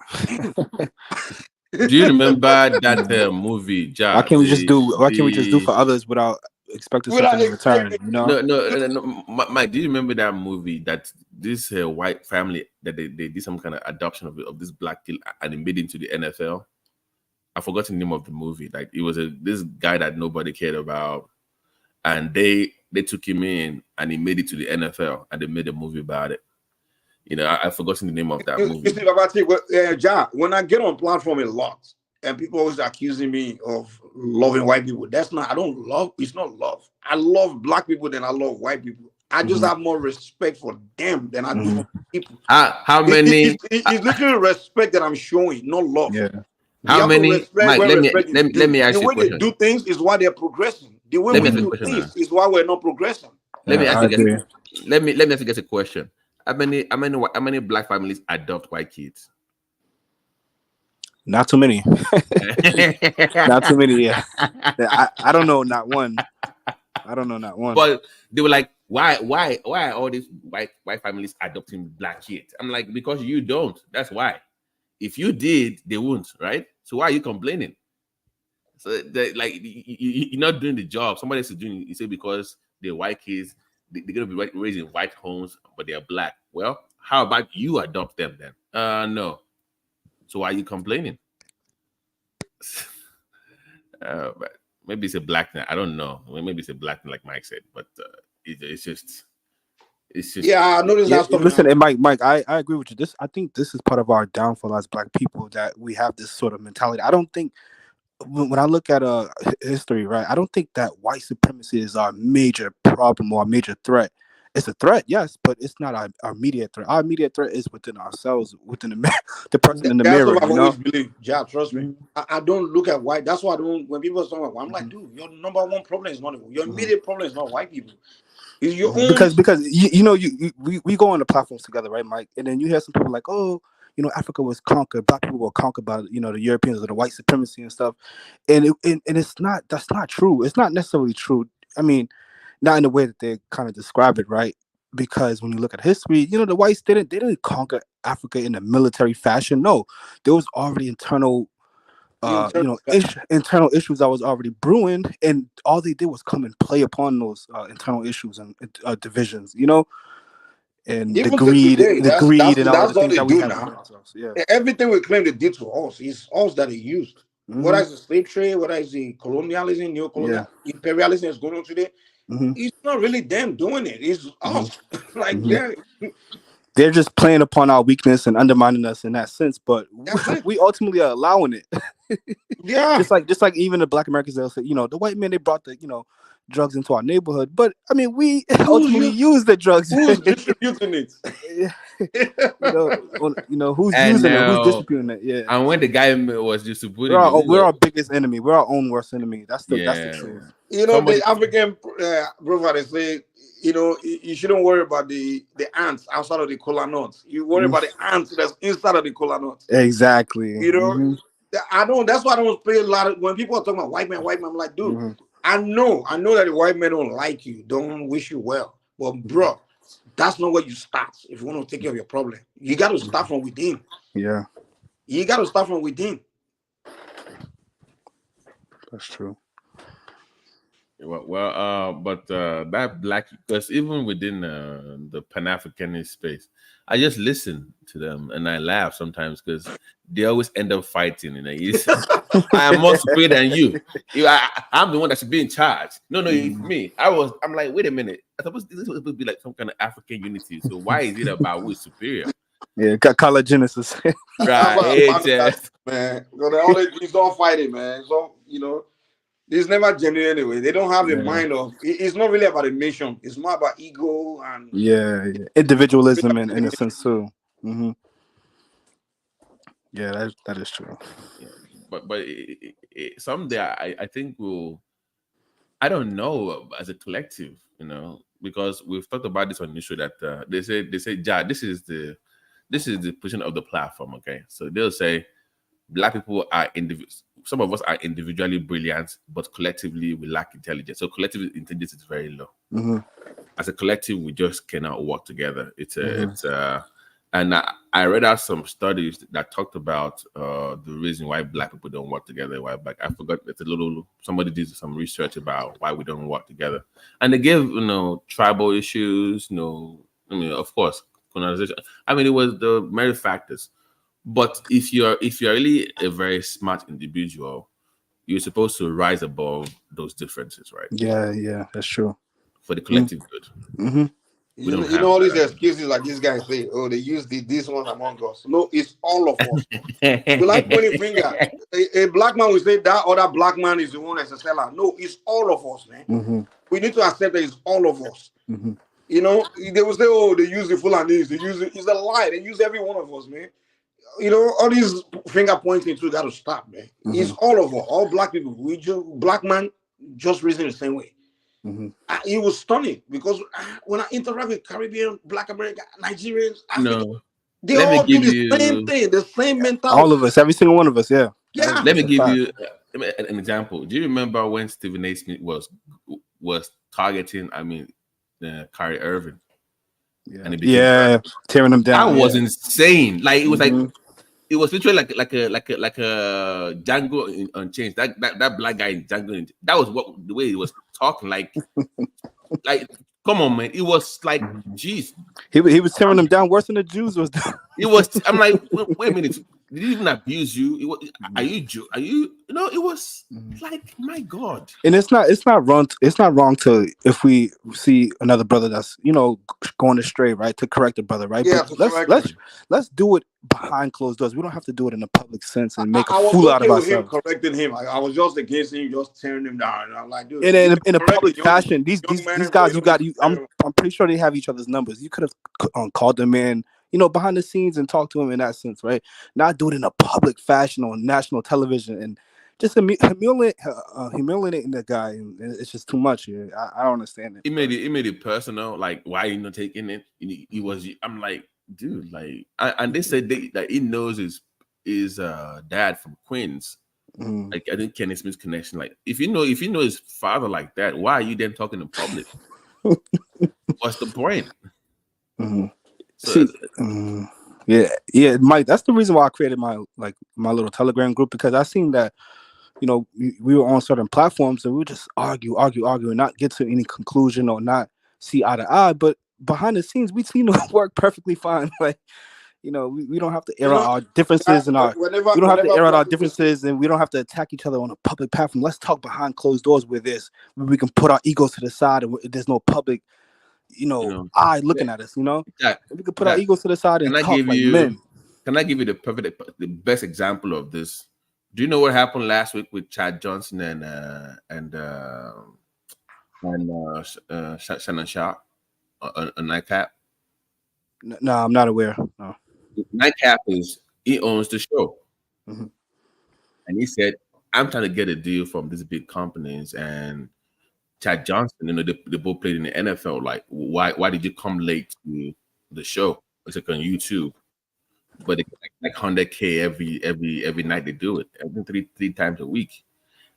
Do you remember that movie? Why can't we just do for others without expecting something in return? You know? No. Mike, do you remember that movie that this white family that they did some kind of adoption of this black kid and they made into the NFL? I forgot the name of the movie. Like it was this guy that nobody cared about, and they took him in and he made it to the NFL and they made a movie about it. You know, I've forgotten the name of that movie. When I get on platform a lot and people always accusing me of loving white people, that's not. I don't love. It's not love. I love black people than I love white people. I just have more respect for them than I do for people. How many? It's literally respect that I'm showing, not love. Yeah. How many? Mike, let me ask you a question. The way they do things is why they're progressing. The way we do things is why we're not progressing. Let me ask you. Let me ask you guys a question. How many black families adopt white kids? Not too many. Not too many. Yeah. I don't know. Not one. I don't know. Not one. But they were like, why are all these white families adopting black kids? I'm like, because you don't. That's why. If you did, they won't, right? So why are you complaining? So you're not doing the job. Somebody else is doing it. You say because they're white kids, they're gonna be raised in white homes, but they're black. Well, how about you adopt them then? No. So why are you complaining? But maybe it's a black thing. I don't know. Maybe it's a black thing, like Mike said. But it's just. Yeah, I noticed that stuff. Listen, and Mike, I agree with you. I think this is part of our downfall as black people, that we have this sort of mentality. I don't think when I look at history, right, I don't think that white supremacy is our major problem or our major threat. It's a threat, yes, but it's not our immediate threat. Our immediate threat is within ourselves, within the person in the mirror. That's what I've always believed, trust me. I don't look at white. That's why I don't. When people talk about white, I'm like, dude, your number one problem is not your immediate problem is not white people. It's your own. Because we go on the platforms together, right, Mike? And then you hear some people like, oh, Africa was conquered, black people were conquered by the Europeans or the white supremacy and stuff, and it's not. That's not true. It's not necessarily true. I mean, not in the way that they kind of describe it, right? Because when you look at history, the whites didn't conquer Africa in a military fashion. No, there was already internal issues that was already brewing, and all they did was come and play upon those internal issues and divisions, and even the greed, today, and all the things that we have now. Yeah. Everything we claim they did to us is us that they used. Whether it's the slave trade, whether it's the colonialism, neo-colonial imperialism is going on today, it's not really them doing it. It's us. Like they're just playing upon our weakness and undermining us in that sense, but we ultimately are allowing it. Yeah. Just like even the black Americans, they'll say, the white men, they brought the, drugs into our neighborhood. But I mean, we ultimately use the drugs. Who's distributing it? Who's using it? Who's distributing it? Yeah. And when the guy was distributing we're our biggest enemy. We're our own worst enemy. That's the truth. The African brother, they say, you shouldn't worry about the ants outside of the kola nuts. You worry about the ants that's inside of the kola nuts. Exactly. I don't. That's why I don't play a lot of when people are talking about white man. I'm like, dude, I know that the white men don't like you, don't wish you well. But bro, That's not where you start if you want to take care of your problem. You got to start from within. Yeah, You got to start from within. that's true. But that black, because even within the Pan-Africanist space, I just listen to them and I laugh sometimes because they always end up fighting. You know, I am more superior than you. I'm the one that should be in charge. No, it's me. I'm like, wait a minute. This was supposed to be like some kind of African unity. So why is it about who's superior? Yeah, got color Genesis. Right, man. They always keep on fighting, man. So it's never genuine anyway. They don't have the mind of. It's not really about a nation. It's more about ego and individualism in a sense too. Yeah, that is true. Yeah, but someday I think we'll. I don't know as a collective, because we've talked about this on the show that they say, Ja, this is the position of the platform. Okay, so they'll say Black people are some of us are individually brilliant, but collectively we lack intelligence. So collective intelligence is very low. As a collective, we just cannot work together. And I read out some studies that talked about the reason why Black people don't work together. I forgot. Somebody did some research about why we don't work together, and they gave tribal issues. Of course, colonization. It was the many factors. But if you're really a very smart individual, you're supposed to rise above those differences, right? Yeah, that's true. For the collective good. You know all these excuses like this guy say, oh, they use this one among us. No, it's all of us. You like pointing finger. A Black man will say that other Black man is the one that's a seller. No, it's all of us, man. We need to accept that it's all of us. They will say, oh, they use the Fulanis. They use it. It's a lie. They use every one of us, man. All these finger pointing to got to stop, man. It's all of us, all Black people. Black man just reason the same way. It was stunning because when I interact with Caribbean, Black American, Nigerians, Africans, they all do the same thing, the same mentality. All of us, every single one of us, yeah. Let me give you an example. Do you remember when Stephen A. Smith was targeting, Kyrie Irving? Yeah, tearing them down. That was insane. Like it was it was literally like a Django Unchained. That Black guy in Django. That was the way he was talking. Like come on, man. It was like, geez. He was tearing them down worse than the Jews was. It was. I'm like, wait a minute. Did he even abuse you? Are you Jew? Are you? It was like, my God. And it's not wrong. It's not wrong to, if we see another brother that's going astray, right, to correct the brother, right? Yeah, but let's do it behind closed doors. We don't have to do it in a public sense and make a fool out of ourselves. Correcting him. I was just against him, just tearing him down. And I'm like, dude. In a public fashion, these guys, I'm pretty sure they have each other's numbers. You could have called them in, behind the scenes and talk to him in that sense, right? Not do it in a public fashion on national television and just humiliating the guy. And it's just too much. I don't understand it. He made it personal. Like, why are you not taking it? He was. I'm like, dude, like, and they said that he knows his dad from Queens. Like, I think Kenny Smith's connection. Like, if you know his father like that, why are you then talking in public? What's the point? So, yeah, Mike. That's the reason why I created my little Telegram group, because I seen that we were on certain platforms and we would just argue, and not get to any conclusion or not see eye to eye. But behind the scenes, we seem to work perfectly fine. Like, we don't have to air out our differences and we don't have to air out our differences, and we don't have to attack each other on a public platform. Let's talk behind closed doors where we can put our egos to the side and there's no public eye looking at us. We can put our egos to the side and talk like men. Can I give you the best example of this? Do you know what happened last week with Chad Johnson and Shannon Sharp on Nightcap? No, I'm not aware. No. Nightcap he owns the show, and he said, "I'm trying to get a deal from these big companies." And Chad Johnson, they both played in the NFL. Like, why did you come late to the show? It's like on YouTube, but it's like 100K every night they do it, every three times a week,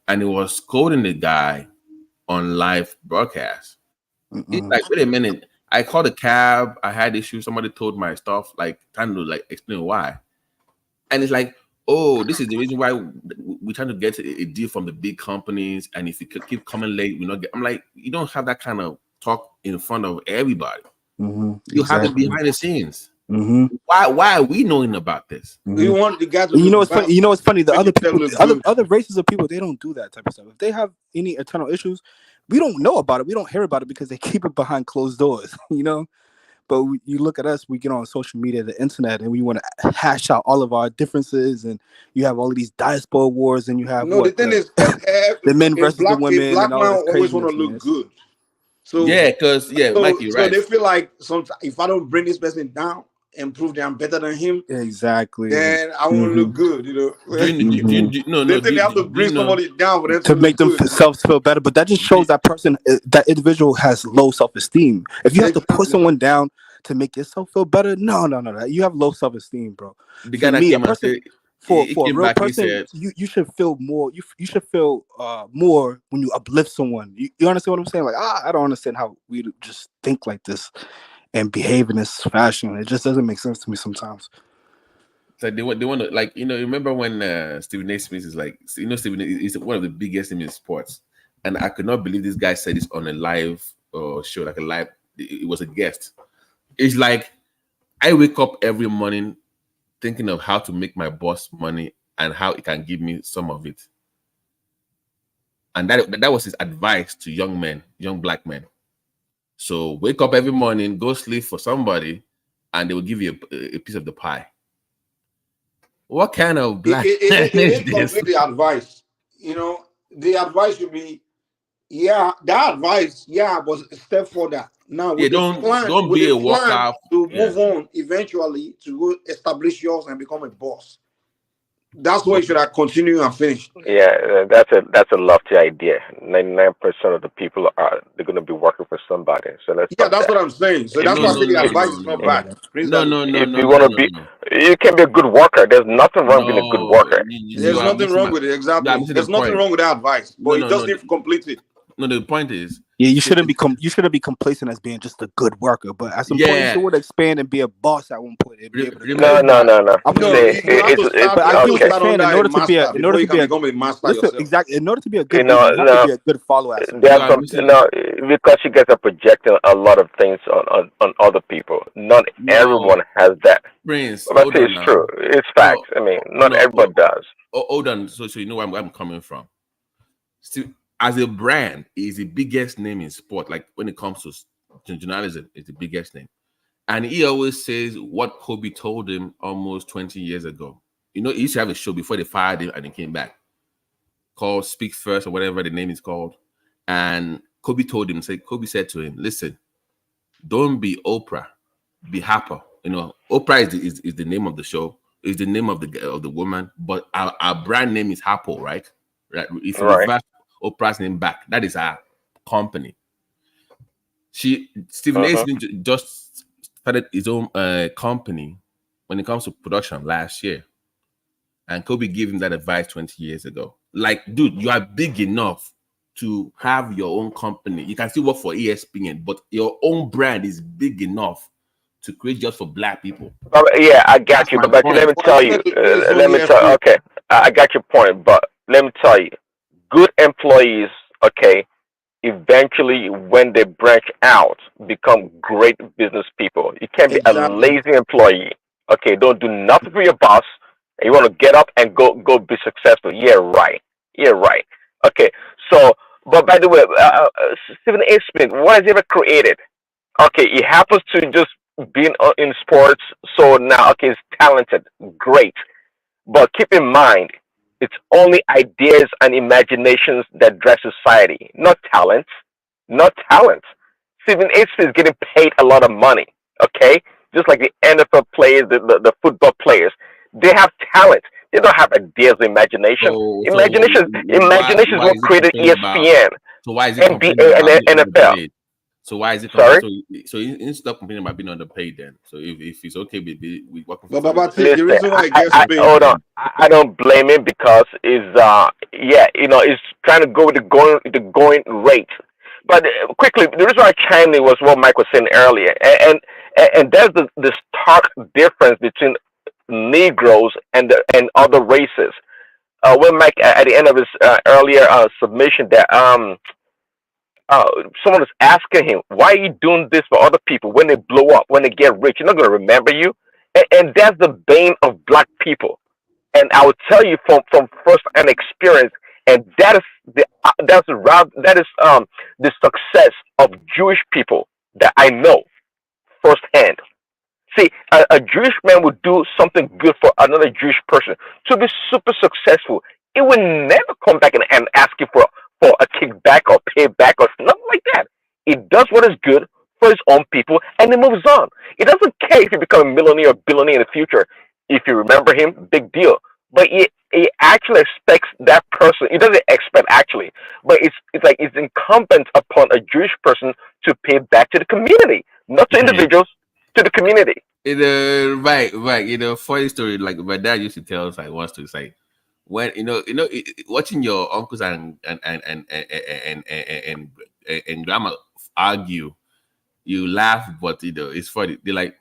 and it was scolding the guy on live broadcast. He's like, wait a minute, I called a cab. I had issues. Somebody told my stuff, like trying to like explain why. And it's like, oh, this is the reason why we're trying to get a deal from the big companies. And if you keep coming late, we not get. I'm like, you don't have that kind of talk in front of everybody. You have it behind the scenes. Why are we knowing about this? You want the guy to you know, it's funny. You know, it's funny. The other people, good. other races of people, they don't do that type of stuff. If they have any internal issues, we don't know about it. We don't hear about it because they keep it behind closed doors. You know. But you look at us, we get on social media, the internet, and we want to hash out all of our differences. And you have all of these diaspora wars, and you have the thing is, the men versus the women. A black and all man this always want to craziness, look man. good. So Mike, you're so right. they feel like sometimes if I don't bring this person down and prove that I'm better than him, exactly, then I won't look good. You know, they think they have to bring somebody down for them to make themselves feel better. But that just shows that person, that individual has low self-esteem. If you have to put someone down to make yourself feel better, no. You have low self-esteem, bro. The guy that came and said, for a real person, you should feel more. You should feel more when you uplift someone. You understand what I'm saying? Like, I don't understand how we just think like this and behave in this fashion. It just doesn't make sense to me sometimes. So they want to, like, you know, remember when Stephen A. Smith is like, you know, Stephen A. is one of the biggest names in sports, and I could not believe this guy said this on a live show, like a live. It was a guest. It's like, I wake up every morning thinking of how to make my boss money and how it can give me some of it. And that was his advice to young men, young black men. So wake up every morning, go sleep for somebody, and they will give you a piece of the pie. What kind of black man is this? The advice, you know, the advice should be, that advice, but step further. Now, with don't be a worker to move on eventually to go establish yours and become a boss. That's why you should have continued and finished. Yeah, that's a lofty idea. 99% of the people they're going to be working for somebody. So that's what I'm saying. So that's why I say the advice is not bad. No. If you want to be, you can be a good worker. There's nothing wrong being a good worker. There's nothing wrong with it. Exactly. There's nothing wrong with that advice, but it doesn't complete it. No, the point is, you shouldn't be complacent as being just a good worker, but at some point you should expand and be a boss at one point. And be able to No. In order to be a good leader, you have to be a good follower. Because you guys are projecting a lot of things on other people. Not everyone has that. Prince, but it's true. It's facts. I mean, not everybody does. Hold on. So you know where I'm coming from. Still, as a brand, is the biggest name in sport. Like when it comes to journalism, it's the biggest name. And he always says what Kobe told him almost 20 years ago. You know, he used to have a show before they fired him and he came back, called Speak First or whatever the name is called. And Kobe said to him, listen, don't be Oprah, be Harper. You know, Oprah is the name of the show, is the name of the woman, but our brand name is Harper, right? If you reverse Oprah's name back, that is our company. Stephen A. Smith just started his own company when it comes to production last year, and Kobe gave him that advice 20 years ago. Like, dude, you are big enough to have your own company. You can still work for ESPN, but your own brand is big enough to create jobs for black people. Yeah, I got you. But let me tell you. Okay, I got your point, but let me tell you. Good employees, okay, eventually when they branch out, become great business people. You can't be a lazy employee. Okay, don't do nothing for your boss. And you want to get up and go be successful. Yeah, right. Okay, so, but by the way, Stephen A. Smith, what has he ever created? Okay, he happens to just be in sports, so now, okay, he's talented. Great. But keep in mind, it's only ideas and imaginations that drive society, not talent. Stephen A. Smith is getting paid a lot of money, okay? Just like the NFL players, the football players. They have talent. They don't have ideas or imagination. Imagination is what created ESPN, so why is it NBA, and NFL. So why is it? Sorry? So you stop complaining about being underpaid then. So if it's okay, we work for. Listen, hold on. I don't blame him because it's it's trying to go with the going rate. But quickly, the reason I chimed in was what Mike was saying earlier, and there's the stark difference between Negroes and other races. When Mike at the end of his earlier submission that someone was asking him, why are you doing this for other people when they blow up, when they get rich? You're not going to remember you. And that's the bane of black people. And I will tell you from first-hand experience, and that is the success of Jewish people that I know firsthand. See, a Jewish man would do something good for another Jewish person to be super successful. It would never come back and ask you for a kickback or payback or nothing like that. It does what is good for his own people and it moves on. It doesn't care if you become a millionaire or billionaire in the future. If you remember him, big deal. But it actually expects that person. It doesn't expect actually, but it's incumbent upon a Jewish person to pay back to the community, not to individuals, to the community. Right. Funny story. Like my dad used to tell us like once to say, when watching your uncles and grandma argue, you laugh, but it's funny. They're like,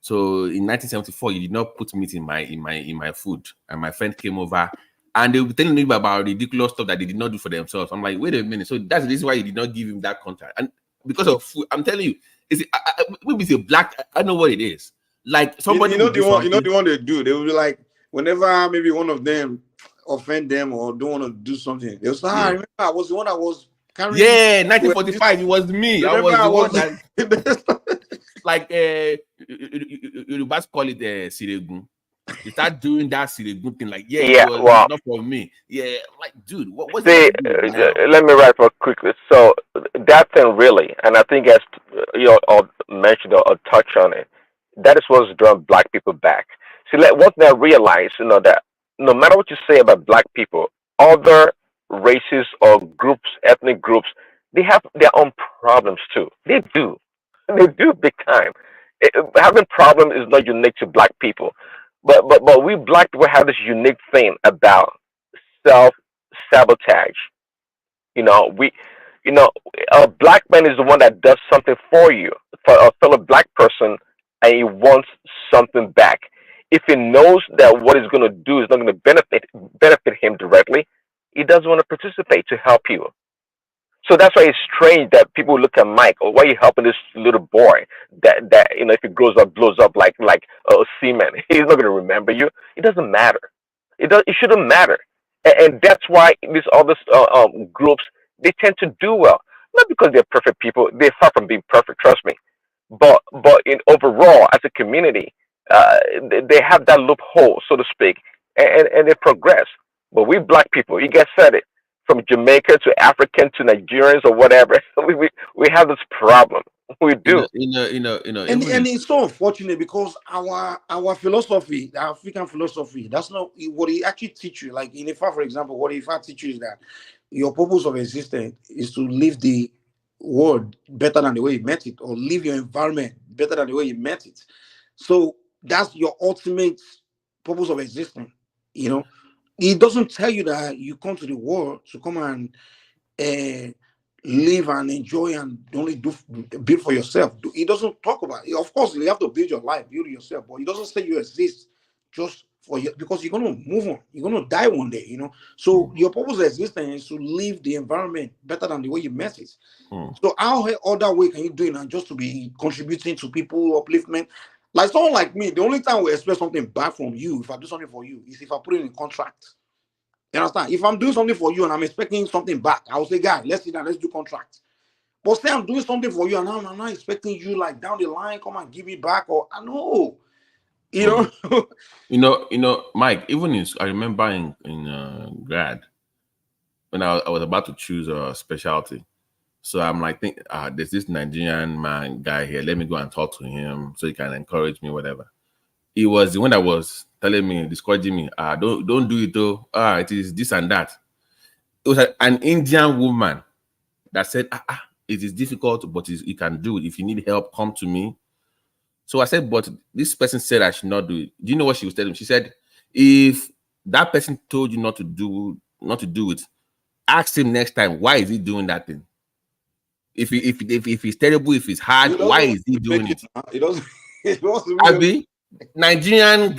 so in 1974, you did not put meat in my food, and my friend came over, and they were telling me about ridiculous stuff that they did not do for themselves. I'm like, wait a minute. So that's the reason why you did not give him that contract, and because of food. I'm telling you, maybe it's a black. I know what it is. Like somebody, you know the one they do. They will be like, whenever maybe one of them offend them or don't want to do something, they'll say, I remember I was the one that was carrying. Yeah, 1945. It was me. I was the one that. Like you must call it Siregun. You start doing that Siregun thing, like it was not for me. Yeah, like dude, what's See, let me write for quickly. So that thing really, and I think as you all mentioned or touch on it, that is what's drawing black people back. See, what they realize, that no matter what you say about black people, other races or groups, ethnic groups, they have their own problems too. They do. They do big time. Having problems is not unique to black people, but we black people have this unique thing about self sabotage. A black man is the one that does something for you, for a fellow black person, and he wants something back. If he knows that what he's going to do is not going to benefit him directly, he doesn't want to participate to help you. So that's why it's strange that people look at Mike, or why are you helping this little boy that if he grows up, blows up like a seaman, he's not going to remember you. It doesn't matter. It shouldn't matter, and that's why these other groups, they tend to do well, not because they're perfect people. They're far from being perfect, trust me. But in overall, as a community, they have that loophole, so to speak, and they progress. But we black people, you guys said it. From Jamaica to African to Nigerians or whatever, we have this problem. We do. And it's so unfortunate because our philosophy, the African philosophy, that's not what he actually teach you. Like in Ifa, for example, what Ifa teach you is that your purpose of existence is to live the world better than the way you met it, or live your environment better than the way you met it. So that's your ultimate purpose of existence. It doesn't tell you that you come to the world to come and live and enjoy and only build for yourself. It doesn't talk about it. Of course, you have to build your life, build yourself, but it doesn't say you exist just for you, because you're going to move on. You're going to die one day, So your purpose of existence is to live the environment better than the way you met it. So how other way can you do it and just to be contributing to people, upliftment? Like someone like me, the only time we expect something back from you, if I do something for you, is if I put it in a contract. You understand? If I'm doing something for you and I'm expecting something back, I will say, guys, let's sit down, let's do contract. But say I'm doing something for you and I'm not expecting you like down the line, come and give me back, or I know. Mike, even I remember in grad, when I was about to choose a specialty. So I'm like, there's this Nigerian guy here. Let me go and talk to him so he can encourage me, whatever. He was the one that was telling me, discouraging me. Don't do it though. It is this and that. It was an Indian woman that said, it is difficult, but you can do it. If you need help, come to me. So I said, but this person said I should not do it. Do you know what she was telling me? She said, if that person told you not to do it, ask him next time, why is he doing that thing? If he's terrible, if he's hard, why is he doing it? It doesn't. Abi, Nigerian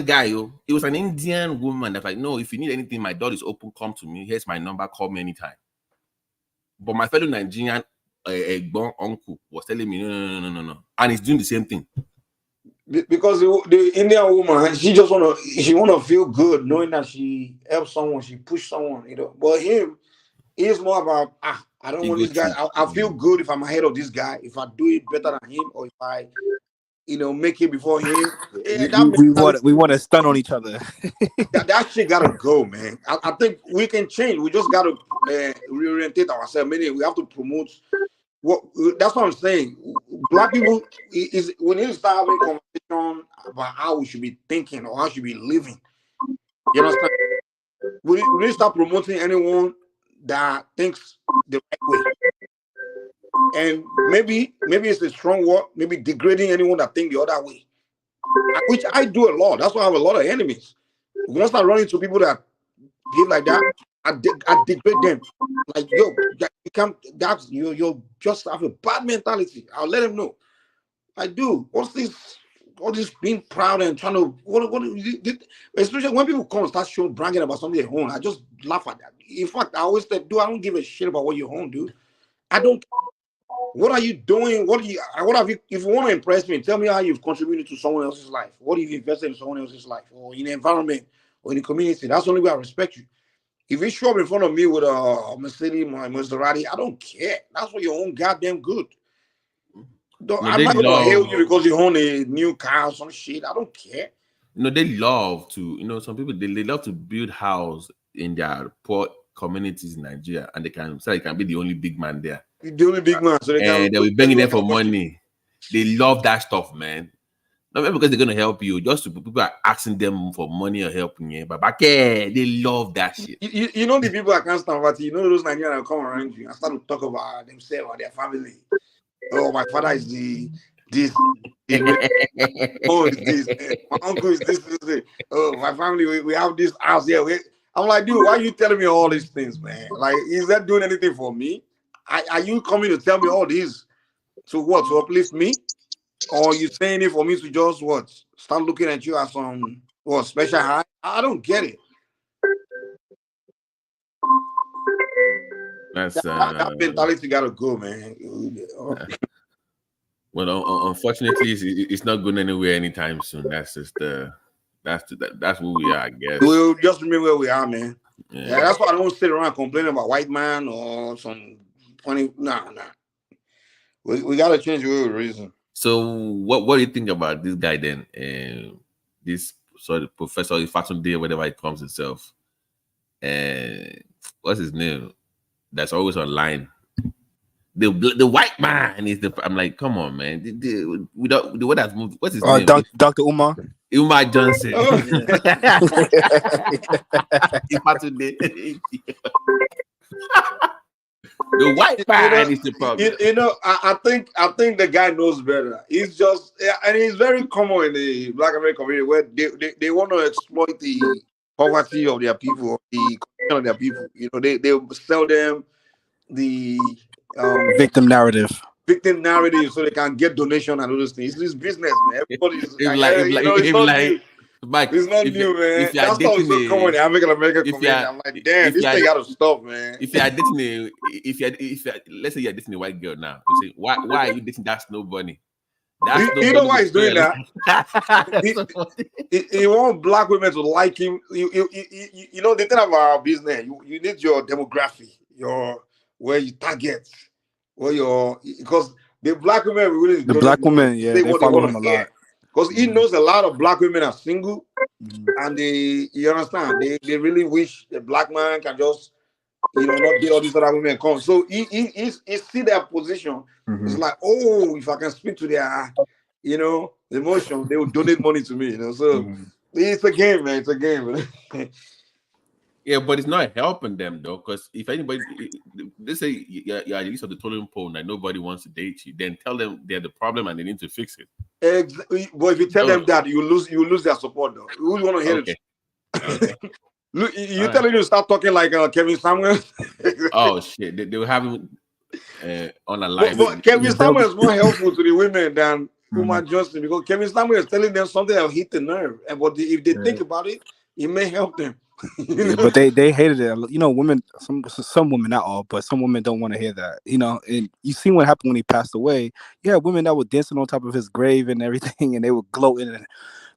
guy, yo. It was an Indian woman that's like, no, if you need anything, my door is open. Come to me. Here's my number. Call me anytime. But my fellow Nigerian uncle was telling me, no, and he's doing the same thing. Because the Indian woman, she wanna feel good knowing that she helped someone, she pushed someone, But him, he's more about I don't want this guy. I feel good if I'm ahead of this guy, if I do it better than him, or if I make it before him. We want to stun on each other. that shit gotta go, man. I think we can change. We just gotta reorientate ourselves. Meaning we have to promote that's what I'm saying. Black people we need to start having a conversation about how we should be thinking or how we should be living. You understand? We need to start promoting anyone that thinks the right way. And maybe it's a strong word, maybe degrading anyone that thinks the other way, which I do a lot. That's why I have a lot of enemies. We're gonna start running to people that behave like that. I degrade them. Like, yo, you just have a bad mentality. I'll let them know. I do. What's this? All this being proud and trying to especially when people come and start bragging about something they own, I just laugh at that. In fact, I always say, dude, I don't give a shit about what you own, dude. I don't. What are you doing? What have you? If you want to impress me, tell me how you've contributed to someone else's life. What have you invested in someone else's life, or in the environment, or in the community? That's the only way I respect you. If you show up in front of me with a Mercedes, my Maserati, I don't care. That's for your own goddamn good. I'm not gonna hail you because you own a new car or some shit. I don't care. They love to, some people they love to build house in their poor communities in Nigeria, and they can be the only big man there. The only big man, so they'll be begging them for money. They love that stuff, man. Not because they're gonna help you, just to people are asking them for money or helping you. But they love that shit. You know the people I can't stand about. Those Nigerians that come around you and start to talk about themselves or their family. Oh, my father is this. Oh, it's this. My uncle is this. Oh, my family, we have this house here. I'm like, dude, why are you telling me all these things, man? Like, is that doing anything for me? Are you coming to tell me all this to what? To uplift me? Or are you saying it for me to just start looking at you as some special high? I don't get it. That mentality gotta go, man. Well, unfortunately, it's not going anywhere anytime soon. That's just that's who we are, I guess. We'll just remember where we are, man. Yeah, that's why I don't sit around complaining about white man or some funny. Nah. We gotta change the way we reason. So, what do you think about this guy then? This Professor Ifatunde, whatever it comes himself. What's his name? That's always online. The white man is the. I'm like, come on, man. The what has moved? What's his name? Dr. Umar. Umar Johnson. Oh. The white man is the problem. I think the guy knows better. He's just, and it's very common in the Black American community where they want to exploit the poverty of their people, the condition of their people. They sell them the victim narrative, so they can get donation and all those things. It's this business, man. Everybody's it's not new, man. That's how it's so common in the American community. I'm like, damn, this thing gotta stop, man. If you are dating let's say you're dating a white girl now, you say, why are you dating that snow bunny? You know why he's doing that? He wants black women to like him. The thing about our business, you need your demography, where you target, because the black women really they follow him a lot. Because he knows a lot of black women are single, and you understand, they really wish the black man can just, not get all these other women come. So he see their position. It's like, oh, if I can speak to their, emotion, they will donate money to me. So it's a game, man. It's a game. Yeah, but it's not helping them though, because if anybody, let's say you're at the least of the totem pole and nobody wants to date you, then tell them they're the problem and they need to fix it. Exactly. But if you tell them that, you lose their support though. Who want to hear it? Okay. Look, you're telling you to start talking like Kevin Samuel. Oh shit! They were having on a live. But Kevin Samuel is more helpful to the women than Umar Johnson, because Kevin Samuel is telling them something that will hit the nerve, and but if they think about it, it may help them. Yeah, but they hated it. You know, women, some women, not all, but some women don't want to hear that. You know, and you seen what happened when he passed away. You had women that were dancing on top of his grave and everything, and they were gloating and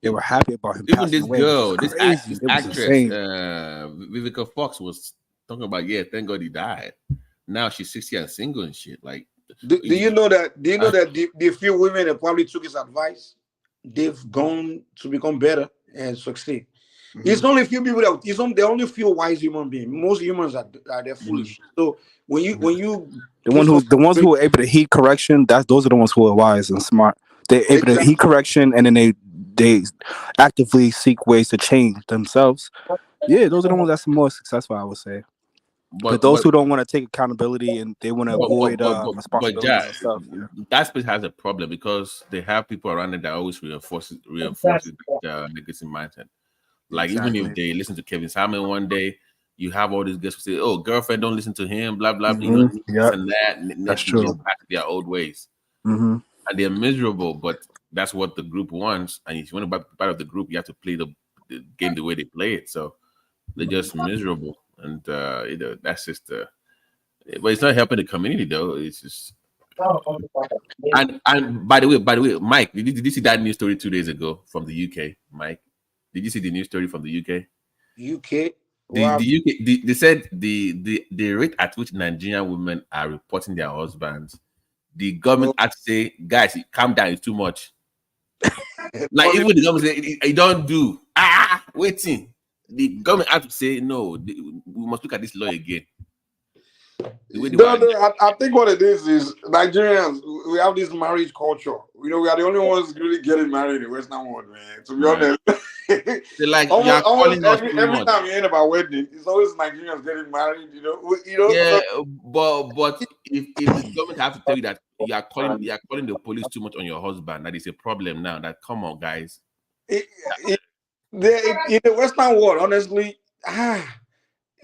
they were happy about him. Even this away. girl, this Crazy. actress, Vivica Fox was talking about, thank God he died. Now she's 60 and single and shit. Like, do you know that? Do you know that the few women that probably took his advice, they've gone to become better and succeed. It's only a few people that there are only few wise human beings. Most humans are they're foolish. So when you the ones who are able to heed correction, those are the ones who are wise and smart. They're able to heed correction, and then they actively seek ways to change themselves. Yeah, those are the ones that's more successful, I would say. But those who don't want to take accountability and they want to avoid responsibility and stuff. Yeah. That space has a problem because they have people around it that always reinforces the legacy mindset. Like, even if they listen to Kevin Samuel one day, you have all these guys who say, "Oh, girlfriend, don't listen to him," blah blah, you know, this and that. And that's true. Back to their old ways, and they're miserable. But that's what the group wants. And if you want to be part of the group, you have to play the game the way they play it. So they're just miserable, and you know, that's just but it's not helping the community though. It's just. And by the way, Mike, did you see that news story 2 days ago from the UK, Mike? Did you see the news story from the UK? UK. The UK. They said the rate at which Nigerian women are reporting their husbands, the government had to say, guys, calm down, it's too much. Like, even the government say, you don't do waiting. The government had to say, no, we must look at this law again. I think what it is Nigerians, we have this marriage culture. You know, we are the only ones really getting married in the Western world, man. To be honest, they're like, almost every time you hear about wedding, it's always Nigerians getting married. You know. Yeah, but if the government have to tell you that you are calling the police too much on your husband, that is a problem now. That, come on, guys. In the Western world, honestly,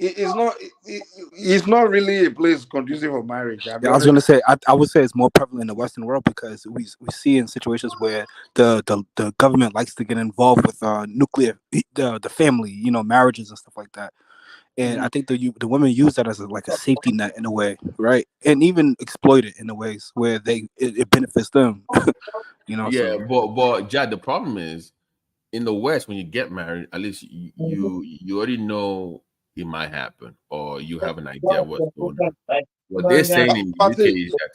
it's not really a place conducive for marriage. I was going to say, I would say it's more prevalent in the Western world because we see in situations where the government likes to get involved with the family, you know, marriages and stuff like that. And I think the women use that as a safety net in a way, right? And even exploit it in a ways where it benefits them. You know. Yeah, but Jad, the problem is in the West, when you get married, at least you already know it might happen, or you have an idea what's going on. What they're saying in the UK is that,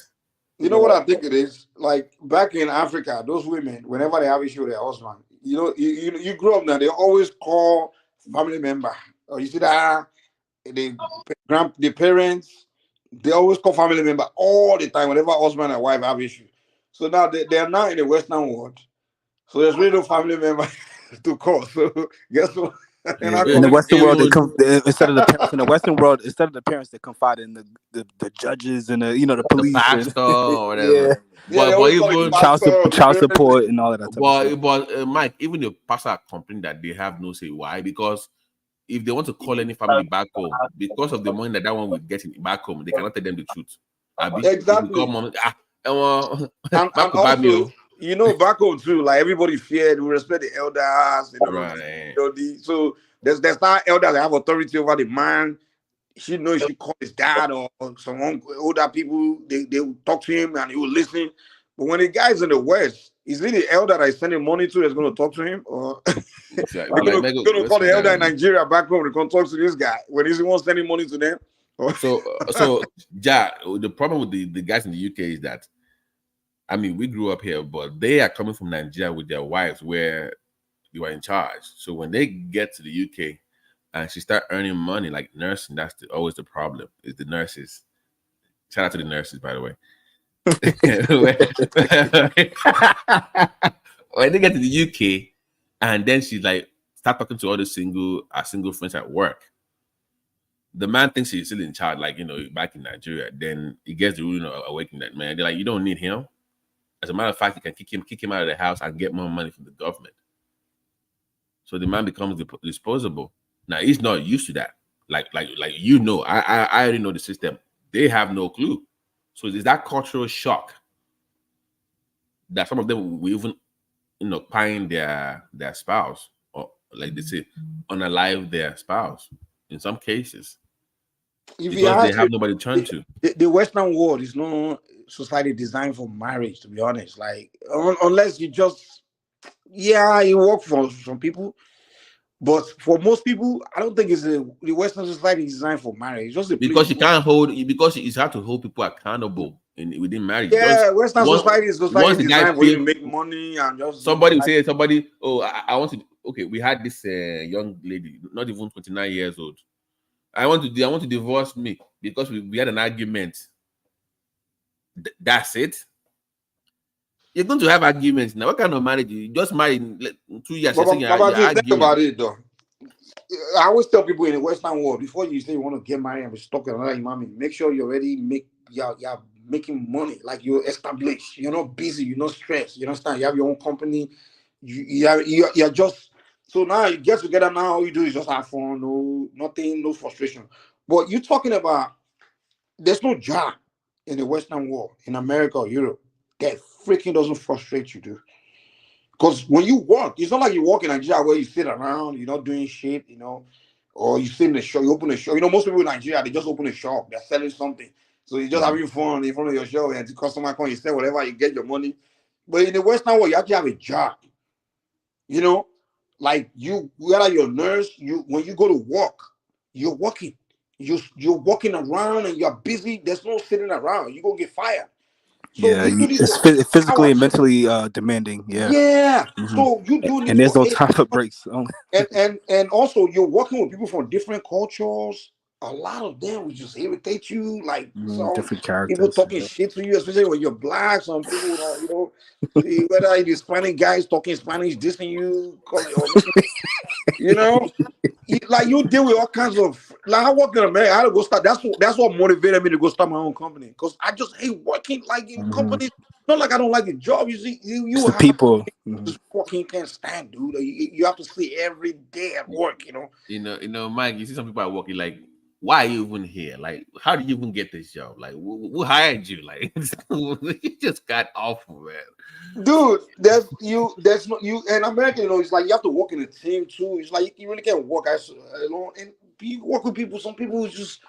you know what I think it is? Like, back in Africa, those women, whenever they have issue with their husband, you know, you grow up now, they always call family member, or you see that the parents, they always call family member all the time whenever husband and wife have issue. So now they are now in the Western world, so there's really no family member to call. So guess what? In the Western world, instead of the parents in the Western world, instead of the parents, they confide in the judges and the police, pastor or whatever. But even child support and all of that. But Mike, even the pastor are complaining that they have no say. Why? Because if they want to call any family back home, because of the money that one will get back home, they cannot tell them the truth. Exactly. And also, you know, back home too, like, everybody feared, we respect the elders, you know, right. So there's not elders that have authority over the man. She knows she call his dad or some older people, they will talk to him and he will listen. But when the guy's in the West, is it the elder that is sending money to that's going to talk to him? Or they're going to call the elder in Nigeria back home to come talk to this guy when he's the one sending money to them? So yeah, the problem with the guys in the UK is that, I mean, we grew up here, but they are coming from Nigeria with their wives where you are in charge. So when they get to the UK and she start earning money like nursing, that's always the problem, is the nurses. Shout out to the nurses, by the way. When they get to the UK and then she's like, start talking to all the single friends at work. The man thinks he's still in charge, like, you know, back in Nigeria. Then he gets the ruling awakening that, man, they're like, you don't need him. As a matter of fact, you can kick him out of the house and get more money from the government. So the man becomes disposable. Now he's not used to that. Like you know, I already know the system. They have no clue. So is that cultural shock that some of them will even, pine their spouse, or like they say, unalive their spouse in some cases, because they have nobody to turn to. The Western world is no society designed for marriage, to be honest. Like, unless you just, you work for some people, but for most people, I don't think the Western society is designed for marriage. It's just a Because place. you can't because it's hard to hold people accountable within marriage. Yeah, Western society is designed for you to make money and just somebody will say I want to. Okay, we had this young lady, not even 29 years old. I want to divorce me because we had an argument. That's it. You're going to have arguments now. What kind of marriage? You just married in 2 years. But think about it though. I always tell people in the Western world, before you say you want to get married and be stuck with another imam, make sure you already you're making money, like you're established, you're not busy, you're not stressed, you understand? You have your own company, you're just, so now you get together, now all you do is just have fun, no frustration. But you're talking about, there's no job in the Western world, in America or Europe, that freaking doesn't frustrate you, dude. Because when you work, it's not like you work in Nigeria where you sit around, you're not doing shit, or you sit in the shop, you open a shop. Most people in Nigeria, they just open a shop, they're selling something. So you're just having fun in front of your shop, and the customer comes, you sell whatever, you get your money. But in the Western world, you actually have a job. Like whether you're a nurse, when you go to work, you're working. You're walking around and you're busy. There's no sitting around. You're going to get fired. So it's physically and mentally demanding. Yeah. So you do, and there's no time for breaks. And also you're working with people from different cultures. A lot of them will just irritate you, like some different characters. People talking shit to you, especially when you're black. Some people, whether it is Spanish guys talking Spanish, dissing you, like you deal with all kinds of. Like I work in America, I had to go start. That's what motivated me to go start my own company, because I just hate working like in companies. Not like I don't like the job. You see, you have people just fucking can't stand, dude. You have to see every day at work. Mike. You see some people are working like, why are you even here? Like, how did you even get this job? Like, who hired you? Like, you just got awful, man. Dude, there's no you in America, it's like you have to work in a team too. It's like you really can't work alone, and you work with people. Some people just,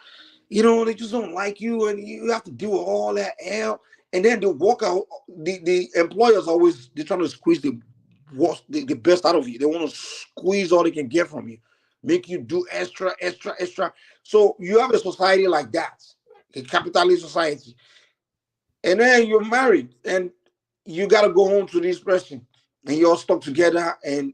they just don't like you, and you have to deal with all that hell. And then the worker, the employers always, they're trying to squeeze the best out of you. They want to squeeze all they can get from you, make you do extra. So you have a society like that, a capitalist society, and then you're married, and you got to go home to this person, and you're all stuck together. And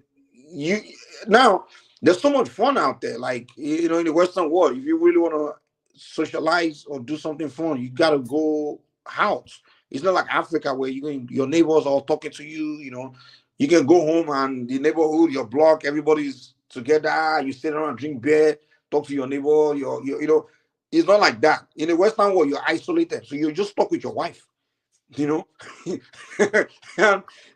now there's so much fun out there. Like, in the Western world, if you really want to socialize or do something fun, you got to go out. It's not like Africa where your neighbors are all talking to you. You can go home and the neighborhood, your block, everybody's together. You sit around, drink beer, talk to your neighbor. It's not like that. In the Western world, you're isolated, so you're just stuck with your wife. And if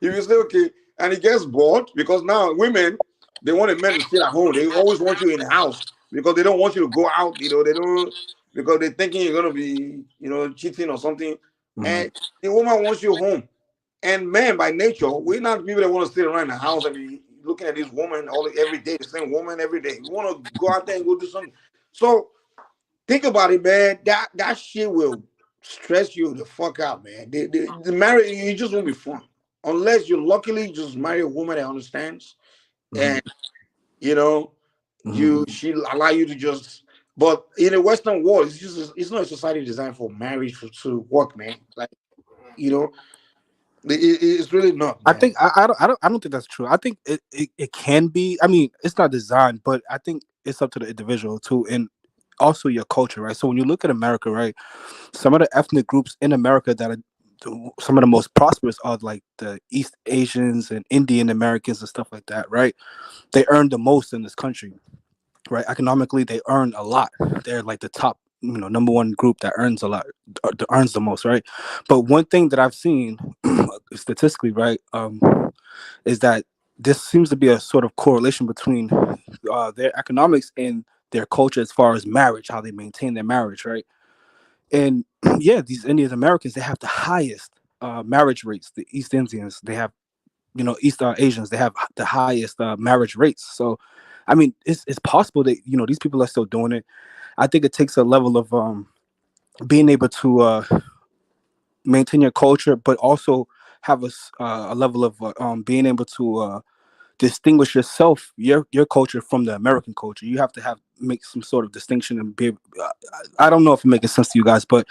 you say okay, and it gets bored, because now women, they want a man to sit at home. They always want you in the house because they don't want you to go out. They don't, because they're thinking you're gonna be, cheating or something. And the woman wants you home. And men, by nature, we're not people that want to sit around the house and be looking at this woman every day, the same woman every day. We want to go out there and go do something. So think about it, man. That shit will stress you the fuck out, man. The marriage, it just won't be fun unless you luckily just marry a woman that understands, and she allow you to just. But in the Western world, it's not a society designed for marriage to work, man. Like, it's really not, man. I think I don't think that's true. I think it can be. I mean, it's not designed, but I think it's up to the individual too, and also your culture, right? So when you look at America, right, some of the ethnic groups in America that are some of the most prosperous are like the East Asians and Indian Americans and stuff like that, right? They earn the most in this country, right? Economically, they earn a lot. They're like the top, number one group that earns a lot, earns the most, right? But one thing that I've seen statistically, right, is that this seems to be a sort of correlation between their economics and their culture as far as marriage, how they maintain their marriage, right? And yeah, these Indian Americans, they have the highest marriage rates. The East Indians, they have, East Asians, they have the highest marriage rates. So, I mean, it's possible that these people are still doing it. I think it takes a level of being able to maintain your culture, but also have a level of being able to distinguish your culture from the American culture. You have to make some sort of distinction and be. I don't know if it makes sense to you guys, but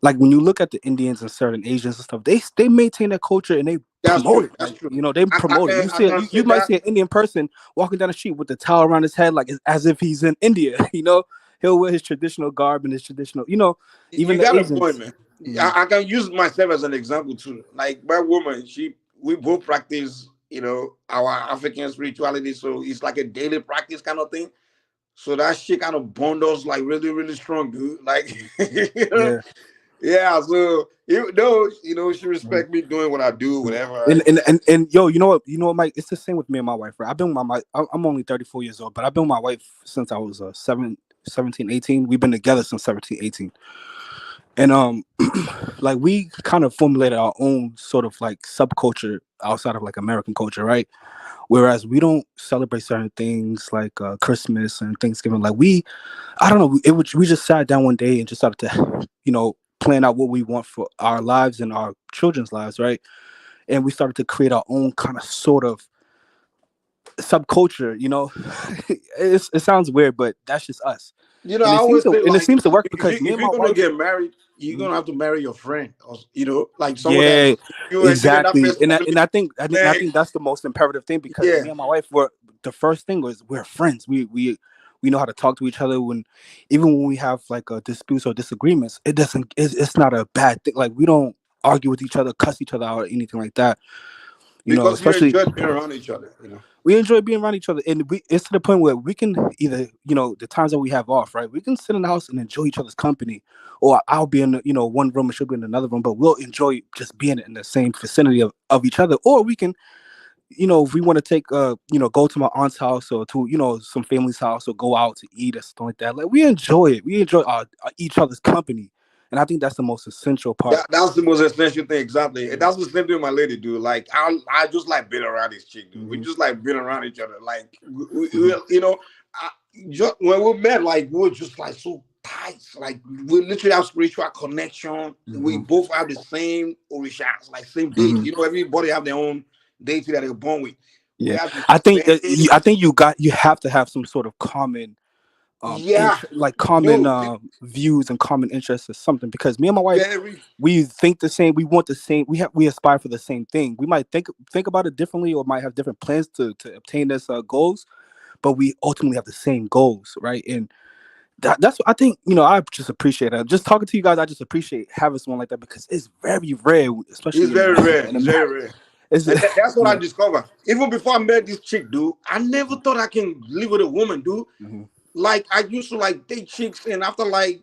like when you look at the Indians and certain Asians and stuff, they maintain their culture and they promote it. That's Like, true. they promote it. You might see an Indian person walking down the street with the towel around his head, like as if he's in India. He'll wear his traditional garb and his traditional. Even You the got a Asians. point, man. I can use myself as an example too. Like my woman, we both practice, our African spirituality. So it's like a daily practice kind of thing. So that shit kind of bond us like really, really strong, dude. Like, Yeah. Yeah. So she respect me doing what I do, whatever. And yo, you know what, Mike? It's the same with me and my wife, right? I've been with my I'm only 34 years old, but I've been with my wife since I was 17, 18. We've been together since 17, 18. And like we kind of formulated our own sort of like subculture outside of like American culture, right? Whereas we don't celebrate certain things like Christmas and Thanksgiving. Like I don't know, we just sat down one day and just started to, plan out what we want for our lives and our children's lives, right? And we started to create our own kind of sort of subculture. It sounds weird, but that's just us. I always say, it like, seems to work because if me and my you're gonna wife. get married, you're gonna have to marry your friend, or like someone Yeah, that you exactly. and I think that's the most imperative thing because me and my wife the first thing was we're friends. We know how to talk to each other even when we have like disputes or disagreements. It's not a bad thing. Like we don't argue with each other, cuss each other out, or anything like that. Because you Especially enjoy being around each other. We enjoy being around each other, and it's to the point where we can either, the times that we have off, right? We can sit in the house and enjoy each other's company, or I'll be in, one room and she'll be in another room, but we'll enjoy just being in the same vicinity of each other. Or we can, if we want to take, go to my aunt's house or to, some family's house or go out to eat or something like that. Like we enjoy it. We enjoy each other's company. And I think that's the most essential part. That's the most essential thing, exactly. And that's the same thing with my lady, dude. Like I just like being around this chick, dude. We just like being around each other. Like when we met, like we were just like so tight. Like we literally have spiritual connection. We both have the same orishas, like same deity. Everybody have their own deity that they're born with. Yeah, I think you have to have some sort of common. Views and common interests or something, because me and my wife, we think the same, we want the same, we aspire for the same thing. We might think about it differently or might have different plans to obtain this goals, but we ultimately have the same goals, right? And that's what I think. I just appreciate it. Just talking to you guys, I just appreciate having someone like that because it's very rare, especially it's very rare. It's very rare. That's what I discovered. Even before I met this chick, dude, I never thought I can live with a woman, dude. Like I used to like date chicks, and after like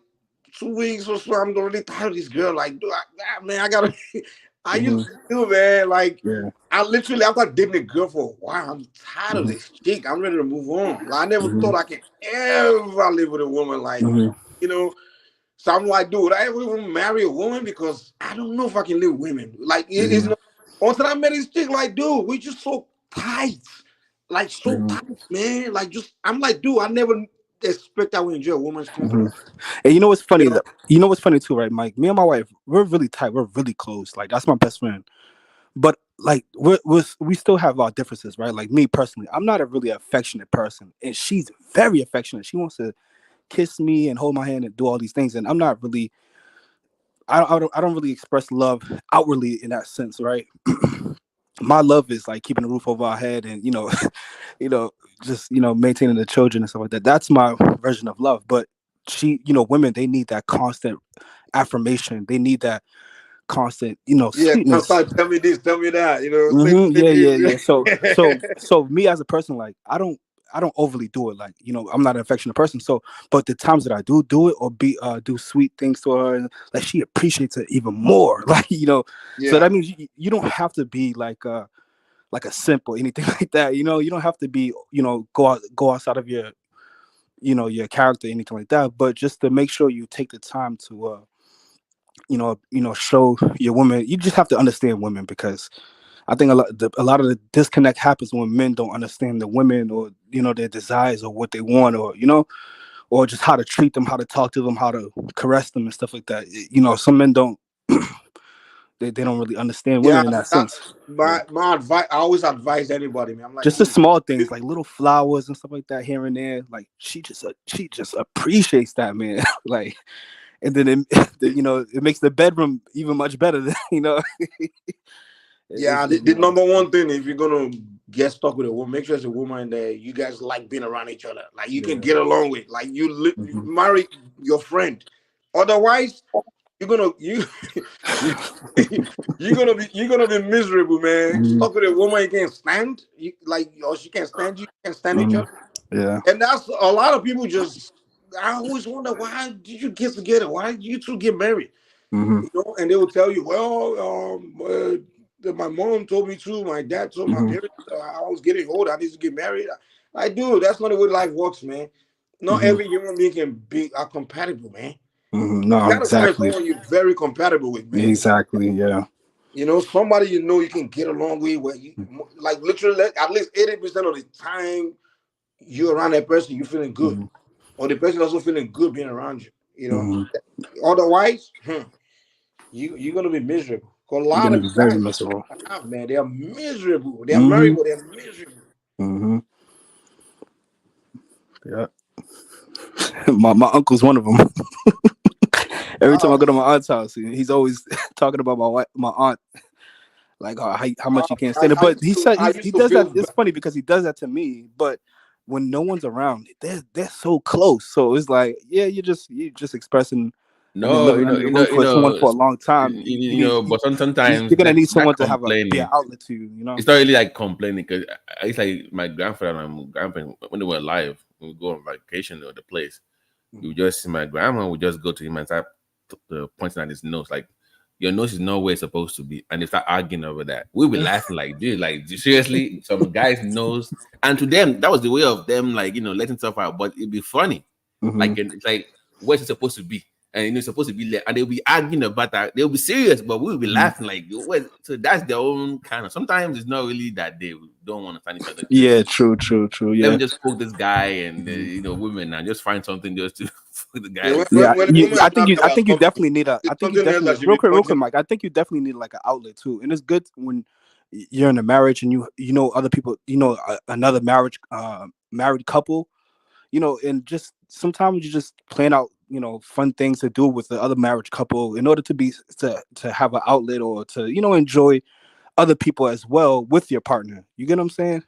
2 weeks or so, I'm already tired of this girl. Like, dude, I gotta. I used to do, man. Like, I literally after dating a girl for a while, I'm tired of this chick. I'm ready to move on. Like, I never thought I could ever live with a woman. Like, So I'm like, dude, I ever even marry a woman because I don't know if I can live with women. Like, it's not. Until I met this chick, like, dude, we just so tight. Like so tight, man. Like I'm like, dude, I never expect I would enjoy a woman's company. And you know what's funny? You know what's funny too, right, Mike? Me and my wife, we're really tight. We're really close. Like that's my best friend. But like we still have our differences, right? Like me personally, I'm not a really affectionate person, and she's very affectionate. She wants to kiss me and hold my hand and do all these things, and I'm not really. I don't really express love outwardly in that sense, right? My love is like keeping a roof over our head and just maintaining the children and stuff like that. That's my version of love. But women, they need that constant affirmation. They need that constant sweetness. Tell me this, tell me that. So me as a person, like I don't overly do it. Like I'm not an affectionate person. So, but the times that I do it or do sweet things to her, like she appreciates it even more. Like so that means you don't have to be like a simp or anything like that. You don't have to be go outside of your your character, anything like that, but just to make sure you take the time to show your women. You just have to understand women, because I think a lot of the disconnect happens when men don't understand the women, or their desires, or what they want, or just how to treat them, how to talk to them, how to caress them and stuff like that. Some men don't they don't really understand women in that sense. My advice, I always advise anybody, man. I'm like, Just the small things like little flowers and stuff like that here and there. Like she just appreciates that, man. Like, and then it makes the bedroom even much better than Yeah, the number one thing, if you're gonna get stuck with a woman, make sure it's a woman that you guys like being around each other, like you can get along with, like you marry your friend. Otherwise, you're gonna be miserable, man. Stuck with a woman you can't stand, or she can't stand you can't stand each other. Yeah, and that's a lot of people. I always wonder, why did you get together? Why did you two get married? And they will tell you, well, my mom told me to, my dad told my parents, I was getting old, I need to get married. I do. That's not the way life works, man. Not every human being can be compatible, man. No, You gotta find exactly. someone you're very compatible with, man. Exactly, yeah. Somebody you can get along with, where you like literally at least 80% of the time you're around that person, you're feeling good, or the person also feeling good being around you. Otherwise, you're gonna be miserable. A lot of very miserable. Man, they are miserable. They are married, but they're miserable. Yeah. my uncle's one of them. Every time I go to my aunt's house, he's always talking about my aunt, like how much he can't stand it. But he said he does that. It's funny because he does that to me, but when no one's around, they're so close. So it's like, yeah, you're just expressing. Living under the roof with someone for a long time. But sometimes you're gonna need someone to have be an outlet to you. It's not really like complaining, because it's like my grandfather and my grandparents, when they were alive, when we go on vacation to the place, you just see my grandma would just go to him and start pointing at his nose, like, your nose is not where it's supposed to be, and they start arguing over that. We'll be laughing like, dude, like seriously, some guy's nose, and to them that was the way of them, like, letting stuff out, but it'd be funny, like it's like, where's it supposed to be? And it's supposed to be and they'll be arguing about that. They'll be serious, but we'll be laughing like, what? So that's their own kind of. Sometimes it's not really that they don't want to find each other. Yeah, true. Yeah. Let me just poke this guy and women, and just find something just to fuck the guy. I think you definitely need real quick, Mike. I think you definitely need like an outlet too, and it's good when you're in a marriage and you know other people, another married couple, and just sometimes you just plan out fun things to do with the other marriage couple in order to have an outlet, or to enjoy other people as well with your partner. You get what I'm saying?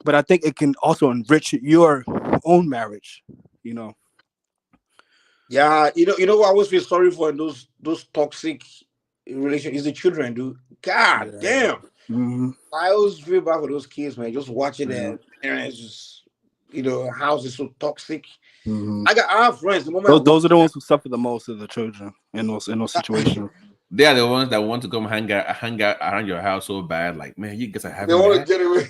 But I think it can also enrich your own marriage. Yeah, I always feel sorry for those toxic relations. Is the children, dude. God damn. I always feel bad for those kids, man. Just watching their parents just, house is so toxic. I have friends. Those are the ones who suffer the most of the children in those situations. They are the ones that want to come hang out around your house so bad. Like, man, you guys are having. They want to get away.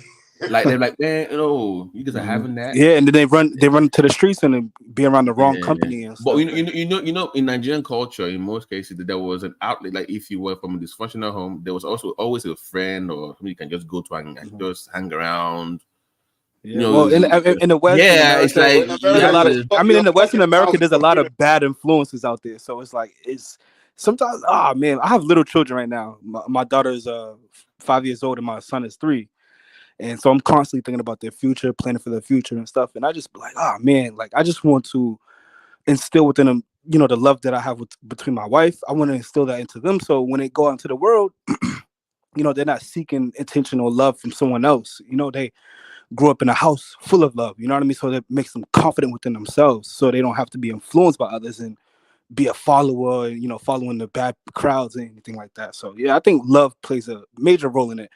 Like they're like, man, you guys are having that. Yeah, and then they run to the streets and be around the wrong company and stuff. But in Nigerian culture, in most cases, there was an outlet. Like if you were from a dysfunctional home, there was also always a friend or somebody you can just go to and just hang around. Well, in the West, it's like there's a lot of. I mean, in the Western America, there's a lot of bad influences out there. So it's like sometimes. Man, I have little children right now. My daughter is 5 years old and my son is 3, and so I'm constantly thinking about their future, planning for their future and stuff. And I just be like, man, like I just want to instill within them, the love that I have between my wife. I want to instill that into them, so when they go out into the world, they're not seeking intentional love from someone else. They grew up in a house full of love, you know what I mean? So that makes them confident within themselves, so they don't have to be influenced by others and be a follower, following the bad crowds and anything like that. So yeah, I think love plays a major role in it.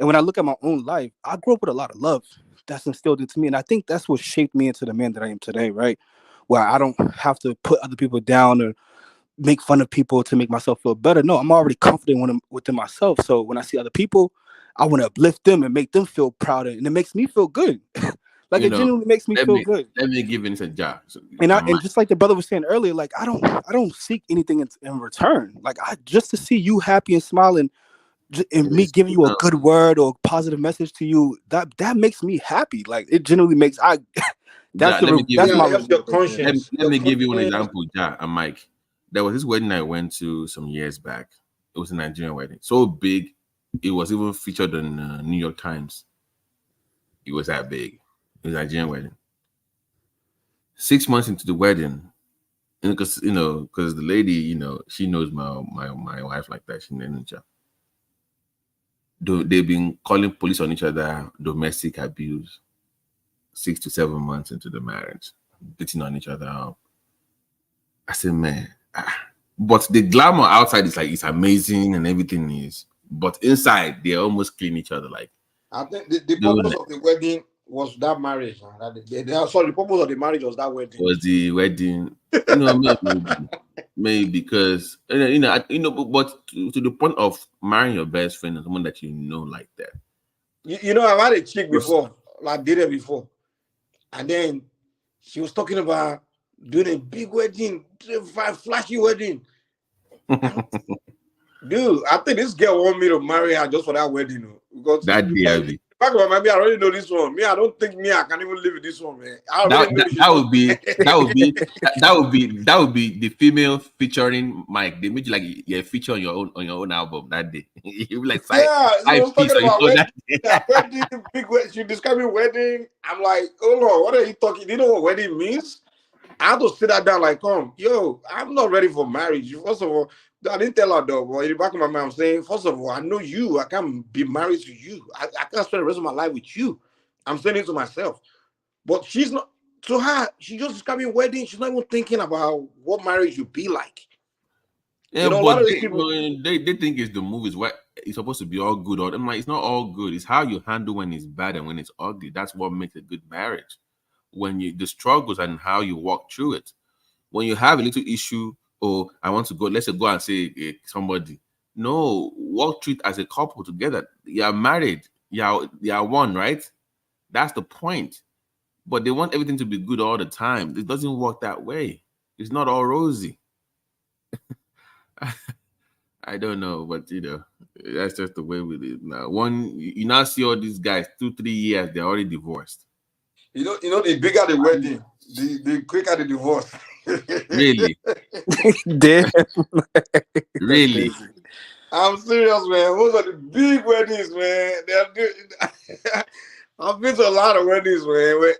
And when I look at my own life, I grew up with a lot of love that's instilled into me, and I think that's what shaped me into the man that I am today, right? Where I don't have to put other people down or make fun of people to make myself feel better. No, I'm already confident within myself. So when I see other people, I want to uplift them and make them feel proud, and it makes me feel good. Like it genuinely makes me feel good. Let me give Vincent a job. And just like the brother was saying earlier, like I don't seek anything in return. Like I just to see you happy and smiling, and me giving you a good word or positive message to you, that makes me happy. Like it genuinely makes that's my your conscience. Let me give you an example, and Mike. There was this wedding I went to some years back. It was a Nigerian wedding, so big, it was even featured in New York Times. It was that big. It was a Nigerian wedding. 6 months into the wedding, because the lady, she knows my wife like that. She knows her. They've been calling police on each other, domestic abuse. 6 to 7 months into the marriage, beating on each other up. I said, man, but the glamour outside is like it's amazing and everything is, but inside they almost clean each other. Like I think the purpose of the wedding was that marriage. Sorry, the purpose of the marriage was that wedding. Was the wedding, maybe because but to the point of marrying your best friend and someone that you know like that. I've had a chick before, like did it before, and then she was talking about doing a big wedding, flashy wedding. Dude, I think this girl want me to marry her just for that wedding. Because that day, back of my mind, I already know this one. I don't think I can even live with this one, man. That would be the female featuring Mike. They made you like a feature on your own album that day. You be like wedding, big wedding. She describing wedding. I'm like, oh Lord, what are you talking? Do you know what wedding means? I had to sit that down like, I'm not ready for marriage. First of all, I didn't tell her though, but in the back of my mind, I'm saying, first of all, I know you. I can't be married to you. I can't spend the rest of my life with you. I'm saying it to myself. But she's not, to her, she's just describing wedding. She's not even thinking about what marriage would be like. Yeah, but they think it's the movies. What it's supposed to be all good. I'm like, it's not all good. It's how you handle when it's bad and when it's ugly. That's what makes a good marriage. When the struggles and how you walk through it. When you have a little issue, I want to go, let's say go and say somebody. No, walk through it as a couple together. You are married. You are one, right? That's the point. But they want everything to be good all the time. It doesn't work that way. It's not all rosy. I don't know, but that's just the way we live now. You now see all these guys 2-3 years, they're already divorced. The bigger the wedding, the quicker the divorce. Really? Damn. Really? I'm serious, man. Those are the big weddings, man. I've been to a lot of weddings, man. Where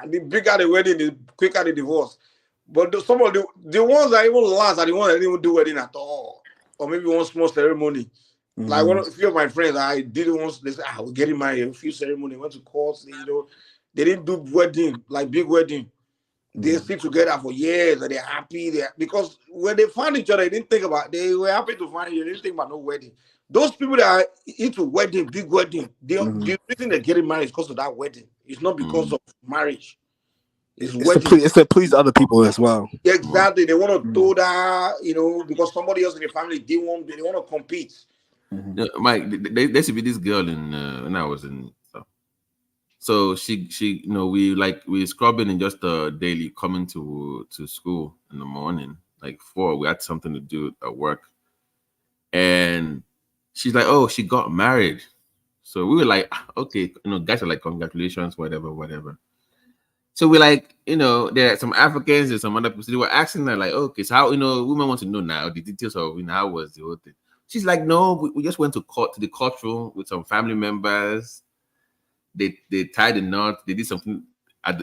the bigger the wedding, the quicker the divorce. But some of the ones that even last are the ones that didn't even do wedding at all, or maybe one small ceremony. Like a few of my friends, I did once. They said, we're getting married. A few ceremony, went to court. They didn't do wedding, like big wedding. They stick together for years and they're happy. Because when they found each other, they were happy to find each other. They didn't think about no wedding. Those people that are into wedding, big wedding, the reason they're getting married is because of that wedding. It's not because of marriage. It's to please other people as well. Yeah, exactly. They want to do that, because somebody else in the family they want to compete. Mike, there should be this girl when I was in. So she we scrubbing in just daily coming to school in the morning, like 4. We had something to do at work, and she's like, "Oh, she got married." So we were like, "Okay, guys are like, congratulations, whatever." So we're like, there are some Africans and some other people. So they were asking her like, "Okay, so how women want to know now the details of how was the whole thing?" She's like, "No, we just went to the courtroom with some family members. They tied a knot. They did something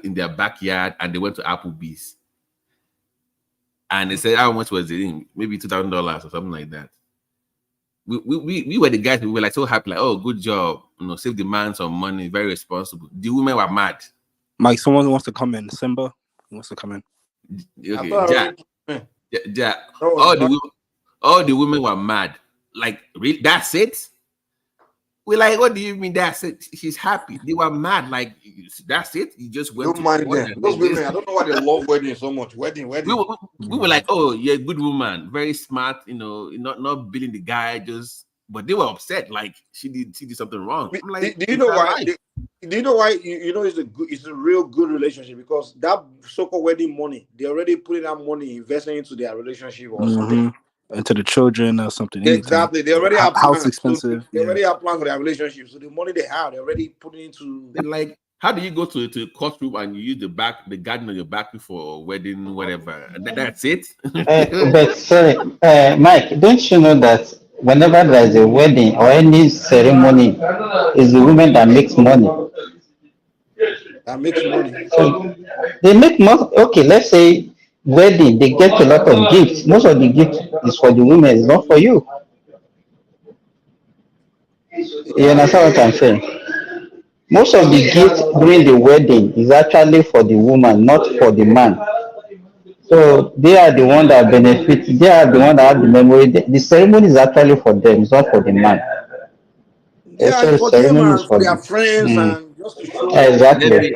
in their backyard, and they went to Applebee's. And they said, how much was the ring? Maybe $2,000 or something like that. We were the guys. We were like so happy, like, oh, good job. Save the man some money. Very responsible. The women were mad. Mike, someone wants to come in. Simba wants to come in. Okay, yeah. All the women were mad. Like, really? That's it? We're like, what do you mean that's it? She's happy. They were mad. Like, that's it? You just went to mind them. Those women, I don't know why they love wedding so much. Wedding. We were like, oh, yeah, good woman. Very smart, not billing the guy, but they were upset. Like, she did something wrong. I'm like, do you know why? Do you know why? You know it's a real good relationship because that so-called wedding money, they're already putting that money investing into their relationship or something. Into the children or something. Exactly. They already have house plans. expensive. They already have plans for their relationship. So the money they have, they're already putting into. Like, how do you go to a courtroom and you use the garden on your back for a wedding, whatever? And that's it. But sorry, Mike, don't you know that whenever there's a wedding or any ceremony, it's the woman that makes money? That makes money. So they make more. Okay, let's say wedding, they get a lot of gifts. Most of the gifts is for the women, it's not for you. You understand what I'm saying? Most of the gifts during the wedding is actually for the woman, not for the man. So they are the one that benefit. They are the one that have the memory. The ceremony is actually for them. It's not for the man. Yeah, So it's for them ceremony is and for for their them. friends and just to show. Exactly.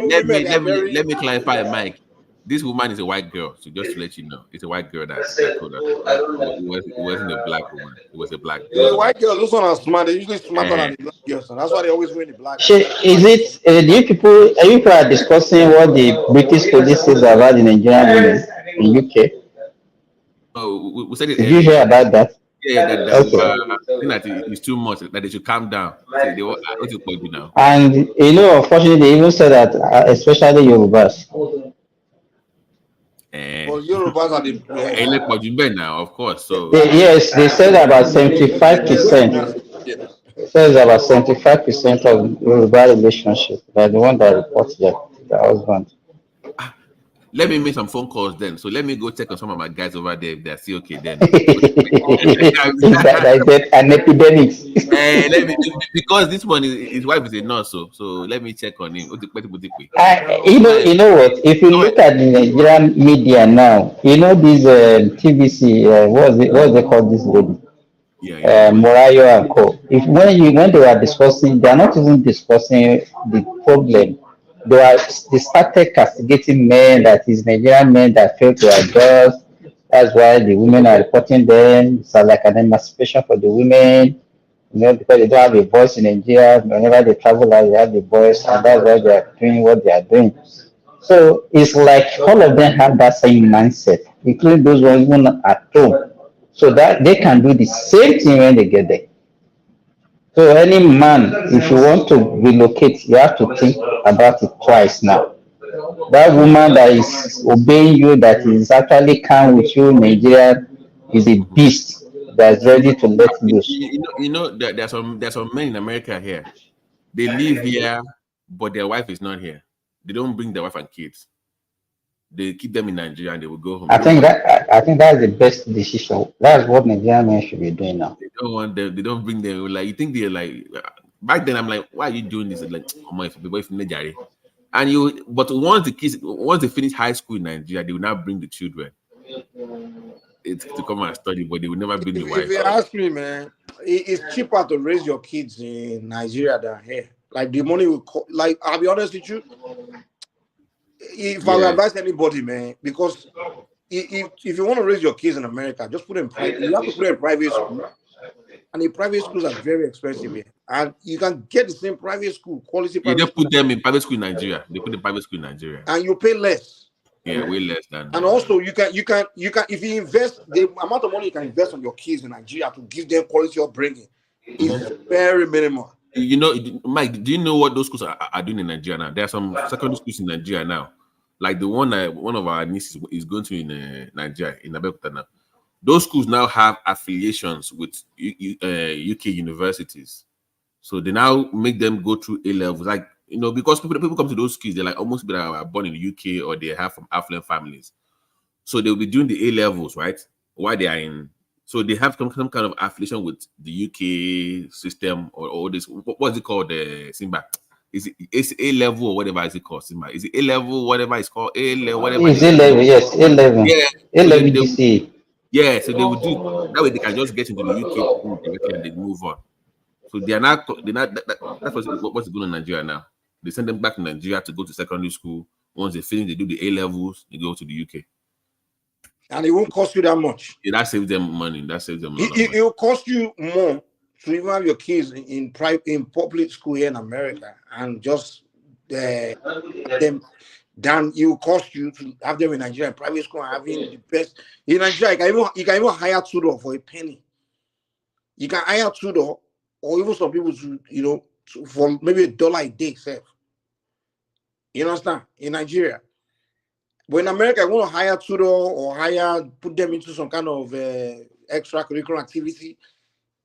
Let me clarify, Mike. This woman is a white girl, so just to let you know, it's a white girl that told us. It wasn't a black woman. It was a black. The white girls, those ones are smart. They're usually smarter than the black girls, and that's why they always win the black. Is it? Do you people are discussing what the British police says about the Nigerian women in UK? Oh, we said it. Did you hear about that? Yeah, that Okay. that it's too much. That they should calm down. Say they what is point now? And you know, unfortunately, they even said that, especially Yorubas. Well, Yorubas are the now, of course. So Yes, they said about 75%. Says about 75% of Yoruba relationship. They're the one that reports their husband. let me make some phone calls then. So let me go check on some of my guys over there if they're still okay then. That's an epidemic. Let me, because this one his wife is a nurse, so let me check on him. You know what? If you look at the Nigerian media now, you know this TVC, what's they call this lady? Morayo and Co. When they were discussing, they are not even discussing the problem. They started castigating men, that is Nigerian men that fail to adjust. That's why the women are reporting them. It's like an emancipation for the women, because they don't have a voice in Nigeria. Whenever they travel out, they have the voice, and that's why they are doing what they are doing. So it's like all of them have that same mindset, including those ones even at home, so that they can do the same thing when they get there. So any man, if you want to relocate, you have to think about it twice now. That woman that is obeying you, that is actually calm with you in Nigeria, is a beast that's ready to let loose. You know there's some men in America here. They live here, but their wife is not here. They don't bring their wife and kids. They keep them in Nigeria and they will go home. I think that's the best decision. That's what Nigerian men should be doing now. They don't want them. They don't bring them. Like, you think they're like, back then I'm like, why are you doing this? Like, oh my, and but once they finish high school in Nigeria, they will now bring the children. It's to come and study, but they will never bring the wife. If you ask me, man, it's cheaper to raise your kids in Nigeria than here. Like the money will, I'll be honest with you. If I would advise anybody, man, because if you want to raise your kids in America, just put them in private. You have to put them in private school, and the private schools are very expensive here. And you can get the same private school quality. You just put them in private school in Nigeria. They put the private school in Nigeria, and you pay less. Yeah, way less than. And also, you can if you invest the amount of money you can invest on your kids in Nigeria to give them quality upbringing is very minimal. You know, Mike, do you know what those schools are doing in Nigeria now? There are some secondary schools in Nigeria now, like the one of our nieces is going to in Nigeria, in Abure now. Those schools now have affiliations with UK universities, so they now make them go through A levels. Like, because people come to those schools, they're like almost born in the UK or they have from affluent families, so they'll be doing the A levels, right? While they are in. So they have some kind of affiliation with the UK system or this. What's it called? Simba. It's A level or whatever is it called? Simba. Is it A level? Whatever it's called. A level. Whatever. It's A level. Yes, A level. Yeah. A level DC. Yeah. So they would do that way. They can just get into the UK directly and they move on. So they are not. That's what's going on in Nigeria now. They send them back to Nigeria to go to secondary school. Once they finish, they do the A levels. They go to the UK. And it won't cost you that much. Yeah, that saves them money. That saves them a lot of money. It will cost you more to even have your kids in public school here in America and just them than it will cost you to have them in Nigeria private school and having the best. In Nigeria, you can even hire tutor for a penny. You can hire tutor, or even some people to for maybe $1 a day, sir. You understand? In Nigeria. But in America, you want to hire tutor or put them into some kind of extracurricular activity.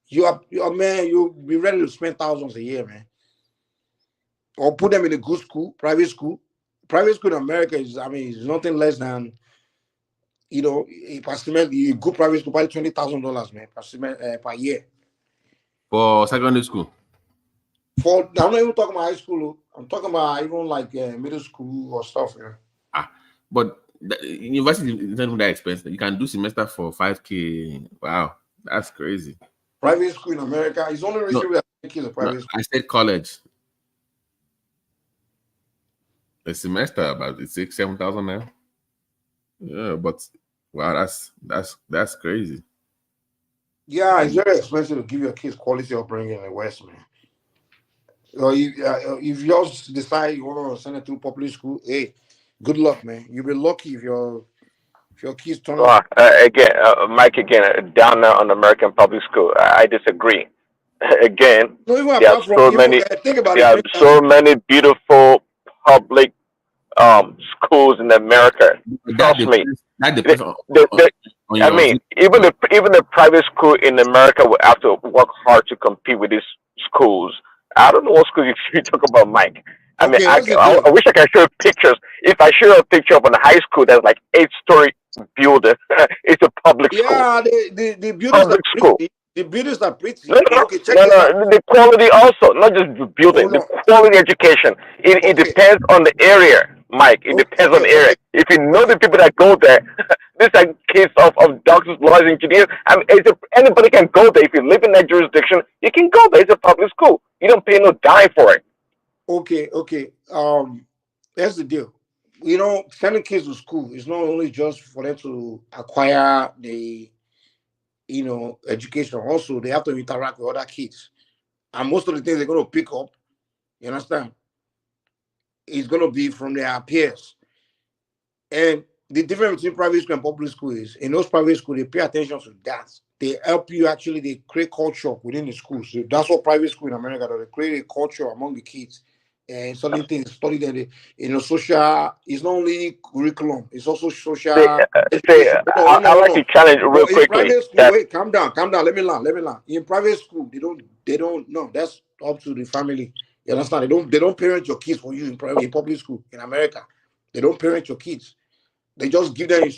You'll be ready to spend thousands a year, man. Or put them in a good school, private school. Private school in America is nothing less than, a good private school, probably $20,000, man, per year. For secondary school? I'm not even talking about high school. I'm talking about even like middle school or stuff. Yeah. But university is not that expensive. You can do semester for $5,000. Wow, that's crazy. Private school in America is only rich people that kids a private school. I said college. A semester about $6,000-7,000 now. Yeah, but wow, that's crazy. Yeah, it's very expensive to give your kids quality upbringing in the West, man. If you just decide you want to send it to public school, hey, good luck, man. You'll be lucky if your kids turn out. Mike, down there on American public school, I disagree. Again, there are so many beautiful public schools in America. Trust me. Even the private school in America will have to work hard to compete with these schools. I don't know what school you talk about, Mike. I wish I could show you pictures. If I show you a picture of a high school that's like 8-story building, it's a public school. Yeah, the buildings are pretty. The buildings are pretty. No, the quality also, not just the building, the quality education. It depends on the area, Mike. It depends on the area. If you know the people that go there, these are kids of doctors, lawyers, engineers. Anybody can go there. If you live in that jurisdiction, you can go there. It's a public school. You don't pay no dime for it. Okay. That's the deal. Sending kids to school is not only just for them to acquire the education. Also, they have to interact with other kids. And most of the things they're going to pick up, you understand, is going to be from their peers. And the difference between private school and public school is, in those private schools, they pay attention to that. They help you they create culture within the schools. So that's what private school in America does. They create a culture among the kids. And certain things studied that social. It's not only curriculum; it's also social. I like to challenge real quickly. Wait, calm down. Let me learn. In private school, they don't. No, that's up to the family. You understand? They don't parent your kids for you in public school in America. They don't parent your kids. They just give them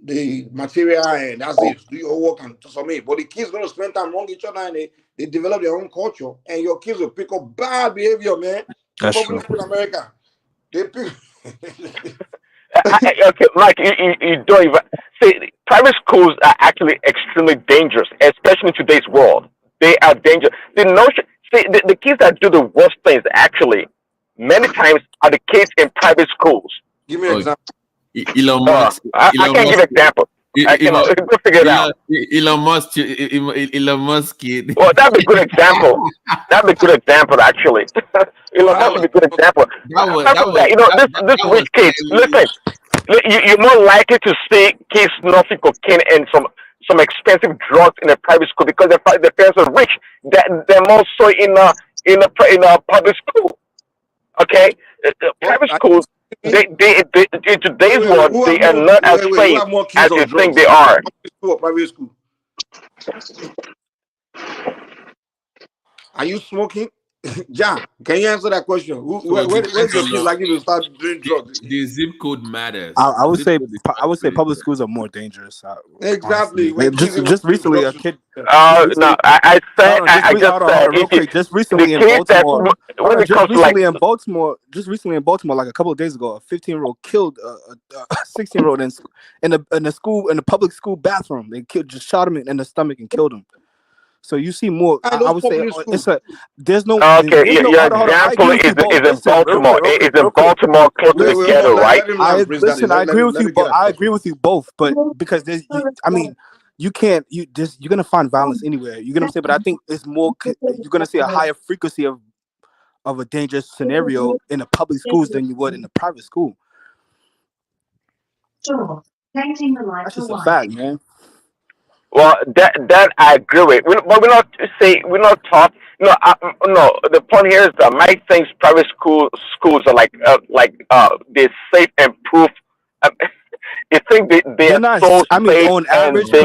the material, and that's it. Do your work and submit. But the kids gonna spend time among each other, and they develop their own culture, and your kids will pick up bad behavior, man. That's true. In America, they pick. Okay, Mike, you don't even see. Private schools are actually extremely dangerous, especially in today's world. They are dangerous. The notion, the kids that do the worst things actually, many times, are the kids in private schools. Give me an example. Elon Musk. I can't give an example. I cannot figure it out. Elon Musk. Well, that'd be a good example. That'd be a good example, actually. Elon Musk would be a good example. This rich kids. Listen, you're more likely to see kids snorting cocaine and some expensive drugs in a private school because their parents are rich. They're more so in a public school. Okay, private schools. In today's world, they are not as safe as you think they are. Private school. Are you smoking? John, can you answer that question? Where's your kids likely to start doing drugs? The zip code matters. I would say public schools are more dangerous. Exactly. Just recently, a kid. No, I said real quick. Just recently in Baltimore. Just recently in Baltimore, like a couple of days ago, a 15-year-old killed a 16-year-old in a public school bathroom. They just shot him in the stomach and killed him. So you see more. I would say there's no. Okay, your example is in Baltimore. It's in Baltimore, close to the ghetto, right? I agree with you. But I agree with you both. But because you're gonna find violence anywhere. You get what I'm saying? But I think it's more. You're gonna see a higher frequency of of a dangerous scenario in the public schools than you would in the private school. That's just a fact, man. Well, that I agree with. But we're not taught. No, no. The point here is that Mike thinks private schools are they're safe and proof. You think they They're are not. so I mean, safe on and average, they,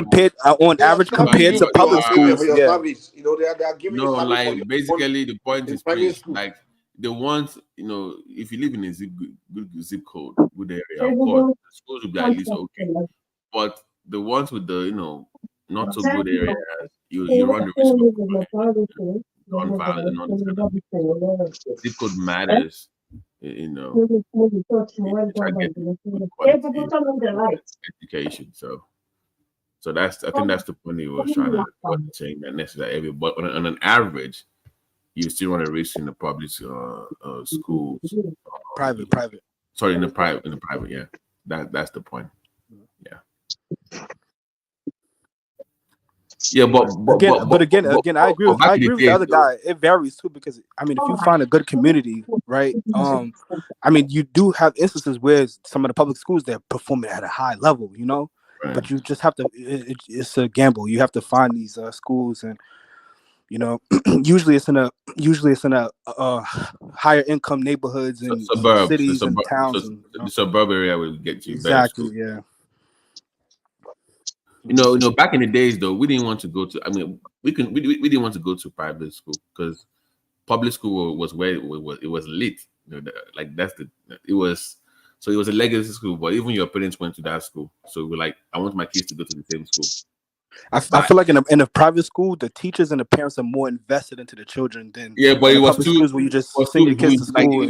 compared to public schools, for your yeah. service. You know, they are giving you service for like your basically the point is private Prince, school. like the ones, you know, if you live in a good zip code, good area, of course, the schools will be at least okay. But the ones with the, you know, not so good areas, you run the risk of gun violence and all this kind of stuff. Zip code matters, you know. You try to get good quality education. So I think that's the point he was trying to saying that necessarily. But on an average, you still want to risk in the public schools. Private. Sorry, in the private, yeah. That's the point. Yeah. Yeah, but again, I agree with the other guy. It varies too, because I mean, if you find a good community, right? I mean, you do have instances where some of the public schools, they're performing at a high level, you know. Right. But you just have to. It's a gamble. You have to find these schools, and you know, usually it's in a higher income neighborhoods and cities and towns. The suburb area will get you exactly. better. Yeah. You know, back in the days though, we didn't want to go to. I mean, we didn't want to go to private school because public school was where it was lit. You know, it was a legacy school. But even your parents went to that school, so we're like, I want my kids to go to the same school. I feel like in a private school, the teachers and the parents are more invested into the children than but it was public too. schools where you just send your kids to school.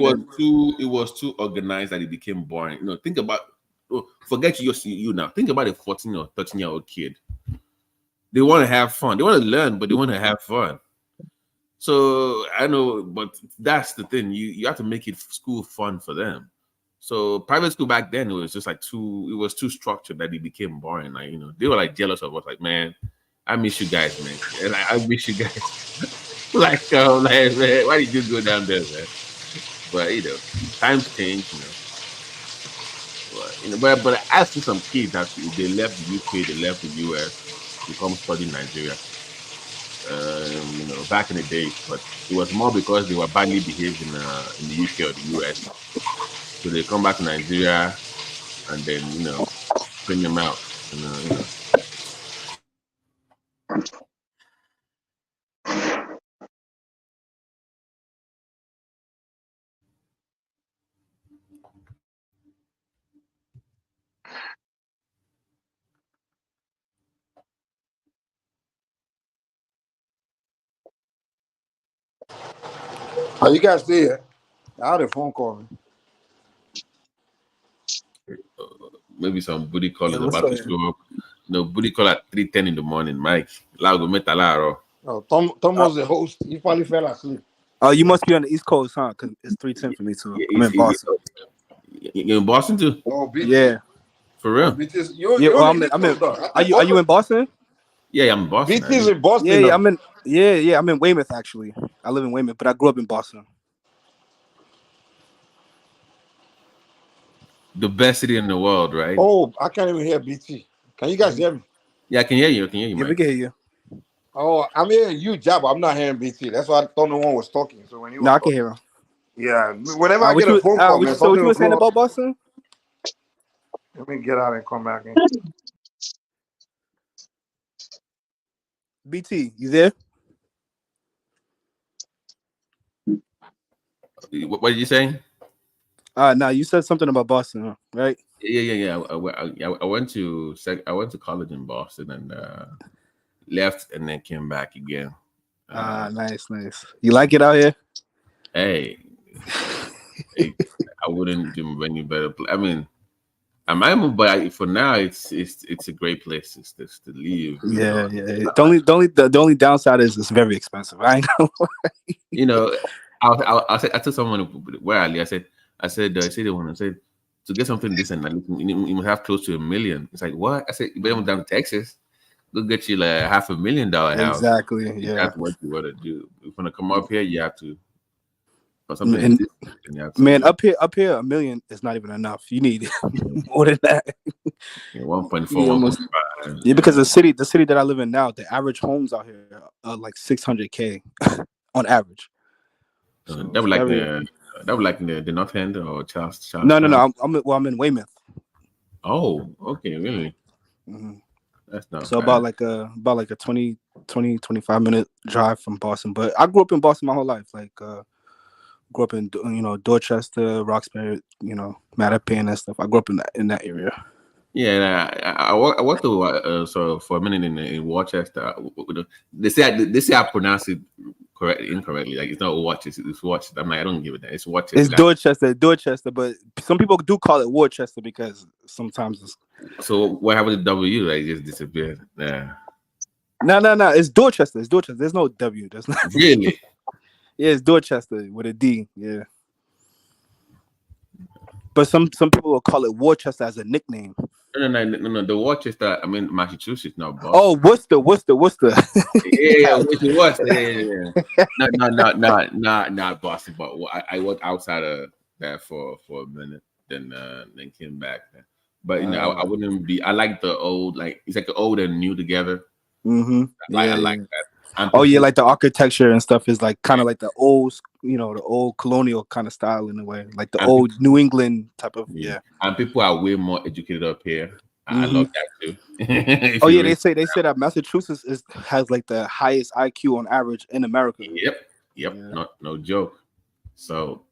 It was too organized that it became boring. You know, think about. Forget you now. Think about a 14 or 13-year-old kid. They want to have fun. They want to learn, but they want to have fun. So I know, but that's the thing. You have to make it school fun for them. So private school back then, it was just like it was too structured that it became boring. Like, you know, they were like jealous of us. Like, man, I miss you guys, man. And I miss you guys. like, man, why did you go down there, man? But you know, times change, you know. But I see some kids actually, they left the UK, they left the US to come study in Nigeria. You know, back in the days, but it was more because they were badly behaved in the UK or the US. So they come back to Nigeria and then, you know, bring them out. You know. Are you guys there? I had a phone call. Maybe some booty call is about to show up. No, booty call at 3:10 in the morning, Mike. Oh, Thomas, the host, he probably fell asleep. Oh, you must be on the East Coast, huh? Because it's 3:10 for me too. I'm in Boston. You're in Boston too? Oh, yeah. For real? Are you in Boston? Yeah, I'm in Boston. BT's in Boston. Yeah, I'm in Weymouth actually. I live in Weymouth, but I grew up in Boston. The best city in the world, right? Oh, I can't even hear BT. Can you guys hear me? Yeah, I can hear you. Yeah, we can hear you. Oh, I'm hearing you, Jab. I'm not hearing BT. That's why I thought no one was talking. So when you I can hear him. Yeah, whenever I get a phone call, man, so what you were saying about Boston? Let me get out and come back in. BT, you there? What did you say? No, you said something about Boston, right? Yeah. I went to college in Boston and left and then came back again. Nice. You like it out here? Hey, I wouldn't do any better. I mean, but for now, it's a great place to live. Yeah. The only downside is it's very expensive. I know. You know, I told someone where I live. I said to get something decent, you must have close to $1 million. It's like, what? I said, you better move down to Texas. Go get you like $500,000 house. Exactly. Yeah. That's what you want to do. If you want to come up here, you have to Or something And, exists. Man, up here, $1 million is not even enough. You need more than that. 1.4, Yeah, 1.5. Yeah, because the city that I live in now, the average homes out here are like 600K on average. So that would like the North End or Charles. No. I'm in Weymouth. Oh, okay, really? Mm-hmm. That's not so bad. about like a 20, 25 minute drive from Boston. But I grew up in Boston my whole life. Like grew up in Dorchester, Roxbury, Mattapan and stuff. I grew up in that area. Yeah, I worked so for a minute in Worcester. They say I pronounce it incorrectly. Like it's not Worcester, it's Worcester. I'm like, I don't give it that. It's Worcester. It's Dorchester, but some people do call it Worcester because sometimes it's. So what happened to W? Like just disappeared. Yeah. No. It's Dorchester. It's Dorchester. There's no W. There's not. Really? Yeah, it's Dorchester with a D. Yeah. But some people will call it Worcester as a nickname. No. The Worcester, I mean Massachusetts, not Boston. Oh, Worcester. Yeah, Worcester. Yeah. Not Boston. But I worked outside of that for a minute, then came back. But I wouldn't be. I like the old, like it's like the old and new together. Mm-hmm. I like that. Like the architecture and stuff is like kind of like the old, the old colonial kind of style in a way, like the old New England type of And people are way more educated up here. I love that too. They say that Massachusetts has like the highest IQ on average in America. Yep. Yeah. No joke. So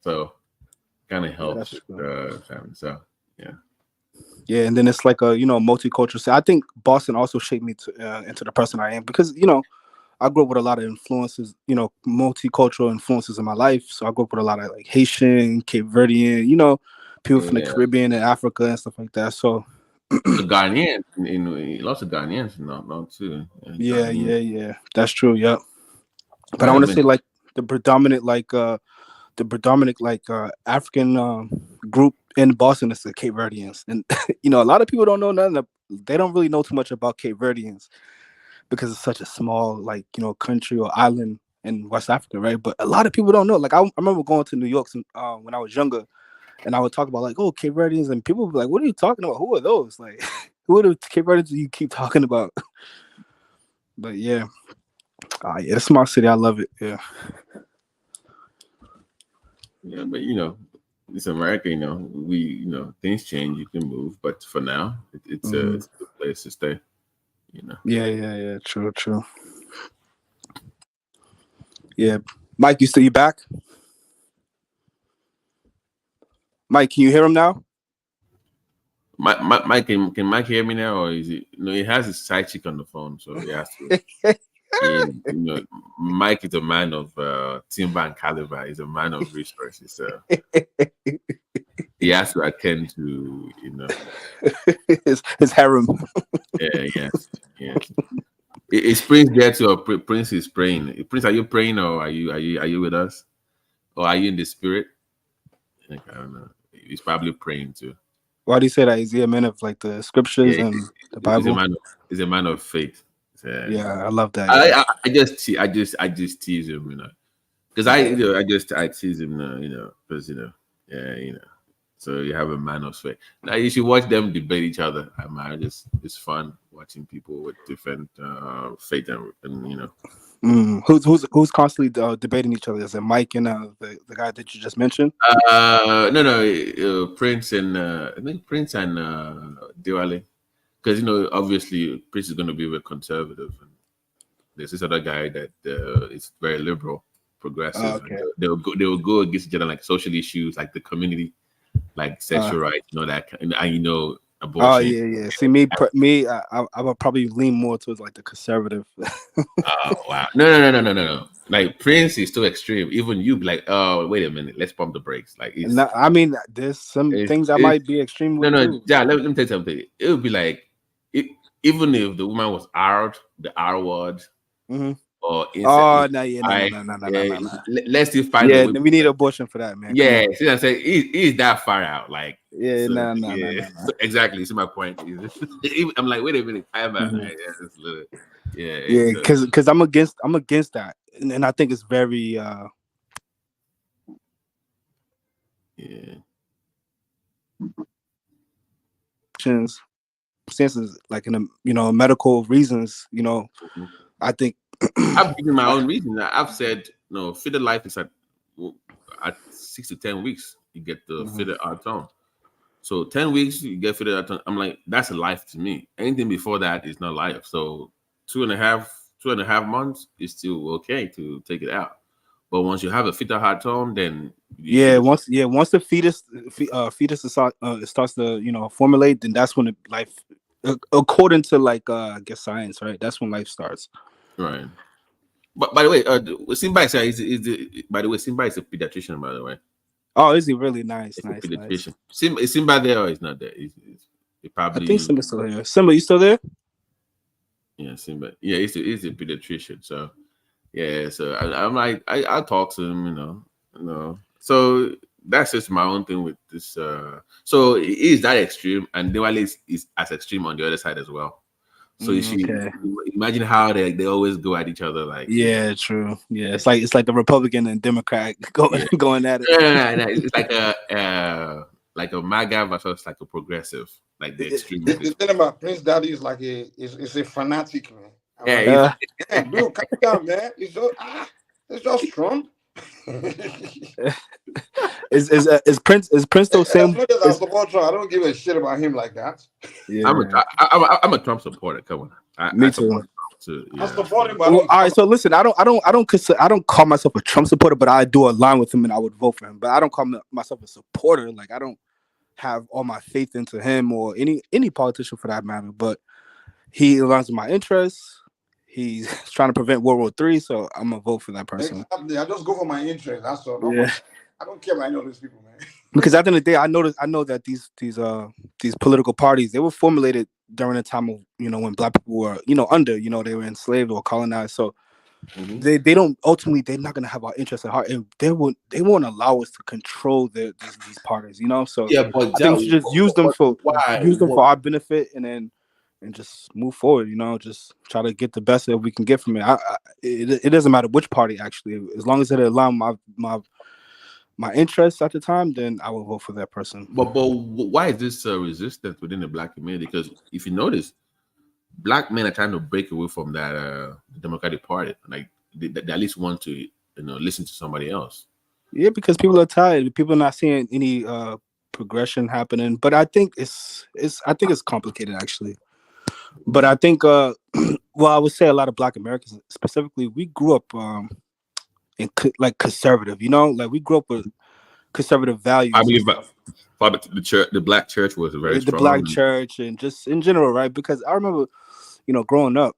kind of helps with family. So yeah. Yeah, and then it's like a multicultural. So I think Boston also shaped me into the person I am because I grew up with a lot of influences, multicultural influences in my life. So I grew up with a lot of like Haitian, Cape Verdean, people from the Caribbean and Africa and stuff like that. So the Ghanaians, lots of Ghanaians, not too. Yeah. That's true. Yeah, but I want to say like the predominant African group in Boston is the Cape Verdeans, and a lot of people don't know nothing. They don't really know too much about Cape Verdeans because it's such a small country or island in West Africa, right? But a lot of people don't know. Like I remember going to New York when I was younger, and I would talk about like, oh, Cape Verdeans, and people would be like, what are you talking about? Who are those? Like, who are the Cape Verdeans you keep talking about? But yeah, it's a small city. I love it. Yeah. Yeah, but it's America. We things change. You can move, but for now, it's a good place to stay. Yeah. True. Yeah, Mike, you back? Mike, can you hear him now? Mike, can Mike hear me now, or is it? He has his side chick on the phone, so he has to. Mike is a man of timber and caliber. He's a man of resources, so he has to attend to his harem. Yeah. Is Prince there too, or Prince is praying? Prince, are you praying, or are you with us, or are you in the spirit? I don't know. He's probably praying too. Why do you say that? Is he a man of like the scriptures and the Bible? He's a man of faith. I love that. I just tease him, because I tease him, because So you have a man of faith. Now you should watch them debate each other. It's fun watching people with different faith and. Who's constantly debating each other? Is it Mike and the guy that you just mentioned? No, Prince and I think Prince and Diwali, because obviously Prince is going to be very conservative, and there's this other guy that is very liberal, progressive. Okay. They will go against each other, like social issues, like the community, like sexual rights, that, and abortion. Oh yeah. See me, I would probably lean more towards like the conservative. Oh wow! No. Like Prince is too extreme. Even you be like, oh wait a minute, let's pump the brakes. Like, there's some things that might be extreme. Yeah. Let me tell you something. It would be like, even if the woman was the R word. Mm-hmm. Or no. Let's still find. Yeah, we need abortion for that, man. Yeah, see what I'm saying? He's that far out, like. Yeah, so, no. Exactly. See my point. I'm like, wait a minute, because I'm against that, and I think it's very Yeah. Circumstances like in a medical reasons, I think I've given my own reason. I've said no. Fetal life is at 6 to 10 weeks. You get the fetal outcome. So 10 weeks you get fetal outcome. I'm like, that's a life to me. Anything before that is not life. So 2.5 months is still okay to take it out. But once you have a fetal heart tone, then once the fetus starts to formulate, then that's when life, according to like I guess science, right? That's when life starts. Right. But by the way, Simba Simba is a pediatrician, by the way. Oh, is he really nice? It's nice, a pediatrician. nice. Is Simba there or is not there? He probably. I think Simba's still here. Simba, you still there? Yeah, Simba. Yeah, he's a pediatrician. So yeah, so I'm like I'll talk to him, So that's just my own thing with this. So it is that extreme, and Diwali is as extreme on the other side as well. So you see, imagine how they always go at each other, like true. Yeah, it's like the Republican and Democrat going at it. Yeah, it's like a MAGA versus like a progressive, like the extreme. The thing about Prince Daddy is like it's a fanatic, man. Dude, calm down, man. It's just Trump. Is Prince still saying? I support Trump. I don't give a shit about him like that. Yeah, I'm a Trump supporter. Come on, me too. I support him. All right, so listen, I don't call myself a Trump supporter, but I do align with him and I would vote for him. But I don't call myself a supporter. Like I don't have all my faith into him or any politician for that matter. But he aligns with my interests. He's trying to prevent World War III, so I'm gonna vote for that person. Exactly. I just go for my interest. That's all. Yeah. I don't care about any of these people, man. Because at the end of the day, I know that these political parties, they were formulated during a time of when Black people were under they were enslaved or colonized. So they don't ultimately, they're not gonna have our interests at heart, and they won't allow us to control these parties. So yeah, but I think we should just use them for our benefit, and just move forward. Just try to get the best that we can get from it. It doesn't matter which party actually, as long as it aligns my interests at the time, then I will vote for that person. But why is this resistance within the Black community? Because if you notice, Black men are trying to break away from that Democratic Party. Like they at least want to listen to somebody else. Yeah, because people are tired. People are not seeing any progression happening. But I think it's complicated actually. But I think I would say a lot of Black Americans specifically, we grew up in like conservative, like we grew up with conservative values. I believe the Black church was very strong. The Black church and just in general, right? Because I remember, growing up,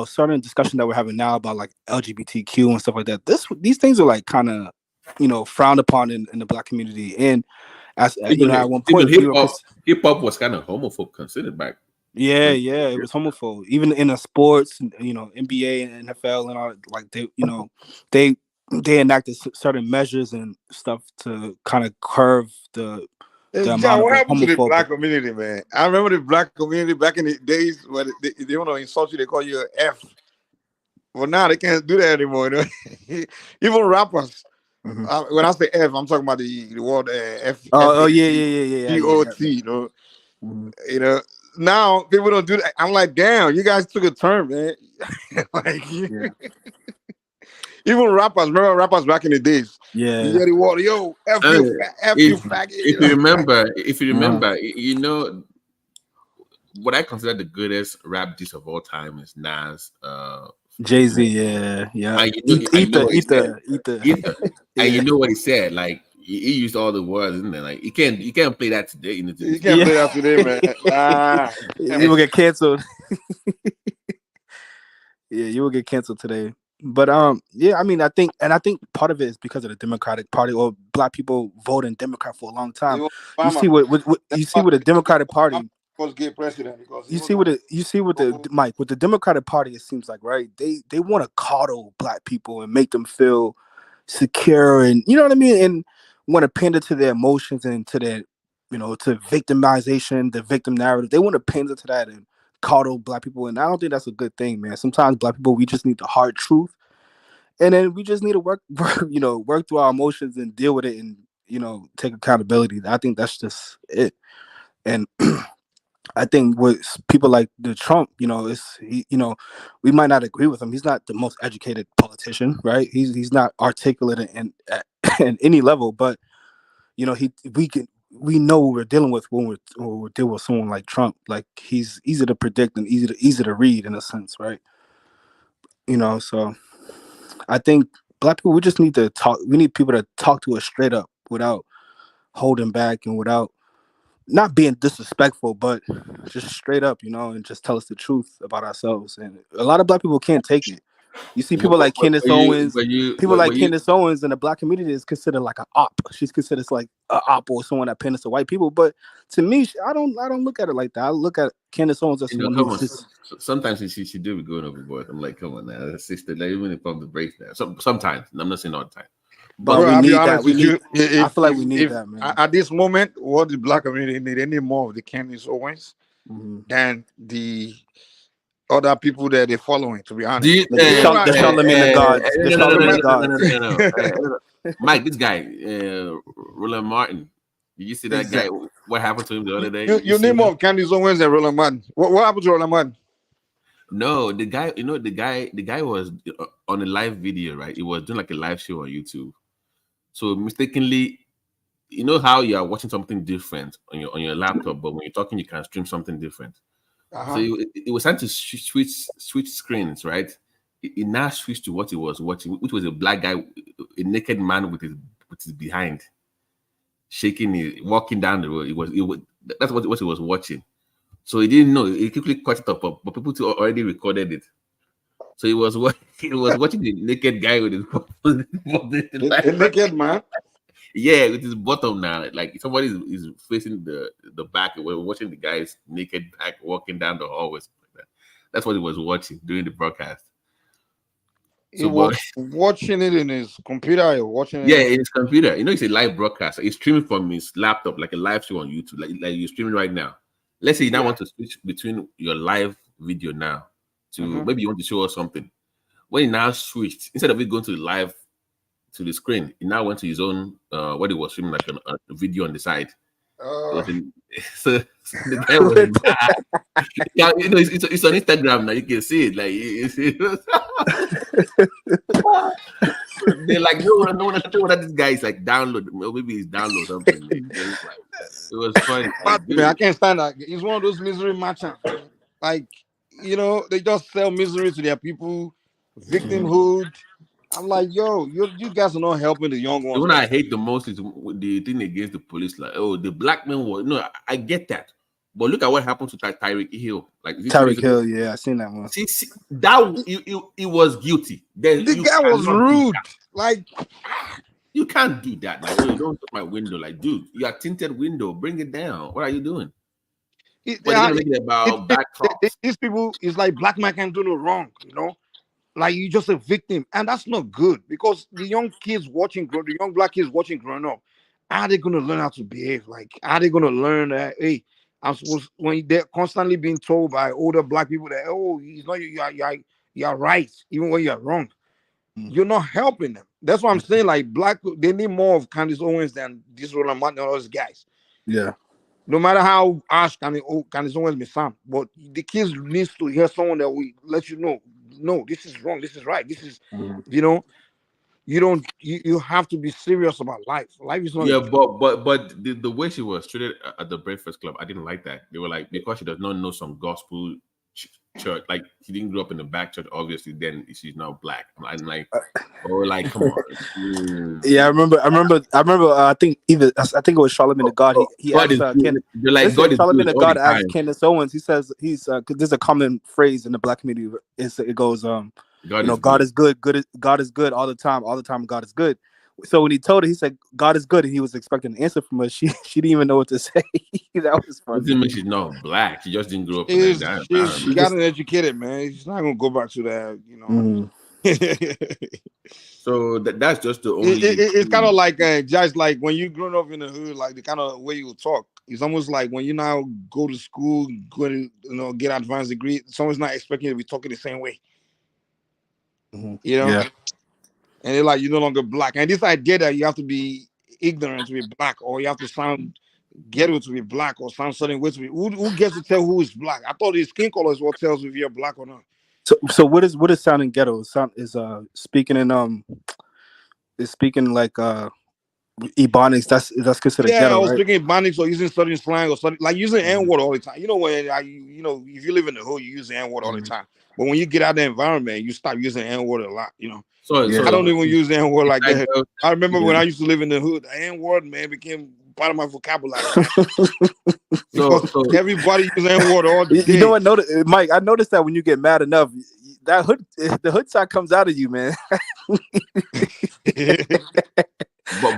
certain discussion that we're having now about like LGBTQ and stuff like that. These things are like kind of, frowned upon in the Black community. And as at one point, hip hop was kind of homophobe considered back. Yeah, it was homophobe. Even in the sports, NBA and NFL and all, like they enacted certain measures and stuff to kind of curve the amount what of happened to the homophobic. Black community, man? I remember the Black community back in the days where they want to insult you, they call you an F. Well, now they can't do that anymore. Even rappers. When I say F, I'm talking about the word F. Yeah. GOT. Now people don't do that. I'm like, damn, you guys took a turn, man. Even rappers, remember rappers back in the days? Yeah. You get the word, yo, F you faggot. If you remember, what I consider the greatest rap diss of all time is Nas. Jay-Z, yeah. And Ether. And you know what he said? Like he used all the words, isn't it? Like you can't play that today. You can't play that today, man. You will get canceled. Yeah, you will get canceled today. But I think part of it is because of the Democratic Party or Black people voting Democrat for a long time. You see what the Democratic Party was gay president because with the Democratic Party, it seems like, right, they want to coddle Black people and make them feel secure, and you know what I mean, and want to pander to their emotions and to their to victimization, the victim narrative. They want to pander to that and coddle Black people, and I don't think that's a good thing, man. Sometimes Black people, we just need the hard truth, and then we just need to work through our emotions and deal with it, and take accountability. I think that's just it. And I think with people like the Trump, we might not agree with him. He's not the most educated politician, right? He's not articulate in any level, but we know what we're dealing with when we're dealing with someone like Trump. Like, he's easy to predict and easy to read in a sense, right? So I think Black people, we just need to talk. We need people to talk to us straight up without holding back and without not being disrespectful, but just straight up, and just tell us the truth about ourselves. And a lot of Black people can't take it. You see people like Candace Owens. People like Candace Owens in the Black community is considered like an op. She's considered like an op or someone that panders to white people. But to me, I don't look at it like that. I look at Candace Owens as someone who's just. Sometimes she do be going overboard. I'm like, come on now, sister. Like, even if I'm the break now. Sometimes I'm not saying all the time. But we need that. I feel like we need that, man. At this moment, what the Black community need any more of the Candace Owens than the other people that they're following, to be honest. The Charlemagne the gods. The Charlemagne gods. Mike, this guy, Roland Martin. Did you see that guy? What happened to him the other day? You name more of Candace Owens and Roland Martin. What happened to Roland Martin? No, the guy, the guy was on a live video, right? He was doing like a live show on YouTube. So mistakenly, you know how you are watching something different on your laptop, but when you're talking, you can stream something different. So it was trying to switch screens, right? It now switched to what he was watching, which was a black guy, a naked man with his behind, shaking, walking down the road. That's what he was watching. So he didn't know. He quickly cut it up, but people already recorded it. So he was watching the naked guy with his a naked man. Yeah, with his bottom now. Like somebody is facing the back. We're watching the guy's naked back walking down the hallway. Like that. That's what he was watching during the broadcast. He was watching it in his computer. In his computer. It's a live broadcast. He's streaming from his laptop, like a live show on YouTube, like you're streaming right now. Let's say you now want to switch between your live video now to maybe you want to show us something. When he now switched, instead of it going to the live to the screen, he now went to his own what he was streaming, like a video on the side. So the guy was mad. It's on Instagram now. You can see it. They're like, no one sure what this guy is like. Download, maybe he's download something. It was funny. I can't stand that. He's one of those misery merchants. Like, they just sell misery to their people, victimhood. I'm like, yo, you guys are not helping the young ones. The one I hate the most is the thing against the police. Like, oh, the black man was I get that, but look at what happened to Tyreek Hill. Like Tyreek Hill, yeah, I seen that one. See that he was guilty. The guy was rude. Like, you can't do that. Like, oh, don't touch my window. Like, dude, you got tinted window. Bring it down. What are you doing? These people is like black man can do no wrong. Like, you're just a victim, and that's not good because the young black kids watching growing up, are they going to learn how to behave? Like, are they going to learn that, hey, I'm supposed, when they're constantly being told by older black people that, oh, you're right, even when you're wrong, you're not helping them. That's what I'm saying. Like, they need more of Candace Owens than this Roland Martin and all those guys. Yeah. No matter how harsh Candace Owens may sound, but the kids need to hear someone that will let you know, no, this is wrong, this is right, this is, you have to be serious about life. Life is not. Yeah, but the way she was treated at the Breakfast Club, I didn't like that. They were like, because she does not know some gospel church, like she didn't grow up in the black church, obviously, then she's not black. I'm like, oh, like, come on. Yeah, I remember. I think it was Charlemagne the God. He asked Charlemagne the God asked Candace Owens. He says because there's a common phrase in the black community. It goes, God is good. God is good all the time. All the time, God is good. So when he told her, he said, God is good, and he was expecting an answer from her. She didn't even know what to say. That was funny. Doesn't mean she's not black. She just didn't grow up. She got educated, man. She's not gonna go back to that, So that's just the only. It's kind of like just like when you grown up in the hood, like the kind of way you talk. It's almost like when you now go to school, go to get advanced degree. Someone's not expecting you to be talking the same way. Yeah. And they're like, you're no longer black. And this idea that you have to be ignorant to be black, or you have to sound ghetto to be black, or sound certain way to be. Who gets to tell who is black? I thought the skin color is what tells if you're black or not. So what is sounding ghetto? Speaking in is speaking like Ebonics. That's considered ghetto, I was right? speaking Ebonics or using certain slang or something, like using N-word all the time. You know, when if you live in the hood, you use the N-word all the time. But when you get out of the environment, you stop using N-word a lot. You know, I don't even use the N-word like that. I remember when I used to live in the hood, the N-word, man, became part of my vocabulary, man. Because everybody uses N-word all day. You know what, Mike? I noticed that when you get mad enough, the hood side comes out of you, man.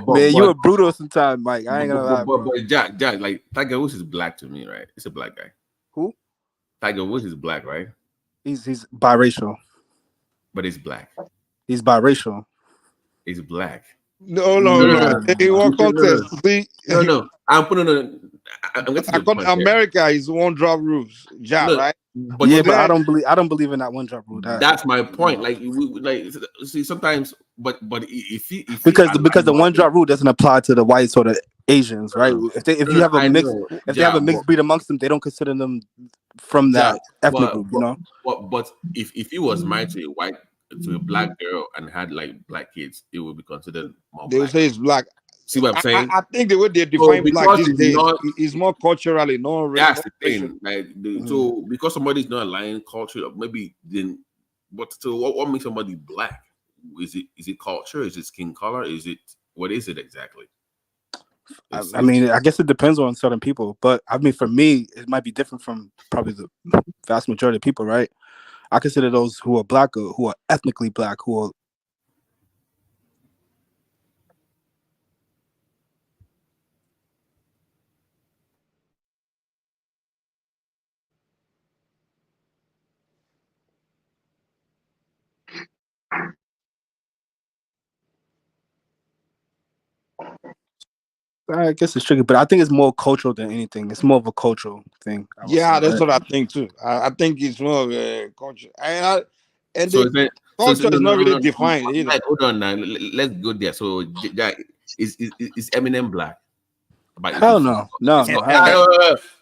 Man, you a brutal sometimes, Mike. I ain't gonna lie, bro. But Jack, like Tiger Woods is black to me, right? It's a black guy. Who? Tiger Woods is black, right? He's biracial. But he's black. He's biracial. He's black. No. In what context? No. I'm putting America is one drop rules, right? But I don't believe in that one drop rule. That's my point. Like see sometimes, but if because the one drop rule doesn't apply to the whites or the Asians, right? If you have a mix, if they have a mixed breed amongst them, they don't consider them from that ethnic group, you know. But if he was married to a black girl and had like black kids, it would be considered more. They would say it's black. See what I'm saying? I think the way they define black these days is more culturally, not really. That's the thing. Like, so because somebody's not aligning culture, maybe then. But so what makes somebody black? Is it culture? Is it skin color? What is it exactly? I mean, I guess it depends on certain people. But I mean, for me, it might be different from probably the vast majority of people, right? I consider those who are black, who are ethnically black, who are I guess it's tricky, but I think it's more cultural than anything. It's more of a cultural thing. That's what I think too. I think it's more of a culture. Culture is not really defined either. Like, hold on now. Let's go there. So, is Eminem black? Hell no.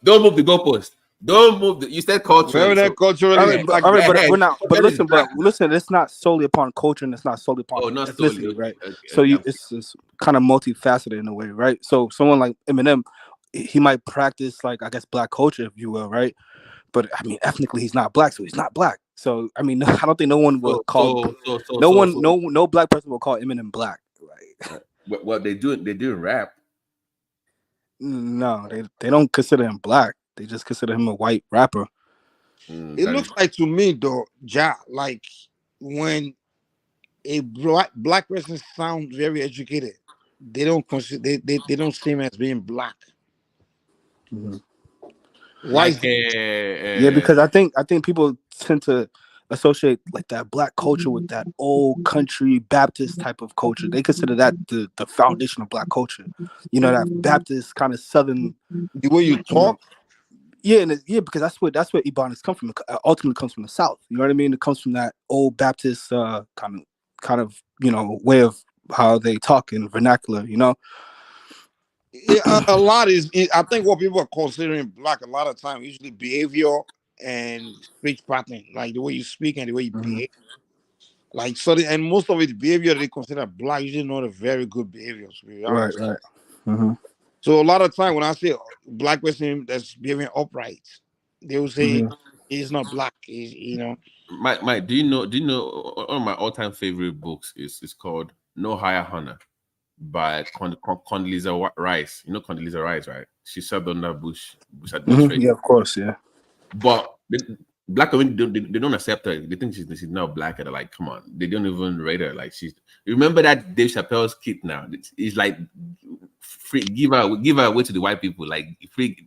Don't move the goalpost. Don't move. You said culturally. We're not. But listen. It's not solely upon culture, and it's not solely upon ethnicity, right? Okay, so it's kind of multifaceted in a way, right? So someone like Eminem, he might practice like I guess black culture, if you will, right? But I mean, ethnically, he's not black, so he's not black. So I mean, I don't think no one will call no black person will call Eminem black, right? Well, they do rap. No, they don't consider him black. They just consider him a white rapper. It looks like to me though, like when a black person sounds very educated, they don't consider they don't see him as being black. Mm-hmm. Why? Yeah, because I think people tend to associate like that black culture with that old country Baptist type of culture. They consider that the foundation of black culture. You know, that Baptist kind of Southern, the way you talk. Because that's where Ebonics come from. It ultimately comes from the South. You know what I mean? It comes from that old Baptist kind of way of how they talk in vernacular. You know. A lot is. I think what people are considering black a lot of time usually behavior and speech pattern, like the way you speak and the way you behave. Like and most of it behavior they consider black usually not a very good behavior. To be honest. Right. Mm-hmm. So a lot of time when I say black person that's behaving upright, they will say he's not black. Mike, do you know one of my all-time favorite books is called No Higher Honor by Condoleezza Rice. You know Condoleezza Rice, right? She served under Bush administration. Yeah, of course, yeah. But black women they don't accept her. They think she's not black. And they're like, come on. They don't even rate her. Like remember that Dave Chappelle's kid now? It's like free, give her away to the white people. Like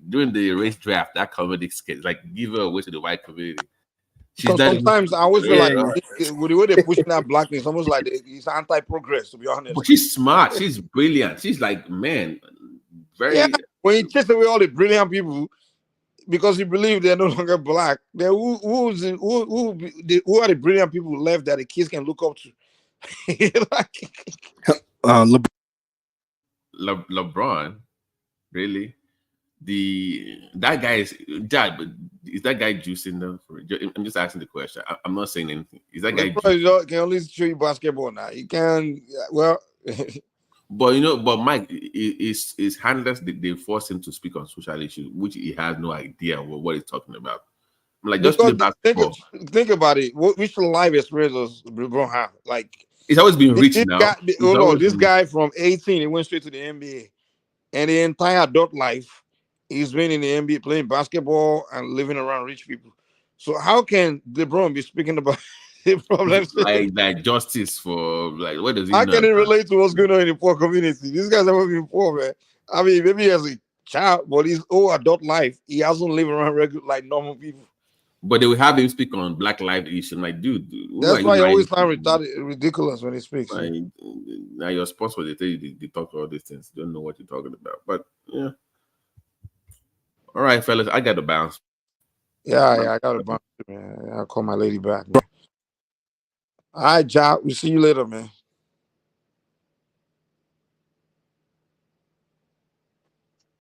during the race draft, that comedy skit, like give her away to the white community. Sometimes I always feel like with the way they're pushing that blackness, almost like it's anti-progress, to be honest. But she's smart. She's brilliant. She's like, man, very. Yeah, when you chase away all the brilliant people because you believe they're no longer black, then who are the brilliant people left that the kids can look up to? LeBron, really? That guy is Dad, but is that guy juicing them? I'm just asking the question. I'm not saying anything. Is that guy LeBron can only show you basketball now? You can but Mike is handlers. They force him to speak on social issues, which he has no idea what he's talking about. I'm like, just play basketball. Think about it. Which life experience does LeBron have? Like, it's always been rich now. This guy from 18, he went straight to the NBA, and the entire adult life, he's been in the NBA playing basketball and living around rich people. So how can LeBron be speaking about the problems like justice for like what does he? How can it relate to what's going on in the poor community? These guys never been poor, man. I mean, maybe as a child, but his whole adult life, he hasn't lived around regular like normal people. But they will have him speak on Black Lives Issue. Like, dude, that's why he always sound ridiculous when he speaks. Like, now you're supposed to they talk all these things. You don't know what you're talking about. But yeah. All right, fellas, I got to bounce. Yeah, I got to bounce, man. I'll call my lady back, man. All right, Job. We'll see you later, man.